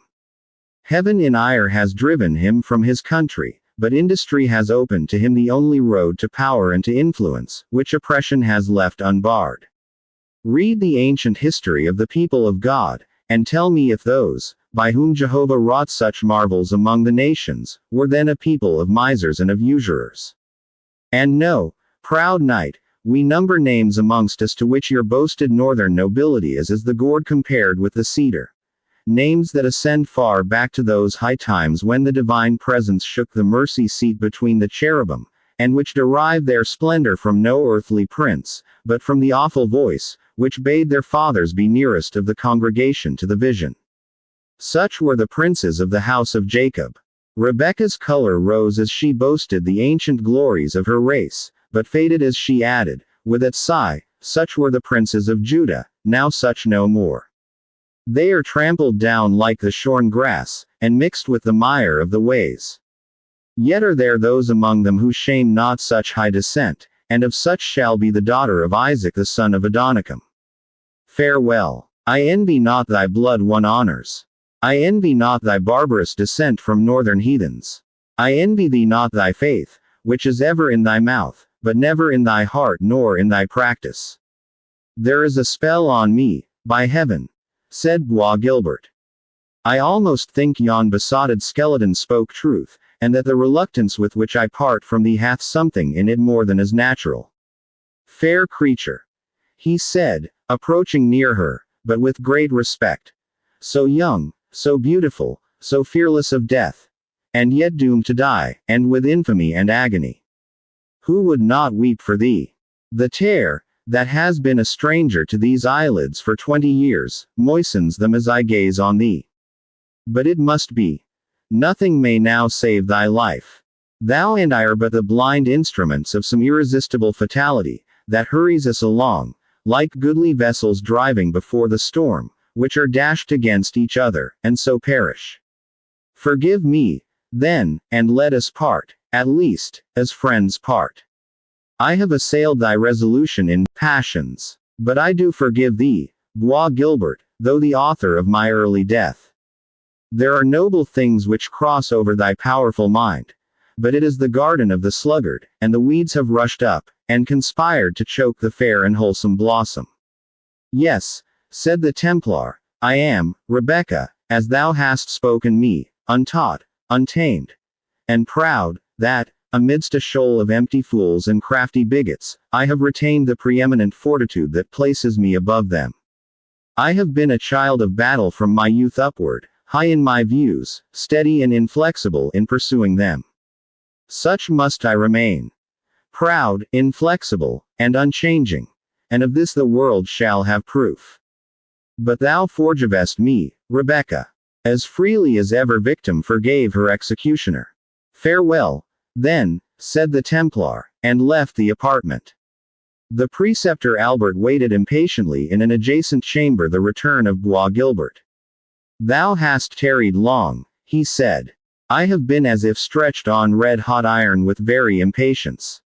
Heaven in ire has driven him from his country, but industry has opened to him the only road to power and to influence, which oppression has left unbarred. Read the ancient history of the people of God, and tell me if those, by whom Jehovah wrought such marvels among the nations, were then a people of misers and of usurers. And know, proud knight, we number names amongst us to which your boasted northern nobility is as the gourd compared with the cedar. Names that ascend far back to those high times when the divine presence shook the mercy seat between the cherubim, and which derive their splendor from no earthly prince, but from the awful voice, which bade their fathers be nearest of the congregation to the vision. Such were the princes of the house of Jacob. Rebekah's color rose as she boasted the ancient glories of her race, but faded as she added, with a sigh, such were the princes of Judah, now such no more. They are trampled down like the shorn grass, and mixed with the mire of the ways. Yet are there those among them who shame not such high descent, and of such shall be the daughter of Isaac the son of Adonicam. Farewell. I envy not thy blood one honors. I envy not thy barbarous descent from northern heathens. I envy thee not thy faith, which is ever in thy mouth, but never in thy heart nor in thy practice. There is a spell on me, by heaven, said Bois Gilbert. I almost think yon besotted skeleton spoke truth, and that the reluctance with which I part from thee hath something in it more than is natural. Fair creature, he said, approaching near her, but with great respect. So young, so beautiful, so fearless of death, and yet doomed to die, and with infamy and agony. Who would not weep for thee? The tear, that has been a stranger to these eyelids for 20 years, moistens them as I gaze on thee. But it must be. Nothing may now save thy life. Thou and I are but the blind instruments of some irresistible fatality, that hurries us along, like goodly vessels driving before the storm, which are dashed against each other, and so perish. Forgive me, then, and let us part, at least, as friends part. I have assailed thy resolution in passions, but I do forgive thee, Bois Gilbert, though the author of my early death. There are noble things which cross over thy powerful mind, but it is the garden of the sluggard, and the weeds have rushed up, and conspired to choke the fair and wholesome blossom. Yes, said the Templar, I am, Rebekah, as thou hast spoken me, untaught, untamed, and proud, that, amidst a shoal of empty fools and crafty bigots, I have retained the preeminent fortitude that places me above them. I have been a child of battle from my youth upward, high in my views, steady and inflexible in pursuing them. Such must I remain. Proud, inflexible, and unchanging, and of this the world shall have proof. But thou forgavest me, Rebekah, as freely as ever victim forgave her executioner. Farewell, then, said the Templar, and left the apartment. The preceptor Albert waited impatiently in an adjacent chamber the return of Bois Gilbert. Thou hast tarried long, he said. I have been as if stretched on red-hot iron with very impatience.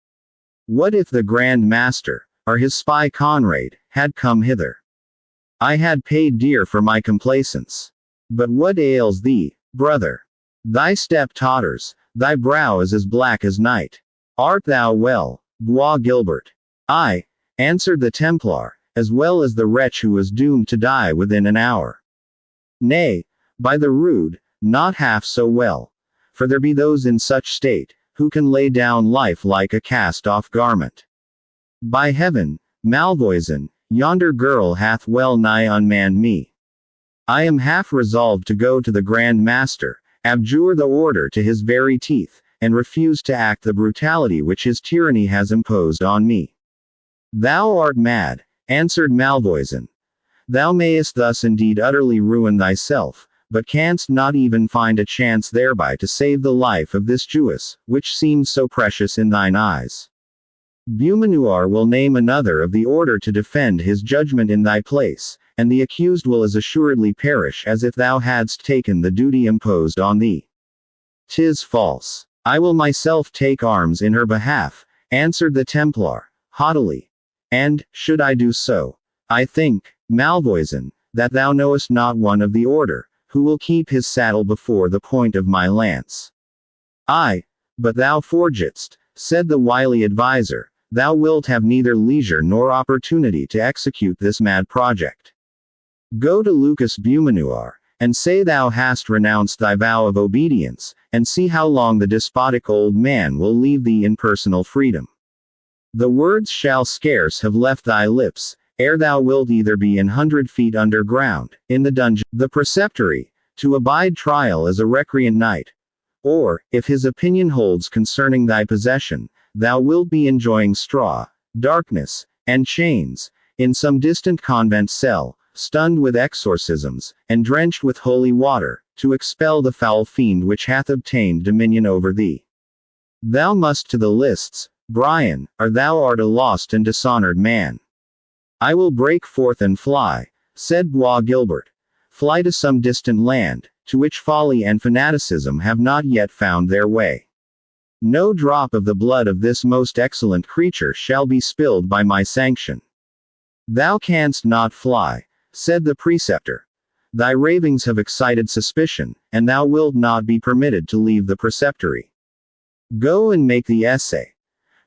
What if the Grand Master, or his spy Conrade, had come hither? I had paid dear for my complaisance. But what ails thee, brother? Thy step totters, thy brow is as black as night. Art thou well, Bois Gilbert? I, answered the Templar, as well as the wretch who was doomed to die within an hour. Nay, by the rood, not half so well, for there be those in such state, who can lay down life like a cast-off garment. By heaven, Malvoisin, yonder girl hath well nigh unmanned me. I am half resolved to go to the Grand Master, abjure the order to his very teeth, and refuse to act the brutality which his tyranny has imposed on me. Thou art mad, answered Malvoisin. Thou mayest thus indeed utterly ruin thyself, but canst not even find a chance thereby to save the life of this Jewess, which seems so precious in thine eyes. Beaumanoir will name another of the order to defend his judgment in thy place, and the accused will as assuredly perish as if thou hadst taken the duty imposed on thee. 'Tis false. I will myself take arms in her behalf, answered the Templar, haughtily. And, should I do so, I think, Malvoisin, that thou knowest not one of the order, who will keep his saddle before the point of my lance. Ay, but thou forgettest, said the wily adviser, thou wilt have neither leisure nor opportunity to execute this mad project. Go to Lucas Beaumanoir, and say thou hast renounced thy vow of obedience, and see how long the despotic old man will leave thee in personal freedom. The words shall scarce have left thy lips, ere thou wilt either be 100 feet underground, in the dungeon, the preceptory, to abide trial as a recreant knight, or, if his opinion holds concerning thy possession, thou wilt be enjoying straw, darkness, and chains, in some distant convent cell, stunned with exorcisms, and drenched with holy water, to expel the foul fiend which hath obtained dominion over thee. Thou must to the lists, Brian, or thou art a lost and dishonored man. I will break forth and fly, said Bois Guilbert. Fly to some distant land, to which folly and fanaticism have not yet found their way. No drop of the blood of this most excellent creature shall be spilled by my sanction. Thou canst not fly, said the preceptor. Thy ravings have excited suspicion, and thou wilt not be permitted to leave the preceptory. Go and make the essay.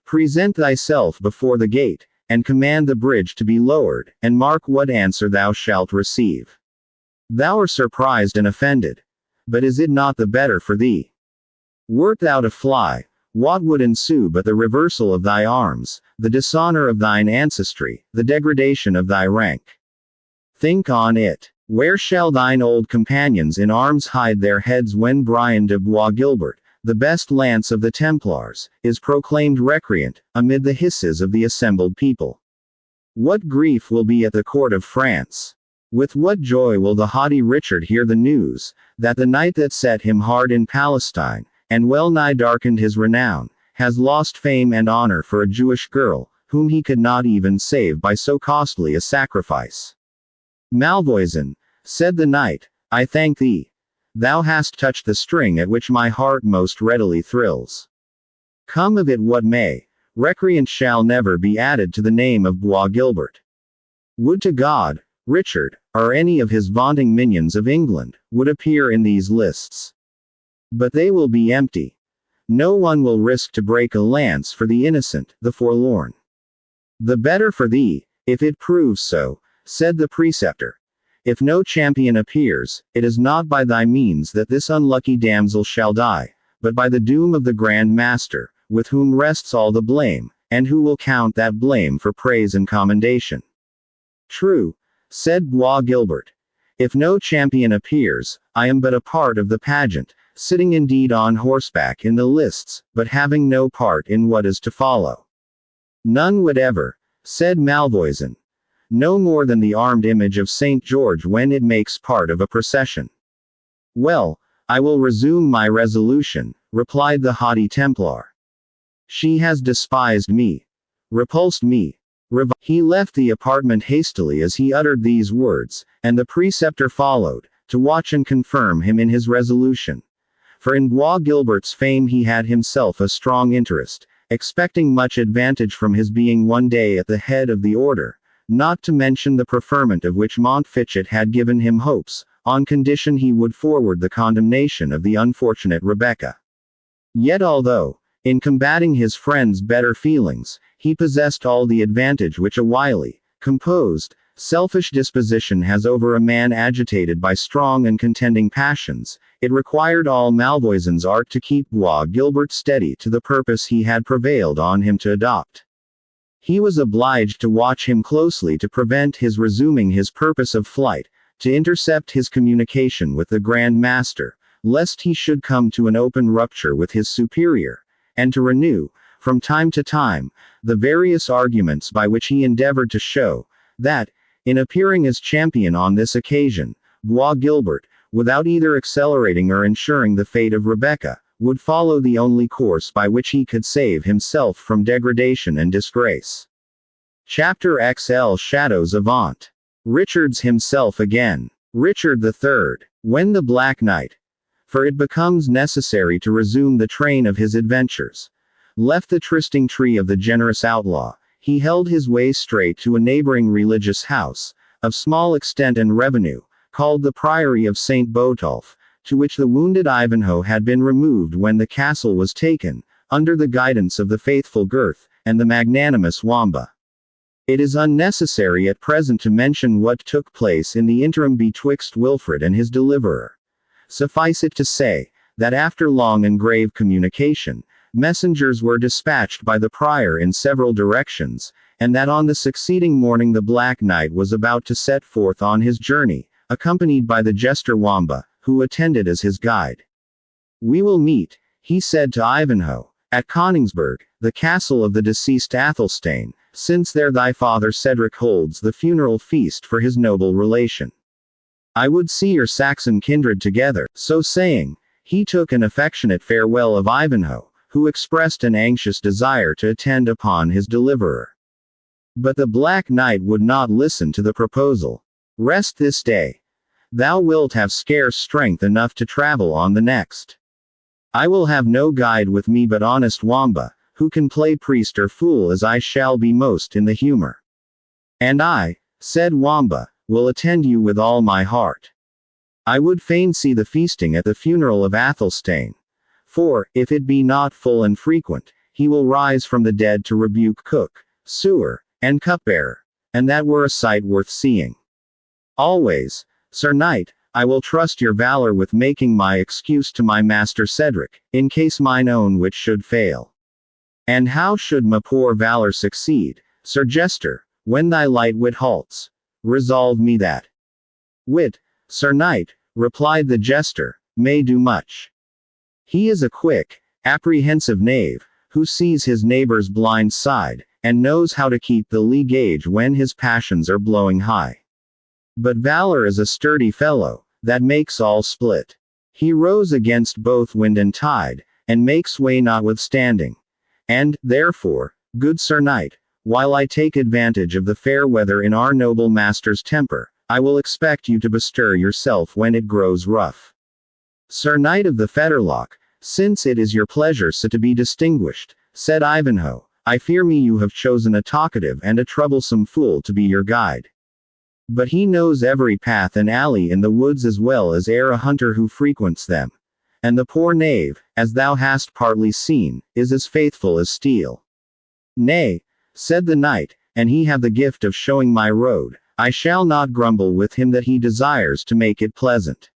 Present thyself before the gate, and command the bridge to be lowered, and mark what answer thou shalt receive. Thou art surprised and offended. But is it not the better for thee? Wert thou to fly, what would ensue but the reversal of thy arms, the dishonor of thine ancestry, the degradation of thy rank? Think on it. Where shall thine old companions in arms hide their heads when Brian de Bois Guilbert, the best lance of the Templars, is proclaimed recreant, amid the hisses of the assembled people? What grief will be at the court of France? With what joy will the haughty Richard hear the news, that the knight that set him hard in Palestine, and well nigh darkened his renown, has lost fame and honor for a Jewish girl, whom he could not even save by so costly a sacrifice. Malvoisin, said the knight, I thank thee. Thou hast touched the string at which my heart most readily thrills. Come of it what may, recreant shall never be added to the name of Bois Guilbert. Would to God, Richard, or any of his vaunting minions of England, would appear in these lists. But they will be empty. No one will risk to break a lance for the innocent, the forlorn. The better for thee, if it proves so, said the preceptor. If no champion appears, it is not by thy means that this unlucky damsel shall die, but by the doom of the Grand Master, with whom rests all the blame, and who will count that blame for praise and commendation. True, said Bois Guilbert. If no champion appears, I am but a part of the pageant, sitting indeed on horseback in the lists, but having no part in what is to follow. None whatever, said Malvoisin. No more than the armed image of St. George when it makes part of a procession. Well, I will resume my resolution, replied the haughty Templar. She has despised me, repulsed me. He left the apartment hastily as he uttered these words, and the preceptor followed, to watch and confirm him in his resolution. For in Bois Guilbert's fame he had himself a strong interest, expecting much advantage from his being one day at the head of the order, not to mention the preferment of which Montfichet had given him hopes, on condition he would forward the condemnation of the unfortunate Rebecca. Yet although, in combating his friend's better feelings, he possessed all the advantage which a wily, composed, selfish disposition has over a man agitated by strong and contending passions, it required all Malvoisin's art to keep Bois Guilbert steady to the purpose he had prevailed on him to adopt. He was obliged to watch him closely to prevent his resuming his purpose of flight, to intercept his communication with the Grand Master, lest he should come to an open rupture with his superior, and to renew, from time to time, the various arguments by which he endeavored to show, that, in appearing as champion on this occasion, Bois Guilbert, without either accelerating or ensuring the fate of Rebecca, would follow the only course by which he could save himself from degradation and disgrace. Chapter XL Shadows Avant. Richard's himself again. Richard III, when the Black Knight, for it becomes necessary to resume the train of his adventures, left the trysting tree of the generous outlaw, he held his way straight to a neighboring religious house, of small extent and revenue, called the Priory of St. Botolph, to which the wounded Ivanhoe had been removed when the castle was taken, under the guidance of the faithful Gurth, and the magnanimous Wamba. It is unnecessary at present to mention what took place in the interim betwixt Wilfred and his deliverer. Suffice it to say, that after long and grave communication, messengers were dispatched by the prior in several directions, and that on the succeeding morning the Black Knight was about to set forth on his journey, accompanied by the jester Wamba, who attended as his guide. We will meet, he said to Ivanhoe, at Coningsburgh, the castle of the deceased Athelstane, since there thy father Cedric holds the funeral feast for his noble relation. I would see your Saxon kindred together." So saying, he took an affectionate farewell of Ivanhoe, who expressed an anxious desire to attend upon his deliverer. But the Black Knight would not listen to the proposal. "Rest this day. Thou wilt have scarce strength enough to travel on the next. I will have no guide with me but honest Wamba, who can play priest or fool as I shall be most in the humor." "And I," said Wamba, "will attend you with all my heart. I would fain see the feasting at the funeral of Athelstane. For, if it be not full and frequent, he will rise from the dead to rebuke cook, sewer, and cupbearer, and that were a sight worth seeing. Always, Sir Knight, I will trust your valor with making my excuse to my master Cedric, in case mine own wit should fail. And how should my poor valor succeed, Sir Jester, when thy light wit halts? Resolve me that." "Wit, Sir Knight," replied the jester, "may do much. He is a quick, apprehensive knave, who sees his neighbor's blind side, and knows how to keep the lee gauge when his passions are blowing high. But valor is a sturdy fellow, that makes all split. He rows against both wind and tide, and makes way notwithstanding. And, therefore, good Sir Knight, while I take advantage of the fair weather in our noble master's temper, I will expect you to bestir yourself when it grows rough. Sir Knight of the Fetterlock, since it is your pleasure so to be distinguished," said Ivanhoe, "I fear me you have chosen a talkative and a troublesome fool to be your guide. But he knows every path and alley in the woods as well as e'er a hunter who frequents them. And the poor knave, as thou hast partly seen, is as faithful as steel." "Nay," said the knight, "and he have the gift of showing my road, I shall not grumble with him that he desires to make it pleasant.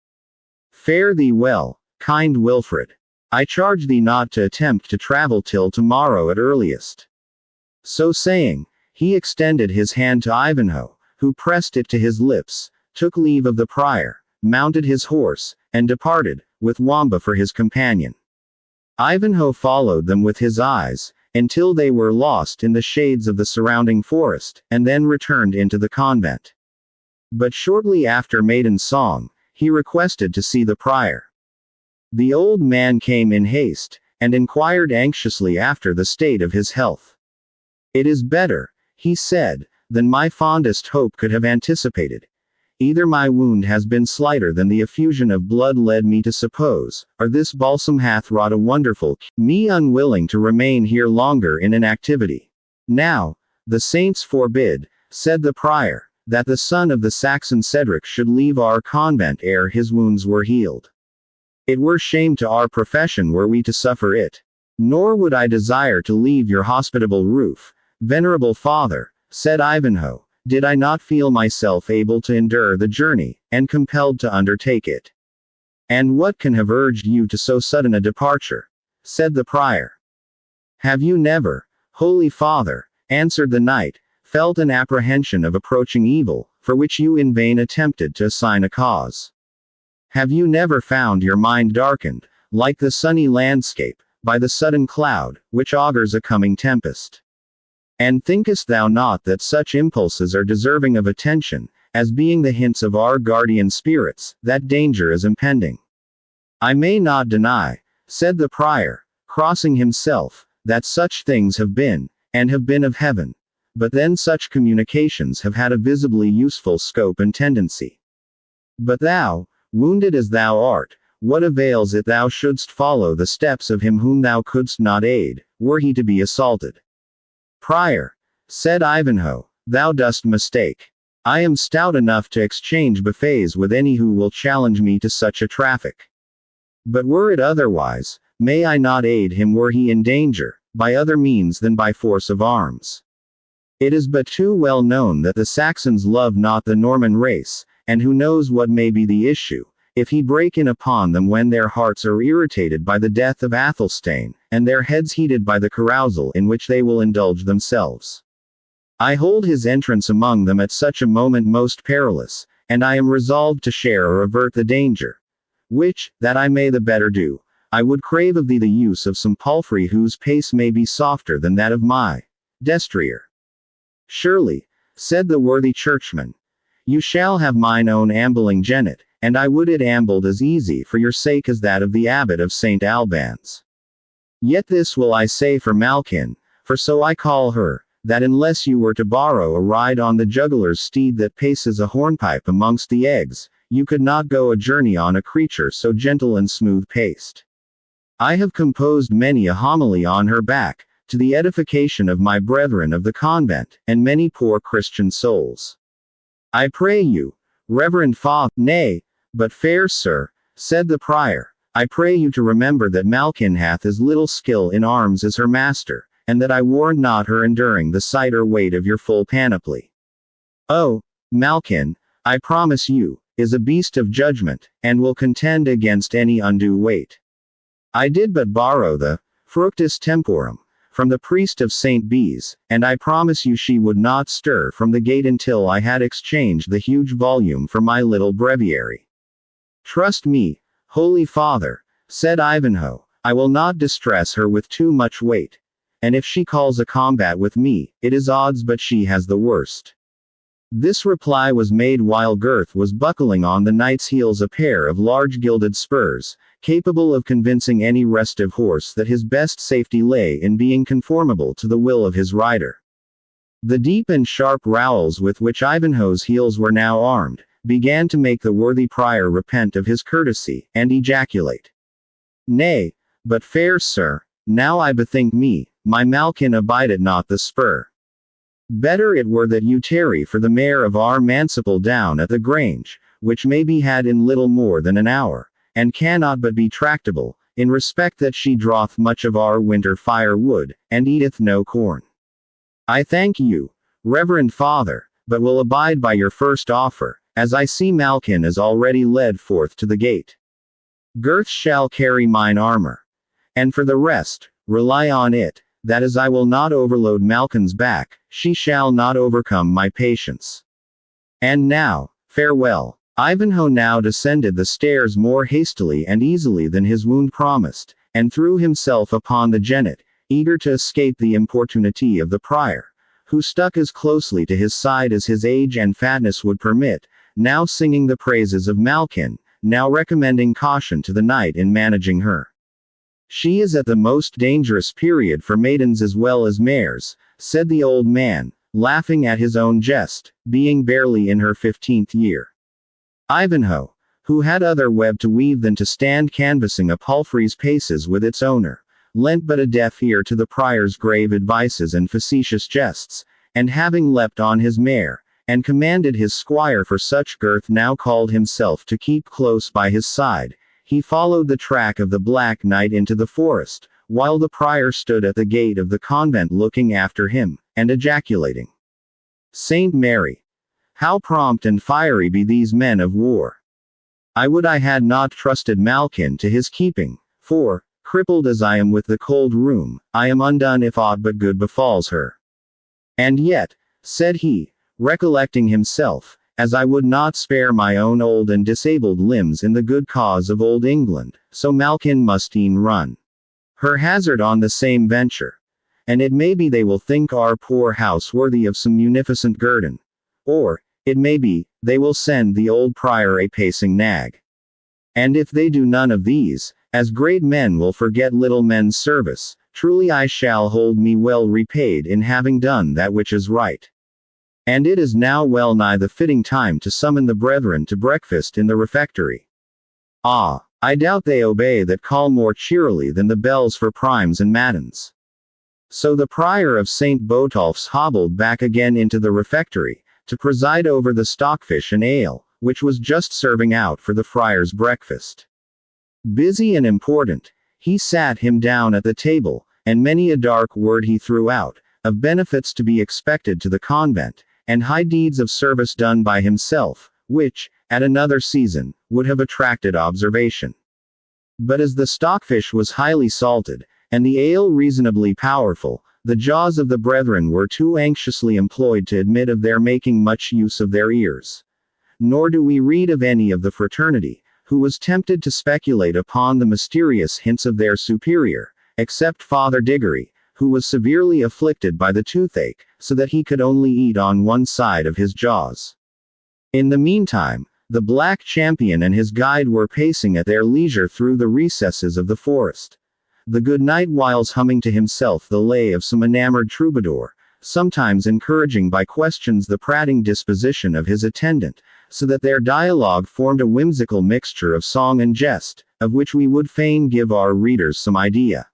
Fare thee well, kind Wilfred. I charge thee not to attempt to travel till tomorrow at earliest." So saying, he extended his hand to Ivanhoe, who pressed it to his lips, took leave of the prior, mounted his horse, and departed, with Wamba for his companion. Ivanhoe followed them with his eyes, until they were lost in the shades of the surrounding forest, and then returned into the convent. But shortly after maiden song, he requested to see the prior. The old man came in haste, and inquired anxiously after the state of his health. "It is better," he said, "than my fondest hope could have anticipated. Either my wound has been slighter than the effusion of blood led me to suppose, or this balsam hath wrought a wonderful me unwilling to remain here longer in inactivity. Now, the saints forbid," said the prior, "that the son of the Saxon Cedric should leave our convent ere his wounds were healed. It were shame to our profession were we to suffer it. Nor would I desire to leave your hospitable roof, venerable father," said Ivanhoe, "did I not feel myself able to endure the journey, and compelled to undertake it." "And what can have urged you to so sudden a departure?" said the prior. "Have you never, holy father," answered the knight, "felt an apprehension of approaching evil, for which you in vain attempted to assign a cause? Have you never found your mind darkened, like the sunny landscape, by the sudden cloud, which augurs a coming tempest? And thinkest thou not that such impulses are deserving of attention, as being the hints of our guardian spirits, that danger is impending? I may not deny," said the prior, crossing himself, "that such things have been, and have been of heaven. But then such communications have had a visibly useful scope and tendency. But thou, wounded as thou art, what avails it thou shouldst follow the steps of him whom thou couldst not aid, were he to be assaulted?" "Prior," said Ivanhoe, "thou dost mistake. I am stout enough to exchange buffets with any who will challenge me to such a traffic. But were it otherwise, may I not aid him were he in danger, by other means than by force of arms? It is but too well known that the Saxons love not the Norman race, and who knows what may be the issue, if he break in upon them when their hearts are irritated by the death of Athelstane, and their heads heated by the carousal in which they will indulge themselves. I hold his entrance among them at such a moment most perilous, and I am resolved to share or avert the danger. Which, that I may the better do, I would crave of thee the use of some palfrey whose pace may be softer than that of my destrier." Surely, said the worthy churchman, you shall have mine own ambling jennet, and I would it ambled as easy for your sake as that of the abbot of St. Albans. Yet this will I say for Malkin, for so I call her, that unless you were to borrow a ride on the juggler's steed that paces a hornpipe amongst the eggs, you could not go a journey on a creature so gentle and smooth-paced. I have composed many a homily on her back, to the edification of my brethren of the convent, and many poor Christian souls. I pray you, reverend father, nay, but fair sir, said the prior, I pray you to remember that Malkin hath as little skill in arms as her master, and that I warrant not her enduring the sight or weight of your full panoply. Oh, Malkin, I promise you, is a beast of judgment, and will contend against any undue weight. I did but borrow the fructus temporum from the priest of St. Bees, and I promise you she would not stir from the gate until I had exchanged the huge volume for my little breviary. Trust me, holy father, said Ivanhoe, I will not distress her with too much weight, and if she calls a combat with me, it is odds but she has the worst. This reply was made while Gurth was buckling on the knight's heels a pair of large gilded spurs, capable of convincing any restive horse that his best safety lay in being conformable to the will of his rider. The deep and sharp rowels with which Ivanhoe's heels were now armed, began to make the worthy prior repent of his courtesy, and ejaculate, Nay, but fair sir, now I bethink me, my Malkin abided not the spur. Better it were that you tarry for the mare of our manciple down at the grange, which may be had in little more than an hour, and cannot but be tractable, in respect that she draweth much of our winter fire wood, and eateth no corn. I thank you, reverend father, but will abide by your first offer, as I see Malkin is already led forth to the gate. Gurth shall carry mine armor. And for the rest, rely on it, that as I will not overload Malkin's back, she shall not overcome my patience. And now, farewell. Ivanhoe now descended the stairs more hastily and easily than his wound promised, and threw himself upon the jennet, eager to escape the importunity of the prior, who stuck as closely to his side as his age and fatness would permit, now singing the praises of Malkin, now recommending caution to the knight in managing her. She is at the most dangerous period for maidens as well as mares, said the old man, laughing at his own jest, being barely in her 15th year. Ivanhoe, who had other web to weave than to stand canvassing a palfrey's paces with its owner, lent but a deaf ear to the prior's grave advices and facetious jests, and having leapt on his mare, and commanded his squire for such Gurth now called himself to keep close by his side, he followed the track of the Black Knight into the forest, while the prior stood at the gate of the convent looking after him, and ejaculating, Saint Mary! How prompt and fiery be these men of war! I would I had not trusted Malkin to his keeping, for, crippled as I am with the cold rheum, I am undone if aught but good befalls her. And yet, said he, recollecting himself, as I would not spare my own old and disabled limbs in the good cause of old England, so Malkin must e'en run her hazard on the same venture. And it may be they will think our poor house worthy of some munificent guerdon. Or, it may be, they will send the old prior a pacing nag. And if they do none of these, as great men will forget little men's service, truly I shall hold me well repaid in having done that which is right. And it is now well nigh the fitting time to summon the brethren to breakfast in the refectory. Ah, I doubt they obey that call more cheerily than the bells for primes and matins. So the prior of St. Botolph's hobbled back again into the refectory, to preside over the stockfish and ale, which was just serving out for the friar's breakfast. Busy and important, he sat him down at the table, and many a dark word he threw out, of benefits to be expected to the convent, and high deeds of service done by himself, which, at another season, would have attracted observation. But as the stockfish was highly salted, and the ale reasonably powerful, the jaws of the brethren were too anxiously employed to admit of their making much use of their ears. Nor do we read of any of the fraternity, who was tempted to speculate upon the mysterious hints of their superior, except Father Diggory, who was severely afflicted by the toothache, so that he could only eat on one side of his jaws. In the meantime, the black champion and his guide were pacing at their leisure through the recesses of the forest. The good knight whiles humming to himself the lay of some enamored troubadour, sometimes encouraging by questions the prating disposition of his attendant, so that their dialogue formed a whimsical mixture of song and jest, of which we would fain give our readers some idea.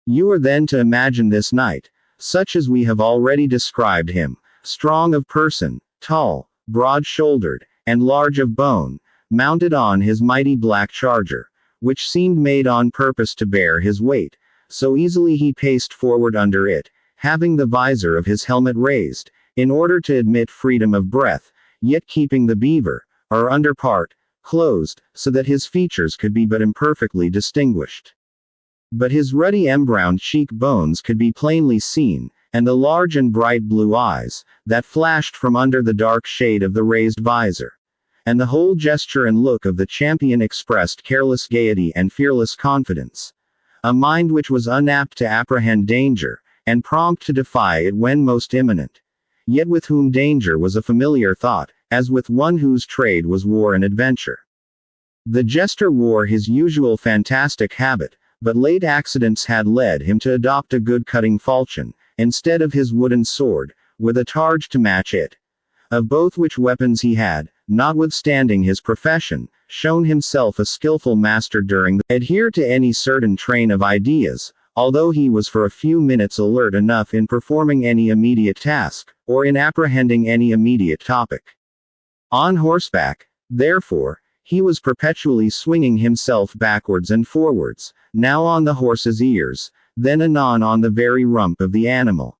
You are then to imagine this knight, such as we have already described him, strong of person, tall, broad-shouldered, and large of bone, mounted on his mighty black charger, which seemed made on purpose to bear his weight, so easily he paced forward under it, having the visor of his helmet raised, in order to admit freedom of breath, yet keeping the beaver, or under part, closed, so that his features could be but imperfectly distinguished. But his ruddy embrowned cheek bones could be plainly seen, and the large and bright blue eyes, that flashed from under the dark shade of the raised visor. And the whole gesture and look of the champion expressed careless gaiety and fearless confidence. A mind which was unapt to apprehend danger, and prompt to defy it when most imminent. Yet with whom danger was a familiar thought, as with one whose trade was war and adventure. The jester wore his usual fantastic habit, but late accidents had led him to adopt a good cutting falchion, instead of his wooden sword, with a targe to match it. Of both which weapons he had, notwithstanding his profession, shown himself a skillful master during the adhere to any certain train of ideas, although he was for a few minutes alert enough in performing any immediate task, or in apprehending any immediate topic. On horseback, therefore, he was perpetually swinging himself backwards and forwards, now on the horse's ears, then anon on the very rump of the animal,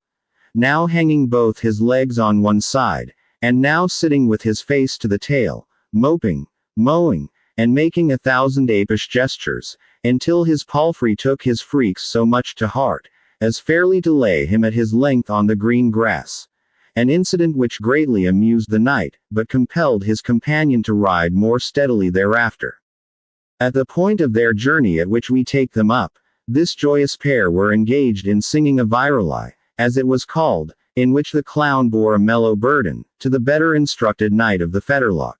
now hanging both his legs on one side, and now sitting with his face to the tail, moping, mowing, and making 1,000 apish gestures, until his palfrey took his freaks so much to heart, as fairly to lay him at his length on the green grass. An incident which greatly amused the knight, but compelled his companion to ride more steadily thereafter. At the point of their journey at which we take them up, this joyous pair were engaged in singing a virelai, as it was called, in which the clown bore a mellow burden, to the better instructed knight of the fetterlock.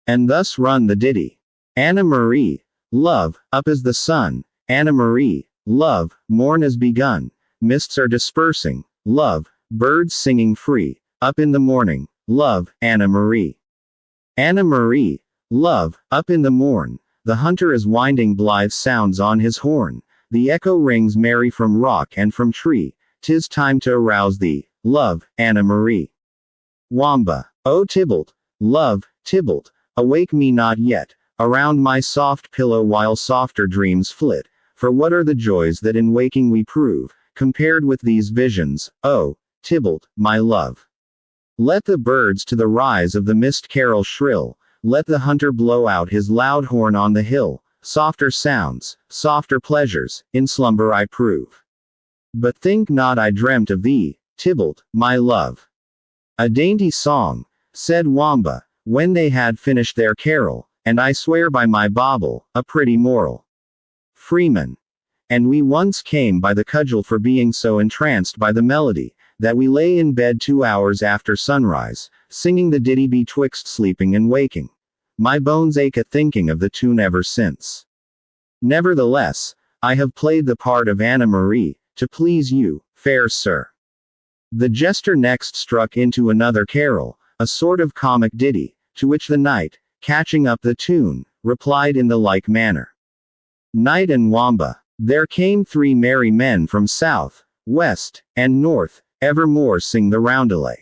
And thus run the ditty. Anna Marie, love, up as the sun, Anna Marie, love, morn is begun, mists are dispersing, love, birds singing free, up in the morning, love, Anna Marie. Anna Marie, love, up in the morn, the hunter is winding blithe sounds on his horn, the echo rings merry from rock and from tree, 'tis time to arouse thee, love, Anna Marie. Wamba. O Tybalt, love, Tybalt, awake me not yet, around my soft pillow while softer dreams flit, for what are the joys that in waking we prove, compared with these visions, O Tybalt, my love. Let the birds to the rise of the mist carol shrill, let the hunter blow out his loud horn on the hill, softer sounds, softer pleasures, in slumber I prove. But think not I dreamt of thee, Tybalt, my love. A dainty song, said Wamba, when they had finished their carol, and I swear by my bauble, a pretty moral. Freeman. And we once came by the cudgel for being so entranced by the melody, that we lay in bed 2 hours after sunrise, singing the ditty betwixt sleeping and waking. My bones ache at thinking of the tune ever since. Nevertheless, I have played the part of Anna Marie, to please you, fair sir. The jester next struck into another carol, a sort of comic ditty, to which the knight, catching up the tune, replied in the like manner. Knight and Wamba, there came 3 merry men from south, west, and north, evermore sing the roundelay.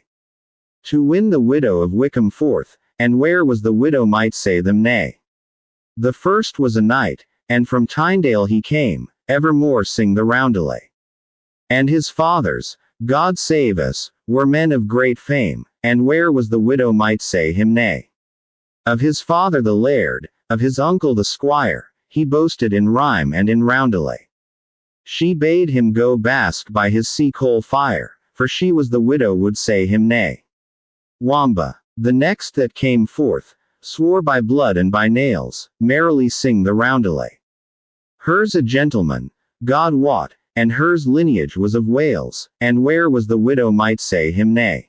To win the widow of Wickham forth, and where was the widow might say them nay. The first was a knight, and from Tynedale he came, evermore sing the roundelay. And his fathers, God save us, were men of great fame, and where was the widow might say him nay. Of his father the laird, of his uncle the squire, he boasted in rhyme and in roundelay. She bade him go bask by his sea-coal fire, for she was the widow would say him nay. Wamba, the next that came forth, swore by blood and by nails, merrily sing the roundelay. Hers a gentleman, God wot, and hers lineage was of Wales, and where was the widow might say him nay.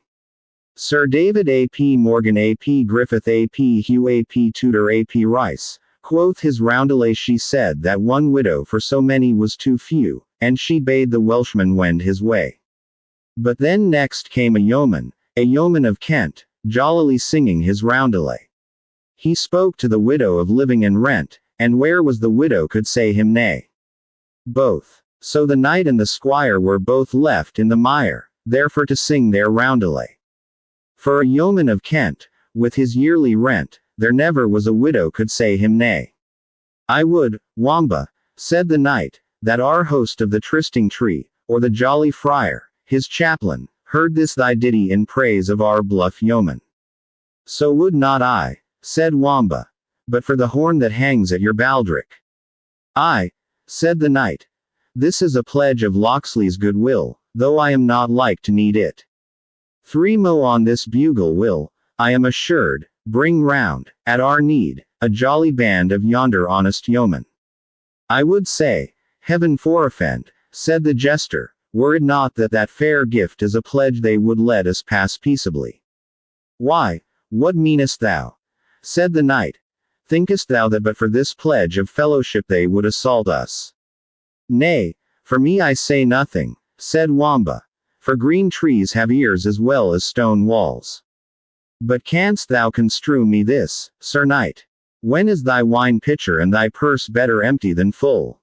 Sir David A. P. Morgan A. P. Griffith A. P. Hugh A. P. Tudor A. P. Rice, quoth his roundelay she said that one widow for so many was too few, and she bade the Welshman wend his way. But then next came a yeoman of Kent, jollily singing his roundelay. He spoke to the widow of living and rent, and where was the widow could say him nay. Both. So the knight and the squire were both left in the mire, therefore to sing their roundelay. For a yeoman of Kent, with his yearly rent, there never was a widow could say him nay. I would, Wamba, said the knight, that our host of the trysting tree, or the jolly friar, his chaplain, heard this thy ditty in praise of our bluff yeoman. So would not I, said Wamba, but for the horn that hangs at your baldric. Ay, said the knight, this is a pledge of Locksley's goodwill, though I am not like to need it. 3 mo on this bugle will, I am assured, bring round, at our need, a jolly band of yonder honest yeomen. I would say, heaven forefend, said the jester, were it not that that fair gift is a pledge they would let us pass peaceably. Why, what meanest thou? Said the knight. Thinkest thou that but for this pledge of fellowship they would assault us? Nay, for me I say nothing, said Wamba, for green trees have ears as well as stone walls. But canst thou construe me this, Sir Knight? When is thy wine pitcher and thy purse better empty than full?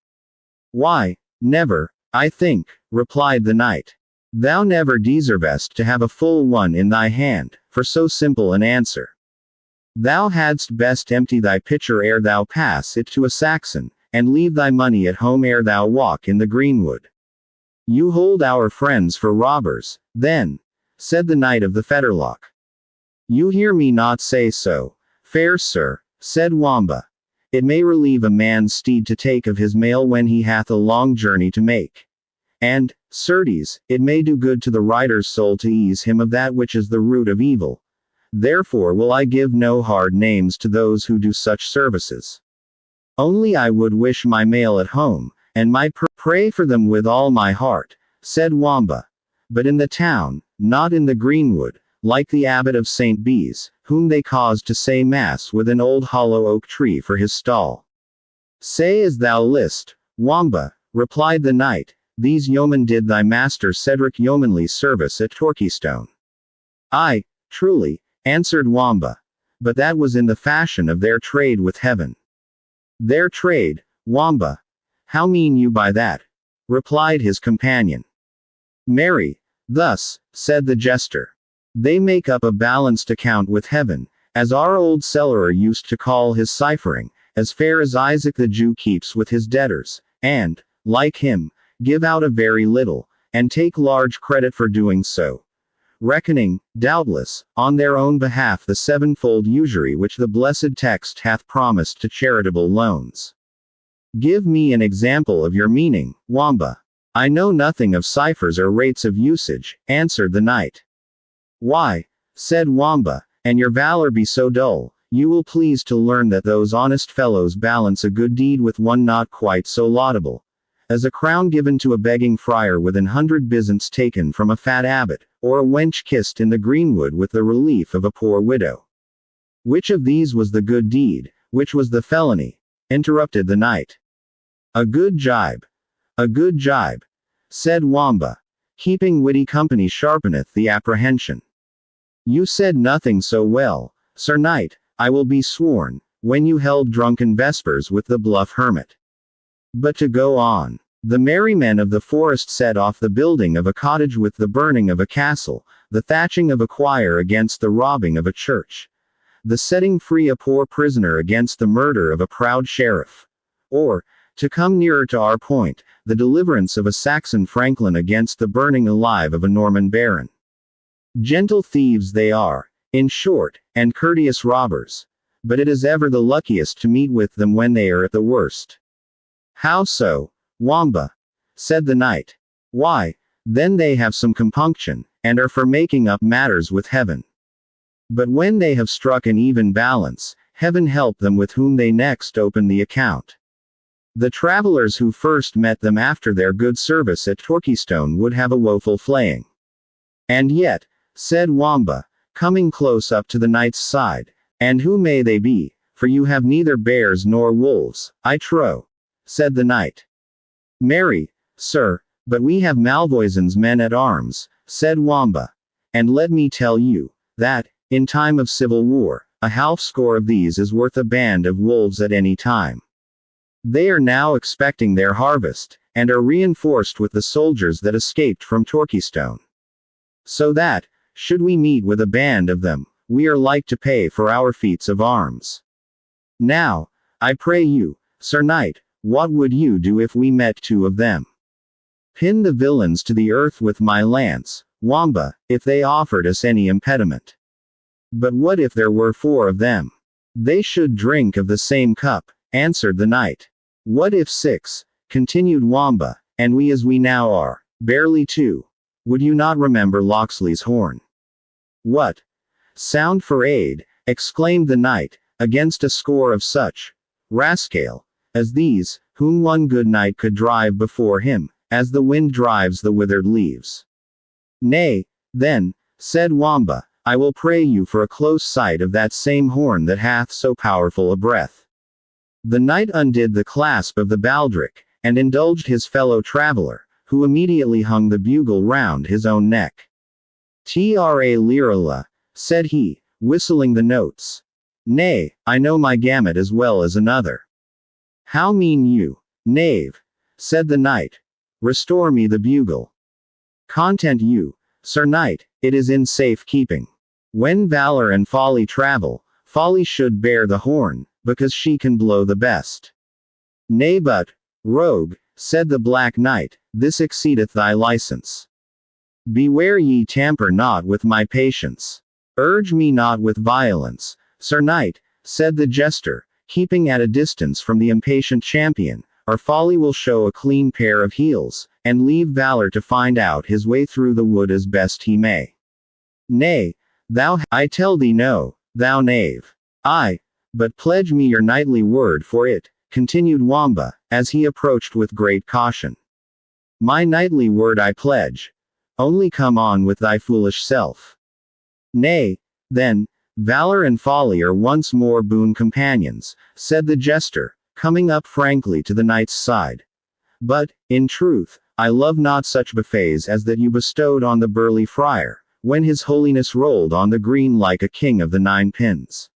Why, never, I think, replied the knight. Thou never deservest to have a full one in thy hand, for so simple an answer. Thou hadst best empty thy pitcher ere thou pass it to a Saxon, and leave thy money at home ere thou walk in the greenwood. You hold our friends for robbers, then, said the knight of the Fetterlock. You hear me not say so, fair sir, said Wamba. It may relieve a man's steed to take of his mail when he hath a long journey to make. And, certes, it may do good to the rider's soul to ease him of that which is the root of evil. Therefore will I give no hard names to those who do such services. Only I would wish my mail at home, and might pray for them with all my heart, said Wamba. But in the town, not in the greenwood, like the abbot of St. Bees, whom they caused to say mass with an old hollow oak tree for his stall. Say as thou list, Wamba, replied the knight, these yeomen did thy master Cedric yeomanly service at Torquaystone. Ay, truly, answered Wamba, but that was in the fashion of their trade with heaven. Their trade, Wamba? How mean you by that? Replied his companion. Marry, thus, said the jester. They make up a balanced account with heaven, as our old cellarer used to call his ciphering, as fair as Isaac the Jew keeps with his debtors, and, like him, give out a very little, and take large credit for doing so, reckoning, doubtless, on their own behalf the sevenfold usury which the blessed text hath promised to charitable loans. Give me an example of your meaning, Wamba. I know nothing of ciphers or rates of usage, answered the knight. Why, said Wamba, and your valor be so dull, you will please to learn that those honest fellows balance a good deed with one not quite so laudable, as a crown given to a begging friar with 100 byzants taken from a fat abbot, or a wench kissed in the greenwood with the relief of a poor widow. Which of these was the good deed, which was the felony? Interrupted the knight. A good jibe, said Wamba. Keeping witty company sharpeneth the apprehension. You said nothing so well, Sir Knight, I will be sworn, when you held drunken vespers with the bluff hermit. But to go on. The merry men of the forest set off the building of a cottage with the burning of a castle, the thatching of a choir against the robbing of a church, the setting free a poor prisoner against the murder of a proud sheriff, or, to come nearer to our point, the deliverance of a Saxon franklin against the burning alive of a Norman baron. Gentle thieves they are, in short, and courteous robbers, but it is ever the luckiest to meet with them when they are at the worst. How so, Wamba? Said the knight. Why, then they have some compunction, and are for making up matters with heaven. But when they have struck an even balance, heaven help them with whom they next open the account. The travelers who first met them after their good service at Torquaystone would have a woeful flaying. And yet, said Wamba, coming close up to the knight's side, and who may they be, for you have neither bears nor wolves, I trow, said the knight. Marry, sir, but we have Malvoisin's men at arms, said Wamba. And let me tell you, that, in time of civil war, a half-score of these is worth a band of wolves at any time. They are now expecting their harvest, and are reinforced with the soldiers that escaped from Torquaystone. So that, should we meet with a band of them, we are like to pay for our feats of arms. Now, I pray you, Sir Knight, what would you do if we met 2 of them? Pin the villains to the earth with my lance, Wamba, if they offered us any impediment. But what if there were 4 of them? They should drink of the same cup, answered the knight. What if 6, continued Wamba, and we as we now are, barely 2? Would you not remember Locksley's horn? What? Sound for aid, exclaimed the knight, against a score of such rascaille as these, whom one good knight could drive before him, as the wind drives the withered leaves. Nay, then, said Wamba, I will pray you for a close sight of that same horn that hath so powerful a breath. The knight undid the clasp of the baldric, and indulged his fellow traveller, who immediately hung the bugle round his own neck. Tra lirala, said he, whistling the notes. Nay, I know my gamut as well as another. How mean you, knave? Said the knight. Restore me the bugle. Content you, Sir Knight, it is in safe keeping. When valor and folly travel, folly should bear the horn, because she can blow the best. Nay but, rogue, said the Black Knight, this exceedeth thy license. Beware ye tamper not with my patience. Urge me not with violence, Sir Knight, said the jester, keeping at a distance from the impatient champion, or folly will show a clean pair of heels, and leave valor to find out his way through the wood as best he may. Nay, I tell thee no, thou knave. Ay, but pledge me your knightly word for it, continued Wamba, as he approached with great caution. My knightly word I pledge. Only come on with thy foolish self. Nay, then, valor and folly are once more boon companions, said the jester, coming up frankly to the knight's side. But, in truth, I love not such buffets as that you bestowed on the burly friar, when his holiness rolled on the green like a king of the 9 pins.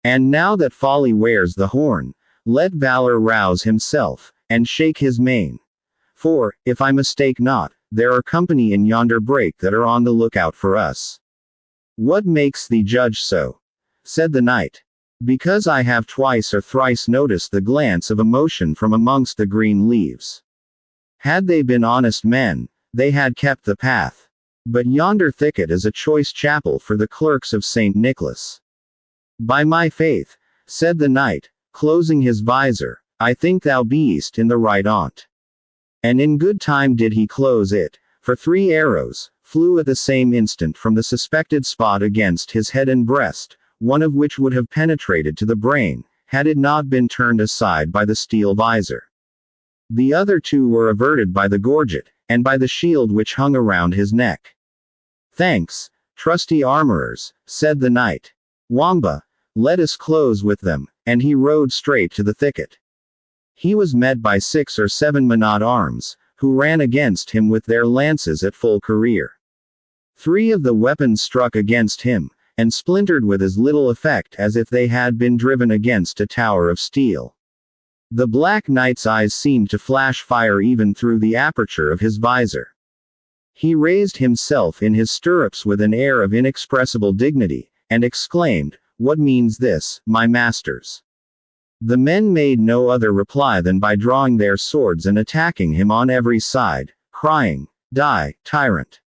And now that folly wears the horn, let valor rouse himself, and shake his mane. For, if I mistake not, there are company in yonder brake that are on the lookout for us. What makes thee judge so? Said the knight. Because I have twice or thrice noticed the glance of emotion from amongst the green leaves. Had they been honest men, they had kept the path. But yonder thicket is a choice chapel for the clerks of St. Nicholas. By my faith, said the knight, closing his visor, I think thou beest in the right on't. And in good time did he close it, for 3 arrows flew at the same instant from the suspected spot against his head and breast, one of which would have penetrated to the brain, had it not been turned aside by the steel visor. The other 2 were averted by the gorget, and by the shield which hung around his neck. Thanks, trusty armorers, said the knight. Wamba, let us close with them, and he rode straight to the thicket. He was met by 6 or 7 men at arms, who ran against him with their lances at full career. 3 of the weapons struck against him, and splintered with as little effect as if they had been driven against a tower of steel. The Black Knight's eyes seemed to flash fire even through the aperture of his visor. He raised himself in his stirrups with an air of inexpressible dignity, and exclaimed, What means this, my masters? The men made no other reply than by drawing their swords and attacking him on every side, crying, Die, tyrant!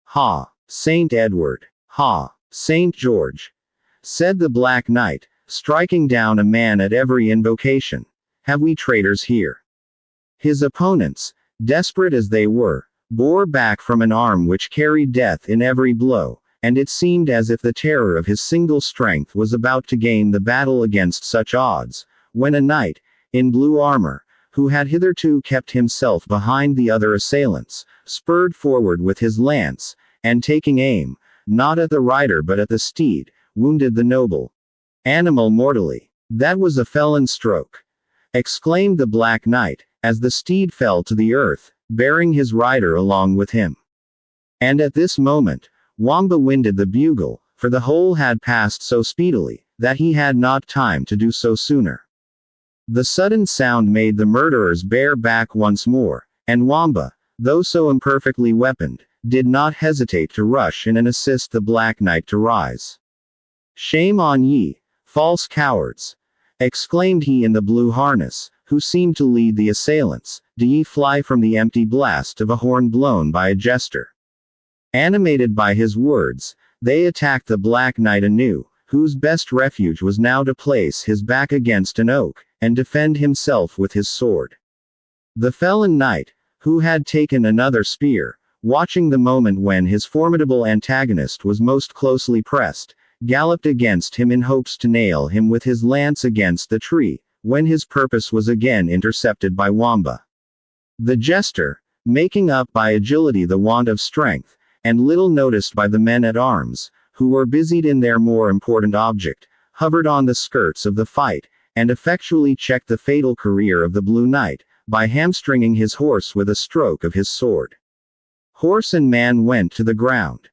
Ha! Saint Edward! Ha! Saint George! Said the Black Knight, striking down a man at every invocation. Have we traitors here? His opponents, desperate as they were, bore back from an arm which carried death in every blow, and it seemed as if the terror of his single strength was about to gain the battle against such odds, when a knight, in blue armor, who had hitherto kept himself behind the other assailants, spurred forward with his lance, and taking aim, not at the rider but at the steed, wounded the noble animal mortally. "That was a felon stroke," exclaimed the Black Knight, as the steed fell to the earth, bearing his rider along with him. And at this moment, Wamba winded the bugle, for the whole had passed so speedily, that he had not time to do so sooner. The sudden sound made the murderers bear back once more, and Wamba, though so imperfectly weaponed, did not hesitate to rush in and assist the Black Knight to rise. "Shame on ye, false cowards!" exclaimed he in the blue harness, who seemed to lead the assailants. "Do ye fly from the empty blast of a horn blown by a jester?" Animated by his words, they attacked the Black Knight anew, whose best refuge was now to place his back against an oak, and defend himself with his sword. The felon knight, who had taken another spear, watching the moment when his formidable antagonist was most closely pressed, galloped against him in hopes to nail him with his lance against the tree, when his purpose was again intercepted by Wamba. The jester, making up by agility the want of strength, and little noticed by the men-at-arms, who were busied in their more important object, hovered on the skirts of the fight, and effectually checked the fatal career of the Blue Knight, by hamstringing his horse with a stroke of his sword. Horse and man went to the ground.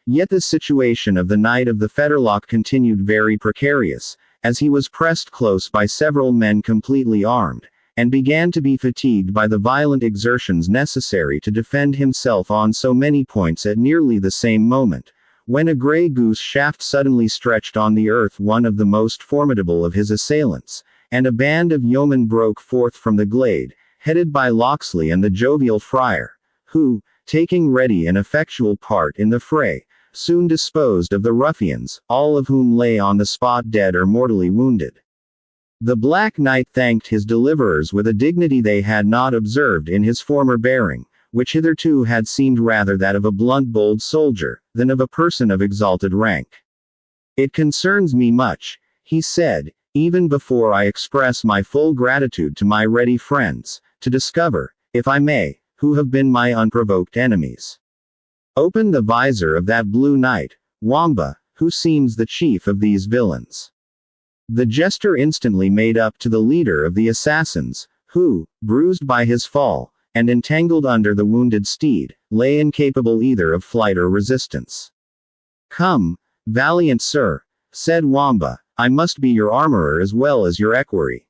Yet the situation of the Knight of the Fetterlock continued very precarious, as he was pressed close by several men completely armed, and began to be fatigued by the violent exertions necessary to defend himself on so many points at nearly the same moment, when a grey goose shaft suddenly stretched on the earth one of the most formidable of his assailants, and a band of yeomen broke forth from the glade, headed by Locksley and the jovial friar, who, taking ready and effectual part in the fray, soon disposed of the ruffians, all of whom lay on the spot dead or mortally wounded. The Black Knight thanked his deliverers with a dignity they had not observed in his former bearing, which hitherto had seemed rather that of a blunt bold soldier, than of a person of exalted rank. "It concerns me much," he said, "even before I express my full gratitude to my ready friends, to discover, if I may, who have been my unprovoked enemies. Open the visor of that Blue Knight, Wamba, who seems the chief of these villains." The jester instantly made up to the leader of the assassins, who, bruised by his fall, and entangled under the wounded steed, lay incapable either of flight or resistance. "Come, valiant sir," said Wamba, "I must be your armorer as well as your equerry.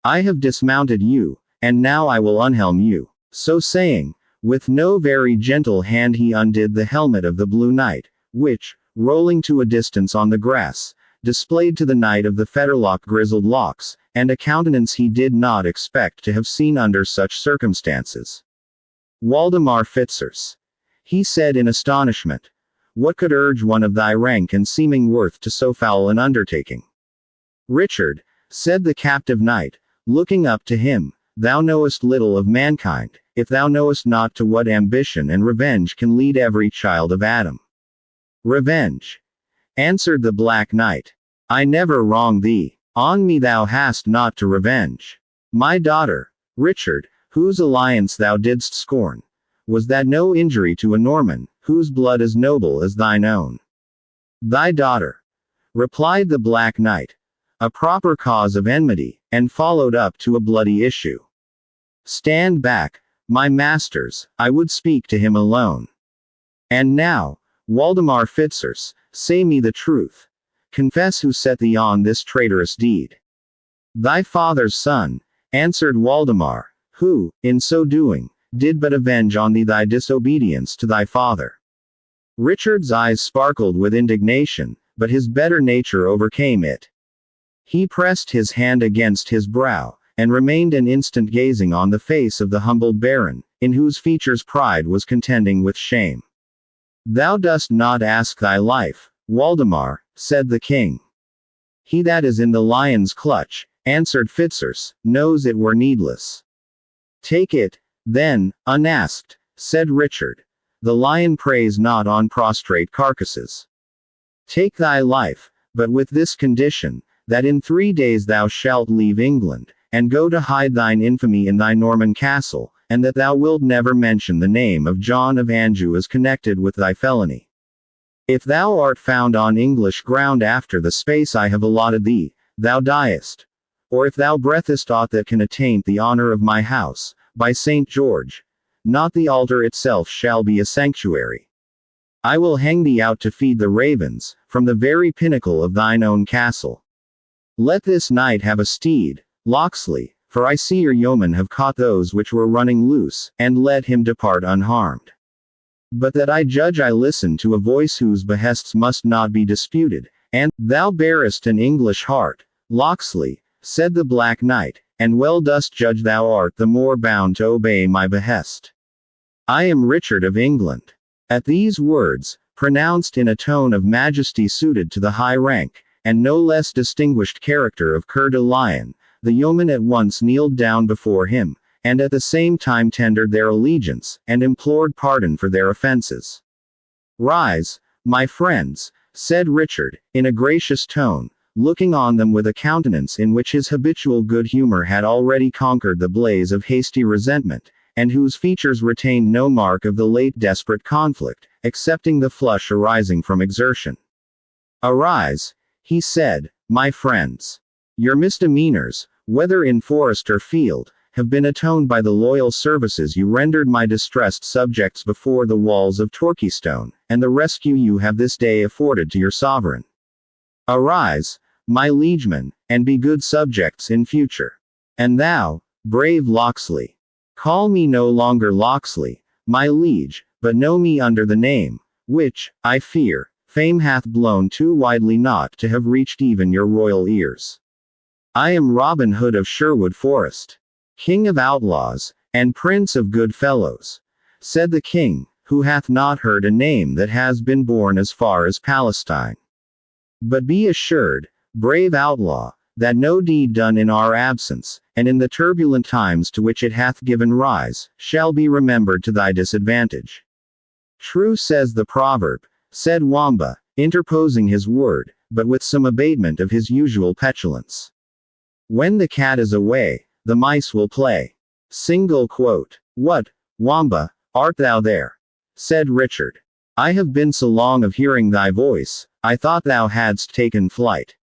I have dismounted you, and now I will unhelm you." So saying, with no very gentle hand he undid the helmet of the Blue Knight, which, rolling to a distance on the grass, displayed to the Knight of the Fetterlock grizzled locks, and a countenance he did not expect to have seen under such circumstances. "Waldemar Fitzurse," he said in astonishment, "what could urge one of thy rank and seeming worth to so foul an undertaking?" "Richard," said the captive knight, looking up to him, "thou knowest little of mankind, if thou knowest not to what ambition and revenge can lead every child of Adam." "Revenge," answered the Black Knight. "I never wronged thee. On me thou hast not to revenge. My daughter, Richard, whose alliance thou didst scorn, was that no injury to a Norman, whose blood is noble as thine own?" "Thy daughter," replied the Black Knight. "A proper cause of enmity, and followed up to a bloody issue. Stand back, my masters, I would speak to him alone. And now, Waldemar Fitzurse, say me the truth. Confess who set thee on this traitorous deed." "Thy father's son," answered Waldemar, "who, in so doing, did but avenge on thee thy disobedience to thy father." Richard's eyes sparkled with indignation, but his better nature overcame it. He pressed his hand against his brow, and remained an instant gazing on the face of the humbled baron, in whose features pride was contending with shame. "Thou dost not ask thy life, Waldemar," said the king. "He that is in the lion's clutch," answered Fitzurse, "knows it were needless." "Take it, then, unasked," said Richard. "The lion preys not on prostrate carcasses. Take thy life, but with this condition, that in 3 days thou shalt leave England, and go to hide thine infamy in thy Norman castle, and that thou wilt never mention the name of John of Anjou as connected with thy felony. If thou art found on English ground after the space I have allotted thee, thou diest. Or if thou breathest aught that can attaint the honor of my house, by St. George, not the altar itself shall be a sanctuary. I will hang thee out to feed the ravens, from the very pinnacle of thine own castle. Let this knight have a steed, Locksley, for I see your yeomen have caught those which were running loose, and let him depart unharmed. But that I judge I listen to a voice whose behests must not be disputed, and, thou bearest an English heart, Locksley, said the Black Knight, and well dost judge thou art the more bound to obey my behest. I am Richard of England. At these words, pronounced in a tone of majesty suited to the high rank, and no less distinguished character of Coeur de Lion, the yeomen at once kneeled down before him, and at the same time tendered their allegiance, and implored pardon for their offenses. Rise, my friends, said Richard, in a gracious tone, looking on them with a countenance in which his habitual good humor had already conquered the blaze of hasty resentment, and whose features retained no mark of the late desperate conflict, excepting the flush arising from exertion. Arise, he said, my friends. Your misdemeanors, whether in forest or field, have been atoned by the loyal services you rendered my distressed subjects before the walls of Torquystone, and the rescue you have this day afforded to your sovereign. Arise, my liegemen, and be good subjects in future. And thou, brave Locksley, call me no longer Locksley, my liege, but know me under the name, which, I fear, fame hath blown too widely not to have reached even your royal ears. I am Robin Hood of Sherwood Forest, King of outlaws, and Prince of good fellows, said the king, who hath not heard a name that has been borne as far as Palestine. But be assured, brave outlaw, that no deed done in our absence, and in the turbulent times to which it hath given rise, shall be remembered to thy disadvantage. True says the proverb, said Wamba, interposing his word, but with some abatement of his usual petulance. When the cat is away, the mice will play. Single quote. What, Wamba, art thou there? Said Richard. I have been so long of hearing thy voice, I thought thou hadst taken flight.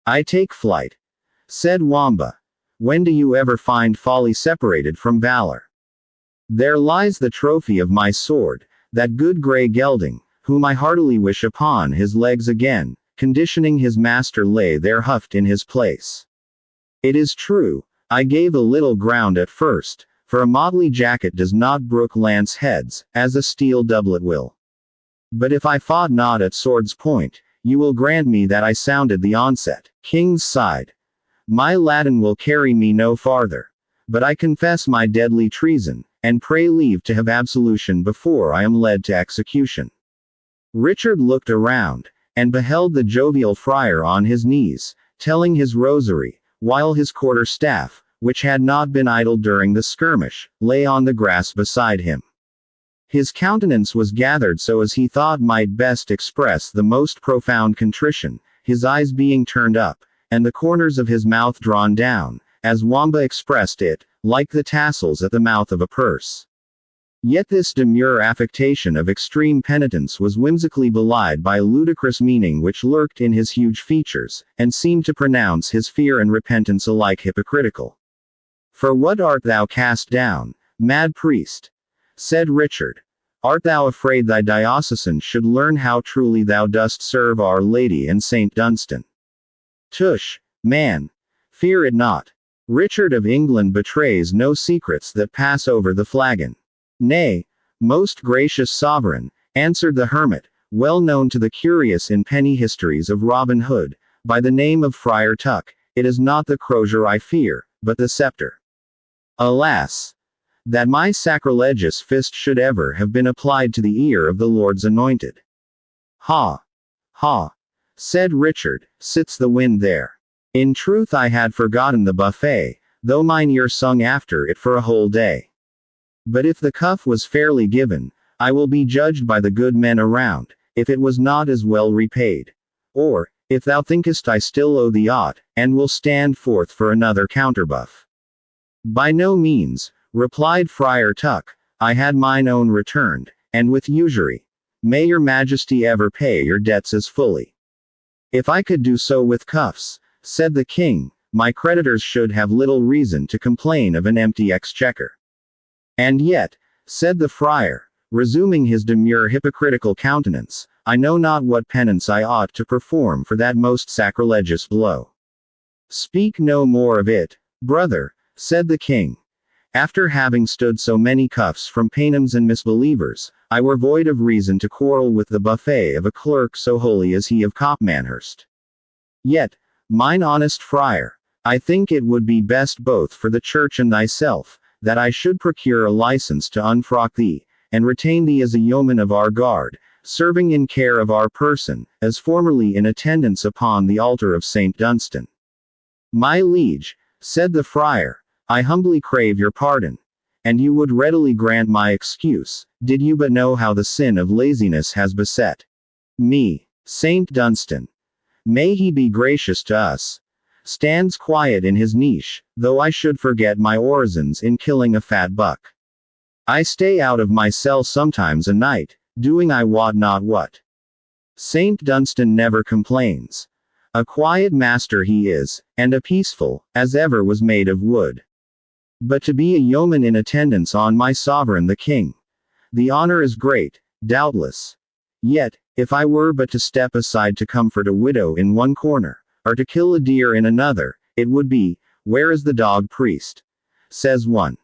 I take flight, said Wamba. When do you ever find folly separated from valor? There lies the trophy of my sword, that good grey gelding, whom I heartily wish upon his legs again, conditioning his master lay there huffed in his place. It is true, I gave a little ground at first, for a motley jacket does not brook lance heads, as a steel doublet will. But if I fought not at sword's point, you will grant me that I sounded the onset. King's side. My Latin will carry me no farther. But I confess my deadly treason, and pray leave to have absolution before I am led to execution. Richard looked around, and beheld the jovial friar on his knees, telling his rosary, while his quarter-staff, which had not been idle during the skirmish, lay on the grass beside him. His countenance was gathered so as he thought might best express the most profound contrition, his eyes being turned up, and the corners of his mouth drawn down, as Wamba expressed it, like the tassels at the mouth of a purse. Yet this demure affectation of extreme penitence was whimsically belied by a ludicrous meaning which lurked in his huge features, and seemed to pronounce his fear and repentance alike hypocritical. For what art thou cast down, mad priest? Said Richard. Art thou afraid thy diocesan should learn how truly thou dost serve Our Lady and Saint Dunstan? Tush, man! Fear it not. Richard of England betrays no secrets that pass over the flagon. Nay, most gracious sovereign, answered the hermit, well known to the curious in penny histories of Robin Hood, by the name of Friar Tuck, it is not the crozier I fear, but the scepter. Alas! That my sacrilegious fist should ever have been applied to the ear of the Lord's anointed. Ha! Ha! Said Richard, sits the wind there. In truth I had forgotten the buffet, though mine ear sung after it for a whole day. But if the cuff was fairly given, I will be judged by the good men around, if it was not as well repaid. Or, if thou thinkest I still owe thee aught, and will stand forth for another counterbuff. By no means, replied Friar Tuck, I had mine own returned, and with usury. May your majesty ever pay your debts as fully. If I could do so with cuffs, said the king, my creditors should have little reason to complain of an empty exchequer. And yet, said the friar, resuming his demure hypocritical countenance, I know not what penance I ought to perform for that most sacrilegious blow. Speak no more of it, brother, said the king. After having stood so many cuffs from paynims and misbelievers, I were void of reason to quarrel with the buffet of a clerk so holy as he of Copmanhurst. Yet, mine honest friar, I think it would be best both for the church and thyself, that I should procure a license to unfrock thee, and retain thee as a yeoman of our guard, serving in care of our person, as formerly in attendance upon the altar of St. Dunstan. My liege, said the friar, I humbly crave your pardon, and you would readily grant my excuse, did you but know how the sin of laziness has beset me. St. Dunstan, may he be gracious to us, stands quiet in his niche, though I should forget my orisons in killing a fat buck. I stay out of my cell sometimes a night, doing I wot not what. St. Dunstan never complains. A quiet master he is, and a peaceful, as ever was made of wood. But to be a yeoman in attendance on my sovereign the king, the honor is great, doubtless. Yet, if I were but to step aside to comfort a widow in one corner, or to kill a deer in another, it would be, where is the dog priest? Says one.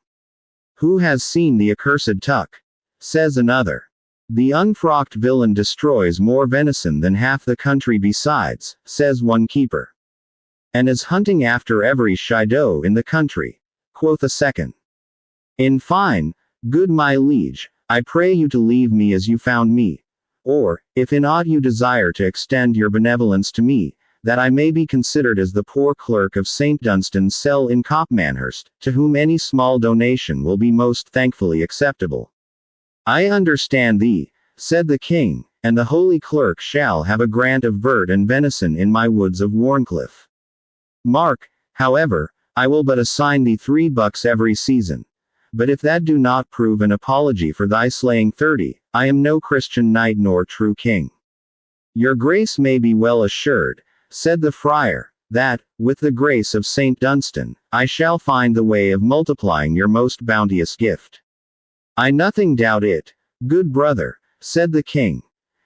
Who has seen the accursed Tuck? Says another. The unfrocked villain destroys more venison than half the country besides, says one keeper. And is hunting after every shy doe in the country, quoth a second. In fine, good my liege, I pray you to leave me as you found me, or, if in aught you desire to extend your benevolence to me, that I may be considered as the poor clerk of St. Dunstan's cell in Copmanhurst, to whom any small donation will be most thankfully acceptable. I understand thee, said the king, and the holy clerk shall have a grant of vert and venison in my woods of Warncliffe. Mark, however, I will but assign thee 3 bucks every season. But if that do not prove an apology for thy slaying 30, I am no Christian knight nor true king. Your grace may be well assured, said the friar, that, with the grace of St. Dunstan, I shall find the way of multiplying your most bounteous gift. I nothing doubt it, good brother, said the king.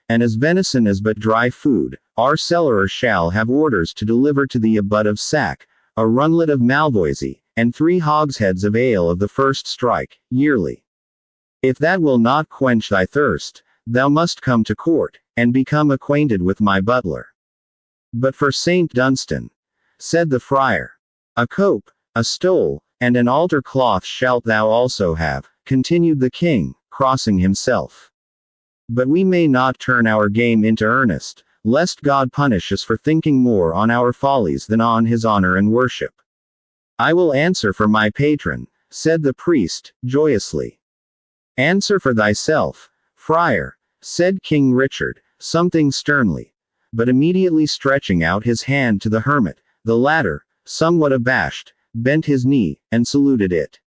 And as venison is but dry food, our cellarer shall have orders to deliver to thee a butt of sack, a runlet of malvoisie, and 3 hogsheads of ale of the first strike, yearly. If that will not quench thy thirst, thou must come to court, and become acquainted with my butler. But for St. Dunstan, said the friar, a cope, a stole, and an altar cloth shalt thou also have, continued the king, crossing himself. But we may not turn our game into earnest, lest God punish us for thinking more on our follies than on his honor and worship. I will answer for my patron, said the priest, joyously. Answer for thyself, friar, said King Richard, something sternly, but immediately stretching out his hand to the hermit, the latter, somewhat abashed, bent his knee, and saluted it.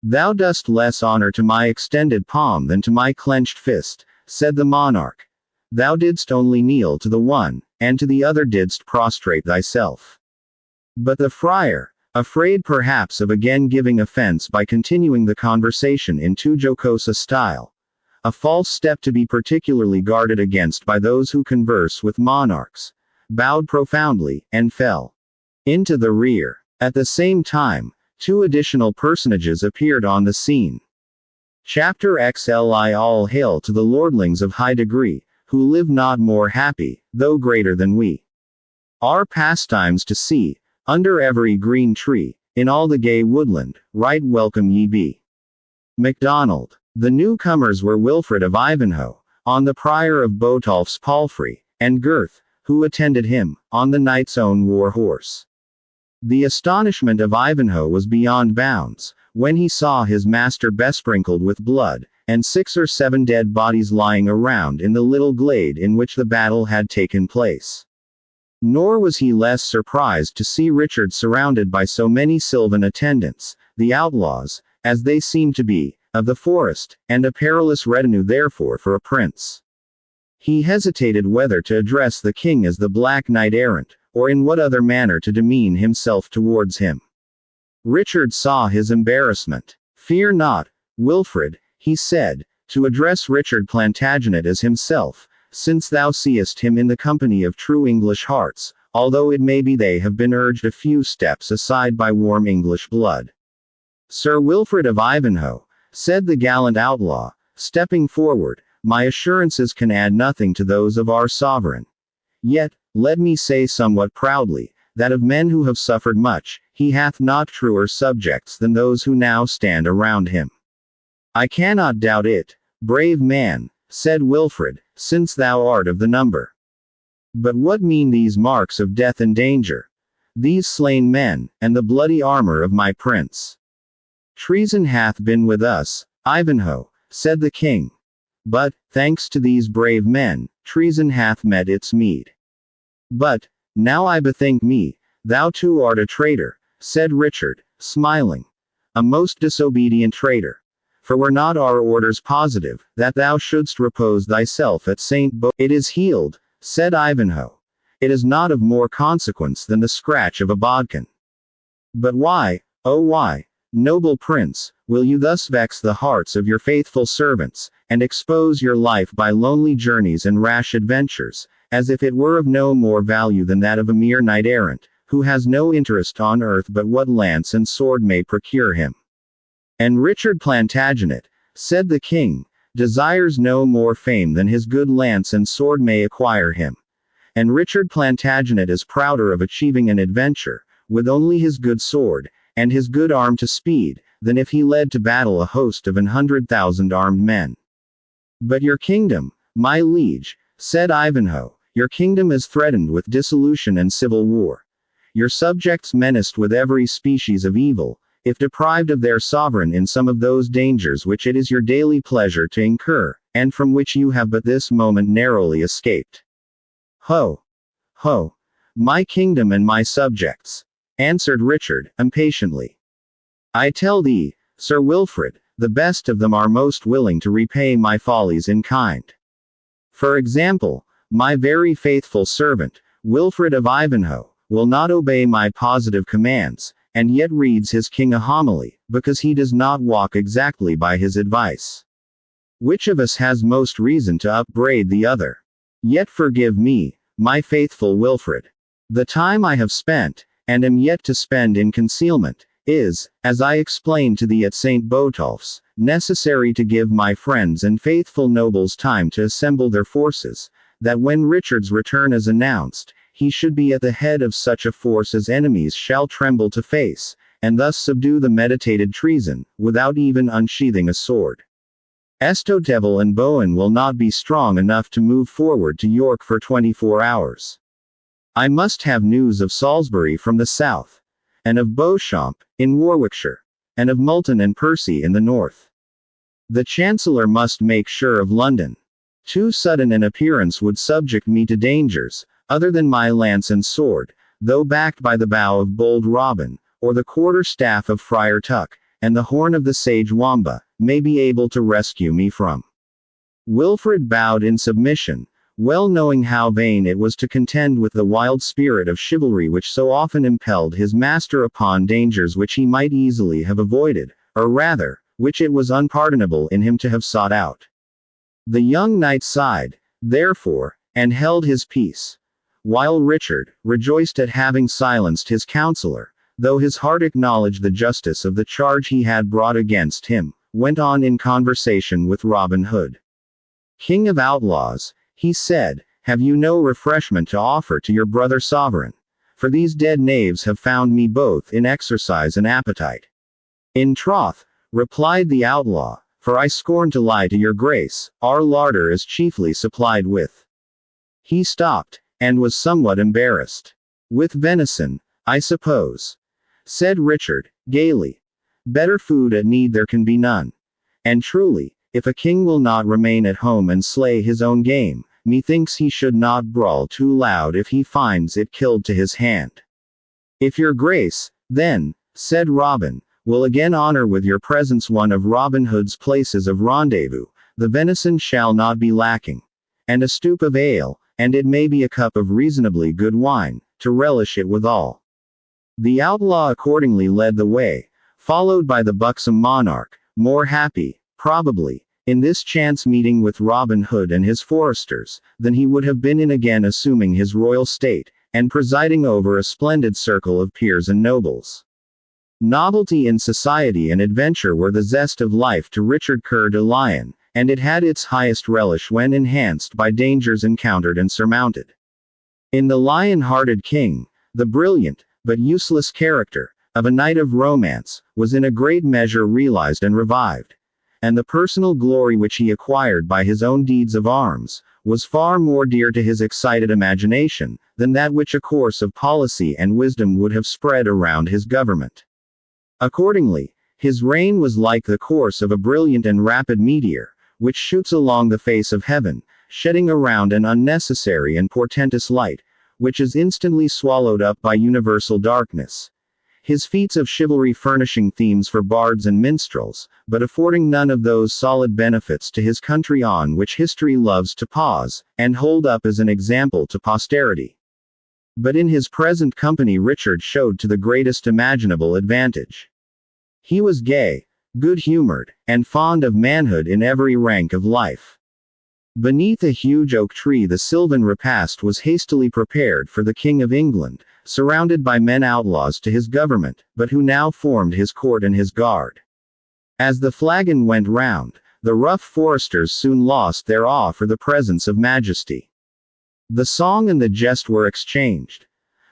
Thou dost less honor to my extended palm than to my clenched fist, said the monarch. Thou didst only kneel to the one, and to the other didst prostrate thyself. But the friar, afraid perhaps of again giving offense by continuing the conversation in too jocose a style, a false step to be particularly guarded against by those who converse with monarchs, bowed profoundly, and fell into the rear. At the same time, 2 additional personages appeared on the scene. Chapter XLI. All hail to the lordlings of high degree, who live not more happy, though greater than we. Our pastimes to see, under every green tree, in all the gay woodland, right welcome ye be. MacDonald. The newcomers were Wilfred of Ivanhoe, on the prior of Botolph's palfrey, and Gurth, who attended him, on the knight's own war horse. The astonishment of Ivanhoe was beyond bounds, when he saw his master besprinkled with blood, and 6 or 7 dead bodies lying around in the little glade in which the battle had taken place. Nor was he less surprised to see Richard surrounded by so many sylvan attendants, the outlaws, as they seemed to be, of the forest, and a perilous retinue therefore for a prince. He hesitated whether to address the king as the Black Knight-errant, or in what other manner to demean himself towards him. Richard saw his embarrassment. "Fear not, Wilfred," he said, "to address Richard Plantagenet as himself, since thou seest him in the company of true English hearts, although it may be they have been urged a few steps aside by warm English blood." "Sir Wilfred of Ivanhoe," said the gallant outlaw, stepping forward, "my assurances can add nothing to those of our sovereign. Yet, let me say somewhat proudly, that of men who have suffered much, he hath not truer subjects than those who now stand around him." "I cannot doubt it, brave man," said Wilfred, "since thou art of the number. But what mean these marks of death and danger? These slain men, and the bloody armor of my prince?" "Treason hath been with us, Ivanhoe," said the king. "But, thanks to these brave men, treason hath met its meed. But, now I bethink me, thou too art a traitor," said Richard, smiling. "A most disobedient traitor. For were not our orders positive, that thou shouldst repose thyself at St. Bo—" "It is healed," said Ivanhoe. "It is not of more consequence than the scratch of a bodkin. But why, oh why, noble prince, will you thus vex the hearts of your faithful servants, and expose your life by lonely journeys and rash adventures, as if it were of no more value than that of a mere knight-errant, who has no interest on earth but what lance and sword may procure him?" "And Richard Plantagenet," said the king, "desires no more fame than his good lance and sword may acquire him. And Richard Plantagenet is prouder of achieving an adventure, with only his good sword, and his good arm to speed, than if he led to battle a host of 100,000 armed men." "But your kingdom, my liege," said Ivanhoe, "your kingdom is threatened with dissolution and civil war. Your subjects menaced with every species of evil, if deprived of their sovereign in some of those dangers which it is your daily pleasure to incur, and from which you have but this moment narrowly escaped." "Ho! Ho! My kingdom and my subjects," answered Richard, impatiently. "I tell thee, Sir Wilfred, the best of them are most willing to repay my follies in kind. For example, my very faithful servant, Wilfred of Ivanhoe, will not obey my positive commands, and yet reads his king a homily, because he does not walk exactly by his advice. Which of us has most reason to upbraid the other? Yet forgive me, my faithful Wilfred. The time I have spent, and am yet to spend in concealment, is, as I explained to thee at St. Botolph's, necessary to give my friends and faithful nobles time to assemble their forces, that when Richard's return is announced, he should be at the head of such a force as enemies shall tremble to face, and thus subdue the meditated treason, without even unsheathing a sword. Estoteville and Bowen will not be strong enough to move forward to York for 24 hours. I must have news of Salisbury from the south, and of Beauchamp, in Warwickshire, and of Multon and Percy in the north. The Chancellor must make sure of London. Too sudden an appearance would subject me to dangers, other than my lance and sword, though backed by the bow of bold Robin, or the quarter-staff of Friar Tuck, and the horn of the sage Wamba, may be able to rescue me from." Wilfred bowed in submission, well knowing how vain it was to contend with the wild spirit of chivalry which so often impelled his master upon dangers which he might easily have avoided, or rather, which it was unpardonable in him to have sought out. The young knight sighed, therefore, and held his peace, while Richard, rejoiced at having silenced his counselor, though his heart acknowledged the justice of the charge he had brought against him, went on in conversation with Robin Hood. "King of outlaws," he said, "have you no refreshment to offer to your brother sovereign? For these dead knaves have found me both in exercise and appetite." "In troth," replied the outlaw, "for I scorn to lie to your grace, our larder is chiefly supplied with—" He stopped, and was somewhat embarrassed. "With venison, I suppose," said Richard, gaily. "Better food at need there can be none. And truly, if a king will not remain at home and slay his own game, methinks he should not brawl too loud if he finds it killed to his hand. If your grace, then, said Robin, will again honor with your presence one of Robin Hood's places of rendezvous, the venison shall not be lacking, and a stoup of ale, and it may be a cup of reasonably good wine, to relish it withal. The outlaw accordingly led the way, followed by the buxom monarch, more happy, probably, in this chance meeting with Robin Hood and his foresters, than he would have been in again assuming his royal state, and presiding over a splendid circle of peers and nobles. Novelty in society and adventure were the zest of life to Richard Coeur de Lion, and it had its highest relish when enhanced by dangers encountered and surmounted. In the lion-hearted king, the brilliant, but useless character, of a knight of romance, was in a great measure realized and revived, and the personal glory which he acquired by his own deeds of arms, was far more dear to his excited imagination, than that which a course of policy and wisdom would have spread around his government. Accordingly, his reign was like the course of a brilliant and rapid meteor, which shoots along the face of heaven, shedding around an unnecessary and portentous light, which is instantly swallowed up by universal darkness. His feats of chivalry furnishing themes for bards and minstrels, but affording none of those solid benefits to his country on which history loves to pause, and hold up as an example to posterity. But in his present company Richard showed to the greatest imaginable advantage. He was gay, good-humored, and fond of manhood in every rank of life. Beneath a huge oak tree the sylvan repast was hastily prepared for the King of England, surrounded by men outlaws to his government, but who now formed his court and his guard. As the flagon went round, the rough foresters soon lost their awe for the presence of majesty. The song and the jest were exchanged.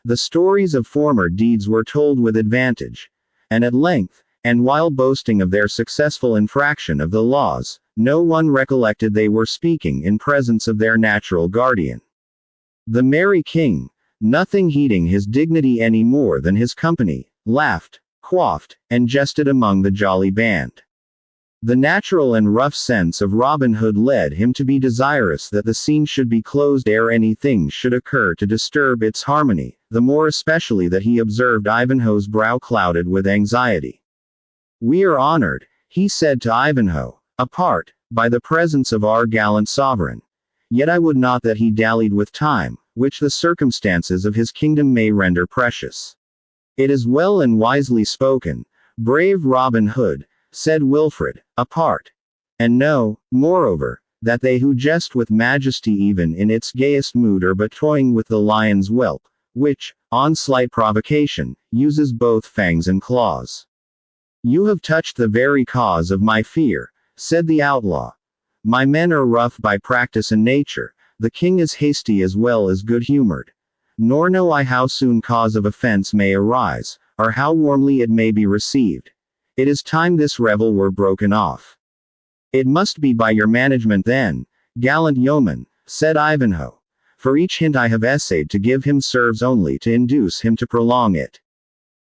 The stories of former deeds were told with advantage, and at length, and while boasting of their successful infraction of the laws, no one recollected they were speaking in presence of their natural guardian. The merry king, nothing heeding his dignity any more than his company, laughed, quaffed, and jested among the jolly band. The natural and rough sense of Robin Hood led him to be desirous that the scene should be closed ere anything should occur to disturb its harmony, the more especially that he observed Ivanhoe's brow clouded with anxiety. "We are honored," he said to Ivanhoe, "apart, by the presence of our gallant sovereign. Yet I would not that he dallied with time, which the circumstances of his kingdom may render precious." "It is well and wisely spoken, brave Robin Hood," said Wilfred, apart. "And know, moreover, that they who jest with majesty even in its gayest mood are but toying with the lion's whelp, which, on slight provocation, uses both fangs and claws." "You have touched the very cause of my fear," said the outlaw. "My men are rough by practice and nature, the king is hasty as well as good-humored. Nor know I how soon cause of offense may arise, or how warmly it may be received. It is time this revel were broken off." "It must be by your management then, gallant yeoman," said Ivanhoe. "For each hint I have essayed to give him serves only to induce him to prolong it."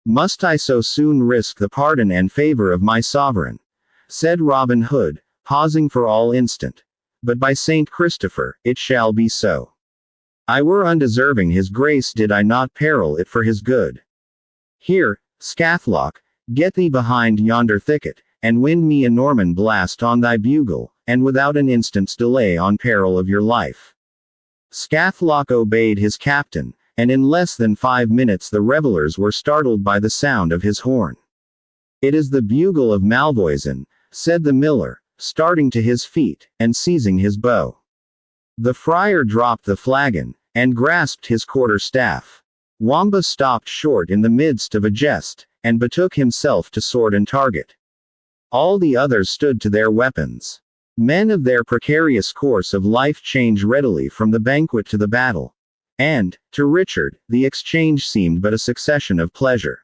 "Must I so soon risk the pardon and favor of my sovereign?" said Robin Hood, pausing for all instant. "But by Saint Christopher, it shall be so. I were undeserving his grace did I not peril it for his good. Here, Scathlock, get thee behind yonder thicket, and wind me a Norman blast on thy bugle, and without an instant's delay on peril of your life." Scathlock obeyed his captain, and in less than 5 minutes the revelers were startled by the sound of his horn. "It is the bugle of Malvoisin," said the miller, starting to his feet, and seizing his bow. The friar dropped the flagon, and grasped his quarter-staff. Wamba stopped short in the midst of a jest, and betook himself to sword and target. All the others stood to their weapons. Men of their precarious course of life change readily from the banquet to the battle. And, to Richard, the exchange seemed but a succession of pleasure.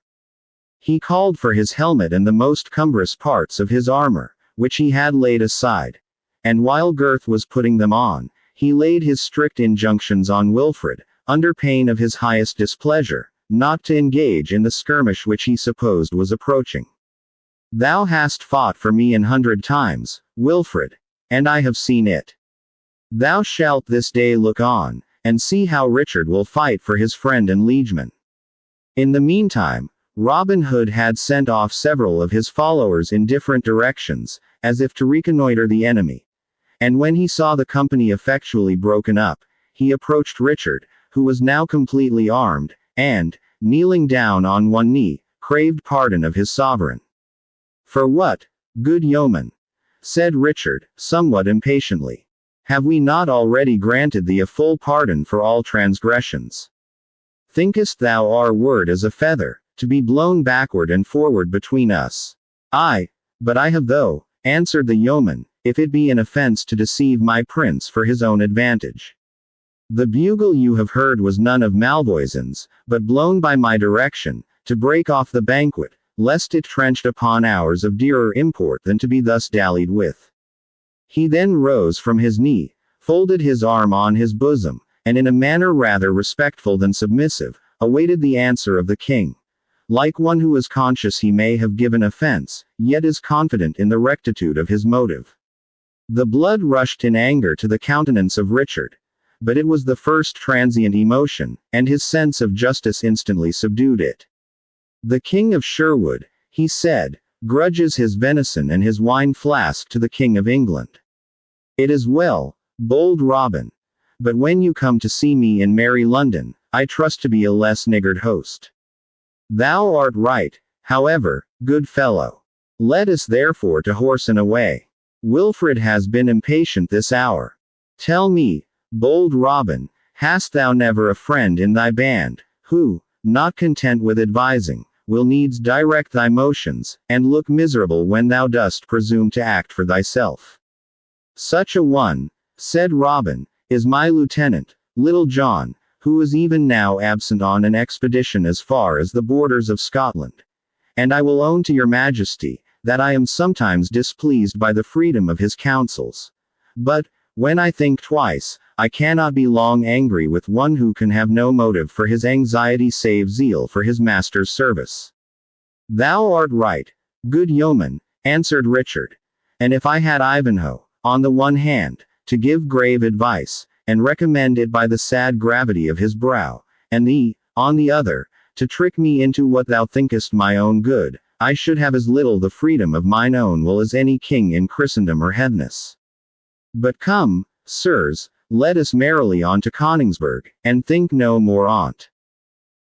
He called for his helmet and the most cumbrous parts of his armor, which he had laid aside. And while Gurth was putting them on, he laid his strict injunctions on Wilfred, under pain of his highest displeasure, not to engage in the skirmish which he supposed was approaching. "Thou hast fought for me 100 times, Wilfred, and I have seen it. Thou shalt this day look on, and see how Richard will fight for his friend and liegeman. In the meantime, Robin Hood had sent off several of his followers in different directions, as if to reconnoiter the enemy. And when he saw the company effectually broken up, he approached Richard, who was now completely armed, and, kneeling down on one knee, craved pardon of his sovereign. For what, good yeoman? Said Richard, somewhat impatiently. Have we not already granted thee a full pardon for all transgressions? Thinkest thou our word as a feather, to be blown backward and forward between us? Ay, but I have though, answered the yeoman, if it be an offense to deceive my prince for his own advantage. The bugle you have heard was none of Malvoisin's, but blown by my direction, to break off the banquet, lest it trenched upon ours of dearer import than to be thus dallied with. He then rose from his knee, folded his arm on his bosom, and in a manner rather respectful than submissive, awaited the answer of the king. Like one who is conscious he may have given offense, yet is confident in the rectitude of his motive. The blood rushed in anger to the countenance of Richard. But it was the first transient emotion, and his sense of justice instantly subdued it. The King of Sherwood, he said, grudges his venison and his wine flask to the King of England. It is well, bold Robin. But when you come to see me in merry London, I trust to be a less niggard host. Thou art right, however, good fellow. Let us therefore to horse and away. Wilfred has been impatient this hour. Tell me, bold Robin, hast thou never a friend in thy band, who, not content with advising, will needs direct thy motions, and look miserable when thou dost presume to act for thyself? Such a one, said Robin, is my lieutenant, Little John, who is even now absent on an expedition as far as the borders of Scotland. And I will own to your majesty, that I am sometimes displeased by the freedom of his counsels. But, when I think twice, I cannot be long angry with one who can have no motive for his anxiety save zeal for his master's service. Thou art right, good yeoman, answered Richard. And if I had Ivanhoe, on the one hand, to give grave advice, and recommend it by the sad gravity of his brow, and thee, on the other, to trick me into what thou thinkest my own good, I should have as little the freedom of mine own will as any king in Christendom or heathness. But come, sirs, let us merrily on to Coningsburg, and think no more on't.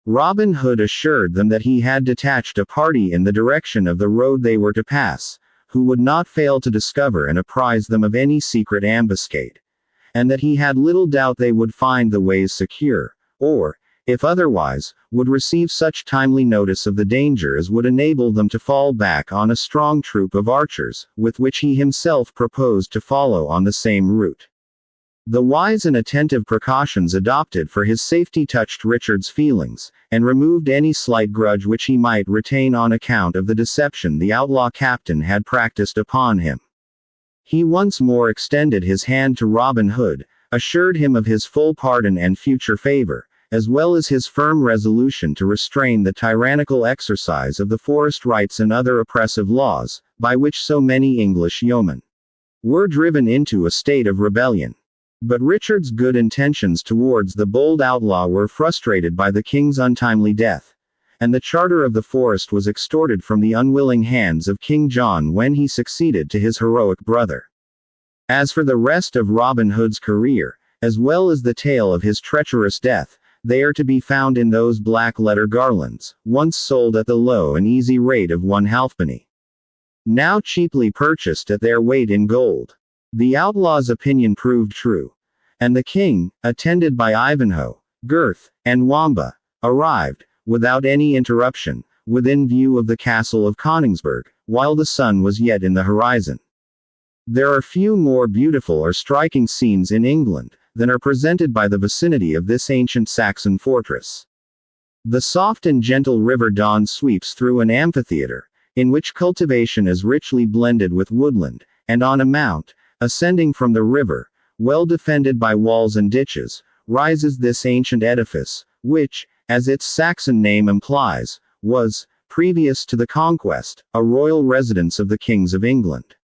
Robin Hood assured them that he had detached a party in the direction of the road they were to pass, who would not fail to discover and apprise them of any secret ambuscade, and that he had little doubt they would find the ways secure, or, if otherwise, would receive such timely notice of the danger as would enable them to fall back on a strong troop of archers, with which he himself proposed to follow on the same route. The wise and attentive precautions adopted for his safety touched Richard's feelings, and removed any slight grudge which he might retain on account of the deception the outlaw captain had practiced upon him. He once more extended his hand to Robin Hood, assured him of his full pardon and future favor, as well as his firm resolution to restrain the tyrannical exercise of the forest rights and other oppressive laws, by which so many English yeomen were driven into a state of rebellion. But Richard's good intentions towards the bold outlaw were frustrated by the king's untimely death, and the charter of the forest was extorted from the unwilling hands of King John when he succeeded to his heroic brother. As for the rest of Robin Hood's career, as well as the tale of his treacherous death, they are to be found in those black-letter garlands, once sold at the low and easy rate of 1 halfpenny. Now cheaply purchased at their weight in gold. The outlaw's opinion proved true, and the king, attended by Ivanhoe, Gurth, and Wamba, arrived, without any interruption, within view of the castle of Coningsburg, while the sun was yet in the horizon. There are few more beautiful or striking scenes in England than are presented by the vicinity of this ancient Saxon fortress. The soft and gentle river Don sweeps through an amphitheater, in which cultivation is richly blended with woodland, and on a mount, ascending from the river, well defended by walls and ditches, rises this ancient edifice, which, as its Saxon name implies, was, previous to the conquest, a royal residence of the kings of England.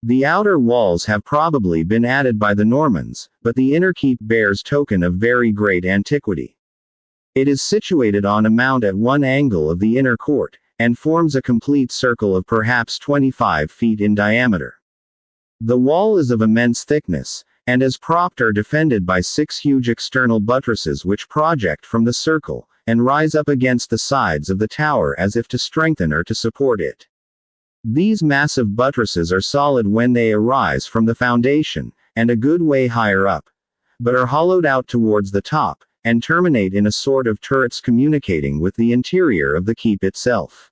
The outer walls have probably been added by the Normans, but the inner keep bears token of very great antiquity. It is situated on a mount at one angle of the inner court, and forms a complete circle of perhaps 25 feet in diameter. The wall is of immense thickness, and is propped or defended by 6 huge external buttresses which project from the circle, and rise up against the sides of the tower as if to strengthen or to support it. These massive buttresses are solid when they arise from the foundation, and a good way higher up, but are hollowed out towards the top, and terminate in a sort of turrets communicating with the interior of the keep itself.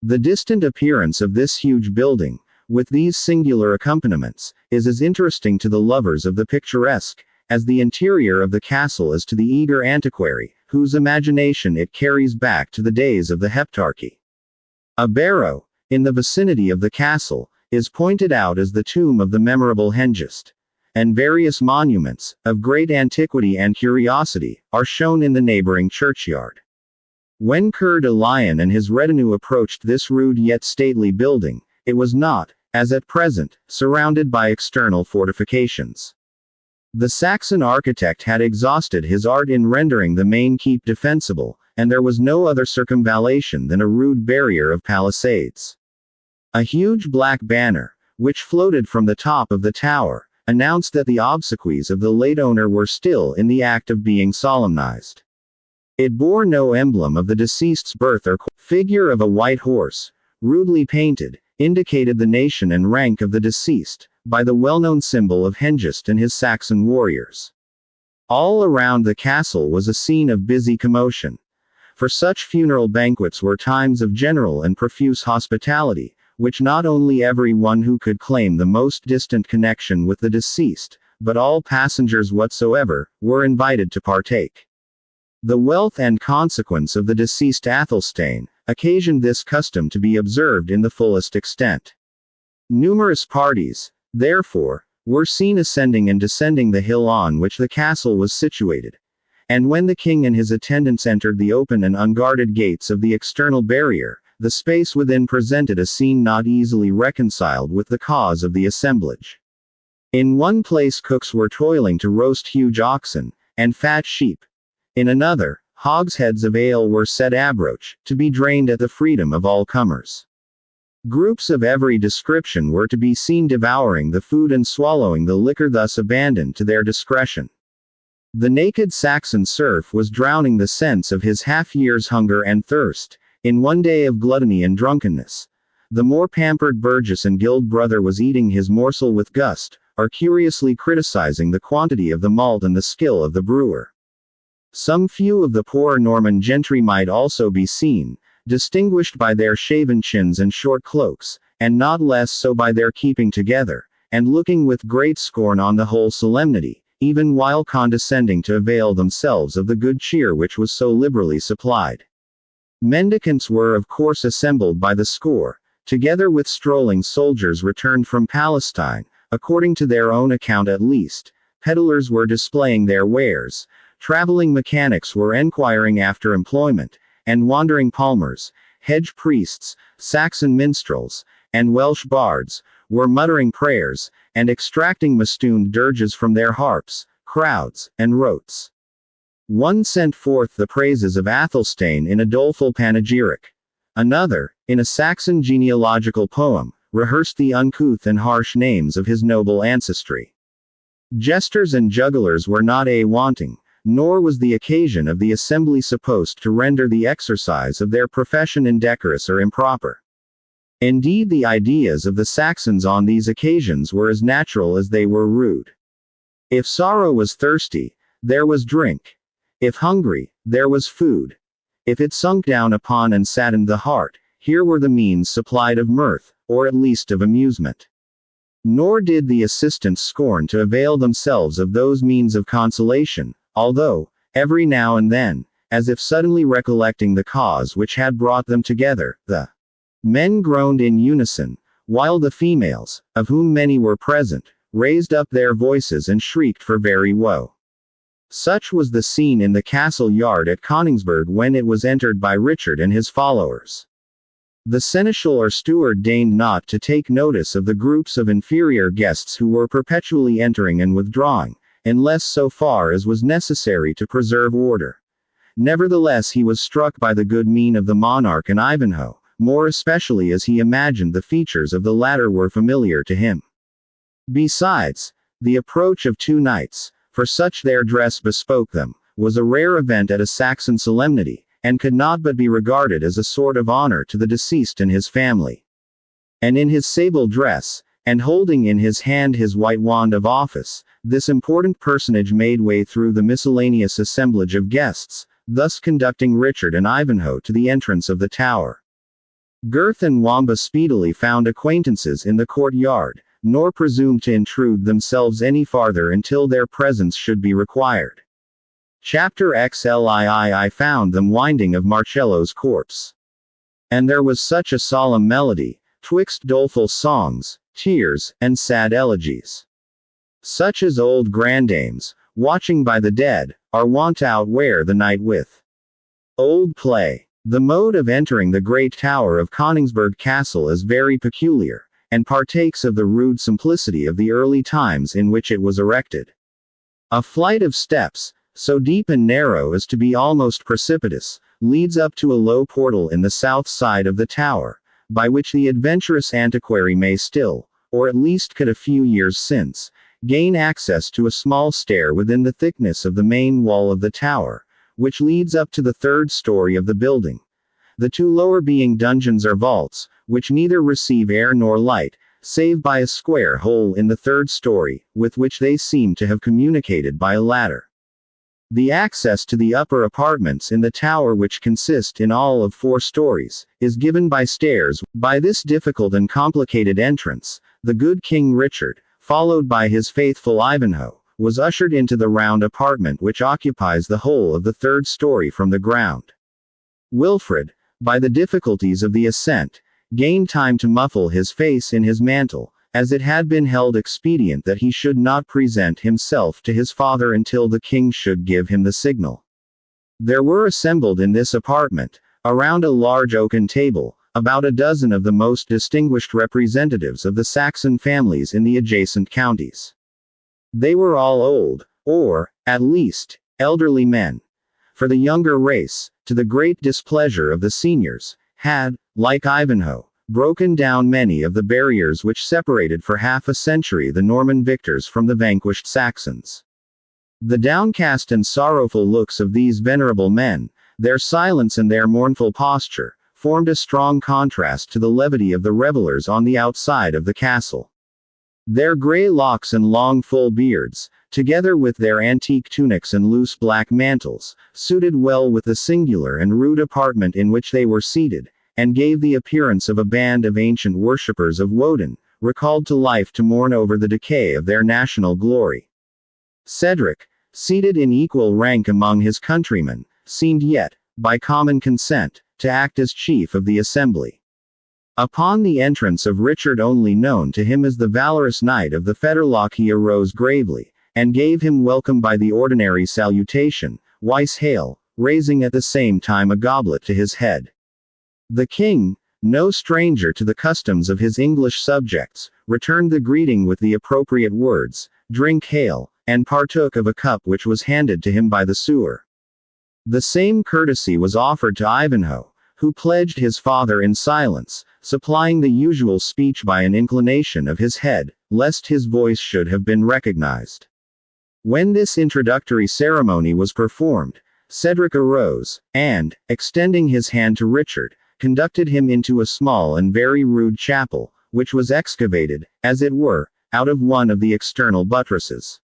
The distant appearance of this huge building, with these singular accompaniments, is as interesting to the lovers of the picturesque, as the interior of the castle is to the eager antiquary, whose imagination it carries back to the days of the Heptarchy. A barrow, in the vicinity of the castle, is pointed out as the tomb of the memorable Hengist, and various monuments, of great antiquity and curiosity, are shown in the neighboring churchyard. When Coeur de Lion and his retinue approached this rude yet stately building, it was not, as at present, surrounded by external fortifications. The Saxon architect had exhausted his art in rendering the main keep defensible, and there was no other circumvallation than a rude barrier of palisades. A huge black banner, which floated from the top of the tower, announced that the obsequies of the late owner were still in the act of being solemnized. It bore no emblem of the deceased's birth or figure of a white horse, rudely painted, indicated the nation and rank of the deceased, by the well-known symbol of Hengist and his Saxon warriors. All around the castle was a scene of busy commotion, for such funeral banquets were times of general and profuse hospitality, which not only every one who could claim the most distant connection with the deceased, but all passengers whatsoever, were invited to partake. The wealth and consequence of the deceased Athelstane occasioned this custom to be observed in the fullest extent. Numerous parties, therefore, were seen ascending and descending the hill on which the castle was situated, and when the king and his attendants entered the open and unguarded gates of the external barrier, the space within presented a scene not easily reconciled with the cause of the assemblage. In one place cooks were toiling to roast huge oxen, and fat sheep. In another, hogsheads of ale were set abroach, to be drained at the freedom of all comers. Groups of every description were to be seen devouring the food and swallowing the liquor thus abandoned to their discretion. The naked Saxon serf was drowning the sense of his half-year's hunger and thirst, in one day of gluttony and drunkenness. The more pampered burgess and guild brother was eating his morsel with gust, or curiously criticizing the quantity of the malt and the skill of the brewer. Some few of the poorer Norman gentry might also be seen, distinguished by their shaven chins and short cloaks, and not less so by their keeping together, and looking with great scorn on the whole solemnity, even while condescending to avail themselves of the good cheer which was so liberally supplied. Mendicants were of course assembled by the score, together with strolling soldiers returned from Palestine, according to their own account at least. Peddlers were displaying their wares, traveling mechanics were enquiring after employment, and wandering palmers, hedge priests, Saxon minstrels, and Welsh bards, were muttering prayers, and extracting mastooned dirges from their harps, crowds, and rotes. One sent forth the praises of Athelstane in a doleful panegyric. Another, in a Saxon genealogical poem, rehearsed the uncouth and harsh names of his noble ancestry. Jesters and jugglers were not wanting, nor was the occasion of the assembly supposed to render the exercise of their profession indecorous or improper. Indeed, the ideas of the Saxons on these occasions were as natural as they were rude. If sorrow was thirsty, there was drink. If hungry, there was food. If it sunk down upon and saddened the heart, here were the means supplied of mirth, or at least of amusement. Nor did the assistants scorn to avail themselves of those means of consolation, although, every now and then, as if suddenly recollecting the cause which had brought them together, the men groaned in unison, while the females, of whom many were present, raised up their voices and shrieked for very woe. Such was the scene in the castle yard at Coningsburgh when it was entered by Richard and his followers. The seneschal or steward deigned not to take notice of the groups of inferior guests who were perpetually entering and withdrawing, unless so far as was necessary to preserve order. Nevertheless he was struck by the good mien of the monarch and Ivanhoe, more especially as he imagined the features of the latter were familiar to him. Besides, the approach of two knights, for such their dress bespoke them, was a rare event at a Saxon solemnity, and could not but be regarded as a sort of honor to the deceased and his family. And in his sable dress, and holding in his hand his white wand of office, this important personage made way through the miscellaneous assemblage of guests, thus conducting Richard and Ivanhoe to the entrance of the tower. Gurth and Wamba speedily found acquaintances in the courtyard, nor presumed to intrude themselves any farther until their presence should be required. Chapter XLII found them winding of Marcello's corpse. And there was such a solemn melody, twixt doleful songs, tears, and sad elegies. Such as old grandames, watching by the dead, are wont to outwear the night with. Old play. The mode of entering the great tower of Königsberg Castle is very peculiar, and partakes of the rude simplicity of the early times in which it was erected. A flight of steps, so deep and narrow as to be almost precipitous, leads up to a low portal in the south side of the tower, by which the adventurous antiquary may still, or at least could a few years since, gain access to a small stair within the thickness of the main wall of the tower, which leads up to the third story of the building. The two lower being dungeons or vaults, which neither receive air nor light, save by a square hole in the third story, with which they seem to have communicated by a ladder. The access to the upper apartments in the tower, which consist in all of 4 stories, is given by stairs. By this difficult and complicated entrance, the good King Richard, followed by his faithful Ivanhoe, was ushered into the round apartment which occupies the whole of the third story from the ground. Wilfrid, by the difficulties of the ascent, gained time to muffle his face in his mantle, as it had been held expedient that he should not present himself to his father until the king should give him the signal. There were assembled in this apartment, around a large oaken table, about a dozen of the most distinguished representatives of the Saxon families in the adjacent counties. They were all old, or, at least, elderly men. For the younger race, to the great displeasure of the seniors, had, like Ivanhoe, broken down many of the barriers which separated for half a century the Norman victors from the vanquished Saxons. The downcast and sorrowful looks of these venerable men, their silence and their mournful posture, formed a strong contrast to the levity of the revelers on the outside of the castle. Their grey locks and long full beards, together with their antique tunics and loose black mantles, suited well with the singular and rude apartment in which they were seated, and gave the appearance of a band of ancient worshippers of Woden, recalled to life to mourn over the decay of their national glory. Cedric, seated in equal rank among his countrymen, seemed yet, by common consent, to act as chief of the assembly. Upon the entrance of Richard, only known to him as the valorous knight of the Fetterlock, he arose gravely, and gave him welcome by the ordinary salutation, Weiss hail, raising at the same time a goblet to his head. The king, no stranger to the customs of his English subjects, returned the greeting with the appropriate words, "Drink hail," and partook of a cup which was handed to him by the sewer. The same courtesy was offered to Ivanhoe, who pledged his father in silence, supplying the usual speech by an inclination of his head, lest his voice should have been recognized. When this introductory ceremony was performed, Cedric arose, and, extending his hand to Richard, conducted him into a small and very rude chapel, which was excavated, as it were, out of one of the external buttresses.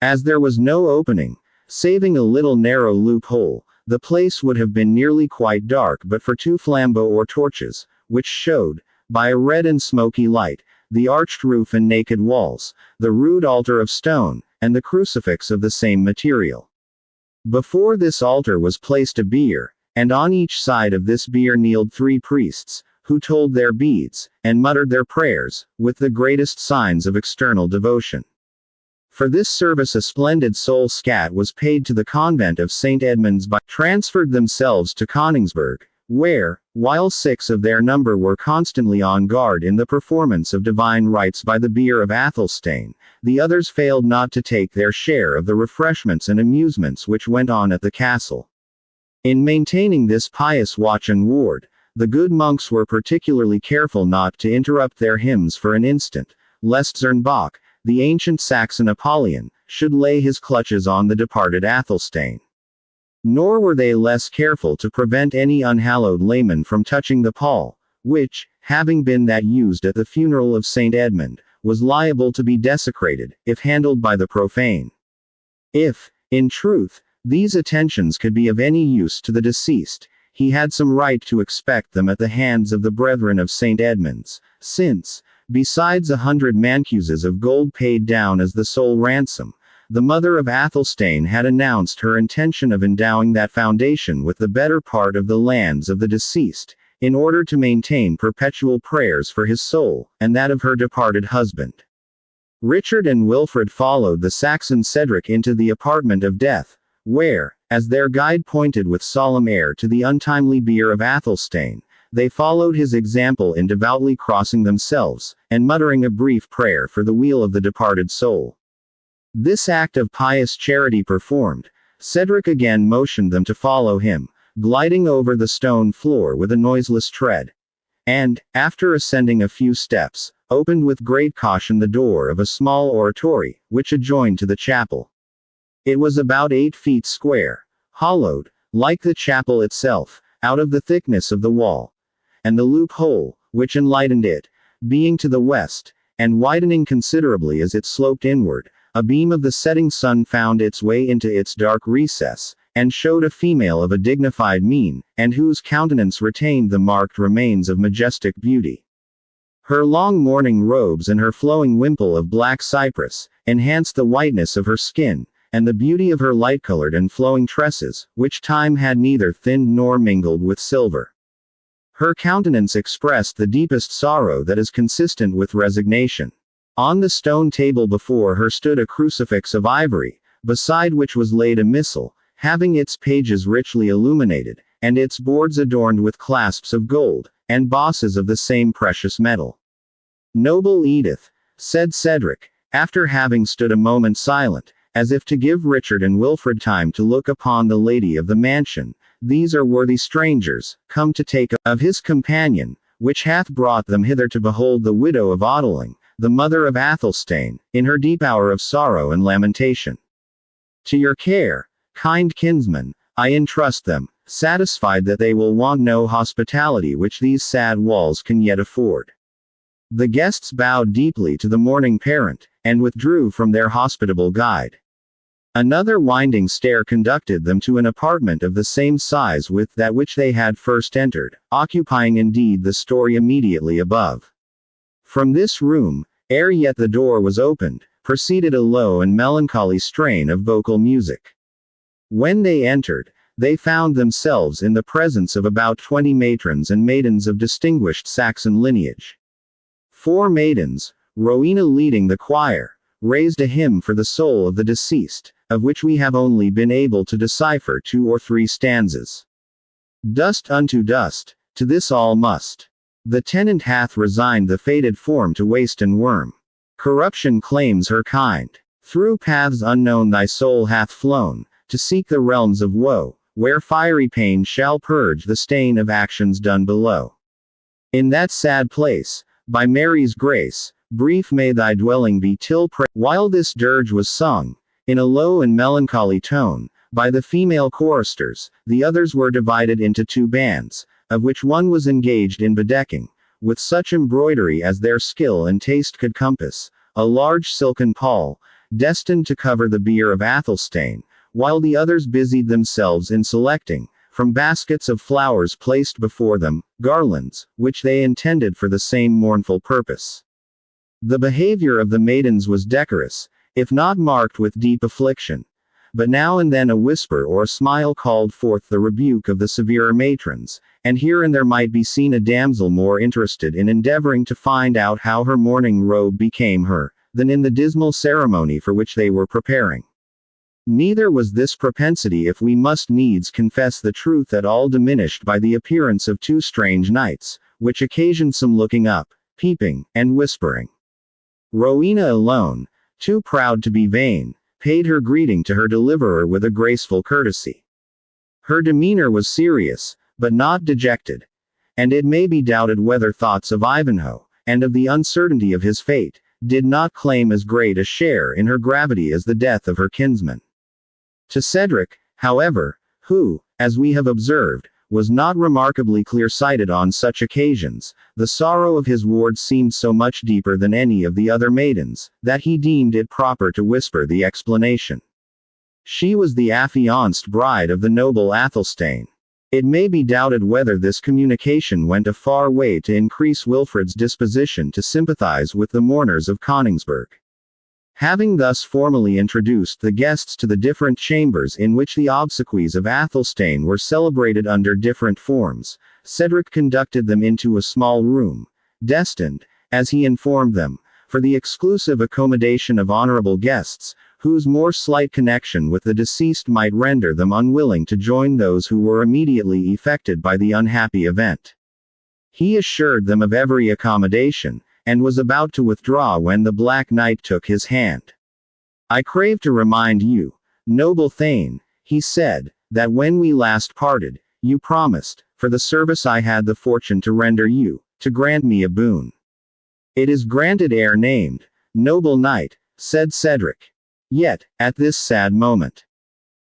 As there was no opening, saving a little narrow loophole, the place would have been nearly quite dark but for 2 flambeaux or torches, which showed, by a red and smoky light, the arched roof and naked walls, the rude altar of stone, and the crucifix of the same material. Before this altar was placed a bier, and on each side of this bier kneeled 3 priests, who told their beads, and muttered their prayers, with the greatest signs of external devotion. For this service a splendid soul scat was paid to the convent of St. Edmund's by transferred themselves to Königsberg, where, while 6 of their number were constantly on guard in the performance of divine rites by the bier of Athelstane, the others failed not to take their share of the refreshments and amusements which went on at the castle. In maintaining this pious watch and ward, the good monks were particularly careful not to interrupt their hymns for an instant, lest Zernbach, the ancient Saxon Apollyon, should lay his clutches on the departed Athelstane. Nor were they less careful to prevent any unhallowed layman from touching the pall, which, having been that used at the funeral of Saint Edmund, was liable to be desecrated, if handled by the profane. If, in truth, these attentions could be of any use to the deceased, he had some right to expect them at the hands of the brethren of Saint Edmund's, since, besides 100 mancuses of gold paid down as the sole ransom, the mother of Athelstane had announced her intention of endowing that foundation with the better part of the lands of the deceased, in order to maintain perpetual prayers for his soul, and that of her departed husband. Richard and Wilfred followed the Saxon Cedric into the apartment of death, where, as their guide pointed with solemn air to the untimely bier of Athelstane, they followed his example in devoutly crossing themselves, and muttering a brief prayer for the weal of the departed soul. This act of pious charity performed, Cedric again motioned them to follow him, gliding over the stone floor with a noiseless tread, and, after ascending a few steps, opened with great caution the door of a small oratory, which adjoined to the chapel. It was about 8 feet square, hollowed, like the chapel itself, out of the thickness of the wall, and the loophole, which enlightened it, being to the west, and widening considerably as it sloped inward, a beam of the setting sun found its way into its dark recess, and showed a female of a dignified mien, and whose countenance retained the marked remains of majestic beauty. Her long mourning robes and her flowing wimple of black cypress, enhanced the whiteness of her skin, and the beauty of her light-colored and flowing tresses, which time had neither thinned nor mingled with silver. Her countenance expressed the deepest sorrow that is consistent with resignation. On the stone table before her stood a crucifix of ivory, beside which was laid a missal, having its pages richly illuminated, and its boards adorned with clasps of gold, and bosses of the same precious metal. "Noble Edith," said Cedric, after having stood a moment silent, as if to give Richard and Wilfred time to look upon the lady of the mansion, "these are worthy strangers, come to take of his companion, which hath brought them hither to behold the widow of Odeling, the mother of Athelstane, in her deep hour of sorrow and lamentation. To your care, kind kinsman, I entrust them, satisfied that they will want no hospitality which these sad walls can yet afford." The guests bowed deeply to the mourning parent, and withdrew from their hospitable guide. Another winding stair conducted them to an apartment of the same size with that which they had first entered, occupying indeed the story immediately above. From this room, ere yet the door was opened, proceeded a low and melancholy strain of vocal music. When they entered, they found themselves in the presence of about 20 matrons and maidens of distinguished Saxon lineage. 4 maidens, Rowena leading the choir, raised a hymn for the soul of the deceased, of which we have only been able to decipher 2 or 3 stanzas. "Dust unto dust, to this all must. The tenant hath resigned the fated form to waste and worm. Corruption claims her kind. Through paths unknown thy soul hath flown, to seek the realms of woe, where fiery pain shall purge the stain of actions done below. In that sad place, by Mary's grace, brief may thy dwelling be till While this dirge was sung, in a low and melancholy tone, by the female choristers, the others were divided into 2 bands, of which one was engaged in bedecking, with such embroidery as their skill and taste could compass, a large silken pall, destined to cover the bier of Athelstane, while the others busied themselves in selecting, from baskets of flowers placed before them, garlands, which they intended for the same mournful purpose. The behavior of the maidens was decorous, if not marked with deep affliction. But now and then a whisper or a smile called forth the rebuke of the severer matrons, and here and there might be seen a damsel more interested in endeavoring to find out how her mourning robe became her, than in the dismal ceremony for which they were preparing. Neither was this propensity, if we must needs confess the truth, at all diminished by the appearance of two strange knights, which occasioned some looking up, peeping, and whispering. Rowena alone, too proud to be vain, paid her greeting to her deliverer with a graceful courtesy. Her demeanor was serious, but not dejected, and it may be doubted whether thoughts of Ivanhoe, and of the uncertainty of his fate, did not claim as great a share in her gravity as the death of her kinsman. To Cedric, however, who, as we have observed, was not remarkably clear-sighted on such occasions, the sorrow of his ward seemed so much deeper than any of the other maidens, that he deemed it proper to whisper the explanation. She was the affianced bride of the noble Athelstane. It may be doubted whether this communication went a far way to increase Wilfred's disposition to sympathize with the mourners of Coningsburgh. Having thus formally introduced the guests to the different chambers in which the obsequies of Athelstane were celebrated under different forms, Cedric conducted them into a small room, destined, as he informed them, for the exclusive accommodation of honorable guests, whose more slight connection with the deceased might render them unwilling to join those who were immediately affected by the unhappy event. He assured them of every accommodation, and was about to withdraw when the Black Knight took his hand. "I crave to remind you, noble Thane," he said, "that when we last parted, you promised, for the service I had the fortune to render you, to grant me a boon. It is granted ere named, noble knight," said Cedric. "Yet, at this sad moment."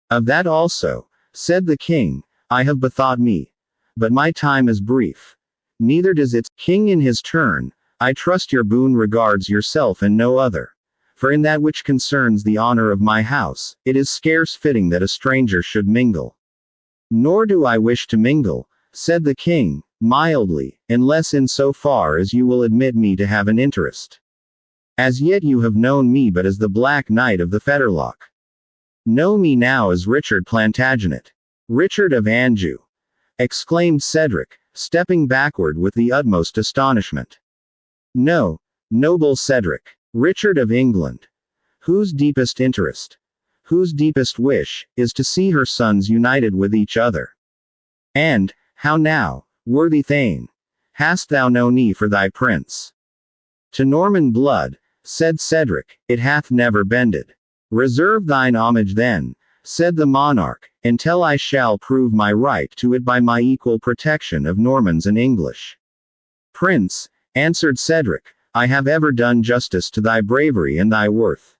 "Of that also," said the king, "I have bethought me. But my time is brief. Neither does its king in his turn. I trust your boon regards yourself and no other. For in that which concerns the honor of my house, it is scarce fitting that a stranger should mingle." "Nor do I wish to mingle," said the king, mildly, "unless in so far as you will admit me to have an interest. As yet you have known me but as the Black Knight of the Fetterlock. Know me now as Richard Plantagenet." "Richard of Anjou!" exclaimed Cedric, stepping backward with the utmost astonishment. "No, noble Cedric. Richard of England, whose deepest interest, whose deepest wish, is to see her sons united with each other. And, how now, worthy Thane? Hast thou no knee for thy prince?" "To Norman blood," said Cedric, "it hath never bended." "Reserve thine homage then," said the monarch, "until I shall prove my right to it by my equal protection of Normans and English." "Prince," answered Cedric, "I have ever done justice to thy bravery and thy worth.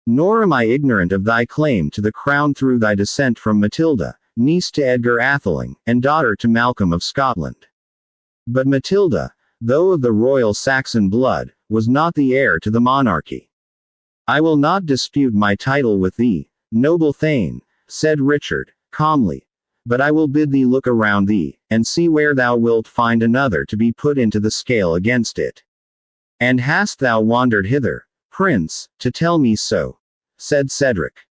Nor am I ignorant of thy claim to the crown through thy descent from Matilda, niece to Edgar Atheling, and daughter to Malcolm of Scotland. But Matilda, though of the royal Saxon blood, was not the heir to the monarchy." "I will not dispute my title with thee, noble Thane," said Richard, calmly, "but I will bid thee look around thee, and see where thou wilt find another to be put into the scale against it." "And hast thou wandered hither, prince, to tell me so?" said Cedric.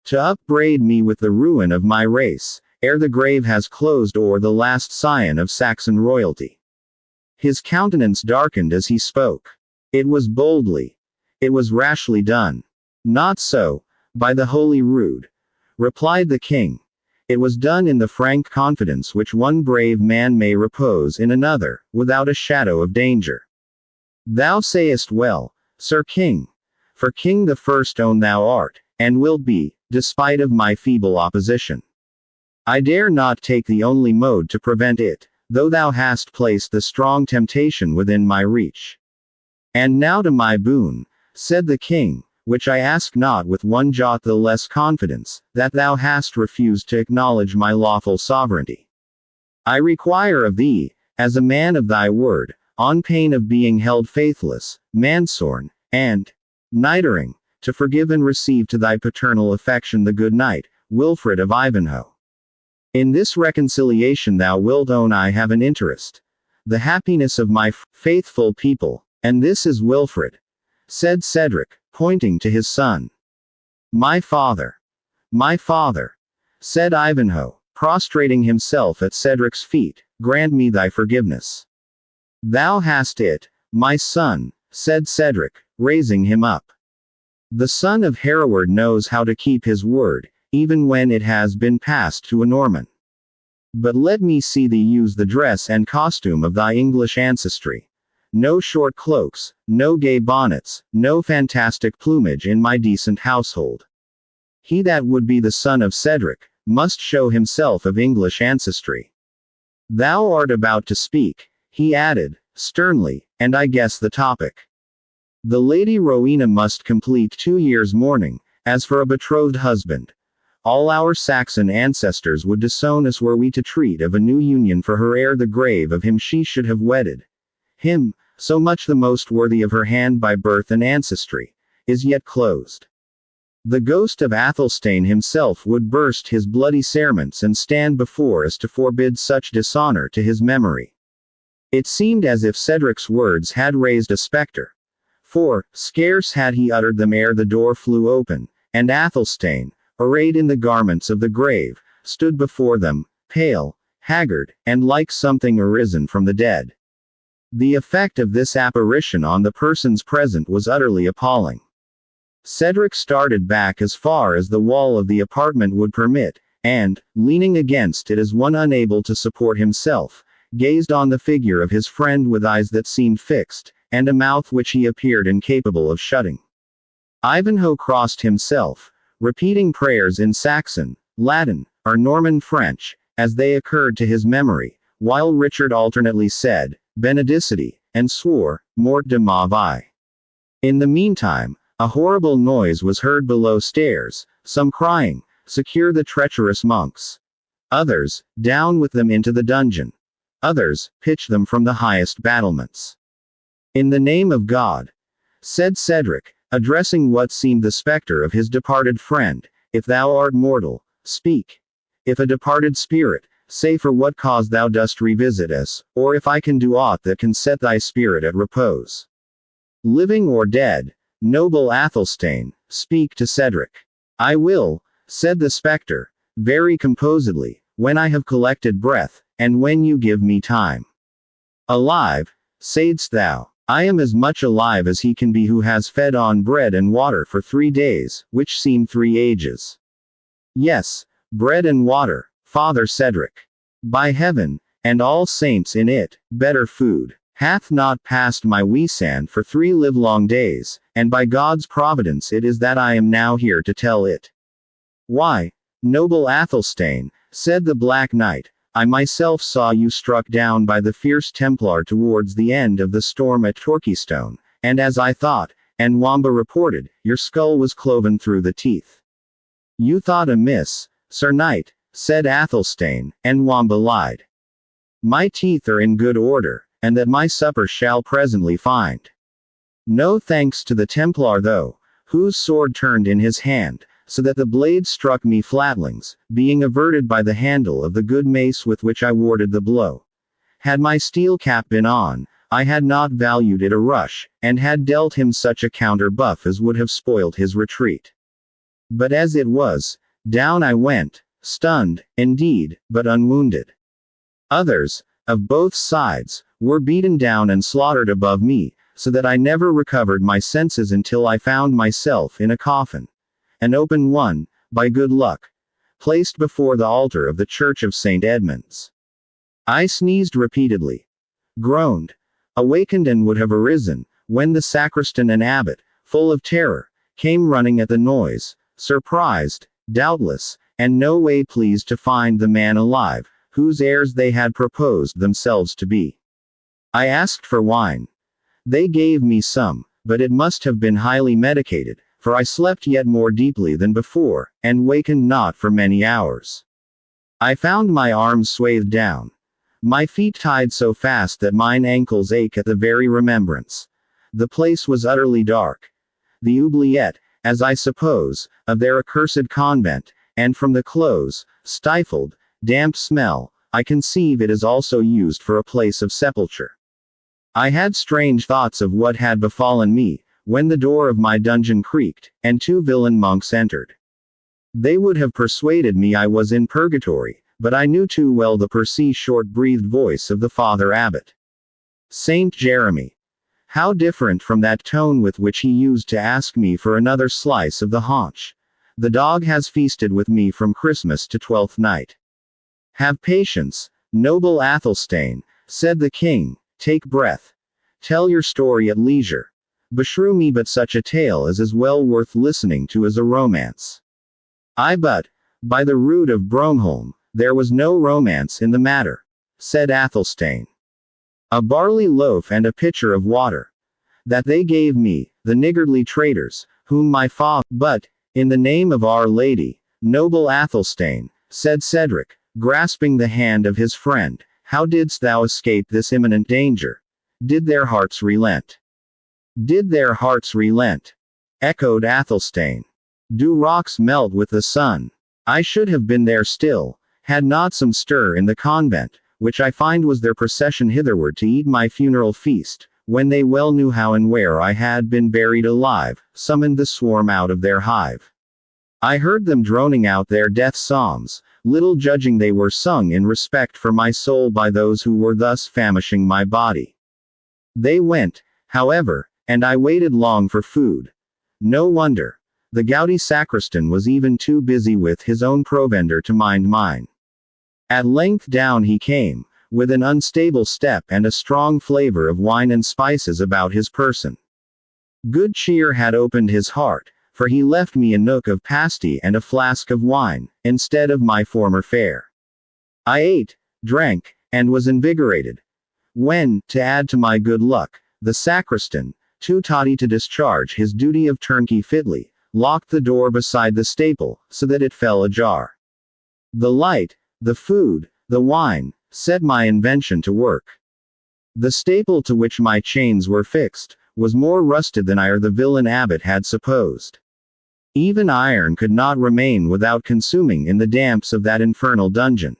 "To upbraid me with the ruin of my race, ere the grave has closed o'er the last scion of Saxon royalty." His countenance darkened as he spoke. "It was boldly. It was rashly done." "Not so, by the Holy Rood," replied the king. "It was done in the frank confidence which one brave man may repose in another, without a shadow of danger." "Thou sayest well, Sir King. For king the first own thou art, and wilt be, despite of my feeble opposition. I dare not take the only mode to prevent it, though thou hast placed the strong temptation within my reach. And now to my boon," said the king, "which I ask not with one jot the less confidence, that thou hast refused to acknowledge my lawful sovereignty. I require of thee, as a man of thy word, on pain of being held faithless, mansorn, and knightering, to forgive and receive to thy paternal affection the good knight, Wilfred of Ivanhoe. In this reconciliation thou wilt own I have an interest, the happiness of my faithful people, and this is Wilfred," said Cedric, pointing to his son. "My father, said Ivanhoe, prostrating himself at Cedric's feet, "grant me thy forgiveness." "Thou hast it, my son," said Cedric, raising him up. The son of Hereward knows how to keep his word, even when it has been passed to a Norman. But let me see thee use the dress and costume of thy English ancestry. No short cloaks, no gay bonnets, no fantastic plumage in my decent household. He that would be the son of Cedric, must show himself of English ancestry. Thou art about to speak, he added, sternly, and I guess the topic. The Lady Rowena must complete 2 years' mourning, as for a betrothed husband. All our Saxon ancestors would disown us were we to treat of a new union for her ere the grave of him she should have wedded. Him, so much the most worthy of her hand by birth and ancestry, is yet closed. The ghost of Athelstane himself would burst his bloody cerements and stand before us to forbid such dishonor to his memory. It seemed as if Cedric's words had raised a spectre. For, scarce had he uttered them ere the door flew open, and Athelstane, arrayed in the garments of the grave, stood before them, pale, haggard, and like something arisen from the dead. The effect of this apparition on the persons present was utterly appalling. Cedric started back as far as the wall of the apartment would permit, and, leaning against it as one unable to support himself, gazed on the figure of his friend with eyes that seemed fixed, and a mouth which he appeared incapable of shutting. Ivanhoe crossed himself, repeating prayers in Saxon, Latin, or Norman French, as they occurred to his memory, while Richard alternately said, Benedicite, and swore, Mort de ma vie. In the meantime, a horrible noise was heard below stairs, some crying, secure the treacherous monks. Others, down with them into the dungeon. Others, pitch them from the highest battlements. In the name of God, said Cedric, addressing what seemed the spectre of his departed friend, if thou art mortal, speak. If a departed spirit, say for what cause thou dost revisit us, or if I can do aught that can set thy spirit at repose. Living or dead, noble Athelstane, speak to Cedric. I will, said the spectre, very composedly, when I have collected breath, and when you give me time. Alive, saidst thou? I am as much alive as he can be who has fed on bread and water for 3 days, which seem 3 ages. Yes, bread and water, Father Cedric. By heaven, and all saints in it, better food hath not passed my weasand for 3 livelong days, and by God's providence it is that I am now here to tell it. Why, noble Athelstane, said the Black Knight, I myself saw you struck down by the fierce Templar towards the end of the storm at Torquystone, and as I thought, and Wamba reported, your skull was cloven through the teeth. You thought amiss, Sir Knight, said Athelstane, and Wamba lied. My teeth are in good order, and that my supper shall presently find. No thanks to the Templar though, whose sword turned in his hand, so that the blade struck me flatlings, being averted by the handle of the good mace with which I warded the blow. Had my steel cap been on, I had not valued it a rush, and had dealt him such a counter buff as would have spoilt his retreat. But as it was, down I went, stunned, indeed, but unwounded. Others, of both sides, were beaten down and slaughtered above me, so that I never recovered my senses until I found myself in a coffin. An open one, by good luck, placed before the altar of the Church of St. Edmund's. I sneezed repeatedly, groaned, awakened and would have arisen, when the sacristan and abbot, full of terror, came running at the noise, surprised, doubtless, and no way pleased to find the man alive, whose heirs they had proposed themselves to be. I asked for wine. They gave me some, but it must have been highly medicated, for I slept yet more deeply than before, and wakened not for many hours. I found my arms swathed down, my feet tied so fast that mine ankles ache at the very remembrance. The place was utterly dark. The oubliette, as I suppose, of their accursed convent, and from the close, stifled, damp smell, I conceive it is also used for a place of sepulture. I had strange thoughts of what had befallen me, when the door of my dungeon creaked, and 2 villain monks entered. They would have persuaded me I was in purgatory, but I knew too well the pursy short-breathed voice of the Father Abbot. Saint Jeremy! How different from that tone with which he used to ask me for another slice of the haunch. The dog has feasted with me from Christmas to Twelfth Night. Have patience, noble Athelstane, said the king, take breath. Tell your story at leisure. Beshrew me, but such a tale is as well worth listening to as a romance. But, by the rood of Bromholm, there was no romance in the matter, said Athelstane. A barley loaf and a pitcher of water. That they gave me, the niggardly traitors, whom my father— But, in the name of Our Lady, noble Athelstane, said Cedric, grasping the hand of his friend, how didst thou escape this imminent danger? Did their hearts relent? Did their hearts relent? Echoed Athelstane. Do rocks melt with the sun? I should have been there still, had not some stir in the convent, which I find was their procession hitherward to eat my funeral feast, when they well knew how and where I had been buried alive, summoned the swarm out of their hive. I heard them droning out their death psalms, little judging they were sung in respect for my soul by those who were thus famishing my body. They went, however, and I waited long for food. No wonder. The gouty sacristan was even too busy with his own provender to mind mine. At length down he came, with an unstable step and a strong flavor of wine and spices about his person. Good cheer had opened his heart, for he left me a nook of pasty and a flask of wine, instead of my former fare. I ate, drank, and was invigorated. When, to add to my good luck, the sacristan, too totty to discharge his duty of turnkey fitly, locked the door beside the staple, so that it fell ajar. The light, the food, the wine, set my invention to work. The staple to which my chains were fixed, was more rusted than I or the villain abbot had supposed. Even iron could not remain without consuming in the damps of that infernal dungeon.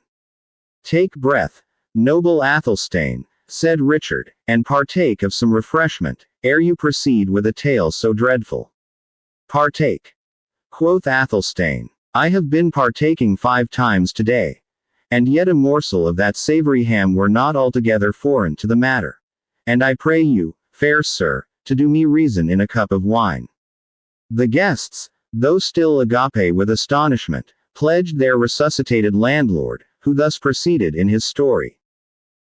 Take breath, noble Athelstane, said Richard, and partake of some refreshment, ere you proceed with a tale so dreadful. Partake, quoth Athelstane. I have been partaking 5 times today. And yet a morsel of that savory ham were not altogether foreign to the matter. And I pray you, fair sir, to do me reason in a cup of wine. The guests, though still agape with astonishment, pledged their resuscitated landlord, who thus proceeded in his story.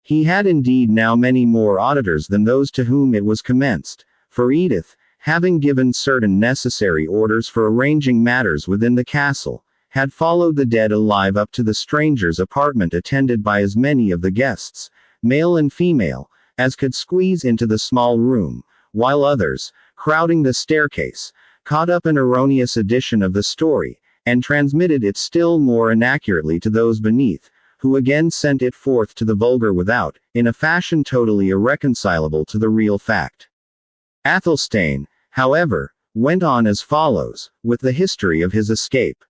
He had indeed now many more auditors than those to whom it was commenced, for Edith, having given certain necessary orders for arranging matters within the castle, had followed the dead alive up to the stranger's apartment, attended by as many of the guests, male and female, as could squeeze into the small room, while others, crowding the staircase, caught up an erroneous edition of the story, and transmitted it still more inaccurately to those beneath, who again sent it forth to the vulgar without, in a fashion totally irreconcilable to the real fact. Athelstane, however, went on as follows, with the history of his escape.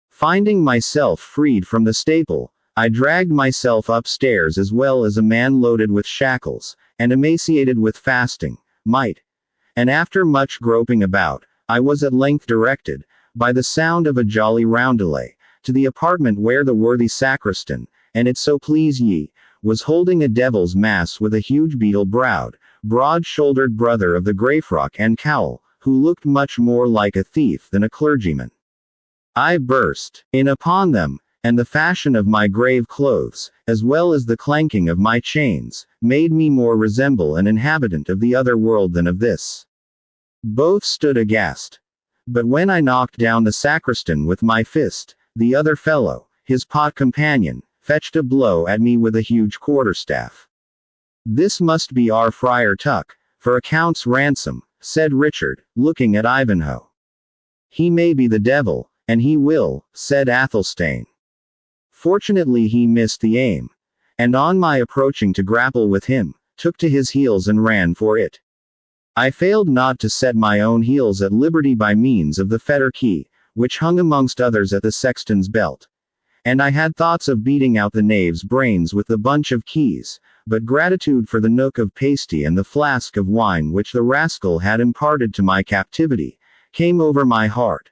Finding myself freed from the staple, I dragged myself upstairs as well as a man loaded with shackles, and emaciated with fasting, might. And after much groping about, I was at length directed, by the sound of a jolly roundelay, to the apartment where the worthy sacristan, and it so please ye, was holding a devil's mass with a huge beetle-browed, broad-shouldered brother of the Greyfrock and cowl, who looked much more like a thief than a clergyman. I burst in upon them, and the fashion of my grave clothes, as well as the clanking of my chains, made me more resemble an inhabitant of the other world than of this. Both stood aghast. But when I knocked down the sacristan with my fist, the other fellow, his pot companion, fetched a blow at me with a huge quarterstaff. This must be our Friar Tuck, for a count's ransom, said Richard, looking at Ivanhoe. He may be the devil, and he will, said Athelstane. Fortunately he missed the aim, and on my approaching to grapple with him, took to his heels and ran for it. I failed not to set my own heels at liberty by means of the fetter key, which hung amongst others at the sexton's belt. And I had thoughts of beating out the knave's brains with the bunch of keys, but gratitude for the nook of pasty and the flask of wine which the rascal had imparted to my captivity, came over my heart.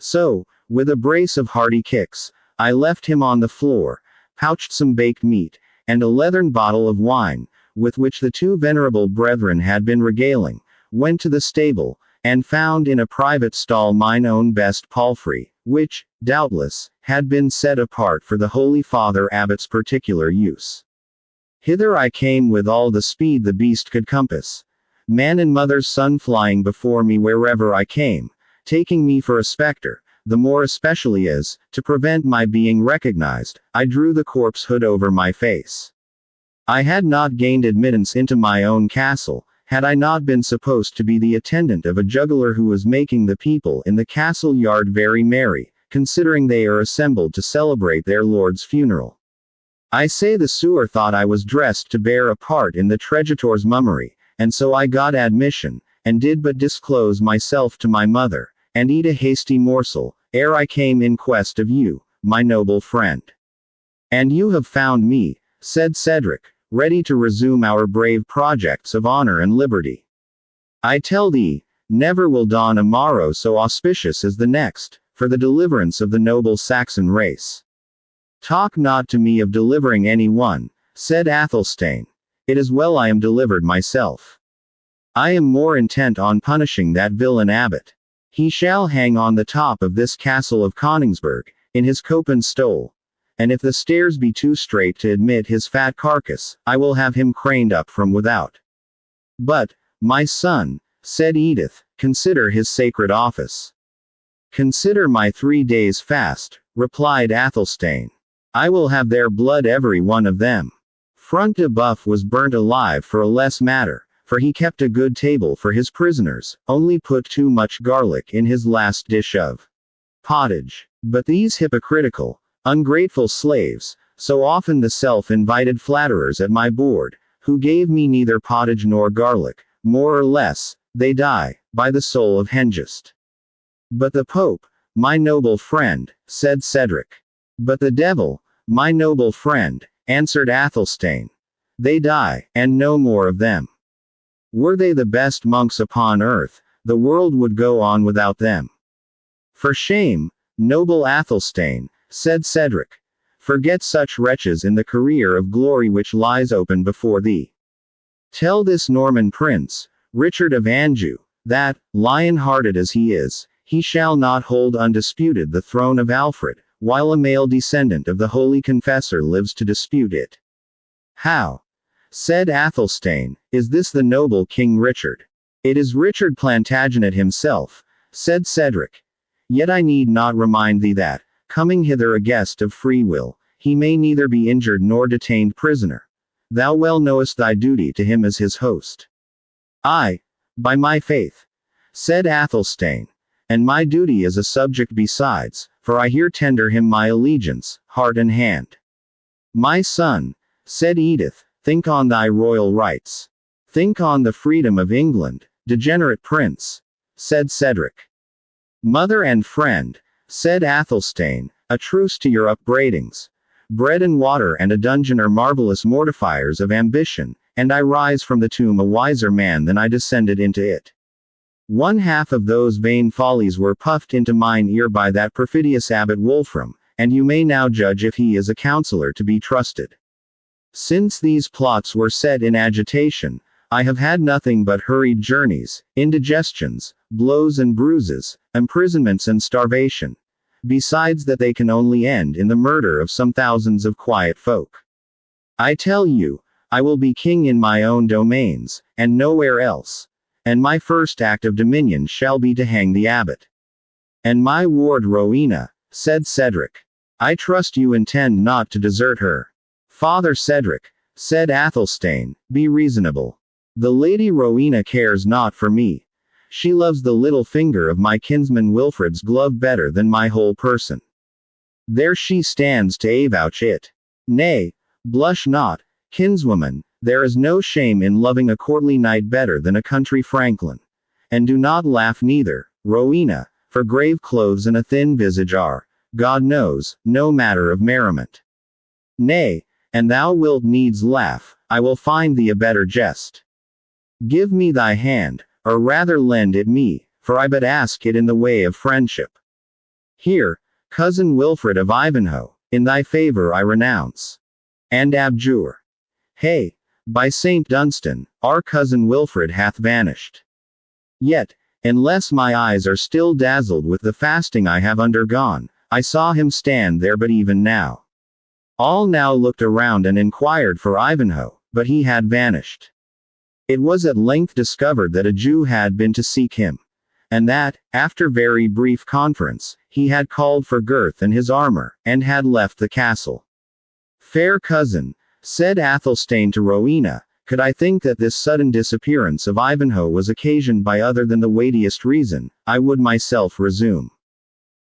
So, with a brace of hearty kicks, I left him on the floor, pouched some baked meat, and a leathern bottle of wine, with which the two venerable brethren had been regaling, went to the stable, and found in a private stall mine own best palfrey, which, doubtless, had been set apart for the Holy Father Abbot's particular use. Hither I came with all the speed the beast could compass, man and mother's son flying before me wherever I came, taking me for a spectre, the more especially as, to prevent my being recognized, I drew the corpse hood over my face. I had not gained admittance into my own castle, had I not been supposed to be the attendant of a juggler who was making the people in the castle yard very merry, considering they are assembled to celebrate their lord's funeral. I say the sewer thought I was dressed to bear a part in the treachetor's mummery, and so I got admission, and did but disclose myself to my mother, and eat a hasty morsel, ere I came in quest of you, my noble friend. And you have found me, said Cedric, ready to resume our brave projects of honor and liberty. I tell thee, never will dawn a morrow so auspicious as the next, for the deliverance of the noble Saxon race. Talk not to me of delivering any one, said Athelstane. It is well I am delivered myself. I am more intent on punishing that villain abbot. He shall hang on the top of this castle of Coningsburg, in his cope and stole. And if the stairs be too strait to admit his fat carcass, I will have him craned up from without. But, my son, said Edith, consider his sacred office. Consider my 3 days' fast, replied Athelstane. I will have their blood every one of them. Front de Boeuf was burnt alive for a less matter, for he kept a good table for his prisoners, only put too much garlic in his last dish of pottage. But these hypocritical, ungrateful slaves, so often the self-invited flatterers at my board, who gave me neither pottage nor garlic, more or less, they die, by the soul of Hengist. But the Pope, my noble friend, said Cedric. But the devil, my noble friend, answered Athelstane. They die, and no more of them. Were they the best monks upon earth, the world would go on without them. For shame, noble Athelstane, said Cedric. Forget such wretches in the career of glory which lies open before thee. Tell this Norman prince, Richard of Anjou, that, lion-hearted as he is, he shall not hold undisputed the throne of Alfred, while a male descendant of the holy confessor lives to dispute it. How? Said Athelstane, is this the noble King Richard? It is Richard Plantagenet himself, said Cedric. Yet I need not remind thee that, coming hither a guest of free will, he may neither be injured nor detained prisoner. Thou well knowest thy duty to him as his host. Ay, by my faith, said Athelstane, and my duty as a subject besides, for I here tender him my allegiance, heart and hand. My son, said Edith, think on thy royal rights. Think on the freedom of England, degenerate prince, said Cedric. Mother and friend, said Athelstane, a truce to your upbraidings. Bread and water and a dungeon are marvelous mortifiers of ambition, and I rise from the tomb a wiser man than I descended into it. 1/2 of those vain follies were puffed into mine ear by that perfidious abbot Wolfram, and you may now judge if he is a counselor to be trusted. Since these plots were set in agitation, I have had nothing but hurried journeys, indigestions, blows and bruises, imprisonments and starvation. Besides that they can only end in the murder of some thousands of quiet folk. I tell you, I will be king in my own domains, and nowhere else. And my first act of dominion shall be to hang the abbot. And my ward Rowena, said Cedric. I trust you intend not to desert her. Father Cedric, said Athelstane, be reasonable. The Lady Rowena cares not for me. She loves the little finger of my kinsman Wilfred's glove better than my whole person. There she stands to avouch it. Nay, blush not, kinswoman, there is no shame in loving a courtly knight better than a country franklin. And do not laugh neither, Rowena, for grave clothes and a thin visage are, God knows, no matter of merriment. Nay, and thou wilt needs laugh, I will find thee a better jest. Give me thy hand, or rather lend it me, for I but ask it in the way of friendship. Here, cousin Wilfred of Ivanhoe, in thy favor I renounce and abjure. Hey, By St. Dunstan, our cousin Wilfred hath vanished. Yet, unless my eyes are still dazzled with the fasting I have undergone, I saw him stand there but even now. All now looked around and inquired for Ivanhoe, but he had vanished. It was at length discovered that a Jew had been to seek him, and that, after very brief conference, he had called for girth and his armor, and had left the castle. Fair cousin, said Athelstane to Rowena, could I think that this sudden disappearance of Ivanhoe was occasioned by other than the weightiest reason, I would myself resume.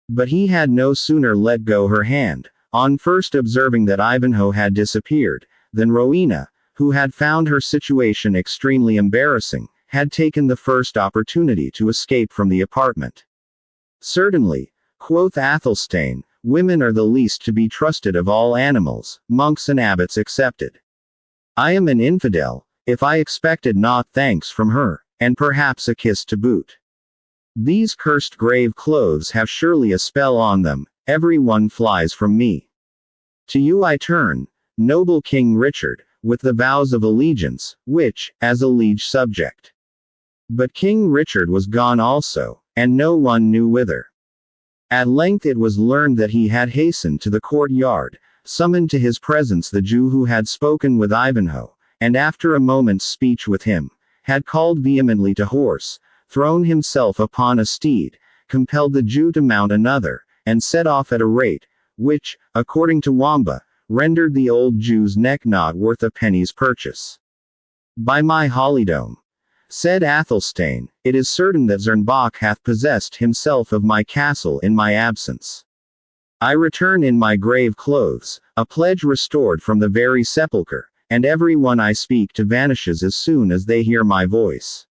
But he had no sooner let go her hand, on first observing that Ivanhoe had disappeared, than Rowena, who had found her situation extremely embarrassing, had taken the first opportunity to escape from the apartment. Certainly, quoth Athelstane, women are the least to be trusted of all animals, monks and abbots excepted. I am an infidel, if I expected not thanks from her, and perhaps a kiss to boot. These cursed grave clothes have surely a spell on them, every one flies from me. To you I turn, noble King Richard, with the vows of allegiance, which, as a liege subject. But King Richard was gone also, and no one knew whither. At length it was learned that he had hastened to the courtyard, summoned to his presence the Jew who had spoken with Ivanhoe, and after a moment's speech with him, had called vehemently to horse, thrown himself upon a steed, compelled the Jew to mount another, and set off at a rate, which, according to Wamba, rendered the old Jew's neck not worth a penny's purchase. By my holidome, said Athelstane, it is certain that Zernbach hath possessed himself of my castle in my absence. I return in my grave clothes, a pledge restored from the very sepulchre, and every one I speak to vanishes as soon as they hear my voice.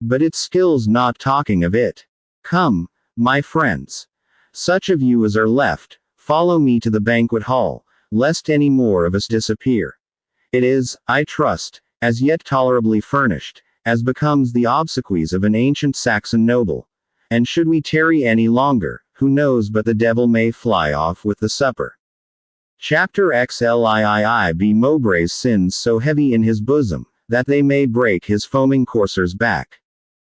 But it skills not talking of it. Come, my friends, such of you as are left, follow me to the banquet hall, lest any more of us disappear. It is, I trust, as yet tolerably furnished, as becomes the obsequies of an ancient Saxon noble. And should we tarry any longer, who knows but the devil may fly off with the supper. Chapter XLIII Mowbray's sins so heavy in his bosom, that they may break his foaming courser's back,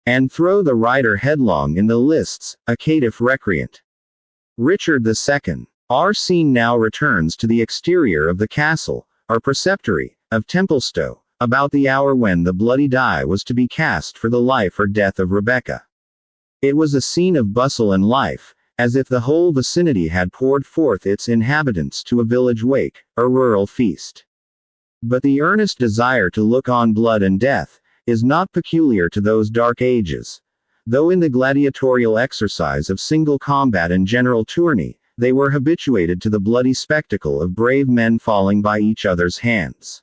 and throw the rider headlong in the lists, a caitiff recreant. Richard II. Our scene now returns to the exterior of the castle, or preceptory, of Templestowe, about the hour when the bloody die was to be cast for the life or death of Rebecca. It was a scene of bustle and life, as if the whole vicinity had poured forth its inhabitants to a village wake, or rural feast. But the earnest desire to look on blood and death, is not peculiar to those dark ages. Though in the gladiatorial exercise of single combat and general tourney, they were habituated to the bloody spectacle of brave men falling by each other's hands.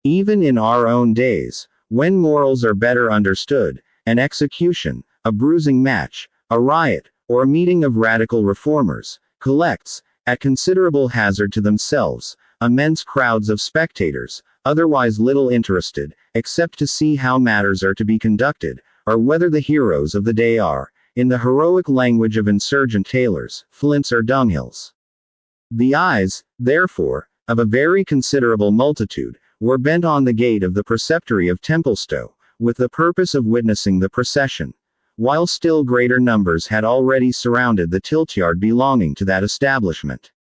Even in our own days, when morals are better understood, an execution, a bruising match, a riot, or a meeting of radical reformers, collects, at considerable hazard to themselves, immense crowds of spectators, otherwise little interested, except to see how matters are to be conducted, or whether the heroes of the day are, in the heroic language of insurgent tailors, flints or dunghills. The eyes, therefore, of a very considerable multitude, were bent on the gate of the preceptory of Templestowe, with the purpose of witnessing the procession, while still greater numbers had already surrounded the tiltyard belonging to that establishment.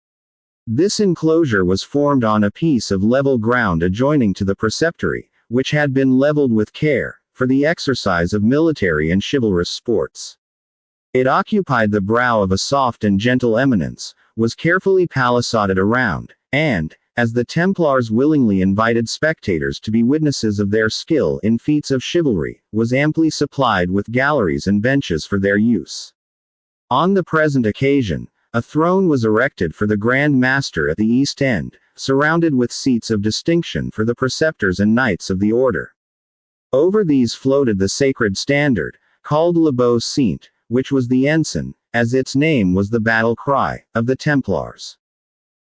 This enclosure was formed on a piece of level ground adjoining to the preceptory, which had been leveled with care, for the exercise of military and chivalrous sports. It occupied the brow of a soft and gentle eminence, was carefully palisaded around, and, as the Templars willingly invited spectators to be witnesses of their skill in feats of chivalry, was amply supplied with galleries and benches for their use. On the present occasion, a throne was erected for the Grand Master at the east end, surrounded with seats of distinction for the preceptors and knights of the order. Over these floated the sacred standard, called Le Beau Saint, which was the ensign, as its name was the battle cry, of the Templars.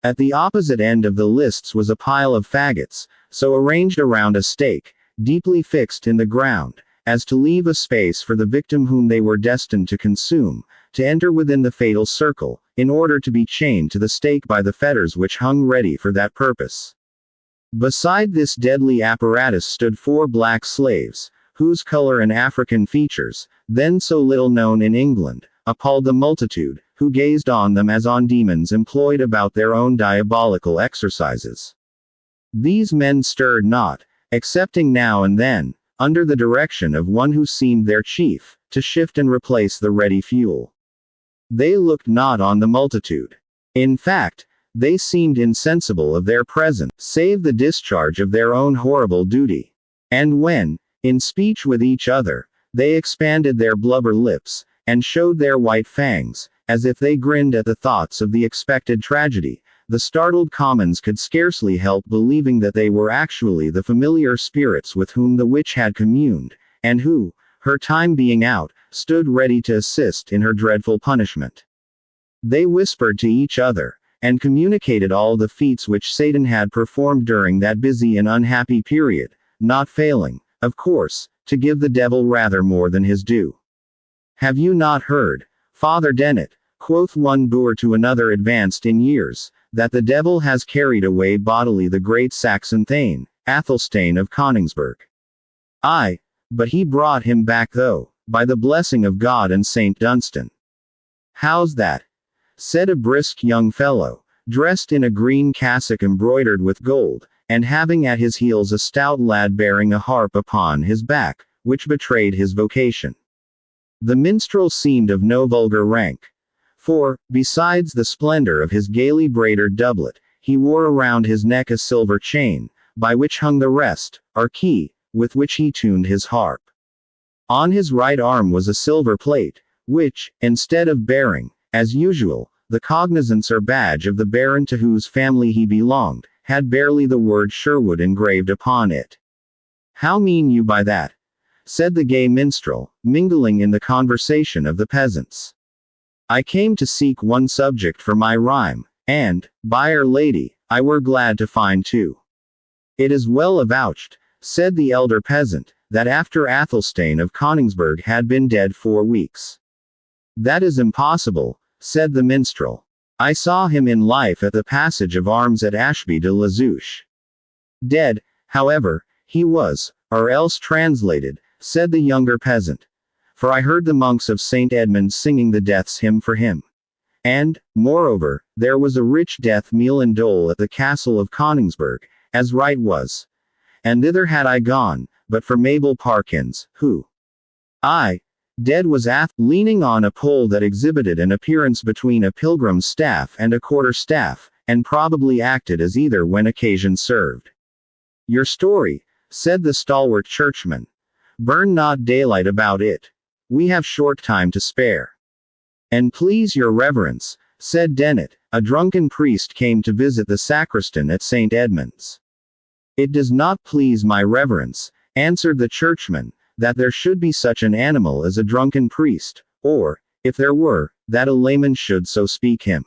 At the opposite end of the lists was a pile of faggots, so arranged around a stake, deeply fixed in the ground, as to leave a space for the victim whom they were destined to consume, to enter within the fatal circle, in order to be chained to the stake by the fetters which hung ready for that purpose. Beside this deadly apparatus stood 4 black slaves, whose color and African features, then so little known in England, appalled the multitude, who gazed on them as on demons employed about their own diabolical exercises. These men stirred not, excepting now and then, under the direction of one who seemed their chief, to shift and replace the ready fuel. They looked not on the multitude. In fact, they seemed insensible of their presence, save the discharge of their own horrible duty. And when, in speech with each other, they expanded their blubber lips, and showed their white fangs, as if they grinned at the thoughts of the expected tragedy, the startled commons could scarcely help believing that they were actually the familiar spirits with whom the witch had communed, and who, her time being out, stood ready to assist in her dreadful punishment. They whispered to each other, and communicated all the feats which Satan had performed during that busy and unhappy period, not failing, of course, to give the devil rather more than his due. Have you not heard, Father Dennet, quoth one boor to another advanced in years, that the devil has carried away bodily the great Saxon Thane, Athelstane of Coningsburgh? Aye, but he brought him back though, by the blessing of God and Saint Dunstan. How's that? Said a brisk young fellow, dressed in a green cassock embroidered with gold, and having at his heels a stout lad bearing a harp upon his back, which betrayed his vocation. The minstrel seemed of no vulgar rank. For, besides the splendor of his gaily braided doublet, he wore around his neck a silver chain, by which hung the rest, or key, with which he tuned his harp. On his right arm was a silver plate, which, instead of bearing, as usual, the cognizance or badge of the baron to whose family he belonged, had barely the word Sherwood engraved upon it. How mean you by that? Said the gay minstrel, mingling in the conversation of the peasants. I came to seek one subject for my rhyme, and, by'r lady, I were glad to find two. It is well avouched, said the elder peasant, that after Athelstane of Coningsburgh had been dead 4 weeks. That is impossible, said the minstrel. I saw him in life at the passage of arms at Ashby de la Zouche. Dead, however, he was, or else translated, said the younger peasant. For I heard the monks of St. Edmund singing the death's hymn for him. And, moreover, there was a rich death meal and dole at the castle of Coningsburgh, as right was. And thither had I gone, but for Mabel Parkins, who, dead was leaning on a pole that exhibited an appearance between a pilgrim's staff and a quarter-staff, and probably acted as either when occasion served. Your story, said the stalwart churchman. Burn not daylight about it. We have short time to spare. And please your reverence, said Dennet, a drunken priest came to visit the sacristan at St. Edmund's. It does not please my reverence, answered the churchman, that there should be such an animal as a drunken priest, or, if there were, that a layman should so speak him.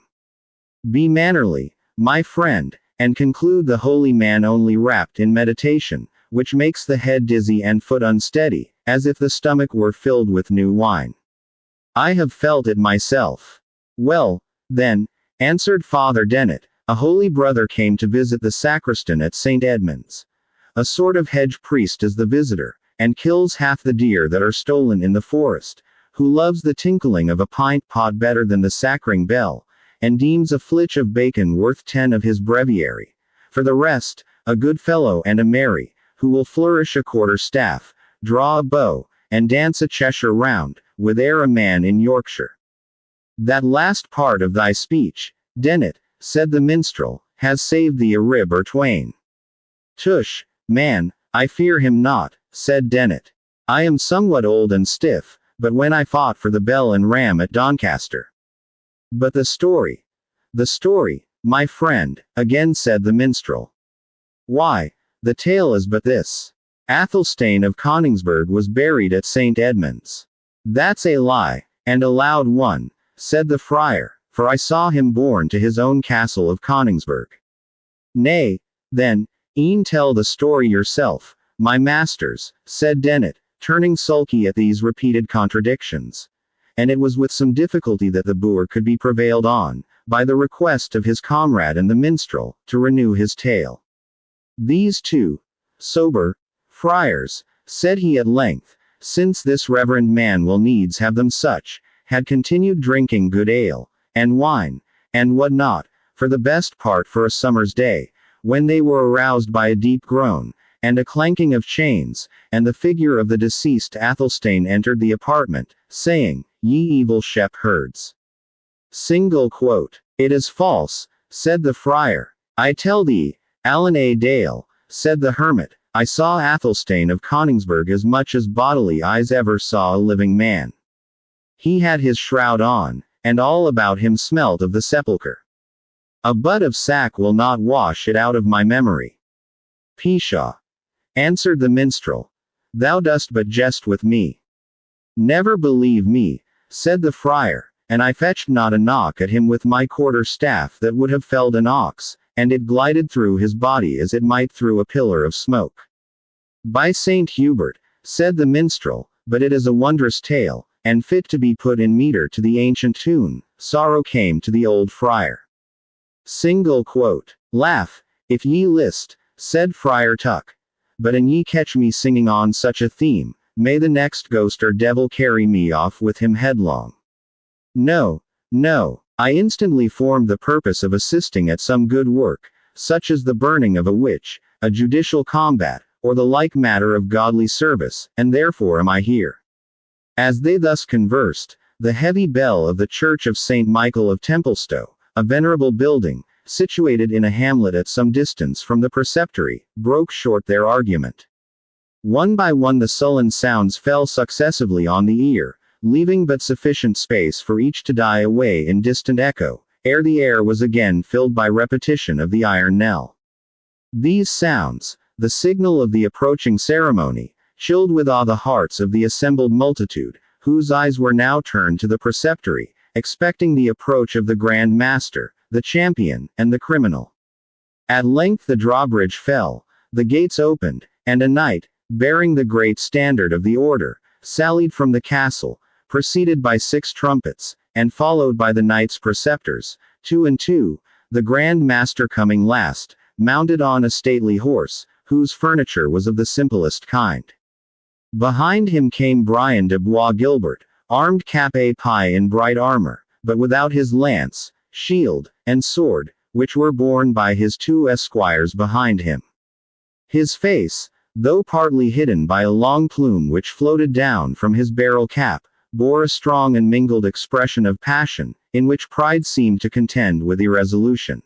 Be mannerly, my friend, and conclude the holy man only wrapped in meditation, which makes the head dizzy and foot unsteady, as if the stomach were filled with new wine. I have felt it myself. Well, then, answered Father Dennet, a holy brother came to visit the sacristan at St. Edmund's. A sort of hedge priest is the visitor, and kills half the deer that are stolen in the forest, who loves the tinkling of a pint pot better than the sacring bell, and deems a flitch of bacon worth 10 of his breviary. For the rest, a good fellow and a merry, who will flourish a quarter staff, draw a bow, and dance a Cheshire round, with e'er a man in Yorkshire. That last part of thy speech, Dennet, said the minstrel, has saved thee a rib or twain. Tush, man, I fear him not, said Dennet. I am somewhat old and stiff, but when I fought for the Bell and Ram at Doncaster. But the story, my friend, again said the minstrel. Why, the tale is but this. Athelstane of Coningsburgh was buried at St. Edmund's. That's a lie, and a loud one, said the friar, for I saw him borne to his own castle of Coningsburgh. Nay, then, e'en tell the story yourself, my masters, said Dennet, turning sulky at these repeated contradictions. And it was with some difficulty that the boor could be prevailed on, by the request of his comrade and the minstrel, to renew his tale. These two sober friars, said he at length, since this reverend man will needs have them such, had continued drinking good ale, and wine, and what not, for the best part for a summer's day, when they were aroused by a deep groan, and a clanking of chains, and the figure of the deceased Athelstane entered the apartment, saying, Ye evil shepherds. Single quote. It is false, said the friar. I tell thee, Allan A. Dale, said the hermit, I saw Athelstane of Coningsburgh as much as bodily eyes ever saw a living man. He had his shroud on, and all about him smelt of the sepulchre. A butt of sack will not wash it out of my memory. Pshaw, answered the minstrel. Thou dost but jest with me. Never believe me, said the friar, and I fetched not a knock at him with my quarter staff that would have felled an ox, and it glided through his body as it might through a pillar of smoke. By Saint Hubert, said the minstrel, but it is a wondrous tale, and fit to be put in metre to the ancient tune, Sorrow came to the old friar. Single quote. Laugh, if ye list, said Friar Tuck. But an ye catch me singing on such a theme, may the next ghost or devil carry me off with him headlong. No, no, I instantly formed the purpose of assisting at some good work, such as the burning of a witch, a judicial combat, or the like matter of godly service, and therefore am I here. As they thus conversed, the heavy bell of the church of St. Michael of Templestowe, a venerable building, situated in a hamlet at some distance from the preceptory, broke short their argument. One by one the sullen sounds fell successively on the ear, leaving but sufficient space for each to die away in distant echo, ere the air was again filled by repetition of the iron knell. These sounds, the signal of the approaching ceremony, chilled with awe the hearts of the assembled multitude, whose eyes were now turned to the preceptory, expecting the approach of the Grand Master, the champion, and the criminal. At length the drawbridge fell, the gates opened, and a knight, bearing the great standard of the order, sallied from the castle, preceded by 6 trumpets, and followed by the knights preceptors, 2 and 2, the Grand Master coming last, mounted on a stately horse, whose furniture was of the simplest kind. Behind him came Brian de Bois Gilbert, armed cap a pie in bright armor, but without his lance, shield, and sword, which were borne by his 2 esquires behind him. His face, though partly hidden by a long plume which floated down from his barrel cap, bore a strong and mingled expression of passion, in which pride seemed to contend with irresolution.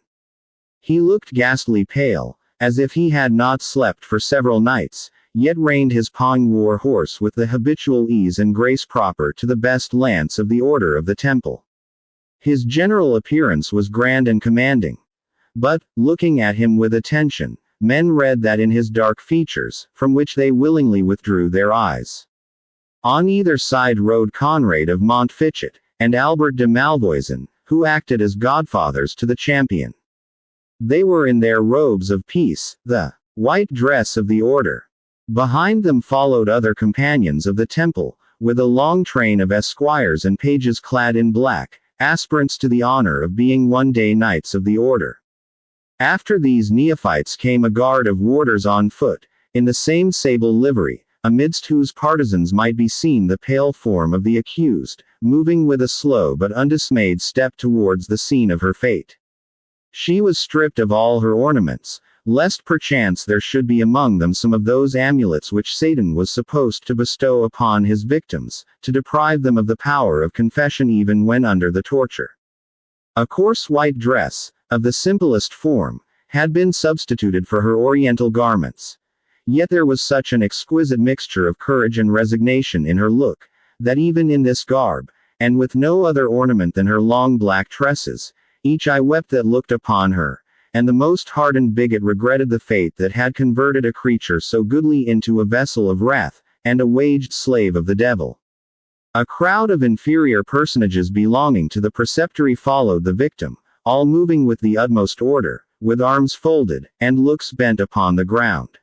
He looked ghastly pale, as if he had not slept for several nights, yet reined his pawing war horse with the habitual ease and grace proper to the best lance of the Order of the Temple. His general appearance was grand and commanding. But, looking at him with attention, men read that in his dark features, from which they willingly withdrew their eyes. On either side rode Conrad of Montfichet, and Albert de Malvoisin, who acted as godfathers to the champion. They were in their robes of peace, the white dress of the order. Behind them followed other companions of the temple, with a long train of esquires and pages clad in black, aspirants to the honor of being one day knights of the order. After these neophytes came a guard of warders on foot, in the same sable livery, amidst whose partisans might be seen the pale form of the accused, moving with a slow but undismayed step towards the scene of her fate. She was stripped of all her ornaments, lest perchance there should be among them some of those amulets which Satan was supposed to bestow upon his victims, to deprive them of the power of confession even when under the torture. A coarse white dress, of the simplest form, had been substituted for her oriental garments. Yet there was such an exquisite mixture of courage and resignation in her look, that even in this garb, and with no other ornament than her long black tresses, each eye wept that looked upon her, and the most hardened bigot regretted the fate that had converted a creature so goodly into a vessel of wrath, and a waged slave of the devil. A crowd of inferior personages belonging to the preceptory followed the victim, all moving with the utmost order, with arms folded, and looks bent upon the ground.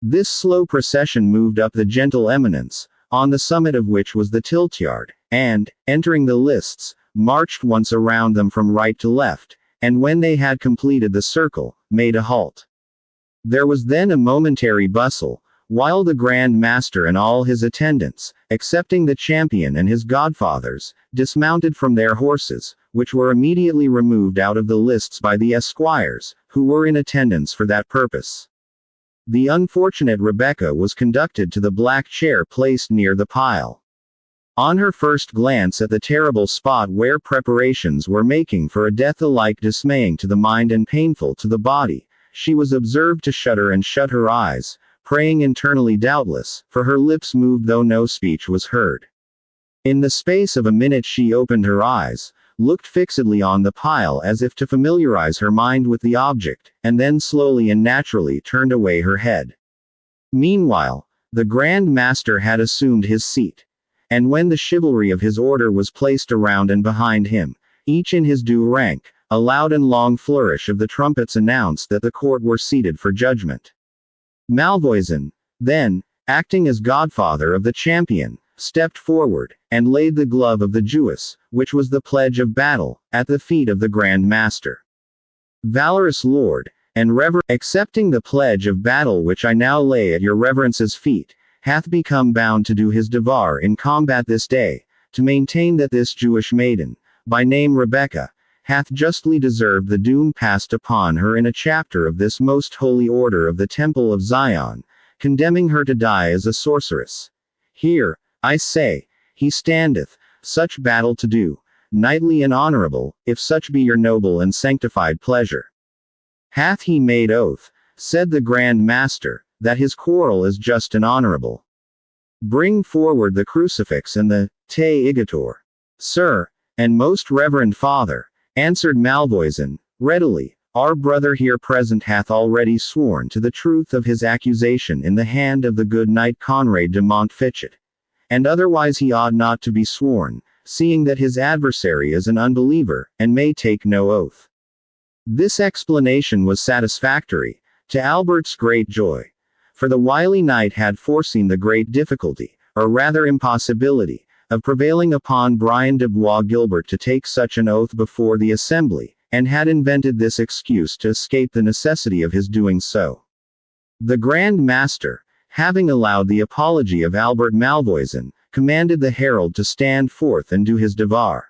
This slow procession moved up the gentle eminence, on the summit of which was the tiltyard, and, entering the lists, marched once around them from right to left, and when they had completed the circle, made a halt. There was then a momentary bustle, while the Grand Master and all his attendants, excepting the champion and his godfathers, dismounted from their horses, which were immediately removed out of the lists by the esquires, who were in attendance for that purpose. The unfortunate Rebecca was conducted to the black chair placed near the pile. On her first glance at the terrible spot where preparations were making for a death alike dismaying to the mind and painful to the body, she was observed to shudder and shut her eyes, praying internally doubtless, for her lips moved though no speech was heard. In the space of a minute she opened her eyes, looked fixedly on the pile as if to familiarize her mind with the object, and then slowly and naturally turned away her head. Meanwhile, the Grand Master had assumed his seat, and when the chivalry of his order was placed around and behind him, each in his due rank, a loud and long flourish of the trumpets announced that the court were seated for judgment. Malvoisin, then, acting as godfather of the champion, stepped forward, and laid the glove of the Jewess, which was the pledge of battle, at the feet of the Grand Master. Valorous lord, and reverend, accepting the pledge of battle which I now lay at your reverence's feet, hath become bound to do his devoir in combat this day, to maintain that this Jewish maiden, by name Rebecca, hath justly deserved the doom passed upon her in a chapter of this most holy order of the Temple of Zion, condemning her to die as a sorceress. Here, I say, he standeth, such battle to do, knightly and honorable, if such be your noble and sanctified pleasure. Hath he made oath, said the Grand Master, that his quarrel is just and honorable. Bring forward the crucifix and the te igitur. Sir, and most reverend Father, answered Malvoisin, readily, our brother here present hath already sworn to the truth of his accusation in the hand of the good knight Conrad de Montfichet. And otherwise he ought not to be sworn, seeing that his adversary is an unbeliever, and may take no oath. This explanation was satisfactory, to Albert's great joy. For the wily knight had foreseen the great difficulty, or rather impossibility, of prevailing upon Brian de Bois Guilbert to take such an oath before the assembly, and had invented this excuse to escape the necessity of his doing so. The Grand Master, having allowed the apology of Albert Malvoisin, commanded the herald to stand forth and do his devoir.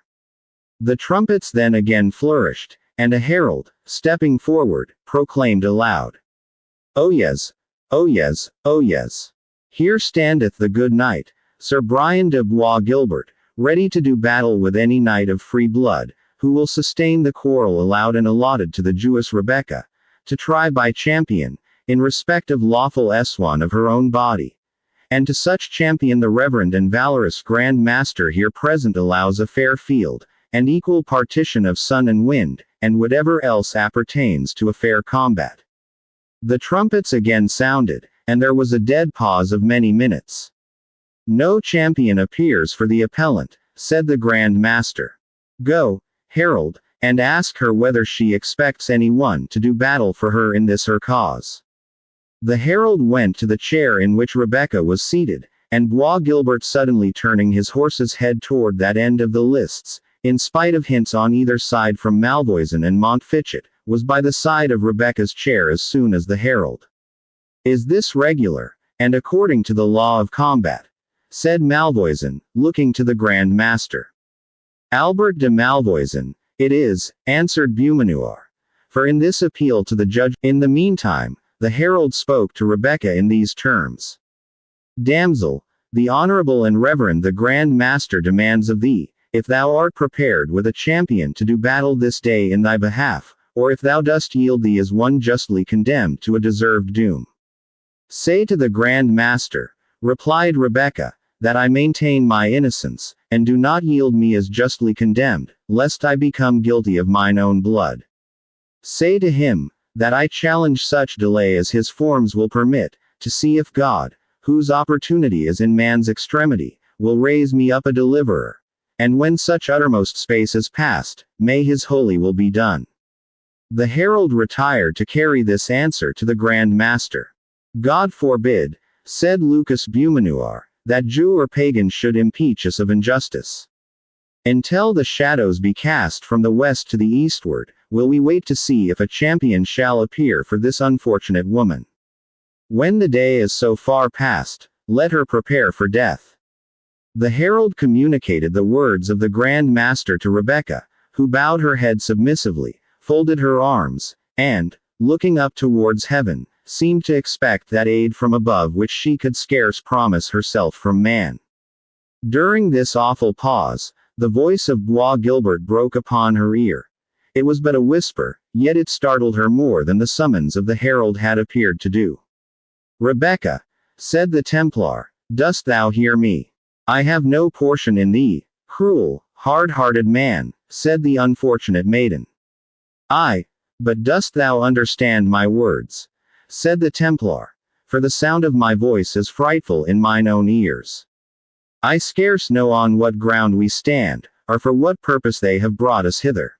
The trumpets then again flourished, and a herald, stepping forward, proclaimed aloud, O yes, O yes, O yes. Here standeth the good knight, Sir Brian de Bois Guilbert, ready to do battle with any knight of free blood, who will sustain the quarrel allowed and allotted to the Jewess Rebecca, to try by champion, in respect of lawful eswan of her own body. And to such champion the reverend and valorous Grand Master here present allows a fair field, and equal partition of sun and wind, and whatever else appertains to a fair combat. The trumpets again sounded, and there was a dead pause of many minutes. No champion appears for the appellant, said the Grand Master. Go, herald, and ask her whether she expects any one to do battle for her in this her cause. The herald went to the chair in which Rebecca was seated, and Bois Guilbert suddenly turning his horse's head toward that end of the lists, in spite of hints on either side from Malvoisin and Montfichet, was by the side of Rebecca's chair as soon as the herald. Is this regular, and according to the law of combat? Said Malvoisin, looking to the Grand Master. Albert de Malvoisin, it is, answered Beaumanoir. For in this appeal to the judge, in the meantime, the herald spoke to Rebecca in these terms. Damsel, the honorable and reverend the Grand Master demands of thee, if thou art prepared with a champion to do battle this day in thy behalf, or if thou dost yield thee as one justly condemned to a deserved doom. Say to the Grand Master, replied Rebecca, that I maintain my innocence, and do not yield me as justly condemned, lest I become guilty of mine own blood. Say to him, that I challenge such delay as his forms will permit, to see if God, whose opportunity is in man's extremity, will raise me up a deliverer. And when such uttermost space is past, may his holy will be done. The herald retired to carry this answer to the Grand Master. God forbid, said Lucas Beaumanoir, that Jew or pagan should impeach us of injustice. Until the shadows be cast from the west to the eastward, will we wait to see if a champion shall appear for this unfortunate woman. When the day is so far past, let her prepare for death." The herald communicated the words of the Grand Master to Rebecca, who bowed her head submissively, folded her arms, and, looking up towards heaven, seemed to expect that aid from above which she could scarce promise herself from man. During this awful pause, the voice of Bois Guilbert broke upon her ear. It was but a whisper, yet it startled her more than the summons of the herald had appeared to do. "Rebecca," said the Templar, "dost thou hear me? I have no portion in thee, cruel, hard-hearted man," said the unfortunate maiden. "Ay, but dost thou understand my words?" said the Templar, "for the sound of my voice is frightful in mine own ears. I scarce know on what ground we stand, or for what purpose they have brought us hither.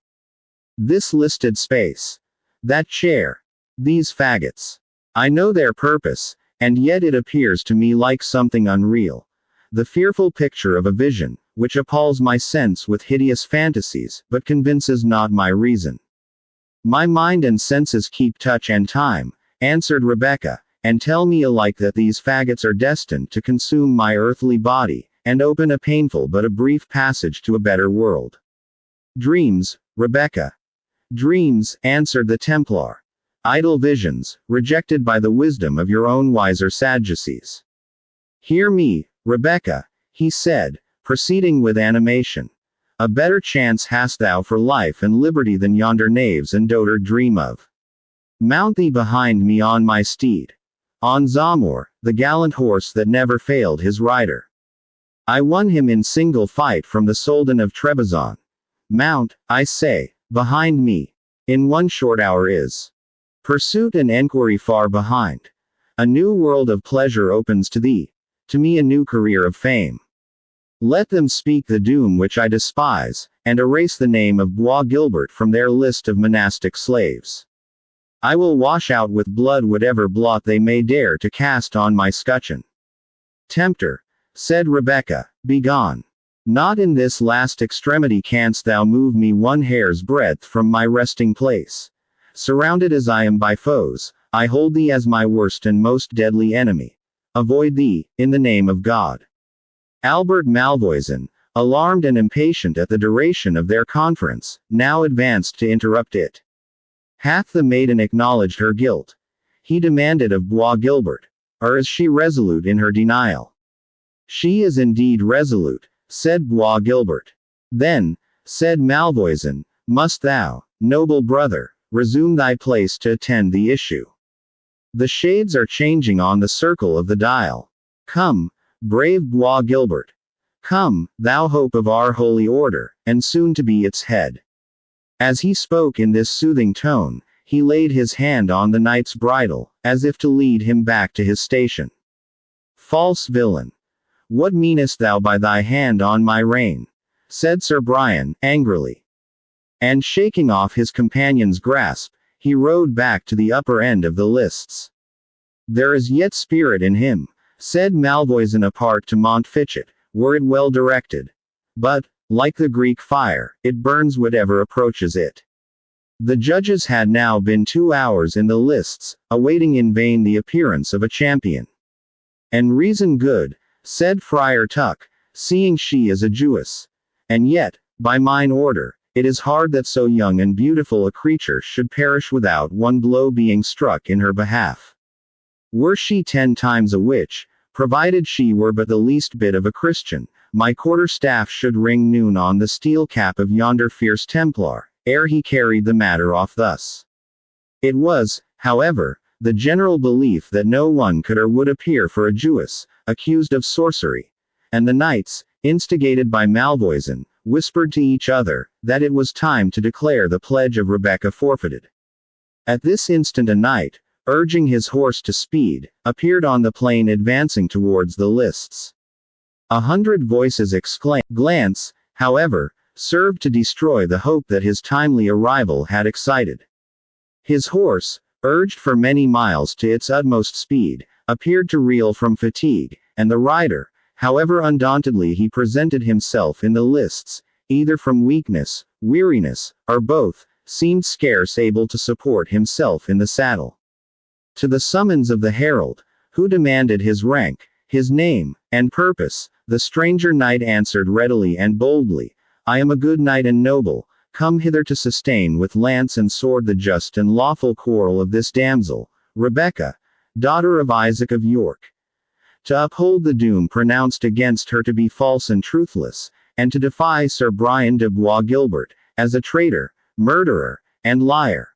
This listed space, that chair, these faggots. I know their purpose, and yet it appears to me like something unreal, the fearful picture of a vision, which appalls my sense with hideous fantasies, but convinces not my reason. My mind and senses keep touch and time," answered Rebecca, "and tell me alike that these faggots are destined to consume my earthly body, and open a painful but a brief passage to a better world." "Dreams, Rebecca. Dreams," answered the Templar. "Idle visions, rejected by the wisdom of your own wiser Sadducees. Hear me, Rebecca," he said, proceeding with animation. "A better chance hast thou for life and liberty than yonder knaves and dotard dream of. Mount thee behind me on my steed. On Zamor, the gallant horse that never failed his rider. I won him in single fight from the Soldan of Trebizond. Mount, I say, behind me. In one short hour is pursuit and enquiry far behind. A new world of pleasure opens to thee, to me a new career of fame. Let them speak the doom which I despise, and erase the name of Bois Guilbert from their list of monastic slaves. I will wash out with blood whatever blot they may dare to cast on my scutcheon." "Tempter," said Rebecca, "begone. Not in this last extremity canst thou move me one hair's breadth from my resting place. Surrounded as I am by foes, I hold thee as my worst and most deadly enemy. Avoid thee, in the name of God." Albert Malvoisin, alarmed and impatient at the duration of their conference, now advanced to interrupt it. "Hath the maiden acknowledged her guilt?" he demanded of Bois Guilbert. "Or is she resolute in her denial?" "She is indeed resolute," said Bois Guilbert. "Then," said Malvoisin, "must thou, noble brother, resume thy place to attend the issue. The shades are changing on the circle of the dial. Come, brave Bois Guilbert. Come, thou hope of our holy order, and soon to be its head." As he spoke in this soothing tone, he laid his hand on the knight's bridle, as if to lead him back to his station. "False villain! What meanest thou by thy hand on my rein?" said Sir Brian, angrily. And shaking off his companion's grasp, he rode back to the upper end of the lists. "There is yet spirit in him," said Malvoisin apart to Montfichet, "were it well directed. But, like the Greek fire, it burns whatever approaches it." The judges had now been 2 hours in the lists, awaiting in vain the appearance of a champion. "And reason good," said Friar Tuck, "seeing she is a Jewess. And yet, by mine order, it is hard that so young and beautiful a creature should perish without one blow being struck in her behalf. Were she 10 times a witch, provided she were but the least bit of a Christian, my quarter-staff should ring noon on the steel cap of yonder fierce Templar, ere he carried the matter off thus." It was, however, the general belief that no one could or would appear for a Jewess, accused of sorcery, and the knights, instigated by Malvoisin, whispered to each other, that it was time to declare the pledge of Rebecca forfeited. At this instant a knight, urging his horse to speed, appeared on the plain advancing towards the lists. 100 voices exclaimed. Glance, however, served to destroy the hope that his timely arrival had excited. His horse, urged for many miles to its utmost speed, appeared to reel from fatigue, and the rider, however undauntedly he presented himself in the lists, either from weakness, weariness, or both, seemed scarce able to support himself in the saddle. To the summons of the herald, who demanded his rank, his name, and purpose, the stranger knight answered readily and boldly, "I am a good knight and noble, come hither to sustain with lance and sword the just and lawful quarrel of this damsel, Rebecca, daughter of Isaac of York. To uphold the doom pronounced against her to be false and truthless, and to defy Sir Brian de Bois Guilbert, as a traitor, murderer, and liar.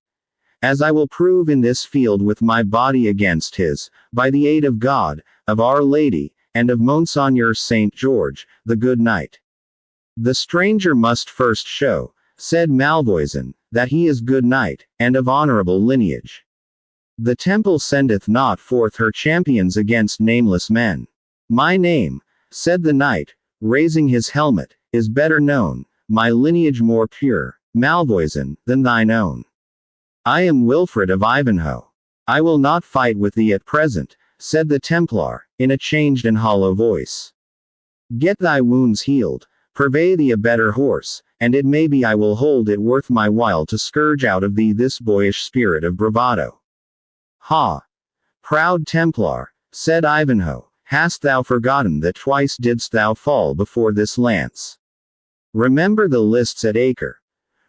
As I will prove in this field with my body against his, by the aid of God, of Our Lady, and of Monseigneur Saint George, the good knight. The stranger must first show," said Malvoisin, "that he is good knight, and of honorable lineage. The temple sendeth not forth her champions against nameless men. My name," said the knight, raising his helmet, "is better known, my lineage more pure, Malvoisin, than thine own. I am Wilfred of Ivanhoe. I will not fight with thee at present," said the Templar, in a changed and hollow voice. "Get thy wounds healed, purvey thee a better horse, and it may be I will hold it worth my while to scourge out of thee this boyish spirit of bravado." "Ha! Proud Templar," said Ivanhoe, "hast thou forgotten that twice didst thou fall before this lance? Remember the lists at Acre.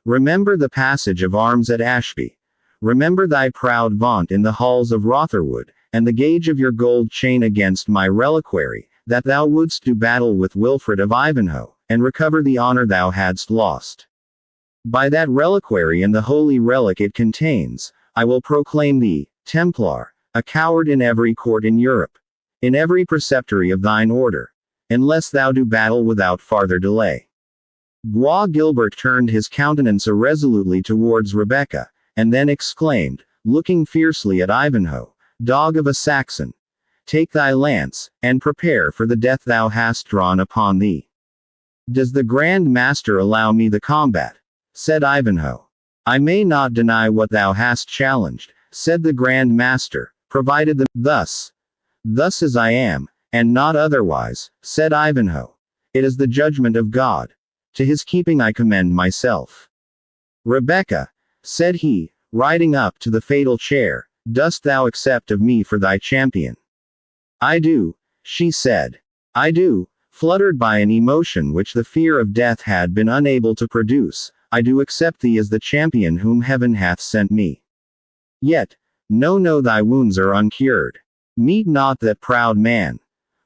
Remember the passage of arms at Ashby. Remember thy proud vaunt in the halls of Rotherwood, and the gage of your gold chain against my reliquary, that thou wouldst do battle with Wilfred of Ivanhoe, and recover the honor thou hadst lost. By that reliquary and the holy relic it contains, I will proclaim thee, Templar, a coward in every court in Europe, in every preceptory of thine order, unless thou do battle without farther delay." Bois Guilbert turned his countenance irresolutely towards Rebecca, and then exclaimed, looking fiercely at Ivanhoe, "Dog of a Saxon! Take thy lance, and prepare for the death thou hast drawn upon thee." "Does the Grand Master allow me the combat?" said Ivanhoe. "I may not deny what thou hast challenged," said the Grand Master, "provided the thus as I am, and not otherwise," said Ivanhoe. "It is the judgment of God. To his keeping I commend myself." "Rebecca," said he, riding up to the fatal chair, "dost thou accept of me for thy champion?" "I do," she said. "I do," fluttered by an emotion which the fear of death had been unable to produce, "I do accept thee as the champion whom heaven hath sent me. Yet, no, thy wounds are uncured. Meet not that proud man.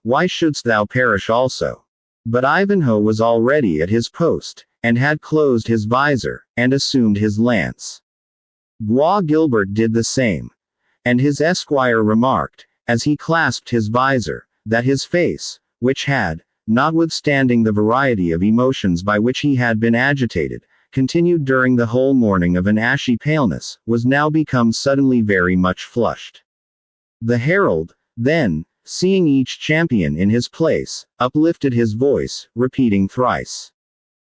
Why shouldst thou perish also?" But Ivanhoe was already at his post, and had closed his visor, and assumed his lance. Bois Guilbert did the same. And his esquire remarked, as he clasped his visor, that his face, which had, notwithstanding the variety of emotions by which he had been agitated, continued during the whole morning of an ashy paleness, was now become suddenly very much flushed. The herald, then, seeing each champion in his place, uplifted his voice, repeating thrice,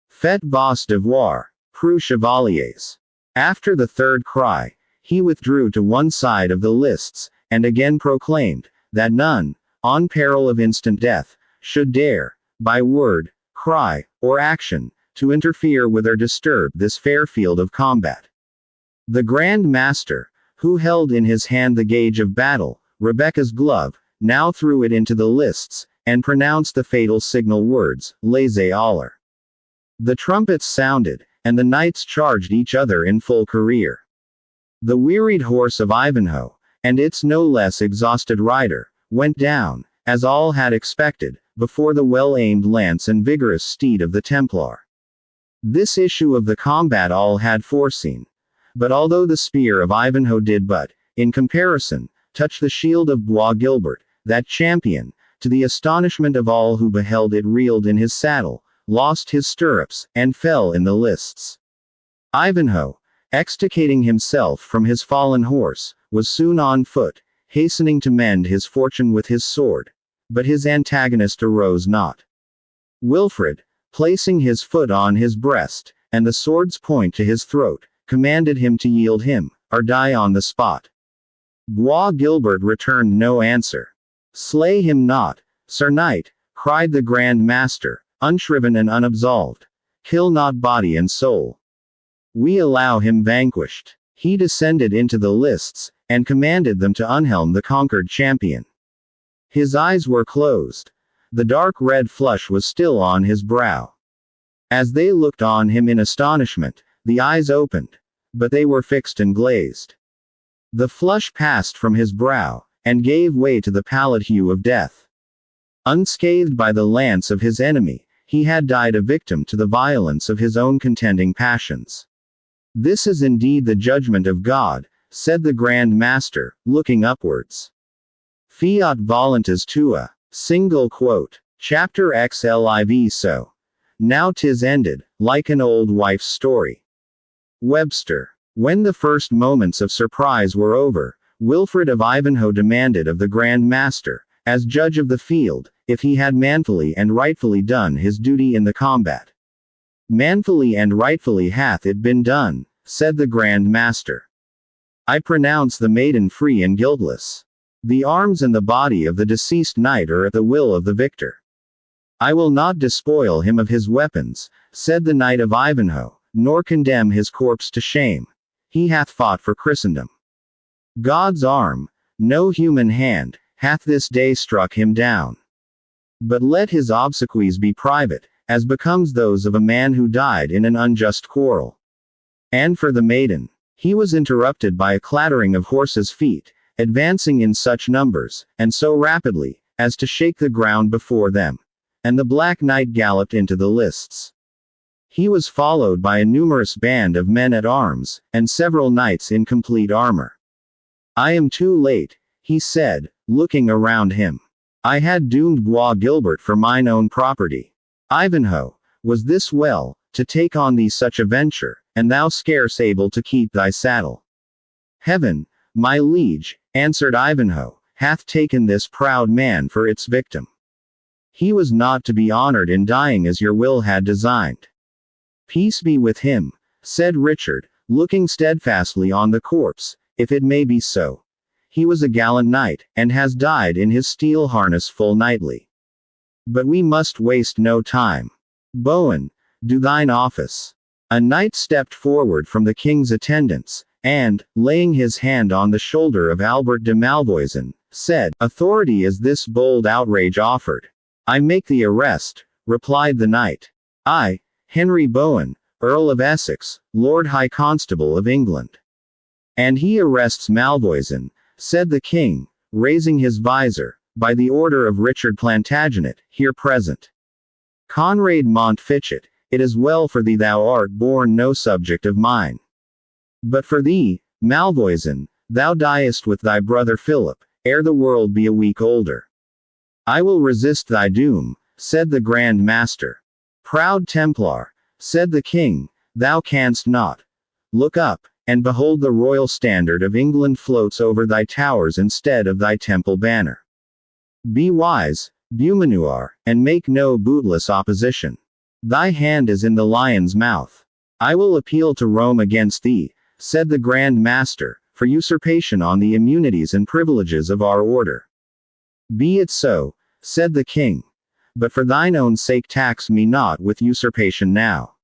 "Faites vos devoirs, preux chevaliers." After the third cry, he withdrew to one side of the lists, and again proclaimed, that none, on peril of instant death, should dare, by word, cry, or action, to interfere with or disturb this fair field of combat. The Grand Master, who held in his hand the gauge of battle, Rebecca's glove, now threw it into the lists, and pronounced the fatal signal words, "Laissez aller." The trumpets sounded, and the knights charged each other in full career. The wearied horse of Ivanhoe, and its no less exhausted rider, went down, as all had expected, before the well-aimed lance and vigorous steed of the Templar. This issue of the combat all had foreseen. But although the spear of Ivanhoe did but, in comparison, touch the shield of Bois Guilbert, that champion, to the astonishment of all who beheld it, reeled in his saddle, lost his stirrups, and fell in the lists. Ivanhoe, extricating himself from his fallen horse, was soon on foot, hastening to mend his fortune with his sword. But his antagonist arose not. Wilfred, placing his foot on his breast, and the sword's point to his throat, commanded him to yield him, or die on the spot. Bois Guilbert returned no answer. "Slay him not, Sir Knight," cried the Grand Master, unshriven and unabsolved. "Kill not body and soul." We allow him vanquished. He descended into the lists, and commanded them to unhelm the conquered champion. His eyes were closed. The dark red flush was still on his brow. As they looked on him in astonishment, the eyes opened, but they were fixed and glazed. The flush passed from his brow, and gave way to the pallid hue of death. Unscathed by the lance of his enemy, he had died a victim to the violence of his own contending passions. This is indeed the judgment of God, said the Grand Master, looking upwards. Fiat voluntas tua. Single quote. Chapter XLIV. So. Now 'tis ended, like an old wife's story. Webster. When the first moments of surprise were over, Wilfred of Ivanhoe demanded of the Grand Master, as judge of the field, if he had manfully and rightfully done his duty in the combat. Manfully and rightfully hath it been done, said the Grand Master. I pronounce the maiden free and guiltless. The arms and the body of the deceased knight are at the will of the victor. I will not despoil him of his weapons, said the Knight of Ivanhoe, nor condemn his corpse to shame. He hath fought for Christendom. God's arm, no human hand, hath this day struck him down. But let his obsequies be private, as becomes those of a man who died in an unjust quarrel. And for the maiden, he was interrupted by a clattering of horses' feet, advancing in such numbers, and so rapidly, as to shake the ground before them. And the Black Knight galloped into the lists. He was followed by a numerous band of men at arms, and several knights in complete armor. I am too late, he said, looking around him. I had doomed Bois Gilbert for mine own property. Ivanhoe, was this well, to take on thee such a venture, and thou scarce able to keep thy saddle? Heaven, my liege, answered Ivanhoe, hath taken this proud man for its victim. He was not to be honored in dying as your will had designed. Peace be with him, said Richard, looking steadfastly on the corpse, if it may be so. He was a gallant knight, and has died in his steel harness full knightly. But we must waste no time. Bowen, do thine office. A knight stepped forward from the king's attendants, and, laying his hand on the shoulder of Albert de Malvoisin, said, Authority is this bold outrage offered. I make the arrest, replied the knight. I, Henry Bowen, Earl of Essex, Lord High Constable of England. And he arrests Malvoisin, said the king, raising his visor, by the order of Richard Plantagenet, here present. Conrad Montfichet, it is well for thee thou art born no subject of mine. But for thee, Malvoisin, thou diest with thy brother Philip, ere the world be a week older. I will resist thy doom, said the Grand Master. Proud Templar, said the king, thou canst not. Look up, and behold the royal standard of England floats over thy towers instead of thy temple banner. Be wise, Beaumanoir, and make no bootless opposition. Thy hand is in the lion's mouth. I will appeal to Rome against thee, said the Grand Master, for usurpation on the immunities and privileges of our order. Be it so, said the king. But for thine own sake tax me not with usurpation now.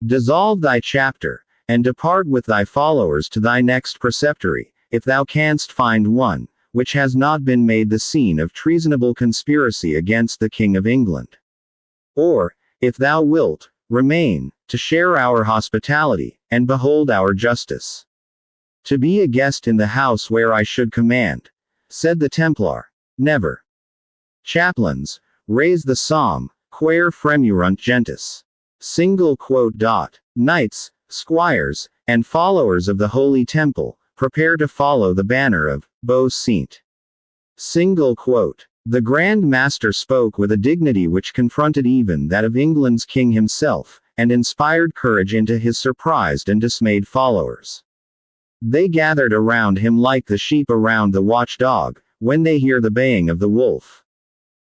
Dissolve thy chapter, and depart with thy followers to thy next preceptory, if thou canst find one, which has not been made the scene of treasonable conspiracy against the King of England. Or, if thou wilt, remain, to share our hospitality, and behold our justice. To be a guest in the house where I should command, said the Templar. Never. Chaplains, raise the psalm, quaere fremurunt gentes. Single quote. Knights, squires, and followers of the Holy Temple, prepare to follow the banner of Beau Saint. Single quote. The Grand Master spoke with a dignity which confronted even that of England's king himself, and inspired courage into his surprised and dismayed followers. They gathered around him like the sheep around the watchdog, when they hear the baying of the wolf.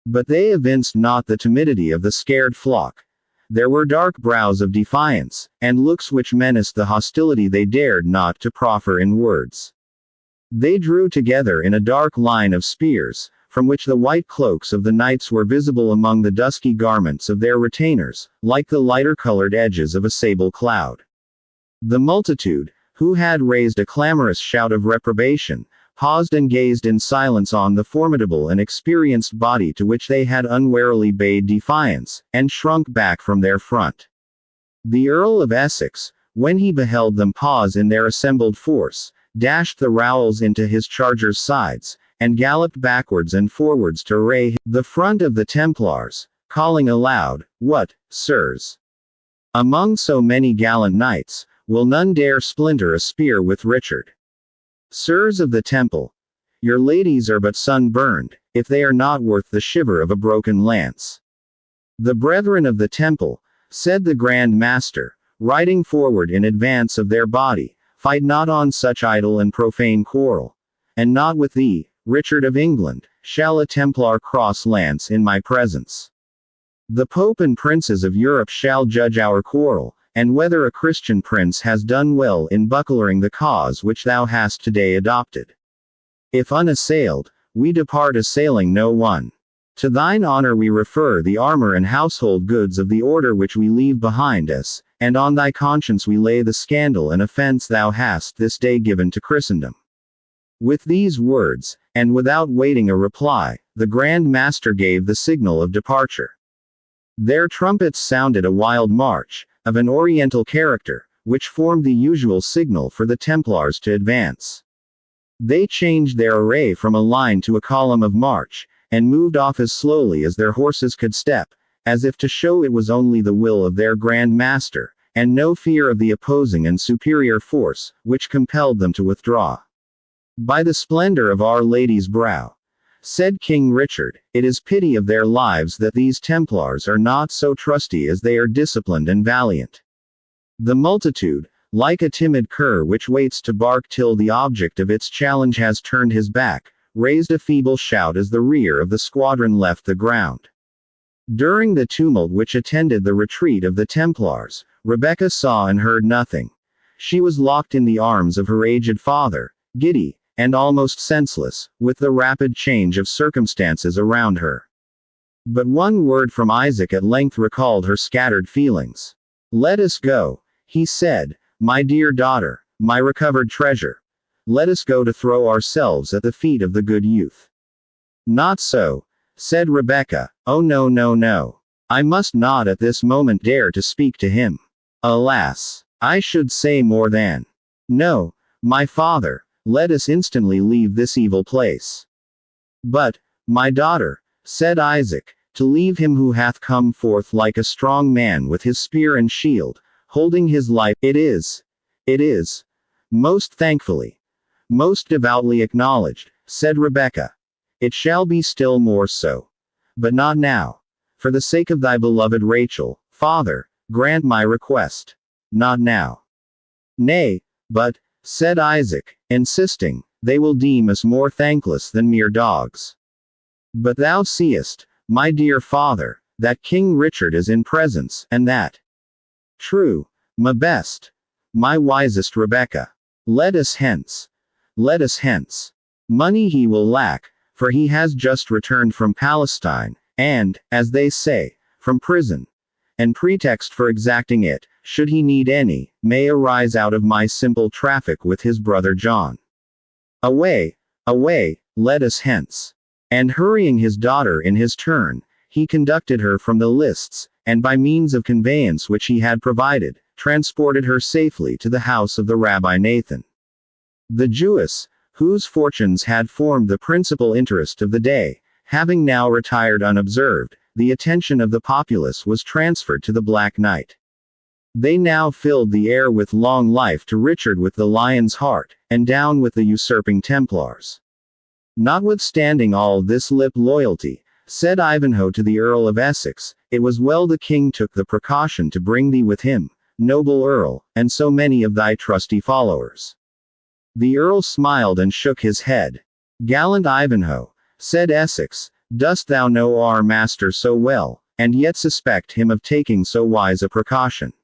But they evinced not the timidity of the scared flock. There were dark brows of defiance, and looks which menaced the hostility they dared not to proffer in words. They drew together in a dark line of spears, from which the white cloaks of the knights were visible among the dusky garments of their retainers, like the lighter colored edges of a sable cloud. The multitude, who had raised a clamorous shout of reprobation, paused and gazed in silence on the formidable and experienced body to which they had unwarily bade defiance, and shrunk back from their front. The Earl of Essex, when he beheld them pause in their assembled force, dashed the rowels into his charger's sides, and galloped backwards and forwards to array the front of the Templars, calling aloud, "What, sirs! Among so many gallant knights, will none dare splinter a spear with Richard? Sirs of the Temple, your ladies are but sun-burned, if they are not worth the shiver of a broken lance." "The brethren of the Temple," said the Grand Master, riding forward in advance of their body, "fight not on such idle and profane quarrel. And not with thee, Richard of England, shall a Templar cross lance in my presence. The Pope and princes of Europe shall judge our quarrel, and whether a Christian prince has done well in bucklering the cause which thou hast today adopted. If unassailed, we depart assailing no one. To thine honor we refer the armor and household goods of the order which we leave behind us, and on thy conscience we lay the scandal and offense thou hast this day given to Christendom." With these words, and without waiting a reply, the Grand Master gave the signal of departure. Their trumpets sounded a wild march, of an oriental character, which formed the usual signal for the Templars to advance. They changed their array from a line to a column of march, and moved off as slowly as their horses could step, as if to show it was only the will of their Grand Master, and no fear of the opposing and superior force, which compelled them to withdraw. "By the splendor of Our Lady's brow," said King Richard, "it is pity of their lives that these Templars are not so trusty as they are disciplined and valiant." The multitude, like a timid cur which waits to bark till the object of its challenge has turned his back, raised a feeble shout as the rear of the squadron left the ground. During the tumult which attended the retreat of the Templars, Rebecca saw and heard nothing. She was locked in the arms of her aged father, giddy, and almost senseless, with the rapid change of circumstances around her. But one word from Isaac at length recalled her scattered feelings. "Let us go," he said, "my dear daughter, my recovered treasure. Let us go to throw ourselves at the feet of the good youth." "Not so," said Rebecca, "oh no no no. I must not at this moment dare to speak to him. Alas! I should say more than. No, my father, let us instantly leave this evil place." "But, my daughter," said Isaac, "to leave him who hath come forth like a strong man with his spear and shield, holding his life, it is, most thankfully, most devoutly acknowledged," said Rebecca. "It shall be still more so. But not now. For the sake of thy beloved Rachel, Father, grant my request. Not now." "Nay, but," said Isaac, insisting, "they will deem us more thankless than mere dogs. But thou seest, my dear father, that King Richard is in presence, and that." "True, my best, my wisest Rebecca. Let us hence. Let us hence. Money he will lack, for he has just returned from Palestine, and, as they say, from prison. And pretext for exacting it, should he need any, may arise out of my simple traffic with his brother John. Away, away, let us hence." And hurrying his daughter in his turn, he conducted her from the lists, and by means of conveyance which he had provided, transported her safely to the house of the Rabbi Nathan. The Jewess, whose fortunes had formed the principal interest of the day, having now retired unobserved, the attention of the populace was transferred to the Black Knight. They now filled the air with long life to Richard with the lion's heart, and down with the usurping Templars. Notwithstanding all this lip loyalty, said Ivanhoe to the Earl of Essex, it was well the king took the precaution to bring thee with him, noble Earl, and so many of thy trusty followers. The Earl smiled and shook his head. Gallant Ivanhoe, said Essex, dost thou know our master so well, and yet suspect him of taking so wise a precaution?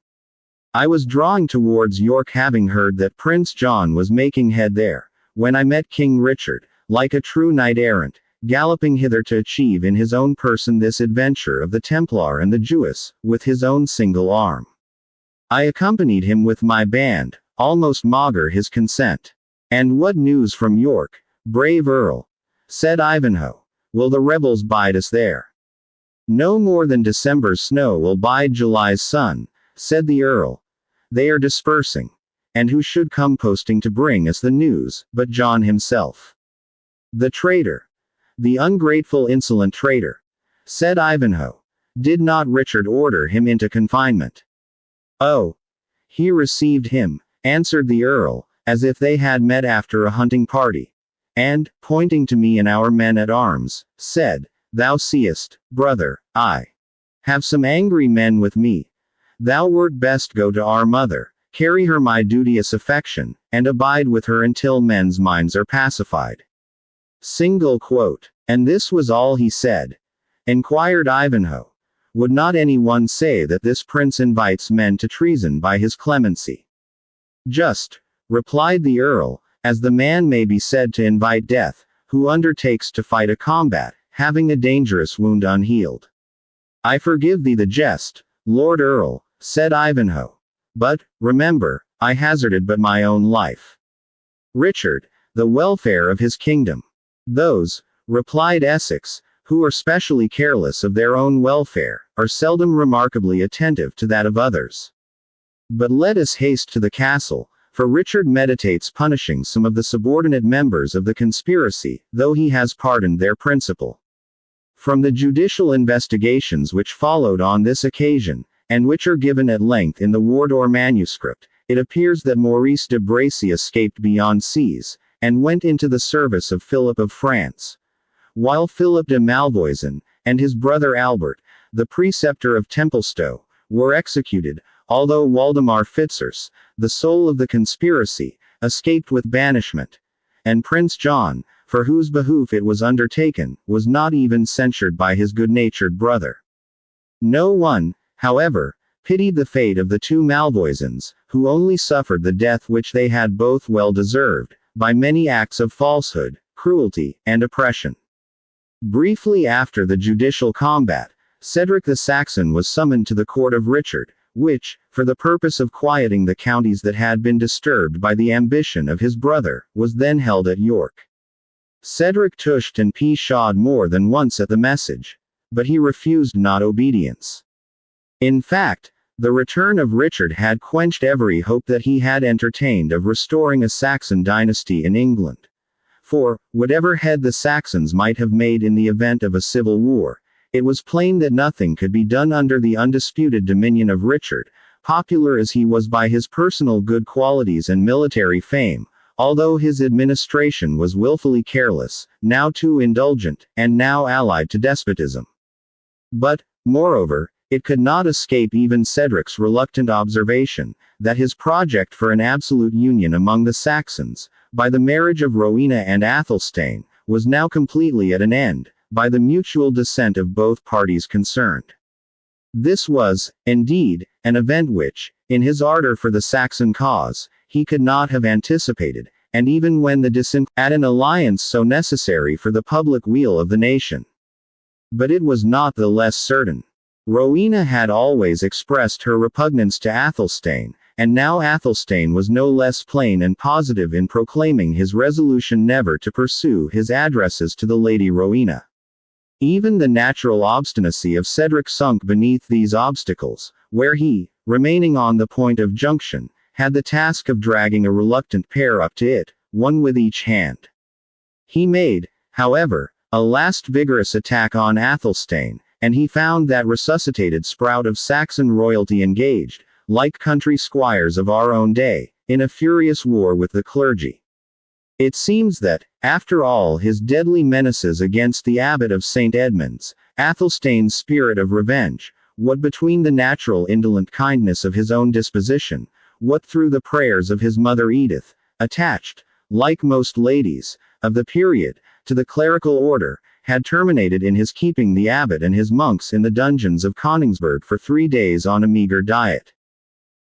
I was drawing towards York having heard that Prince John was making head there, when I met King Richard, like a true knight-errant, galloping hither to achieve in his own person this adventure of the Templar and the Jewess, with his own single arm. I accompanied him with my band, almost maugre his consent. And what news from York, brave Earl? Said Ivanhoe. Will the rebels bide us there? No more than December's snow will bide July's sun, said the Earl. They are dispersing. And who should come posting to bring us the news, but John himself? The traitor. The ungrateful insolent traitor, said Ivanhoe. Did not Richard order him into confinement? Oh, he received him, answered the Earl, as if they had met after a hunting party. And, pointing to me and our men at arms, said, Thou seest, brother, I have some angry men with me. Thou wert best go to our mother, carry her my duteous affection, and abide with her until men's minds are pacified. Single quote. And this was all he said? Enquired Ivanhoe. Would not any one say that this prince invites men to treason by his clemency? Just, replied the Earl, as the man may be said to invite death, who undertakes to fight a combat, having a dangerous wound unhealed. I forgive thee the jest, Lord Earl, said Ivanhoe. But, remember, I hazarded but my own life. Richard, the welfare of his kingdom. Those, replied Essex, who are specially careless of their own welfare, are seldom remarkably attentive to that of others. But let us haste to the castle, for Richard meditates punishing some of the subordinate members of the conspiracy, though he has pardoned their principal. From the judicial investigations which followed on this occasion, and which are given at length in the Wardour manuscript, it appears that Maurice de Bracy escaped beyond seas, and went into the service of Philip of France, while Philip de Malvoisin, and his brother Albert, the preceptor of Templestowe, were executed, although Waldemar Fitzurse, the soul of the conspiracy, escaped with banishment. And Prince John, for whose behoof it was undertaken, was not even censured by his good-natured brother. No one, however, pitied the fate of the two Malvoisins, who only suffered the death which they had both well deserved, by many acts of falsehood, cruelty, and oppression. Briefly after the judicial combat, Cedric the Saxon was summoned to the court of Richard, which, for the purpose of quieting the counties that had been disturbed by the ambition of his brother, was then held at York. Cedric tushed and pshawed more than once at the message, but he refused not obedience. In fact, the return of Richard had quenched every hope that he had entertained of restoring a Saxon dynasty in England. For, whatever head the Saxons might have made in the event of a civil war, it was plain that nothing could be done under the undisputed dominion of Richard, popular as he was by his personal good qualities and military fame, although his administration was willfully careless, now too indulgent, and now allied to despotism. But, moreover, it could not escape even Cedric's reluctant observation, that his project for an absolute union among the Saxons, by the marriage of Rowena and Athelstane, was now completely at an end, by the mutual dissent of both parties concerned. This was, indeed, an event which, in his ardor for the Saxon cause, he could not have anticipated, and even when the dissent at an alliance so necessary for the public weal of the nation. But it was not the less certain. Rowena had always expressed her repugnance to Athelstane, and now Athelstane was no less plain and positive in proclaiming his resolution never to pursue his addresses to the Lady Rowena. Even the natural obstinacy of Cedric sunk beneath these obstacles, where he, remaining on the point of junction, had the task of dragging a reluctant pair up to it, one with each hand. He made, however, a last vigorous attack on Athelstane, and he found that resuscitated sprout of Saxon royalty engaged, like country squires of our own day, in a furious war with the clergy. It seems that, after all his deadly menaces against the abbot of St. Edmund's, Athelstane's spirit of revenge, what between the natural indolent kindness of his own disposition, what through the prayers of his mother Edith, attached, like most ladies, of the period, to the clerical order, had terminated in his keeping the abbot and his monks in the dungeons of Coningsburgh for 3 days on a meager diet.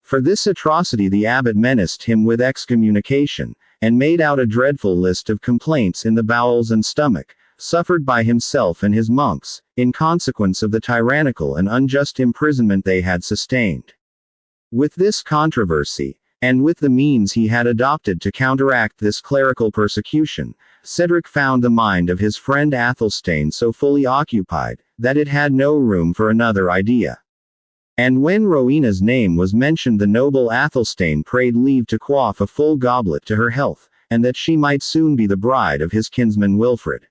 For this atrocity the abbot menaced him with excommunication, and made out a dreadful list of complaints in the bowels and stomach, suffered by himself and his monks, in consequence of the tyrannical and unjust imprisonment they had sustained. With this controversy, and with the means he had adopted to counteract this clerical persecution, Cedric found the mind of his friend Athelstane so fully occupied, that it had no room for another idea. And when Rowena's name was mentioned, the noble Athelstane prayed leave to quaff a full goblet to her health, and that she might soon be the bride of his kinsman Wilfred.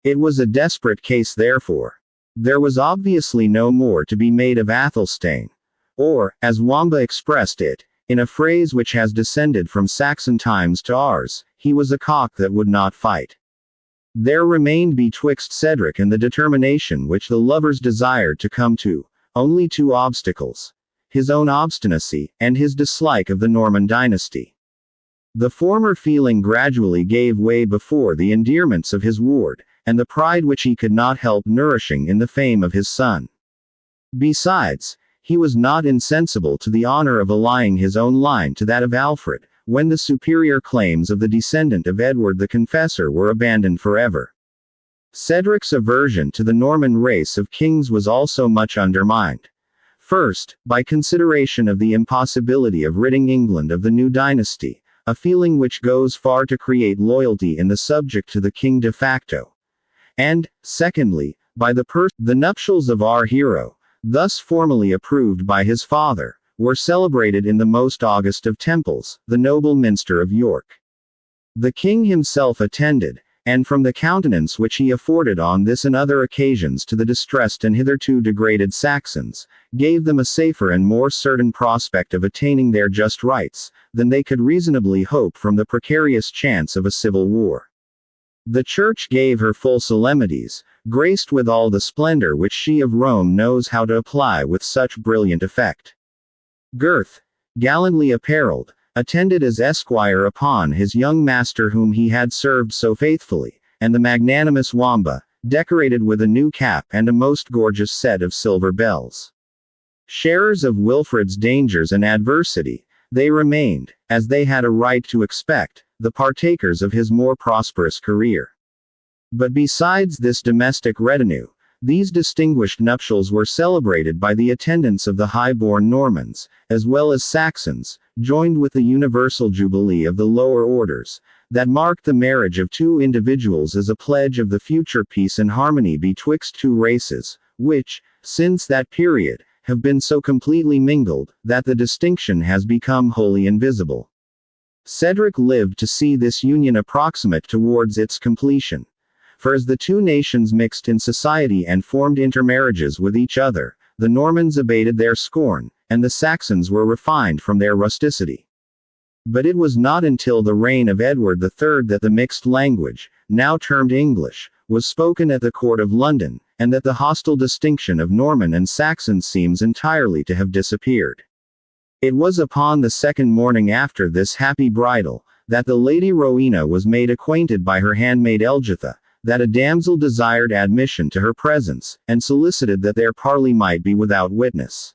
It was a desperate case therefore. There was obviously no more to be made of Athelstane. Or, as Wamba expressed it, in a phrase which has descended from Saxon times to ours, he was a cock that would not fight. There remained betwixt Cedric and the determination which the lovers desired to come to, only two obstacles: his own obstinacy, and his dislike of the Norman dynasty. The former feeling gradually gave way before the endearments of his ward, and the pride which he could not help nourishing in the fame of his son. Besides, he was not insensible to the honor of allying his own line to that of Alfred, when the superior claims of the descendant of Edward the Confessor were abandoned forever. Cedric's aversion to the Norman race of kings was also much undermined. First, by consideration of the impossibility of ridding England of the new dynasty, a feeling which goes far to create loyalty in the subject to the king de facto. And, secondly, by the nuptials of our hero, thus formally approved by his father, were celebrated in the most august of temples, the noble minster of York. The king himself attended, and from the countenance which he afforded on this and other occasions to the distressed and hitherto degraded Saxons, gave them a safer and more certain prospect of attaining their just rights, than they could reasonably hope from the precarious chance of a civil war. The Church gave her full solemnities, graced with all the splendor which she of Rome knows how to apply with such brilliant effect. Gurth, gallantly apparelled, attended as esquire upon his young master whom he had served so faithfully, and the magnanimous Wamba, decorated with a new cap and a most gorgeous set of silver bells. Sharers of Wilfred's dangers and adversity, they remained, as they had a right to expect, the partakers of his more prosperous career. But besides this domestic retinue, these distinguished nuptials were celebrated by the attendance of the high-born Normans, as well as Saxons, joined with the universal jubilee of the lower orders, that marked the marriage of two individuals as a pledge of the future peace and harmony betwixt two races, which, since that period, have been so completely mingled, that the distinction has become wholly invisible. Cedric lived to see this union approximate towards its completion. For as the two nations mixed in society and formed intermarriages with each other, the Normans abated their scorn, and the Saxons were refined from their rusticity. But it was not until the reign of Edward III that the mixed language, now termed English, was spoken at the court of London, and that the hostile distinction of Norman and Saxon seems entirely to have disappeared. It was upon the second morning after this happy bridal, that the Lady Rowena was made acquainted by her handmaid Elgitha, that a damsel desired admission to her presence, and solicited that their parley might be without witness.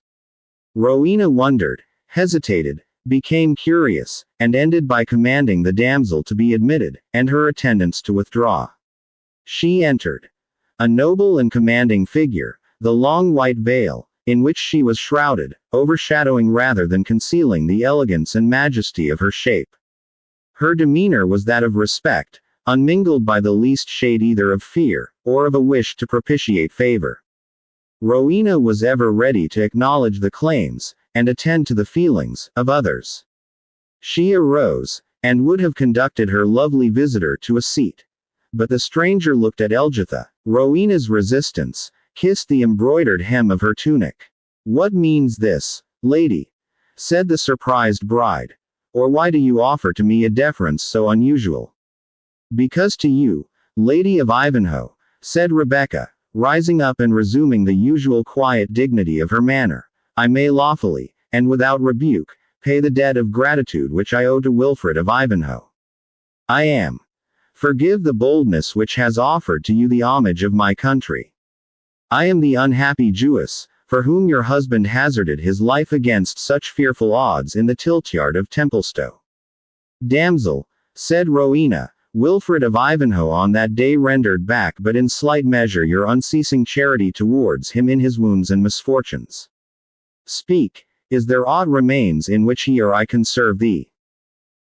Rowena wondered, hesitated, became curious, and ended by commanding the damsel to be admitted, and her attendants to withdraw. She entered. A noble and commanding figure, the long white veil, in which she was shrouded, overshadowing rather than concealing the elegance and majesty of her shape. Her demeanor was that of respect, unmingled by the least shade either of fear, or of a wish to propitiate favor. Rowena was ever ready to acknowledge the claims, and attend to the feelings, of others. She arose, and would have conducted her lovely visitor to a seat. But the stranger looked at Elgitha. Rowena's resistance, kissed the embroidered hem of her tunic. "What means this, lady?" said the surprised bride. "Or why do you offer to me a deference so unusual?" "Because to you, Lady of Ivanhoe," said Rebecca, rising up and resuming the usual quiet dignity of her manner, "I may lawfully, and without rebuke, pay the debt of gratitude which I owe to Wilfred of Ivanhoe. I am. Forgive the boldness which has offered to you the homage of my country. I am the unhappy Jewess, for whom your husband hazarded his life against such fearful odds in the tiltyard of Templestowe." "Damsel," said Rowena, "Wilfred of Ivanhoe on that day rendered back but in slight measure your unceasing charity towards him in his wounds and misfortunes. Speak, Is there aught remains in which he or I can serve thee?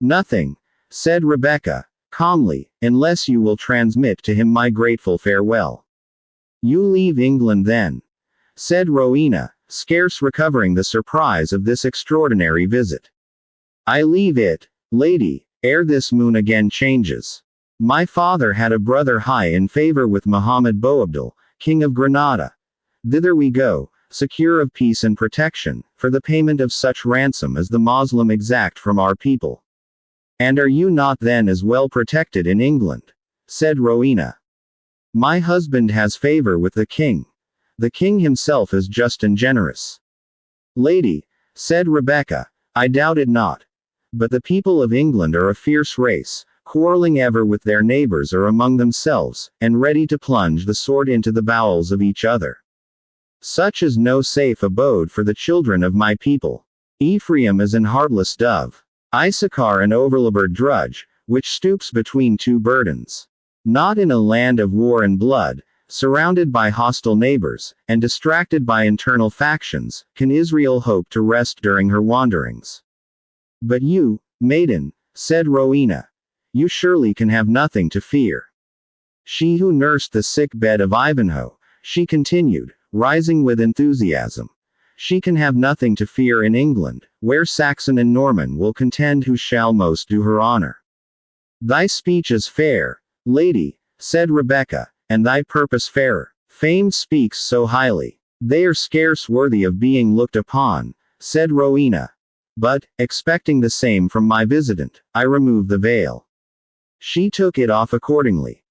Nothing, said Rebecca, calmly, unless you will transmit to him my grateful farewell. You leave England then? Said Rowena, scarce recovering the surprise of this extraordinary visit. I leave it, lady, ere this moon again changes. My father had a brother high in favor with Muhammad Boabdil, king of Granada. Thither we go, secure of peace and protection, for the payment of such ransom as the Moslem exact from our people. And are you not then as well protected in England? Said Rowena. My husband has favor with the king. The king himself is just and generous. Lady, said Rebecca, I doubt it not. But the people of England are a fierce race, quarreling ever with their neighbors or among themselves, and ready to plunge the sword into the bowels of each other. Such is no safe abode for the children of my people. Ephraim is an heartless dove. Issachar an overlabored drudge, which stoops between two burdens. Not in a land of war and blood, surrounded by hostile neighbors, and distracted by internal factions, can Israel hope to rest during her wanderings. But you, maiden, said Rowena, you surely can have nothing to fear. She who nursed the sick bed of Ivanhoe, she continued, rising with enthusiasm. She can have nothing to fear in England, where Saxon and Norman will contend who shall most do her honor. Thy speech is fair, lady, said Rebecca, and thy purpose fairer. Fame speaks so highly. They are scarce worthy of being looked upon, said Rowena. But, expecting the same from my visitant, I remove the veil. She took it off accordingly.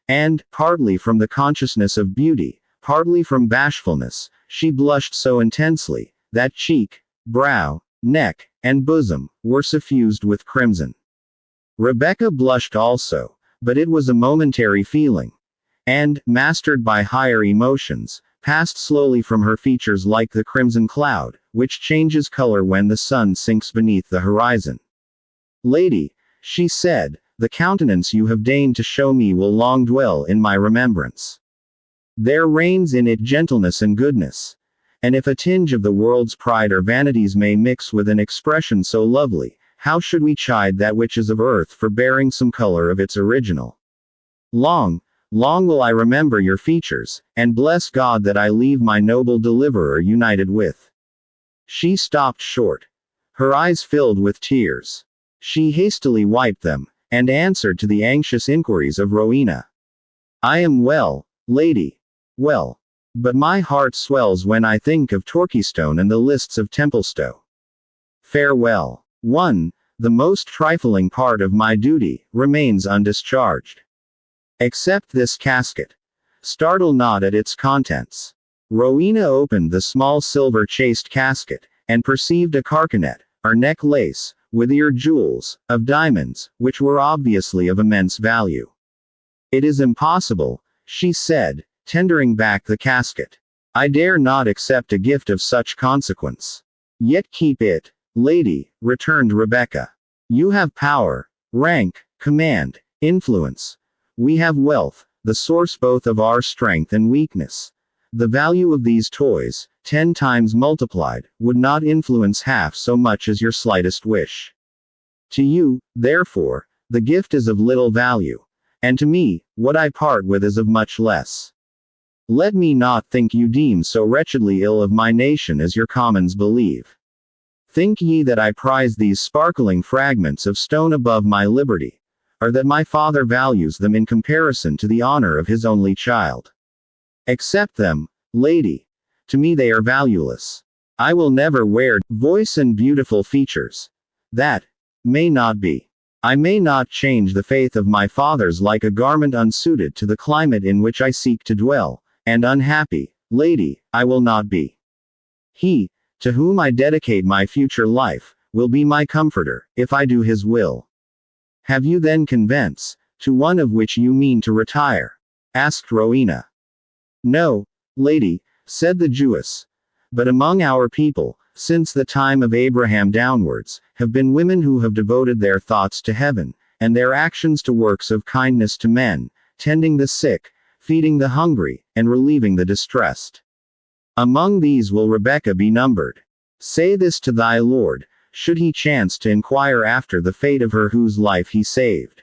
And, partly from the consciousness of beauty, partly from bashfulness, she blushed so intensely, that cheek, brow, neck, and bosom, were suffused with crimson. Rebecca blushed also, but it was a momentary feeling, and, mastered by higher emotions, passed slowly from her features like the crimson cloud, which changes color when the sun sinks beneath the horizon. Lady, she said, the countenance you have deigned to show me will long dwell in my remembrance. There reigns in it gentleness and goodness. And if a tinge of the world's pride or vanities may mix with an expression so lovely, how should we chide that which is of earth for bearing some color of its original? Long, long will I remember your features, and bless God that I leave my noble deliverer united with. She stopped short. Her eyes filled with tears. She hastily wiped them, and answered to the anxious inquiries of Rowena. I am well, lady. Well. But my heart swells when I think of Torquystone and the lists of Templestowe. Farewell. 1. The most trifling part of my duty remains undischarged. Accept this casket. Startle not at its contents. Rowena opened the small silver-chased casket, and perceived a carcanet, or neck lace, with ear jewels, of diamonds, which were obviously of immense value. It is impossible, she said, tendering back the casket. I dare not accept a gift of such consequence. Yet keep it, lady, returned Rebecca. You have power, rank, command, influence. We have wealth, the source both of our strength and weakness. The value of these toys, 10 times multiplied, would not influence half so much as your slightest wish. To you, therefore, the gift is of little value, and to me, what I part with is of much less. Let me not think you deem so wretchedly ill of my nation as your commons believe. Think ye that I prize these sparkling fragments of stone above my liberty, or that my father values them in comparison to the honor of his only child? Accept them, lady. To me they are valueless. I will never wear voice and beautiful features. That may not be. I may not change the faith of my fathers like a garment unsuited to the climate in which I seek to dwell, and unhappy, lady, I will not be. He, to whom I dedicate my future life, will be my comforter, if I do his will. Have you then convents, to one of which you mean to retire? Asked Rowena. No, lady, said the Jewess. But among our people, since the time of Abraham downwards, have been women who have devoted their thoughts to heaven, and their actions to works of kindness to men, tending the sick, feeding the hungry, and relieving the distressed. Among these will Rebecca be numbered. Say this to thy lord, should he chance to inquire after the fate of her whose life he saved.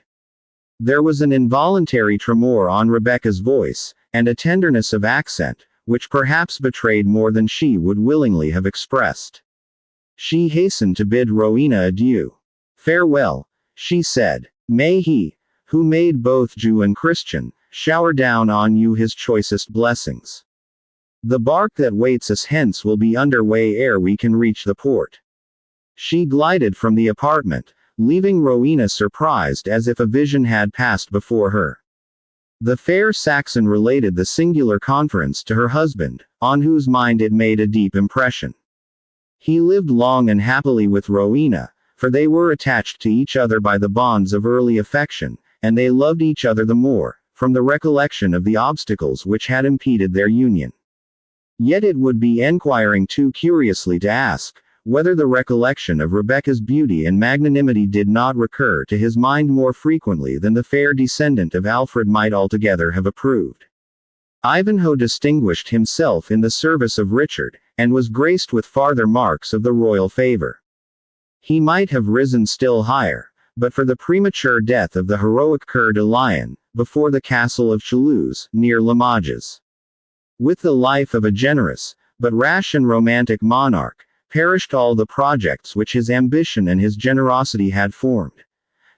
There was an involuntary tremor on Rebecca's voice, and a tenderness of accent, which perhaps betrayed more than she would willingly have expressed. She hastened to bid Rowena adieu. Farewell, she said. May he, who made both Jew and Christian, shower down on you his choicest blessings. The bark that waits us hence will be under way ere we can reach the port. She glided from the apartment, leaving Rowena surprised as if a vision had passed before her. The fair Saxon related the singular conference to her husband, on whose mind it made a deep impression. He lived long and happily with Rowena, for they were attached to each other by the bonds of early affection, and they loved each other the more, from the recollection of the obstacles which had impeded their union. Yet it would be enquiring too curiously to ask, whether the recollection of Rebecca's beauty and magnanimity did not recur to his mind more frequently than the fair descendant of Alfred might altogether have approved. Ivanhoe distinguished himself in the service of Richard, and was graced with farther marks of the royal favor. He might have risen still higher, but for the premature death of the heroic Coeur de Lion, before the castle of Toulouse, near Limoges. With the life of a generous, but rash and romantic monarch, perished all the projects which his ambition and his generosity had formed.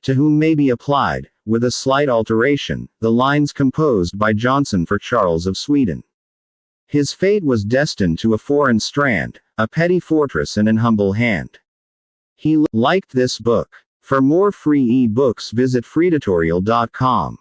To whom may be applied, with a slight alteration, the lines composed by Johnson for Charles of Sweden. His fate was destined to a foreign strand, a petty fortress and an humble hand. He liked this book. For more free e-books visit freetutorial.com.